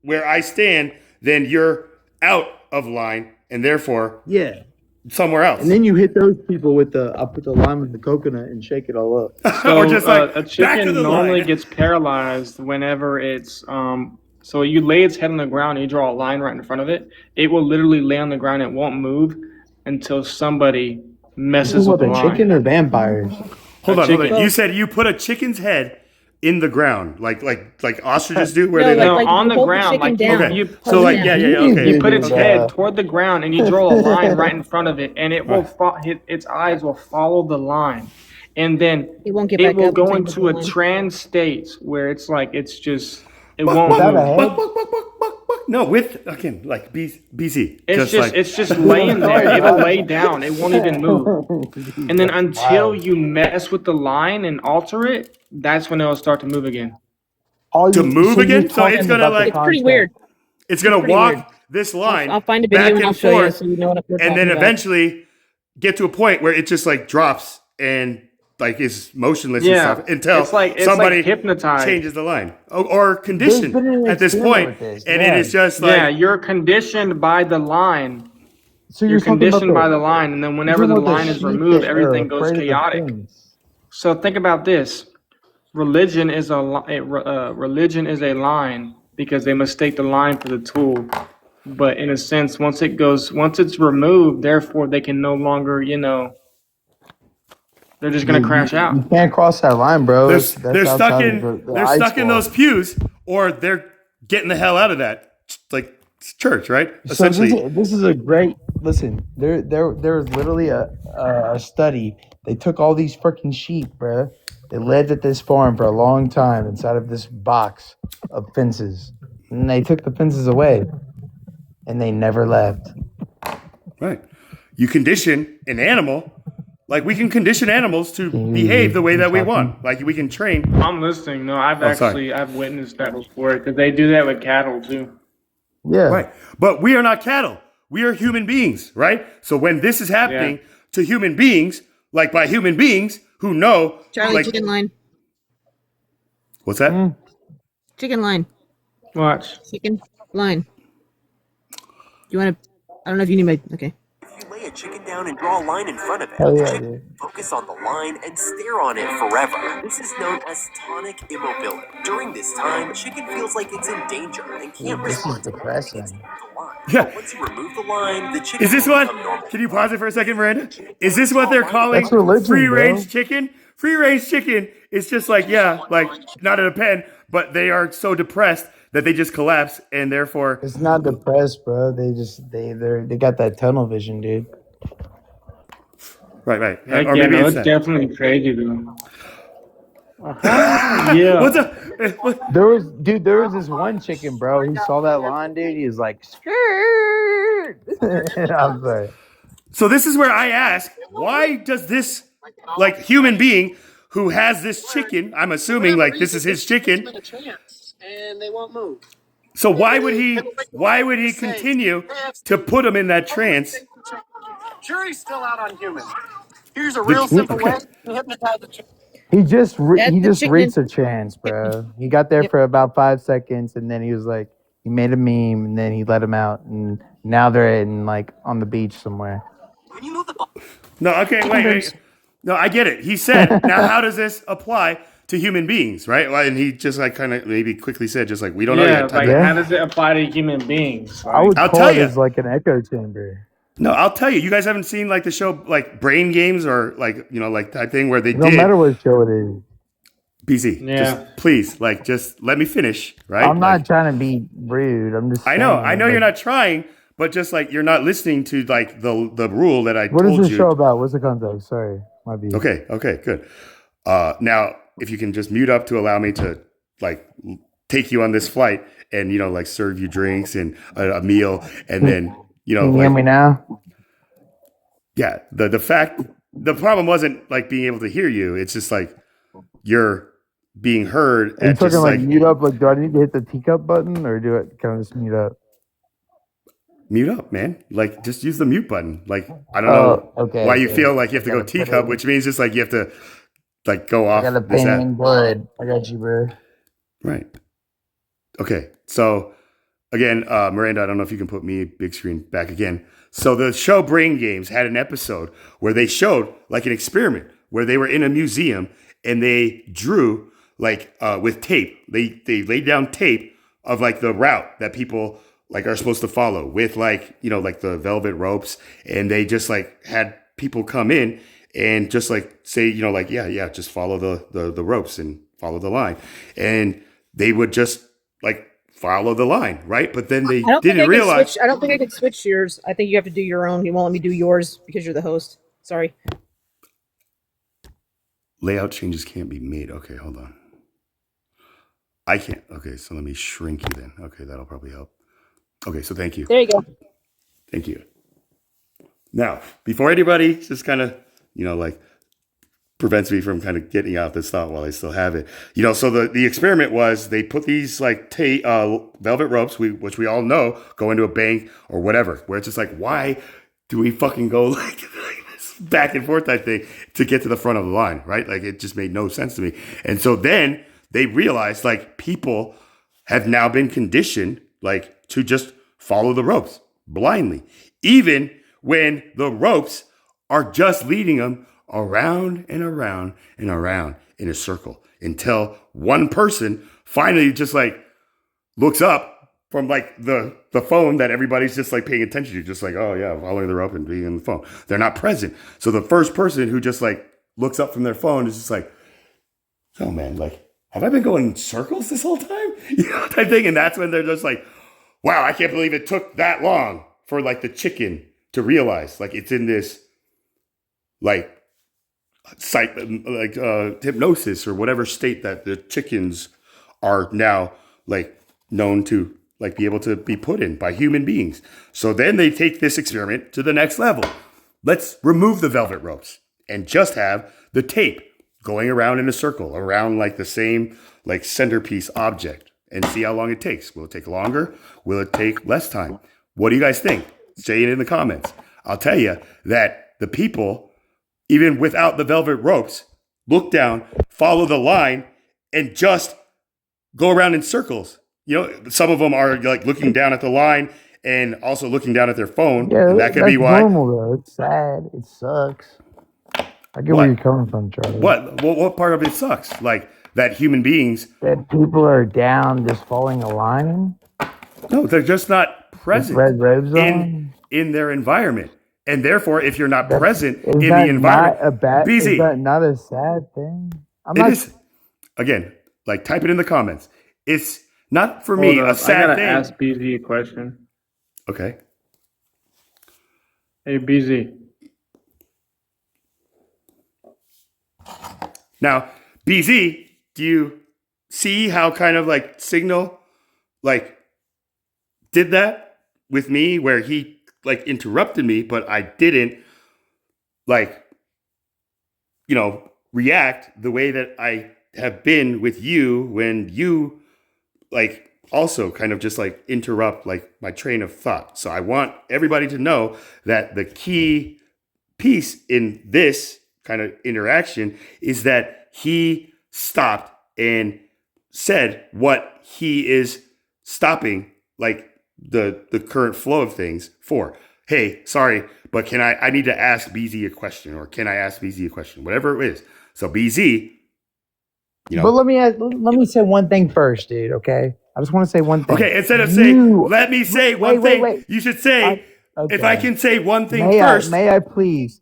[SPEAKER 1] where I stand, then you're out of line, and therefore
[SPEAKER 11] Yeah.
[SPEAKER 1] somewhere else.
[SPEAKER 11] And then you hit those people with I'll put the lime with the coconut and shake it all up.
[SPEAKER 12] So
[SPEAKER 1] Or just like,
[SPEAKER 12] a
[SPEAKER 1] back to
[SPEAKER 12] chicken
[SPEAKER 1] the
[SPEAKER 12] normally
[SPEAKER 1] line.
[SPEAKER 12] gets paralyzed whenever it's so you lay its head on the ground and you draw a line right in front of it. It will literally lay on the ground. It won't move until somebody messes with
[SPEAKER 11] What,
[SPEAKER 12] the
[SPEAKER 11] the
[SPEAKER 12] line.
[SPEAKER 11] chicken or vampires?
[SPEAKER 1] Hold on.
[SPEAKER 12] chicken.
[SPEAKER 1] You said you put a chicken's head in the ground, like ostriches do, where
[SPEAKER 16] No,
[SPEAKER 1] they
[SPEAKER 16] like-
[SPEAKER 1] like.
[SPEAKER 12] on the
[SPEAKER 16] hold the
[SPEAKER 12] ground,
[SPEAKER 16] chicken
[SPEAKER 12] like
[SPEAKER 16] down.
[SPEAKER 1] Okay.
[SPEAKER 12] you
[SPEAKER 1] So like yeah, okay.
[SPEAKER 12] you put its
[SPEAKER 11] Yeah.
[SPEAKER 12] head toward the ground and you draw a line right in front of it, and it will its eyes will follow the line, and then
[SPEAKER 16] It won't get
[SPEAKER 12] it
[SPEAKER 16] back
[SPEAKER 12] will
[SPEAKER 16] up
[SPEAKER 12] go
[SPEAKER 16] until you
[SPEAKER 12] into
[SPEAKER 16] put
[SPEAKER 12] a
[SPEAKER 16] the line.
[SPEAKER 12] trance state where it's like it's just it won't
[SPEAKER 11] Without a
[SPEAKER 12] move.
[SPEAKER 11] head?
[SPEAKER 1] Buck, buck, buck, buck, buck, buck. No, with again like BC.
[SPEAKER 12] It's just laying there. It'll lay down. It won't even move. And then until you mess with the line and alter it, that's when it'll start to move again.
[SPEAKER 1] To move again? So it's gonna like
[SPEAKER 16] It's pretty weird.
[SPEAKER 1] it's gonna
[SPEAKER 16] pretty
[SPEAKER 1] walk
[SPEAKER 16] weird.
[SPEAKER 1] this line
[SPEAKER 16] I'll find a
[SPEAKER 1] back
[SPEAKER 16] video and
[SPEAKER 1] and
[SPEAKER 16] I'll show you
[SPEAKER 1] forth,
[SPEAKER 16] so you know what I'm
[SPEAKER 1] and
[SPEAKER 16] talking
[SPEAKER 1] then
[SPEAKER 16] about.
[SPEAKER 1] eventually get to a point where it just like drops and like is motionless and
[SPEAKER 12] Yeah,
[SPEAKER 1] stuff until
[SPEAKER 12] it's like
[SPEAKER 1] somebody
[SPEAKER 12] hypnotized.
[SPEAKER 1] changes the line or conditioned
[SPEAKER 11] There's been an
[SPEAKER 1] at this
[SPEAKER 11] experiment
[SPEAKER 1] point,
[SPEAKER 11] with this,
[SPEAKER 1] and
[SPEAKER 11] yeah.
[SPEAKER 1] it is just like
[SPEAKER 12] Yeah, you're conditioned by the line.
[SPEAKER 11] So
[SPEAKER 12] You're
[SPEAKER 11] talking about
[SPEAKER 12] conditioned by the line, and then whenever the
[SPEAKER 11] you're talking about
[SPEAKER 12] line is
[SPEAKER 11] sheep
[SPEAKER 12] removed,
[SPEAKER 11] that are
[SPEAKER 12] everything goes
[SPEAKER 11] afraid of the
[SPEAKER 12] chaotic.
[SPEAKER 11] things.
[SPEAKER 12] So think about this: religion is religion is a line because they mistake the line for the tool. But in a sense, once it's removed, therefore they can no longer, they're just gonna crash out.
[SPEAKER 11] You can't cross that line, bro.
[SPEAKER 1] they're
[SPEAKER 11] That's
[SPEAKER 1] stuck
[SPEAKER 11] outside
[SPEAKER 1] in
[SPEAKER 11] of the
[SPEAKER 1] they're
[SPEAKER 11] ice
[SPEAKER 1] stuck in
[SPEAKER 11] wall.
[SPEAKER 1] those pews, or they're getting the hell out of that like church, right?
[SPEAKER 11] So
[SPEAKER 1] Essentially.
[SPEAKER 11] this is a great listen. There was literally a study. They took all these freaking sheep, bro. They lived at this farm for a long time inside of this box of fences, and they took the fences away, and they never left.
[SPEAKER 1] Right. You condition an animal, like we can condition animals to behave the way that we want. Like we can train.
[SPEAKER 12] I'm listening. No, I've
[SPEAKER 1] sorry.
[SPEAKER 12] I've witnessed that before because they do that with cattle too.
[SPEAKER 11] Yeah.
[SPEAKER 1] Right. But we are not cattle. We are human beings, right? So when this is happening to human beings, like by human beings who know,
[SPEAKER 16] Charlie,
[SPEAKER 1] like,
[SPEAKER 16] chicken line.
[SPEAKER 1] what's that?
[SPEAKER 16] Chicken line.
[SPEAKER 12] Watch.
[SPEAKER 16] Chicken line. You want to? I don't know if you need my. Okay.
[SPEAKER 18] You lay a chicken down and draw a line in front of it.
[SPEAKER 11] Hell
[SPEAKER 18] The
[SPEAKER 11] yeah,
[SPEAKER 18] chicken
[SPEAKER 11] dude.
[SPEAKER 18] focus on the line and stare on it forever. This is known as tonic immobility. During this time, chicken feels like it's in danger and can't
[SPEAKER 11] This is
[SPEAKER 18] respond to
[SPEAKER 11] depressing.
[SPEAKER 18] the line.
[SPEAKER 1] Yeah.
[SPEAKER 18] But once you remove the line, the chicken
[SPEAKER 1] Is this
[SPEAKER 18] will
[SPEAKER 1] what?
[SPEAKER 18] become normal.
[SPEAKER 1] Can you pause it for a second, Miranda? Is this what they're calling
[SPEAKER 11] That's religion,
[SPEAKER 1] free range
[SPEAKER 11] bro.
[SPEAKER 1] chicken? Free range chicken is just like, like not in a pen, but they are so depressed that they just collapse and therefore.
[SPEAKER 11] It's not depressed, bro. They got that tunnel vision, dude.
[SPEAKER 1] Right.
[SPEAKER 12] Heck
[SPEAKER 1] Or
[SPEAKER 12] yeah,
[SPEAKER 1] maybe
[SPEAKER 12] no,
[SPEAKER 1] it's
[SPEAKER 12] it's
[SPEAKER 1] that.
[SPEAKER 12] definitely crazy though. Yeah.
[SPEAKER 1] What's up?
[SPEAKER 11] There was this one chicken, bro. He saw that line, dude. He was like, skirt. I'm sorry.
[SPEAKER 1] So this is where I ask, why does this like human being who has this chicken, I'm assuming like this is his chicken,
[SPEAKER 18] And they won't move.
[SPEAKER 1] so why would he continue to put him in that trance?
[SPEAKER 18] Jury's still out on humans. Here's a real simple way to hypnotize the chicken.
[SPEAKER 11] He just
[SPEAKER 16] That's the chicken.
[SPEAKER 11] reached a chance, bro. He got there for about 5 seconds, and then he was like, he made a meme, and then he let him out, and now they're in like on the beach somewhere.
[SPEAKER 18] When you move the ball,
[SPEAKER 1] No, okay, wait. No, I get it. He said, now how does this apply to human beings, right? Well, and he just like kind of maybe quickly said, just like, we don't know
[SPEAKER 12] Yeah,
[SPEAKER 1] yet.
[SPEAKER 12] like
[SPEAKER 11] Yeah.
[SPEAKER 12] how does it apply to human beings?
[SPEAKER 11] I would
[SPEAKER 1] I'll
[SPEAKER 11] call
[SPEAKER 1] tell
[SPEAKER 11] it
[SPEAKER 1] you.
[SPEAKER 11] as like an echo chamber.
[SPEAKER 1] No, I'll tell you. You guys haven't seen like the show like Brain Games or like, like that thing where they
[SPEAKER 11] No
[SPEAKER 1] did.
[SPEAKER 11] matter what show it is.
[SPEAKER 1] BC,
[SPEAKER 12] Yeah.
[SPEAKER 1] just please, like, just let me finish, right?
[SPEAKER 11] I'm not
[SPEAKER 1] Like,
[SPEAKER 11] trying to be rude. I'm just
[SPEAKER 1] I know
[SPEAKER 11] saying,
[SPEAKER 1] you're
[SPEAKER 11] like,
[SPEAKER 1] not trying, but just like you're not listening to like the rule that I
[SPEAKER 11] What is
[SPEAKER 1] told
[SPEAKER 11] this
[SPEAKER 1] you.
[SPEAKER 11] show about? What's the context? Sorry. My view.
[SPEAKER 1] Okay, good. Now, if you can just mute up to allow me to like take you on this flight and like serve you drinks and a meal, and then
[SPEAKER 11] Can you hear me now?
[SPEAKER 1] yeah, the problem wasn't like being able to hear you. It's just like you're being heard
[SPEAKER 11] Are you
[SPEAKER 1] at
[SPEAKER 11] talking
[SPEAKER 1] just
[SPEAKER 11] like
[SPEAKER 1] like
[SPEAKER 11] mute up? Like, do I need to hit the teacup button or do it? Can I just mute up?
[SPEAKER 1] mute up, man. Like just use the mute button. Like I don't know
[SPEAKER 11] Okay.
[SPEAKER 1] why you
[SPEAKER 11] Okay.
[SPEAKER 1] feel like you have to
[SPEAKER 11] I
[SPEAKER 1] go
[SPEAKER 11] gotta put
[SPEAKER 1] teacup,
[SPEAKER 11] it.
[SPEAKER 1] which means just like you have to like go
[SPEAKER 11] I
[SPEAKER 1] off
[SPEAKER 11] got a
[SPEAKER 1] this
[SPEAKER 11] pain
[SPEAKER 1] app.
[SPEAKER 11] in blood. I got you, bro.
[SPEAKER 1] Right. Okay. So again, Miranda, I don't know if you can put me big screen back again. So the show Brain Games had an episode where they showed like an experiment where they were in a museum and they drew like with tape. They laid down tape of like the route that people like are supposed to follow with like like the velvet ropes, and they just like had people come in and just like say like yeah just follow the ropes and follow the line, and they would just like follow the line, right? But then they
[SPEAKER 16] I don't think
[SPEAKER 1] didn't realize
[SPEAKER 16] I don't think I could switch yours. I think you have to do your own. He won't let me do yours because you're the host. Sorry.
[SPEAKER 1] layout changes can't be made. Okay, hold on. I can't. Okay, so let me shrink you then. Okay, that'll probably help. Okay, so thank you.
[SPEAKER 16] There you go.
[SPEAKER 1] Thank you. Now, before anybody just kind of, like prevents me from kind of getting out this thought while I still have it, so the experiment was they put these like velvet ropes, which we all know go into a bank or whatever, where it's just like, why do we fucking go like this back and forth type thing to get to the front of the line, right? Like it just made no sense to me. And so then they realized like people have now been conditioned like to just follow the ropes blindly, even when the ropes are just leading them around and around and around in a circle until one person finally just like looks up from like the phone that everybody's just like paying attention to, just like, oh yeah, following the rope and being on the phone. They're not present. So the first person who just like looks up from their phone is just like, oh man, like, have I been going in circles this whole time? Type thing. And that's when they're just like, wow, I can't believe it took that long for like the chicken to realize like it's in this like hypnosis or whatever state that the chickens are now like known to like be able to be put in by human beings. So then they take this experiment to the next level. Let's remove the velvet ropes and just have the tape going around in a circle around like the same like centerpiece object and see how long it takes. Will it take longer? Will it take less time? What do you guys think? Say it in the comments. I'll tell you that the people, even without the velvet ropes, look down, follow the line, and just go around in circles. Some of them are like looking down at the line and also looking down at their phone.
[SPEAKER 11] Yeah,
[SPEAKER 1] and that could
[SPEAKER 11] that's
[SPEAKER 1] be why.
[SPEAKER 11] normal though. It's sad. It sucks. I get where you're coming from, Charlie.
[SPEAKER 1] What part of it sucks? Like that human beings.
[SPEAKER 11] That people are down just following a line?
[SPEAKER 1] No, they're just not present
[SPEAKER 11] red robes on?
[SPEAKER 1] in their environment. And therefore, if you're not present
[SPEAKER 11] Is
[SPEAKER 1] in
[SPEAKER 11] that
[SPEAKER 1] the environment,
[SPEAKER 11] not a bad?
[SPEAKER 1] BZ,
[SPEAKER 11] Is that not a sad thing?
[SPEAKER 1] it is. Again, like type it in the comments. It's not for
[SPEAKER 12] Hold
[SPEAKER 1] me
[SPEAKER 12] up.
[SPEAKER 1] a sad
[SPEAKER 12] I gotta
[SPEAKER 1] thing.
[SPEAKER 12] ask BZ a question.
[SPEAKER 1] Okay.
[SPEAKER 12] Hey BZ.
[SPEAKER 1] Now, BZ, do you see how kind of like Signal like did that with me where he like interrupted me, but I didn't like, react the way that I have been with you when you like also kind of just like interrupt like my train of thought. So I want everybody to know that the key piece in this kind of interaction is that he stopped and said what he is stopping like the current flow of things for. Hey, sorry, but I need to ask BZ a question, or can I ask BZ a question? Whatever it is. So BZ,
[SPEAKER 11] But let me say one thing first, dude, okay? I just want to say one thing.
[SPEAKER 1] Okay, instead of saying, let me say one thing,
[SPEAKER 11] wait.
[SPEAKER 1] you should say,
[SPEAKER 11] Okay.
[SPEAKER 1] if I can say one thing
[SPEAKER 11] May
[SPEAKER 1] first.
[SPEAKER 11] May I please,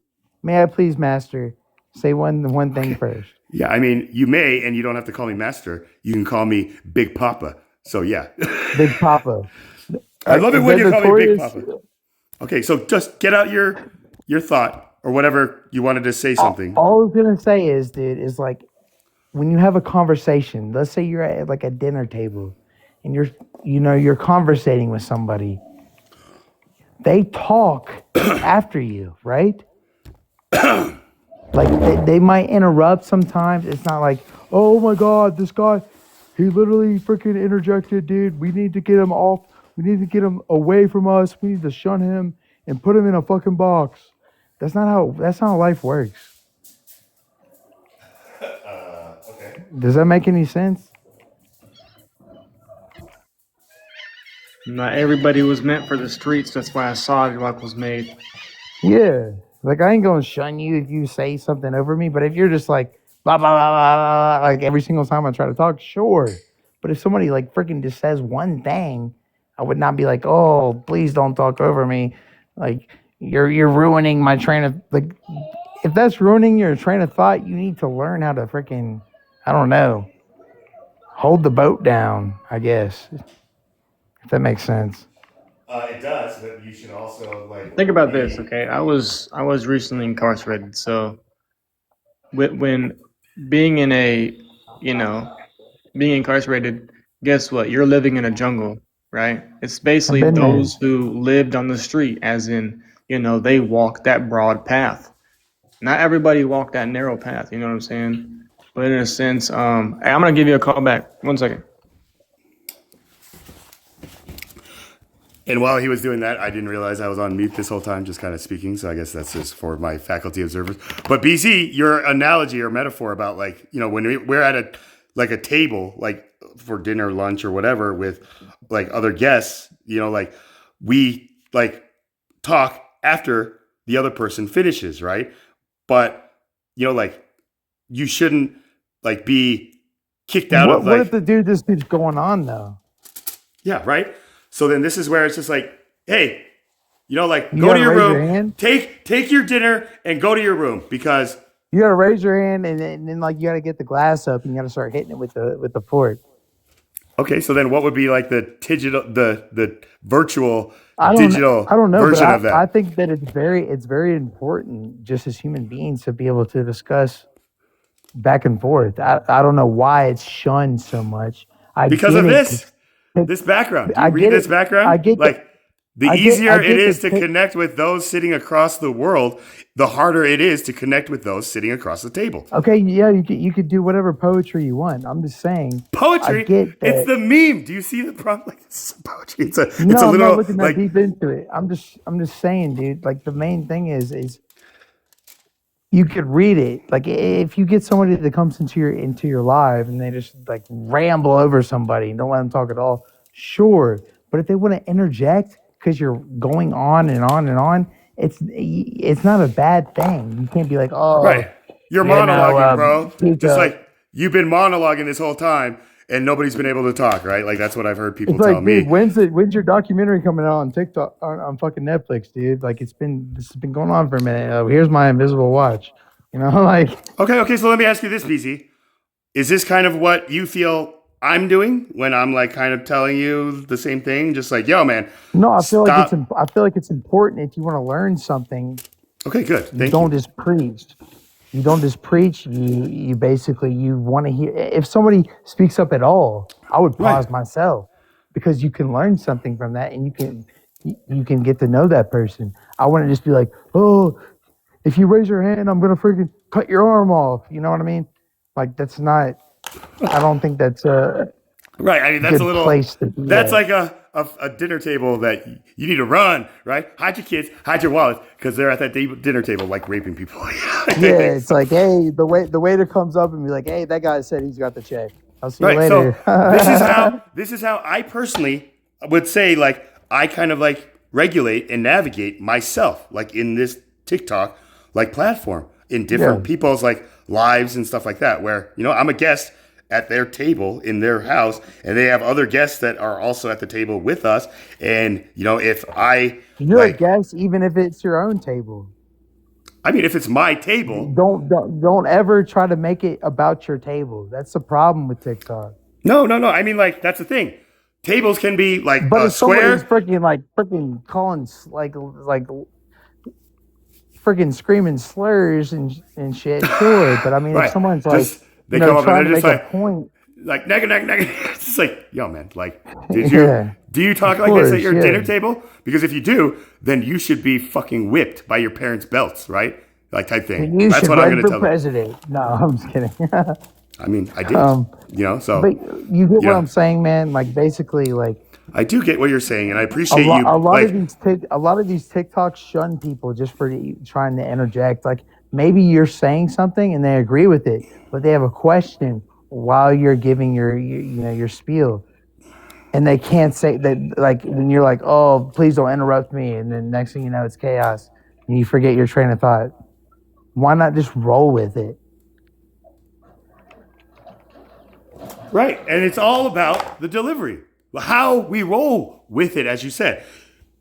[SPEAKER 11] Master, say one thing first?
[SPEAKER 1] Yeah, I mean, you may, and you don't have to call me Master. You can call me Big Papa. So yeah.
[SPEAKER 11] Big Papa.
[SPEAKER 1] I love it when you call me Big
[SPEAKER 11] Notorious-
[SPEAKER 1] Papa. Okay, so just get out your thought or whatever you wanted to say something.
[SPEAKER 11] All I was gonna say is, dude, is like when you have a conversation. Let's say you're at like a dinner table, and you're conversating with somebody. They talk after you, right? Like they might interrupt sometimes. It's not like, oh my God, this guy, he literally freaking interjected, dude. We need to get him off. We need to get him away from us. We need to shun him and put him in a fucking box. That's not how life works.
[SPEAKER 1] Okay.
[SPEAKER 11] Does that make any sense?
[SPEAKER 12] Not everybody was meant for the streets. That's why a sidewalk was made.
[SPEAKER 11] Yeah. Like I ain't gonna shun you if you say something over me, but if you're just like blah blah blah blah, blah like every single time I try to talk, sure. But if somebody like freaking just says one thing, I would not be like, oh, please don't talk over me. Like you're ruining my train of like. If that's ruining your train of thought, you need to learn how to freaking, I don't know, hold the boat down. I guess if that makes sense.
[SPEAKER 1] It does, but you should also like
[SPEAKER 12] Think about this, okay? I was recently incarcerated, so when being in being incarcerated, guess what? You're living in a jungle, right? It's basically
[SPEAKER 11] been there.
[SPEAKER 12] those who lived on the street, as in, they walked that broad path. Not everybody walked that narrow path, you know what I'm saying? But in a sense, hey, I'm gonna give you a call back. 1 second.
[SPEAKER 1] And while he was doing that, I didn't realize I was on mute this whole time, just kind of speaking. So I guess that's just for my faculty observers. But BC, your analogy or metaphor about like, when we're at a table, like for dinner, lunch, or whatever, with like other guests, like we like talk after the other person finishes, right? But like you shouldn't like be kicked out of like.
[SPEAKER 11] What if the dude just keeps going on though?
[SPEAKER 1] Yeah, right. So then this is where it's just like, hey, like
[SPEAKER 11] You
[SPEAKER 1] go to
[SPEAKER 11] gotta
[SPEAKER 1] your
[SPEAKER 11] raise your
[SPEAKER 1] room,
[SPEAKER 11] hand?
[SPEAKER 1] take your dinner and go to your room because
[SPEAKER 11] You gotta raise your hand and then like you gotta get the glass up and you gotta start hitting it with the fork.
[SPEAKER 1] okay, so then what would be like the virtual
[SPEAKER 11] I
[SPEAKER 1] digital
[SPEAKER 11] don't know,
[SPEAKER 1] version
[SPEAKER 11] but
[SPEAKER 1] of that?
[SPEAKER 11] I think that it's very important just as human beings to be able to discuss back and forth. I don't know why it's shunned so much.
[SPEAKER 1] Because
[SPEAKER 11] get
[SPEAKER 1] of
[SPEAKER 11] it.
[SPEAKER 1] this background. Do
[SPEAKER 11] I
[SPEAKER 1] you read
[SPEAKER 11] get
[SPEAKER 1] this
[SPEAKER 11] it.
[SPEAKER 1] background?
[SPEAKER 11] I get
[SPEAKER 1] like the
[SPEAKER 11] I get-
[SPEAKER 1] easier
[SPEAKER 11] I get
[SPEAKER 1] it is
[SPEAKER 11] the
[SPEAKER 1] to
[SPEAKER 11] ta-
[SPEAKER 1] connect with those sitting across the world, the harder it is to connect with those sitting across the table.
[SPEAKER 11] Okay, yeah, you could do whatever poetry you want. I'm just saying.
[SPEAKER 1] Poetry,
[SPEAKER 11] I get that.
[SPEAKER 1] it's the meme. Do you see the problem? Like this is poetry. It's a
[SPEAKER 11] No,
[SPEAKER 1] it's a
[SPEAKER 11] I'm not
[SPEAKER 1] little
[SPEAKER 11] looking that
[SPEAKER 1] like
[SPEAKER 11] deep into it. I'm just saying, dude. Like the main thing is you could read it. Like if you get somebody that comes into your live and they just like ramble over somebody and don't let them talk at all, sure. But if they want to interject because you're going on and on and on, it's not a bad thing. You can't be like, oh,
[SPEAKER 1] right. You're
[SPEAKER 11] you know,
[SPEAKER 1] monologuing, bro.
[SPEAKER 11] Pizza.
[SPEAKER 1] Just like you've been monologuing this whole time and nobody's been able to talk, right? Like that's what I've heard people
[SPEAKER 11] It's like,
[SPEAKER 1] tell me.
[SPEAKER 11] dude, when's your documentary coming out on TikTok on fucking Netflix, dude? Like this has been going on for a minute. Here's my invisible watch. Like
[SPEAKER 1] Okay, so let me ask you this, BC. Is this kind of what you feel I'm doing when I'm like kind of telling you the same thing? Just like, yo, man.
[SPEAKER 11] no, I feel
[SPEAKER 1] stop.
[SPEAKER 11] like it's important if you want to learn something.
[SPEAKER 1] Okay, good.
[SPEAKER 11] You don't just preach. You don't just preach. You basically you want to hear. If somebody speaks up at all, I would pause myself because you can learn something from that, and you can get to know that person. I wouldn't just be like, oh, if you raise your hand, I'm gonna freaking cut your arm off. You know what I mean? Like that's not. I don't think that's a
[SPEAKER 1] right. I mean, that's
[SPEAKER 11] good
[SPEAKER 1] a little.
[SPEAKER 11] place to do
[SPEAKER 1] That's
[SPEAKER 11] that.
[SPEAKER 1] like a dinner table that you need to run, right? Hide your kids, hide your wallets, because they're at that dinner table like raping people.
[SPEAKER 11] Yeah, it's like, hey, the waiter comes up and be like, hey, that guy said he's got the check. I'll see you later.
[SPEAKER 1] So this is how I personally would say like I kind of like regulate and navigate myself like in this TikTok like platform in different people's like lives and stuff like that where I'm a guest at their table in their house and they have other guests that are also at the table with us and if
[SPEAKER 11] you're a guest even if it's your own table.
[SPEAKER 1] I mean if it's my table,
[SPEAKER 11] don't ever try to make it about your table. That's the problem with TikTok.
[SPEAKER 1] No, I mean like that's the thing. Tables can be like
[SPEAKER 11] But
[SPEAKER 1] a
[SPEAKER 11] if somebody's
[SPEAKER 1] square.
[SPEAKER 11] freaking calling like freaking screaming slurs and shit, sure. But I mean, if
[SPEAKER 1] Right.
[SPEAKER 11] someone's like,
[SPEAKER 1] Just they come up and
[SPEAKER 11] trying
[SPEAKER 1] they're
[SPEAKER 11] to
[SPEAKER 1] just
[SPEAKER 11] make a
[SPEAKER 1] like
[SPEAKER 11] point,
[SPEAKER 1] neg. It's just like, yo, man, like, do you talk
[SPEAKER 11] of
[SPEAKER 1] like this at
[SPEAKER 11] course,
[SPEAKER 1] your
[SPEAKER 11] yeah.
[SPEAKER 1] dinner table? Because if you do, then you should be fucking whipped by your parents' belts, right? Like type thing.
[SPEAKER 11] You
[SPEAKER 1] That's
[SPEAKER 11] should
[SPEAKER 1] what I'm
[SPEAKER 11] run
[SPEAKER 1] gonna
[SPEAKER 11] for
[SPEAKER 1] tell them.
[SPEAKER 11] president. No, I'm just kidding.
[SPEAKER 1] I mean, I did. So
[SPEAKER 11] But you get what
[SPEAKER 1] yeah.
[SPEAKER 11] I'm saying, man. Like basically, like
[SPEAKER 1] I do get what you're saying, and I
[SPEAKER 11] a
[SPEAKER 1] appreciate
[SPEAKER 11] lot,
[SPEAKER 1] you.
[SPEAKER 11] a lot
[SPEAKER 1] Like,
[SPEAKER 11] of these TikToks shun people just for trying to interject. Like maybe you're saying something and they agree with it, but they have a question while you're giving your spiel, and they can't say that. Like then you're like, oh, please don't interrupt me, and then next thing you know, it's chaos, and you forget your train of thought. Why not just roll with it?
[SPEAKER 1] right, and it's all about the delivery, how we roll with it, as you said.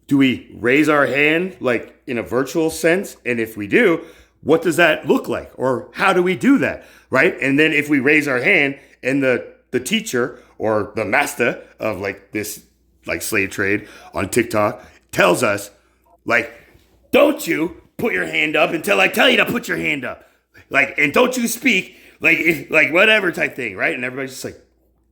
[SPEAKER 1] Do we raise our hand like in a virtual sense? And if we do, what does that look like? Or how do we do that? Right? And then if we raise our hand and the teacher or the master of like this like slave trade on TikTok tells us like, don't you put your hand up until I tell you to put your hand up. Like, and don't you speak like whatever type thing, right? And everybody's just like,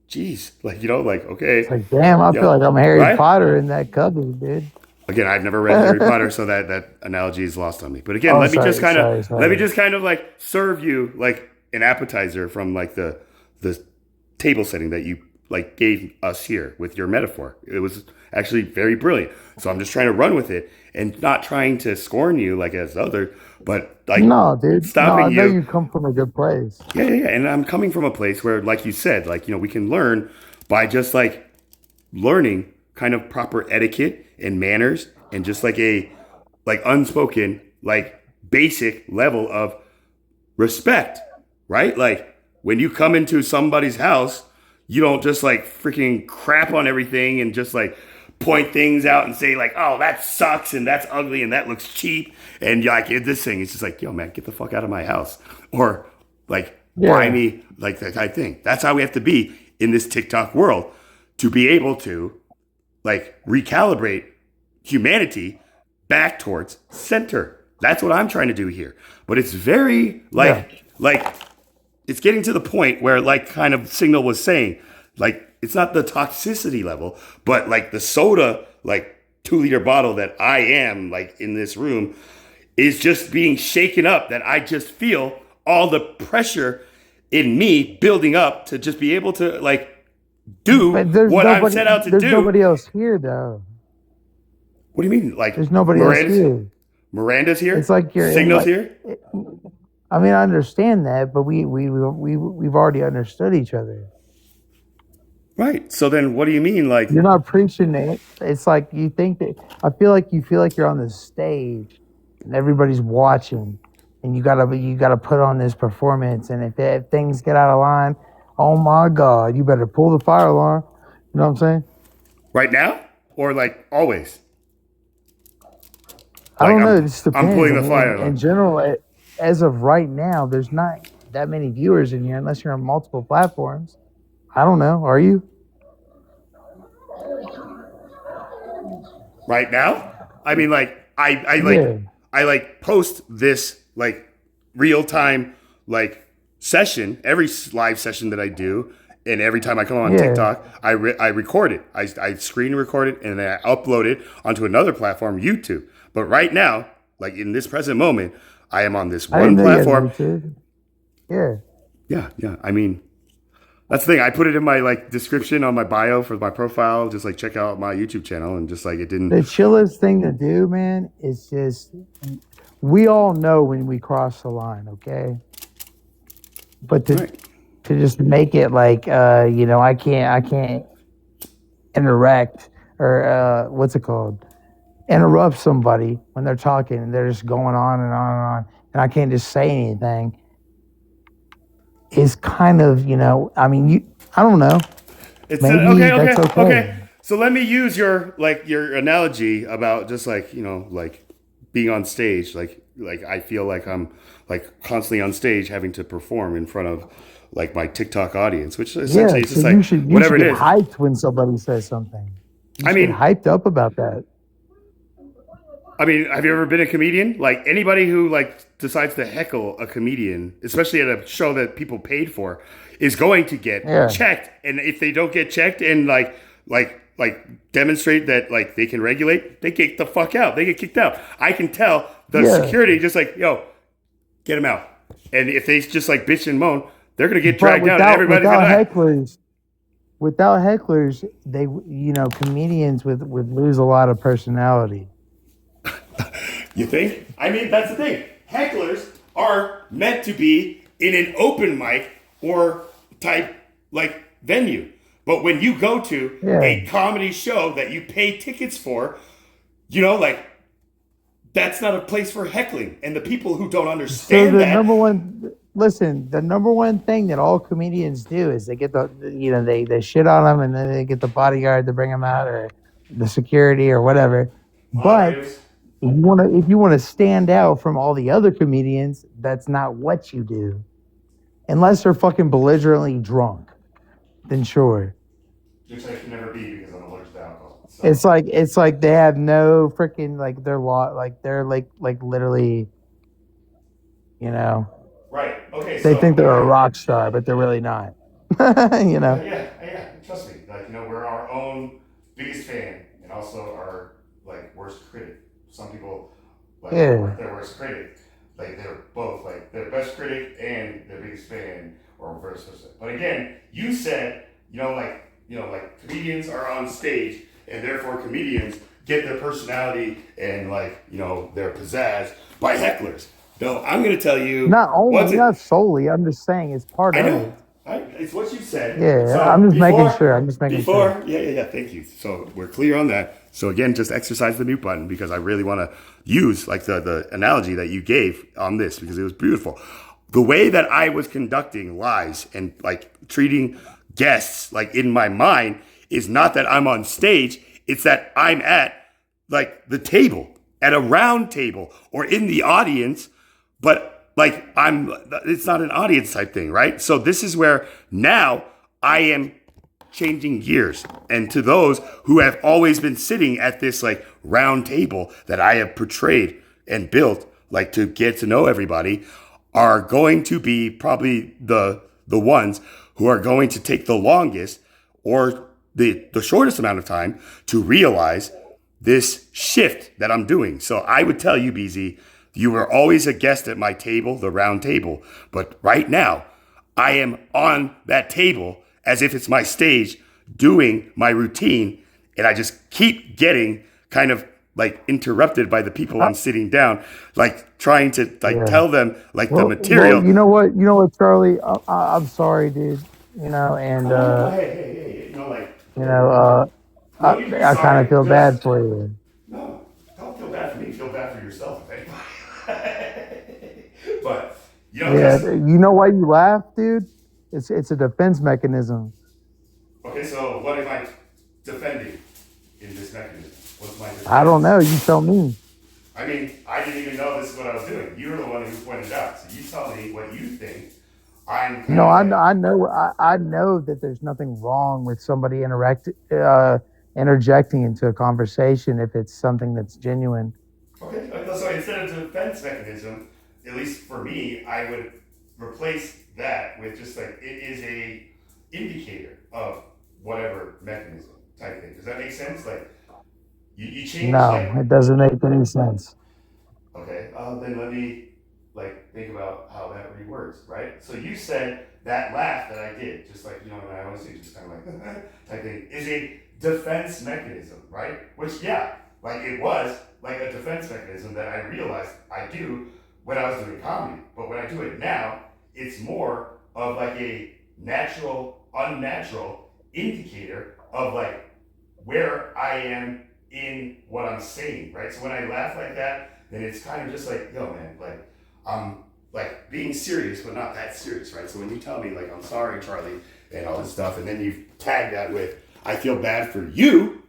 [SPEAKER 1] geez, like, like, okay.
[SPEAKER 11] It's like, damn, I
[SPEAKER 1] Yeah.
[SPEAKER 11] feel like I'm Harry
[SPEAKER 1] Right?
[SPEAKER 11] Potter in that cubby, dude.
[SPEAKER 1] Again, I've never read Harry Potter, so that analogy is lost on me. But again, let me just kind of like serve you like an appetizer from like the table setting that you like gave us here with your metaphor. It was actually very brilliant. So I'm just trying to run with it and not trying to scorn you like as other, but like
[SPEAKER 11] No, dude.
[SPEAKER 1] stopping
[SPEAKER 11] I know
[SPEAKER 1] you.
[SPEAKER 11] you come from a good place.
[SPEAKER 1] Yeah. And I'm coming from a place where, like you said, like, we can learn by just like learning kind of proper etiquette and manners and just like a like unspoken, like basic level of respect, right? Like when you come into somebody's house, you don't just like freaking crap on everything and just like point things out and say like, oh, that sucks and that's ugly and that looks cheap. And like this thing, it's just like, yo, man, get the fuck out of my house. Or like buy me like that type thing. That's how we have to be in this TikTok world to be able to like recalibrate humanity back towards center. That's what I'm trying to do here. But it's very like it's getting to the point where like kind of Signal was saying, like it's not the toxicity level, but like the soda, like 2-liter bottle that I am like in this room is just being shaken up, that I just feel all the pressure in me building up to just be able to like do what I'm set out to do.
[SPEAKER 11] There's nobody else here, though.
[SPEAKER 1] What do you mean? Like
[SPEAKER 11] There's nobody else here.
[SPEAKER 1] Miranda's here?
[SPEAKER 11] It's like you're
[SPEAKER 1] Signal's
[SPEAKER 11] like,
[SPEAKER 1] here?
[SPEAKER 11] I mean, I understand that, but we've already understood each other.
[SPEAKER 1] Right. So then what do you mean? Like
[SPEAKER 11] You're not preaching it. It's like you think that I feel like you feel like you're on the stage and everybody's watching and you gotta put on this performance, and if things get out of line, oh my God, you better pull the fire alarm. You know what I'm saying?
[SPEAKER 1] right now? Or like always?
[SPEAKER 11] I don't
[SPEAKER 1] Like,
[SPEAKER 11] know.
[SPEAKER 1] I'm-
[SPEAKER 11] It just depends.
[SPEAKER 1] I'm pulling the
[SPEAKER 11] I mean,
[SPEAKER 1] fire
[SPEAKER 11] in
[SPEAKER 1] alarm.
[SPEAKER 11] general, as of right now, there's not that many viewers in here unless you're on multiple platforms. I don't know. Are you?
[SPEAKER 1] Right now? I mean, like I
[SPEAKER 11] Yeah.
[SPEAKER 1] post this like real time like session, every live session that I do, and every time I come on
[SPEAKER 11] Yeah.
[SPEAKER 1] TikTok, I record it. I screen record it and then I upload it onto another platform, YouTube. But right now, like in this present moment, I am on this
[SPEAKER 11] I
[SPEAKER 1] one
[SPEAKER 11] didn't know you had
[SPEAKER 1] platform.
[SPEAKER 11] YouTube. Yeah.
[SPEAKER 1] Yeah. I mean, that's the thing. I put it in my like description on my bio for my profile. Just like check out my YouTube channel, and just like it didn't.
[SPEAKER 11] The chillest thing to do, man, is just we all know when we cross the line, okay? But to just make it like I can't interact or what's it called? Interrupt somebody when they're talking and they're just going on and on and on, and I can't just say anything. Is kind of, I mean, I don't know.
[SPEAKER 1] It's
[SPEAKER 11] Maybe that's okay.
[SPEAKER 1] So let me use your analogy about just like like being on stage. Like I feel like I'm like constantly on stage having to perform in front of like my TikTok audience, which essentially is just
[SPEAKER 11] so
[SPEAKER 1] like
[SPEAKER 11] you should
[SPEAKER 1] whatever it
[SPEAKER 11] get
[SPEAKER 1] is.
[SPEAKER 11] hyped when somebody says something. You
[SPEAKER 1] I
[SPEAKER 11] should
[SPEAKER 1] mean,
[SPEAKER 11] get hyped up about that.
[SPEAKER 1] I mean, have you ever been a comedian? Like anybody who like decides to heckle a comedian, especially at a show that people paid for, is going to get
[SPEAKER 11] Yeah.
[SPEAKER 1] checked. And if they don't get checked and like demonstrate that like they can regulate, they get the fuck out. They get kicked out. I can tell the
[SPEAKER 11] Yeah.
[SPEAKER 1] security just like, yo, get them out. And if they just like bitch and moan, they're gonna get
[SPEAKER 11] But
[SPEAKER 1] dragged down. And everybody's
[SPEAKER 11] without
[SPEAKER 1] gonna
[SPEAKER 11] hecklers, they comedians would lose a lot of personality.
[SPEAKER 1] You think? I mean, that's the thing. Hecklers are meant to be in an open mic or type like venue. But when you go to a comedy show that you pay tickets for, like that's not a place for heckling. And the people who don't
[SPEAKER 11] So
[SPEAKER 1] understand
[SPEAKER 11] the
[SPEAKER 1] that,
[SPEAKER 11] number one thing that all comedians do is they get they shit on them and then they get the bodyguard to bring them out or the security or whatever. But if you want to stand out from all the other comedians, that's not what you do. Unless they're fucking belligerently drunk, then sure.
[SPEAKER 1] which I can never be because I'm allergic to alcohol. So.
[SPEAKER 11] It's like they have no freaking they're literally,
[SPEAKER 1] Right. Okay.
[SPEAKER 11] they think they're a rock star, but they're really not.
[SPEAKER 1] Yeah. Trust me. We're our own biggest fan and also our worst critic. Some people aren't their worst critic. They're both their best critic and their biggest fan, or vice versa. But again, you said comedians are on stage and therefore comedians get their personality and their pizzazz by hecklers. No, I'm going to tell you.
[SPEAKER 11] Not solely. I'm just saying it's part of it.
[SPEAKER 1] It's what you said.
[SPEAKER 11] Yeah,
[SPEAKER 1] So
[SPEAKER 11] I'm just making sure.
[SPEAKER 1] Yeah. Thank you. So we're clear on that. So again, just exercise the mute button because I really want to use the analogy that you gave on this because it was beautiful. The way that I was conducting lies and treating guests in my mind is not that I'm on stage. It's that I'm at the table, at a round table or in the audience, but it's not an audience type thing, right? So this is where now I am changing gears. And to those who have always been sitting at this round table that I have portrayed and built to get to know everybody are going to be probably the ones who are going to take the longest or the shortest amount of time to realize this shift that I'm doing. So I would tell you, BZ, you were always a guest at my table, the round table. But right now, I am on that table as if it's my stage doing my routine. And I just keep getting kind of interrupted by the people I'm sitting down, trying to tell them the material.
[SPEAKER 11] Well, you know what, Charlie? I'm sorry, dude. And I kind of feel bad for you.
[SPEAKER 1] No, don't feel bad for me. Feel bad for yourself, if anything. But
[SPEAKER 11] you know why you laugh, dude? It's a defense mechanism.
[SPEAKER 1] Okay, so what am I defending in this mechanism? What's my defense?
[SPEAKER 11] I don't know. You tell me.
[SPEAKER 1] I mean, I didn't even know this is what I was doing. You're the one who pointed it out. So you tell me what you think. I know that there's nothing wrong with somebody interjecting into a conversation if it's something that's genuine. Okay, so instead of defense mechanism, at least for me, I would replace that with just it is a indicator of whatever mechanism type thing. Does that make sense? You change.
[SPEAKER 11] No, it doesn't make any sense.
[SPEAKER 1] Okay, then let me think about how that reworks, right? So you said that laugh that I did, just when I always say, just kind of type thing, is a defense mechanism, right? Which it was a defense mechanism that I realized I do when I was doing comedy, but when I do it now, it's more of a natural, unnatural indicator of where I am in what I'm saying, right? So when I laugh like that, then it's kind of just yo, man, I'm being serious, but not that serious, right? So when you tell me I'm sorry, Charlie, and all this stuff, and then you tag that with, I feel bad for you,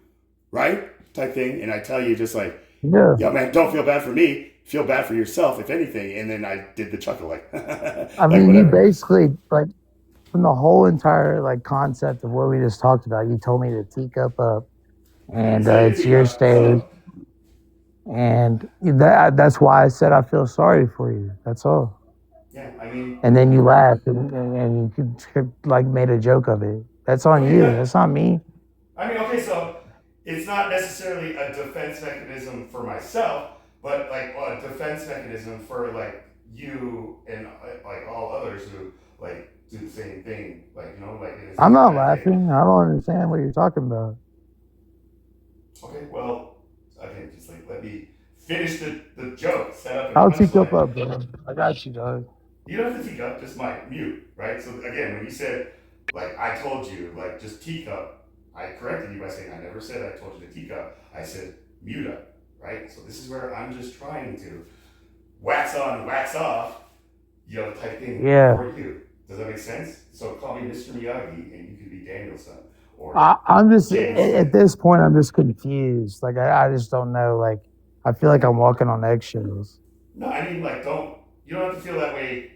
[SPEAKER 1] right? Type thing. And I tell you just yo, man, don't feel bad for me. Feel bad for yourself, if anything. And then I did the chuckle
[SPEAKER 11] I mean, you basically from the whole entire concept of what we just talked about, you told me to teacup up and it's your stage. And that's why I said I feel sorry for you. That's all.
[SPEAKER 1] Yeah, I mean,
[SPEAKER 11] And then you laughed and you like made a joke of it. That's on you. That's not me.
[SPEAKER 1] I mean, okay, so it's not necessarily a defense mechanism for myself, but like a defense mechanism for like you and like all others who like do the same thing. Like, you know, like it is.
[SPEAKER 11] I'm not laughing. I don't understand what you're talking about.
[SPEAKER 1] Okay, well, okay, just like let me finish the joke. Set up.
[SPEAKER 11] I'll teak up, bro. I got you, dog.
[SPEAKER 1] You don't have to teacup, just mute, right? So again, when you said, like, I told you, like, just teacup, I corrected you by saying I never said I told you to teacup. I said mute up, right? So this is where I'm just trying to wax on, wax off, you know, type thing for you. Does that make sense? So call me Mr. Miyagi and you could be Danielson. Or
[SPEAKER 11] I'm just, at this point, I'm just confused. Like, I just don't know. Like, I feel like I'm walking on eggshells.
[SPEAKER 1] No, I mean, like, you don't have to feel that way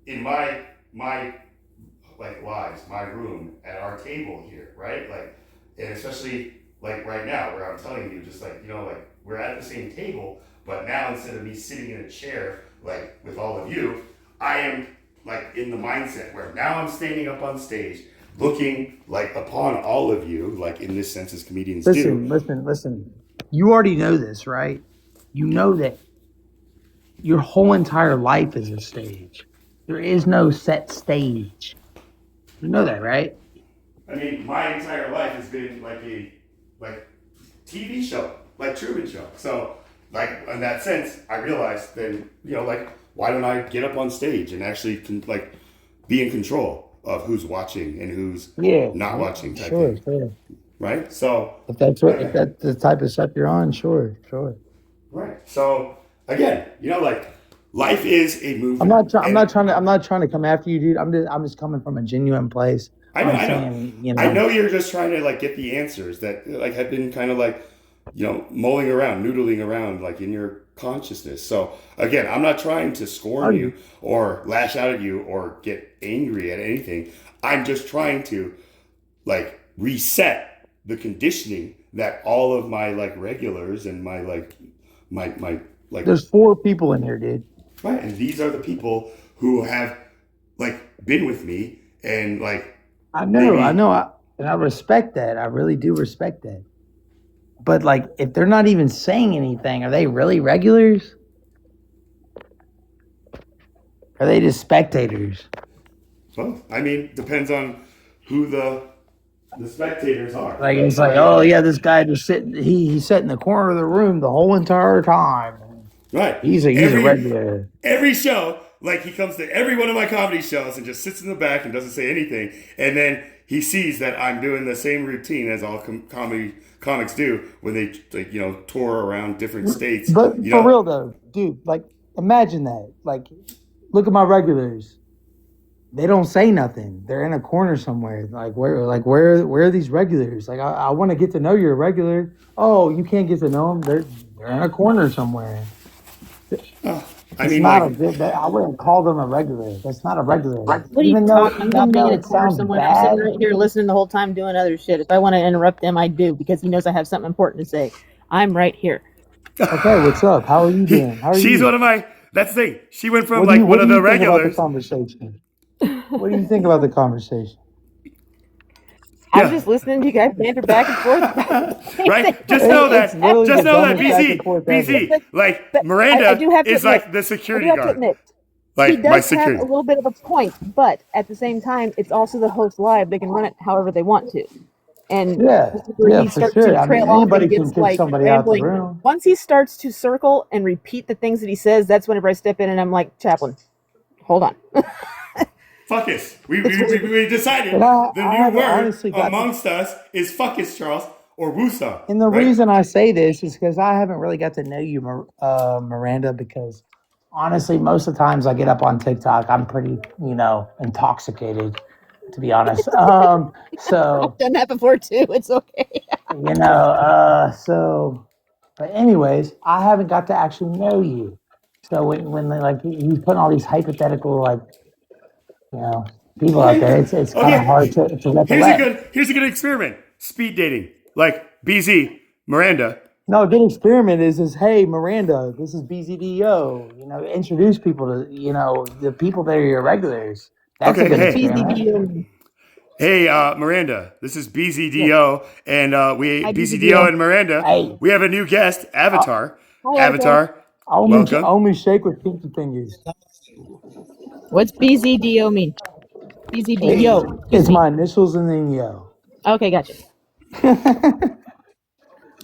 [SPEAKER 1] in my like lives, my room, at our table here, right? Like, and especially like right now where I'm telling you, just like, you know, like we're at the same table, but now instead of me sitting in a chair, like with all of you, I am like in the mindset where now I'm standing up on stage looking like upon all of you, like in this sense as comedians do.
[SPEAKER 11] Listen. You already know this, right? You know that your whole entire life is a stage. There is no set stage. You know that, right?
[SPEAKER 1] I mean, my entire life has been like a TV show, like Truman Show. So, like in that sense, I realized then, you know, like why don't I get up on stage and actually like be in control of who's watching and who's not watching type thing.
[SPEAKER 11] Sure.
[SPEAKER 1] Right? So
[SPEAKER 11] if that's the type of stuff you're on, sure.
[SPEAKER 1] Right. So again, you know, like life is a movie.
[SPEAKER 11] I'm not trying to come after you, dude. I'm just coming from a genuine place.
[SPEAKER 1] I know you're just trying to like get the answers that like have been kind of like, you know, mulling around, noodling around like in your consciousness. So again, I'm not trying to scorn you or lash out at you or get angry at anything. I'm just trying to like reset the conditioning that all of my like regulars and my my
[SPEAKER 11] there's 4 people in here, dude.
[SPEAKER 1] Right, and these are the people who have like been with me and like
[SPEAKER 11] I know, and I respect that. I really do respect that. But like, if they're not even saying anything, are they really regulars? Are they just spectators?
[SPEAKER 1] Well, I mean, depends on who the spectators are.
[SPEAKER 11] Like it's like, oh yeah, this guy just sitting. He sat in the corner of the room the whole entire time.
[SPEAKER 1] Right.
[SPEAKER 11] He's a regular.
[SPEAKER 1] Every show, like he comes to every one of my comedy shows and just sits in the back and doesn't say anything, and then he sees that I'm doing the same routine as all comedy comics do when they like, you know, tour around different states.
[SPEAKER 11] But
[SPEAKER 1] you
[SPEAKER 11] for
[SPEAKER 1] know?
[SPEAKER 11] real though, dude, like imagine that. Like, look at my regulars. They don't say nothing. They're in a corner somewhere. Where are these regulars? Like I want to get to know your regular. Oh, you can't get to know them. They're in a corner somewhere. I wouldn't call them a regular. That's not a regular.
[SPEAKER 16] What are you talking? I'm not being in a corner somewhere. I'm sitting right here listening the whole time doing other shit. If I want to interrupt them, I do because he knows I have something important to say. I'm right here.
[SPEAKER 11] Okay, what's up? How are you doing?
[SPEAKER 1] She's one of my. That's the thing. She went from like one of the regulars.
[SPEAKER 11] What do you think about the conversation?
[SPEAKER 16] I'm just listening to you guys banter back and forth.
[SPEAKER 1] Right? Just know that BZ, like Miranda is like the security guard. Like
[SPEAKER 16] he does have a little bit of a point, but at the same time, it's also the host live. They can run it however they want to. And
[SPEAKER 11] he starts to trail off and gets like rambling.
[SPEAKER 16] Once he starts to circle and repeat the things that he says, that's whenever I step in and I'm like, Chaplain, hold on.
[SPEAKER 1] Fuckus. We decided the new word amongst us is fuckus, Charles, or woosah.
[SPEAKER 11] And the reason I say this is because I haven't really got to know you, Miranda, because honestly, most of the times I get up on TikTok, I'm pretty, intoxicated, to be honest. So
[SPEAKER 16] I've done that before too. It's okay.
[SPEAKER 11] But anyways, I haven't got to actually know you. So when he's putting all these hypothetical people out there, it's kind of hard to recollect.
[SPEAKER 1] Here's a good experiment. Speed dating. Like BZ, Miranda,
[SPEAKER 11] No, a good experiment is hey Miranda, this is BZDO. You know, introduce people to the people that are your regulars. That's a
[SPEAKER 1] Okay,
[SPEAKER 11] good
[SPEAKER 1] hey.
[SPEAKER 11] experiment.
[SPEAKER 16] BZDO.
[SPEAKER 1] Hey, Miranda, this is
[SPEAKER 16] Yes.
[SPEAKER 1] BZDO, and
[SPEAKER 16] Hi,
[SPEAKER 1] BZDO
[SPEAKER 16] BZDO.
[SPEAKER 1] and Miranda,
[SPEAKER 11] Hey,
[SPEAKER 1] we have a new guest, Avatar.
[SPEAKER 16] Hi, Avatar.
[SPEAKER 1] Avatar, welcome.
[SPEAKER 11] only shake with pinky fingers.
[SPEAKER 16] What's BZDO mean? BZDO. Excuse
[SPEAKER 11] It's
[SPEAKER 16] me.
[SPEAKER 11] my initials and then yo.
[SPEAKER 16] Okay, gotcha.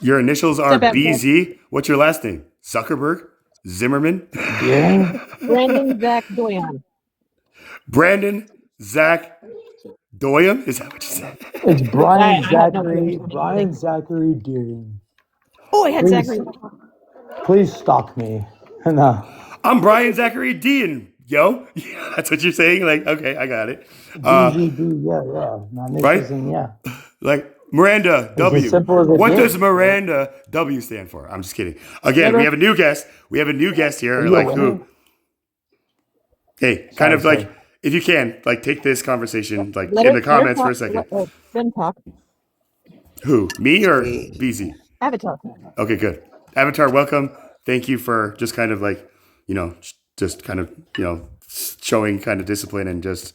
[SPEAKER 1] Your initials
[SPEAKER 16] What's
[SPEAKER 1] are
[SPEAKER 16] up, Avatar?
[SPEAKER 1] BZ. What's your last name? Zuckerberg? Zimmerman?
[SPEAKER 11] Yeah.
[SPEAKER 16] Brandon Zach Doyon.
[SPEAKER 1] Brandon Zach Doyum? Is that what you said?
[SPEAKER 11] It's Brian
[SPEAKER 16] I have no
[SPEAKER 11] Zachary.
[SPEAKER 16] clue.
[SPEAKER 11] Brian Zachary Deering.
[SPEAKER 16] Oh, I had
[SPEAKER 11] Please,
[SPEAKER 16] Zachary.
[SPEAKER 11] please stalk me. No.
[SPEAKER 1] I'm Brian Zachary Dean, yo. That's what you're saying? Like, okay, I got it.
[SPEAKER 11] BZD, yeah. My initials
[SPEAKER 1] Right?
[SPEAKER 11] and yeah.
[SPEAKER 1] Like, Miranda
[SPEAKER 11] It's
[SPEAKER 1] W.
[SPEAKER 11] as simple as it
[SPEAKER 1] What does
[SPEAKER 11] gets.
[SPEAKER 1] Miranda W stand for? I'm just kidding. Again, we have a new guest. We have a new guest
[SPEAKER 11] Are
[SPEAKER 1] here.
[SPEAKER 11] you a
[SPEAKER 1] Like,
[SPEAKER 11] winner?
[SPEAKER 1] who? Hey, kind
[SPEAKER 11] Sorry,
[SPEAKER 1] of like,
[SPEAKER 11] sorry.
[SPEAKER 1] if you can, like, take this conversation, like,
[SPEAKER 16] Let
[SPEAKER 1] in
[SPEAKER 16] her
[SPEAKER 1] the comments for a
[SPEAKER 16] talk.
[SPEAKER 1] second.
[SPEAKER 16] Let them talk.
[SPEAKER 1] Who? Me or BZ?
[SPEAKER 16] Avatar.
[SPEAKER 1] Okay, good. Avatar, welcome. Thank you for just kind of like, just kind of, showing kind of discipline and just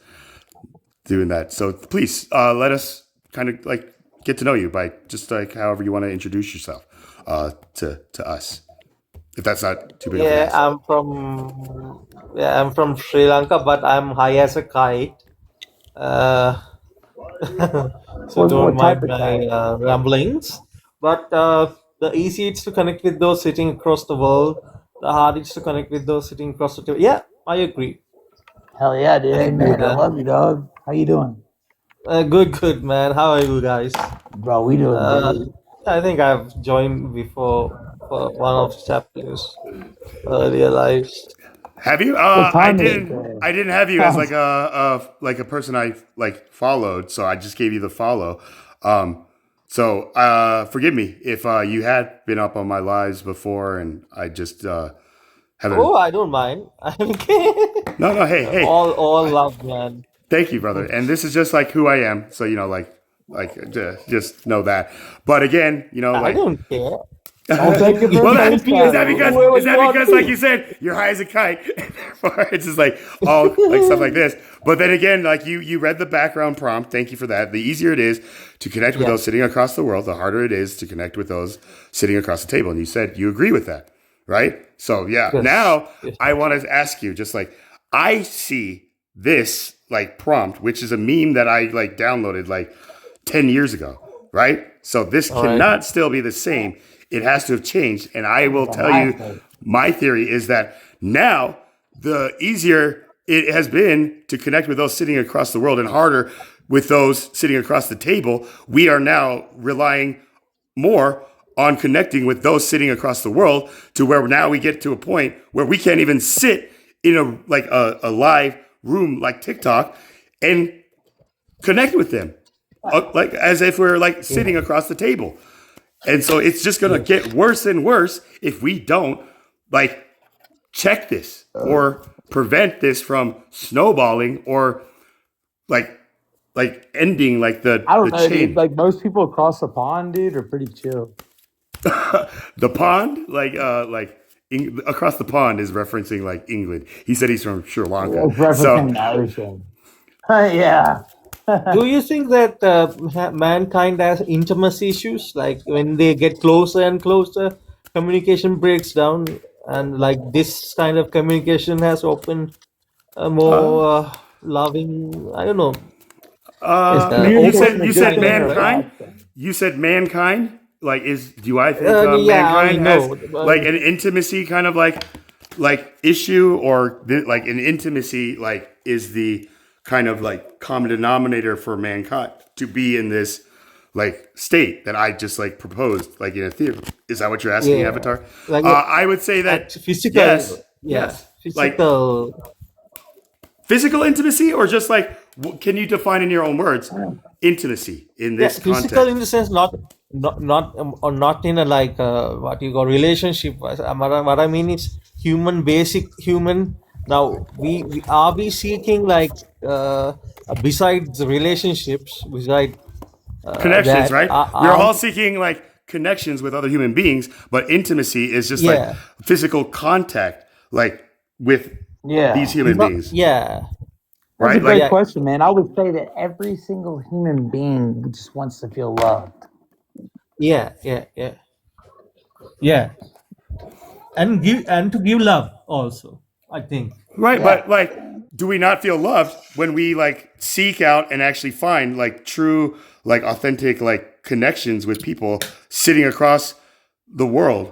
[SPEAKER 1] doing that. So please let us kind of like get to know you by just like however you want to introduce yourself to us. If that's not too big of an ask.
[SPEAKER 19] I'm from Sri Lanka, but I'm high as a kite. Uh, so don't
[SPEAKER 11] What type
[SPEAKER 19] mind
[SPEAKER 11] of
[SPEAKER 19] my
[SPEAKER 11] kite?
[SPEAKER 19] ramblings. But the easy is to connect with those sitting across the world. The hard is to connect with those sitting across the table. Yeah, I agree.
[SPEAKER 11] Hell yeah, dude. Amen. I
[SPEAKER 19] Uh,
[SPEAKER 11] love you, dog. How you doing?
[SPEAKER 19] good, man. How are you guys?
[SPEAKER 11] Bro, we doing great.
[SPEAKER 19] I think I've joined before for one of the chapters earlier lives.
[SPEAKER 1] Have you?
[SPEAKER 11] What
[SPEAKER 1] I
[SPEAKER 11] time is it
[SPEAKER 1] didn't.
[SPEAKER 11] there?
[SPEAKER 1] I didn't have you as like a person I like followed, so I just gave you the follow. So forgive me if you had been up on my lives before, and I just haven't.
[SPEAKER 19] Oh, I don't mind.
[SPEAKER 1] No. Hey.
[SPEAKER 19] all love, man.
[SPEAKER 1] Thank you, brother. And this is just like who I am. So just know that. But again,
[SPEAKER 19] I
[SPEAKER 1] like.
[SPEAKER 19] don't care.
[SPEAKER 11] Don't take it
[SPEAKER 1] Well,
[SPEAKER 11] for
[SPEAKER 1] is
[SPEAKER 11] face value.
[SPEAKER 1] that because
[SPEAKER 19] Whoever
[SPEAKER 1] is
[SPEAKER 19] you
[SPEAKER 1] that
[SPEAKER 19] want
[SPEAKER 1] because
[SPEAKER 19] to.
[SPEAKER 1] like you said you're high as a kite and therefore it's just like all like stuff like this. But then again, like you read the background prompt. Thank you for that. The easier it is to connect with
[SPEAKER 19] Yeah.
[SPEAKER 1] those sitting across the world, the harder it is to connect with those sitting across the table. And you said you agree with that, right? So yeah.
[SPEAKER 19] Yes.
[SPEAKER 1] Now
[SPEAKER 19] Yes.
[SPEAKER 1] I want to ask you, just like I see this like prompt, which is a meme that I like downloaded like 10 years ago, right? So this
[SPEAKER 19] All right.
[SPEAKER 1] cannot still be the same. It has to have changed. And I will tell you, my theory is that now the easier it has been to connect with those sitting across the world and harder with those sitting across the table, we are now relying more on connecting with those sitting across the world to where now we get to a point where we can't even sit in a live room like TikTok and connect with them. Like as if we're like sitting across the table. And so it's just going to get worse and worse if we don't like check this or prevent this from snowballing or like ending like the
[SPEAKER 11] I don't know,
[SPEAKER 1] chain.
[SPEAKER 11] dude. Like most people across the pond, dude, are pretty chill.
[SPEAKER 1] The pond, across the pond is referencing like England. He said he's from Sri Lanka.
[SPEAKER 11] Referencing the ocean. Yeah.
[SPEAKER 19] Do you think that mankind has intimacy issues? Like when they get closer and closer, communication breaks down, and like this kind of communication has opened a more loving. I don't know.
[SPEAKER 1] You said
[SPEAKER 19] open
[SPEAKER 1] mankind. You said mankind. Like, do I think
[SPEAKER 19] yeah, I
[SPEAKER 1] mankind
[SPEAKER 19] know.
[SPEAKER 1] has like an intimacy kind of like issue, or like an intimacy like is the kind of like common denominator for mankind to be in this like state that I just like proposed like in a theory? Is that what you're asking,
[SPEAKER 19] Yeah.
[SPEAKER 1] Avatar?
[SPEAKER 19] Like
[SPEAKER 1] I would say that
[SPEAKER 19] physical.
[SPEAKER 1] yes,
[SPEAKER 19] Yeah,
[SPEAKER 1] yes, like
[SPEAKER 19] physical.
[SPEAKER 1] physical intimacy, or just like can you define in your own words intimacy in this
[SPEAKER 19] Physical
[SPEAKER 1] context?
[SPEAKER 19] in the sense not in a like what you call relationship. What I mean is basic human. Now we are we seeking like besides the relationships, beside
[SPEAKER 1] Connections,
[SPEAKER 19] that,
[SPEAKER 1] right? We're all seeking like connections with other human beings, but intimacy is just like
[SPEAKER 19] Yeah,
[SPEAKER 1] physical contact, like with
[SPEAKER 11] Yeah.
[SPEAKER 1] these human beings,
[SPEAKER 19] yeah,
[SPEAKER 11] That's a
[SPEAKER 1] right?
[SPEAKER 11] great
[SPEAKER 1] Like,
[SPEAKER 11] question, man. I would say that every single human being just wants to feel loved.
[SPEAKER 19] yeah, yeah, and to give love also. I think.
[SPEAKER 1] right,
[SPEAKER 11] Yeah.
[SPEAKER 1] but like, do we not feel loved when we like seek out and actually find like true, like authentic, like connections with people sitting across the world,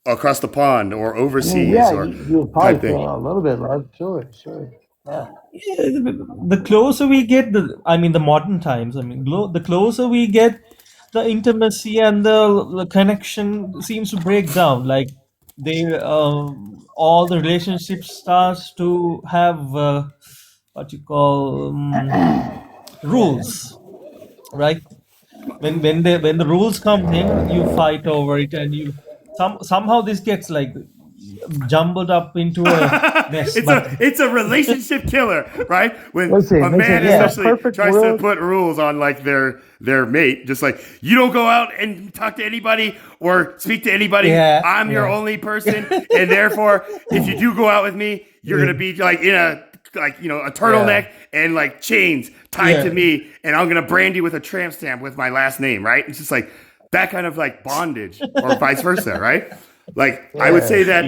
[SPEAKER 1] across the pond, or
[SPEAKER 11] I mean,
[SPEAKER 1] overseas,
[SPEAKER 11] yeah,
[SPEAKER 1] or
[SPEAKER 11] you would probably
[SPEAKER 1] type thing?
[SPEAKER 11] feel a little bit loved. Sure. Yeah.
[SPEAKER 19] Yeah, the closer we get, the modern times. The closer we get, the intimacy and the connection seems to break down. Like all the relationships starts to have what you call rules, right? When the rules come in, you fight over it, and somehow this gets like jumbled up into a mess.
[SPEAKER 1] It's a relationship killer, right? When
[SPEAKER 11] Listen,
[SPEAKER 1] a man
[SPEAKER 11] yeah,
[SPEAKER 1] especially
[SPEAKER 11] perfect
[SPEAKER 1] tries to
[SPEAKER 11] world.
[SPEAKER 1] put rules on like their mate, just like you don't go out and talk to anybody or speak to anybody.
[SPEAKER 19] Yeah,
[SPEAKER 1] I'm your
[SPEAKER 19] yeah.
[SPEAKER 1] only person, and therefore, if you do go out with me, you're gonna be like in a a turtleneck and like chains tied to
[SPEAKER 19] Yeah.
[SPEAKER 1] me, and I'm gonna brand you with a tramp stamp with my last name, right? It's just like that kind of like bondage, or vice versa, right? Like I would say that,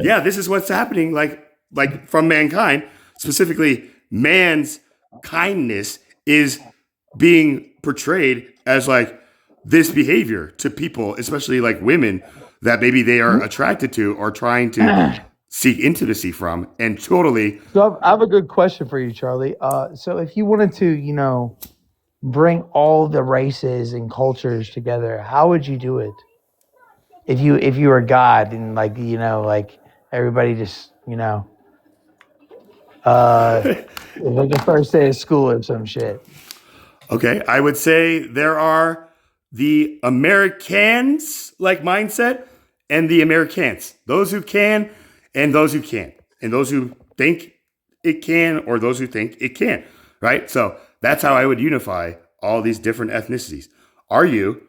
[SPEAKER 1] yeah, this is what's happening. Like from mankind, specifically, man's kindness is being portrayed as like this behavior to people, especially like women that maybe they are attracted to or trying to seek intimacy from, and totally.
[SPEAKER 11] So I have a good question for you, Charlie. So if you wanted to, bring all the races and cultures together, how would you do it? If you were God and like everybody just like the first day of school or some shit.
[SPEAKER 1] Okay, I would say there are the Americans like mindset and the Americans. Those who can and those who can't. And those who think it can or those who think it can't, right? So that's how I would unify all these different ethnicities. Are you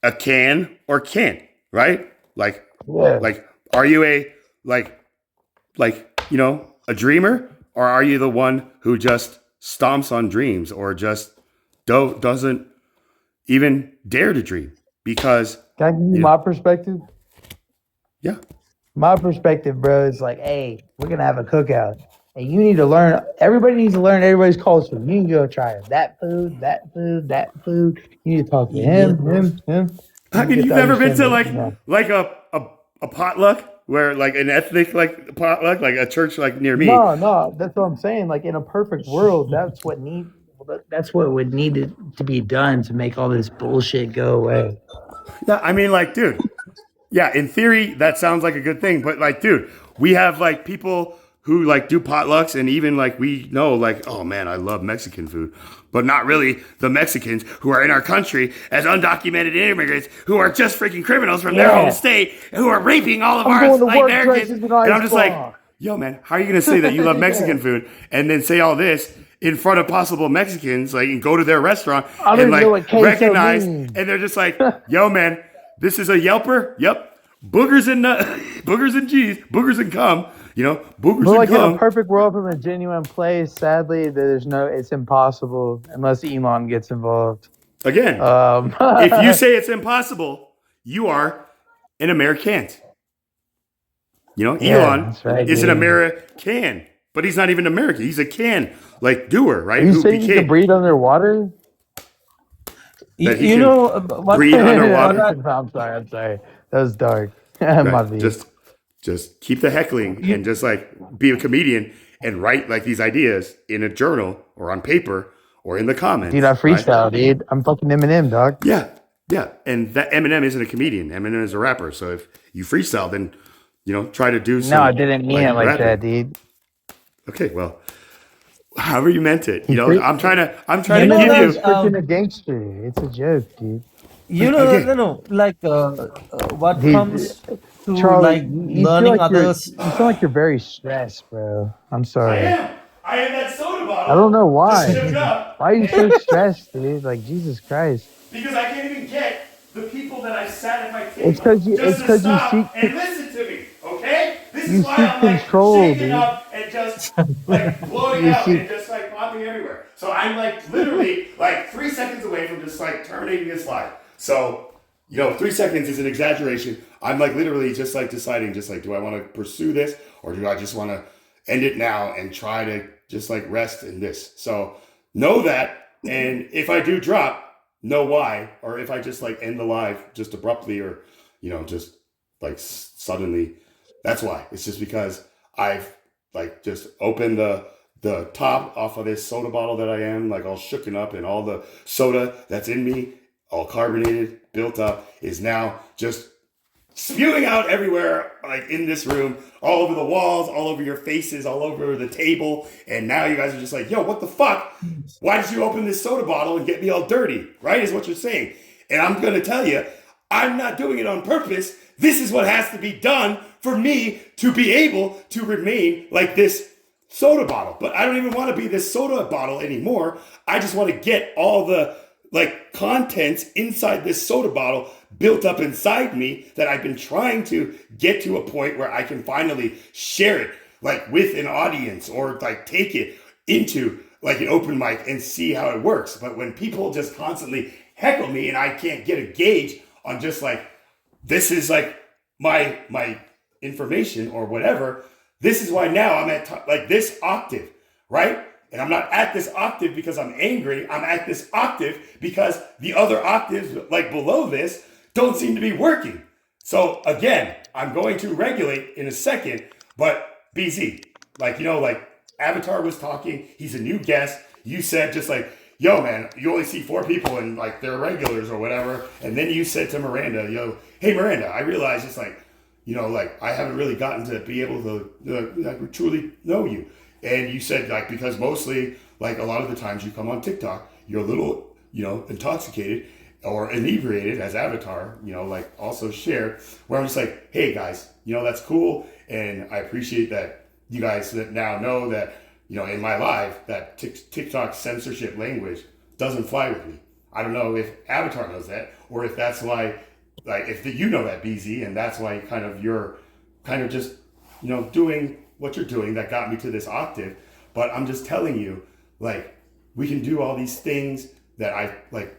[SPEAKER 1] a can or can't, right? Like,
[SPEAKER 11] Yeah.
[SPEAKER 1] like are you a a dreamer, or are you the one who just stomps on dreams or just doesn't even dare to dream? Because
[SPEAKER 11] Can I give you my perspective?
[SPEAKER 1] Yeah.
[SPEAKER 11] My perspective, bro, is like, hey, we're gonna have a cookout. And you need to learn, everybody needs to learn everybody's culture. You need to go try that food, that food, that food. You need to talk to him.
[SPEAKER 1] How can you've never been to like a potluck where like an ethnic like potluck, like a church like near me?
[SPEAKER 11] No, that's what I'm saying. Like in a perfect world, that's what would need to be done to make all this bullshit go away.
[SPEAKER 1] Yeah, I mean, like, dude, yeah, in theory, that sounds like a good thing. But like, dude, we have like people who like do potlucks, and even like we know like, oh man, I love Mexican food, but not really the Mexicans who are in our country as undocumented immigrants who are just freaking criminals from their home state who are raping all of our like, Americans. And I'm just like, yo, man, how are you going to say that you love Mexican food and then say all this in front of possible Mexicans, like, and go to their restaurant and like recognize, and they're just like, yo, man, this is a Yelper. Yep. Boogers and cheese, boogers and cum, boogers
[SPEAKER 11] But like
[SPEAKER 1] and cum.
[SPEAKER 11] in a perfect world from a genuine place, sadly, it's impossible unless Elon gets involved.
[SPEAKER 1] Again, if you say it's impossible, you are an American. Elon is an American, but he's not even American. He's a like doer, right?
[SPEAKER 11] Are you saying you can breathe underwater?
[SPEAKER 1] What? Breathe underwater.
[SPEAKER 11] I'm sorry. That was dark.
[SPEAKER 1] Right. Just keep the heckling and just like be a comedian and write like these ideas in a journal or on paper or in the comments.
[SPEAKER 11] Dude, I freestyle, dude. I'm fucking Eminem, dog.
[SPEAKER 1] Yeah. And that Eminem isn't a comedian. Eminem is a rapper. So if you freestyle, then try to do some.
[SPEAKER 11] No, I didn't mean it like that, dude.
[SPEAKER 1] Okay, well, however you meant it. I'm trying to give you.
[SPEAKER 11] It's freaking a gangster. It's a joke, dude.
[SPEAKER 19] What
[SPEAKER 11] Dude,
[SPEAKER 19] comes to
[SPEAKER 11] Charlie,
[SPEAKER 19] like
[SPEAKER 11] you
[SPEAKER 19] learning
[SPEAKER 11] feel like
[SPEAKER 19] others.
[SPEAKER 11] You sound like you're very stressed, bro. I'm sorry.
[SPEAKER 1] I am that soda bottle.
[SPEAKER 11] I don't know why.
[SPEAKER 1] Just shook up.
[SPEAKER 11] Why are you so stressed, dude? Like, Jesus Christ.
[SPEAKER 1] Because I can't even get the people that I sat at my
[SPEAKER 11] It's
[SPEAKER 1] table
[SPEAKER 11] because you.
[SPEAKER 1] just
[SPEAKER 11] It's
[SPEAKER 1] to
[SPEAKER 11] because you
[SPEAKER 1] stop
[SPEAKER 11] seek.
[SPEAKER 1] and listen to me, okay? This
[SPEAKER 11] You
[SPEAKER 1] is why
[SPEAKER 11] seek
[SPEAKER 1] I'm like
[SPEAKER 11] control,
[SPEAKER 1] shaking
[SPEAKER 11] dude.
[SPEAKER 1] up and just like floating
[SPEAKER 11] You
[SPEAKER 1] out
[SPEAKER 11] seek.
[SPEAKER 1] and just like popping everywhere. So I'm like literally like 3 seconds away from just like terminating this live. So, 3 seconds is an exaggeration. I'm like literally just like deciding, just like, do I want to pursue this or do I just want to end it now and try to just like rest in this? So know that. And if I do drop, know why. Or if I just like end the live just abruptly or, just like suddenly, that's why. It's just because I've like just opened the top off of this soda bottle that I am, like all shooken up, and all the soda that's in me, all carbonated, built up, is now just spewing out everywhere, like in this room, all over the walls, all over your faces, all over the table. And now you guys are just like, yo, what the fuck? Why did you open this soda bottle and get me all dirty? Right? Is what you're saying. And I'm going to tell you, I'm not doing it on purpose. This is what has to be done for me to be able to remain like this soda bottle. But I don't even want to be this soda bottle anymore. I just want to get all the like contents inside this soda bottle built up inside me that I've been trying to get to a point where I can finally share it like with an audience or like take it into like an open mic and see how it works. But when people just constantly heckle me and I can't get a gauge on just like, this is like my information or whatever, this is why now I'm at like this octave, right? And I'm not at this octave because I'm angry. I'm at this octave because the other octaves like below this don't seem to be working. So again, I'm going to regulate in a second, but BZ, like, like Avatar was talking, he's a new guest. You said just like, yo man, you only see 4 people and like they're regulars or whatever. And then you said to Miranda, hey Miranda, I realize it's like, like I haven't really gotten to be able to like, truly know you. And you said like, because mostly like a lot of the times you come on TikTok, you're a little, intoxicated or inebriated, as Avatar, like also shared, where I'm just like, hey guys, that's cool. And I appreciate that you guys now know that, in my life, that TikTok censorship language doesn't fly with me. I don't know if Avatar knows that, or if that's why, like, if you know that, BZ, and that's why you're kind of just, doing what you're doing that got me to this octave. But I'm just telling you, like, we can do all these things that I, like,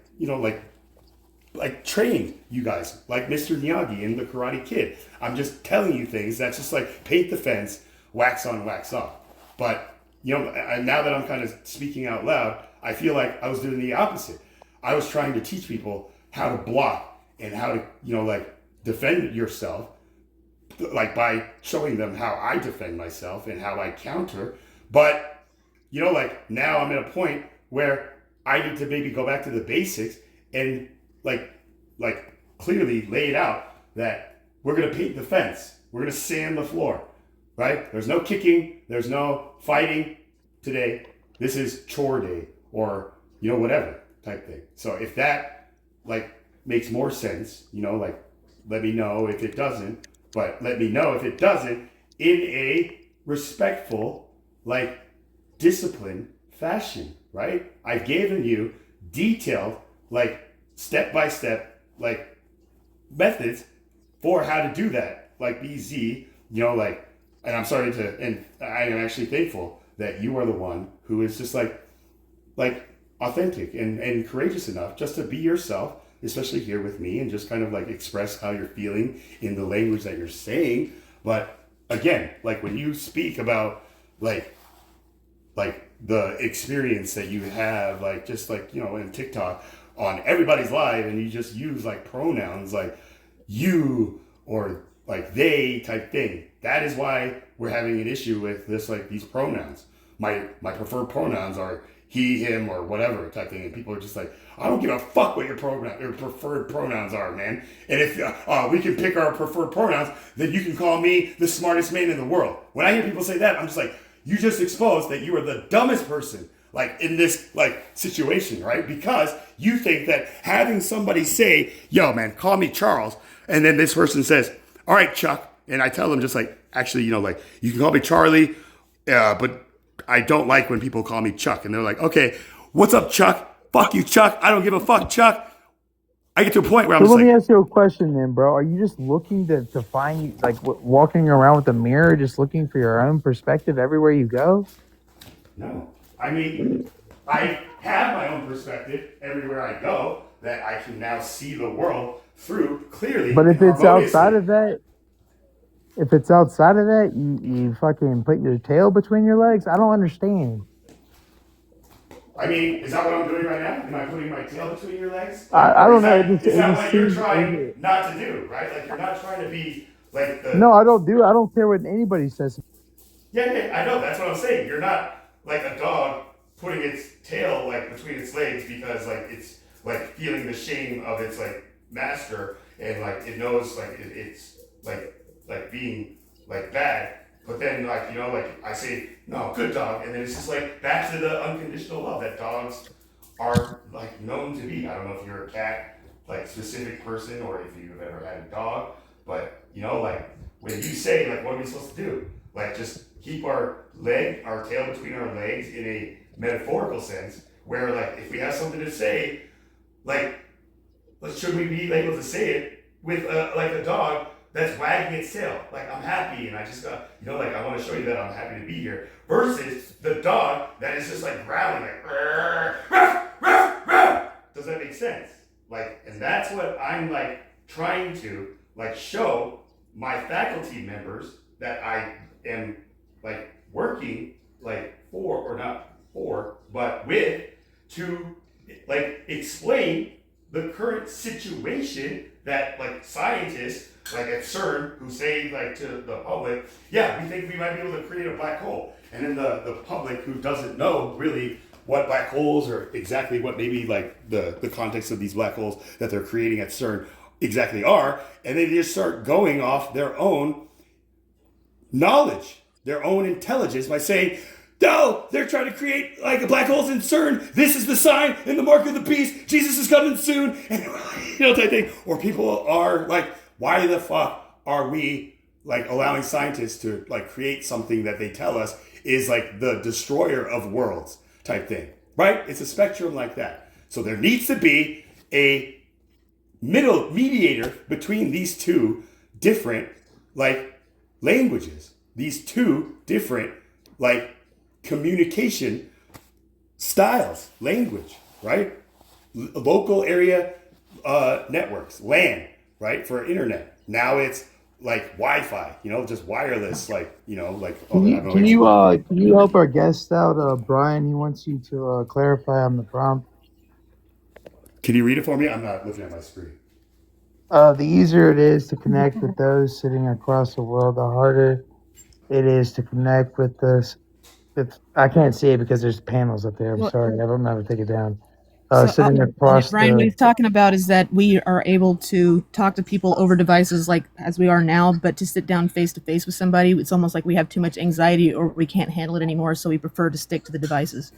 [SPEAKER 1] like trained you guys, like Mr. Miyagi in The Karate Kid. I'm just telling you things that's just like paint the fence, wax on, wax off. But, now that I'm kind of speaking out loud, I feel like I was doing the opposite. I was trying to teach people how to block and how to, like defend yourself, like by showing them how I defend myself and how I counter. But, like now I'm at a point where I need to maybe go back to the basics and like clearly lay it out that we're going to paint the fence. We're going to sand the floor, right? There's no kicking. There's no fighting today. This is chore day or, whatever type thing. So if that like makes more sense, like let me know if it doesn't, but let me know if it doesn't in a respectful, like disciplined fashion, right? I've given you detailed, like step-by-step, like methods for how to do that. Like BZ, like, and I'm sorry to, and I am actually thankful that you are the one who is just like authentic and courageous enough just to be yourself, especially here with me, and just kind of like express how you're feeling in the language that you're saying. But again, like when you speak about like the experience that you have, like just like, in TikTok on everybody's live, and you just use like pronouns like you or like they type thing. That is why we're having an issue with this, like these pronouns. My preferred pronouns are he, him, or whatever type thing. And people are just like, I don't give a fuck what your preferred pronouns are, man. And if we can pick our preferred pronouns, then you can call me the smartest man in the world. When I hear people say that, I'm just like, you just exposed that you are the dumbest person like in this like situation, right? Because you think that having somebody say, yo man, call me Charles, and then this person says, all right, Chuck, and I tell them just like, actually, like you can call me Charlie, but I don't like when people call me Chuck. And they're like, okay, what's up, Chuck? Fuck you, Chuck. I don't give a fuck, Chuck. I get to a point where I'm
[SPEAKER 11] So
[SPEAKER 1] just
[SPEAKER 11] let me
[SPEAKER 1] like,
[SPEAKER 11] ask you a question then, bro. Are you just looking to find, like, walking around with a mirror, just looking for your own perspective everywhere you go?
[SPEAKER 1] no. I mean, I have my own perspective everywhere I go that I can now see the world through clearly
[SPEAKER 11] But
[SPEAKER 1] and
[SPEAKER 11] if it's outside
[SPEAKER 1] harmoniously.
[SPEAKER 11] of that, you fucking put your tail between your legs? I don't understand.
[SPEAKER 1] I mean, is that what I'm doing right now? Am I putting my tail between your legs?
[SPEAKER 11] I
[SPEAKER 1] Or is
[SPEAKER 11] don't know.
[SPEAKER 1] that is
[SPEAKER 11] It
[SPEAKER 1] that
[SPEAKER 11] just
[SPEAKER 1] what you're
[SPEAKER 11] seems.
[SPEAKER 1] trying not to do, right? Like you're not trying to be like
[SPEAKER 11] No,
[SPEAKER 1] the
[SPEAKER 11] I don't do. I don't care what anybody says.
[SPEAKER 1] yeah, I know, that's what I'm saying. You're not like a dog putting its tail like between its legs because like it's like feeling the shame of its like master and like it knows like it's like being like bad. But then like like I say no, good dog, and then it's just like back to the unconditional love that dogs are like known to be. I don't know if you're a cat like specific person or if you've ever had a dog, but like when you say like what are we supposed to do? Like just keep our tail between our legs in a metaphorical sense, where like if we have something to say, like should we be able to say it with like a dog that's wagging its tail, like I'm happy and I just got like I want to show you that I'm happy to be here, versus the dog that is just like growling like "Rrr, ruff, ruff, ruff." Does that make sense? Like, and that's what I'm like trying to like show my faculty members that I am like working like for or not for, but with to like explain the current situation that like scientists like at CERN who say like to the public, yeah, we think we might be able to create a black hole. And then the public who doesn't know really what black holes or exactly what maybe like the context of these black holes that they're creating at CERN exactly are, and they just start going off their own knowledge, their own intelligence by saying, no, they're trying to create like black holes in CERN. This is the sign and the mark of the beast. Jesus is coming soon. And type thing. Or people are like, why the fuck are we like allowing scientists to like create something that they tell us is like the destroyer of worlds type thing, right? It's a spectrum like that. So there needs to be a mediator between these two different like languages, these two different like communication styles, language, right? Local area networks, LAN, right? For internet. Now it's like Wi-Fi, just wireless, like, like, oh, I don't know.
[SPEAKER 11] Can you help our guest out, Brian? He wants you to clarify on the prompt.
[SPEAKER 1] Can you read it for me? I'm not looking at my screen.
[SPEAKER 11] The easier it is to connect with those sitting across the world, the harder it is to connect with us. I can't see it because there's panels up there. I'm
[SPEAKER 16] Well-
[SPEAKER 11] sorry. I'm gonna have to take it down.
[SPEAKER 16] So,
[SPEAKER 11] Sitting across
[SPEAKER 16] Brian, what
[SPEAKER 11] the.
[SPEAKER 16] he's talking about is that we are able to talk to people over devices like as we are now, but to sit down face to face with somebody, it's almost like we have too much anxiety or we can't handle it anymore, so we prefer to stick to the devices.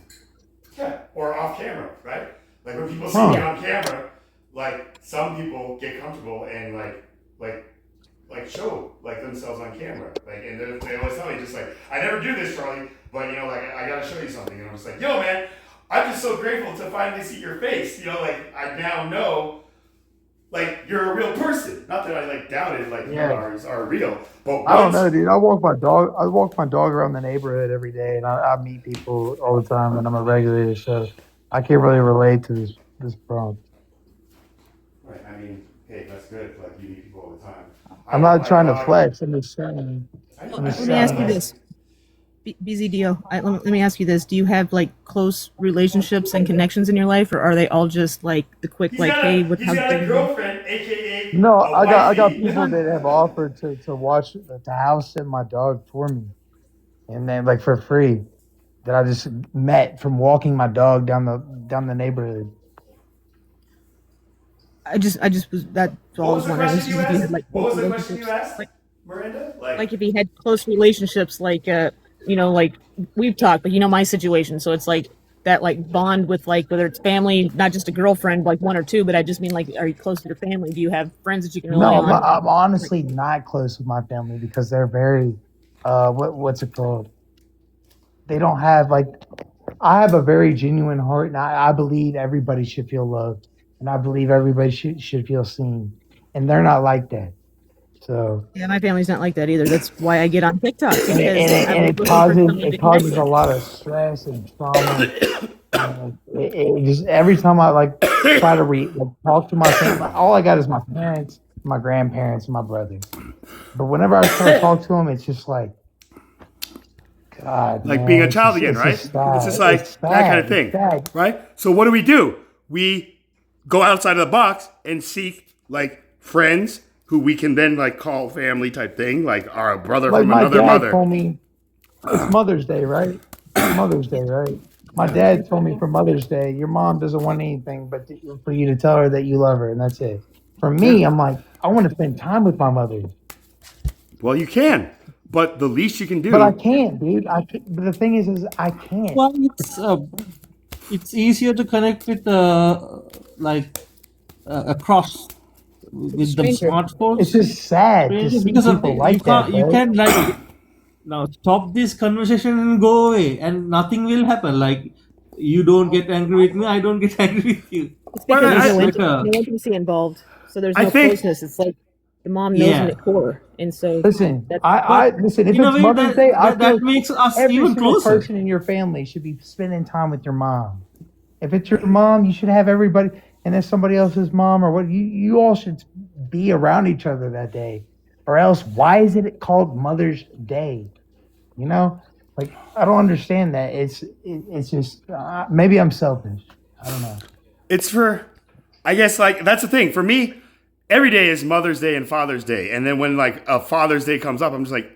[SPEAKER 1] Yeah, or off camera, right? Like when people see me on camera, like some people get comfortable and like show like themselves on camera, like, and they always tell me just like, I never do this, Charlie, but like I gotta show you something, and I'm just like, yo, man, I'm just so grateful to finally see your face, like I now know, like you're a real person. Not that I like doubted like you are real, but
[SPEAKER 11] I don't know, dude. I walk my dog around the neighborhood every day, and I meet people all the time, and I'm a regular, so I can't really relate to this prompt.
[SPEAKER 1] Right. I mean, hey, that's good. Like you meet people all the time.
[SPEAKER 11] I'm not trying to flex. I'm just saying.
[SPEAKER 16] Let me ask you this. BZDO, let me ask you this. Do you have like close relationships and connections in your life, or are they all just like the quick,
[SPEAKER 1] He's
[SPEAKER 16] like,
[SPEAKER 1] got
[SPEAKER 16] hey,
[SPEAKER 1] a girlfriend, aka
[SPEAKER 11] No,
[SPEAKER 1] a
[SPEAKER 11] I got
[SPEAKER 1] wifey.
[SPEAKER 11] people that have offered to watch the house sit my dog for me, and then like for free, that I just met from walking my dog down the neighborhood.
[SPEAKER 16] I just was that.
[SPEAKER 1] What was the question you asked?
[SPEAKER 16] Like,
[SPEAKER 1] What was the question you asked, Miranda?
[SPEAKER 16] like if he had close relationships, like like we've talked, but my situation, so it's like that like bond with like whether it's family, not just a girlfriend, like one or two, but I just mean like, are you close to your family? Do you have friends that you can rely
[SPEAKER 11] No,
[SPEAKER 16] on?
[SPEAKER 11] I'm honestly not close with my family because they're very, what's it called? They don't have like, I have a very genuine heart, and I believe everybody should feel loved. and I believe everybody should feel seen, and they're not like that. So
[SPEAKER 16] Yeah, my family's not like that either. That's why I get on TikTok because
[SPEAKER 11] and
[SPEAKER 16] I'm
[SPEAKER 11] it
[SPEAKER 16] looking for
[SPEAKER 11] causes
[SPEAKER 16] something to connect
[SPEAKER 11] a
[SPEAKER 16] with.
[SPEAKER 11] lot of stress and trauma. It just every time I like try to talk to my family, all I got is my parents, my grandparents, and my brother. But whenever I try to talk to them, it's just like, God,
[SPEAKER 1] like
[SPEAKER 11] man,
[SPEAKER 1] being a
[SPEAKER 11] it's
[SPEAKER 1] child
[SPEAKER 11] just,
[SPEAKER 1] again,
[SPEAKER 11] it's
[SPEAKER 1] right?
[SPEAKER 11] just sad.
[SPEAKER 1] It's just like
[SPEAKER 11] It's
[SPEAKER 1] that kind
[SPEAKER 11] sad.
[SPEAKER 1] of thing,
[SPEAKER 11] It's sad.
[SPEAKER 1] right? So what do? We go outside of the box and seek like friends who we can then like call family type thing, like our brother
[SPEAKER 11] Like
[SPEAKER 1] from
[SPEAKER 11] my
[SPEAKER 1] another
[SPEAKER 11] dad
[SPEAKER 1] mother.
[SPEAKER 11] told me, it's Mother's Day, right? It's Mother's Day, right? My dad told me for Mother's Day, your mom doesn't want anything but for you to tell her that you love her, and that's it. For me, I'm like, I want to spend time with my mother,
[SPEAKER 1] Well, you can, but the least you can
[SPEAKER 11] but I
[SPEAKER 1] do.
[SPEAKER 11] can't, dude. But the thing is I can't.
[SPEAKER 19] Well, it's easier to connect with like across with the
[SPEAKER 16] Stranger.
[SPEAKER 19] smartphones.
[SPEAKER 11] It's just sad to
[SPEAKER 19] Strangers,
[SPEAKER 11] see
[SPEAKER 19] because of
[SPEAKER 11] people like that,
[SPEAKER 19] you
[SPEAKER 11] bro.
[SPEAKER 19] can like now stop this conversation and go away, and nothing will happen. Like you don't get angry with me, I don't get angry with you.
[SPEAKER 16] It's because there's
[SPEAKER 19] It's
[SPEAKER 16] no,
[SPEAKER 19] like
[SPEAKER 16] no intimacy involved, so there's
[SPEAKER 1] I
[SPEAKER 16] no
[SPEAKER 1] think-
[SPEAKER 16] closeness. It's like the mom knows
[SPEAKER 19] Yeah.
[SPEAKER 16] in the core, and so
[SPEAKER 11] Listen,
[SPEAKER 16] that's
[SPEAKER 11] I listen. If
[SPEAKER 19] in a
[SPEAKER 11] it's
[SPEAKER 19] way
[SPEAKER 11] Mother's Day, I feel
[SPEAKER 19] that makes us
[SPEAKER 11] every
[SPEAKER 19] even
[SPEAKER 11] single
[SPEAKER 19] closer.
[SPEAKER 11] person in your family should be spending time with your mom. If it's your mom, you should have everybody, and if somebody else's mom or what, you all should be around each other that day. Or else, why is it called Mother's Day? You know, like I don't understand that. It's just maybe I'm selfish. I don't know.
[SPEAKER 1] It's for, I guess, like that's the thing for me. Every day is Mother's Day and Father's Day, and then when like a Father's Day comes up, I'm just like,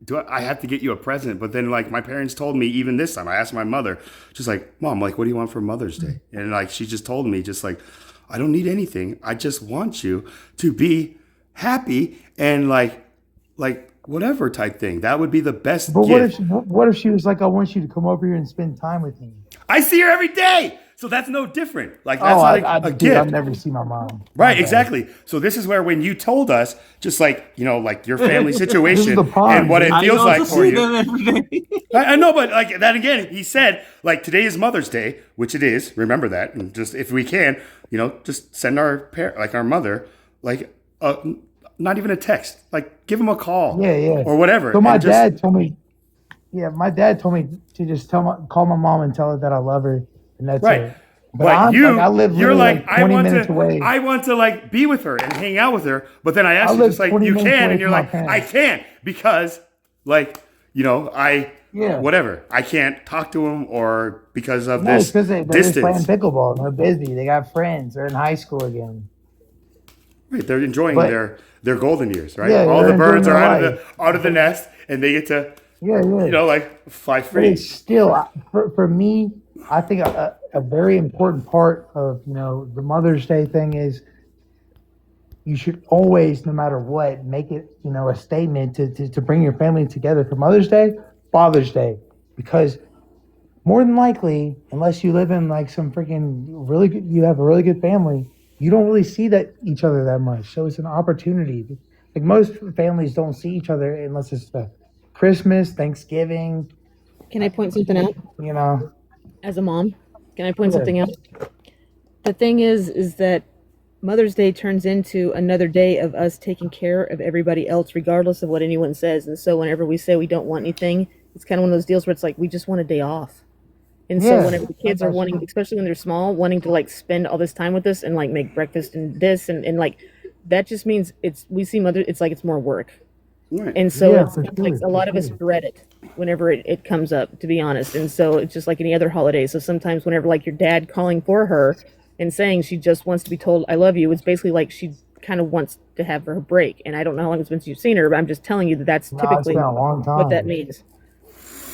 [SPEAKER 1] do I have to get you a present? But then like my parents told me even this time, I asked my mother, just like, Mom, like, what do you want for Mother's Day? And like she just told me, just like, I don't need anything. I just want you to be happy and like whatever type thing. That would be the best
[SPEAKER 11] But
[SPEAKER 1] gift.
[SPEAKER 11] what if she was like, I want you to come over here and spend time with me?
[SPEAKER 1] I see her every day, so that's no different. Like that's
[SPEAKER 11] Oh,
[SPEAKER 1] like a
[SPEAKER 11] dude,
[SPEAKER 1] gift.
[SPEAKER 11] I've never seen my mom.
[SPEAKER 1] Right, exactly. So this is where when you told us, just like, you know, like your family
[SPEAKER 11] This
[SPEAKER 1] situation
[SPEAKER 11] is the pond,
[SPEAKER 1] and what it
[SPEAKER 11] dude.
[SPEAKER 1] feels
[SPEAKER 19] I
[SPEAKER 1] like
[SPEAKER 19] also
[SPEAKER 1] for
[SPEAKER 19] see
[SPEAKER 1] you.
[SPEAKER 19] them every day.
[SPEAKER 1] I know, but like that again, he said, like today is Mother's Day, which it is. Remember that, and just if we can, you know, just send our like our mother, like not even a text, like give him a call,
[SPEAKER 11] Yeah.
[SPEAKER 1] or whatever.
[SPEAKER 11] So my
[SPEAKER 1] and just-
[SPEAKER 11] dad told me, my dad told me to just call my mom and tell her that I love her, and that's
[SPEAKER 1] Right.
[SPEAKER 11] it. But
[SPEAKER 1] But
[SPEAKER 11] I'm,
[SPEAKER 1] you,
[SPEAKER 11] like, I live
[SPEAKER 1] you're
[SPEAKER 11] literally
[SPEAKER 1] like,
[SPEAKER 11] 20 minutes away.
[SPEAKER 1] I want to like be with her and hang out with her. But then I
[SPEAKER 11] I
[SPEAKER 1] asked you,
[SPEAKER 11] live
[SPEAKER 1] just like,
[SPEAKER 11] 20
[SPEAKER 1] you
[SPEAKER 11] minutes
[SPEAKER 1] can,
[SPEAKER 11] away
[SPEAKER 1] and you're
[SPEAKER 11] from my
[SPEAKER 1] like, I
[SPEAKER 11] parents.
[SPEAKER 1] can't because, like, you know,
[SPEAKER 11] Yeah.
[SPEAKER 1] whatever, I can't talk to him or because of
[SPEAKER 11] No, it's
[SPEAKER 1] this
[SPEAKER 11] because they're just playing
[SPEAKER 1] distance.
[SPEAKER 11] pickleball. They're busy. They got friends. They're in high school again.
[SPEAKER 1] Right, they're enjoying
[SPEAKER 11] But-
[SPEAKER 1] their golden years, right?
[SPEAKER 11] Yeah,
[SPEAKER 1] All
[SPEAKER 11] they're
[SPEAKER 1] the birds
[SPEAKER 11] enjoying
[SPEAKER 1] are
[SPEAKER 11] their
[SPEAKER 1] out of the nest, and they get to,
[SPEAKER 11] Yeah.
[SPEAKER 1] you know, like fly
[SPEAKER 11] But
[SPEAKER 1] free.
[SPEAKER 11] it's still, for me, I think a very important part of, you know, the Mother's Day thing is you should always, no matter what, make it, you know, a statement to bring your family together for Mother's Day, Father's Day, because more than likely, unless you live in like some freaking really good, you have a really good family, you don't really see each other that much. So it's an opportunity. Like most families don't see each other unless it's Christmas, Thanksgiving,
[SPEAKER 16] Can I point something out
[SPEAKER 11] you know.
[SPEAKER 16] as a mom? Can I point
[SPEAKER 11] Yeah.
[SPEAKER 16] something out? The thing is that Mother's Day turns into another day of us taking care of everybody else, regardless of what anyone says. And so whenever we say we don't want anything, it's kind of one of those deals where it's like we just want a day off. And so
[SPEAKER 11] Yeah,
[SPEAKER 16] whenever the kids are
[SPEAKER 11] that's
[SPEAKER 16] wanting, especially when they're small, wanting to like spend all this time with us and like make breakfast and this and like that just means we see mother, it's like it's more work.
[SPEAKER 1] Right.
[SPEAKER 16] And so
[SPEAKER 11] Yeah,
[SPEAKER 16] it's
[SPEAKER 11] for
[SPEAKER 16] like
[SPEAKER 11] sure,
[SPEAKER 16] a lot
[SPEAKER 11] for
[SPEAKER 16] of us
[SPEAKER 11] sure.
[SPEAKER 16] dread it whenever it comes up, to be honest. And so it's just like any other holiday. So sometimes whenever like your dad calling for her and saying she just wants to be told I love you, it's basically like she kind of wants to have her break. And I don't know how long it's been since you've seen her, but I'm just telling you that that's
[SPEAKER 11] No, it's
[SPEAKER 16] typically
[SPEAKER 11] been a long
[SPEAKER 16] what that
[SPEAKER 11] time.
[SPEAKER 16] means.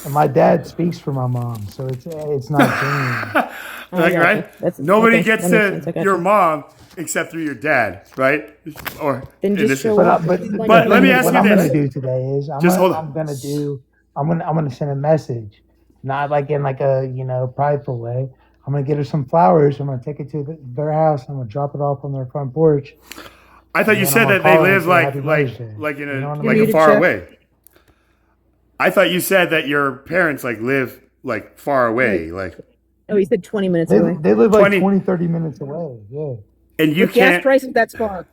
[SPEAKER 11] And my dad speaks for my mom, so it's not genuine.
[SPEAKER 16] Oh, I
[SPEAKER 1] Like,
[SPEAKER 16] gotcha.
[SPEAKER 1] right?
[SPEAKER 16] That's
[SPEAKER 1] Nobody
[SPEAKER 16] okay.
[SPEAKER 1] gets
[SPEAKER 16] That makes sense. I
[SPEAKER 1] to
[SPEAKER 16] gotcha.
[SPEAKER 1] your mom except through your dad, right? Or
[SPEAKER 16] Then
[SPEAKER 1] in
[SPEAKER 16] just
[SPEAKER 1] this-
[SPEAKER 16] show
[SPEAKER 11] But
[SPEAKER 16] up.
[SPEAKER 11] but
[SPEAKER 16] Like,
[SPEAKER 1] But let me ask
[SPEAKER 11] what
[SPEAKER 1] you
[SPEAKER 11] I'm
[SPEAKER 1] this.
[SPEAKER 11] gonna do today is
[SPEAKER 1] Just hold on.
[SPEAKER 11] I'm gonna send a message, not like in like a prideful way. I'm gonna get her some flowers. I'm gonna take it to their house. I'm gonna drop it off on their front porch.
[SPEAKER 1] I thought
[SPEAKER 11] And
[SPEAKER 1] you
[SPEAKER 11] then
[SPEAKER 1] said
[SPEAKER 11] I'm gonna
[SPEAKER 1] that they
[SPEAKER 11] call her and
[SPEAKER 1] live
[SPEAKER 11] say
[SPEAKER 1] like
[SPEAKER 11] Happy Mother's Day.
[SPEAKER 1] in
[SPEAKER 11] You know
[SPEAKER 1] a
[SPEAKER 11] what I
[SPEAKER 1] like
[SPEAKER 11] mean?
[SPEAKER 1] a far
[SPEAKER 16] check.
[SPEAKER 1] away. I thought you said that your parents like live like far away, like
[SPEAKER 16] Oh, he said 20 minutes
[SPEAKER 11] They,
[SPEAKER 16] away.
[SPEAKER 11] they live like
[SPEAKER 1] 20
[SPEAKER 11] 20, 30 minutes away. Yeah.
[SPEAKER 1] And you
[SPEAKER 16] With gas
[SPEAKER 1] can't.
[SPEAKER 16] prices that far.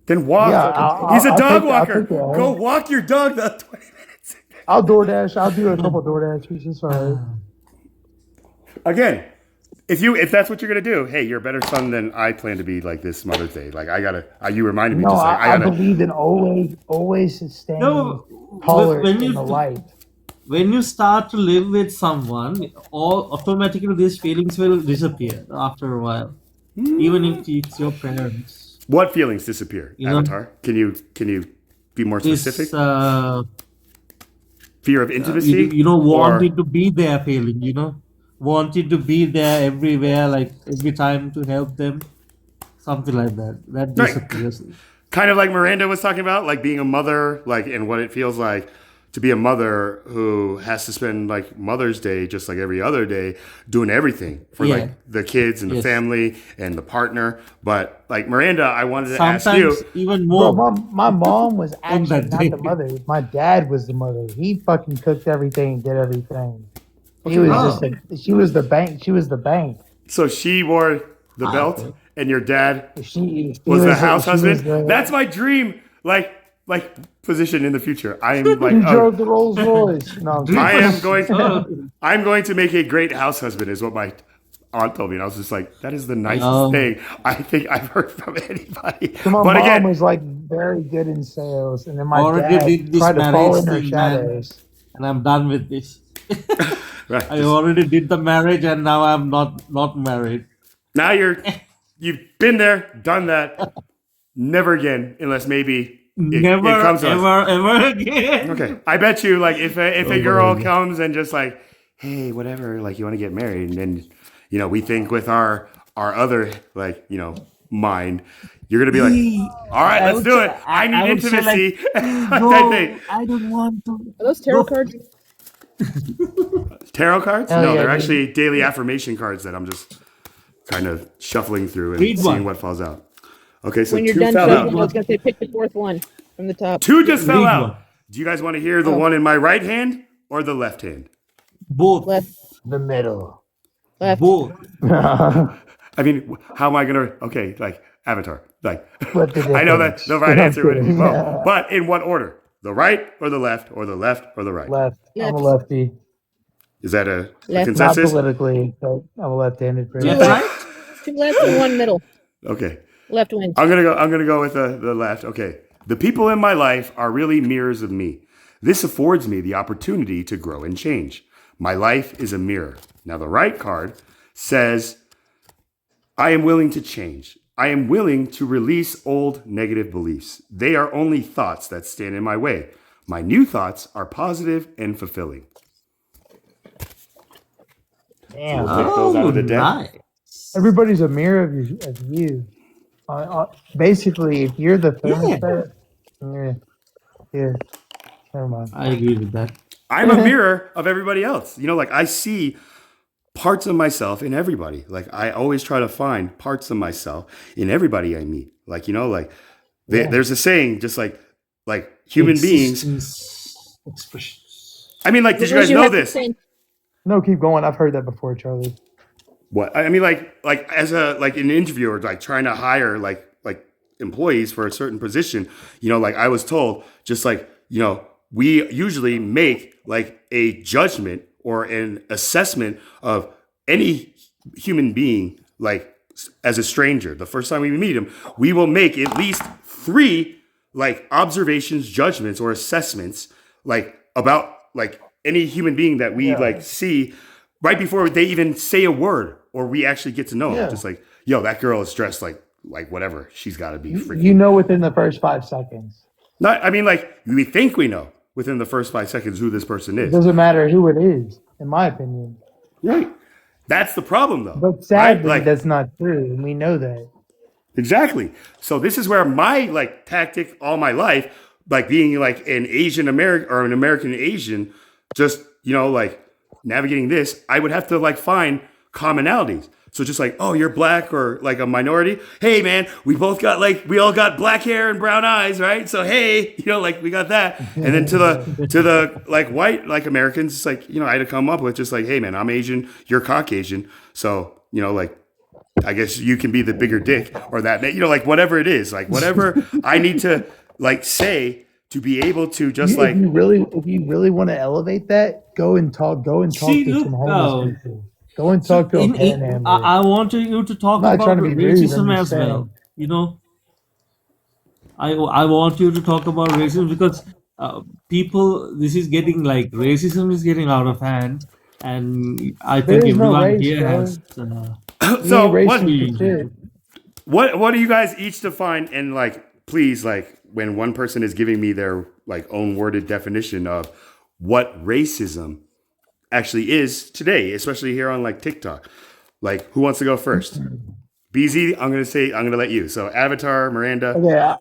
[SPEAKER 1] Then walk.
[SPEAKER 11] Yeah,
[SPEAKER 1] He's a dog
[SPEAKER 11] I'll
[SPEAKER 1] walker.
[SPEAKER 11] take that.
[SPEAKER 1] Go walk your dog the 20 minutes.
[SPEAKER 11] I'll DoorDash. I'll do a couple DoorDashes. It's all right.
[SPEAKER 1] Again, if that's what you're gonna do, hey, you're a better son than I plan to be. Like this Mother's Day, like I gotta. You reminded me.
[SPEAKER 11] No,
[SPEAKER 1] just like,
[SPEAKER 11] I
[SPEAKER 1] gotta.
[SPEAKER 11] believe in always staying taller
[SPEAKER 19] when
[SPEAKER 11] in the light.
[SPEAKER 19] when you start to live with someone, all automatically these feelings will disappear after a while, even if it's your parents.
[SPEAKER 1] What feelings disappear,
[SPEAKER 19] You know,
[SPEAKER 1] Avatar? Can you be more specific?
[SPEAKER 19] This
[SPEAKER 1] Fear of intimacy, or
[SPEAKER 19] wanting to be there feeling, wanting to be there everywhere, like every time to help them, something like that. That
[SPEAKER 1] Right.
[SPEAKER 19] disappears.
[SPEAKER 1] kind of like Miranda was talking about, like being a mother, like and what it feels like to be a mother who has to spend like Mother's Day just like every other day doing everything for
[SPEAKER 19] Yeah.
[SPEAKER 1] like the kids and the
[SPEAKER 19] Yes.
[SPEAKER 1] family and the partner. But like Miranda, I wanted to ask
[SPEAKER 19] Sometimes
[SPEAKER 1] you.
[SPEAKER 19] even
[SPEAKER 11] Bro,
[SPEAKER 19] more.
[SPEAKER 11] my mom was actually
[SPEAKER 19] that
[SPEAKER 11] not
[SPEAKER 19] day.
[SPEAKER 11] the mother. My dad was the mother. He fucking cooked everything, did everything. He
[SPEAKER 1] Okay.
[SPEAKER 11] was
[SPEAKER 1] Oh.
[SPEAKER 11] just she was the bank. She was the bank.
[SPEAKER 1] So she wore the belt, and your dad
[SPEAKER 11] She
[SPEAKER 1] was the
[SPEAKER 11] was-
[SPEAKER 1] house
[SPEAKER 11] she was
[SPEAKER 1] husband.
[SPEAKER 11] the-
[SPEAKER 1] That's my dream, like position in the future. I'm like,
[SPEAKER 11] You
[SPEAKER 1] oh,
[SPEAKER 11] drove the Rolls Royce. No,
[SPEAKER 1] I'm going to make a great house husband, is what my aunt told me, and I was just like, that is the nicest
[SPEAKER 11] Oh.
[SPEAKER 1] thing I think I've heard from anybody.
[SPEAKER 11] So my
[SPEAKER 1] But
[SPEAKER 11] mom
[SPEAKER 1] again,
[SPEAKER 11] was like very good in sales, and then my
[SPEAKER 19] Already
[SPEAKER 11] dad
[SPEAKER 19] did this
[SPEAKER 11] tried to follow
[SPEAKER 19] marriage
[SPEAKER 11] in her
[SPEAKER 19] thing, man,
[SPEAKER 11] shadows.
[SPEAKER 19] and I'm done with this.
[SPEAKER 1] right,
[SPEAKER 19] I already did the marriage, and now I'm not married.
[SPEAKER 1] now you've been there, done that. Never again, unless maybe it
[SPEAKER 19] Never,
[SPEAKER 1] comes to us.
[SPEAKER 19] ever again.
[SPEAKER 1] Okay, I bet you, like, if a
[SPEAKER 19] Oh,
[SPEAKER 1] girl
[SPEAKER 19] my God.
[SPEAKER 1] comes and just like, hey, whatever, like, you want to get married, and then, we think with our other, like, mind, you're gonna be like, all right, let's do it. I need
[SPEAKER 19] would say,
[SPEAKER 1] intimacy.
[SPEAKER 19] No,
[SPEAKER 1] Type thing.
[SPEAKER 19] I don't want to.
[SPEAKER 16] Are those tarot cards?
[SPEAKER 1] Tarot cards?
[SPEAKER 11] Hell
[SPEAKER 1] No,
[SPEAKER 11] yeah,
[SPEAKER 1] they're
[SPEAKER 11] dude.
[SPEAKER 1] actually daily affirmation cards that I'm just kind of shuffling through and
[SPEAKER 19] Read
[SPEAKER 1] seeing
[SPEAKER 19] one.
[SPEAKER 1] what falls out. Okay, so
[SPEAKER 16] When you're
[SPEAKER 1] 2
[SPEAKER 16] done
[SPEAKER 1] fell
[SPEAKER 16] shuffling, I
[SPEAKER 1] out.
[SPEAKER 16] was gonna say pick the fourth one from the top.
[SPEAKER 1] 2 just fell
[SPEAKER 19] Read
[SPEAKER 1] out.
[SPEAKER 19] one.
[SPEAKER 1] Do you guys want to hear the
[SPEAKER 16] Oh.
[SPEAKER 1] one in my right hand or the left hand?
[SPEAKER 19] Both.
[SPEAKER 16] Left,
[SPEAKER 11] The middle.
[SPEAKER 16] left.
[SPEAKER 19] Both.
[SPEAKER 1] I mean, how am I gonna? Okay, like Avatar, like
[SPEAKER 11] What the
[SPEAKER 1] I know that
[SPEAKER 11] difference?
[SPEAKER 1] the right
[SPEAKER 11] I'm
[SPEAKER 1] answer would be
[SPEAKER 11] kidding.
[SPEAKER 1] well, but in what order? The right or the left, or the left or the right?
[SPEAKER 11] Left. I'm a
[SPEAKER 16] Left.
[SPEAKER 11] lefty.
[SPEAKER 1] Is that a
[SPEAKER 16] Left.
[SPEAKER 11] Not
[SPEAKER 1] consensus?
[SPEAKER 11] politically, but I'm a left-handed
[SPEAKER 16] Two
[SPEAKER 11] person.
[SPEAKER 19] Left,
[SPEAKER 16] left,
[SPEAKER 19] right?
[SPEAKER 16] two left, and one middle.
[SPEAKER 1] Okay,
[SPEAKER 16] Left wins.
[SPEAKER 1] I'm gonna go with the left. Okay, the people in my life are really mirrors of me. This affords me the opportunity to grow and change. My life is a mirror. Now the right card says, I am willing to change. I am willing to release old negative beliefs. They are only thoughts that stand in my way. My new thoughts are positive and fulfilling.
[SPEAKER 11] Damn.
[SPEAKER 1] We'll take those out of the deck.
[SPEAKER 19] Nice.
[SPEAKER 11] Everybody's a mirror of you. Basically, if you're the thermostat, yeah. Never mind.
[SPEAKER 19] I agree with that.
[SPEAKER 1] I'm a mirror of everybody else. Like I see parts of myself in everybody. Like I always try to find parts of myself in everybody I meet. Like, there's a saying, just like human beings.
[SPEAKER 19] Existence expressions.
[SPEAKER 1] I mean, like, did you
[SPEAKER 16] Because
[SPEAKER 1] guys know
[SPEAKER 16] have to
[SPEAKER 1] this?
[SPEAKER 16] say-
[SPEAKER 11] No, keep going. I've heard that before, Charlie.
[SPEAKER 1] What? I mean, like as an interviewer, like trying to hire like employees for a certain position, like I was told, just like, we usually make like a judgment or an assessment of any human being, like as a stranger. The first time we meet him, we will make at least 3 like observations, judgments, or assessments like about like any human being that we like see right before they even say a word or we actually get to know them.
[SPEAKER 11] Yeah.
[SPEAKER 1] Just like, yo, that girl is dressed like whatever. She's got to be freaking.
[SPEAKER 11] You know within the first 5 seconds.
[SPEAKER 1] Not, I mean, like we think we know within the first 5 seconds who this person
[SPEAKER 11] It
[SPEAKER 1] is.
[SPEAKER 11] doesn't matter who it is, in my opinion.
[SPEAKER 1] Right. That's the problem, though.
[SPEAKER 11] But sadly,
[SPEAKER 1] Like-
[SPEAKER 11] that's not true, and we know that.
[SPEAKER 1] Exactly. So this is where my like tactic all my life, like being like an Asian American or an American Asian, just like navigating this, I would have to like find commonalities. So just like, oh, you're black or like a minority. Hey, man, we all got black hair and brown eyes, right? So hey, like we got that. And then to the like white like Americans, it's like I had to come up with just like, hey, man, I'm Asian, you're Caucasian, so like I guess you can be the bigger dick or that, like whatever it is, like whatever I need to like say to be able to just like
[SPEAKER 11] if you really want to elevate that, go and talk
[SPEAKER 19] See,
[SPEAKER 11] to
[SPEAKER 19] look,
[SPEAKER 11] some homeless people. Go and talk to a panhandler.
[SPEAKER 19] I want you to talk
[SPEAKER 11] I'm not
[SPEAKER 19] about
[SPEAKER 11] trying to be rude,
[SPEAKER 19] racism
[SPEAKER 11] I'm
[SPEAKER 19] as
[SPEAKER 11] just saying.
[SPEAKER 19] well. I want you to talk about racism because racism is getting out of hand, and I
[SPEAKER 11] There
[SPEAKER 19] think
[SPEAKER 11] is no
[SPEAKER 19] everyone
[SPEAKER 11] race,
[SPEAKER 19] here
[SPEAKER 11] bro.
[SPEAKER 19] has.
[SPEAKER 1] So
[SPEAKER 11] Racist
[SPEAKER 1] what do you guys each define, and like please, like when one person is giving me their like own worded definition of what racism actually is today, especially here on like TikTok. Like who wants to go first? BZ, I'm gonna let you. So Avatar, Miranda,
[SPEAKER 11] Okay,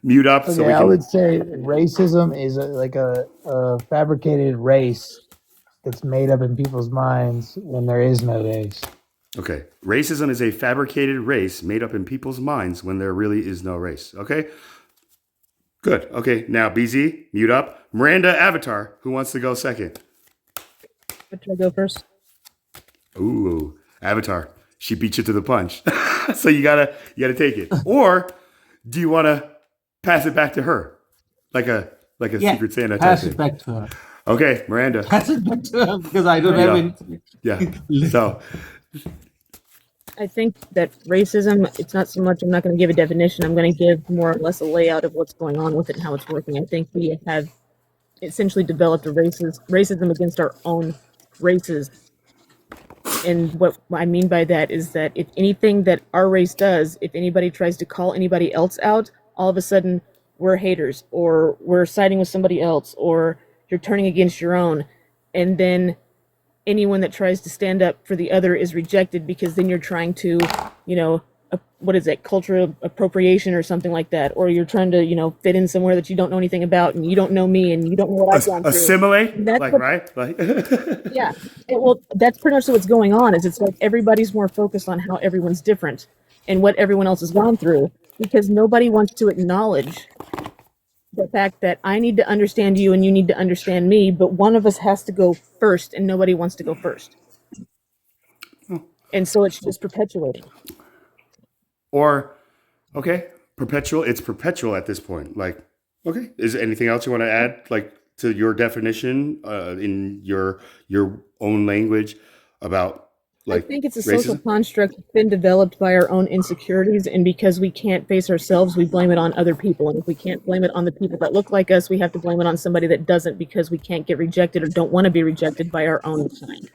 [SPEAKER 1] mute up so we
[SPEAKER 11] I
[SPEAKER 1] can.
[SPEAKER 11] would say racism is like a fabricated race that's made up in people's minds when there is no race.
[SPEAKER 1] Okay. Racism is a fabricated race made up in people's minds when there really is no race. Okay. Good. Okay. Now BZ, mute up. Miranda, Avatar, who wants to go second?
[SPEAKER 16] Should I go first?
[SPEAKER 1] Ooh, Avatar. She beat you to the punch. So you gotta take it. Or do you wanna pass it back to her? Like a Secret Santa type
[SPEAKER 19] Pass
[SPEAKER 1] thing.
[SPEAKER 19] it back to her.
[SPEAKER 1] Okay, Miranda.
[SPEAKER 19] Pass it back to her because I don't have anything.
[SPEAKER 1] Yeah. So
[SPEAKER 16] I think that racism, it's not so much, I'm not going to give a definition, I'm going to give more or less a layout of what's going on with it and how it's working. I think we have essentially developed a racism against our own races. And what I mean by that is that if anything that our race does, if anybody tries to call anybody else out, all of a sudden we're haters, or we're siding with somebody else, or you're turning against your own. And then anyone that tries to stand up for the other is rejected, because then you're trying to, what is it, cultural appropriation or something like that, or you're trying to, fit in somewhere that you don't know anything about, and you don't know me, and you don't know what I've gone through.
[SPEAKER 1] assimilate,
[SPEAKER 16] That's
[SPEAKER 1] like
[SPEAKER 16] what-
[SPEAKER 1] right? Like
[SPEAKER 16] Yeah, well, that's pretty much what's going on. Is it's like everybody's more focused on how everyone's different and what everyone else has gone through, because nobody wants to acknowledge the fact that I need to understand you and you need to understand me, but one of us has to go first, and nobody wants to go first. And so it's just perpetuating.
[SPEAKER 1] Or okay, it's perpetual at this point. Like, okay, is there anything else you want to add, like to your definition in your own language about like
[SPEAKER 16] I think it's a
[SPEAKER 1] racism?
[SPEAKER 16] social construct that's been developed by our own insecurities, and because we can't face ourselves, we blame it on other people. And if we can't blame it on the people that look like us, we have to blame it on somebody that doesn't, because we can't get rejected or don't want to be rejected by our own kind.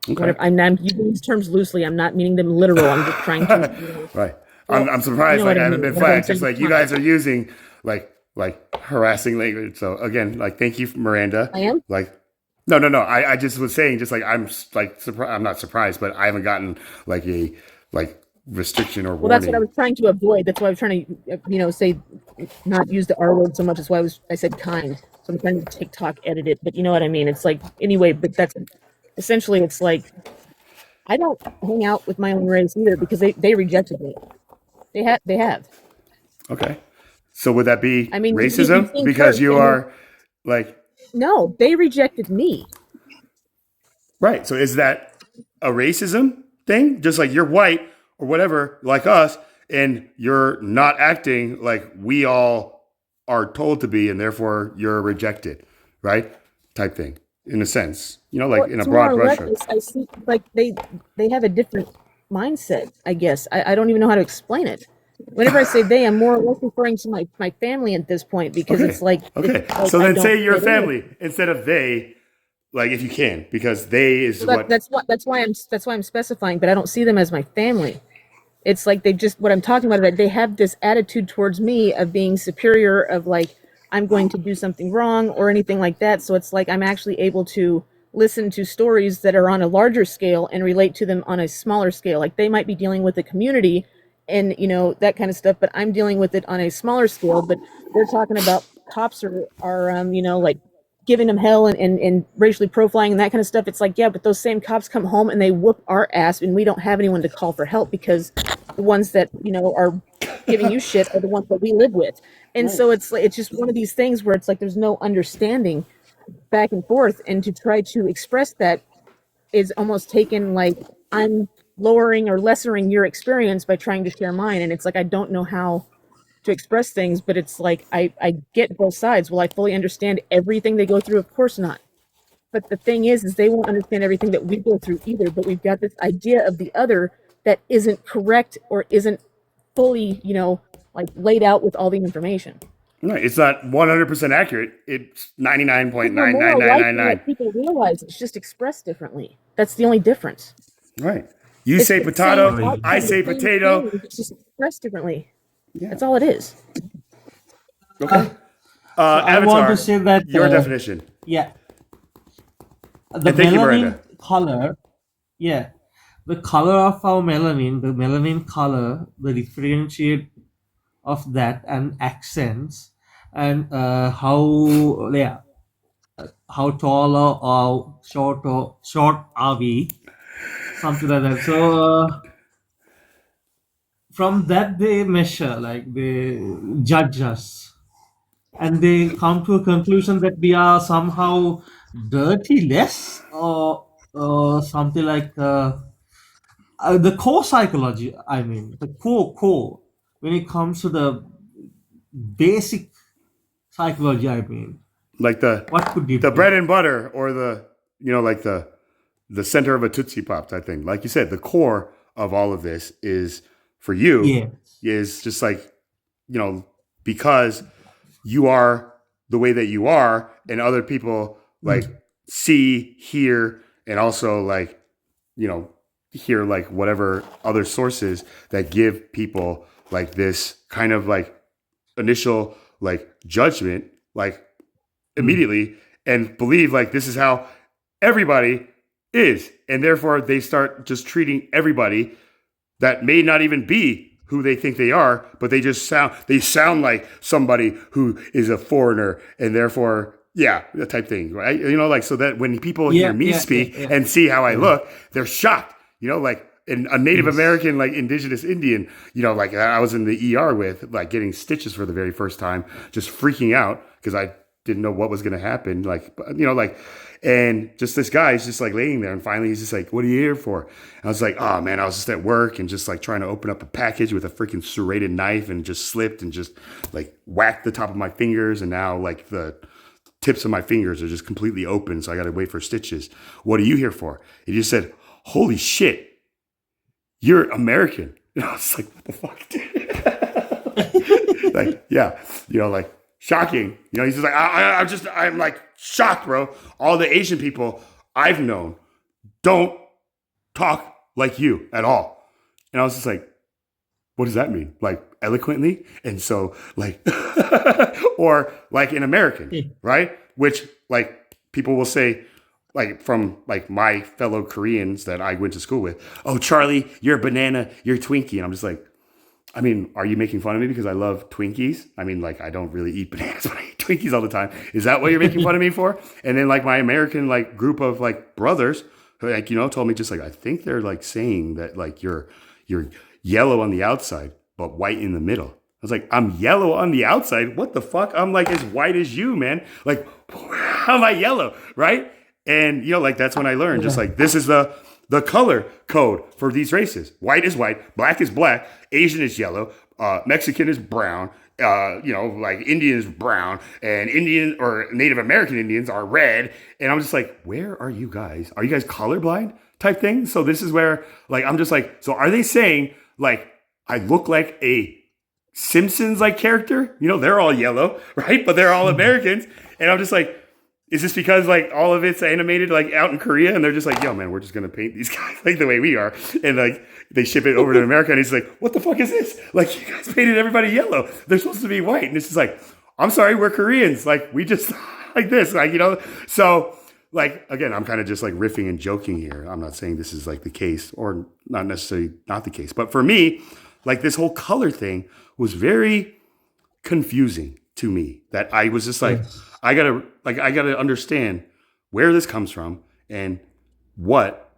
[SPEAKER 1] Okay.
[SPEAKER 16] I'm using these terms loosely. I'm not meaning them literal. I'm just trying to.
[SPEAKER 1] Right. I'm surprised
[SPEAKER 16] what
[SPEAKER 1] I
[SPEAKER 16] I
[SPEAKER 1] haven't
[SPEAKER 16] mean.
[SPEAKER 1] been flagged. Just like you guys are using like harassing language. So again, like thank you, Miranda.
[SPEAKER 16] I am?
[SPEAKER 1] Like no. I just was saying, just like I'm like surprised. I'm not surprised, but I haven't gotten like a restriction or
[SPEAKER 16] Well,
[SPEAKER 1] warning.
[SPEAKER 16] that's what I was trying to avoid. That's why I was trying to, say, not use the R word so much. That's why I said kind. So I'm trying to TikTok edit it, but you know what I mean. It's like anyway, but that's essentially, it's like I don't hang out with my own race either, because they rejected me. They have.
[SPEAKER 1] Okay. So would that be
[SPEAKER 16] I mean,
[SPEAKER 1] racism?
[SPEAKER 16] you think
[SPEAKER 1] Because
[SPEAKER 16] first,
[SPEAKER 1] you
[SPEAKER 16] and
[SPEAKER 1] are like
[SPEAKER 16] No, they rejected me.
[SPEAKER 1] right. So is that a racism thing? Just like you're white or whatever, like us, and you're not acting like we all are told to be, and therefore you're rejected, right? Type thing, in a sense, like
[SPEAKER 16] Well,
[SPEAKER 1] in a
[SPEAKER 16] it's
[SPEAKER 1] broad
[SPEAKER 16] more or less,
[SPEAKER 1] brushstroke.
[SPEAKER 16] I see, like they have a different mindset, I guess. I don't even know how to explain it. Whenever I say they, I'm more or less referring to my family at this point, because
[SPEAKER 1] Okay.
[SPEAKER 16] it's like
[SPEAKER 1] Okay.
[SPEAKER 16] it's like
[SPEAKER 1] So
[SPEAKER 16] I
[SPEAKER 1] then
[SPEAKER 16] don't
[SPEAKER 1] say your
[SPEAKER 16] fit in.
[SPEAKER 1] family instead of they, like if you can, because they is
[SPEAKER 16] Well,
[SPEAKER 1] what.
[SPEAKER 16] that's why I'm specifying, but I don't see them as my family. It's like they just, what I'm talking about, that they have this attitude towards me of being superior, of like I'm going to do something wrong or anything like that. So it's like I'm actually able to listen to stories that are on a larger scale and relate to them on a smaller scale. Like they might be dealing with a community and that kind of stuff, but I'm dealing with it on a smaller scale. But they're talking about cops are like giving them hell and racially profiling and that kind of stuff. It's like, yeah, but those same cops come home and they whoop our ass, and we don't have anyone to call for help because the ones that, you know, are giving you shit are the ones that we live with. And so it's like, it's just one of these things where it's like there's no understanding back and forth, and to try to express that is almost taken like I'm lowering or lessering your experience by trying to share mine. And it's like I don't know how to express things, but it's like I get both sides. Will I fully understand everything they go through? Of course not. But the thing is they won't understand everything that we go through either. But we've got this idea of the other that isn't correct or isn't fully, you know, like laid out with all the information.
[SPEAKER 1] Right. It's not 100% accurate. It's
[SPEAKER 16] More likely that
[SPEAKER 1] 99.99999.
[SPEAKER 16] people realize it's just expressed differently. That's the only difference.
[SPEAKER 1] Right. You
[SPEAKER 16] It's
[SPEAKER 1] say
[SPEAKER 16] the
[SPEAKER 1] potato,
[SPEAKER 16] same outcome,
[SPEAKER 1] I
[SPEAKER 16] the
[SPEAKER 1] say
[SPEAKER 16] same
[SPEAKER 1] potato.
[SPEAKER 16] thing, it's just expressed differently.
[SPEAKER 1] Yeah.
[SPEAKER 16] That's all it is.
[SPEAKER 1] Okay.
[SPEAKER 19] I want
[SPEAKER 1] Avatar,
[SPEAKER 19] to say that
[SPEAKER 1] your definition.
[SPEAKER 19] yeah, the
[SPEAKER 1] And thank you,
[SPEAKER 19] melanin
[SPEAKER 1] Miranda.
[SPEAKER 19] color, yeah, the color of our melanin, the melanin color, the differentiate of that and accents and how tall or short are we, something like that. So from that they measure, like they judge us, and they come to a conclusion that we are somehow dirty less or something like the core psychology. I mean, the core when it comes to the basic psychology. I mean,
[SPEAKER 1] Like the
[SPEAKER 19] what could it be?
[SPEAKER 1] bread and butter, or the, you know, like the center of a Tootsie Pop type thing. Like you said, the core of all of this is for you
[SPEAKER 19] Yeah.
[SPEAKER 1] is just like, you know, because you are the way that you are, and other people like see, hear, and also like, you know, hear like whatever other sources that give people like this kind of like initial like judgment, like immediately, and believe like this is how everybody is, and therefore they start just treating everybody that may not even be who they think they are, but they sound like somebody who is a foreigner, and therefore, yeah, that type thing, right? You know, like, so that when people hear me speak and see how I look, they're shocked, you know, like a Native American, like indigenous Indian, you know, like I was in the ER with, like getting stitches for the very first time, just freaking out because I didn't know what was going to happen. Like, you know, like, and just this guy's just like laying there, and finally he's just like, "What are you here for?" And I was like, "Oh man, I was just at work and just like trying to open up a package with a freaking serrated knife and just slipped and just like whacked the top of my fingers, and now like the tips of my fingers are just completely open, so I got to wait for stitches. What are you here for?" And he just said, "Holy shit, you're American." And I was like, "What the fuck, dude?" Like, yeah, you know, like shocking. You know, he's just like, I'm like shocked, bro. All the Asian people I've known don't talk like you at all. And I was just like, what does that mean? Like eloquently? And so like, or like an American, right? Which like people will say, like from like my fellow Koreans that I went to school with, "Oh, Charlie, you're a banana, you're a Twinkie." And I'm just like, I mean, are you making fun of me because I love Twinkies? I mean, like, I don't really eat bananas, but I eat Twinkies all the time. Is that what you're making fun of me for? And then like my American like group of like brothers, who, like, you know, told me just like, I think they're like saying that like you're yellow on the outside, but white in the middle. I was like, I'm yellow on the outside? What the fuck? I'm like as white as you, man. Like, how am I yellow, right? And, you know, like that's when I learned just like, this is the color code for these races. White is white, black is black, Asian is yellow, Mexican is brown, you know, like Indian is brown, and Indian or Native American Indians are red. And I'm just like, where are you guys? Are you guys colorblind type thing? So this is where like, I'm just like, so are they saying like, I look like a Simpsons like character? You know, they're all yellow, right? But they're all Americans. And I'm just like, is this because like all of it's animated like out in Korea, and they're just like, "Yo, man, we're just gonna paint these guys like the way we are," and like they ship it over to America, and he's like, "What the fuck is this? Like you guys painted everybody yellow. They're supposed to be white." And it's just like, I'm sorry, we're Koreans. Like we just like this, like, you know. So like again, I'm kind of just like riffing and joking here. I'm not saying this is like the case, or not necessarily not the case, but for me, like this whole color thing was very confusing to me that I was just like, I gotta understand where this comes from and what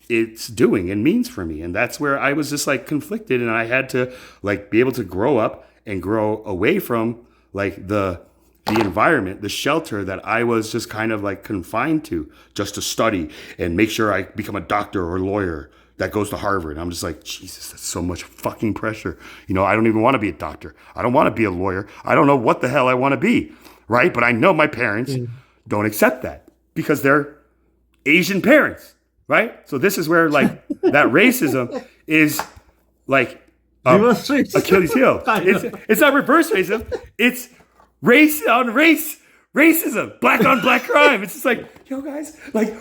[SPEAKER 1] it's doing and means for me. And that's where I was just like conflicted, and I had to like be able to grow up and grow away from like the environment, the shelter that I was just kind of like confined to just to study and make sure I become a doctor or a lawyer that goes to Harvard. I'm just like, Jesus, that's so much fucking pressure. You know, I don't even want to be a doctor. I don't want to be a lawyer. I don't know what the hell I want to be, right? But I know my parents don't accept that because they're Asian parents, right? So this is where like that racism is like Achilles heel. It's not reverse racism. It's race on race racism, black on black crime. It's just like, yo guys, like,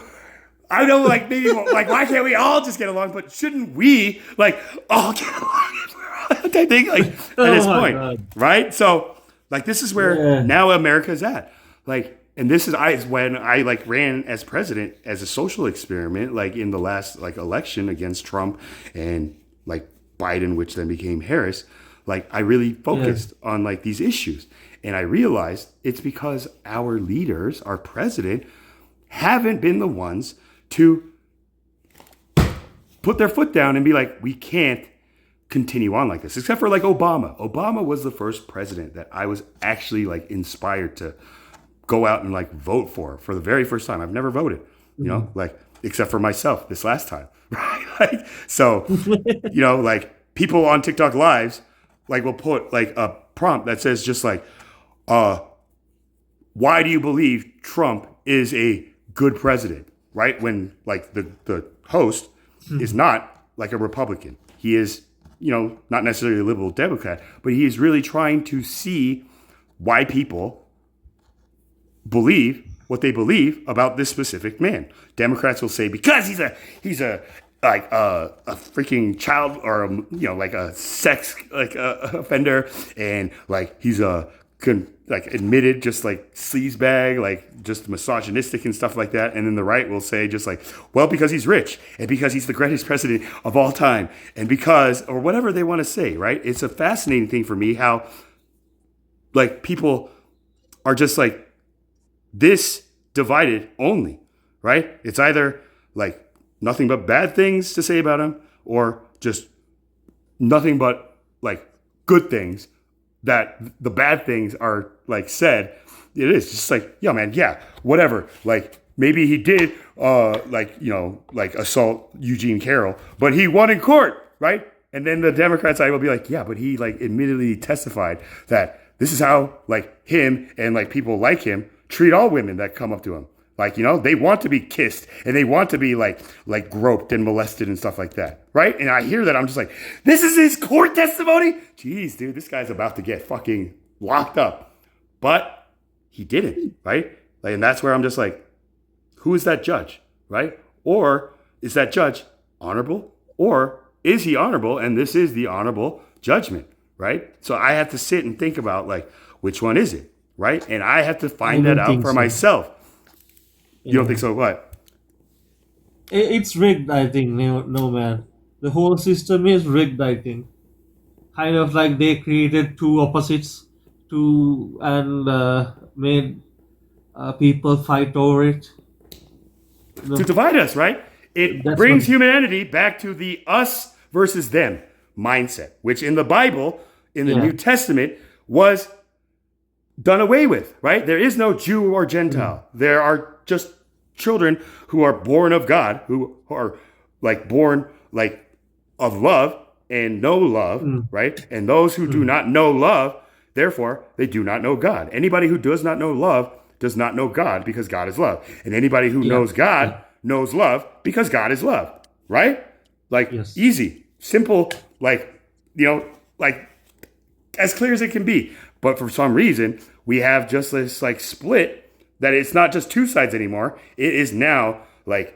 [SPEAKER 1] I know, like, maybe, like, why can't we all just get along? But shouldn't we, like, all get along? I think, like, at this point, right? So, like, this is where now America's at. Like, and this is when I, like, ran as president as a social experiment, like, in the last, like, election against Trump and, like, Biden, which then became Harris. Like, I really focused on, like, these issues. And I realized it's because our leaders, our president, haven't been the ones to put their foot down and be like, we can't continue on like this, except for like Obama. Obama was the first president that I was actually like inspired to go out and like vote for the very first time. I've never voted, you know, like except for myself this last time, right? Like, so, you know, like people on TikTok lives, like will put like a prompt that says just like, why do you believe Trump is a good president? Right? When like the host is not like a Republican. He is, you know, not necessarily a liberal Democrat, but he is really trying to see why people believe what they believe about this specific man. Democrats will say because he's a like a freaking child or a, you know, like a sex like offender, and like he's a like admitted just like sleazebag, like just misogynistic and stuff like that. And then the right will say just like, well, because he's rich and because he's the greatest president of all time and because, or whatever they want to say, right? It's a fascinating thing for me how like people are just like this divided only, right? It's either like nothing but bad things to say about him or just nothing but like good things that the bad things are like said. It is just like, yeah, man, yeah, whatever. Like maybe he did like, you know, like assault Eugene Carroll, but he won in court, right? And then the Democrat side will be like, yeah, but he like admittedly testified that this is how like him and like people like him treat all women that come up to him. Like, you know, they want to be kissed and they want to be like groped and molested and stuff like that. Right. And I hear that. I'm just like, this is his court testimony. Jeez, dude, this guy's about to get fucking locked up. But he didn't. Right. Like, and that's where I'm just like, who is that judge? Right. Or is that judge honorable, or is he honorable? And this is the honorable judgment. Right. So I have to sit and think about like, which one is it? Right. And I have to find that out for myself. You don't think so? What?
[SPEAKER 19] It's rigged, I think. No, man. The whole system is rigged, I think. Kind of like they created two opposites and made people fight over it.
[SPEAKER 1] To divide us, right? It brings humanity back to the us versus them mindset, which in the Bible, in the New Testament, was done away with, right? There is no Jew or Gentile. There are just children who are born of God, who are like born like of love and know love, right? And those who do not know love, therefore, they do not know God. Anybody who does not know love does not know God, because God is love. And anybody who knows God knows love, because God is love, right? Like easy, simple, like, you know, like as clear as it can be. But for some reason, we have just this like split that it's not just two sides anymore. It is now like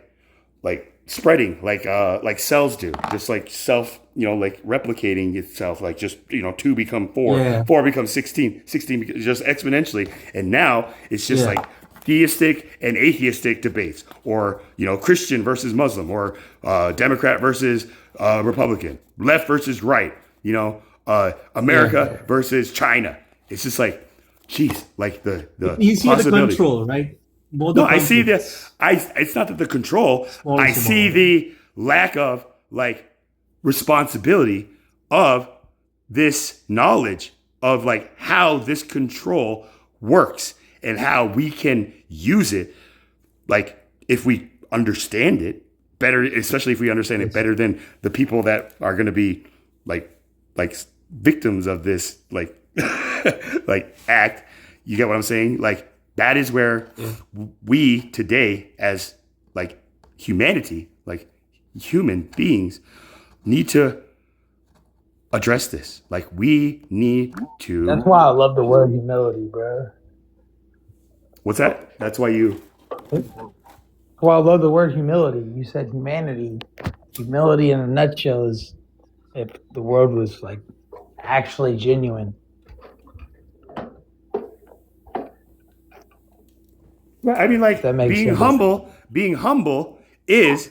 [SPEAKER 1] spreading like cells do, just like self, you know, like replicating itself, like just, you know, 2 become 4, 4 becomes 16, 16 just exponentially. And now it's just like theistic and atheistic debates, or, you know, Christian versus Muslim, or Democrat versus Republican, left versus right, you know, America versus China. It's just like, geez, like the
[SPEAKER 19] You see the
[SPEAKER 1] possibility.
[SPEAKER 19] control, right? Both
[SPEAKER 1] No,
[SPEAKER 19] the
[SPEAKER 1] I see the
[SPEAKER 19] conflicts.
[SPEAKER 1] it's not that the control.
[SPEAKER 19] Small,
[SPEAKER 1] I
[SPEAKER 19] small.
[SPEAKER 1] see the lack of like responsibility of this knowledge of like how this control works and how we can use it. Like if we understand it better, especially if we understand it better than the people that are going to be like victims of this like like act. You get what I'm saying? Like that is where we today as like humanity, like human beings, need to address this. Like we need to.
[SPEAKER 11] That's why I love the word humility, bro.
[SPEAKER 1] What's that? That's why you.
[SPEAKER 11] Well, I love the word humility. You said humanity. Humility in a nutshell is if the world was like actually genuine.
[SPEAKER 1] Right, I mean, like
[SPEAKER 11] That makes
[SPEAKER 1] being
[SPEAKER 11] sense.
[SPEAKER 1] humble. Being humble is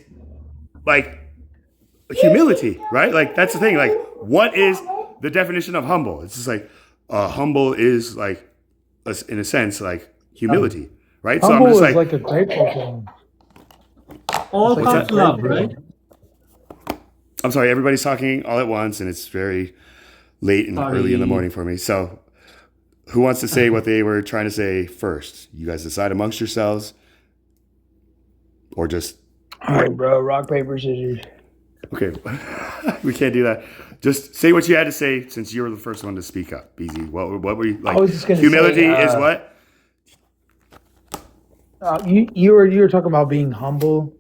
[SPEAKER 1] like humility, right? Like that's the thing. Like, what is the definition of humble? It's just like humble is like, in a sense, like humility, right? So
[SPEAKER 11] Humble
[SPEAKER 1] I'm just
[SPEAKER 11] is like a grateful thing.
[SPEAKER 19] All
[SPEAKER 1] What's
[SPEAKER 19] comes
[SPEAKER 1] that?
[SPEAKER 19] love, right?
[SPEAKER 1] I'm sorry, everybody's talking all at once, and it's very late and early in the
[SPEAKER 19] Sorry.
[SPEAKER 1] morning for me. So, who wants to say what they were trying to say first? You guys decide amongst yourselves, or just
[SPEAKER 11] All right, bro. Rock, paper, scissors.
[SPEAKER 1] okay. We can't do that. Just say what you had to say since you were the first one to speak up. BZ, what were you like?
[SPEAKER 11] I was just gonna
[SPEAKER 1] Humility
[SPEAKER 11] say,
[SPEAKER 1] is what?
[SPEAKER 11] You were talking about being humble.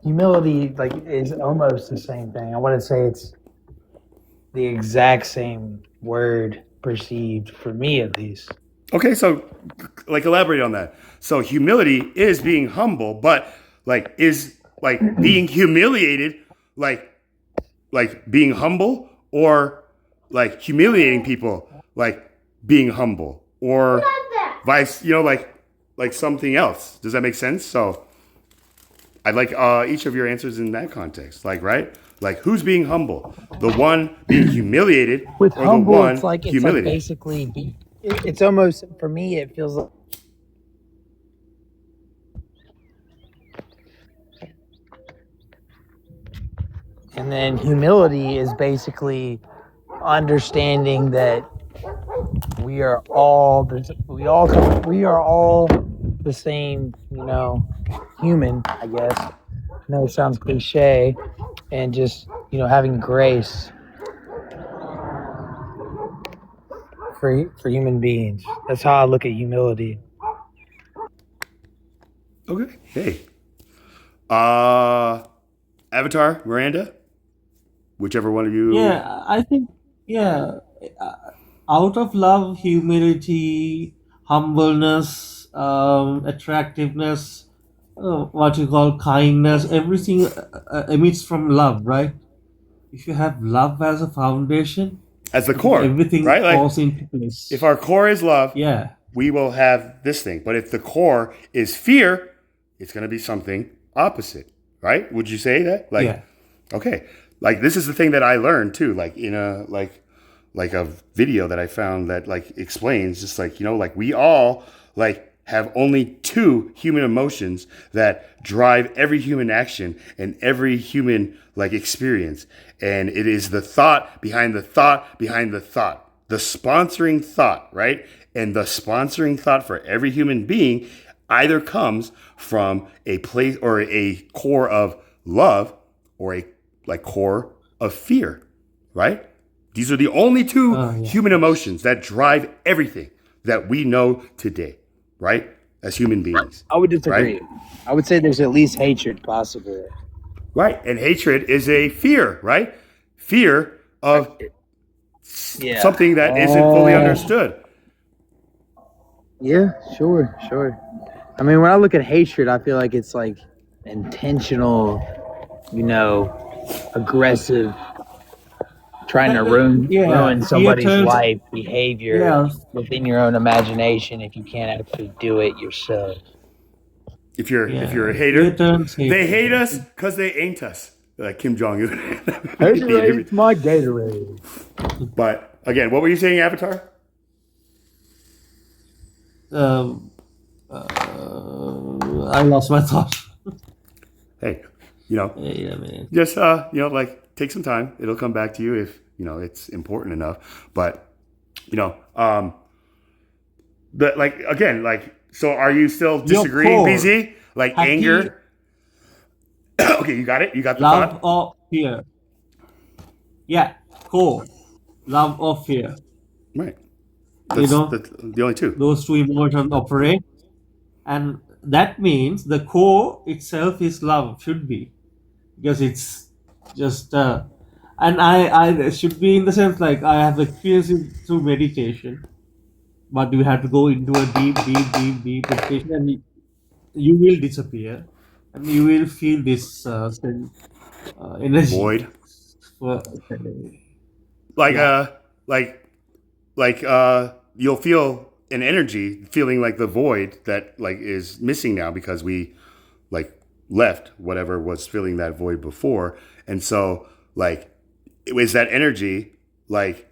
[SPEAKER 11] Humility like is almost the same thing. I want to say it's the exact same word perceived for me at least.
[SPEAKER 1] Okay, so like elaborate on that. So humility is being humble, but like is like being humiliated, like being humble, or like humiliating people, like being humble, or vice, like something else. Does that make sense? So I'd like each of your answers in that context. Like, right? Like who's being humble? The one being humiliated,
[SPEAKER 11] With
[SPEAKER 1] or
[SPEAKER 11] humble,
[SPEAKER 1] the one
[SPEAKER 11] it's like
[SPEAKER 1] humiliated?
[SPEAKER 11] basically it's almost for me. It feels like and then humility is basically understanding that we are all we are all the same, human, I guess. I know it sounds cliche, and just having grace for human beings. That's how I look at humility.
[SPEAKER 1] Okay. Hey. Avatar, Miranda? Whichever one of you.
[SPEAKER 19] Yeah, I think, yeah, out of love, humility, humbleness, attractiveness, what you call kindness, everything emits from love, right? If you have love as a foundation,
[SPEAKER 1] As the
[SPEAKER 19] I think
[SPEAKER 1] core,
[SPEAKER 19] everything
[SPEAKER 1] right? Like,
[SPEAKER 19] falls into place.
[SPEAKER 1] if our core is love,
[SPEAKER 19] Yeah.
[SPEAKER 1] we will have this thing. But if the core is fear, it's going to be something opposite, right? Would you say that? Like,
[SPEAKER 19] Yeah.
[SPEAKER 1] okay. Like, this is the thing that I learned too, like in a, like a video that I found that like explains just like, like we all like have only two human emotions that drive every human action and every human like experience. And it is the thought behind the thought behind the thought, the sponsoring thought, right? And the sponsoring thought for every human being either comes from a place or a core of love or a like core of fear, right? These are the only two human emotions that drive everything that we know today, right? As human beings.
[SPEAKER 11] I would disagree.
[SPEAKER 1] Right?
[SPEAKER 11] I would say there's at least hatred possible.
[SPEAKER 1] Right. And hatred is a fear, right? Fear of something that isn't fully understood.
[SPEAKER 11] Yeah, sure. I mean, when I look at hatred, I feel like it's like intentional, aggressive, trying to ruin somebody's life, behavior within your own imagination if you can't actually do it yourself.
[SPEAKER 1] If you're a hater, they hate us because they ain't us. Like Kim Jong-un.
[SPEAKER 11] Haterade, my Gatorade.
[SPEAKER 1] But again, what were you saying, Avatar?
[SPEAKER 19] um, I lost my thought.
[SPEAKER 1] Hey, you know,
[SPEAKER 19] Wait a minute.
[SPEAKER 1] just you know, like take some time. It'll come back to you if you know it's important enough. But you know, but like again, like so, are you still
[SPEAKER 19] Your
[SPEAKER 1] disagreeing,
[SPEAKER 19] core,
[SPEAKER 1] BZ? Like
[SPEAKER 19] happy,
[SPEAKER 1] anger? Okay, you got it. You got the
[SPEAKER 19] love
[SPEAKER 1] thought.
[SPEAKER 19] or fear. Yeah, core, love or fear.
[SPEAKER 1] Right.
[SPEAKER 19] You
[SPEAKER 1] That's
[SPEAKER 19] know,
[SPEAKER 1] the only two.
[SPEAKER 19] those two emotions operate, and that means the core itself is love, should be, because it's just and I should be in the sense like I have experienced it through meditation, but you have to go into a deep meditation, and you will disappear, and you will feel this energy.
[SPEAKER 1] Void.
[SPEAKER 19] For,
[SPEAKER 1] Like
[SPEAKER 19] yeah,
[SPEAKER 1] you'll feel an energy, feeling like the void that like is missing now because we like left whatever was filling that void before, and so like is that energy like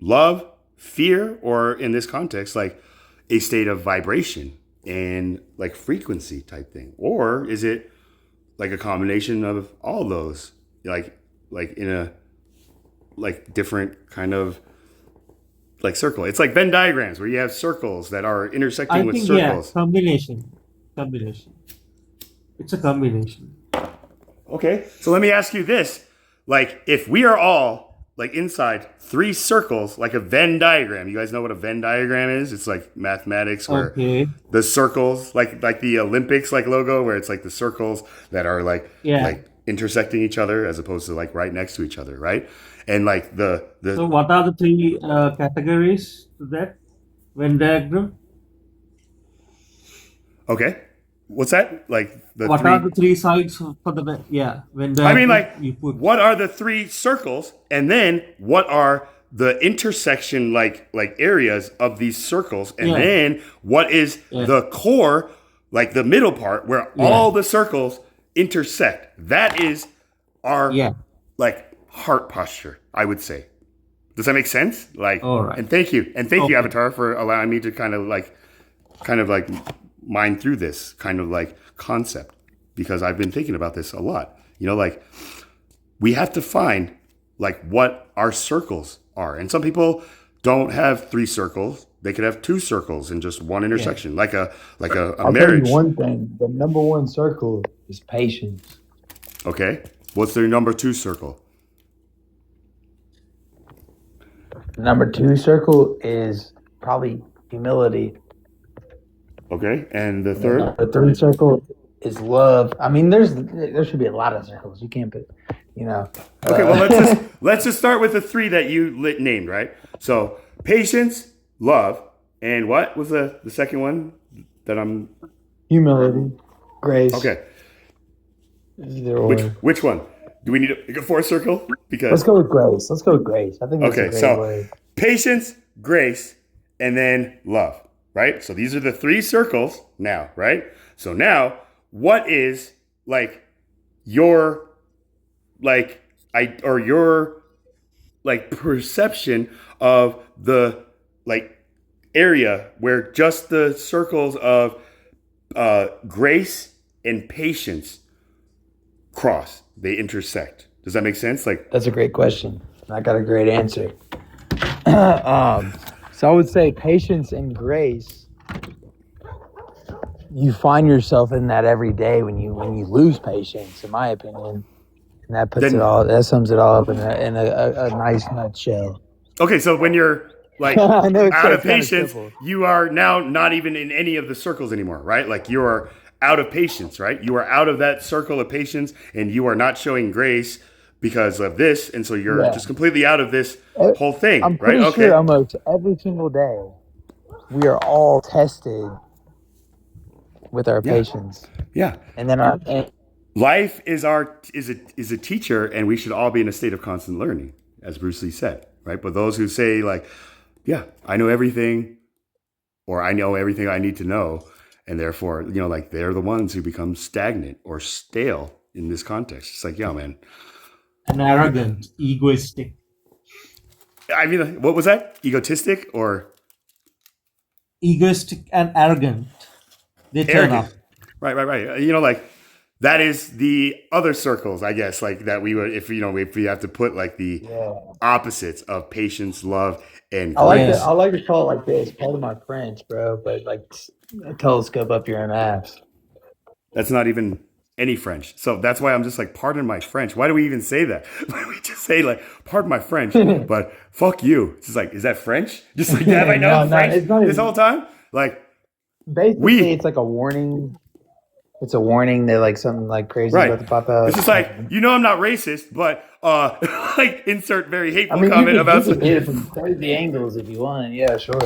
[SPEAKER 1] love, fear, or in this context like a state of vibration and like frequency type thing, or is it like a combination of all those like in a like different kind of like circle? It's like Venn diagrams where you have circles that are intersecting
[SPEAKER 19] I
[SPEAKER 1] with
[SPEAKER 19] think yeah,
[SPEAKER 1] circles.
[SPEAKER 19] combination. It's a combination.
[SPEAKER 1] Okay, so let me ask you this: like, if we are all like inside three circles, like a Venn diagram. You guys know what a Venn diagram is? It's like mathematics where
[SPEAKER 19] Okay.
[SPEAKER 1] the circles, like the Olympics like logo, where it's like the circles that are
[SPEAKER 19] Yeah.
[SPEAKER 1] like intersecting each other as opposed to like right next to each other, right? And like
[SPEAKER 19] So
[SPEAKER 1] the
[SPEAKER 19] what are the three categories to that Venn diagram?
[SPEAKER 1] okay, what's that? Like the
[SPEAKER 19] What are
[SPEAKER 1] three.
[SPEAKER 19] the three sides for the Venn
[SPEAKER 1] I mean,
[SPEAKER 19] diagram
[SPEAKER 1] like,
[SPEAKER 19] you put?
[SPEAKER 1] what are the three circles, and then what are the intersection like areas of these circles, and
[SPEAKER 19] Yeah.
[SPEAKER 1] then what is
[SPEAKER 19] Yeah.
[SPEAKER 1] the core, like the middle part where
[SPEAKER 19] Yeah.
[SPEAKER 1] all the circles intersect? That is our
[SPEAKER 19] Yeah.
[SPEAKER 1] like heart posture, I would say. Does that make sense? Like,
[SPEAKER 19] All right.
[SPEAKER 1] and thank you,
[SPEAKER 19] Okay.
[SPEAKER 1] Avatar, for allowing me to kind of like mine through this kind of like concept, because I've been thinking about this a lot. You know, like we have to find like what our circles are, and some people don't have three circles; they could have two circles in just one intersection, like a
[SPEAKER 11] I'll tell you
[SPEAKER 1] marriage.
[SPEAKER 11] one thing: the number one circle is patience.
[SPEAKER 1] Okay, what's their number two circle?
[SPEAKER 11] The number two circle is probably humility.
[SPEAKER 1] Okay, and the
[SPEAKER 11] The
[SPEAKER 1] third?
[SPEAKER 11] number three circle is love. I mean, there should be a lot of circles. You can't put, you know.
[SPEAKER 1] Okay, well let's just start with the three that you named, right? So patience, love, and what was the second one that I'm
[SPEAKER 11] humility, grace.
[SPEAKER 1] okay?
[SPEAKER 11] Either or.
[SPEAKER 1] Which one? Do we need a fourth circle? Because
[SPEAKER 11] Let's go with grace. Let's go with grace. I think that's a
[SPEAKER 1] okay,
[SPEAKER 11] great
[SPEAKER 1] so
[SPEAKER 11] word.
[SPEAKER 1] patience, grace, and then love, right? So these are the three circles now, right? So now, what is like your your like perception of the like area where just the circles of grace and patience cross, they intersect? Does that make sense? Like,
[SPEAKER 11] That's a great question. I got a great answer. So I would say patience and grace. You find yourself in that every day when you lose patience, in my opinion, and that puts
[SPEAKER 1] Then-
[SPEAKER 11] it all. That sums it all up in a nice nutshell.
[SPEAKER 1] okay, so when you're like
[SPEAKER 11] I know it's
[SPEAKER 1] out of
[SPEAKER 11] kinda
[SPEAKER 1] patience,
[SPEAKER 11] simple.
[SPEAKER 1] you are now not even in any of the circles anymore, right? Like you are out of patience, right? You are out of that circle of patience, and you are not showing grace because of this, and so you're
[SPEAKER 11] Yeah.
[SPEAKER 1] just completely out of this whole thing,
[SPEAKER 11] I'm
[SPEAKER 1] right?
[SPEAKER 11] pretty
[SPEAKER 1] Okay.
[SPEAKER 11] sure almost every single day we are all tested with our
[SPEAKER 1] Yeah.
[SPEAKER 11] patience,
[SPEAKER 1] Yeah.
[SPEAKER 11] and then
[SPEAKER 1] Life is a teacher, and we should all be in a state of constant learning, as Bruce Lee said, right? But those who say like, yeah, I know everything, or I know everything I need to know, and therefore, you know, like they're the ones who become stagnant or stale in this context. It's like, yeah, man.
[SPEAKER 19] And arrogant, egoistic.
[SPEAKER 1] I mean, what was that? Egotistic or
[SPEAKER 19] egoistic and arrogant, they turn up.
[SPEAKER 1] Arrogant. Right. You know, like that is the other circles, I guess, like that we would, if we have to put like the opposites of patience, love, and
[SPEAKER 11] I like
[SPEAKER 1] grace.
[SPEAKER 11] to, I like to call it like this. Pardon my French, bro, but like telescope up your own ass.
[SPEAKER 1] That's not even any French. So that's why I'm just like, pardon my French. Why do we even say that? Why do we just say like, pardon my French, but fuck you? It's just like, is that French? Just like, have I known French
[SPEAKER 11] it's not
[SPEAKER 1] this
[SPEAKER 11] even,
[SPEAKER 1] whole time? Like,
[SPEAKER 11] basically, it's like a warning. It's a warning that like something like crazy is about to pop out.
[SPEAKER 1] It's just like, you know, I'm not racist, but like insert very hateful
[SPEAKER 11] I mean,
[SPEAKER 1] comment
[SPEAKER 11] you
[SPEAKER 1] about.
[SPEAKER 11] can hit it from 30 angles if you want. Yeah, sure.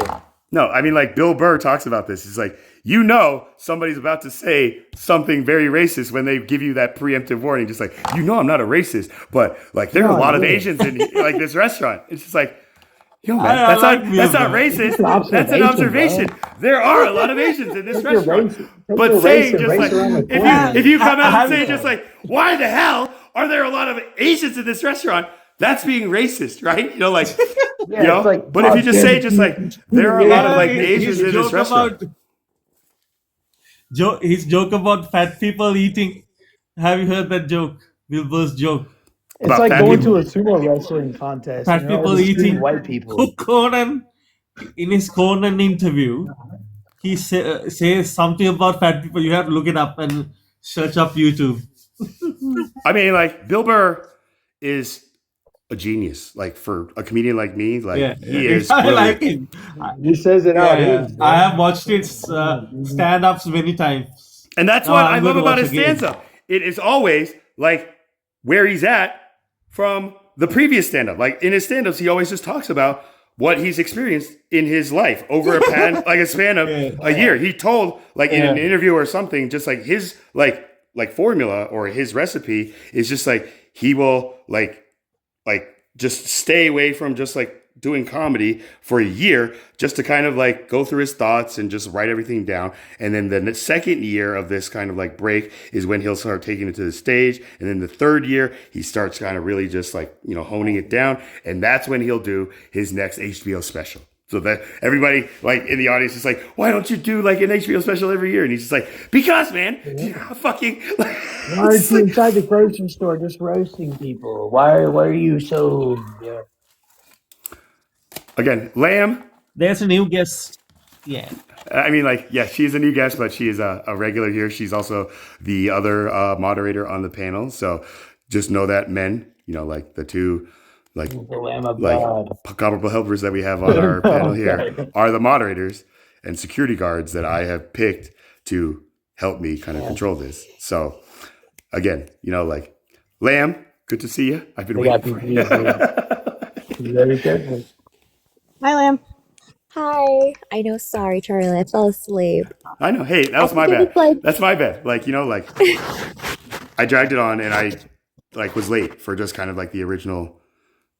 [SPEAKER 1] No, I mean, like Bill Burr talks about this. It's like, you know, somebody's about to say something very racist when they give you that preemptive warning. Just like, you know, I'm not a racist, but like there are a lot of Asians in like this restaurant. It's just like, yo, man, that's not racist. That's an observation. There are a lot of Asians in this restaurant. But saying just like, if you come out and say just like, why the hell are there a lot of Asians in this restaurant? That's being racist, right? You know, like, you know. Like, but if you just say just like, there are a lot of like Asians in this restaurant.
[SPEAKER 19] His joke about fat people eating. Have you heard that joke? Bill Burr's joke.
[SPEAKER 11] It's like going to a sumo wrestling contest.
[SPEAKER 19] Fat people eating
[SPEAKER 11] white people.
[SPEAKER 19] Conan, in his Conan interview, he says something about fat people. You have to look it up and search up YouTube.
[SPEAKER 1] I mean, like Bill Burr is a genius. Like for a comedian like me, like he is.
[SPEAKER 19] I like him.
[SPEAKER 11] He says it out.
[SPEAKER 19] I have watched his stand-ups many times,
[SPEAKER 1] and that's what I love about his stand-up. It is always like where he's at from the previous stand-up. Like in his stand-ups, he always just talks about what he's experienced in his life over a span of a year. He told like in an interview or something, just like his like formula or his recipe is just like he will like just stay away from just like doing comedy for a year just to kind of like go through his thoughts and just write everything down. And then the second year of this kind of like break is when he'll start taking it to the stage. And then the third year, he starts kind of really just like, you know, honing it down. And that's when he'll do his next HBO special. So that everybody like in the audience is like, why don't you do like an HBO special every year? And he's just like, because man, you know, fucking. Like,
[SPEAKER 11] why aren't you inside the grocery store just roasting people? Why are you so? Yeah.
[SPEAKER 1] Again, Lamb.
[SPEAKER 19] There's a new guest. Yeah.
[SPEAKER 1] I mean, like, yeah, she's a new guest, but she is a regular here. She's also the other moderator on the panel. So just know that men, you know, like the two. Like comparable helpers that we have on our panel here are the moderators and security guards that I have picked to help me kind of control this. So again, you know, like Lamb, good to see you. I've been waiting for you.
[SPEAKER 11] Very careful.
[SPEAKER 20] Hi, Lamb. Hi. I know. Sorry, Charlie. I fell asleep.
[SPEAKER 1] I know. Hey, that was my bad. That's my bad. Like, you know, like I dragged it on and I like was late for just kind of like the original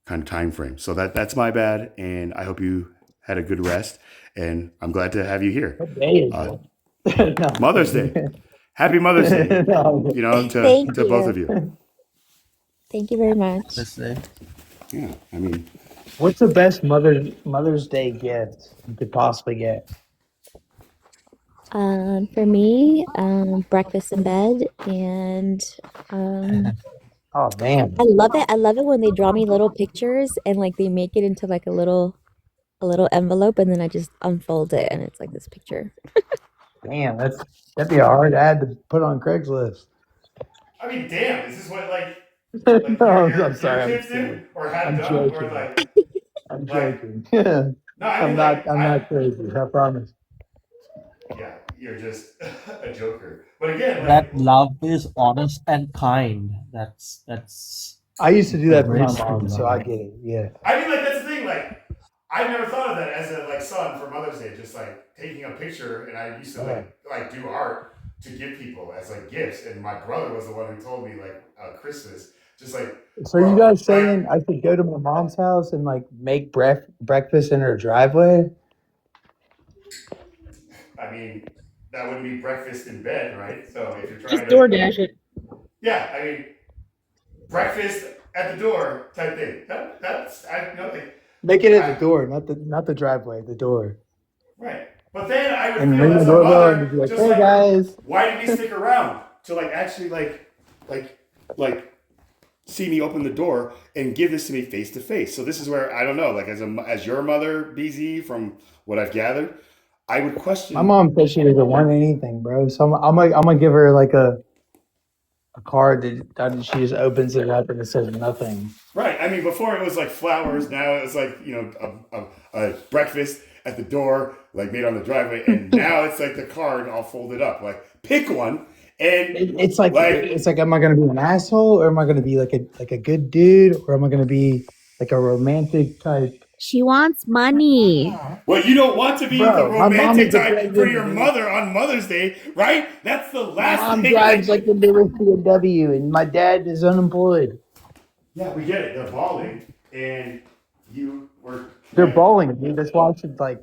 [SPEAKER 1] kind of time frame. So that's my bad. And I hope you had a good rest. And I'm glad to have you here.
[SPEAKER 11] What day is it?
[SPEAKER 1] No. Mother's Day. Happy Mother's Day.
[SPEAKER 11] No.
[SPEAKER 1] You know, to both of you.
[SPEAKER 20] Thank you very much.
[SPEAKER 1] Yeah, I mean,
[SPEAKER 11] what's the best Mother's Day gift you could possibly get?
[SPEAKER 20] For me, breakfast in bed and
[SPEAKER 11] oh man,
[SPEAKER 20] I love it. I love it when they draw me little pictures and like they make it into like a little envelope and then I just unfold it and it's like this picture.
[SPEAKER 11] Damn, that'd be a hard ad to put on Craigslist.
[SPEAKER 1] I mean, damn, is this what like
[SPEAKER 11] No, I'm sorry.
[SPEAKER 1] kids do or have
[SPEAKER 11] I'm
[SPEAKER 1] done
[SPEAKER 11] joking.
[SPEAKER 1] or like
[SPEAKER 11] I'm joking.
[SPEAKER 1] no, I mean,
[SPEAKER 11] I'm not crazy. I promise.
[SPEAKER 1] Yeah, you're just a joker. But again,
[SPEAKER 19] That love is honest and kind. That's.
[SPEAKER 11] I used to do that for my
[SPEAKER 19] Embrace
[SPEAKER 11] mom,
[SPEAKER 19] the
[SPEAKER 11] so
[SPEAKER 19] love.
[SPEAKER 11] I get it. Yeah.
[SPEAKER 1] I mean, like that's the thing. Like, I've never thought of that as a like son for Mother's Day, just like taking a picture. And I used to like do art to give people as like gifts. And my brother was the one who told me like Christmas, just like.
[SPEAKER 11] So you guys saying I could go to my mom's house and like make breakfast in her driveway?
[SPEAKER 1] I mean, that wouldn't be breakfast in bed, right? So if you're trying
[SPEAKER 16] Just
[SPEAKER 1] to
[SPEAKER 16] DoorDash it.
[SPEAKER 1] Yeah, I mean, breakfast at the door type thing. That's I you know like
[SPEAKER 11] Make it at the door, not the driveway. The door.
[SPEAKER 1] right. But then I would
[SPEAKER 11] and
[SPEAKER 1] feel
[SPEAKER 11] ring
[SPEAKER 1] as
[SPEAKER 11] the
[SPEAKER 1] a
[SPEAKER 11] doorbell and
[SPEAKER 1] mother,
[SPEAKER 11] be like,
[SPEAKER 1] just
[SPEAKER 11] "Hey
[SPEAKER 1] like,
[SPEAKER 11] guys."
[SPEAKER 1] why did he stick around to like actually like see me open the door and give this to me face to face? So this is where I don't know, like as your mother, BZ, from what I've gathered, I would question.
[SPEAKER 11] My mom said she doesn't want anything, bro. So I'm gonna give her like a card that she just opens it up and it says nothing.
[SPEAKER 1] Right. I mean, before it was like flowers. Now it's like, a breakfast at the door, like made on the driveway. And now it's like the card all folded up. Like, pick one. And
[SPEAKER 11] It's like am I gonna be an asshole or am I gonna be like a good dude or am I gonna be like a romantic type?
[SPEAKER 20] She wants money.
[SPEAKER 1] Well, you don't want to be
[SPEAKER 11] Bro,
[SPEAKER 1] the
[SPEAKER 11] my mom
[SPEAKER 1] romantic
[SPEAKER 11] is a
[SPEAKER 1] type for
[SPEAKER 11] breadwinner,
[SPEAKER 1] your
[SPEAKER 11] dude.
[SPEAKER 1] mother on Mother's Day, right? That's the
[SPEAKER 11] My
[SPEAKER 1] last
[SPEAKER 11] mom
[SPEAKER 1] thing.
[SPEAKER 11] drives like the newest BMW and my dad is unemployed.
[SPEAKER 1] Yeah, we get it. They're balding, and you were.
[SPEAKER 11] They're bawling, dude. That's why I should like,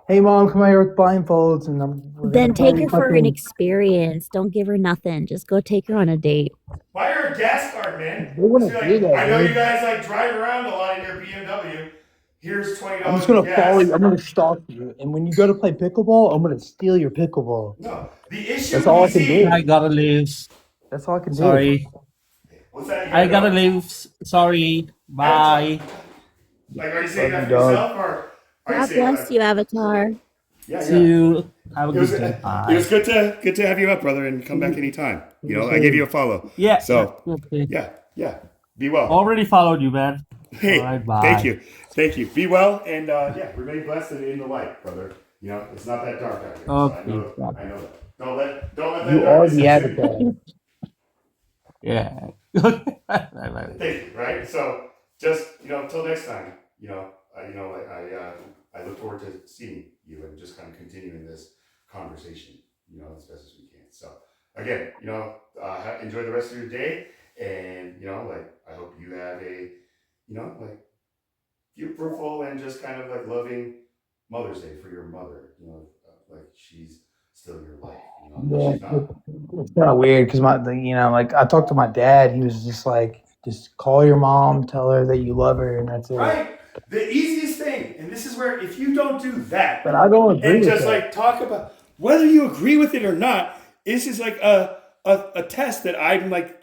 [SPEAKER 11] hey mom, come out here with blindfolds and we're
[SPEAKER 20] Then
[SPEAKER 11] gonna
[SPEAKER 20] take
[SPEAKER 11] play
[SPEAKER 20] her for an
[SPEAKER 11] fucking.
[SPEAKER 20] experience. Don't give her nothing. Just go take her on a date.
[SPEAKER 1] Buy her a gas card, man.
[SPEAKER 11] They wouldn't
[SPEAKER 1] Just be
[SPEAKER 11] do
[SPEAKER 1] like,
[SPEAKER 11] that,
[SPEAKER 1] I know
[SPEAKER 11] dude.
[SPEAKER 1] you guys like drive around a lot in your BMW. Here's $20
[SPEAKER 11] I'm just
[SPEAKER 1] in
[SPEAKER 11] gonna follow
[SPEAKER 1] gas.
[SPEAKER 11] you. I'm gonna stalk you, and when you go to play pickleball, I'm gonna steal your pickleball.
[SPEAKER 1] No, the issue
[SPEAKER 11] That's all I can do.
[SPEAKER 19] I gotta leave.
[SPEAKER 11] That's all I can do.
[SPEAKER 19] Sorry.
[SPEAKER 1] What's that? You
[SPEAKER 19] I gotta
[SPEAKER 1] go?
[SPEAKER 19] leave. Sorry. Bye.
[SPEAKER 1] Like, are you saying
[SPEAKER 11] Love
[SPEAKER 1] that
[SPEAKER 11] you,
[SPEAKER 1] for
[SPEAKER 11] dog.
[SPEAKER 1] yourself, or are you
[SPEAKER 20] God
[SPEAKER 1] saying
[SPEAKER 20] bless you, Avatar.
[SPEAKER 1] Yeah,
[SPEAKER 19] See you. Have a
[SPEAKER 1] It was,
[SPEAKER 19] good day.
[SPEAKER 1] it
[SPEAKER 19] Bye.
[SPEAKER 1] was good to have you up, brother, and come back anytime. You know, I gave you a follow.
[SPEAKER 19] Yeah.
[SPEAKER 1] So,
[SPEAKER 19] Okay.
[SPEAKER 1] yeah. Be well.
[SPEAKER 19] Already followed you, man.
[SPEAKER 1] Hey,
[SPEAKER 19] All right, bye.
[SPEAKER 1] thank you. Be well, and remain blessed and in the light, brother. You know, it's not that dark out here. So
[SPEAKER 19] Okay.
[SPEAKER 1] I know that. Don't let that
[SPEAKER 11] You are
[SPEAKER 1] darkness
[SPEAKER 11] the
[SPEAKER 1] hit you.
[SPEAKER 11] Avatar.
[SPEAKER 19] Yeah.
[SPEAKER 1] Thank you. Right. So just until next time. I look forward to seeing you and just kind of continuing this conversation. As best as we can. So again, enjoy the rest of your day, and I hope you have a fruitful and just kind of like loving Mother's Day for your mother. Like she's still your life.
[SPEAKER 11] Yeah,
[SPEAKER 1] She's not.
[SPEAKER 11] it's kind of weird because like I talked to my dad. He was just like, just call your mom, tell her that you love her, and that's it.
[SPEAKER 1] Right. The easiest thing, and this is where if you don't do that,
[SPEAKER 11] But I don't agree
[SPEAKER 1] and
[SPEAKER 11] with
[SPEAKER 1] just
[SPEAKER 11] that.
[SPEAKER 1] like talk about whether you agree with it or not, this is like a test that I'm like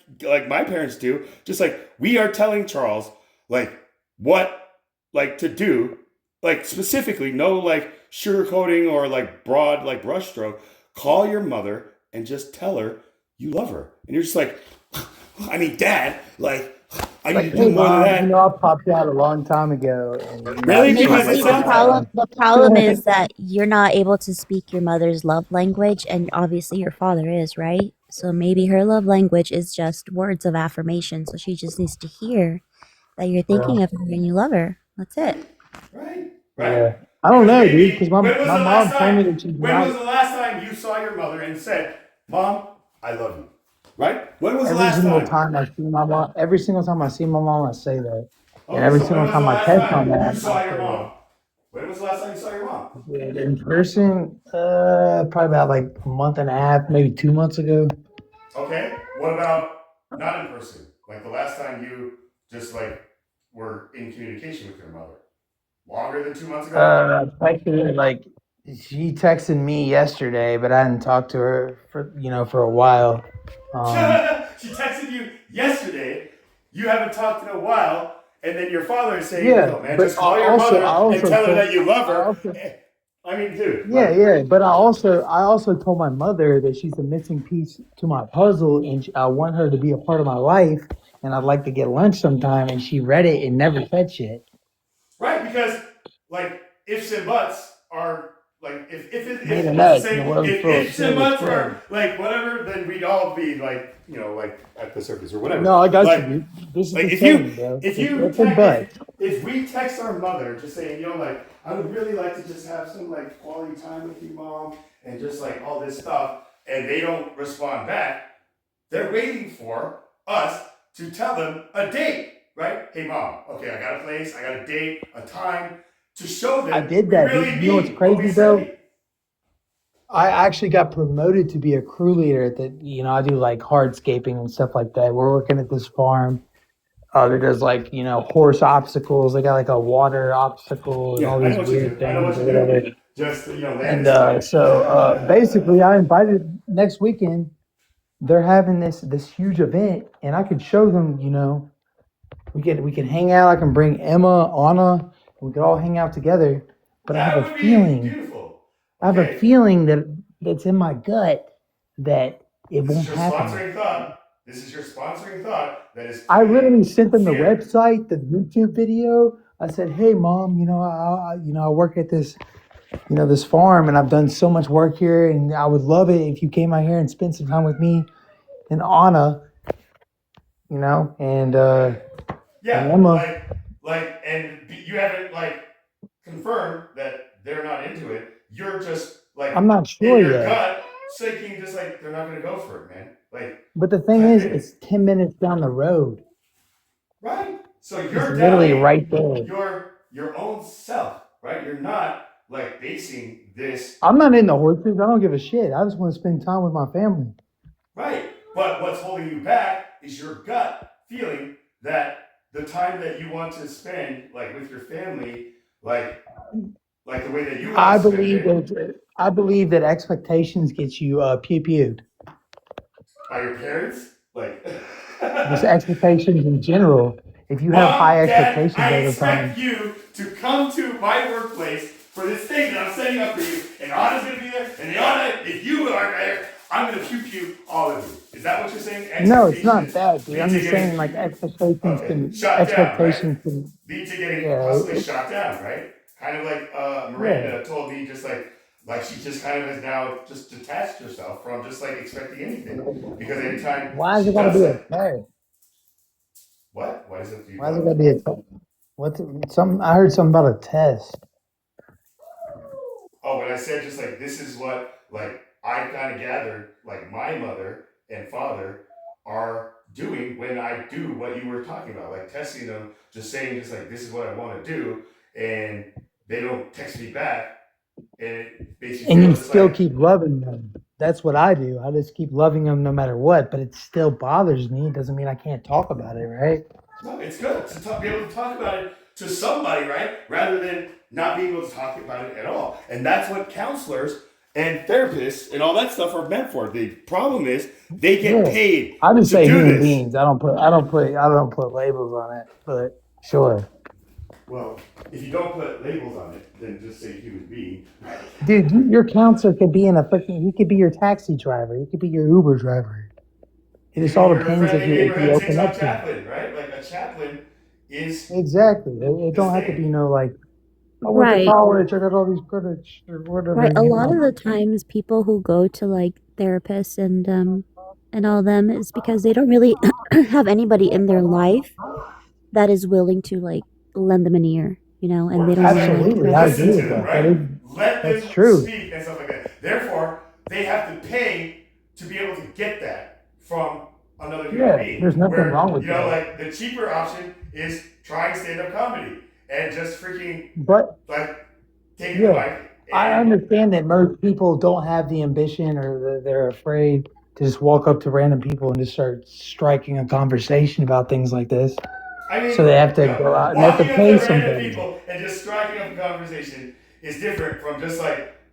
[SPEAKER 1] my parents do. Just like we are telling Charles like what like to do, like specifically, no like sugarcoating or like broad like brushstroke. Call your mother and just tell her you love her, and you're just like, I mean, Dad, like. I need
[SPEAKER 11] Like,
[SPEAKER 1] to
[SPEAKER 11] hey
[SPEAKER 1] do more than
[SPEAKER 11] mom,
[SPEAKER 1] that.
[SPEAKER 11] I popped out a long time ago. And
[SPEAKER 1] Really?
[SPEAKER 20] Maybe
[SPEAKER 1] Because
[SPEAKER 20] see,
[SPEAKER 1] it's
[SPEAKER 20] the
[SPEAKER 1] not.
[SPEAKER 20] problem is that you're not able to speak your mother's love language, and obviously your father is, right? So maybe her love language is just words of affirmation. So she just needs to hear that you're thinking of her and you love her. That's it.
[SPEAKER 1] Right.
[SPEAKER 11] Yeah. I don't know, dude, because my
[SPEAKER 1] When was the
[SPEAKER 11] mom
[SPEAKER 1] last
[SPEAKER 11] told me
[SPEAKER 1] time?
[SPEAKER 11] that she's
[SPEAKER 1] When was
[SPEAKER 11] not
[SPEAKER 1] the last time you saw your mother and said, "Mom, I love you"? Right? When was the
[SPEAKER 11] every
[SPEAKER 1] last
[SPEAKER 11] single
[SPEAKER 1] time?
[SPEAKER 11] time I see my mom. Every single time I see my mom, I say that, and
[SPEAKER 1] Okay,
[SPEAKER 11] every
[SPEAKER 1] so when
[SPEAKER 11] single
[SPEAKER 1] was the
[SPEAKER 11] time I
[SPEAKER 1] last
[SPEAKER 11] text on
[SPEAKER 1] time
[SPEAKER 11] that,
[SPEAKER 1] you
[SPEAKER 11] I
[SPEAKER 1] saw
[SPEAKER 11] say
[SPEAKER 1] your
[SPEAKER 11] that.
[SPEAKER 1] mom? When was the last time you saw your mom?
[SPEAKER 11] Yeah, in person, probably about like a month and a half, maybe 2 months ago.
[SPEAKER 1] Okay. What about not in person? Like the last time you just like were in communication with your mother? Longer than 2 months ago?
[SPEAKER 11] Actually, like she texted me yesterday, but I hadn't talked to her for a while.
[SPEAKER 1] She texted you yesterday. You haven't talked in a while, and then your father is saying,
[SPEAKER 11] Yeah,
[SPEAKER 1] "No, man,
[SPEAKER 11] but
[SPEAKER 1] just call your mother and tell her that you love her." I mean, dude.
[SPEAKER 11] Yeah,
[SPEAKER 1] like,
[SPEAKER 11] yeah, but I also told my mother that she's a missing piece to my puzzle, and I want her to be a part of my life, and I'd like to get lunch sometime. And she read it and never said shit.
[SPEAKER 1] Right, because like ifs and buts are like if
[SPEAKER 11] Made a
[SPEAKER 1] let's
[SPEAKER 11] nuts
[SPEAKER 1] say
[SPEAKER 11] in the world
[SPEAKER 1] if
[SPEAKER 11] full of
[SPEAKER 1] ifs and
[SPEAKER 11] silver
[SPEAKER 1] buts
[SPEAKER 11] spoon.
[SPEAKER 1] were like whatever, then we'd all be like like at the circus or whatever.
[SPEAKER 11] No, I got
[SPEAKER 1] like,
[SPEAKER 11] you, dude. This is
[SPEAKER 1] like
[SPEAKER 11] the
[SPEAKER 1] if
[SPEAKER 11] thing, bro. It's a butt.
[SPEAKER 1] if we text our mother just saying, like, I would really like to just have some like quality time with you, Mom, and just like all this stuff, and they don't respond back, they're waiting for us to tell them a date, right? Hey, Mom, okay, I got a place, I got a date, a time to show them.
[SPEAKER 11] I did
[SPEAKER 1] we
[SPEAKER 11] that.
[SPEAKER 1] really
[SPEAKER 11] Dude. You know what's
[SPEAKER 1] mean what we
[SPEAKER 11] crazy,
[SPEAKER 1] say.
[SPEAKER 11] bro? I actually got promoted to be a crew leader at the, I do like hardscaping and stuff like that. We're working at this farm. That does like, horse obstacles. They got like a water obstacle and
[SPEAKER 1] Yeah,
[SPEAKER 11] all
[SPEAKER 1] I
[SPEAKER 11] these
[SPEAKER 1] know what you
[SPEAKER 11] weird
[SPEAKER 1] do. I know
[SPEAKER 11] things
[SPEAKER 1] what
[SPEAKER 11] or
[SPEAKER 1] you do.
[SPEAKER 11] whatever.
[SPEAKER 1] just land
[SPEAKER 11] And
[SPEAKER 1] this plane.
[SPEAKER 11] basically, I invited next weekend. They're having this huge event, and I could show them. We can hang out. I can bring Emma, Anna. We could all hang out together. But I have a feeling.
[SPEAKER 1] Beautiful.
[SPEAKER 11] I have a feeling that's in my gut that it
[SPEAKER 1] This
[SPEAKER 11] won't
[SPEAKER 1] is your
[SPEAKER 11] happen.
[SPEAKER 1] sponsoring thought. This is your sponsoring thought that is.
[SPEAKER 11] I literally sent them the website, the YouTube video. I said, "Hey, Mom, I work at this, this farm, and I've done so much work here, and I would love it if you came out here and spent some time with me and Anna, and
[SPEAKER 1] Yeah,
[SPEAKER 11] and Emma."
[SPEAKER 1] and you haven't confirmed that they're not into it. You're just
[SPEAKER 11] I'm not sure
[SPEAKER 1] in your
[SPEAKER 11] yet.
[SPEAKER 1] gut thinking just they're not gonna go for it, man.
[SPEAKER 11] But the thing is, it's 10 minutes down the road.
[SPEAKER 1] Right. So
[SPEAKER 11] It's
[SPEAKER 1] you're
[SPEAKER 11] literally
[SPEAKER 1] doubting
[SPEAKER 11] right there.
[SPEAKER 1] your own self, right? You're not basing this
[SPEAKER 11] I'm not into horses. I don't give a shit. I just want to spend time with my family.
[SPEAKER 1] right. But what's holding you back is your gut feeling that the time that you want to spend with your family, like the way that you want
[SPEAKER 11] I
[SPEAKER 1] to spend
[SPEAKER 11] believe
[SPEAKER 1] it
[SPEAKER 11] I believe that expectations get you pew-pewed.
[SPEAKER 1] by your parents,
[SPEAKER 11] Just expectations in general. If you have high
[SPEAKER 1] Dad,
[SPEAKER 11] expectations
[SPEAKER 1] I
[SPEAKER 11] over
[SPEAKER 1] expect
[SPEAKER 11] time,
[SPEAKER 1] you to come to my workplace for this thing that I'm setting up for you, and Anna's gonna be there, and Anna, if you are there, I'm gonna pew all of you. Is that what you're saying?
[SPEAKER 11] no, it's not
[SPEAKER 1] Expectations
[SPEAKER 11] that, dude. I'm
[SPEAKER 1] lead to
[SPEAKER 11] just
[SPEAKER 1] getting
[SPEAKER 11] saying expectations can
[SPEAKER 1] shot down, right? Lead to getting possibly
[SPEAKER 11] yeah,
[SPEAKER 1] shot down, right? Kind of like Miranda told me, just like she just kind of has now just detached herself from just expecting anything, because anytime
[SPEAKER 11] why is
[SPEAKER 1] she
[SPEAKER 11] it gotta
[SPEAKER 1] does
[SPEAKER 11] be a
[SPEAKER 1] that,
[SPEAKER 11] test?
[SPEAKER 1] what? Why does it do
[SPEAKER 11] Why is it
[SPEAKER 1] what?
[SPEAKER 11] gotta be a test? I heard something about a test.
[SPEAKER 1] Oh, when I said just this is what I kind of gathered my mother and father are doing when I do what you were talking about, testing them, just saying just this is what I want to do, and they don't text me back, and it makes you
[SPEAKER 11] And
[SPEAKER 1] feel
[SPEAKER 11] you
[SPEAKER 1] just
[SPEAKER 11] still keep loving them. That's what I do. I just keep loving them no matter what, but it still bothers me. It doesn't mean I can't talk about it, right?
[SPEAKER 1] no, it's good to be able to talk about it to somebody, right? Rather than not being able to talk about it at all. And that's what counselors and therapists and all that stuff are meant for. The problem is they get
[SPEAKER 11] Yeah.
[SPEAKER 1] paid
[SPEAKER 11] I just
[SPEAKER 1] to
[SPEAKER 11] say
[SPEAKER 1] do
[SPEAKER 11] human
[SPEAKER 1] this.
[SPEAKER 11] beings. I don't put labels on it, but sure.
[SPEAKER 1] Well, if you don't put labels on it, then just say human being.
[SPEAKER 11] Dude, your counselor could be he could be your taxi driver. He could be your Uber driver. It just all
[SPEAKER 1] You're a
[SPEAKER 11] depends
[SPEAKER 1] friendly
[SPEAKER 11] if you
[SPEAKER 1] neighborhood
[SPEAKER 11] open
[SPEAKER 1] TikTok
[SPEAKER 11] up to it.
[SPEAKER 1] chaplain, right? A chaplain is
[SPEAKER 11] Exactly. It
[SPEAKER 1] this
[SPEAKER 11] don't have to
[SPEAKER 1] thing.
[SPEAKER 11] be I went to
[SPEAKER 20] Right.
[SPEAKER 11] college, I got all these credits or whatever,
[SPEAKER 20] Right. A lot of the times people who go to therapists and all them is because they don't really have anybody in their life that is willing to lend them an ear, and they don't want to
[SPEAKER 11] Absolutely, I
[SPEAKER 1] Listen
[SPEAKER 11] agree
[SPEAKER 1] to
[SPEAKER 11] with
[SPEAKER 1] them,
[SPEAKER 11] that.
[SPEAKER 1] right? Let
[SPEAKER 11] That's
[SPEAKER 1] them
[SPEAKER 11] true.
[SPEAKER 1] speak and stuff like that. Therefore, they have to pay to be able to get that from another human
[SPEAKER 11] Yeah,
[SPEAKER 1] being.
[SPEAKER 11] there's nothing
[SPEAKER 1] Where,
[SPEAKER 11] wrong with that.
[SPEAKER 1] the cheaper option is trying stand-up comedy and just freaking
[SPEAKER 11] But
[SPEAKER 1] taking the
[SPEAKER 11] yeah,
[SPEAKER 1] mic.
[SPEAKER 11] I understand that most people don't have the ambition or they're afraid to just walk up to random people and just start striking a conversation about things like this.
[SPEAKER 1] I mean,
[SPEAKER 11] So they have to go out and they have to
[SPEAKER 1] walking up
[SPEAKER 11] pay
[SPEAKER 1] to random
[SPEAKER 11] somebody.
[SPEAKER 1] people and just striking up a conversation is different from just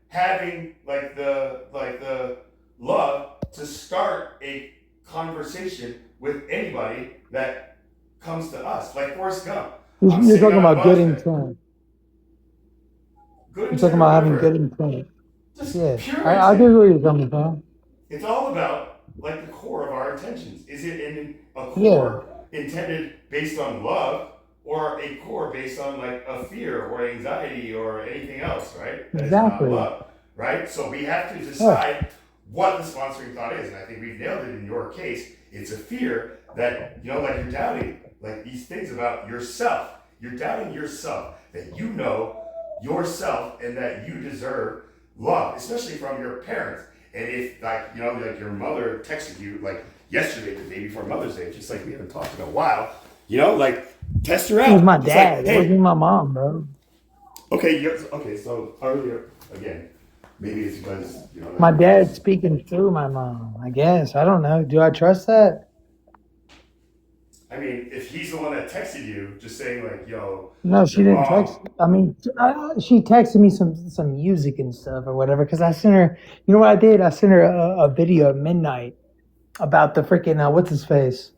[SPEAKER 1] having the love to start a conversation with anybody that comes to us, like Forrest Gump. I'm
[SPEAKER 11] You're
[SPEAKER 1] sitting
[SPEAKER 11] talking
[SPEAKER 1] on a
[SPEAKER 11] about good
[SPEAKER 1] bus.
[SPEAKER 11] intent.
[SPEAKER 1] Good
[SPEAKER 11] You're
[SPEAKER 1] intent
[SPEAKER 11] talking
[SPEAKER 1] or
[SPEAKER 11] about having
[SPEAKER 1] whatever.
[SPEAKER 11] good intent.
[SPEAKER 1] Just
[SPEAKER 11] Yeah,
[SPEAKER 1] pure
[SPEAKER 11] I
[SPEAKER 1] intent.
[SPEAKER 11] do where you're coming from.
[SPEAKER 1] It's all about the core of our intentions. Is it in a
[SPEAKER 11] Yeah.
[SPEAKER 1] core intended based on love, or a core based on a fear or anxiety or anything else, right? That is not
[SPEAKER 11] Exactly.
[SPEAKER 1] love, right? So we have to decide what the sponsoring thought is, and I think we've nailed it in your case. It's a fear that you're doubting these things about yourself. You're doubting yourself, that you know yourself and that you deserve love, especially from your parents. And if your mother texted you yesterday, the day before Mother's Day, just we haven't talked in a while, test her out.
[SPEAKER 11] It was my
[SPEAKER 1] Just
[SPEAKER 11] dad. It
[SPEAKER 1] hey,
[SPEAKER 11] wasn't my mom, bro.
[SPEAKER 1] okay, so earlier again, maybe it's because
[SPEAKER 11] My dad's speaking through my mom, I guess. I don't know. Do I trust that?
[SPEAKER 1] I mean, if he's the one that texted you, just saying like, "Yo,
[SPEAKER 11] No, she
[SPEAKER 1] your
[SPEAKER 11] didn't
[SPEAKER 1] mom."
[SPEAKER 11] text. I mean, she texted me some music and stuff or whatever. Because I sent her. You know what I did? I sent her a video at midnight about the freaking what's his face.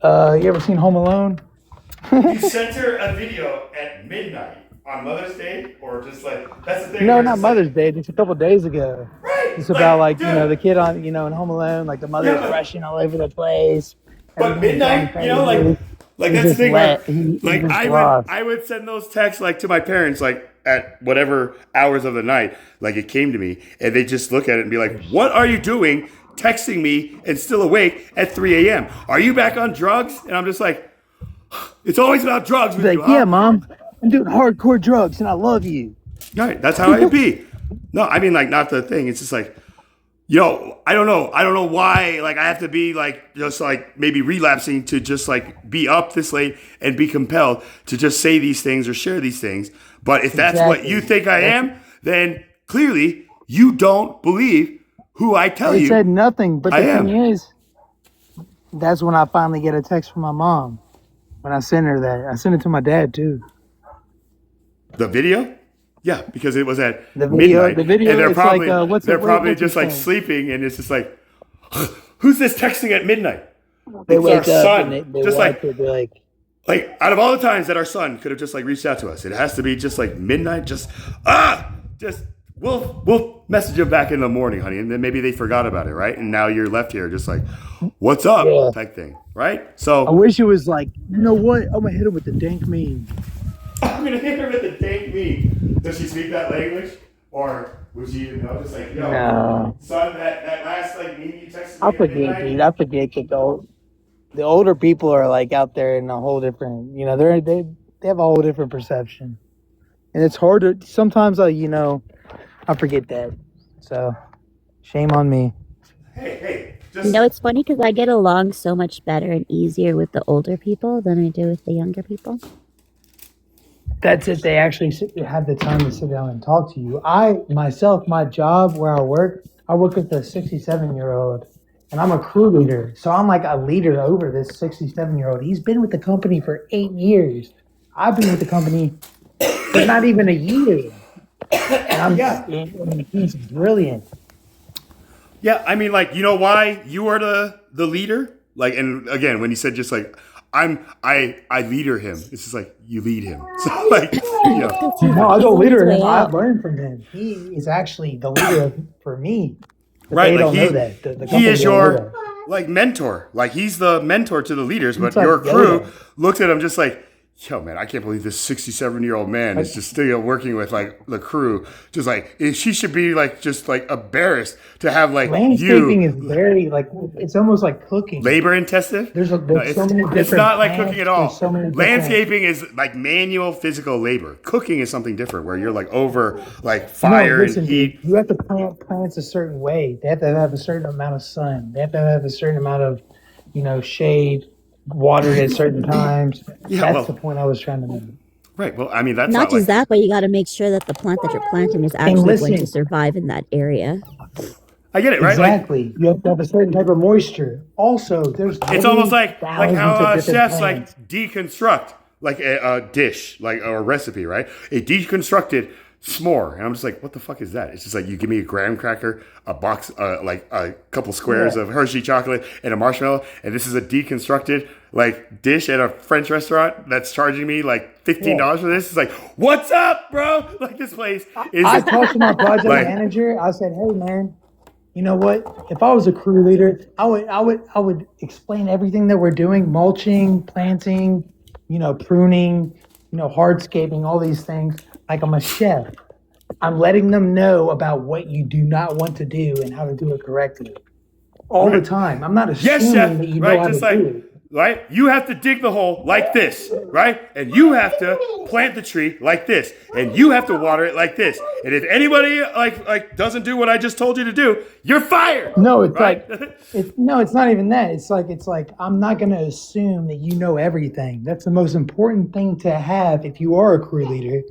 [SPEAKER 11] You ever seen Home Alone?
[SPEAKER 1] You sent her a video at midnight on Mother's Day, or just like that's the thing.
[SPEAKER 11] No,
[SPEAKER 1] Where it's
[SPEAKER 11] not
[SPEAKER 1] just like,
[SPEAKER 11] Mother's Day. Just a couple days ago.
[SPEAKER 1] right,
[SPEAKER 11] It's about
[SPEAKER 1] like, dude,
[SPEAKER 11] the kid on in Home Alone, like the
[SPEAKER 1] yeah,
[SPEAKER 11] mother's rushing all over the place.
[SPEAKER 1] but
[SPEAKER 11] Everything's going
[SPEAKER 1] midnight, you know, like
[SPEAKER 11] crazy. He's
[SPEAKER 1] that's the
[SPEAKER 11] just
[SPEAKER 1] thing. Where,
[SPEAKER 11] wet. He's
[SPEAKER 1] like
[SPEAKER 11] just
[SPEAKER 1] I
[SPEAKER 11] lost.
[SPEAKER 1] would send those texts like to my parents, like at whatever hours of the night, like it came to me, and they just look at it and be like, "What are you doing, texting me and still awake at 3 a.m.? Are you back on drugs?" And I'm just like, it's always about drugs
[SPEAKER 11] He's
[SPEAKER 1] with
[SPEAKER 11] like,
[SPEAKER 1] you, huh?
[SPEAKER 11] yeah, mom, I'm doing hardcore drugs and I love you.
[SPEAKER 1] Right, that's how I be. No, I mean like not the thing. It's just like, yo, I don't know why. Like I have to be like just like maybe relapsing to just like be up this late and be compelled to just say these things or share these things. But if that's what you
[SPEAKER 11] Exactly.
[SPEAKER 1] think I am, then clearly you don't believe who I tell
[SPEAKER 11] They
[SPEAKER 1] you
[SPEAKER 11] said nothing, but
[SPEAKER 1] I
[SPEAKER 11] the
[SPEAKER 1] am.
[SPEAKER 11] thing is, that's when I finally get a text from my mom. When I sent her that, I sent it to my dad too.
[SPEAKER 1] The video? Yeah, because it was at
[SPEAKER 11] The video,
[SPEAKER 1] midnight,
[SPEAKER 11] the video,
[SPEAKER 1] and
[SPEAKER 11] it's like what's
[SPEAKER 1] they're
[SPEAKER 11] it?
[SPEAKER 1] probably
[SPEAKER 11] What's his
[SPEAKER 1] just like
[SPEAKER 11] name?
[SPEAKER 1] sleeping, and it's just like, who's this texting at midnight?
[SPEAKER 11] They
[SPEAKER 1] It's our
[SPEAKER 11] wake up and
[SPEAKER 1] son.
[SPEAKER 11] they
[SPEAKER 1] Just
[SPEAKER 11] watch
[SPEAKER 1] like
[SPEAKER 11] it. They're like,
[SPEAKER 1] out of all the times that our son could have just like reached out to us, it has to be just like midnight. Just we'll message him back in the morning, honey, and then maybe they forgot about it, right? And now you're left here just like, what's up,
[SPEAKER 11] yeah.
[SPEAKER 1] type thing, right?
[SPEAKER 11] I
[SPEAKER 1] So
[SPEAKER 11] wish it was like, you know what? I'm gonna hit him with the dank meme.
[SPEAKER 1] I'm gonna hit her with the dank me. Does she speak that language, or would she even know? Just like, yo,
[SPEAKER 11] No,
[SPEAKER 1] son, that last like meme you texted
[SPEAKER 11] I
[SPEAKER 1] me at
[SPEAKER 11] forget,
[SPEAKER 1] midnight.
[SPEAKER 11] dude. I forget that the older people are like out there in a whole different. They have a whole different perception, and it's harder. Sometimes I forget that. So shame on me.
[SPEAKER 1] Hey,
[SPEAKER 20] You know, it's funny because I get along so much better and easier with the older people than I do with the younger people.
[SPEAKER 11] That's it. They actually have the time to sit down and talk to you. My job where I work with a 67-year-old, and I'm a crew leader. So I'm like a leader over this 67-year-old. He's been with the company for 8 years. I've been with the company for not even a year. And he's brilliant.
[SPEAKER 1] Yeah, I mean, like, you know why you are the leader? Like, and again, when he said just like, I leader him, it's just like, you lead him. So, like, you know.
[SPEAKER 11] No, I don't
[SPEAKER 20] He's
[SPEAKER 11] leader
[SPEAKER 20] on his
[SPEAKER 11] him.
[SPEAKER 20] way
[SPEAKER 11] I
[SPEAKER 20] out.
[SPEAKER 11] learned from him. He is actually the leader for me. But
[SPEAKER 1] Right,
[SPEAKER 11] they
[SPEAKER 1] like
[SPEAKER 11] don't know that. The
[SPEAKER 1] he
[SPEAKER 11] company
[SPEAKER 1] is
[SPEAKER 11] don't know
[SPEAKER 1] your
[SPEAKER 11] that.
[SPEAKER 1] like mentor. Like he's the mentor to the leaders, but
[SPEAKER 11] It's like
[SPEAKER 1] your crew
[SPEAKER 11] Yoda.
[SPEAKER 1] looks at him just like, yo, man, I can't believe this 67-year-old man is just still working with like the crew. Just like she should be like just like embarrassed to have like
[SPEAKER 11] Landscaping
[SPEAKER 1] you
[SPEAKER 11] is very it's almost like cooking.
[SPEAKER 1] labor intensive.
[SPEAKER 11] There's
[SPEAKER 1] No,
[SPEAKER 11] so many different
[SPEAKER 1] it's not like
[SPEAKER 11] plants,
[SPEAKER 1] cooking at all.
[SPEAKER 11] there's so many different-
[SPEAKER 1] Landscaping is like manual physical labor. Cooking is something different where you're like over like fire
[SPEAKER 11] listen,
[SPEAKER 1] and heat.
[SPEAKER 11] dude, you have to plant plants a certain way. They have to have a certain amount of sun. They have to have a certain amount of, shade, watered at certain times.
[SPEAKER 1] Yeah,
[SPEAKER 11] That's
[SPEAKER 1] well-
[SPEAKER 11] the point I was trying to make.
[SPEAKER 1] Right. Well, I mean that's
[SPEAKER 20] Not
[SPEAKER 1] not
[SPEAKER 20] just
[SPEAKER 1] like
[SPEAKER 20] that, but you got to make sure that the plant that you're planting is actually going to
[SPEAKER 11] listen.
[SPEAKER 20] survive in that area.
[SPEAKER 1] I get it, right? Like
[SPEAKER 11] Exactly. You have to have a certain type of moisture. Also, there's
[SPEAKER 1] it's almost like
[SPEAKER 11] thousands
[SPEAKER 1] how
[SPEAKER 11] of different
[SPEAKER 1] chefs
[SPEAKER 11] plants.
[SPEAKER 1] like deconstruct like a dish, like or a recipe, right? A deconstructed s'more, and I'm just like, what the fuck is that? It's just like you give me a graham cracker, a box, like a couple squares of Hershey chocolate, and a marshmallow, and this is a deconstructed like dish at a French restaurant that's charging me like $15 for this. It's like, what's up, bro? Like this place is.
[SPEAKER 11] I talked to my project
[SPEAKER 1] like,
[SPEAKER 11] manager. I said, "Hey, man, you know what? If I was a crew leader, I would explain everything that we're doing: mulching, planting, pruning, hardscaping, all these things. Like I'm a chef. I'm letting them know about what you do not want to do and how to do it correctly all the time. I'm not assuming
[SPEAKER 1] yes, chef,
[SPEAKER 11] that you know
[SPEAKER 1] right?
[SPEAKER 11] how
[SPEAKER 1] Just
[SPEAKER 11] to
[SPEAKER 1] like,
[SPEAKER 11] do it.
[SPEAKER 1] right? You have to dig the hole like this, right? And you have to plant the tree like this, and you have to water it like this. And if anybody like doesn't do what I just told you to do, you're fired.
[SPEAKER 11] No, it's
[SPEAKER 1] right?
[SPEAKER 11] like it's not even that. It's like I'm not going to assume that you know everything. That's the most important thing to have if you are a crew leader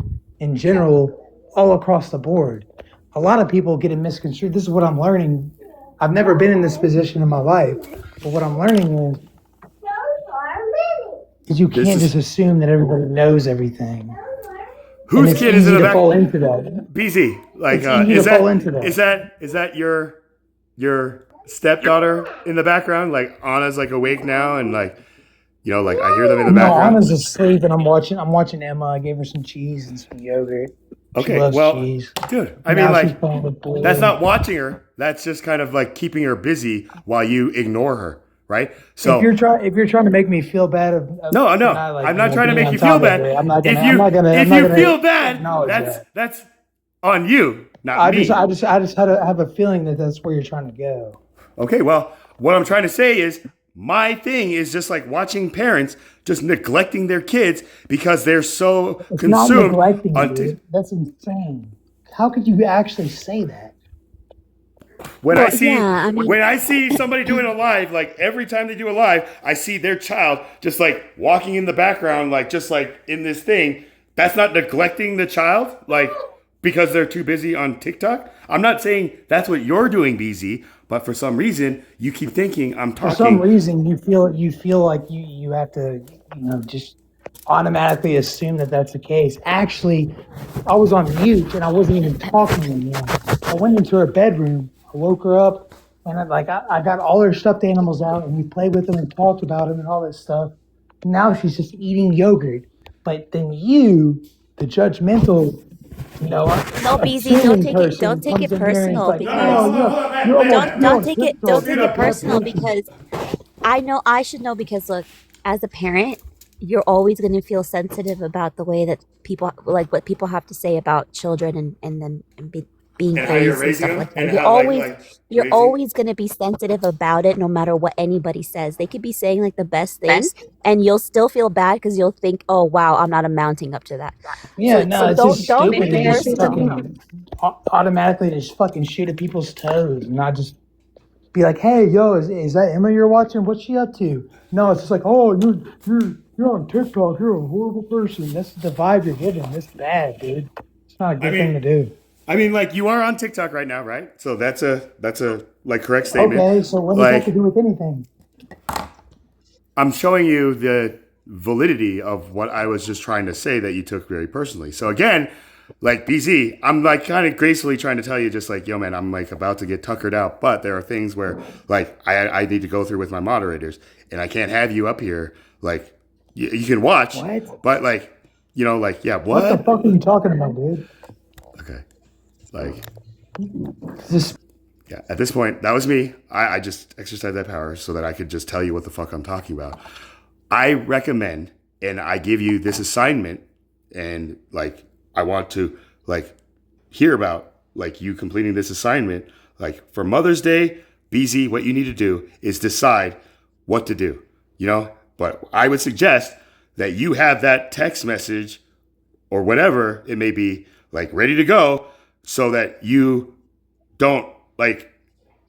[SPEAKER 11] in general, all across the board. A lot of people get it misconstrued. This is what I'm learning. I've never been in this position in my life, but what I'm learning is Because you
[SPEAKER 1] This
[SPEAKER 11] can't
[SPEAKER 1] is-
[SPEAKER 11] just assume that everybody knows everything.
[SPEAKER 1] Whose
[SPEAKER 11] it's
[SPEAKER 1] kid is in
[SPEAKER 11] easy
[SPEAKER 1] the
[SPEAKER 11] to
[SPEAKER 1] back?
[SPEAKER 11] fall into that.
[SPEAKER 1] BZ, like,
[SPEAKER 11] It's easy
[SPEAKER 1] is
[SPEAKER 11] to fall into that.
[SPEAKER 1] is that your stepdaughter in the background? Like Anna's like awake now, and like, like I hear them in the
[SPEAKER 11] No,
[SPEAKER 1] background.
[SPEAKER 11] Anna's asleep, and I'm watching Emma. I gave her some cheese and some yogurt. She
[SPEAKER 1] Okay,
[SPEAKER 11] loves
[SPEAKER 1] well,
[SPEAKER 11] cheese.
[SPEAKER 1] dude, I
[SPEAKER 11] Now
[SPEAKER 1] mean,
[SPEAKER 11] she's playing with Blue.
[SPEAKER 1] that's not watching her. That's just kind of like keeping her busy while you ignore her, right? So
[SPEAKER 11] if you're trying to make me feel bad,
[SPEAKER 1] no, I'm not trying to make you feel bad. If you feel bad, that's on you, not me.
[SPEAKER 11] I just have a feeling that that's where you're trying to go.
[SPEAKER 1] Okay, well, what I'm trying to say is my thing is just like watching parents just neglecting their kids because they're so
[SPEAKER 11] It's not
[SPEAKER 1] consumed
[SPEAKER 11] neglecting,
[SPEAKER 1] on
[SPEAKER 11] dude. That's insane. How could you actually say that?
[SPEAKER 1] When
[SPEAKER 20] Well,
[SPEAKER 1] I see
[SPEAKER 20] yeah, I mean-
[SPEAKER 1] when I see somebody doing a live, like every time they do a live, I see their child just like walking in the background, like just like in this thing. That's not neglecting the child, like because they're too busy on TikTok. I'm not saying that's what you're doing, BZ, but for some reason you keep thinking I'm
[SPEAKER 11] For
[SPEAKER 1] talking.
[SPEAKER 11] some reason, you feel like you have to just automatically assume that that's the case. Actually, I was on mute and I wasn't even talking anymore. I went into her bedroom. I woke her up and I got all her stuffed animals out and we played with them and talked about them and all this stuff. Now she's just eating yogurt. But then you, the judgmental,
[SPEAKER 20] No, BZ,
[SPEAKER 11] assuming
[SPEAKER 20] don't
[SPEAKER 11] person
[SPEAKER 20] take it
[SPEAKER 11] comes in here and
[SPEAKER 20] personal
[SPEAKER 11] is like,
[SPEAKER 20] because
[SPEAKER 11] "Oh, you're almost
[SPEAKER 20] don't take it
[SPEAKER 11] TikTok.
[SPEAKER 20] personal because I should know because look, as a parent, you're always going to feel sensitive about the way that people like what people have to say about children and them and being
[SPEAKER 1] And how you're
[SPEAKER 20] raised and
[SPEAKER 1] raising
[SPEAKER 20] stuff
[SPEAKER 1] them,
[SPEAKER 20] like
[SPEAKER 1] and
[SPEAKER 20] that. You're
[SPEAKER 1] how, like,
[SPEAKER 20] always you're
[SPEAKER 1] raising-
[SPEAKER 20] always going to be sensitive about it no matter what anybody says. They could be saying like the best things and you'll still feel bad because you'll think, "Oh wow, I'm not amounting up to that."
[SPEAKER 11] Yeah,
[SPEAKER 20] So-
[SPEAKER 11] no,
[SPEAKER 20] so
[SPEAKER 11] it's just
[SPEAKER 20] don't
[SPEAKER 11] stupid to
[SPEAKER 20] compare
[SPEAKER 11] just
[SPEAKER 20] to-
[SPEAKER 11] fucking automatically just fucking shoot at people's toes and not just be like, "Hey, yo, is that Emma you're watching? What's she up to?" No, it's just like, "Oh, you're on TikTok. You're a horrible person." That's the vibe you're getting. It's bad, dude. It's not a good thing to do.
[SPEAKER 1] I mean, like you are on TikTok right now, right? So that's a like correct statement.
[SPEAKER 11] Okay, so what does that have to do with anything?
[SPEAKER 1] I'm showing you the validity of what I was just trying to say that you took very personally. So again, like BZ, I'm like kind of gracefully trying to tell you just like, yo man, I'm like about to get tuckered out, but there are things where like I need to go through with my moderators and I can't have you up here. Like you can watch, but like, like, yeah,
[SPEAKER 11] What the fuck are you talking about, dude?
[SPEAKER 1] Okay. Like,
[SPEAKER 11] This
[SPEAKER 1] yeah, at this point, that was me. I just exercised that power so that I could just tell you what the fuck I'm talking about. I recommend and I give you this assignment and like I want to like hear about like you completing this assignment. Like for Mother's Day, BZ, what you need to do is decide what to do, But I would suggest that you have that text message or whatever it may be, like ready to go so that you don't like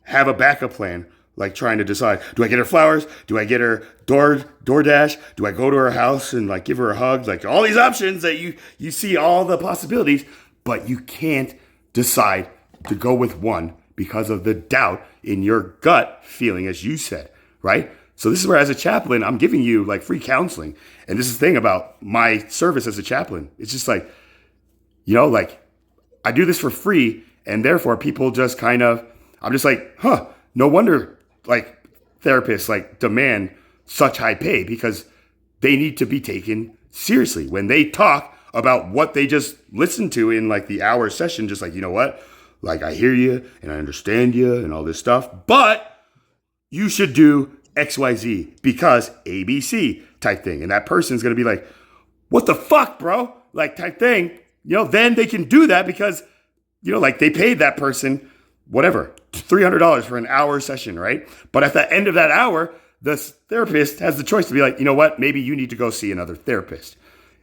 [SPEAKER 1] have a backup plan, like trying to decide, do I get her flowers? Do I get her DoorDash? Do I go to her house and like give her a hug? Like all these options that you see all the possibilities, but you can't decide to go with one because of the doubt in your gut feeling, as you said, right? So this is where as a chaplain, I'm giving you like free counseling. And this is the thing about my service as a chaplain. It's just like, like I do this for free and therefore people just kind of, I'm just like, no wonder like therapists like demand such high pay because they need to be taken seriously when they talk about what they just listened to in like the hour session. Just like, you know what? Like I hear you and I understand you and all this stuff, but you should do XYZ because ABC type thing. And that person's going to be like, what the fuck, bro? Like type thing, then they can do that because, like they paid that person, whatever, $300 for an hour session, right? But at the end of that hour, the therapist has the choice to be like, you know what? Maybe you need to go see another therapist.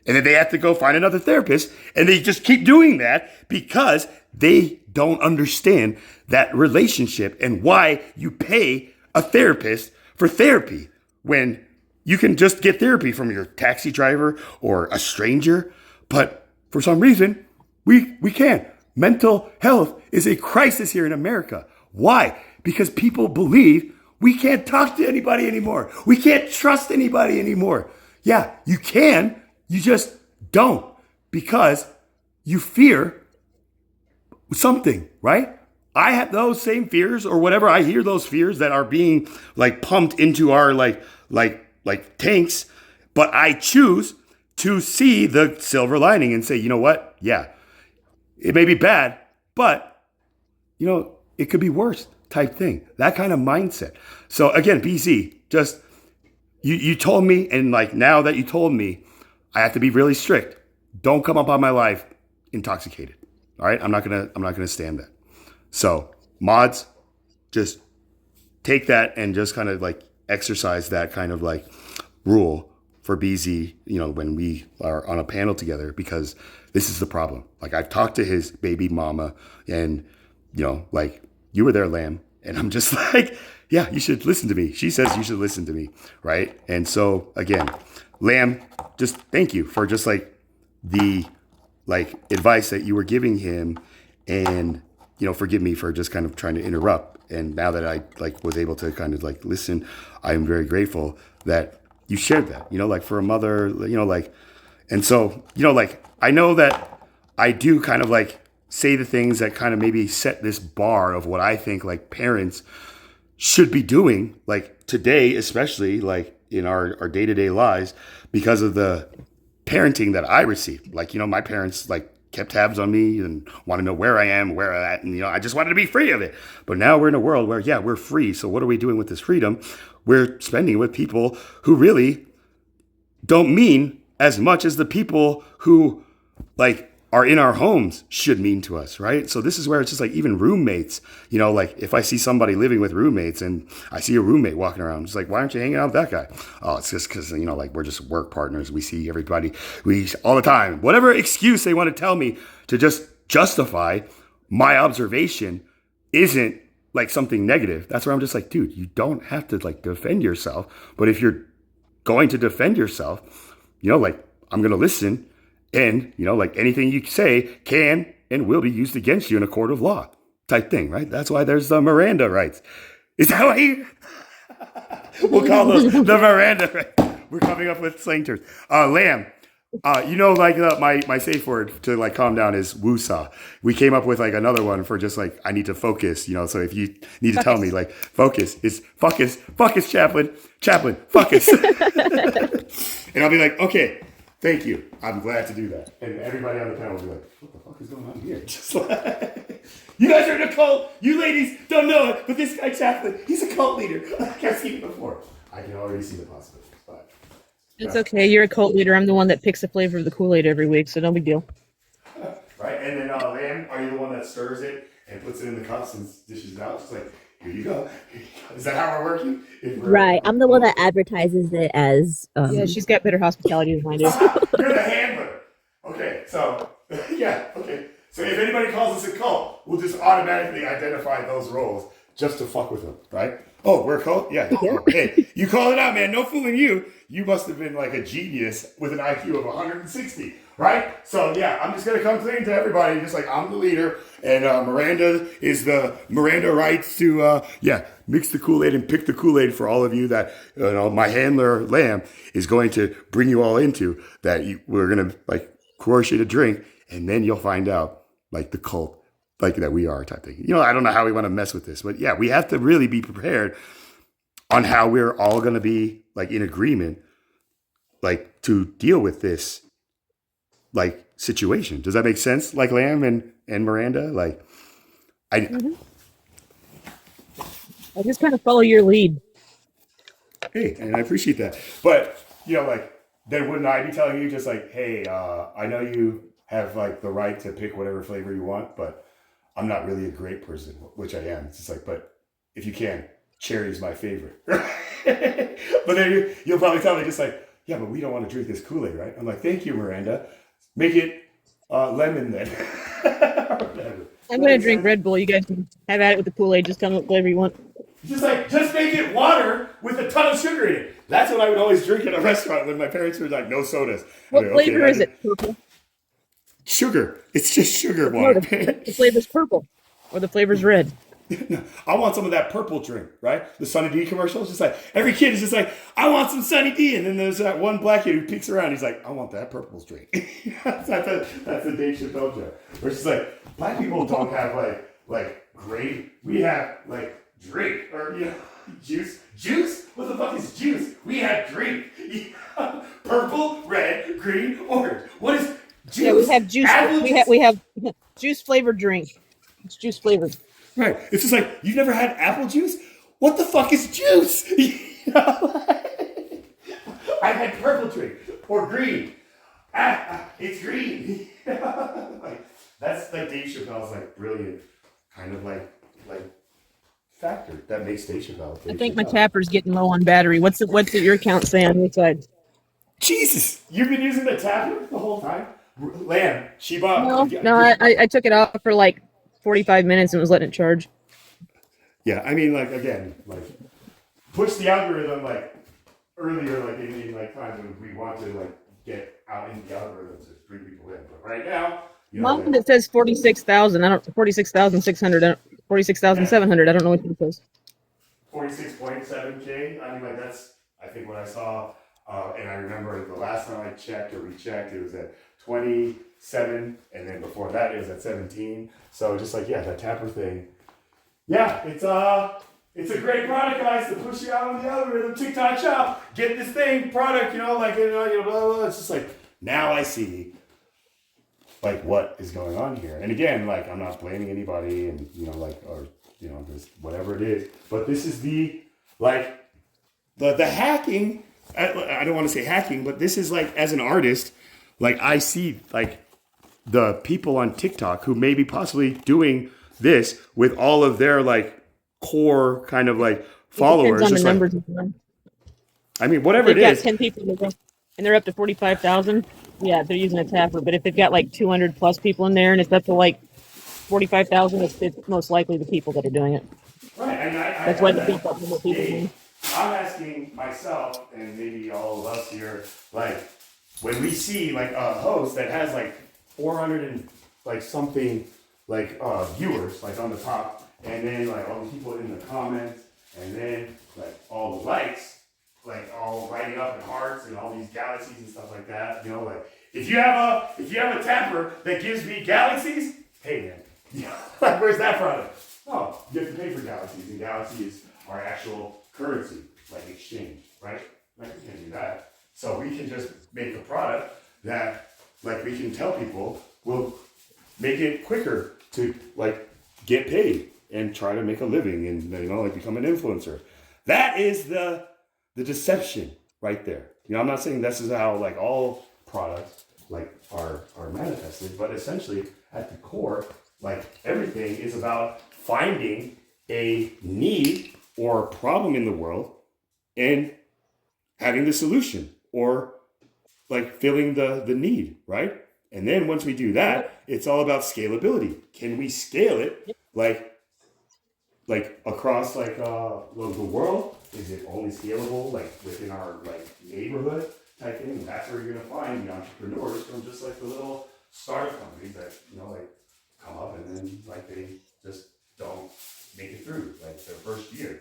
[SPEAKER 1] And then they have to go find another therapist. And they just keep doing that because they don't understand that relationship and why you pay a therapist for therapy when you can just get therapy from your taxi driver or a stranger. But for some reason, we can't. Mental health is a crisis here in America. Why? Because people believe we can't talk to anybody anymore. We can't trust anybody anymore. Yeah, you can. You just don't because you fear something, right? I have those same fears or whatever. I hear those fears that are being like pumped into our like tanks, but I choose to see the silver lining and say, you know what? Yeah, it may be bad, but you know, it could be worse type thing. That kind of mindset. So again, BZ, just you told me, and like now that you told me, I have to be really strict. Don't come up on my life intoxicated. All right, I'm not gonna stand that. So mods, just take that and just kind of like exercise that kind of like rule for BZ, you know, when we are on a panel together, because this is the problem. Like I've talked to his baby mama and, you know, like you were there, Lamb. And I'm just like, yeah, you should listen to me. She says you should listen to me. Right. And so again, Lamb, just thank you for just like the like advice that you were giving him, and you know, forgive me for just kind of trying to interrupt. And now that I like was able to kind of like listen, I'm very grateful that you shared that, you know, like for a mother, you know, like, and so, you know, like, I know that I do kind of like say the things that kind of maybe set this bar of what I think like parents should be doing, like today, especially like in our day-to-day lives, because of the parenting that I received. Like, you know, my parents like kept tabs on me and want to know where I am, where I'm at. And, you know, I just wanted to be free of it. But now we're in a world where, yeah, we're free. So what are we doing with this freedom? We're spending with people who really don't mean as much as the people who like are in our homes should mean to us, right? So this is where it's just like even roommates, you know, like if I see somebody living with roommates and I see a roommate walking around, it's like, why aren't you hanging out with that guy? Oh, it's just because, you know, like we're just work partners. We see everybody, all the time. Whatever excuse they want to tell me to just justify my observation isn't like something negative. That's where I'm just like, dude, you don't have to like defend yourself. But if you're going to defend yourself, you know, like I'm going to listen. And, you know, like anything you say can and will be used against you in a court of law type thing, right? That's why there's the Miranda rights. Is that why you... We'll call those the Miranda rights. We're coming up with slang terms. Lamb, you know, like my safe word to like calm down is woosah. We came up with like another one for just like, I need to focus, you know, so if you need to tell me like focus, chaplain, focus. And I'll be like, okay. Thank you. I'm glad to do that. And everybody on the panel will be like, what the fuck is going on here? Just like, you guys are in a cult. You ladies don't know it, but this guy Chaplain, he's a cult leader. I've seen it before. I can already see the possibilities. But
[SPEAKER 16] it's okay. You're a cult leader. I'm the one that picks the flavor of the Kool-Aid every week, so no big deal.
[SPEAKER 1] Right? And then Lamb, are you the one that stirs it and puts it in the cups and dishes it out? It's like, here you go. Is that how we're working?
[SPEAKER 20] Right. I'm the one that advertises it as.
[SPEAKER 16] Yeah, she's got better hospitality than I do.
[SPEAKER 1] You're the handler. Okay, so, yeah, okay. So if anybody calls us a cult, we'll just automatically identify those roles just to fuck with them, right? Oh, we're a cult? Yeah. Hey, you call it out, man. No fooling you. You must have been like a genius with an IQ of 160, right? So, yeah, I'm just going to come clean to everybody, just like I'm the leader, and Miranda is the Miranda rights to, mix the Kool-Aid and pick the Kool-Aid for all of you that, you know, my handler, Lamb, is going to bring you all into that. We're going to, like, coerce you to drink, and then you'll find out, like, the cult, like, that we are type thing. You know, I don't know how we want to mess with this, but, yeah, we have to really be prepared on how we're all going to be, like, in agreement, like, to deal with this, like, situation. Does that make sense? Like, Lamb and Miranda? Like, I
[SPEAKER 16] just kind of follow your lead.
[SPEAKER 1] Hey, and I appreciate that. But, you know, like, then wouldn't I be telling you just like, hey, I know you have like the right to pick whatever flavor you want, but I'm not really a grape person, which I am. It's just like, but if you can, cherry is my favorite. But then you'll probably tell me just like, yeah, but we don't want to drink this Kool-Aid, right? I'm like, thank you, Miranda. Make it lemon then.
[SPEAKER 16] I'm going to drink Red Bull. You guys can have at it with the Kool-Aid. Just tell me what flavor you want.
[SPEAKER 1] Just make it water with a ton of sugar in it. That's what I would always drink at a restaurant when my parents were like, no sodas.
[SPEAKER 16] What flavor is it? Purple?
[SPEAKER 1] Sugar. It's just sugar water.
[SPEAKER 16] No, the flavor's purple. Or the flavor's red.
[SPEAKER 1] I want some of that purple drink, right? The Sunny D commercial. It's just like every kid is just like, I want some Sunny D. And then there's that one black kid who peeks around. He's like, I want that purple drink. that's the Dave Chappelle joke. Where it's just like, black people don't have like great. We have like drink or juice. Juice? What the fuck is juice? We have drink. Purple, red, green, orange. What is juice?
[SPEAKER 16] Yeah, we have juice.
[SPEAKER 1] Apple
[SPEAKER 16] We have juice flavored drink. It's juice flavored.
[SPEAKER 1] Right. It's just like, you've never had apple juice? What the fuck is juice? I had purple drink or green. It's green. Like, that's like Dave Chappelle's like brilliant kind of like factor that makes Dave Chappelle.
[SPEAKER 16] I think my tapper's getting low on battery. What's your count say on your side?
[SPEAKER 1] Jesus, you've been using the tapper the whole time? Lamb, Sheba.
[SPEAKER 16] No, I took it off for like 45 minutes and was letting it charge.
[SPEAKER 1] Yeah, I mean, like, again, like, push the algorithm, like, earlier, like, in like, times when we want to, like, get out into the algorithm to bring people in. But right now,
[SPEAKER 16] Mine that says 46,000. 46,600. 46,700. I don't know what it says.
[SPEAKER 1] 46.7K. I mean, like, that's, I think, what I saw. And I remember the last time I checked or rechecked, it was at 27. And then before that, it was at 17. So just like, yeah, that Tapper thing. Yeah, it's a great product, guys, to push you out on the algorithm. TikTok shop, get this thing, product, like, blah, blah, blah. It's just like, now I see, like, what is going on here. And again, like, I'm not blaming anybody and, or just whatever it is. But this is the hacking. I don't want to say hacking, but this is like, as an artist, like, I see, like, the people on TikTok who may be possibly doing this with all of their, like, core kind of, like, followers.
[SPEAKER 16] Depends on
[SPEAKER 1] just
[SPEAKER 16] the
[SPEAKER 1] like,
[SPEAKER 16] numbers.
[SPEAKER 1] I mean, whatever it
[SPEAKER 16] They've got
[SPEAKER 1] is.
[SPEAKER 16] 10 people and they're up to 45,000. Yeah, they're using a tapper. But if they've got like 200 plus people in there and it's up to like 45,000, it's most likely the people that are doing it.
[SPEAKER 1] Right, and
[SPEAKER 16] That's why the people doing.
[SPEAKER 1] I'm asking myself and maybe all of us here, like, when we see like a host that has like 400 and like something like viewers like on the top, and then like all the people in the comments, and then like all the likes, like all writing up in hearts and all these galaxies and stuff like that. Like if you have a tapper that gives me galaxies, hey man, like where's that product? Oh, you have to pay for galaxies, and galaxies are actual currency, like exchange, right? Like we can't do that. So we can just make a product that, like, we can tell people will make it quicker to like get paid and try to make a living and like become an influencer. That is the deception right there. I'm not saying this is how like all products like are manifested, but essentially at the core, like everything is about finding a need or a problem in the world and having the solution or like filling the need, right? And then once we do that, it's all about scalability. Can we scale it like across like the world? Is it only scalable like within our like neighborhood type thing? And that's where you're gonna find the entrepreneurs from just like the little startup companies that like come up and then like they just don't make it through like their first year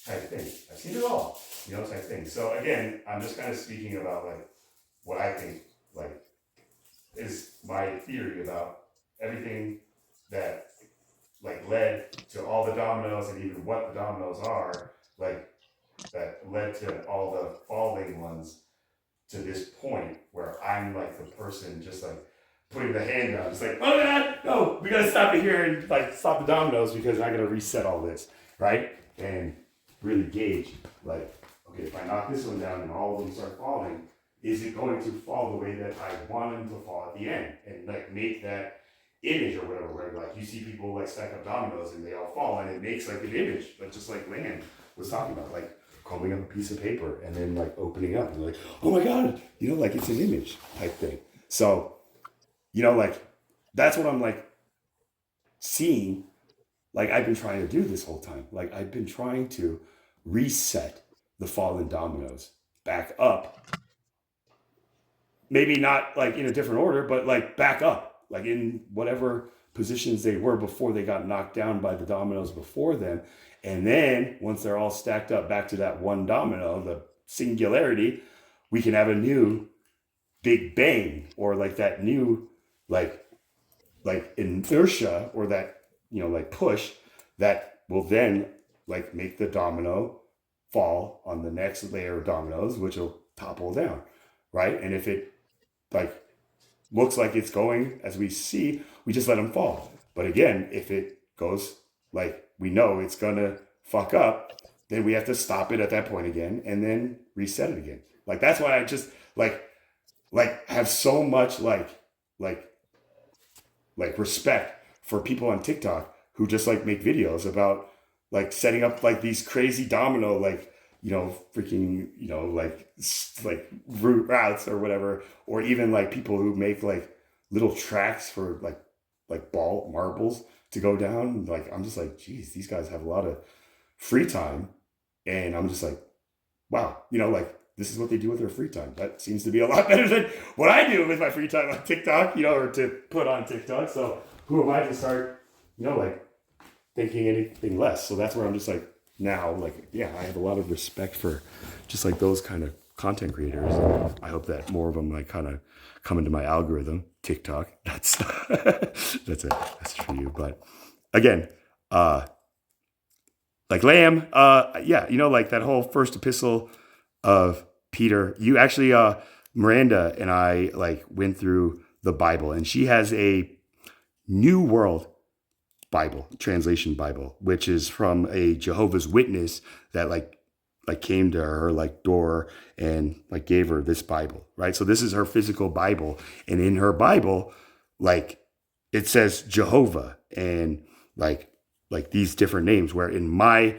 [SPEAKER 1] type thing. I've seen it all, type thing. So again, I'm just kind of speaking about like what I think like is my theory about everything that like led to all the dominoes and even what the dominoes are, like that led to all the falling ones to this point where I'm like the person just like putting the hand down. It's like, oh God, no, we gotta stop it here and like stop the dominoes because I gotta reset all this, right? And really gauge like, okay, if I knock this one down and all of them start falling, is it going to fall the way that I want them to fall at the end? And like make that image or whatever, where like you see people like stack up dominoes and they all fall and it makes like an image, but just like Land was talking about, like crumbling up a piece of paper and then like opening up and like, oh my God, like it's an image type thing. So, like that's what I'm like seeing. Like I've been trying to do this whole time. Like I've been trying to reset the fallen dominoes back up. Maybe not like in a different order, but like back up, like in whatever positions they were before they got knocked down by the dominoes before them. And then once they're all stacked up back to that one domino, the singularity, we can have a new big bang, or like that new like inertia, or that, you know, like push that will then like make the domino fall on the next layer of dominoes, which will topple down, right? And if it like looks like it's going as we see, we just let them fall. But again, if it goes like we know it's gonna fuck up, then we have to stop it at that point again and then reset it again. Like that's why I just like have so much like respect for people on TikTok who just like make videos about like setting up like these crazy domino, like, you know, freaking, you know, like routes or whatever, or even like people who make like little tracks for like ball marbles to go down. Like, I'm just like, geez, these guys have a lot of free time. And I'm just like, wow, you know, like this is what they do with their free time. That seems to be a lot better than what I do with my free time on TikTok, you know, or to put on TikTok. So who am I to start, you know, like thinking anything less? So that's where I'm just like, now, like, yeah, I have a lot of respect for just like those kind of content creators. And I hope that more of them like kind of come into my algorithm. TikTok, that's that's it. That's for you. But again, like Lamb, yeah, you know, like that whole first epistle of Peter. You actually, Miranda and I like went through the Bible, and she has a New World Bible, translation Bible, which is from a Jehovah's Witness that like came to her like door and like gave her this Bible, right? So this is her physical Bible, and in her Bible, like it says Jehovah and like these different names, where in my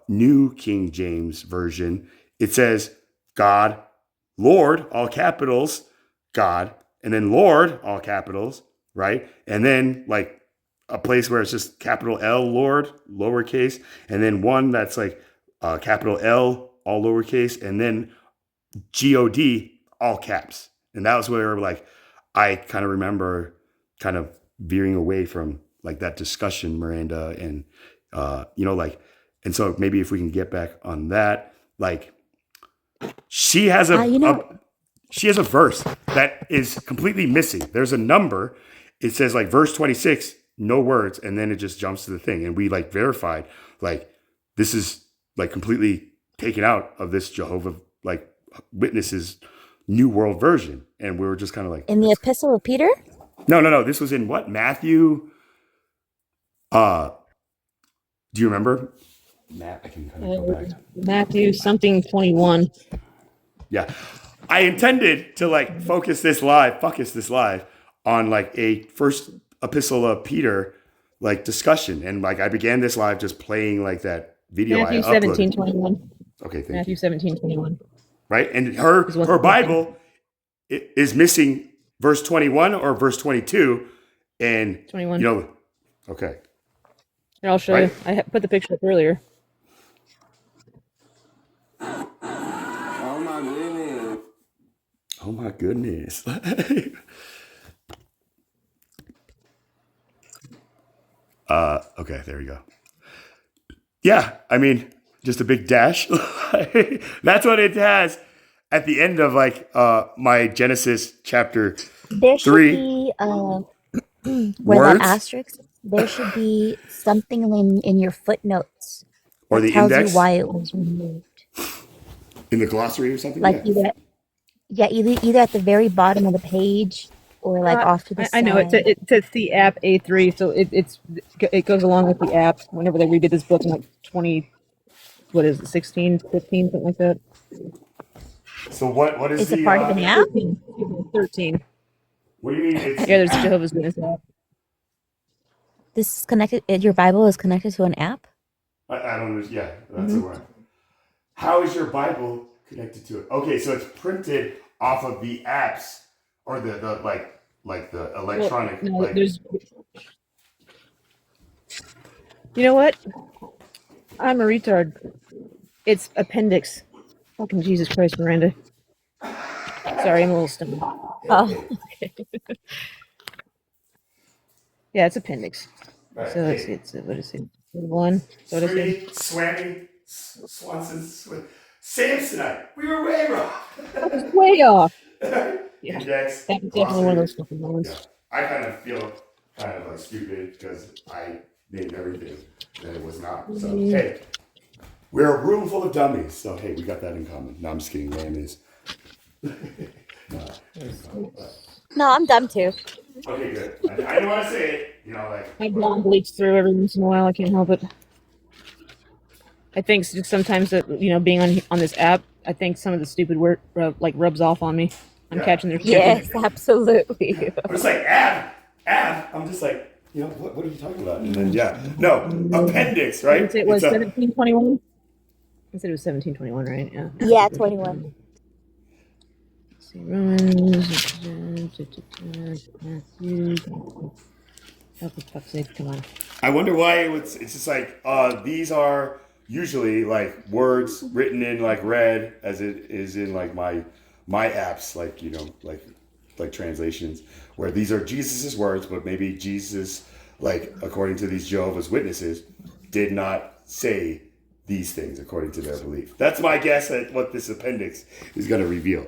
[SPEAKER 1] New King James Version, it says God, Lord, all capitals, God, and then Lord, all capitals, right? And then like a place where it's just capital L, Lord, lowercase, and then one that's like capital L, all lowercase, and then G-O-D, all caps. And that was where like I kind of remember kind of veering away from like that discussion, Miranda, and you know, like, and so maybe if we can get back on that, like she has she has a verse that is completely missing. There's a number. It says like verse 26, no words, and then it just jumps to the thing. And we like verified, like this is like completely taken out of this Jehovah like Witnesses New World Version. And we were just kind of like,
[SPEAKER 20] in the Epistle of Peter?
[SPEAKER 1] No. This was in what? Matthew? Do you remember? Matt, I can kind of go back.
[SPEAKER 16] Matthew something 21.
[SPEAKER 1] Yeah. I intended to like focus this live on like a first epistle of Peter like discussion. And like I began this live just playing like that video
[SPEAKER 16] Matthew
[SPEAKER 1] I uploaded.
[SPEAKER 16] 17:21.
[SPEAKER 1] Okay, thank
[SPEAKER 16] Matthew
[SPEAKER 1] you.
[SPEAKER 16] 17:21.
[SPEAKER 1] Right? And her Bible is missing verse 21 or verse 22. And
[SPEAKER 16] 21.
[SPEAKER 1] you know, okay.
[SPEAKER 16] Here, I'll show
[SPEAKER 1] Right?
[SPEAKER 16] you. I put the picture up earlier.
[SPEAKER 5] Oh my goodness.
[SPEAKER 1] Oh my goodness. Okay, there we go. Yeah, I mean, just a big dash. That's what it has at the end of like my Genesis chapter
[SPEAKER 20] There should
[SPEAKER 1] 3.
[SPEAKER 20] be where
[SPEAKER 1] Words?
[SPEAKER 20] that asterisk. There should be something in your footnotes
[SPEAKER 1] Or
[SPEAKER 20] that
[SPEAKER 1] the
[SPEAKER 20] tells
[SPEAKER 1] index?
[SPEAKER 20] you why it was removed.
[SPEAKER 1] In the glossary or something?
[SPEAKER 20] Like
[SPEAKER 1] Yeah.
[SPEAKER 20] either at the very bottom of the page or like off to the side.
[SPEAKER 16] I know it says the app A3, so it goes along with the app. Whenever they redid this book in like 16, 15, something like that.
[SPEAKER 1] So what is
[SPEAKER 20] Is
[SPEAKER 1] the
[SPEAKER 20] it part of an app?
[SPEAKER 16] 13.
[SPEAKER 1] What do you mean? It's,
[SPEAKER 16] Yeah, there's a Jehovah's Witness app.
[SPEAKER 20] This is connected. Your Bible is connected to an app.
[SPEAKER 1] I don't know. Yeah, that's the word. How is your Bible connected to it? Okay, so it's printed off of the apps or the like the electronic.
[SPEAKER 16] Well, no,
[SPEAKER 1] like,
[SPEAKER 16] there's. You know what? I'm a retard. It's appendix. Fucking Jesus Christ, Miranda. Sorry, I'm a little stoned.
[SPEAKER 20] Oh, okay.
[SPEAKER 16] Yeah, it's appendix.
[SPEAKER 1] Right.
[SPEAKER 16] So let's see. It's what is it? 1. So what is it?
[SPEAKER 1] Swimmy, Swanson, Samsonite. We were way wrong.
[SPEAKER 16] That was way off. Yeah,
[SPEAKER 1] Index.
[SPEAKER 16] that was definitely one of those fucking ones.
[SPEAKER 1] Yeah. I kind of feel kind of like stupid because I named everything and it was not. So hey, we're a room full of dummies. So hey, we got that in common. No, I'm just kidding. Lamb is.
[SPEAKER 20] No, I'm dumb too.
[SPEAKER 1] Okay, good. I didn't want to say it. You know, like
[SPEAKER 16] My blonde bleeds through every once in a while. I can't help it. I think just sometimes that being on this app, I think some of the stupid word rubs off on me. I'm catching their
[SPEAKER 20] Yes, absolutely.
[SPEAKER 1] I'm just like Ab. I'm just like, what are you talking about? And then no, appendix, right?
[SPEAKER 16] It was 1721. I said it was 1721, right? Yeah.
[SPEAKER 20] Yeah, 21.
[SPEAKER 16] Let's see, Romans, Matthew. Oh, for fuck's sake, come on.
[SPEAKER 1] I wonder why it's just like these are usually like words written in like red as it is in like my apps, like like translations, where these are Jesus's words, but maybe Jesus, like according to these Jehovah's Witnesses, did not say these things according to their belief. That's my guess at what this appendix is going to reveal.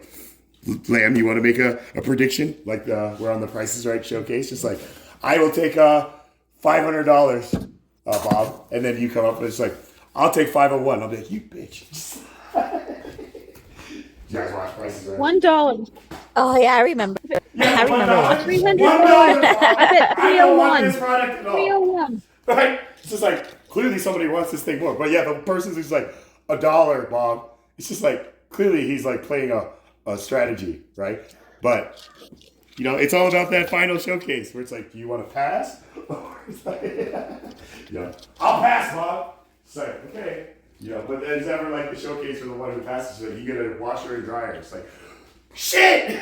[SPEAKER 1] Lamb, you want to make a prediction? Like we're on the Price is Right showcase, just like I will take $500, Bob, and then you come up and it's like I'll take 501. I'll be like, you bitch. You guys watch Price is Right?
[SPEAKER 16] $1.
[SPEAKER 20] Oh yeah, I remember. I remember.
[SPEAKER 16] $300.
[SPEAKER 1] I
[SPEAKER 16] bet
[SPEAKER 1] don't want
[SPEAKER 16] 301.
[SPEAKER 1] this product at all.
[SPEAKER 16] 301.
[SPEAKER 1] Right? It's just like clearly somebody wants this thing more. But yeah, the person's just like $1, Bob. It's just like clearly he's like playing a strategy, right? But it's all about that final showcase where it's like, do you want to pass? Or it's like, I'll pass, Bob. It's like, okay. But there's never like the showcase for the one who passes. Like, you get a washer and dryer. It's like, shit!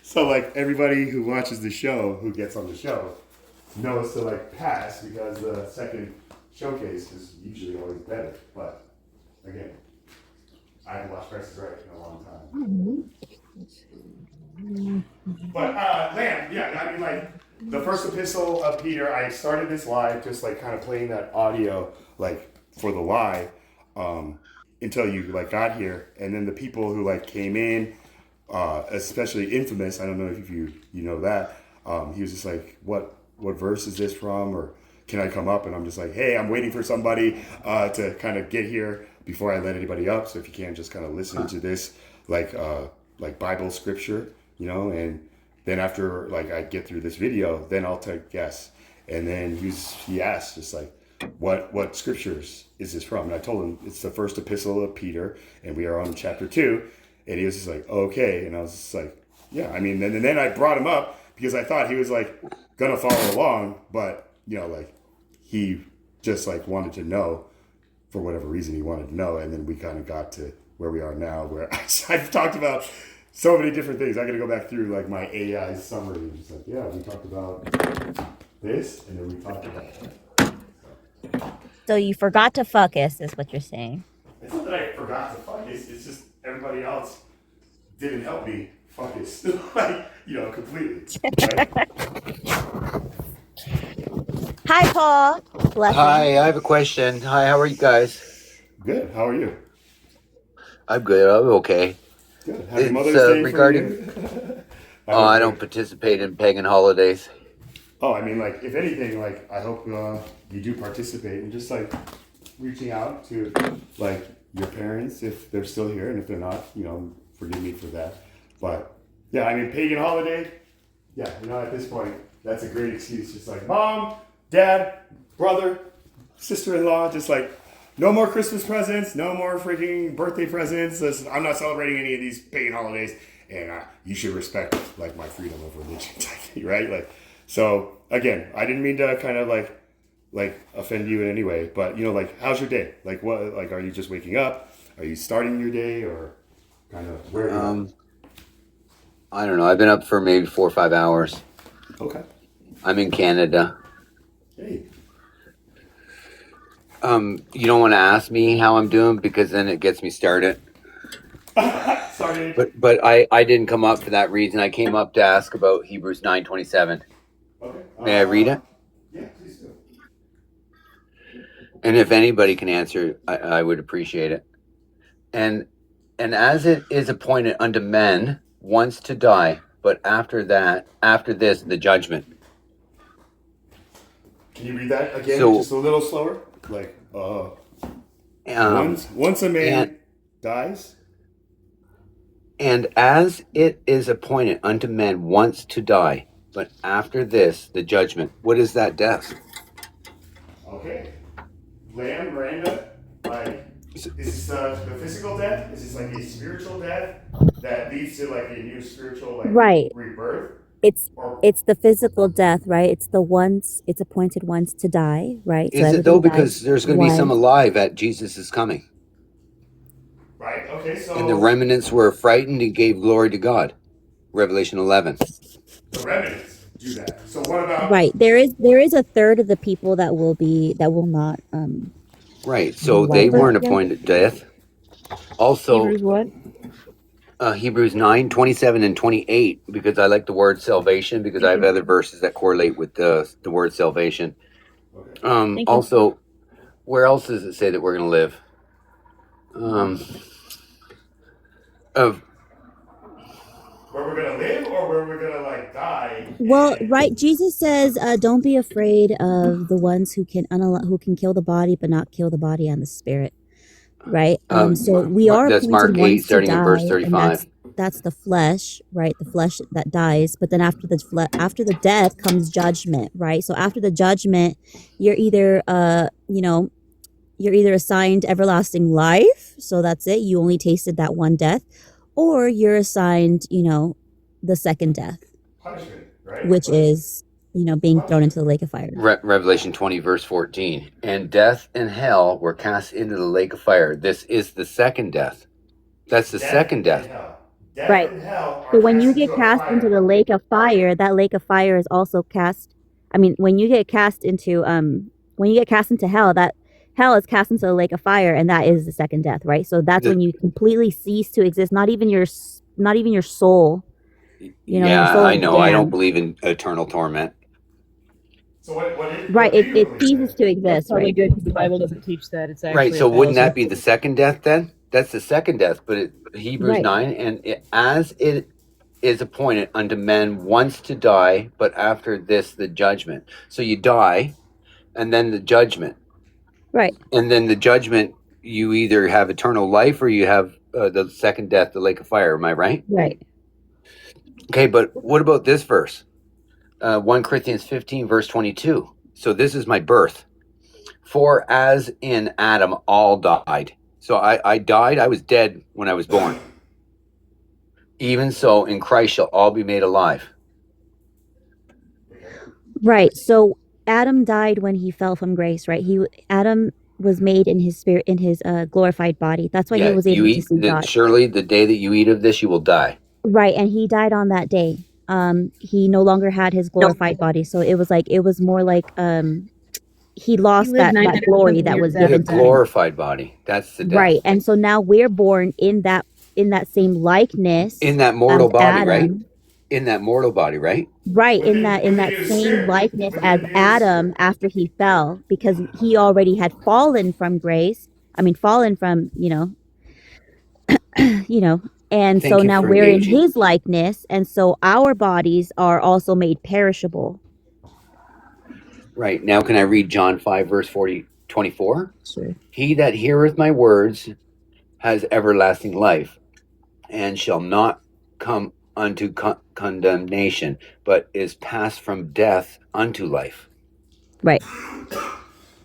[SPEAKER 1] So like everybody who watches the show, who gets on the show, knows to like pass because the second showcase is usually always better. But again, I haven't watched Price is Right in a long time. But Lamb, I mean like the first epistle of Peter, I started this live just like kind of playing that audio like for the live until you like got here, and then the people who like came in, especially Infamous, I don't know if you know that, he was just like, what verse is this from, or can I come up? And I'm just like, hey, I'm waiting for somebody to kind of get here before I let anybody up. So if you can just kind of listen to this like Bible scripture, and then after like I get through this video, then I'll take guess. And then he asked just like, what scriptures is this from? And I told him it's the first epistle of Peter, and we are on chapter 2. And he was just like, okay. And I was just like, yeah. I mean, and then I brought him up because I thought he was like gonna follow along, but like he just like wanted to know for whatever reason he wanted to know. And then we kind of got to where we are now, where I've talked about so many different things. I got to go back through like my AI summary. And it's like, yeah, we talked about this, and then we talked about that.
[SPEAKER 20] So you forgot to focus, is what you're saying.
[SPEAKER 1] It's not that I forgot to focus. It's just everybody else didn't help me focus, like completely. Right?
[SPEAKER 20] Hi, Paul. Blessings.
[SPEAKER 21] Hi, I have a question. Hi, how are you guys?
[SPEAKER 1] Good. How are you?
[SPEAKER 21] I'm good. I'm okay.
[SPEAKER 1] Good. Happy
[SPEAKER 21] It's
[SPEAKER 1] Mother's Day
[SPEAKER 21] regarding.
[SPEAKER 1] for you.
[SPEAKER 21] Oh, I don't participate in pagan holidays.
[SPEAKER 1] Oh, I mean, like, if anything, like, I hope you do participate and just, like, reaching out to, like, your parents if they're still here, and if they're not, forgive me for that. But, yeah, I mean, pagan holiday, yeah, at this point, that's a great excuse. Just like, mom, dad, brother, sister-in-law, just like, no more Christmas presents, no more freaking birthday presents. I'm not celebrating any of these pagan holidays, and you should respect, like, my freedom of religion, right? Like, so, again, I didn't mean to kind of, like offend you in any way, but, like, how's your day? Like, what, like, are you just waking up? Are you starting your day, or kind of where are you?
[SPEAKER 21] I don't know. I've been up for maybe 4 or 5 hours.
[SPEAKER 1] Okay.
[SPEAKER 21] I'm in Canada.
[SPEAKER 1] Hey.
[SPEAKER 21] You don't want to ask me how I'm doing because then it gets me started.
[SPEAKER 1] Sorry.
[SPEAKER 21] But I didn't come up for that reason. I came up to ask about Hebrews 9:27. May I read it?
[SPEAKER 1] Yeah, please do.
[SPEAKER 21] And if anybody can answer, I would appreciate it. And as it is appointed unto men once to die, but after this, the judgment.
[SPEAKER 1] Can you read that again,
[SPEAKER 21] So,
[SPEAKER 1] just a little slower? Like, once a man dies,
[SPEAKER 21] and as it is appointed unto men once to die, but after this, the judgment. What is that death?
[SPEAKER 1] okay. Lamb, Miranda, like, is this the physical death? Is this like a spiritual death that leads to like a new spiritual like
[SPEAKER 20] Right.
[SPEAKER 1] rebirth?
[SPEAKER 20] It's the physical death, right? It's appointed once to die, right? So
[SPEAKER 21] Is it though?
[SPEAKER 20] everybody
[SPEAKER 21] Because
[SPEAKER 20] dies
[SPEAKER 21] there's going to be some
[SPEAKER 20] once.
[SPEAKER 21] alive at Jesus' coming.
[SPEAKER 1] Right. Okay. So
[SPEAKER 21] And the remnants were frightened and gave glory to God. Revelation 11.
[SPEAKER 1] the remnants do that. So what about
[SPEAKER 20] Right. There is a third of the people that will not
[SPEAKER 21] Right.
[SPEAKER 20] be
[SPEAKER 21] So they
[SPEAKER 20] wiped out
[SPEAKER 21] weren't
[SPEAKER 20] yet.
[SPEAKER 21] appointed death. Also,
[SPEAKER 16] Hebrews what?
[SPEAKER 21] Hebrews 9:27 and 28, because I like the word salvation, because I have other verses that correlate with the word salvation.
[SPEAKER 16] Thank you.
[SPEAKER 21] Also, where else does it say that we're going to live? Of
[SPEAKER 1] where we're gonna live or where we're gonna like die?
[SPEAKER 20] Well, right. Jesus says, "Don't be afraid of the ones who can kill the body, but not kill the body and the spirit." Right. So we are
[SPEAKER 21] that's Mark
[SPEAKER 20] appointed
[SPEAKER 21] 8,
[SPEAKER 20] once to
[SPEAKER 21] starting in verse
[SPEAKER 20] die, and
[SPEAKER 21] 35.
[SPEAKER 20] that's the flesh, right? The flesh that dies. But then after the death comes judgment, right? So after the judgment, you're either you're either assigned everlasting life, so that's it. You only tasted that one death, or you're assigned, the second death,
[SPEAKER 1] Punishment, right?
[SPEAKER 20] which is, being thrown into the lake of fire.
[SPEAKER 21] Revelation 20, verse 14. And death and hell were cast into the lake of fire. This is the second death. That's the second death.
[SPEAKER 20] Right. So when you get cast into the lake of fire, that lake of fire is also cast. I mean, when you get cast into hell, that hell is cast into the lake of fire, and that is the second death, right? So that's when you completely cease to exist. Not even your soul. Your
[SPEAKER 21] Yeah,
[SPEAKER 20] soul
[SPEAKER 21] I
[SPEAKER 20] is
[SPEAKER 21] know. I don't
[SPEAKER 20] damned.
[SPEAKER 21] believe in eternal torment.
[SPEAKER 1] So what is
[SPEAKER 20] Right. It ceases to
[SPEAKER 16] That's
[SPEAKER 20] exist,
[SPEAKER 16] probably
[SPEAKER 20] right?
[SPEAKER 16] good because the Bible doesn't teach that. It's actually
[SPEAKER 21] Right.
[SPEAKER 16] a
[SPEAKER 21] So wouldn't
[SPEAKER 16] fallacy.
[SPEAKER 21] that be the second death then? That's the second death. But Hebrews
[SPEAKER 20] Right.
[SPEAKER 21] 9, and as it is appointed unto men once to die, but after this, the judgment. So you die, and then the judgment.
[SPEAKER 20] Right.
[SPEAKER 21] And then the judgment, you either have eternal life or you have the second death, the lake of fire. Am I right?
[SPEAKER 20] Right.
[SPEAKER 21] Okay, but what about this verse? 1 Corinthians 15, verse 22. So this is my birth. For as in Adam all died. So I died, I was dead when I was born. Even so in Christ shall all be made alive.
[SPEAKER 20] Right. So Adam died when he fell from grace, right? Adam was made in his spirit, in his glorified body. That's why he
[SPEAKER 21] Yeah,
[SPEAKER 20] was
[SPEAKER 21] you
[SPEAKER 20] able to
[SPEAKER 21] eat
[SPEAKER 20] see God.
[SPEAKER 21] surely the day that you eat of this, you will die.
[SPEAKER 20] Right, and he died on that day. He no longer had his glorified body, so it was more like he lost
[SPEAKER 16] lived
[SPEAKER 20] that
[SPEAKER 16] 900
[SPEAKER 20] glory that
[SPEAKER 16] years
[SPEAKER 20] was
[SPEAKER 21] The
[SPEAKER 20] given to him.
[SPEAKER 21] glorified body. That's the death.
[SPEAKER 20] Right, and so now we're born in that same likeness
[SPEAKER 21] In that mortal
[SPEAKER 20] as
[SPEAKER 21] body, right?
[SPEAKER 20] Adam.
[SPEAKER 21] In that mortal body, right?
[SPEAKER 20] Right, in that same likeness as Adam after he fell, because he already had fallen from grace. I mean, fallen from, and
[SPEAKER 21] Thank
[SPEAKER 20] so
[SPEAKER 21] you
[SPEAKER 20] now
[SPEAKER 21] for
[SPEAKER 20] we're in
[SPEAKER 21] engaging.
[SPEAKER 20] his likeness, and so our bodies are also made perishable.
[SPEAKER 21] Right. Now can I read John 5, verse 24?
[SPEAKER 20] Sure.
[SPEAKER 21] He that heareth my words has everlasting life, and shall not come unto condemnation, but is passed from death unto life.
[SPEAKER 20] Right.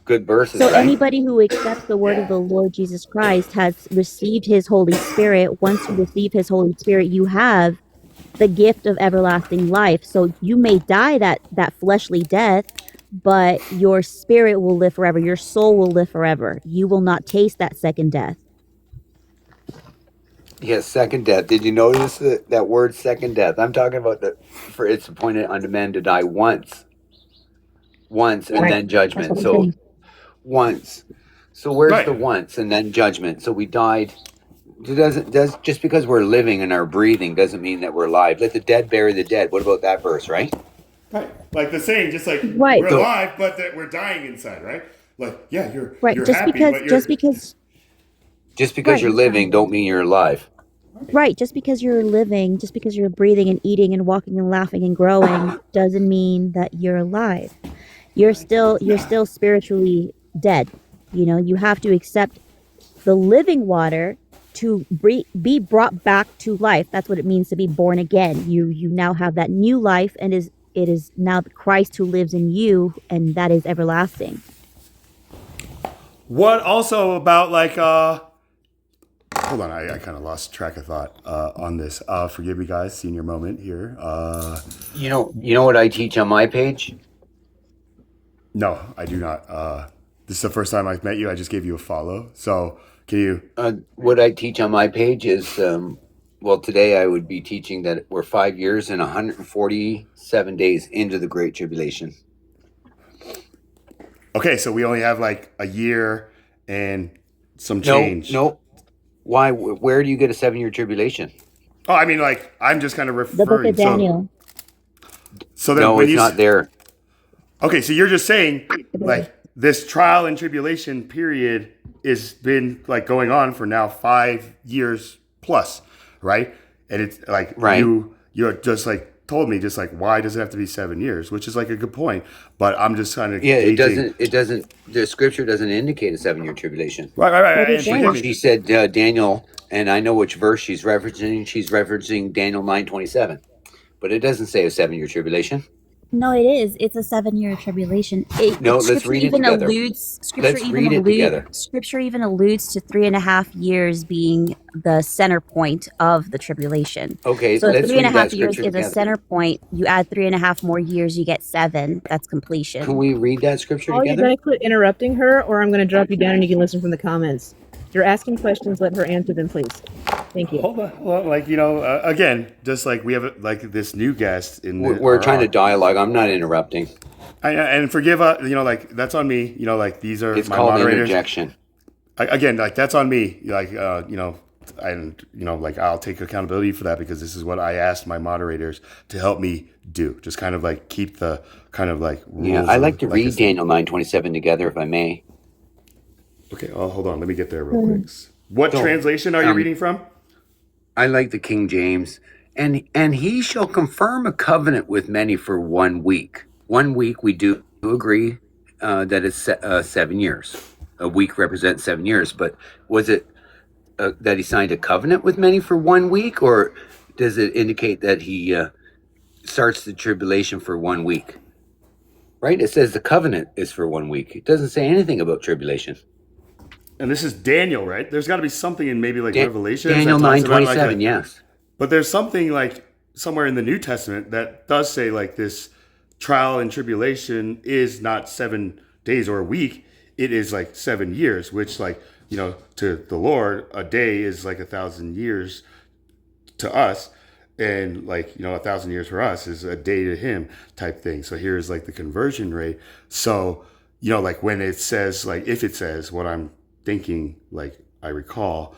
[SPEAKER 21] Good verses,
[SPEAKER 20] So
[SPEAKER 21] right?
[SPEAKER 20] anybody who accepts the word of the Lord Jesus Christ has received his Holy Spirit. Once you receive his Holy Spirit, you have the gift of everlasting life. So you may die that fleshly death, but your spirit will live forever. Your soul will live forever. You will not taste that second death.
[SPEAKER 21] Yes, second death. Did you notice that word second death? I'm talking about for it's appointed unto men to die once, and
[SPEAKER 20] Right.
[SPEAKER 21] then judgment.
[SPEAKER 20] That's what I'm
[SPEAKER 21] So
[SPEAKER 20] saying.
[SPEAKER 21] once. So where's
[SPEAKER 1] Right.
[SPEAKER 21] the once and then judgment? So we died. Does just because we're living and are breathing doesn't mean that we're alive. Let the dead bury the dead. What about that verse, right?
[SPEAKER 1] Right. Like the saying, just like
[SPEAKER 20] Right.
[SPEAKER 1] we're
[SPEAKER 20] So-
[SPEAKER 1] alive, but that we're dying inside, right? Like, yeah, you're
[SPEAKER 20] Right.
[SPEAKER 1] you're
[SPEAKER 20] Just
[SPEAKER 1] happy,
[SPEAKER 20] because
[SPEAKER 1] but you're
[SPEAKER 20] just because
[SPEAKER 21] Just because
[SPEAKER 20] right.
[SPEAKER 21] you're living don't mean you're alive.
[SPEAKER 20] Right, just because you're living, just because you're breathing and eating and walking and laughing and growing doesn't mean that you're alive. You're still spiritually dead. You know, you have to accept the living water to be brought back to life. That's what it means to be born again. You now have that new life, and it is now Christ who lives in you, and that is everlasting.
[SPEAKER 1] What also about like hold on, I kind of lost track of thought on this. Forgive me, guys. Senior moment here.
[SPEAKER 21] You know what I teach on my page?
[SPEAKER 1] No, I do not. This is the first time I've met you. I just gave you a follow. So can you?
[SPEAKER 21] What I teach on my page is, well, today I would be teaching that we're 5 years and 147 days into the Great Tribulation.
[SPEAKER 1] Okay, so we only have like a year and some change.
[SPEAKER 21] No. Why? Where do you get a 7-year tribulation?
[SPEAKER 1] Oh, I mean, like I'm just kind of
[SPEAKER 20] The book
[SPEAKER 1] referring.
[SPEAKER 20] of Daniel.
[SPEAKER 1] So then
[SPEAKER 21] No,
[SPEAKER 1] when
[SPEAKER 21] it's
[SPEAKER 1] you
[SPEAKER 21] not there.
[SPEAKER 1] Okay, so you're just saying like this trial and tribulation period has been like going on for now 5 years plus, right? And it's like
[SPEAKER 21] Right.
[SPEAKER 1] you're just like told me just like why does it have to be 7 years, which is like a good point, but I'm just kind of
[SPEAKER 21] Yeah, it doesn't. The scripture doesn't indicate a 7-year tribulation.
[SPEAKER 1] Right.
[SPEAKER 20] But it
[SPEAKER 1] And forgive
[SPEAKER 20] does.
[SPEAKER 1] me.
[SPEAKER 21] She said Daniel, and I know which verse she's referencing. She's referencing Daniel 9:27, but it doesn't say a 7-year tribulation.
[SPEAKER 20] No, it is. It's a 7-year tribulation.
[SPEAKER 21] No, let's
[SPEAKER 20] Scripture
[SPEAKER 21] read it
[SPEAKER 20] even
[SPEAKER 21] together.
[SPEAKER 20] alludes.
[SPEAKER 21] Let's read it together.
[SPEAKER 20] Scripture even alludes to 3.5 years being the center point of the tribulation.
[SPEAKER 21] Okay,
[SPEAKER 20] So if
[SPEAKER 21] let's
[SPEAKER 20] three and a
[SPEAKER 21] read
[SPEAKER 20] half
[SPEAKER 21] that
[SPEAKER 20] years
[SPEAKER 21] scripture
[SPEAKER 20] is a
[SPEAKER 21] together.
[SPEAKER 20] center point, you add 3.5 more years, you get 7. That's completion.
[SPEAKER 21] Can we read that scripture
[SPEAKER 16] Are you
[SPEAKER 21] together?
[SPEAKER 16] going to quit interrupting her, or I'm going to drop you down and you can listen from the comments? If you're asking questions, let her answer them, please. Thank you.
[SPEAKER 1] Hold on. Well, like again, just like we have like this new guest in.
[SPEAKER 21] We're trying to dialogue. I'm not interrupting.
[SPEAKER 1] And forgive like that's on me. Like these are
[SPEAKER 21] It's
[SPEAKER 1] my
[SPEAKER 21] called
[SPEAKER 1] moderators.
[SPEAKER 21] interjection.
[SPEAKER 1] Again, like that's on me. Like and like I'll take accountability for that because this is what I asked my moderators to help me do. Just kind of like keep the kind of like rules.
[SPEAKER 21] Yeah, I like to
[SPEAKER 1] of,
[SPEAKER 21] read Daniel 9:27 together, if I may.
[SPEAKER 1] Okay, hold on. Let me get there real quick. What
[SPEAKER 21] So,
[SPEAKER 1] translation are you reading from?
[SPEAKER 21] I like the King James. And he shall confirm a covenant with many for 1 week. 1 week, we do agree that it's 7 years. A week represents 7 years. But was it that he signed a covenant with many for 1 week? Or does it indicate that he starts the tribulation for 1 week? Right? It says the covenant is for 1 week. It doesn't say anything about tribulation.
[SPEAKER 1] And this is Daniel, right? There's got to be something in maybe like Revelation.
[SPEAKER 21] Daniel 9:27, yes.
[SPEAKER 1] But there's something like somewhere in the New Testament that does say like this trial and tribulation is not 7 days or a week. It is like 7 years, which like, to the Lord, a day is like 1,000 years to us. And like, 1,000 years for us is a day to him type thing. So here's like the conversion rate. So, like when it says, like, if it says what I'm thinking, like I recall,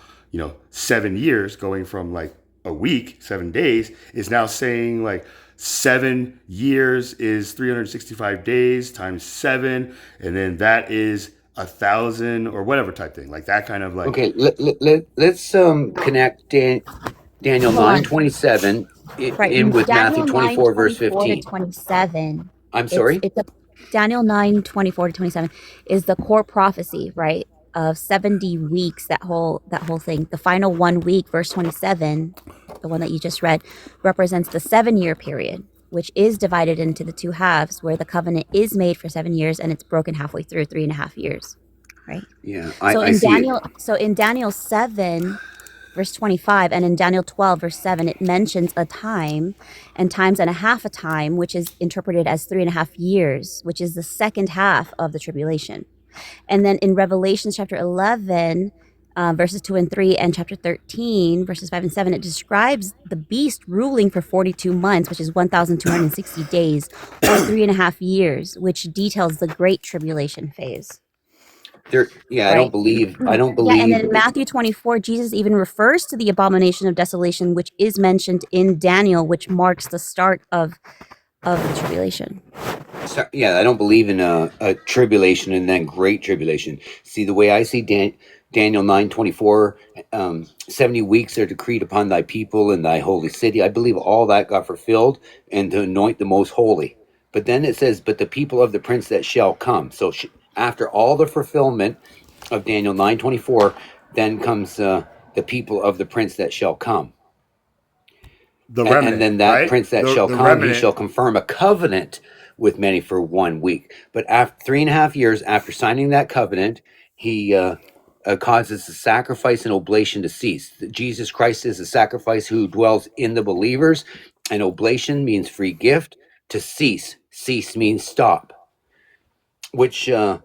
[SPEAKER 1] 7 years going from like a week, 7 days is now saying like 7 years is 365 days times 7. And then that is 1,000 or whatever type thing, like that kind of like.
[SPEAKER 21] Okay, let's connect Daniel 9:27 in with Matthew 24 verse 15.
[SPEAKER 20] 27.
[SPEAKER 21] I'm sorry?
[SPEAKER 20] It's Daniel 9:24-27 is the core prophecy, right? Of 70 weeks, that whole thing. The final 1 week, verse 27, the one that you just read, represents the 7-year period, which is divided into the 2 halves, where the covenant is made for 7 years and it's broken halfway through 3.5 years, right?
[SPEAKER 21] Yeah,
[SPEAKER 20] So
[SPEAKER 21] I
[SPEAKER 20] in
[SPEAKER 21] see
[SPEAKER 20] Daniel,
[SPEAKER 21] it.
[SPEAKER 20] so in Daniel 7, verse 25, and in Daniel 12, verse 7, it mentions a time and times and a half a time, which is interpreted as 3.5 years, which is the second half of the tribulation. And then in Revelation chapter 11, verses 2 and 3, and chapter 13, verses 5 and 7, it describes the beast ruling for 42 months, which is 1,260 days, or 3.5 years, which details the great tribulation phase.
[SPEAKER 21] I
[SPEAKER 20] Right.
[SPEAKER 21] don't believe.
[SPEAKER 20] Yeah, and then in Matthew 24, Jesus even refers to the abomination of desolation, which is mentioned in Daniel, which marks the start of of the tribulation.
[SPEAKER 21] So, yeah, I don't believe in a tribulation and then great tribulation. See, the way I see Daniel 9:24, 70 weeks are decreed upon thy people and thy holy city. I believe all that got fulfilled and to anoint the most holy. But then it says, but the people of the prince that shall come. So after all the fulfillment of Daniel 9:24, then comes the people of the prince that shall come.
[SPEAKER 1] The remnant,
[SPEAKER 21] and then that
[SPEAKER 1] right?
[SPEAKER 21] prince that shall
[SPEAKER 1] the
[SPEAKER 21] come,
[SPEAKER 1] remnant.
[SPEAKER 21] he shall confirm a covenant with many for 1 week. But after 3.5 years after signing that covenant, he causes the sacrifice and oblation to cease. Jesus Christ is the sacrifice who dwells in the believers, and oblation means free gift. To cease, cease means stop. Which with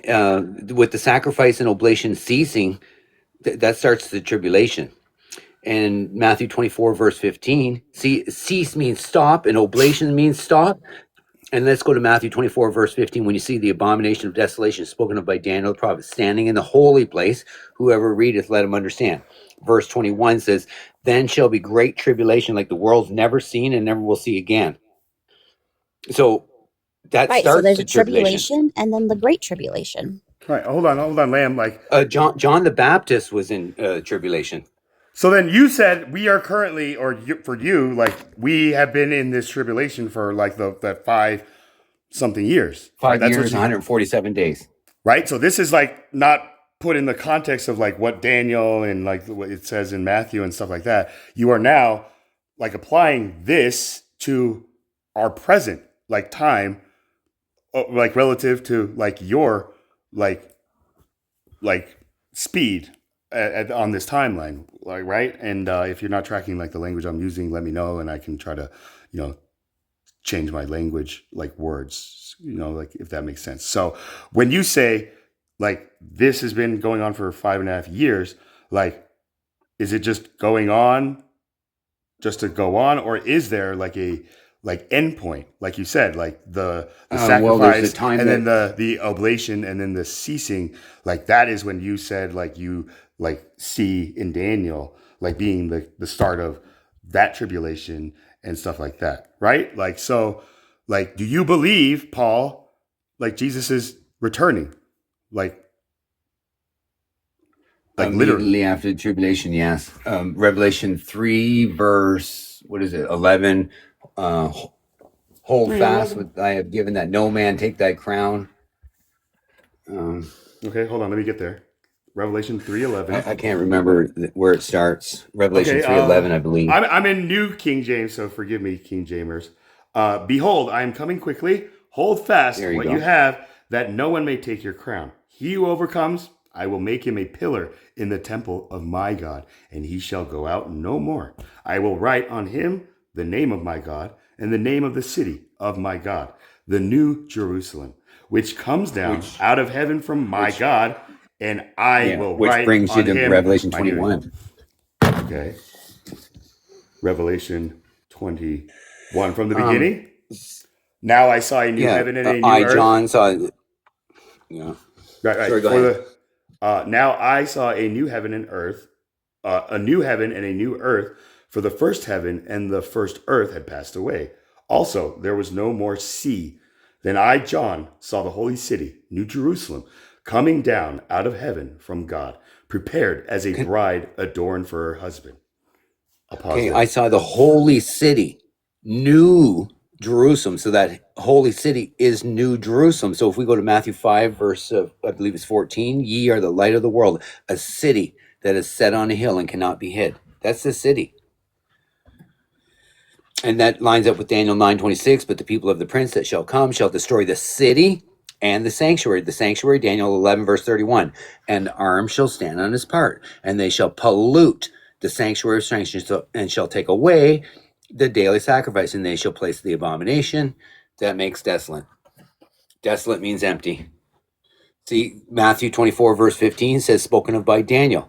[SPEAKER 21] the sacrifice and oblation ceasing, that starts the tribulation. And Matthew 24, verse 15, cease means stop, and oblation means stop. And let's go to Matthew 24, verse 15. When you see the abomination of desolation spoken of by Daniel the prophet standing in the holy place, whoever readeth, let him understand. Verse 21 says, then shall be great tribulation like the world's never seen and never will see again. So that
[SPEAKER 20] Right, so
[SPEAKER 21] starts
[SPEAKER 20] there's
[SPEAKER 21] the
[SPEAKER 20] a tribulation and then the great tribulation.
[SPEAKER 1] Right, hold on, Lamb. Like
[SPEAKER 21] John the Baptist was in tribulation.
[SPEAKER 1] So then you said we are currently, for you, like we have been in this tribulation for like that 5 something years.
[SPEAKER 21] 5
[SPEAKER 1] That's
[SPEAKER 21] years, 147 days.
[SPEAKER 1] Right. So this is like not put in the context of like what Daniel and like what it says in Matthew and stuff like that. You are now like applying this to our present like time, like relative to like your like speed on this timeline, like, right? And if you're not tracking like the language I'm using, let me know, and I can try to, change my language, like words, like if that makes sense. So when you say like this has been going on for 5.5 years, like, is it just going on just to go on, or is there like a endpoint, like you said, like the sacrifice, and then the oblation, and then the ceasing, like that is when you said like you like see in Daniel like being the start of that tribulation and stuff like that, right? Like, so like, do you believe, Paul, like Jesus is returning, like
[SPEAKER 21] literally after the tribulation? Yes. Revelation 3 verse 11, hold fast what I have given, that no man take thy crown.
[SPEAKER 1] Okay, hold on, let me get there. Revelation 3:11.
[SPEAKER 21] I can't remember where it starts. Revelation 3:11, I believe.
[SPEAKER 1] I'm in New King James, so forgive me, King Jamers. Behold, I am coming quickly. Hold fast what you have, that no one may take your crown. He who overcomes, I will make him a pillar in the temple of my God, and he shall go out no more. I will write on him the name of my God and the name of the city of my God, the new Jerusalem, which comes down out of heaven from my God, and I will
[SPEAKER 21] which
[SPEAKER 1] write
[SPEAKER 21] brings
[SPEAKER 1] on
[SPEAKER 21] you to
[SPEAKER 1] him
[SPEAKER 21] Revelation
[SPEAKER 1] my new
[SPEAKER 21] 21.
[SPEAKER 1] Okay. Revelation 21 from the beginning. Now I saw a new heaven and a new earth.
[SPEAKER 21] John saw. Yeah.
[SPEAKER 1] Right.
[SPEAKER 21] Sorry, go ahead.
[SPEAKER 1] Now I saw a new heaven and earth, a new heaven and a new earth, for the first heaven and the first earth had passed away. Also, there was no more sea. Then I, John, saw the holy city, New Jerusalem, coming down out of heaven from God, prepared as a bride adorned for her husband.
[SPEAKER 21] Okay, I saw the holy city, New Jerusalem. So that holy city is New Jerusalem. So if we go to Matthew 5, verse, I believe it's 14, ye are the light of the world, a city that is set on a hill and cannot be hid. That's the city. And that lines up with Daniel 9:26, but the people of the prince that shall come shall destroy the city and the sanctuary. The sanctuary, Daniel 11, verse 31. And arms shall stand on his part, and they shall pollute the sanctuary of sanctions, and shall take away the daily sacrifice, and they shall place the abomination that makes desolate. Desolate means empty. See, Matthew 24, verse 15 says, spoken of by Daniel.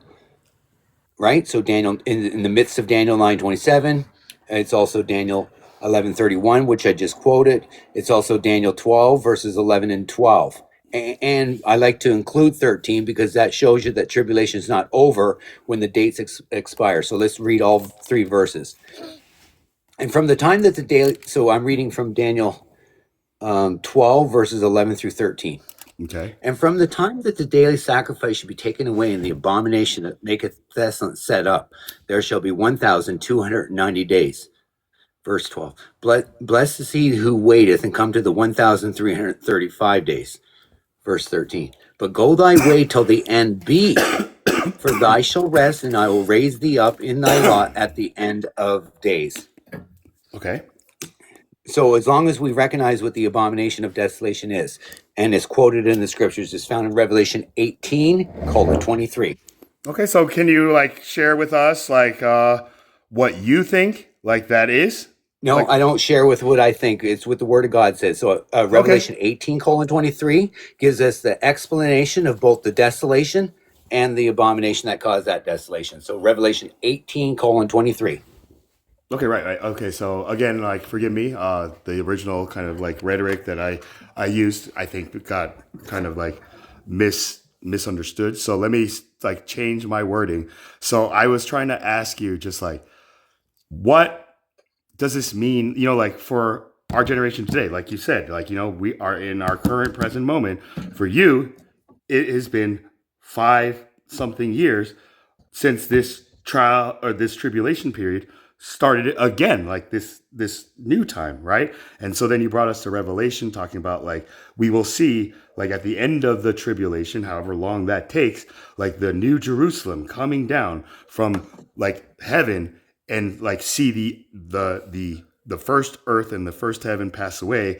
[SPEAKER 21] Right? So Daniel, in the midst of Daniel 9:27, it's also Daniel 11:31, which I just quoted. It's also Daniel 12, verses 11 and 12. And I like to include 13 because that shows you that tribulation is not over when the dates expire. So let's read all 3 verses. And from the time that the daily, so I'm reading from Daniel 12 verses 11 through 13.
[SPEAKER 1] Okay.
[SPEAKER 21] And from the time that the daily sacrifice should be taken away and the abomination that maketh desolate set up, there shall be 1,290 days. Verse 12. Blessed is he who waiteth and come to the 1,335 days. Verse 13. But go thy way till the end be, for thy shall rest, and I will raise thee up in thy lot at the end of days.
[SPEAKER 1] Okay.
[SPEAKER 21] So as long as we recognize what the abomination of desolation is, and it's quoted in the scriptures, it's found in Revelation 18:23.
[SPEAKER 1] Okay, so can you like share with us like what you think like that is?
[SPEAKER 21] No,
[SPEAKER 1] Like-
[SPEAKER 21] I don't share with what I think. It's what the Word of God says. So Revelation 18:23 gives us the explanation of both the desolation and the abomination that caused that desolation. So Revelation 18:23.
[SPEAKER 1] Okay, right. Okay, so again, like, forgive me, the original kind of like rhetoric that I used, I think got kind of like misunderstood. So let me like change my wording. So I was trying to ask you just like, what does this mean, you know, like for our generation today? Like you said, like, you know, we are in our current present moment. For you, it has been 5 something years since this trial or this tribulation period started again, like this new time, right? And so then you brought us to Revelation, talking about like we will see like at the end of the tribulation, however long that takes, like the new Jerusalem coming down from like heaven, and like see the first earth and the first heaven pass away,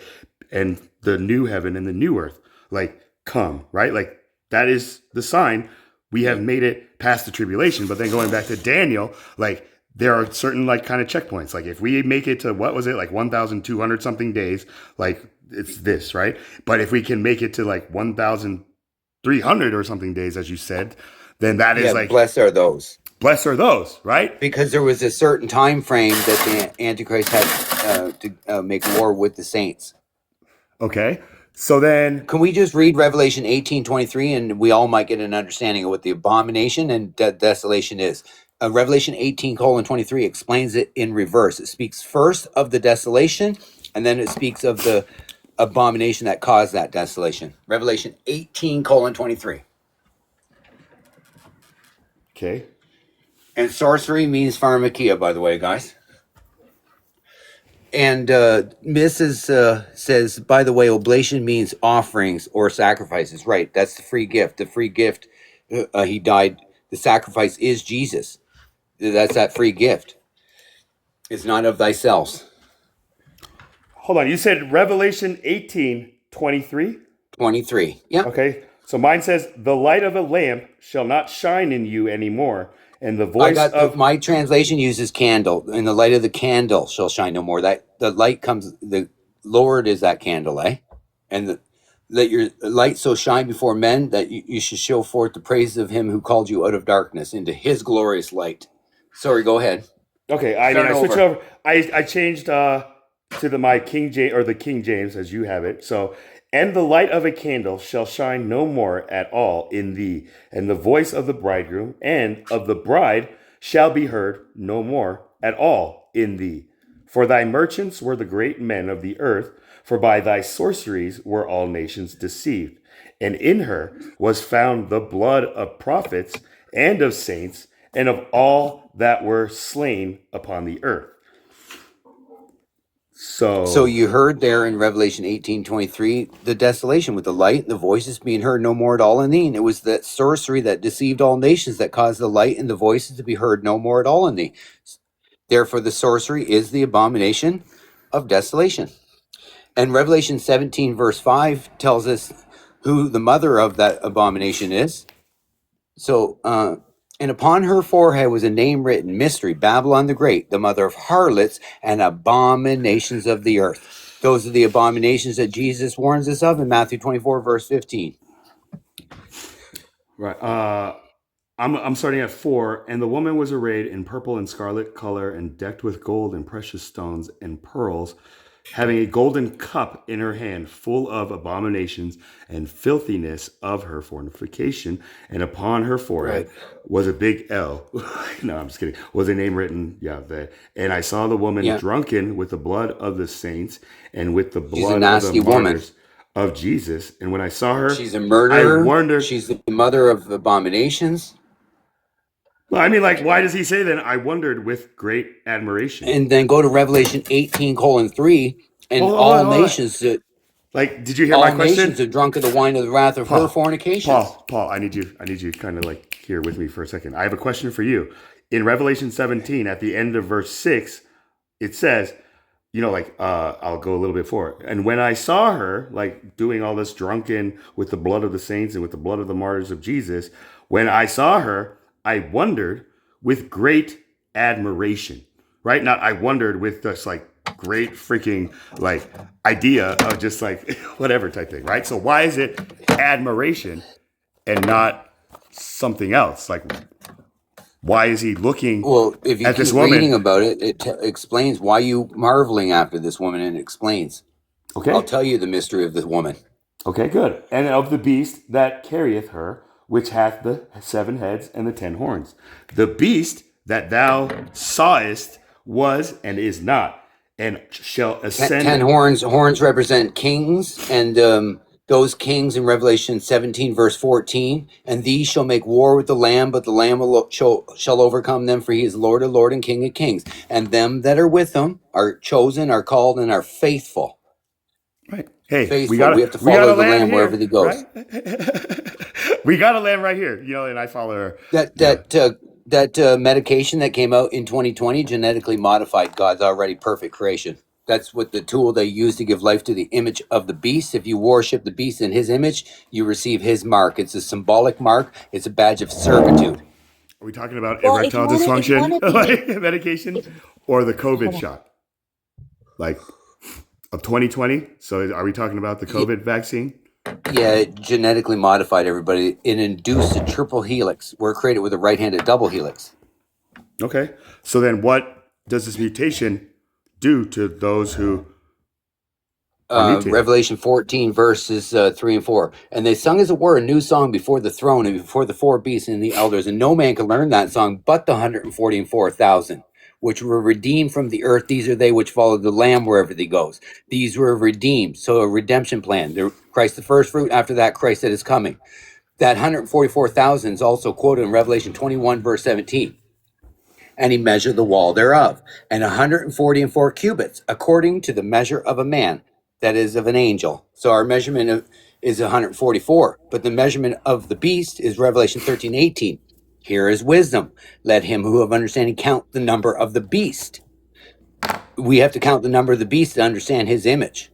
[SPEAKER 1] and the new heaven and the new earth like come, right? Like that is the sign we have made it past the tribulation. But then going back to Daniel, like there are certain like kind of checkpoints. Like if we make it to, what was it, like 1,200 something days, like it's this, right? But if we can make it to like 1,300 or something days, as you said, then that is like
[SPEAKER 21] blessed are those.
[SPEAKER 1] Blessed are those, right?
[SPEAKER 21] Because there was a certain time frame that the Antichrist had to make war with the saints.
[SPEAKER 1] Okay. So then,
[SPEAKER 21] can we just read Revelation 18:23, and we all might get an understanding of what the abomination and desolation is. Revelation 18:23 explains it in reverse. It speaks first of the desolation, and then it speaks of the abomination that caused that desolation. Revelation 18:23.
[SPEAKER 1] Okay.
[SPEAKER 21] And sorcery means pharmakia, by the way, guys. And Mrs. says, by the way, oblation means offerings or sacrifices. Right, that's the free gift. The free gift, he died. The sacrifice is Jesus. That's that free gift. It's not of thyself.
[SPEAKER 1] Hold on, you said Revelation 18:23?
[SPEAKER 21] 23, yeah.
[SPEAKER 1] Okay, so mine says, the light of a lamp shall not shine in you anymore, and the voice of...
[SPEAKER 21] my translation uses candle, and the light of the candle shall shine no more. That the light comes, the Lord is that candle, eh? And let your light so shine before men that you should show forth the praises of him who called you out of darkness into his glorious light. Sorry, go ahead.
[SPEAKER 1] Okay, I switched over. I changed to my King James, or the King James as you have it. So, and the light of a candle shall shine no more at all in thee, and the voice of the bridegroom and of the bride shall be heard no more at all in thee. For thy merchants were the great men of the earth, for by thy sorceries were all nations deceived. And in her was found the blood of prophets and of saints and of all that were slain upon the earth.
[SPEAKER 21] So you heard there in Revelation 18:23 the desolation with the light and the voices being heard no more at all in thee. And it was that sorcery that deceived all nations that caused the light and the voices to be heard no more at all in thee. Therefore the sorcery is the abomination of desolation. And Revelation 17 verse 5 tells us who the mother of that abomination is. So and upon her forehead was a name written, Mystery, Babylon the Great, the mother of harlots and abominations of the earth. Those are the abominations that Jesus warns us of in Matthew 24, verse 15.
[SPEAKER 1] Right. I'm starting at 4. And the woman was arrayed in purple and scarlet color and decked with gold and precious stones and pearls. having a golden cup in her hand, full of abominations and filthiness of her fornication, and upon her forehead was a big L. No, I'm just kidding. Was a name written, and I saw the woman
[SPEAKER 21] Yeah.
[SPEAKER 1] drunken with the blood of the saints and with the
[SPEAKER 21] She's a
[SPEAKER 1] blood of
[SPEAKER 21] nasty
[SPEAKER 1] the
[SPEAKER 21] woman.
[SPEAKER 1] martyrs of Jesus. And when I saw her,
[SPEAKER 21] She's a murderer.
[SPEAKER 1] I wondered.
[SPEAKER 21] She's the mother of abominations.
[SPEAKER 1] Well, I mean, like, why does he say then? I wondered with great admiration.
[SPEAKER 21] And then go to Revelation 18:3, and
[SPEAKER 1] Hold on,
[SPEAKER 21] all
[SPEAKER 1] hold on.
[SPEAKER 21] nations that
[SPEAKER 1] Like, did you hear
[SPEAKER 21] all
[SPEAKER 1] my question?
[SPEAKER 21] nations have drunk of the wine of the wrath of her fornications.
[SPEAKER 1] Paul, I need you kind of like here with me for a second. I have a question for you. In Revelation 17, at the end of verse 6, it says, I'll go a little bit forward. And when I saw her, like, doing all this drunken with the blood of the saints and with the blood of the martyrs of Jesus, when I saw her, I wondered with great admiration, right? Not I wondered with this like great freaking like idea of just like whatever type thing, right? So why is it admiration and not something else? Like, why is he looking
[SPEAKER 21] Well, if you
[SPEAKER 1] at this
[SPEAKER 21] keep
[SPEAKER 1] woman?
[SPEAKER 21] reading about it, it explains why you marveling after this woman, and it explains.
[SPEAKER 1] Okay.
[SPEAKER 21] I'll tell you the mystery of this woman.
[SPEAKER 1] Okay, good. And of the beast that carrieth her, which hath the 7 heads and the 10 horns. The beast that thou sawest was and is not, and shall ascend.
[SPEAKER 21] 10 horns represent kings, and those kings in Revelation 17 verse 14, and these shall make war with the Lamb, but the Lamb shall overcome them, for he is Lord of lords and King of kings, and them that are with him are chosen, are called, and are faithful.
[SPEAKER 1] Right. Hey,
[SPEAKER 21] Faithful.
[SPEAKER 1] we
[SPEAKER 21] have to follow the Lamb wherever he goes.
[SPEAKER 1] Right? We got to land right here, and I follow her.
[SPEAKER 21] That medication that came out in 2020 genetically modified God's already perfect creation. That's what the tool they use to give life to the image of the beast. If you worship the beast in his image, you receive his mark. It's a symbolic mark. It's a badge of servitude.
[SPEAKER 1] Are we talking about
[SPEAKER 20] Well, if
[SPEAKER 1] erectile
[SPEAKER 20] you wanna- if you
[SPEAKER 1] dysfunction,
[SPEAKER 20] wanna
[SPEAKER 1] like medication, or the COVID shot, like of 2020? So are we talking about the COVID vaccine?
[SPEAKER 21] Yeah, it genetically modified everybody. It induced a triple helix. We're created with a right-handed double helix.
[SPEAKER 1] Okay. So then what does this mutation do to those who are mutated?
[SPEAKER 21] Revelation 14 verses 3 and 4. And they sung as it were a new song before the throne and before the 4 beasts and the elders. And no man can learn that song but the 144,000, which were redeemed from the earth. These are they which follow the Lamb wherever he goes. These were redeemed. So a redemption plan. Christ the first fruit. After that, Christ that is coming. That 144,000 is also quoted in Revelation 21 verse 17. And he measured the wall thereof, and 144 cubits, according to the measure of a man, that is of an angel. So our measurement is 144, but the measurement of the beast is Revelation 13:18. Here is wisdom. Let him who have understanding count the number of the beast. We have to count the number of the beast to understand his image.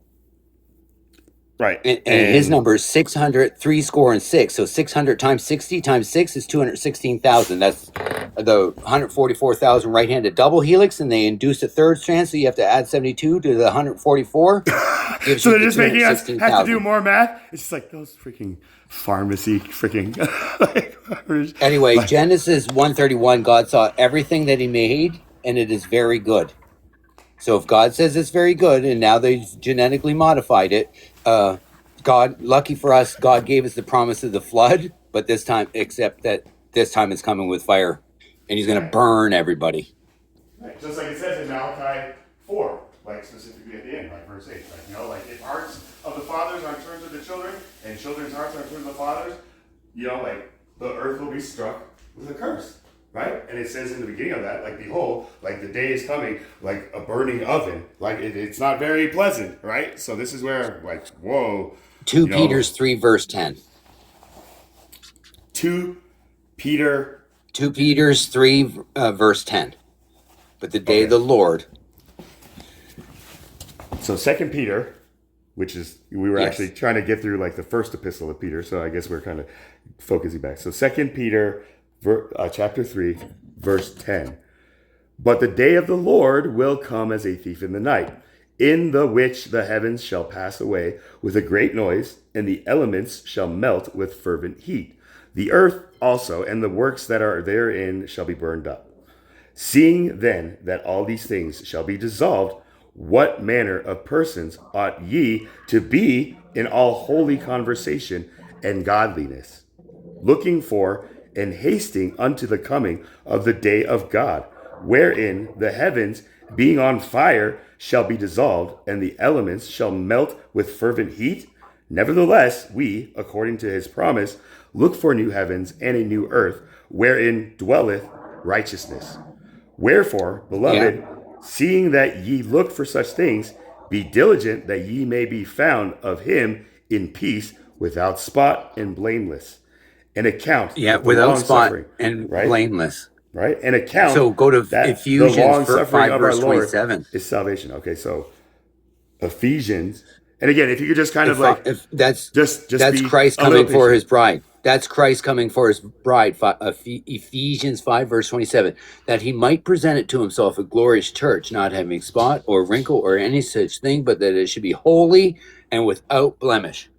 [SPEAKER 1] Right.
[SPEAKER 21] And his number is 600, 6. So 600 times 60 times 6 is 216,000. That's the 144,000 right-handed double helix, and they induced a third strand, so you have to add 72 to the 144.
[SPEAKER 1] So they're just making us have to do more math? It's just like those freaking pharmacy freaking...
[SPEAKER 21] Anyway, Genesis 1:31, God saw everything that he made, and it is very good. So if God says it's very good, and now they've genetically modified it, God, lucky for us, God gave us the promise of the flood, but this time, except that this time it's coming with fire, and he's going to burn everybody.
[SPEAKER 1] Right. Just like it says in Malachi 4, like specifically at the end, like verse 8, like, if hearts of the fathers are turned to the children, and children's hearts are turned to the fathers, like the earth will be struck with a curse. Right? And it says in the beginning of that, like, behold, like the day is coming, like a burning oven. Like it's not very pleasant, right? So this is where, like, whoa.
[SPEAKER 21] 2 Peter's 3 verse 10.
[SPEAKER 1] 2
[SPEAKER 21] Peter's 3 verse 10. But the day of the Lord.
[SPEAKER 1] So 2 Peter, which is, we were actually trying to get through like the first epistle of Peter. So I guess we're kind of focusing back. So 2 Peter chapter 3, verse 10. But the day of the Lord will come as a thief in the night, in the which the heavens shall pass away with a great noise, and the elements shall melt with fervent heat. The earth also and the works that are therein shall be burned up. Seeing then that all these things shall be dissolved, what manner of persons ought ye to be in all holy conversation and godliness, looking for and hasting unto the coming of the day of God, wherein the heavens being on fire shall be dissolved, and the elements shall melt with fervent heat? Nevertheless, we, according to his promise, look for new heavens and a new earth, wherein dwelleth righteousness. Wherefore, beloved, seeing that ye look for such things, be diligent that ye may be found of him in peace, without spot and blameless. And account
[SPEAKER 21] Yeah,
[SPEAKER 1] of the
[SPEAKER 21] without
[SPEAKER 1] long
[SPEAKER 21] spot
[SPEAKER 1] suffering,
[SPEAKER 21] and
[SPEAKER 1] right?
[SPEAKER 21] blameless.
[SPEAKER 1] Right? And account
[SPEAKER 21] So go to
[SPEAKER 1] that
[SPEAKER 21] Ephesians
[SPEAKER 1] the long
[SPEAKER 21] for
[SPEAKER 1] suffering
[SPEAKER 21] 5
[SPEAKER 1] of our
[SPEAKER 21] verse
[SPEAKER 1] Lord
[SPEAKER 21] 27.
[SPEAKER 1] is salvation. Okay, so Ephesians, and again, if you could just kind of
[SPEAKER 21] If that's
[SPEAKER 1] just
[SPEAKER 21] that's
[SPEAKER 1] be
[SPEAKER 21] Christ
[SPEAKER 1] a little
[SPEAKER 21] coming for
[SPEAKER 1] patient.
[SPEAKER 21] his bride. That's Christ coming for his bride. Ephesians 5 verse 27, that he might present it to himself a glorious church, not having spot or wrinkle or any such thing, but that it should be holy and without blemish.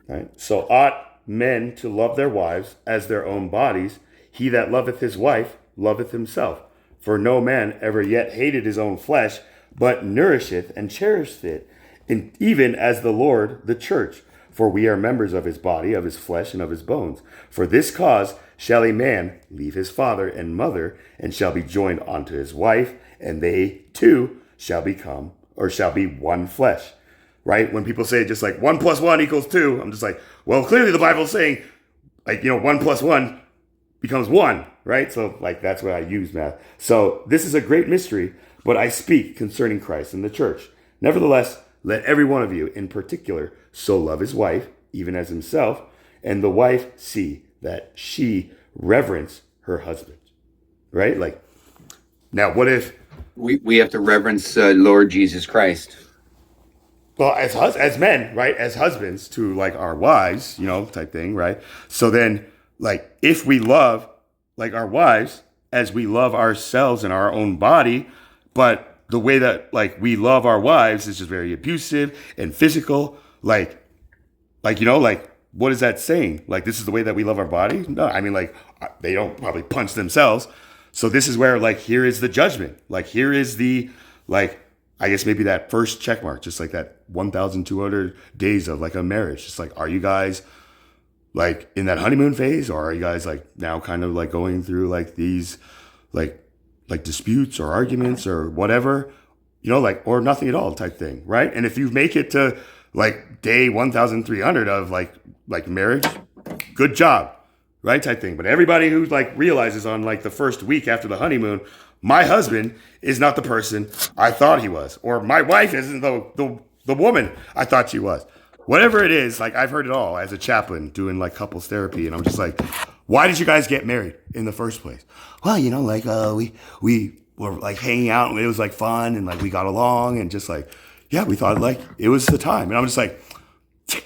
[SPEAKER 1] Right? So ought men to love their wives as their own bodies. He that loveth his wife loveth himself. For no man ever yet hated his own flesh, but nourisheth and cherisheth it, and even as the Lord the church. For we are members of his body, of his flesh, and of his bones. For this cause shall a man leave his father and mother, and shall be joined unto his wife, and they two shall become, or shall be one flesh. Right? When people say just like 1 + 1 = 2, I'm just like, well, clearly the Bible's saying, like, 1 + 1 becomes 1, right? So, like, that's what I use math. So, this is a great mystery, but I speak concerning Christ and the church. Nevertheless, let every one of you in particular so love his wife, even as himself, and the wife see that she reverence her husband, right? Like, now what if
[SPEAKER 21] We have to reverence Lord Jesus Christ.
[SPEAKER 1] well, as men, right, as husbands to like our wives, type thing, right? So then, like, if we love like our wives as we love ourselves and our own body, but the way that like we love our wives is just very abusive and physical, like what is that saying? Like, this is the way that we love our body? No, I mean, like, they don't probably punch themselves. So this is where, like, here is the judgment. Like, here is the, like, I guess maybe that first check mark, just like that 1,200 days of like a marriage. Just like, are you guys like in that honeymoon phase, or are you guys like now kind of like going through like these like disputes or arguments or whatever, like, or nothing at all type thing, right? And if you make it to like day 1,300 of like marriage, good job, right? Type thing. But everybody who like realizes on like the first week after the honeymoon, my husband is not the person I thought he was, or my wife isn't the woman I thought she was. Whatever it is, like, I've heard it all as a chaplain doing like couples therapy, and I'm just like, why did you guys get married in the first place? Well, like we were like hanging out and it was like fun and like we got along and just like, yeah, we thought like it was the time. And I'm just like,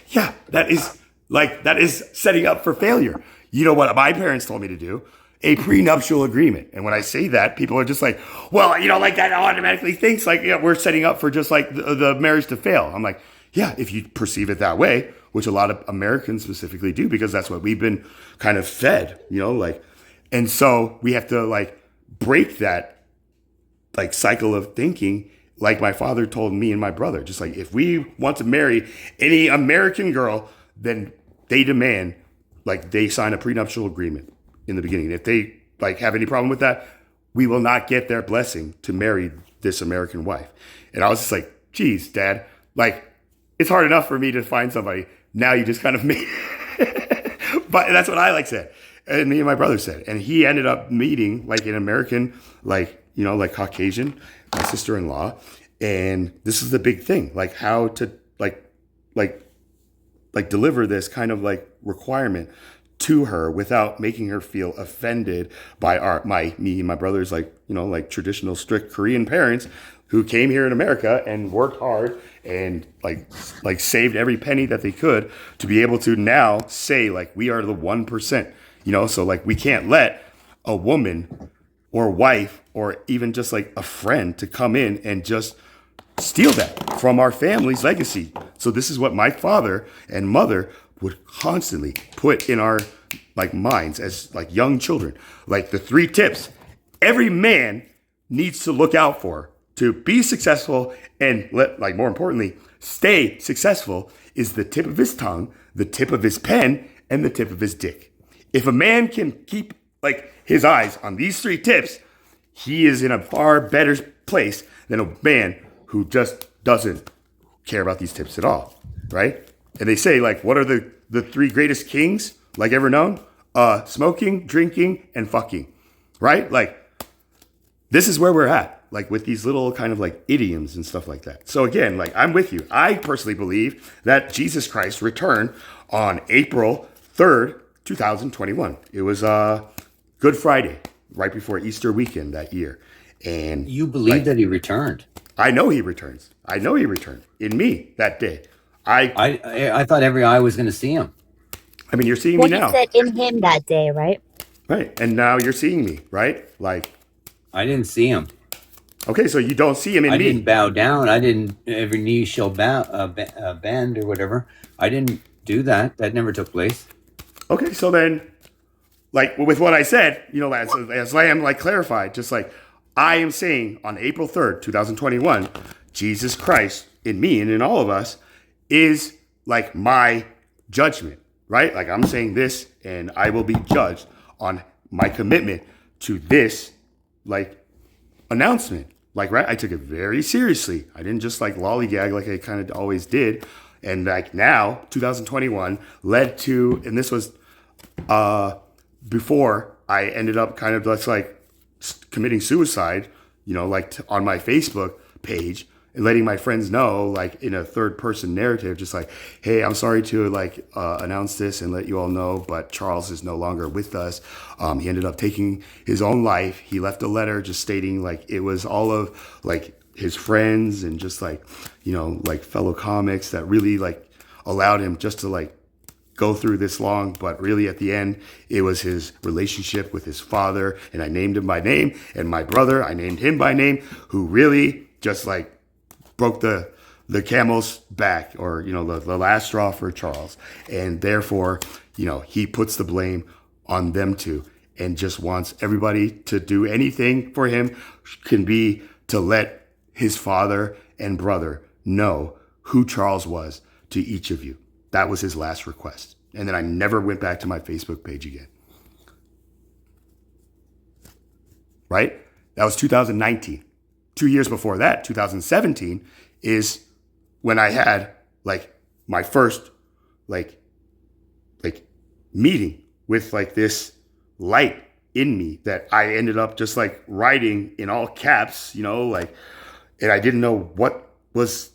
[SPEAKER 1] yeah, that is setting up for failure. You know what my parents told me to do? A prenuptial agreement. And when I say that, people are just like, well, like that automatically thinks like, yeah, we're setting up for just like the marriage to fail. I'm like, yeah, if you perceive it that way, which a lot of Americans specifically do, because that's what we've been kind of fed, like, and so we have to like break that like cycle of thinking. Like my father told me and my brother, just like, if we want to marry any American girl, then they demand like they sign a prenuptial agreement in the beginning. If they like have any problem with that, we will not get their blessing to marry this American wife. And I was just like, geez, Dad, like, it's hard enough for me to find somebody. Now you just kind of made but that's what I like said. And me and my brother said. And he ended up meeting like an American, like, like Caucasian, my sister-in-law. And this is the big thing, like how to like deliver this kind of like requirement to her without making her feel offended by me and my brother's like, like traditional strict Korean parents who came here in America and worked hard and like saved every penny that they could to be able to now say like, we are the 1%, so like we can't let a woman or wife or even just like a friend to come in and just steal that from our family's legacy. So this is what my father and mother would constantly put in our like minds as like young children, like the 3 tips every man needs to look out for to be successful and like more importantly, stay successful is the tip of his tongue, the tip of his pen, and the tip of his dick. If a man can keep like his eyes on these three tips, he is in a far better place than a man who just doesn't care about these tips at all, right? And they say, like, what are the three greatest kings, like, ever known? Smoking, drinking, and fucking, right? Like, this is where we're at, like, with these little kind of, like, idioms and stuff like that. So, again, like, I'm with you. I personally believe that Jesus Christ returned on April 3rd, 2021. It was Good Friday, right before Easter weekend that year. And
[SPEAKER 21] you believe that he returned?
[SPEAKER 1] I know he returns. I know he returned in me that day.
[SPEAKER 21] I thought every eye was going to see him.
[SPEAKER 1] I mean, you're seeing
[SPEAKER 20] Well,
[SPEAKER 1] me
[SPEAKER 20] he
[SPEAKER 1] now.
[SPEAKER 20] said in him that day, right?
[SPEAKER 1] Right. And now you're seeing me, right? Like,
[SPEAKER 21] I didn't see him.
[SPEAKER 1] Okay, so you don't see him in me.
[SPEAKER 21] I didn't bow down. I didn't, every knee shall bend or whatever. I didn't do that. That never took place.
[SPEAKER 1] Okay, so then, like, with what I said, you know, as Lamb, like, clarified, just like, I am saying on April 3rd, 2021, Jesus Christ in me and in all of us is like my judgment, right? Like, I'm saying this and I will be judged on my commitment to this, like, announcement. Like, right? I took it very seriously. I didn't just like lollygag like I kind of always did. And like now, 2021 led to, and this was before I ended up kind of just like committing suicide, you know, like on my Facebook page and letting my friends know, like in a third person narrative, just like, hey, I'm sorry to like announce this and let you all know, but Charles is no longer with us. He ended up taking his own life. He left a letter just stating like it was all of like his friends and just like, you know, like fellow comics that really like allowed him just to like go through this long, but really at the end, it was his relationship with his father, and I named him by name, and my brother, I named him by name, who really just like broke the camel's back, or, you know, the last straw for Charles. And therefore, you know, he puts the blame on them two and just wants everybody to do anything for him can be to let his father and brother know who Charles was to each of you. That was his last request. And then I never went back to my Facebook page again. Right? That was 2019. 2 years before that, 2017, is when I had like my first like meeting with like this light in me that I ended up just like writing in all caps, you know, like, and I didn't know what was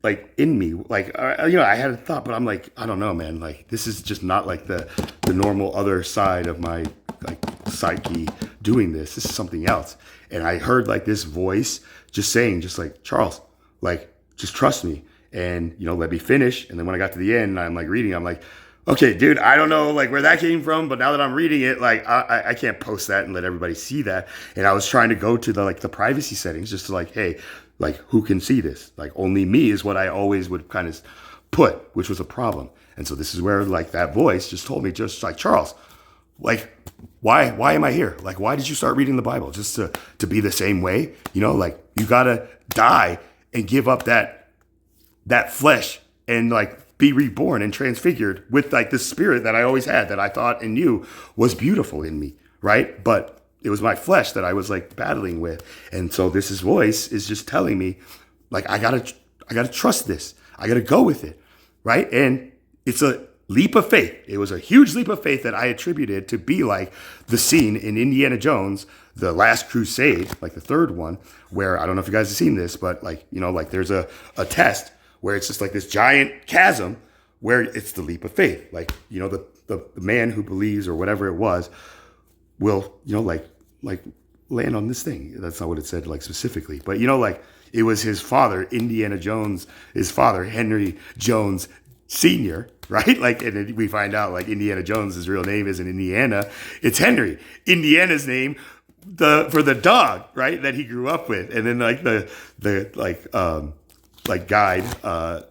[SPEAKER 1] like in me, like, you know, I had a thought, but I'm like, I don't know, man, like, this is just not like the normal other side of my like psyche doing this is something else. And I heard like this voice just saying, just like, Charles, like, just trust me and, you know, let me finish. And then when I got to the end, I'm like reading, I'm like, okay, dude, I don't know like where that came from, but now that I'm reading it, like, I can't post that and let everybody see that. And I was trying to go to the privacy settings just to like, hey, like, who can see this? Like, only me is what I always would kind of put, which was a problem. And so this is where like that voice just told me, just like, Charles, like, why am I here? Like, why did you start reading the Bible? Just to be the same way? You know, like, you gotta die and give up that flesh and like be reborn and transfigured with like the spirit that I always had, that I thought and knew was beautiful in me, right? But it was my flesh that I was like battling with. And so this voice is just telling me, like, I gotta trust this. I gotta go with it, right? And it's a leap of faith. It was a huge leap of faith that I attributed to be like the scene in Indiana Jones, The Last Crusade, like the third one, where I don't know if you guys have seen this, but like, you know, like there's a test where it's just like this giant chasm where it's the leap of faith. Like, you know, the man who believes or whatever it was will, you know, like land on this thing. That's not what it said like specifically, but you know, like it was his father, Indiana Jones, his father, Henry Jones Sr., right? Like, and then we find out like Indiana Jones, his real name isn't Indiana, it's Henry. Indiana's name for the dog, right? That he grew up with. And then like the guide,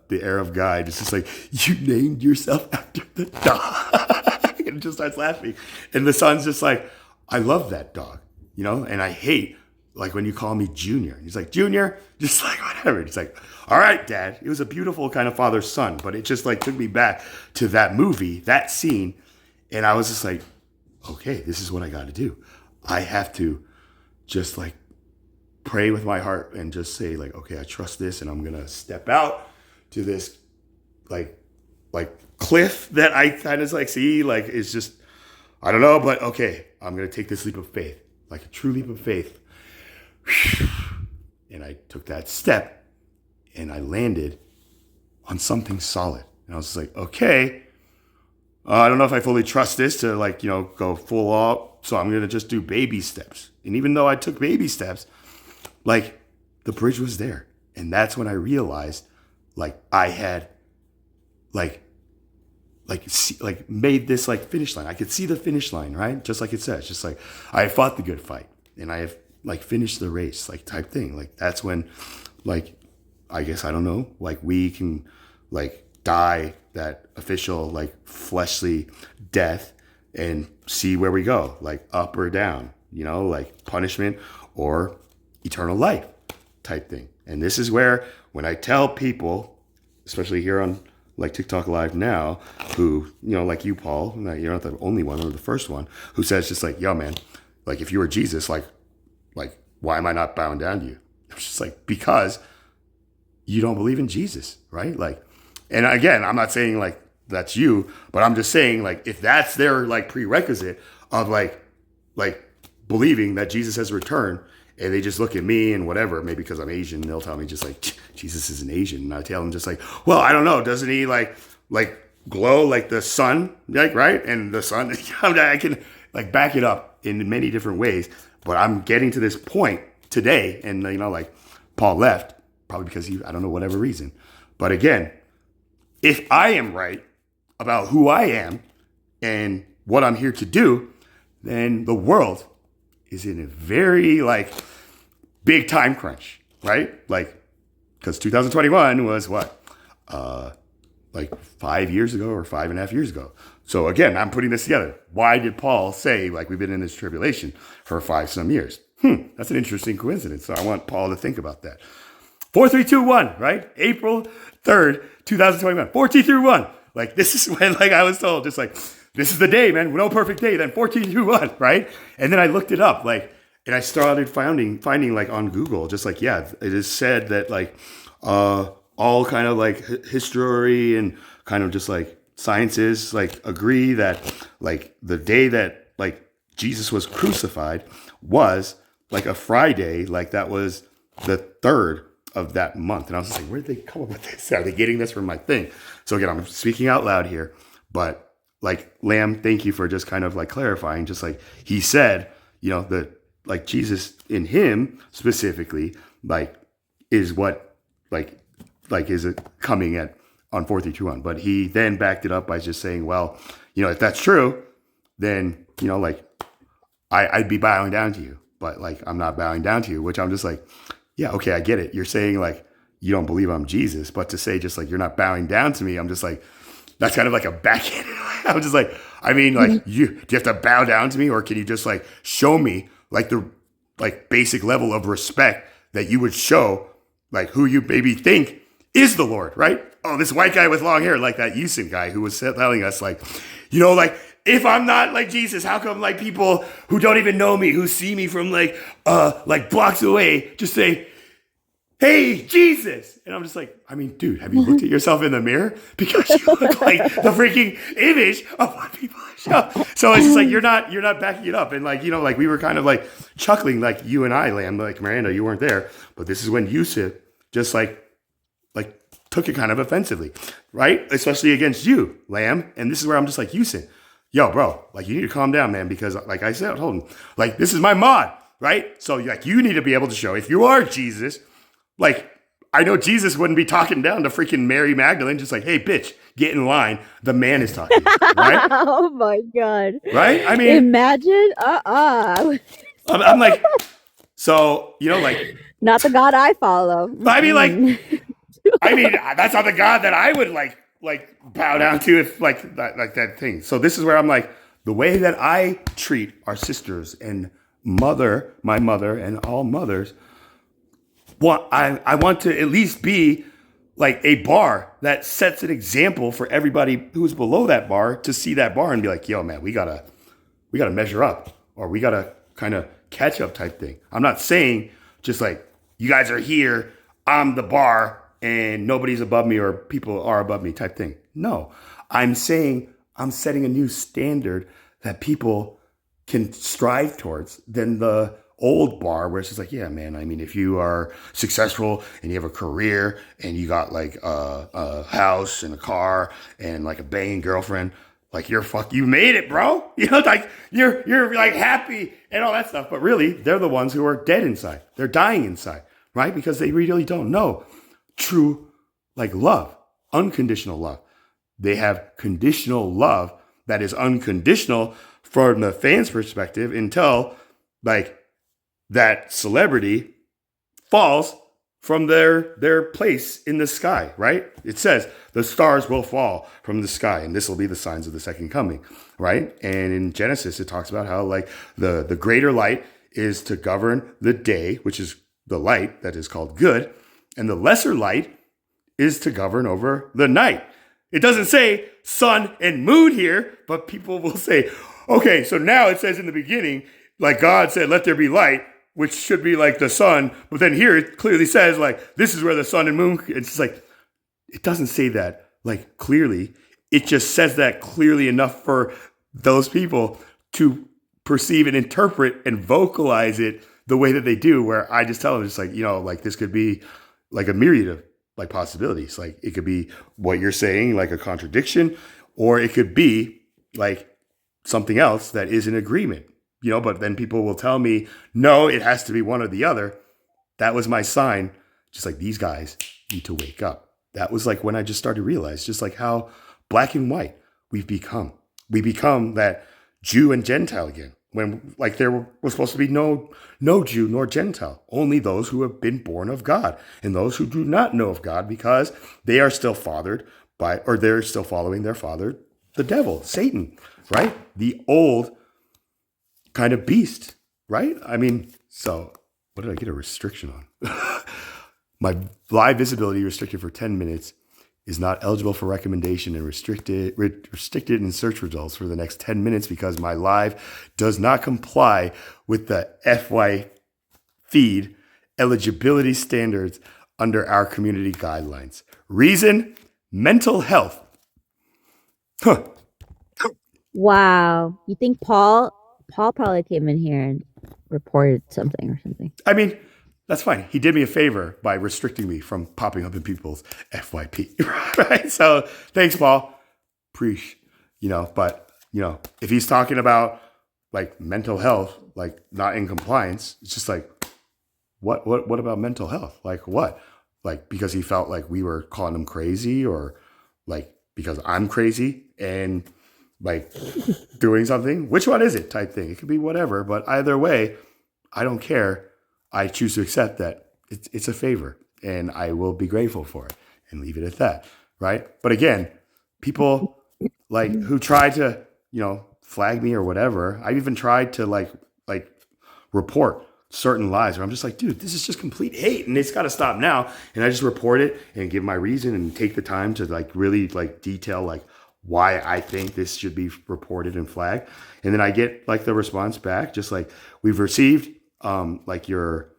[SPEAKER 1] the Arab guide, is just like, you named yourself after the dog. And just starts laughing. And the son's just like, I love that dog, you know, and I hate like when you call me Junior. He's like, Junior, just like whatever. He's like, all right, Dad. It was a beautiful kind of father-son, but it just like took me back to that movie, that scene. And I was just like, okay, this is what I got to do. I have to just like pray with my heart and just say like, okay, I trust this, and I'm going to step out to this like cliff that I kind of like see, like it's just, I don't know, but okay, I'm going to take this leap of faith, like a true leap of faith. And I took that step and I landed on something solid. And I was just like, okay, I don't know if I fully trust this to like, you know, go full out. So I'm going to just do baby steps. And even though I took baby steps, like the bridge was there. And that's when I realized like I had like made this like finish line. I could see the finish line, right? Just like it says, just like I fought the good fight and I have like finished the race, like type thing. Like that's when like, I guess, I don't know, like we can like die that official like fleshly death and see where we go, like up or down, you know, like punishment or eternal life type thing. And this is where when I tell people, especially here on like TikTok Live now, who, you know, like you, Paul, you're not the only one or the first one who says just like, yo, man, like if you were Jesus, like why am I not bowing down to you? It's just like, because you don't believe in Jesus, right? Like, and again, I'm not saying like that's you, but I'm just saying like if that's their like prerequisite of like believing that Jesus has returned, and they just look at me and whatever, maybe because I'm Asian, they'll tell me just like, Jesus isn't Asian. And I tell them just like, well, I don't know. Doesn't he like glow like the sun, like, right? And the sun, I can like back it up in many different ways. But I'm getting to this point today, and you know, like Paul left probably because I don't know, whatever reason. But again, if I am right about who I am and what I'm here to do, then the world is in a very like big time crunch, right? Like, because 2021 was what? Like 5 years ago or 5.5 years ago. So again, I'm putting this together. Why did Paul say like we've been in this tribulation for 5 some years? That's an interesting coincidence. So I want Paul to think about that. 4, 3, 2, 1, right? April 3rd, 2021. 4, 2, 3, 1. Like this is when like I was told, just like, this is the day, man. No perfect day. Then 14, 2, 1, right? And then I looked it up, like, and I started finding like on Google, just like, yeah, it is said that like all kind of like history and kind of just like sciences like agree that like the day that like Jesus was crucified was like a Friday, like that was the 3rd of that month. And I was just like, where did they come up with this? Are they getting this from my thing? So again, I'm speaking out loud here, but like Lamb, thank you for just kind of like clarifying, just like he said, you know, that like Jesus in him specifically, like is what like is it coming at on 4:31. But he then backed it up by just saying, well, you know, if that's true, then, you know, like I'd be bowing down to you, but like I'm not bowing down to you, which I'm just like, yeah, okay, I get it. You're saying like you don't believe I'm Jesus, but to say just like you're not bowing down to me, I'm just like, that's kind of like a backhand. I'm just like, I mean, like, do you have to bow down to me, or can you just like show me like the like basic level of respect that you would show like who you maybe think is the Lord, right? Oh, this white guy with long hair, like that Yusin guy who was telling us like, you know, like if I'm not like Jesus, how come like people who don't even know me, who see me from like blocks away, just say, hey, Jesus. And I'm just like, I mean, dude, have you looked at yourself in the mirror? Because you look like the freaking image of what people show. So it's just like, you're not backing it up. And like, you know, like we were kind of like chuckling, like you and I, Lamb, like Miranda, you weren't there. But this is when Yusuf just like took it kind of offensively, right? Especially against you, Lamb. And this is where I'm just like, Yusuf, yo, bro, like you need to calm down, man. Because like I said, hold on, like this is my mod, right? So like you need to be able to show if you are Jesus. Like, I know Jesus wouldn't be talking down to freaking Mary Magdalene, just like, hey, bitch, get in line. The man is talking, right?
[SPEAKER 2] Oh my God.
[SPEAKER 1] Right? I mean,
[SPEAKER 2] imagine.
[SPEAKER 1] I'm like, so, you know, like.
[SPEAKER 2] Not the God I follow.
[SPEAKER 1] I mean, that's not the God that I would like bow down to if like that thing. So this is where I'm like, the way that I treat our sisters and my mother and all mothers, I want to at least be like a bar that sets an example for everybody who's below that bar to see that bar and be like, yo, man, we gotta measure up, or we gotta kind of catch up type thing. I'm not saying just like, you guys are here, I'm the bar and nobody's above me or people are above me type thing. No, I'm saying I'm setting a new standard that people can strive towards than the old bar where it's just like, yeah, man, I mean, if you are successful and you have a career and you got like a house and a car and like a banging girlfriend, like you made it, bro. You know, like you're like happy and all that stuff. But really, they're the ones who are dead inside. They're dying inside, right? Because they really don't know true like love, unconditional love. They have conditional love that is unconditional from the fans' perspective until like that celebrity falls from their place in the sky, right? It says the stars will fall from the sky and this will be the signs of the second coming, right? And in Genesis, it talks about how like the greater light is to govern the day, which is the light that is called good, and the lesser light is to govern over the night. It doesn't say sun and moon here, but people will say, okay, so now it says in the beginning, like God said, let there be light, which should be like the sun. But then here it clearly says like, this is where the sun and moon, it's just like, it doesn't say that like clearly. It just says that clearly enough for those people to perceive and interpret and vocalize it the way that they do, where I just tell them, just like, you know, like this could be like a myriad of like possibilities. Like it could be what you're saying, like a contradiction, or it could be like something else that is in agreement, you know, but then people will tell me, no, it has to be one or the other. That was my sign. Just like these guys need to wake up. That was like when I just started to realize just like how black and white we've become. We become that Jew and Gentile again, when like there was supposed to be no Jew nor Gentile, only those who have been born of God and those who do not know of God because they are still fathered by, or they're still following their father, the devil, Satan, right? The old kind of beast, right? I mean, so what did I get a restriction on? My live visibility restricted for 10 minutes is not eligible for recommendation and restricted in search results for the next 10 minutes because my live does not comply with the FY feed eligibility standards under our community guidelines. Reason, mental health. Huh.
[SPEAKER 2] Wow. You think Paul probably came in here and reported something or something.
[SPEAKER 1] I mean, that's fine. He did me a favor by restricting me from popping up in people's FYP, right? So thanks, Paul. Preach, you know, but, you know, if he's talking about like mental health, like not in compliance, it's just like, what about mental health? Like what? Like, because he felt like we were calling him crazy, or like, because I'm crazy and like doing something? Which one is it type thing? It could be whatever, but either way, I don't care. I choose to accept that it's a favor and I will be grateful for it and leave it at that. Right. But again, people like who try to, you know, flag me or whatever. I've even tried to like report certain lies where I'm just like, dude, this is just complete hate and it's got to stop now. And I just report it and give my reason and take the time to like really like detail like why I think this should be reported and flagged. And then I get like the response back, just like, we've received like your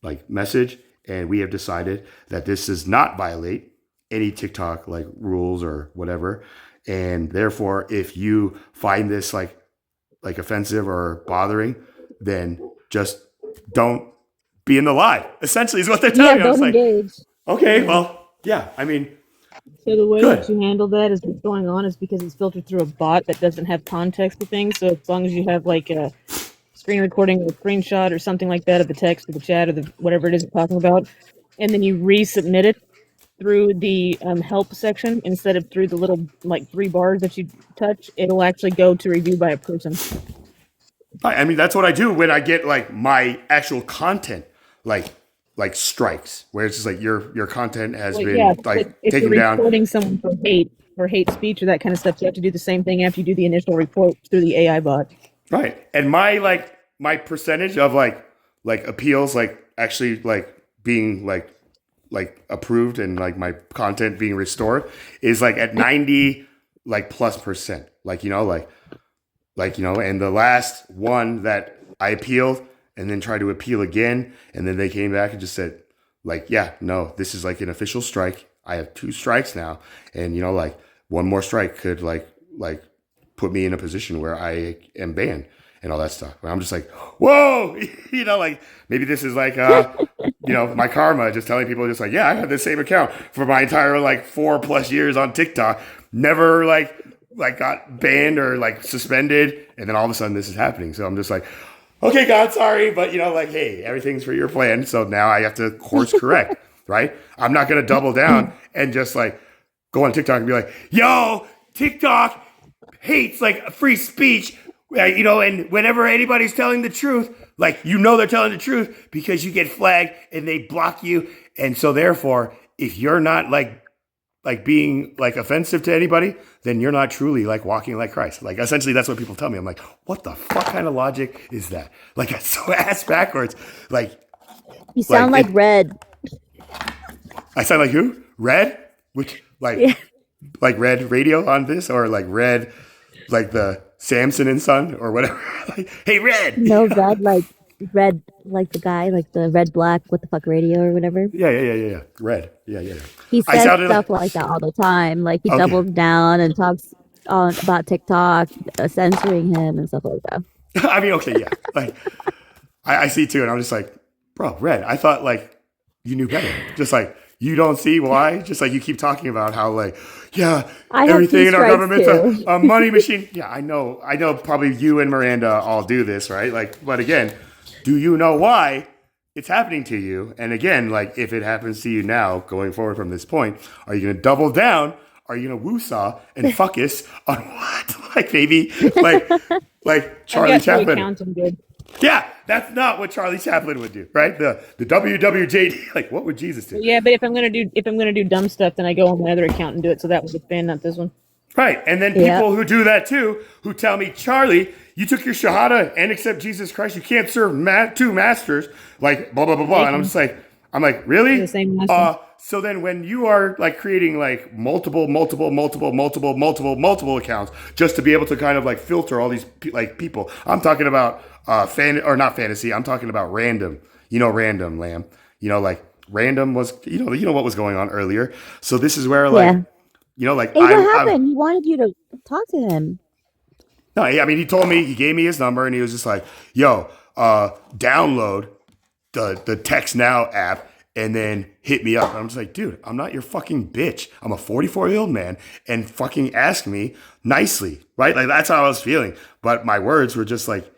[SPEAKER 1] like message, and we have decided that this does not violate any TikTok like rules or whatever. And therefore, if you find this like offensive or bothering, then just don't be in the live. Essentially is what they're telling me. I was like, okay, well, yeah, I mean,
[SPEAKER 16] so the way
[SPEAKER 1] good.
[SPEAKER 16] that you handle that is what's going on is because it's filtered through a bot that doesn't have context to things. So as long as you have like a screen recording or a screenshot or something like that of the text or the chat or the whatever it is you're talking about, and then you resubmit it through the help section instead of through the little like 3 bars that you touch, it'll actually go to review by a person.
[SPEAKER 1] I mean, that's what I do when I get like my actual content like strikes, where it's just like your content has
[SPEAKER 16] Like,
[SPEAKER 1] been
[SPEAKER 16] yeah,
[SPEAKER 1] like
[SPEAKER 16] if
[SPEAKER 1] taken
[SPEAKER 16] you're
[SPEAKER 1] down.
[SPEAKER 16] reporting someone for hate speech or that kind of stuff, you have to do the same thing after you do the initial report through the AI bot.
[SPEAKER 1] Right. And my my percentage of like appeals, like actually like being like approved and like my content being restored is like at 90 like +%. Like, you know, and the last one that I appealed and then tried to appeal again, and then they came back and just said, like, yeah, no, this is like an official strike. I have 2 strikes now, and you know, like one more strike could like put me in a position where I am banned and all that stuff. And I'm just like, whoa, you know, like maybe this is like you know, my karma, just telling people just like, yeah, I had the same account for my entire like 4+ years on TikTok, never like got banned or like suspended, and then all of a sudden this is happening. So I'm just like, okay, God, sorry, but you know, like, hey, everything's for your plan. So now I have to course correct, right? I'm not going to double down and just like go on TikTok and be like, yo, TikTok hates like free speech, you know, and whenever anybody's telling the truth, like, you know, they're telling the truth because you get flagged and they block you. And so therefore, if you're not like being like offensive to anybody, then you're not truly like walking like Christ. Like essentially that's what people tell me. I'm like, what the fuck kind of logic is that? Like it's so ass backwards. Like
[SPEAKER 2] You sound like Red.
[SPEAKER 1] I sound like who? Red? Which like like Red Radio on this, or like Red like the Samson and Son or whatever. Like, hey Red.
[SPEAKER 2] No, Red like the guy, like the Red Black what the fuck radio or whatever.
[SPEAKER 1] Yeah. Red. Yeah.
[SPEAKER 2] He says stuff like that all the time. Like he doubles down and talks about TikTok censoring him and stuff like that.
[SPEAKER 1] I mean, okay, yeah. Like I see too, and I'm just like, bro, Red, I thought like you knew better. Just like you don't see why. Just like you keep talking about how like, yeah, everything in our government's a money machine. Yeah, I know. Probably you and Miranda all do this, right? Like, but again, do you know why it's happening to you? And again, like if it happens to you now, going forward from this point, are you going to double down? Are you going to woosah and focus on what? Like maybe like Charlie Chaplin. Yeah, that's not what Charlie Chaplin would do, right? The WWJD. Like, what would Jesus do?
[SPEAKER 16] Yeah, but if I'm gonna do dumb stuff, then I go on my other account and do it. So that was a fan, not this one.
[SPEAKER 1] Right, and then people who do that too, who tell me, Charlie, you took your shahada and accept Jesus Christ. You can't serve 2 masters. Like blah blah blah blah. And I'm like, really?
[SPEAKER 16] The same master.
[SPEAKER 1] So then when you are like creating like multiple accounts just to be able to kind of like filter all these like people, I'm talking about not fantasy, I'm talking about random, random Lamb, like random was, you know what was going on earlier. So this is where like, like,
[SPEAKER 2] hey, what happened? He wanted you to talk to him.
[SPEAKER 1] No, I mean, he gave me his number and he was just like, yo, download the Text Now app and then hit me up. And I'm just like, dude, I'm not your fucking bitch. I'm a 44-year-old man and fucking ask me nicely, right? Like that's how I was feeling. But my words were just like,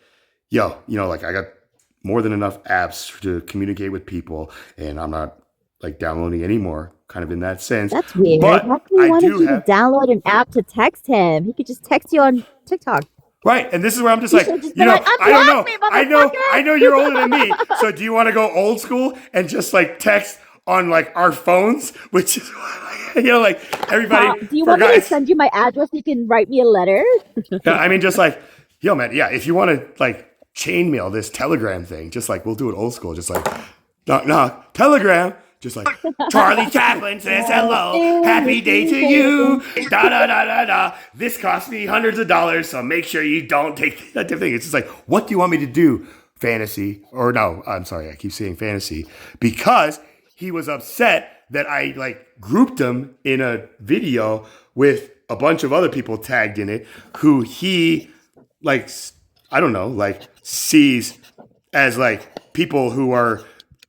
[SPEAKER 1] yo, like I got more than enough apps to communicate with people and I'm not like downloading anymore, kind of in that sense.
[SPEAKER 2] That's weird.
[SPEAKER 1] But
[SPEAKER 2] How come he wanted you to download an app to text him? He could just text you on TikTok.
[SPEAKER 1] Right, and this is where I'm just like, I don't know. I know you're older than me. So do you want to go old school and just like text on like our phones, which is, like everybody.
[SPEAKER 2] Do you want me to send you my address so you can write me a letter?
[SPEAKER 1] Yeah, I mean, just like, yo, man, yeah, if you want to like chain mail this Telegram thing, just like we'll do it old school, just like knock, Telegram. Just like, Charlie Chaplin says hello, happy day to you, da da da da da. This cost me hundreds of dollars, so make sure you don't take that thing. It's just like, what do you want me to do, fantasy? Or no, I'm sorry, I keep saying fantasy. Because he was upset that I like grouped him in a video with a bunch of other people tagged in it who he like, I don't know, like sees as like people who are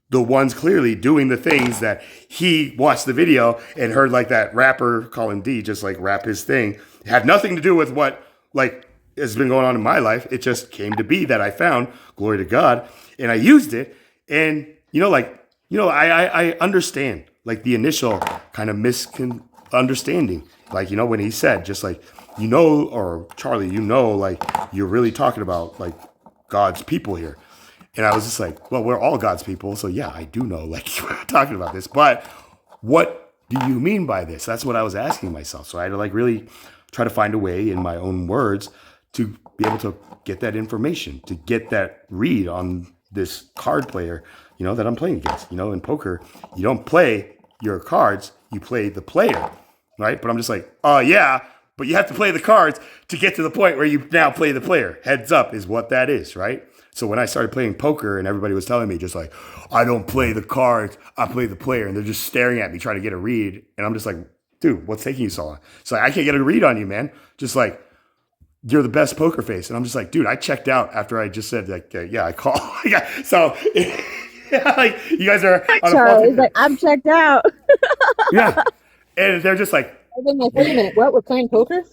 [SPEAKER 1] the ones clearly doing the things that he watched the video and heard like that rapper Colin D just like rap his thing. It had nothing to do with what like has been going on in my life. It just came to be that I found, glory to God, and I used it. And I understand like the initial kind of misunderstanding. Like, when he said just like, or Charlie, like you're really talking about like God's people here. And I was just like, well, we're all God's people. So yeah, I do know like we're talking about this, but what do you mean by this? That's what I was asking myself. So I had to like really try to find a way in my own words to be able to get that information, to get that read on this card player, that I'm playing against. In poker, you don't play your cards, you play the player, right? But I'm just like, oh yeah, but you have to play the cards to get to the point where you now play the player. Heads up is what that is, right? So when I started playing poker and everybody was telling me just like, I don't play the cards, I play the player. And they're just staring at me trying to get a read. And I'm just like, dude, what's taking you so long? It's like, I can't get a read on you, man. Just like, you're the best poker face. And I'm just like, dude, I checked out after I just said like, yeah, I call. So like you guys are on
[SPEAKER 2] Charlie's like, I'm checked out.
[SPEAKER 1] Yeah. And they're just like,
[SPEAKER 16] I've been like, wait a minute, what? We're playing poker?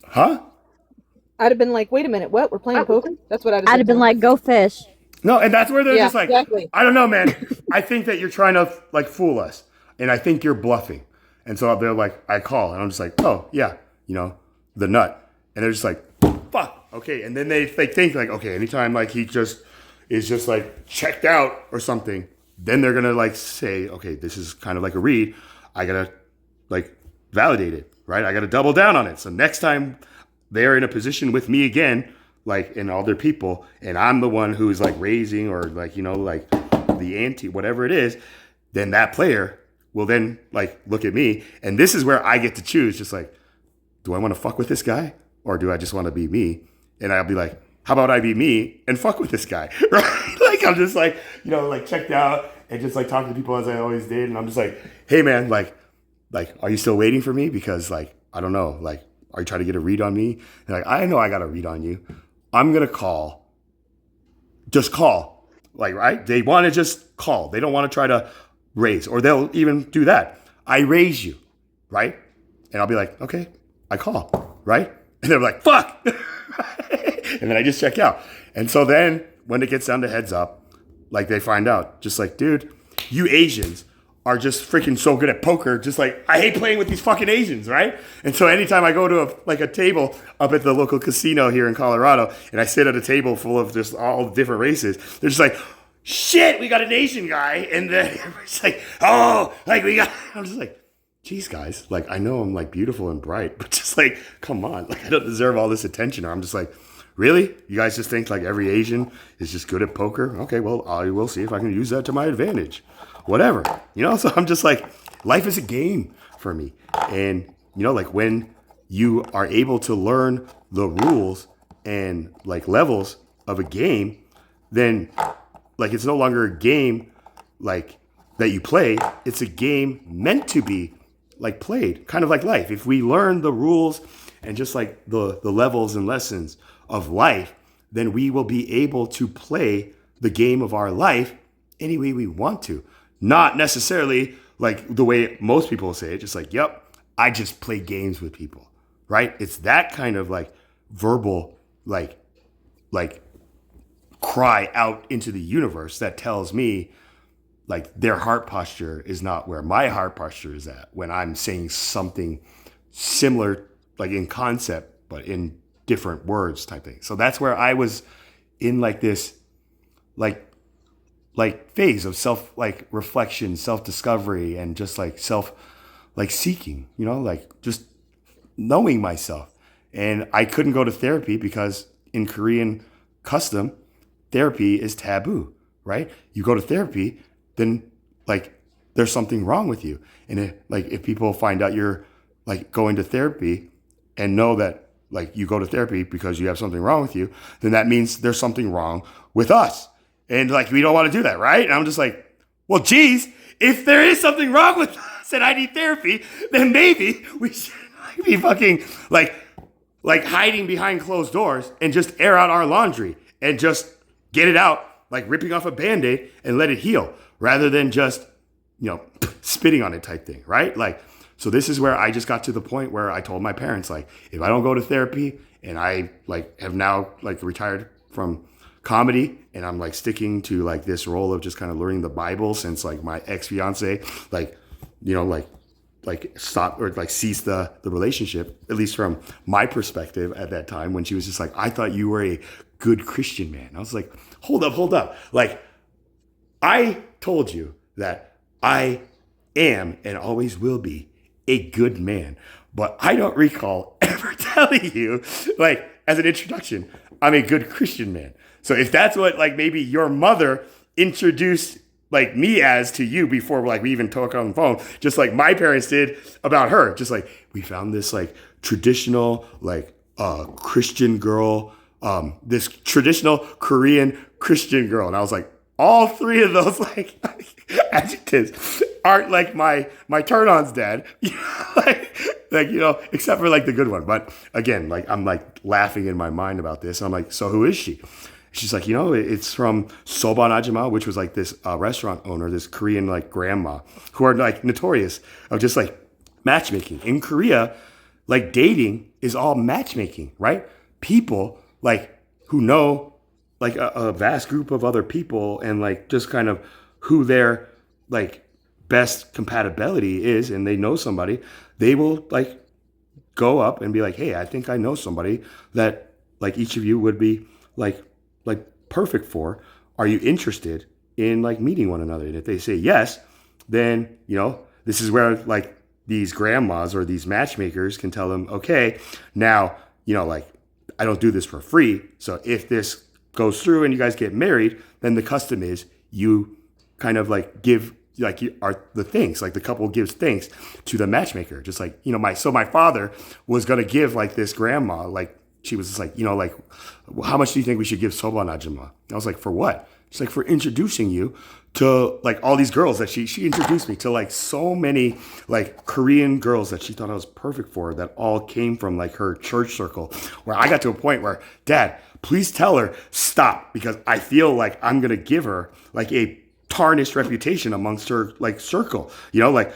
[SPEAKER 1] huh?
[SPEAKER 16] I'd have been like, wait a minute, what? We're playing poker? That's what
[SPEAKER 2] I'd have been like, go fish.
[SPEAKER 1] No, and that's where they're just like,
[SPEAKER 16] exactly.
[SPEAKER 1] I don't know, man. I think that you're trying to like fool us. And I think you're bluffing. And so they're like, I call. And I'm just like, oh, yeah, the nut. And they're just like, fuck. Okay. And then they think like, okay, anytime like he just is just like checked out or something, then they're going to like say, okay, this is kind of like a read. I got to like validate it, right? I got to double down on it. So next time they're in a position with me again, like in other people, and I'm the one who's like raising or like, like the ante, whatever it is, then that player will then like look at me. And this is where I get to choose, just like, do I want to fuck with this guy or do I just want to be me? And I'll be like, how about I be me and fuck with this guy, right? Like I'm just like, like checked out and just like talking to people as I always did. And I'm just like, hey man, like, are you still waiting for me? Because like, I don't know, like, are you trying to get a read on me? And like, I know I got a read on you. I'm going to call. Just call. Like, right? They want to just call. They don't want to try to raise, or they'll even do that. I raise you, right? And I'll be like, okay, I call, right? And they're like, fuck. And then I just check out. And so then when it gets down to heads up, like they find out, just like, dude, you Asians are just freaking so good at poker. Just like, I hate playing with these fucking Asians, right? And so anytime I go to a table up at the local casino here in Colorado, and I sit at a table full of just all different races, they're just like, shit, we got an Asian guy. And then it's like, oh, like I'm just like, geez, guys, like, I know I'm like beautiful and bright, but just like, come on, like I don't deserve all this attention. Or I'm just like, really? You guys just think like every Asian is just good at poker? Okay, well, I will see if I can use that to my advantage. Whatever, so I'm just like, life is a game for me. And, like when you are able to learn the rules and like levels of a game, then like it's no longer a game like that you play. It's a game meant to be like played, kind of like life. If we learn the rules and just like the levels and lessons of life, then we will be able to play the game of our life any way we want to. Not necessarily like the way most people say it, just like, yep, I just play games with people, right? It's that kind of like verbal, like cry out into the universe that tells me like their heart posture is not where my heart posture is at when I'm saying something similar, like in concept, but in different words type thing. So that's where I was in like this, like phase of self, like reflection, self-discovery, and just like self, like seeking, like just knowing myself. And I couldn't go to therapy because in Korean custom, therapy is taboo, right? You go to therapy, then like there's something wrong with you. And if people find out you're like going to therapy and know that like you go to therapy because you have something wrong with you, then that means there's something wrong with us. And like, we don't want to do that, right? And I'm just like, well, geez, if there is something wrong with us and I need therapy, then maybe we should be fucking like hiding behind closed doors and just air out our laundry and just get it out, like ripping off a Band-Aid and let it heal rather than just, spitting on it type thing, right? Like, so this is where I just got to the point where I told my parents, like, if I don't go to therapy and I like have now like retired from comedy and I'm like sticking to like this role of just kind of learning the Bible since like my ex-fiance like stopped or like ceased the relationship, at least from my perspective at that time, when she was just like, I thought you were a good Christian man. I was like, hold up. Like, I told you that I am and always will be a good man, but I don't recall ever telling you like as an introduction, I'm a good Christian man. So if that's what like maybe your mother introduced like me as to you before like we even talk on the phone, just like my parents did about her, just like we found this like traditional like Christian girl, this traditional Korean Christian girl, and I was like, all three of those like adjectives aren't like my turn-ons, Dad. like you know, except for like the good one. But again, like I'm like laughing in my mind about this. And I'm like, so who is she? She's like, you know, it's from Soban Ajima, which was like this restaurant owner, this Korean like grandma, who are like notorious of just like matchmaking. In Korea, like dating is all matchmaking, right? People like who know like a vast group of other people and like just kind of who their like best compatibility is, and they know somebody, they will like go up and be like, hey, I think I know somebody that like each of you would be like perfect for. Are you interested in like meeting one another? And if they say yes, then, you know, this is where like these grandmas or these matchmakers can tell them, okay, now, you know, like I don't do this for free. So if this goes through and you guys get married, then the custom is you kind of like give like you are the things, like the couple gives thanks to the matchmaker. Just like, you know, my father was going to give like this grandma, like she was just like, you know, like, how much do you think we should give Soban Ajima? I was like, for what? She's like, for introducing you to like all these girls that she introduced me to, like so many like Korean girls that she thought I was perfect for, that all came from like her church circle, where I got to a point where, Dad, please tell her stop, because I feel like I'm going to give her like a tarnished reputation amongst her like circle, you know, like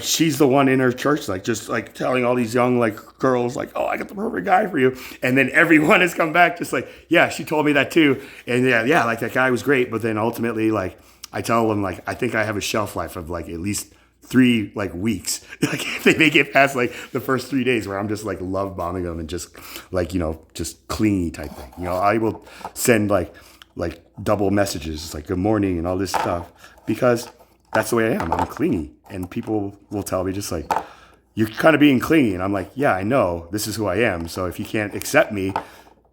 [SPEAKER 1] she's the one in her church, like just like telling all these young like girls like, oh, I got the perfect guy for you. And then everyone has come back just like, yeah, she told me that too. And yeah, like that guy was great. But then ultimately, like I tell them like, I think I have a shelf life of like at least 3 like weeks. Like if they make it past like the first 3 days where I'm just like love bombing them and just like, you know, just clingy type thing. You know, I will send like double messages like good morning and all this stuff, because that's the way I am. I'm clingy. And people will tell me just like, you're kind of being clingy. And I'm like, yeah, I know this is who I am. So if you can't accept me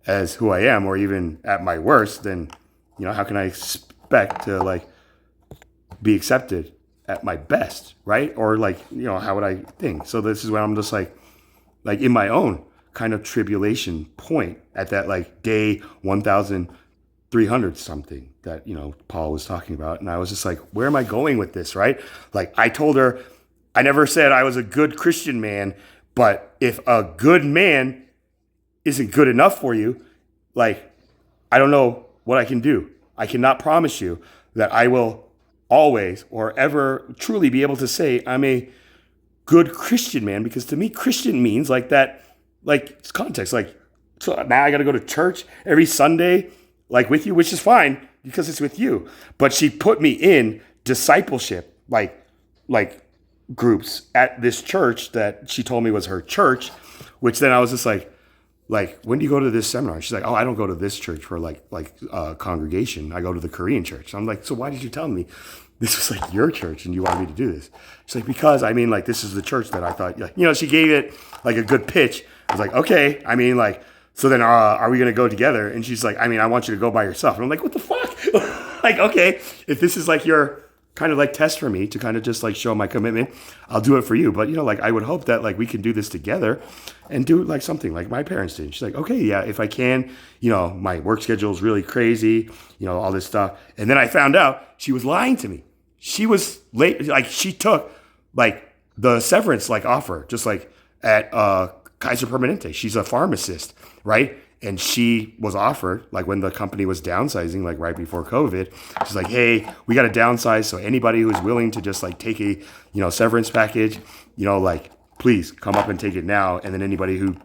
[SPEAKER 1] as who I am, or even at my worst, then, you know, how can I expect to like be accepted at my best, right? Or like, you know, how would I think? So this is when I'm just like in my own kind of tribulation point at that like day 1,300 something that, you know, Paul was talking about. And I was just like, where am I going with this, right? Like I told her, I never said I was a good Christian man, but if a good man isn't good enough for you, like, I don't know what I can do. I cannot promise you that I will always or ever truly be able to say I'm a good Christian man, because to me, Christian means like that, like it's context. Like, so now I got to go to church every Sunday, like with you, which is fine because it's with you. But she put me in discipleship, like groups at this church that she told me was her church, which then I was just like, when do you go to this seminar? She's like, oh, I don't go to this church for congregation. I go to the Korean church. I'm like, so why did you tell me this was like your church and you wanted me to do this? She's like, because I mean, like, this is the church that I thought, you know, she gave it like a good pitch. I was like, okay, I mean, like, so then are we going to go together? And she's like, I mean, I want you to go by yourself. And I'm like, what the fuck? Like, okay, if this is like your kind of like test for me to kind of just like show my commitment, I'll do it for you. But, you know, like, I would hope that like we can do this together and do like something like my parents did. She's like, okay, yeah, if I can, you know, my work schedule is really crazy, you know, all this stuff. And then I found out she was lying to me. She was late. Like, she took like the severance like offer, just like at Kaiser Permanente. She's a pharmacist, right? And she was offered, like when the company was downsizing, like right before COVID, she's like, hey, we got to downsize. So anybody who's willing to just like take a, you know, severance package, you know, like, please come up and take it now. And then anybody who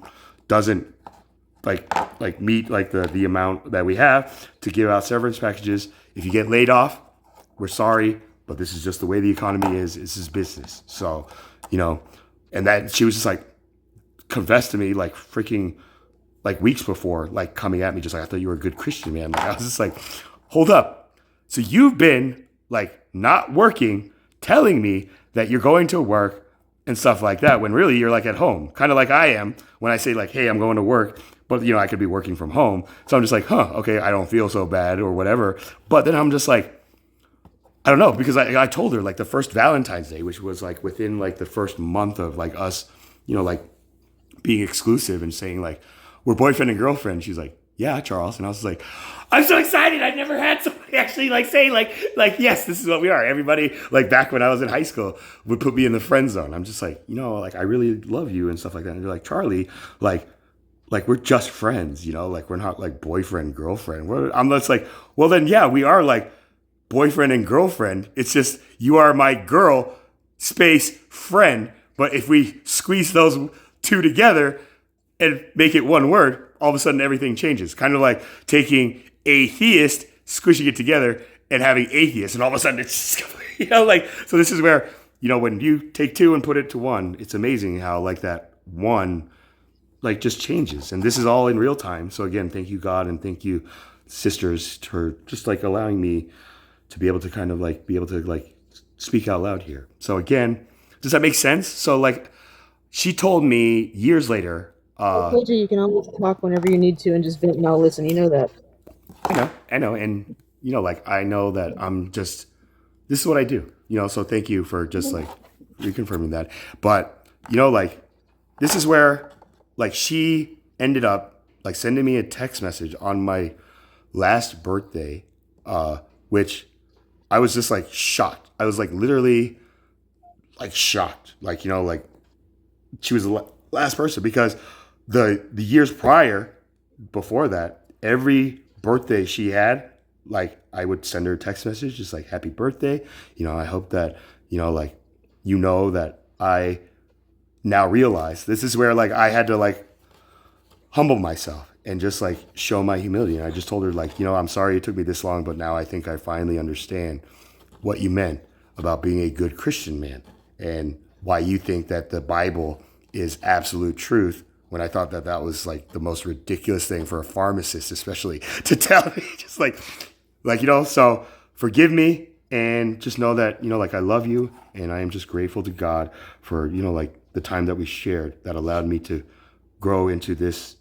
[SPEAKER 1] doesn't like meet like the amount that we have to give out severance packages, if you get laid off, we're sorry, but this is just the way the economy is. This is business. So, you know, and that she was just like, confessed to me like freaking like weeks before, like coming at me just like, I thought you were a good Christian, man. Like, I was just like, hold up. So you've been like not working, telling me that you're going to work and stuff like that, when really you're like at home, kind of like I am when I say like, hey, I'm going to work, but I could be working from home. So I'm just like, okay, I don't feel so bad or whatever. But then I'm just like, I don't know, because I told her like the first Valentine's Day, which was like within like the first month of like us, like being exclusive and saying like we're boyfriend and girlfriend. She's like, yeah, Charles. And I was like, I'm so excited. I've never had somebody actually like say like, yes, this is what we are. Everybody like back when I was in high school would put me in the friend zone. I'm just like, like I really love you and stuff like that. And they're like, Charlie, like we're just friends, like we're not like boyfriend, girlfriend. I'm just like, well then, yeah, we are like boyfriend and girlfriend. It's just you are my girl space friend. But if we squeeze those two together and make it one word, all of a sudden everything changes. Kind of like taking atheist, squishing it together and having atheist, and all of a sudden it's so this is where, when you take two and put it to one, it's amazing how like that one like just changes. And this is all in real time. So again, thank you God, and thank you sisters for just like allowing me to be able to kind of like be able to like speak out loud here. So again, does that make sense? So like she told me years later.
[SPEAKER 16] I told you can always talk whenever you need to and just vent and I'll listen. You know that.
[SPEAKER 1] I know. And like I know that this is what I do. So thank you for just like reconfirming that. But like this is where like she ended up like sending me a text message on my last birthday, which I was just like shocked. I was like literally like shocked. Like, like she was the last person, because the years prior before that, every birthday she had, like I would send her a text message just like happy birthday. I hope that, like, that I now realize this is where like I had to like humble myself and just like show my humility. And I just told her like, I'm sorry it took me this long, but now I think I finally understand what you meant about being a good Christian man and why you think that the Bible is absolute truth, when I thought that that was like the most ridiculous thing for a pharmacist, especially to tell me. Just like, so forgive me, and just know that, like I love you, and I am just grateful to God for, like the time that we shared that allowed me to grow into this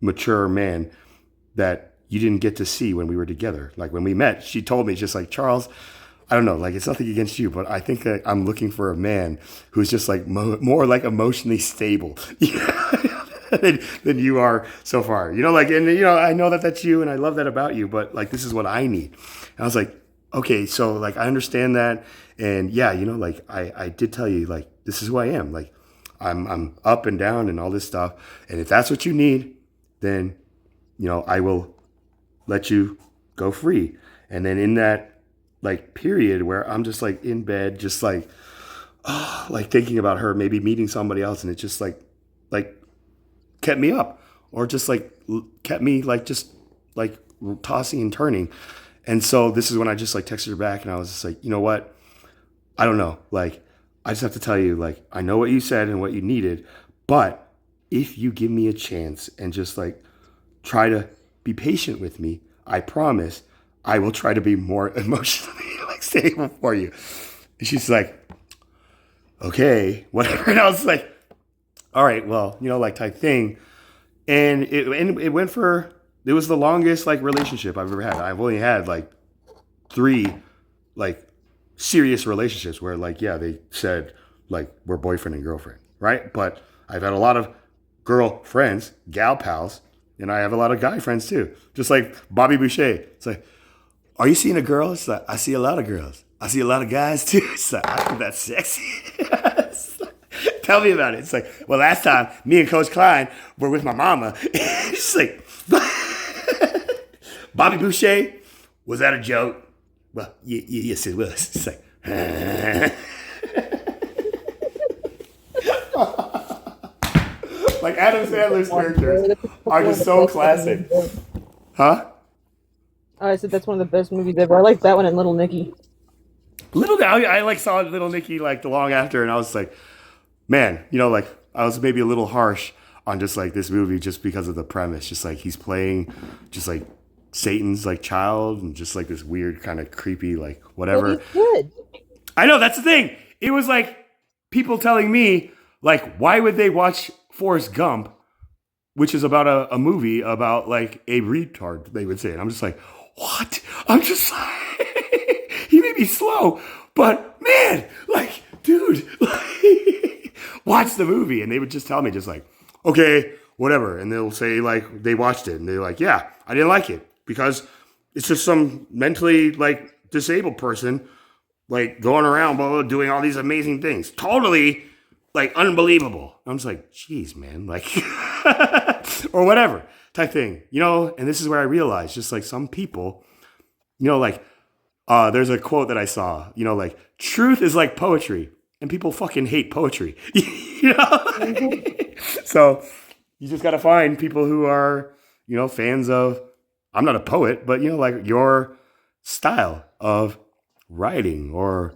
[SPEAKER 1] mature man that you didn't get to see when we were together. Like when we met, she told me just like, Charles, I don't know, like it's nothing against you, but I think that I'm looking for a man who's just like more like emotionally stable than you are so far. Like, and I know that that's you, and I love that about you, but like this is what I need. And I was like, okay, so like I understand that, and yeah, like I did tell you like this is who I am. Like I'm up and down and all this stuff, and if that's what you need, then I will let you go free. And then in that like period where I'm just like in bed, just like, like thinking about her, maybe meeting somebody else, and it just like kept me up, or just like kept me like just like tossing and turning. And so this is when I just like texted her back, and I was just like, you know what? I don't know. Like, I just have to tell you, like, I know what you said and what you needed, but if you give me a chance and just like try to be patient with me, I promise I will try to be more emotionally like stable for you. And she's like, okay, whatever. And I was like, all right, well, like type thing. And it went for, it was the longest like relationship I've ever had. I've only had like 3 like serious relationships where like, yeah, they said like we're boyfriend and girlfriend, right? But I've had a lot of girl friends, gal pals, and I have a lot of guy friends too. Just like Bobby Boucher. It's like, are you seeing a girl? It's like, I see a lot of girls. I see a lot of guys too. It's like, I think that's sexy. Tell me about it. It's like, well, last time me and Coach Klein were with my mama. She's like, Bobby Boucher, was that a joke? Well, yes, it was. It's like, like Adam Sandler's characters are just so classic. Huh?
[SPEAKER 16] Oh, I said that's one of the best movies ever. I like that one and Little Nicky.
[SPEAKER 1] I like saw Little Nicky like the long after, and I was like, man, like I was maybe a little harsh on just like this movie just because of the premise. Just like he's playing just like Satan's like child, and just like this weird kind of creepy like whatever.
[SPEAKER 16] Good.
[SPEAKER 1] I know, that's the thing. It was like people telling me like, why would they watch Forrest Gump which is about a movie about like a retard, they would say. And I'm just like, what? I'm just like, he may be slow, but man, like, dude, like, watch the movie. And they would just tell me just like, okay, whatever. And they'll say like, they watched it and they're like, yeah, I didn't like it because it's just some mentally like disabled person like going around blah, blah, doing all these amazing things. Totally like unbelievable. I'm just like, geez, man, like, or whatever type thing, you know? And this is where I realized just like some people, you know, like, there's a quote that I saw, you know, like truth is like poetry and people fucking hate poetry, you know? So you just got to find people who are, you know, fans of, I'm not a poet, but you know, like your style of writing or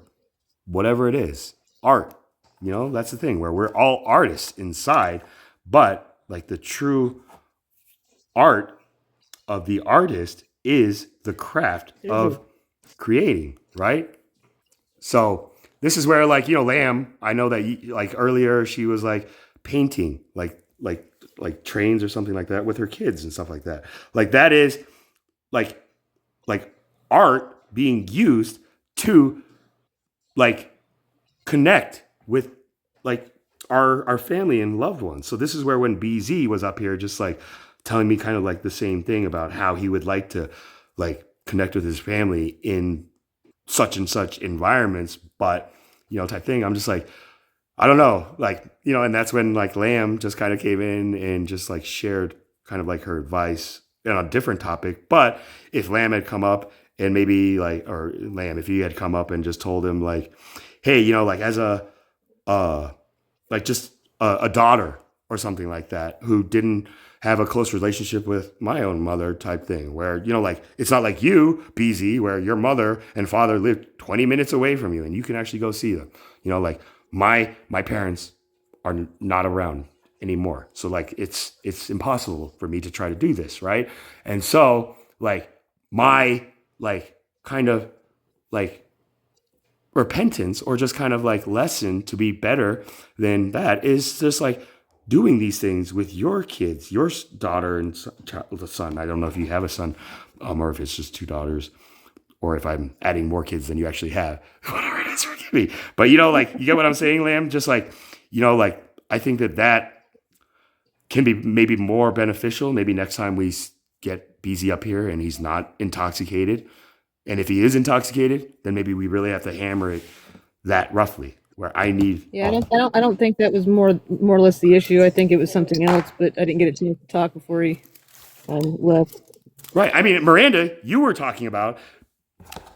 [SPEAKER 1] whatever it is, art. You know, that's the thing where we're all artists inside, but like the true art of the artist is the craft of creating, right? So this is where like, you know, Lamb, I know that like earlier she was like painting like trains or something like that with her kids and stuff like that. Like that is like art being used to like connect with like our family and loved ones. So this is where when BZ was up here just like telling me kind of like the same thing about how he would like to like connect with his family in such and such environments, but you know, type thing. I'm just like, I don't know, like, you know, and that's when like Lamb just kind of came in and just like shared kind of like her advice on a different topic. But if Lamb had come up and maybe like, or Lamb, if he had come up and just told him like, hey, you know, like as a, like just a daughter or something like that who didn't have a close relationship with my own mother type thing where, you know, like, it's not like you, BZ, where your mother and father lived 20 minutes away from you and you can actually go see them. You know, like my parents are not around anymore. So like, it's impossible for me to try to do this. Right. And so like my like kind of like repentance or just kind of like lesson to be better than that is just like doing these things with your kids, your daughter and son. I don't know if you have a son or if it's just two daughters or if I'm adding more kids than you actually have, whatever it is, forgive me. But you know, like, you get what I'm saying, Lamb? Just like, you know, like, I think that can be maybe more beneficial. Maybe next time we get BZ up here and he's not intoxicated. And if he is intoxicated, then maybe we really have to hammer it that roughly. Where I need.
[SPEAKER 16] Yeah, I don't think that was more or less the issue. I think it was something else, but I didn't get a chance to talk before he left.
[SPEAKER 1] Right. I mean, Miranda, you were talking about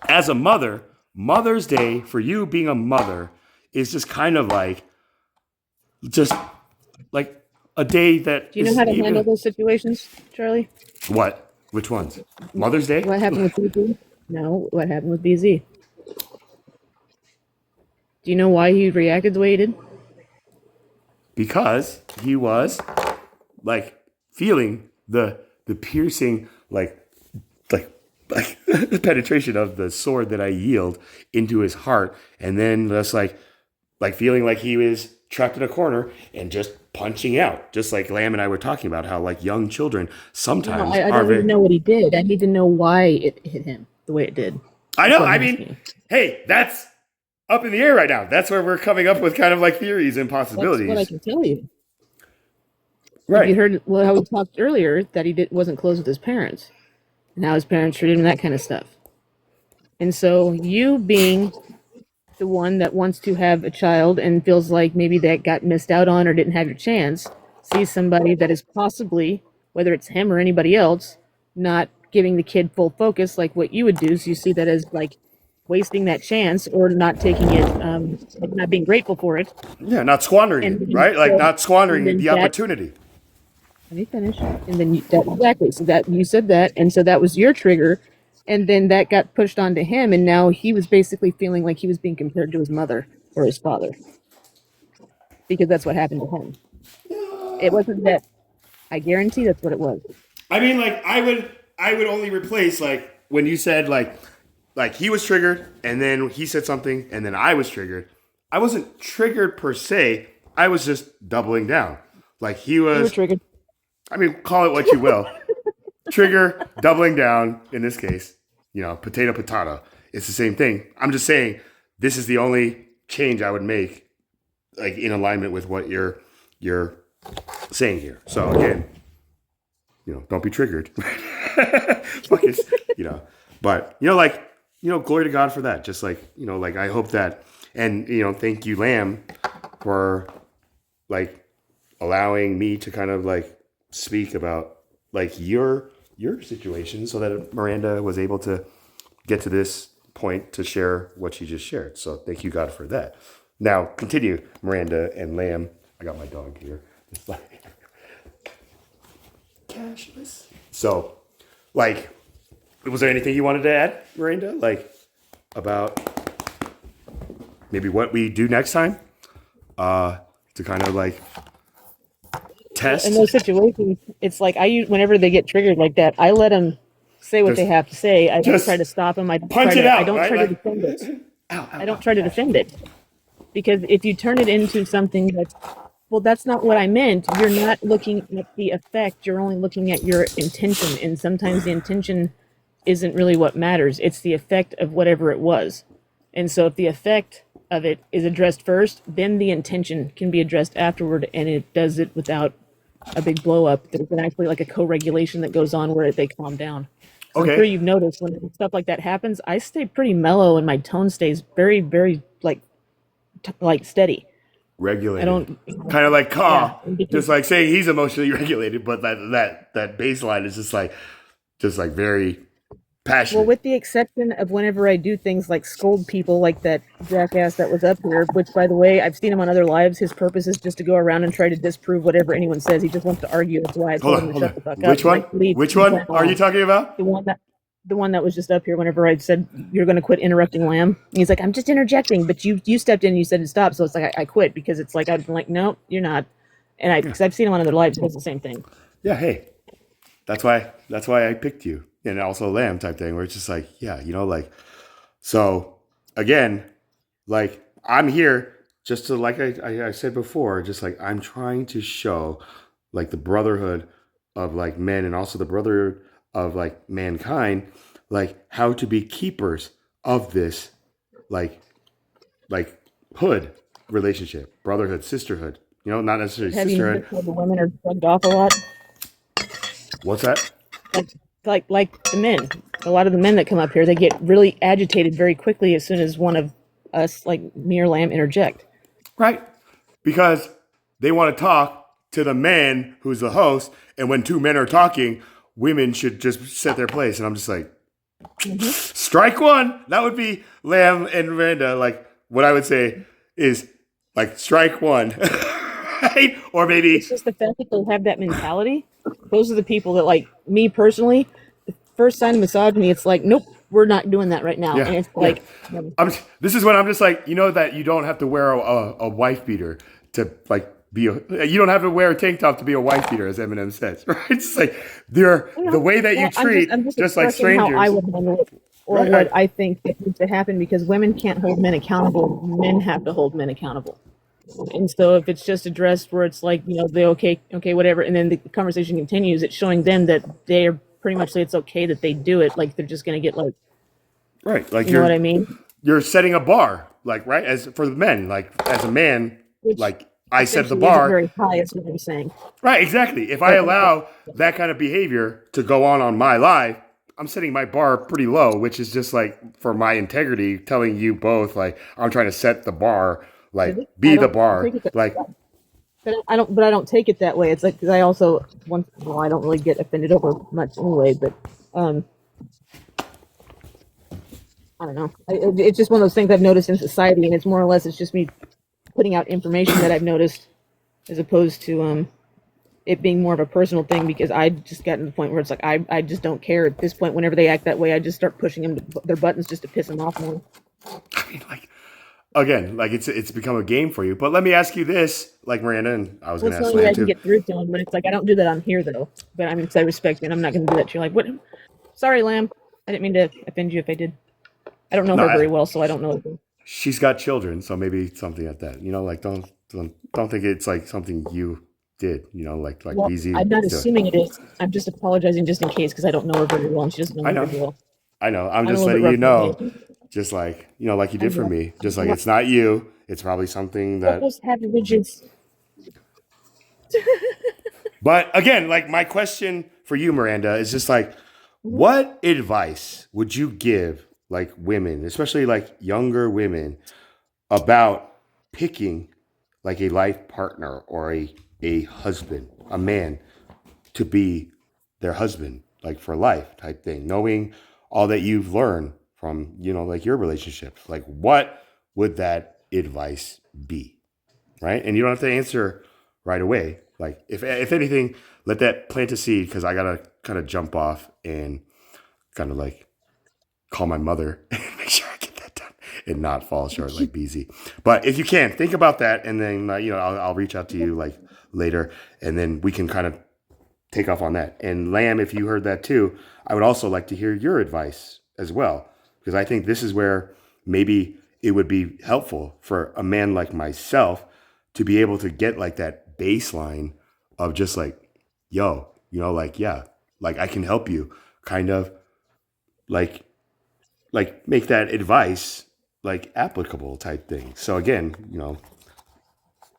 [SPEAKER 1] as a mother, Mother's Day for you being a mother is just kind of like, just like a day that.
[SPEAKER 16] Do you know how to handle those situations, Charlie?
[SPEAKER 1] What? Which ones? Mother's Day?
[SPEAKER 16] What happened with BZ? No, what happened with BZ? Do you know why he reacted the way he did?
[SPEAKER 1] Because he was like feeling the piercing like penetration of the sword that I yield into his heart, and then just like feeling like he was trapped in a corner and just punching out, just like Lamb and I were talking about how like young children sometimes
[SPEAKER 16] I don't even know what he did. I need to know why it hit him the way it did.
[SPEAKER 1] I know. I mean, hey, that's up in the air right now. That's where we're coming up with kind of like theories and possibilities.
[SPEAKER 16] That's what I can tell you.
[SPEAKER 1] Right.
[SPEAKER 16] You heard how we talked earlier that he wasn't close with his parents, and how his parents treated him, that kind of stuff. And so you being the one that wants to have a child and feels like maybe that got missed out on or didn't have your chance, sees somebody that is possibly, whether it's him or anybody else, not giving the kid full focus like what you would do. So you see that as like wasting that chance or not taking it, like not being grateful for it.
[SPEAKER 1] Yeah, not squandering it, right? Like not squandering the opportunity.
[SPEAKER 16] Let me finish. And then exactly. So that you said that, and so that was your trigger, and then that got pushed onto him, and now he was basically feeling like he was being compared to his mother or his father, because that's what happened to him. It wasn't that. I guarantee that's what it was.
[SPEAKER 1] I mean, like I would only replace like when you said like he was triggered and then he said something and then I was triggered. I wasn't triggered per se. I was just doubling down. Like he was
[SPEAKER 16] triggered.
[SPEAKER 1] I mean, call it what you will. Trigger, doubling down, in this case, potato. It's the same thing. I'm just saying this is the only change I would make, like in alignment with what you're saying here. So again, don't be triggered. Fuck it, But glory to God for that. Just like I hope that, and thank you, Lamb, for like allowing me to kind of like speak about like your situation, so that Miranda was able to get to this point to share what she just shared. So thank you, God, for that. Now continue, Miranda and Lamb. I got my dog here. It's like cashless. So, like, was there anything you wanted to add, Miranda? Like about maybe what we do next time? To kind of like test.
[SPEAKER 16] In those situations, it's like whenever they get triggered like that, I let them say what they have to say. I don't try to stop them. I don't try to defend it. I don't try to defend it, because if you turn it into something that's not what I meant. You're not looking at the effect. You're only looking at your intention, and sometimes the intention isn't really what matters. It's the effect of whatever it was. And so if the effect of it is addressed first, then the intention can be addressed afterward, and it does it without a big blow up. There's actually like a co-regulation that goes on where they calm down. So
[SPEAKER 1] Okay.
[SPEAKER 16] I'm sure you've noticed when stuff like that happens, I stay pretty mellow and my tone stays very, very like steady.
[SPEAKER 1] Regulated.
[SPEAKER 16] I don't
[SPEAKER 1] kind of like Ka,
[SPEAKER 16] because-
[SPEAKER 1] just like saying he's emotionally regulated, but that baseline is just like very passionate.
[SPEAKER 16] Well, with the exception of whenever I do things like scold people like that jackass that was up here, which, by the way, I've seen him on other lives. His purpose is just to go around and try to disprove whatever anyone says. He just wants to argue. That's why I told him to shut the fuck up.
[SPEAKER 1] Which one?
[SPEAKER 16] Like, leave.
[SPEAKER 1] Which one are you talking about?
[SPEAKER 16] The one that was just up here whenever I said, you're going to quit interrupting Lamb. And he's like, I'm just interjecting, but you stepped in and you said to stop. So it's like, I quit, because it's like, I've been like, no, you're not. And because I've seen him on other lives, he does the same thing.
[SPEAKER 1] Yeah, hey, that's why I picked you, and also Lamb type thing, where it's just like, yeah, like, so again, like I'm here just to, like I said before, just like I'm trying to show like the brotherhood of like men, and also the brotherhood of like mankind, like how to be keepers of this like hood relationship, brotherhood, sisterhood, not necessarily
[SPEAKER 16] Have you
[SPEAKER 1] sisterhood.
[SPEAKER 16] noticed how the women are drugged off a lot?
[SPEAKER 1] What's that?
[SPEAKER 16] Like the men. A lot of the men that come up here, they get really agitated very quickly as soon as one of us, like me or Lamb, interject.
[SPEAKER 1] Right. Because they want to talk to the man who's the host, and when two men are talking, women should just set their place. And I'm just like, strike one. That would be Lamb and Miranda. Like, what I would say is like strike one. Right? Or maybe
[SPEAKER 16] It's just the fact that they have that mentality. Those are the people that, like me personally, the first sign of misogyny, it's like, nope, we're not doing that right now.
[SPEAKER 1] Yeah,
[SPEAKER 16] And it's
[SPEAKER 1] yeah.
[SPEAKER 16] like,
[SPEAKER 1] this is when I'm just like, that you don't have to wear a wife beater to like you don't have to wear a tank top to be a wife beater, as Eminem says, right? It's like the way that you treat
[SPEAKER 16] I'm
[SPEAKER 1] just like
[SPEAKER 16] expressing
[SPEAKER 1] strangers.
[SPEAKER 16] how I would handle it, or
[SPEAKER 1] Right.
[SPEAKER 16] what I think that needs to happen, because women can't hold men accountable. Men have to hold men accountable. And so if it's just addressed where it's like, they okay, whatever, and then the conversation continues, it's showing them that they are pretty much say it's okay that they do it. Like they're just going to get like,
[SPEAKER 1] Right. Like
[SPEAKER 16] you know what I mean?
[SPEAKER 1] You're setting a bar, like, right? As for the men, like as a man,
[SPEAKER 16] Which
[SPEAKER 1] like I set the
[SPEAKER 16] essentially isn't
[SPEAKER 1] bar.
[SPEAKER 16] very high, is what I'm saying.
[SPEAKER 1] Right, exactly. If I allow that kind of behavior to go on my life, I'm setting my bar pretty low, which is just like for my integrity, telling you both, like I'm trying to set the bar, like be the bar, like
[SPEAKER 16] But I don't take it that way. It's like, because I also I don't really get offended over much anyway. But I don't know. It's just one of those things I've noticed in society, and it's more or less it's just me putting out information that I've noticed, as opposed to it being more of a personal thing, because I just gotten to the point where it's like I just don't care at this point. Whenever they act that way, I just start pushing them their buttons just to piss them off more.
[SPEAKER 1] I mean, like again, like it's become a game for you. But let me ask you this, like Miranda, and I was
[SPEAKER 16] Well,
[SPEAKER 1] going
[SPEAKER 16] it's
[SPEAKER 1] to ask
[SPEAKER 16] the only way I
[SPEAKER 1] Lamb
[SPEAKER 16] can
[SPEAKER 1] too.
[SPEAKER 16] get through to them, but it's like I don't do that on here though. But I mean, because I respect you, and I'm not going to do that to you. Like, what? Sorry, Lamb. I didn't mean to offend you if I did. I don't know
[SPEAKER 1] No,
[SPEAKER 16] her very well, so I don't know.
[SPEAKER 1] She's got children, so maybe something like that. Like don't think it's like something you did, you know, like
[SPEAKER 16] Well,
[SPEAKER 1] BZ.
[SPEAKER 16] I'm not
[SPEAKER 1] So,
[SPEAKER 16] assuming it is. I'm just apologizing just in case because I don't know her very well and she doesn't know
[SPEAKER 1] I
[SPEAKER 16] me
[SPEAKER 1] know.
[SPEAKER 16] very well.
[SPEAKER 1] I know. I'm
[SPEAKER 16] I'm a
[SPEAKER 1] just
[SPEAKER 16] little bit
[SPEAKER 1] letting you
[SPEAKER 16] rough
[SPEAKER 1] know,
[SPEAKER 16] with it.
[SPEAKER 1] just like, you know, like you did for
[SPEAKER 16] I'm
[SPEAKER 1] me. Just like
[SPEAKER 16] well,
[SPEAKER 1] it's not you. It's probably something that.
[SPEAKER 16] almost have rigid.
[SPEAKER 1] But again, like my question for you, Miranda, is just like, what advice would you give like women, especially like younger women, about picking like a life partner or a husband, a man to be their husband, like for life type thing, knowing all that you've learned from, you know, like your relationships, like what would that advice be? Right. And you don't have to answer right away. Like if anything, let that plant a seed because I got to kind of jump off and kind of like call my mother and make sure I get that done and not fall short like BZ. But if you can, think about that. And then, you know, I'll reach out to you like later and then we can kind of take off on that. And Lamb, if you heard that too, I would also like to hear your advice as well. Because I think this is where maybe it would be helpful for a man like myself to be able to get like that baseline of just like, yo, you know, like, yeah, like I can help you kind of like make that advice like applicable type thing. So again, you know,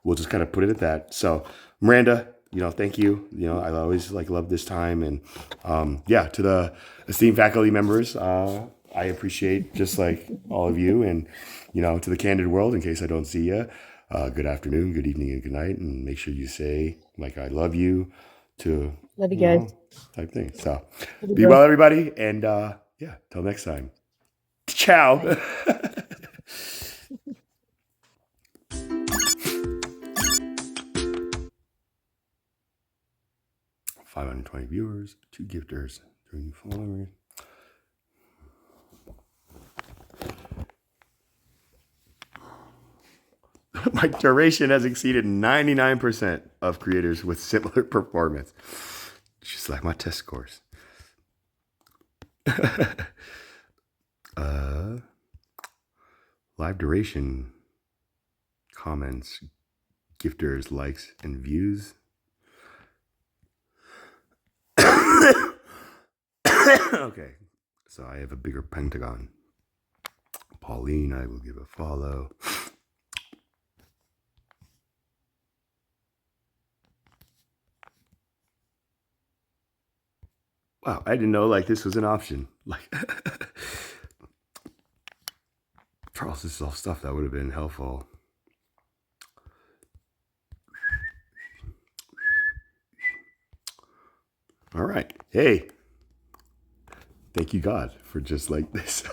[SPEAKER 1] we'll just kind of put it at that. So Miranda, you know, thank you. You know, I always like love this time. And yeah, to the esteemed faculty members, I appreciate just like all of you. And, you know, to the candid world, in case I don't see you, good afternoon, good evening, and good night. And make sure you say like, I love you to,
[SPEAKER 16] Love you
[SPEAKER 1] you know,
[SPEAKER 16] guys.
[SPEAKER 1] type thing. So
[SPEAKER 16] Love you,
[SPEAKER 1] be
[SPEAKER 16] bro.
[SPEAKER 1] well, everybody. And yeah, till next time. Ciao. 520 viewers, 2 gifters during the following. My duration has exceeded 99% of creators with similar performance. Just like my test scores. Live duration, comments, gifters, likes, and views. Okay, so I have a bigger pentagon. Pauline, I will give a follow. Wow, I didn't know like this was an option. Like Charles, this is all stuff that would have been helpful. All right. Hey. Thank you, God, for just like this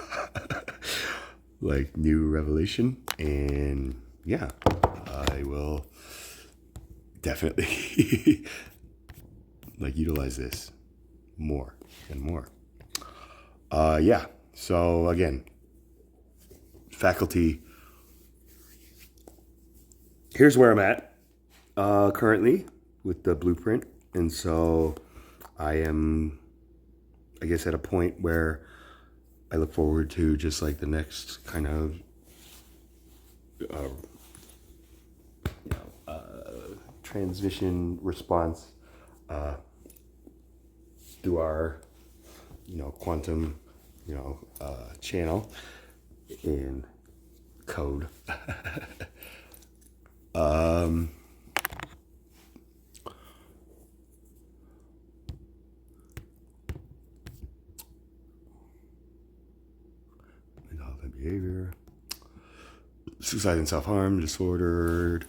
[SPEAKER 1] like new revelation. And yeah, I will definitely like utilize this more and more. Yeah. So again, faculty, here's where I'm at currently with the blueprint. And so I am, I guess, at a point where I look forward to just like the next kind of transition response through our, you know, quantum, you know, channel in code. Behavior, suicide and self-harm, disordered.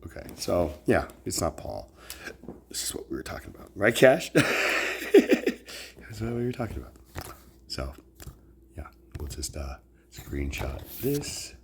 [SPEAKER 1] Okay, so yeah, it's not Paul. This is what we were talking about, right, Cash? That's what we were talking about. So yeah, we'll just screenshot this.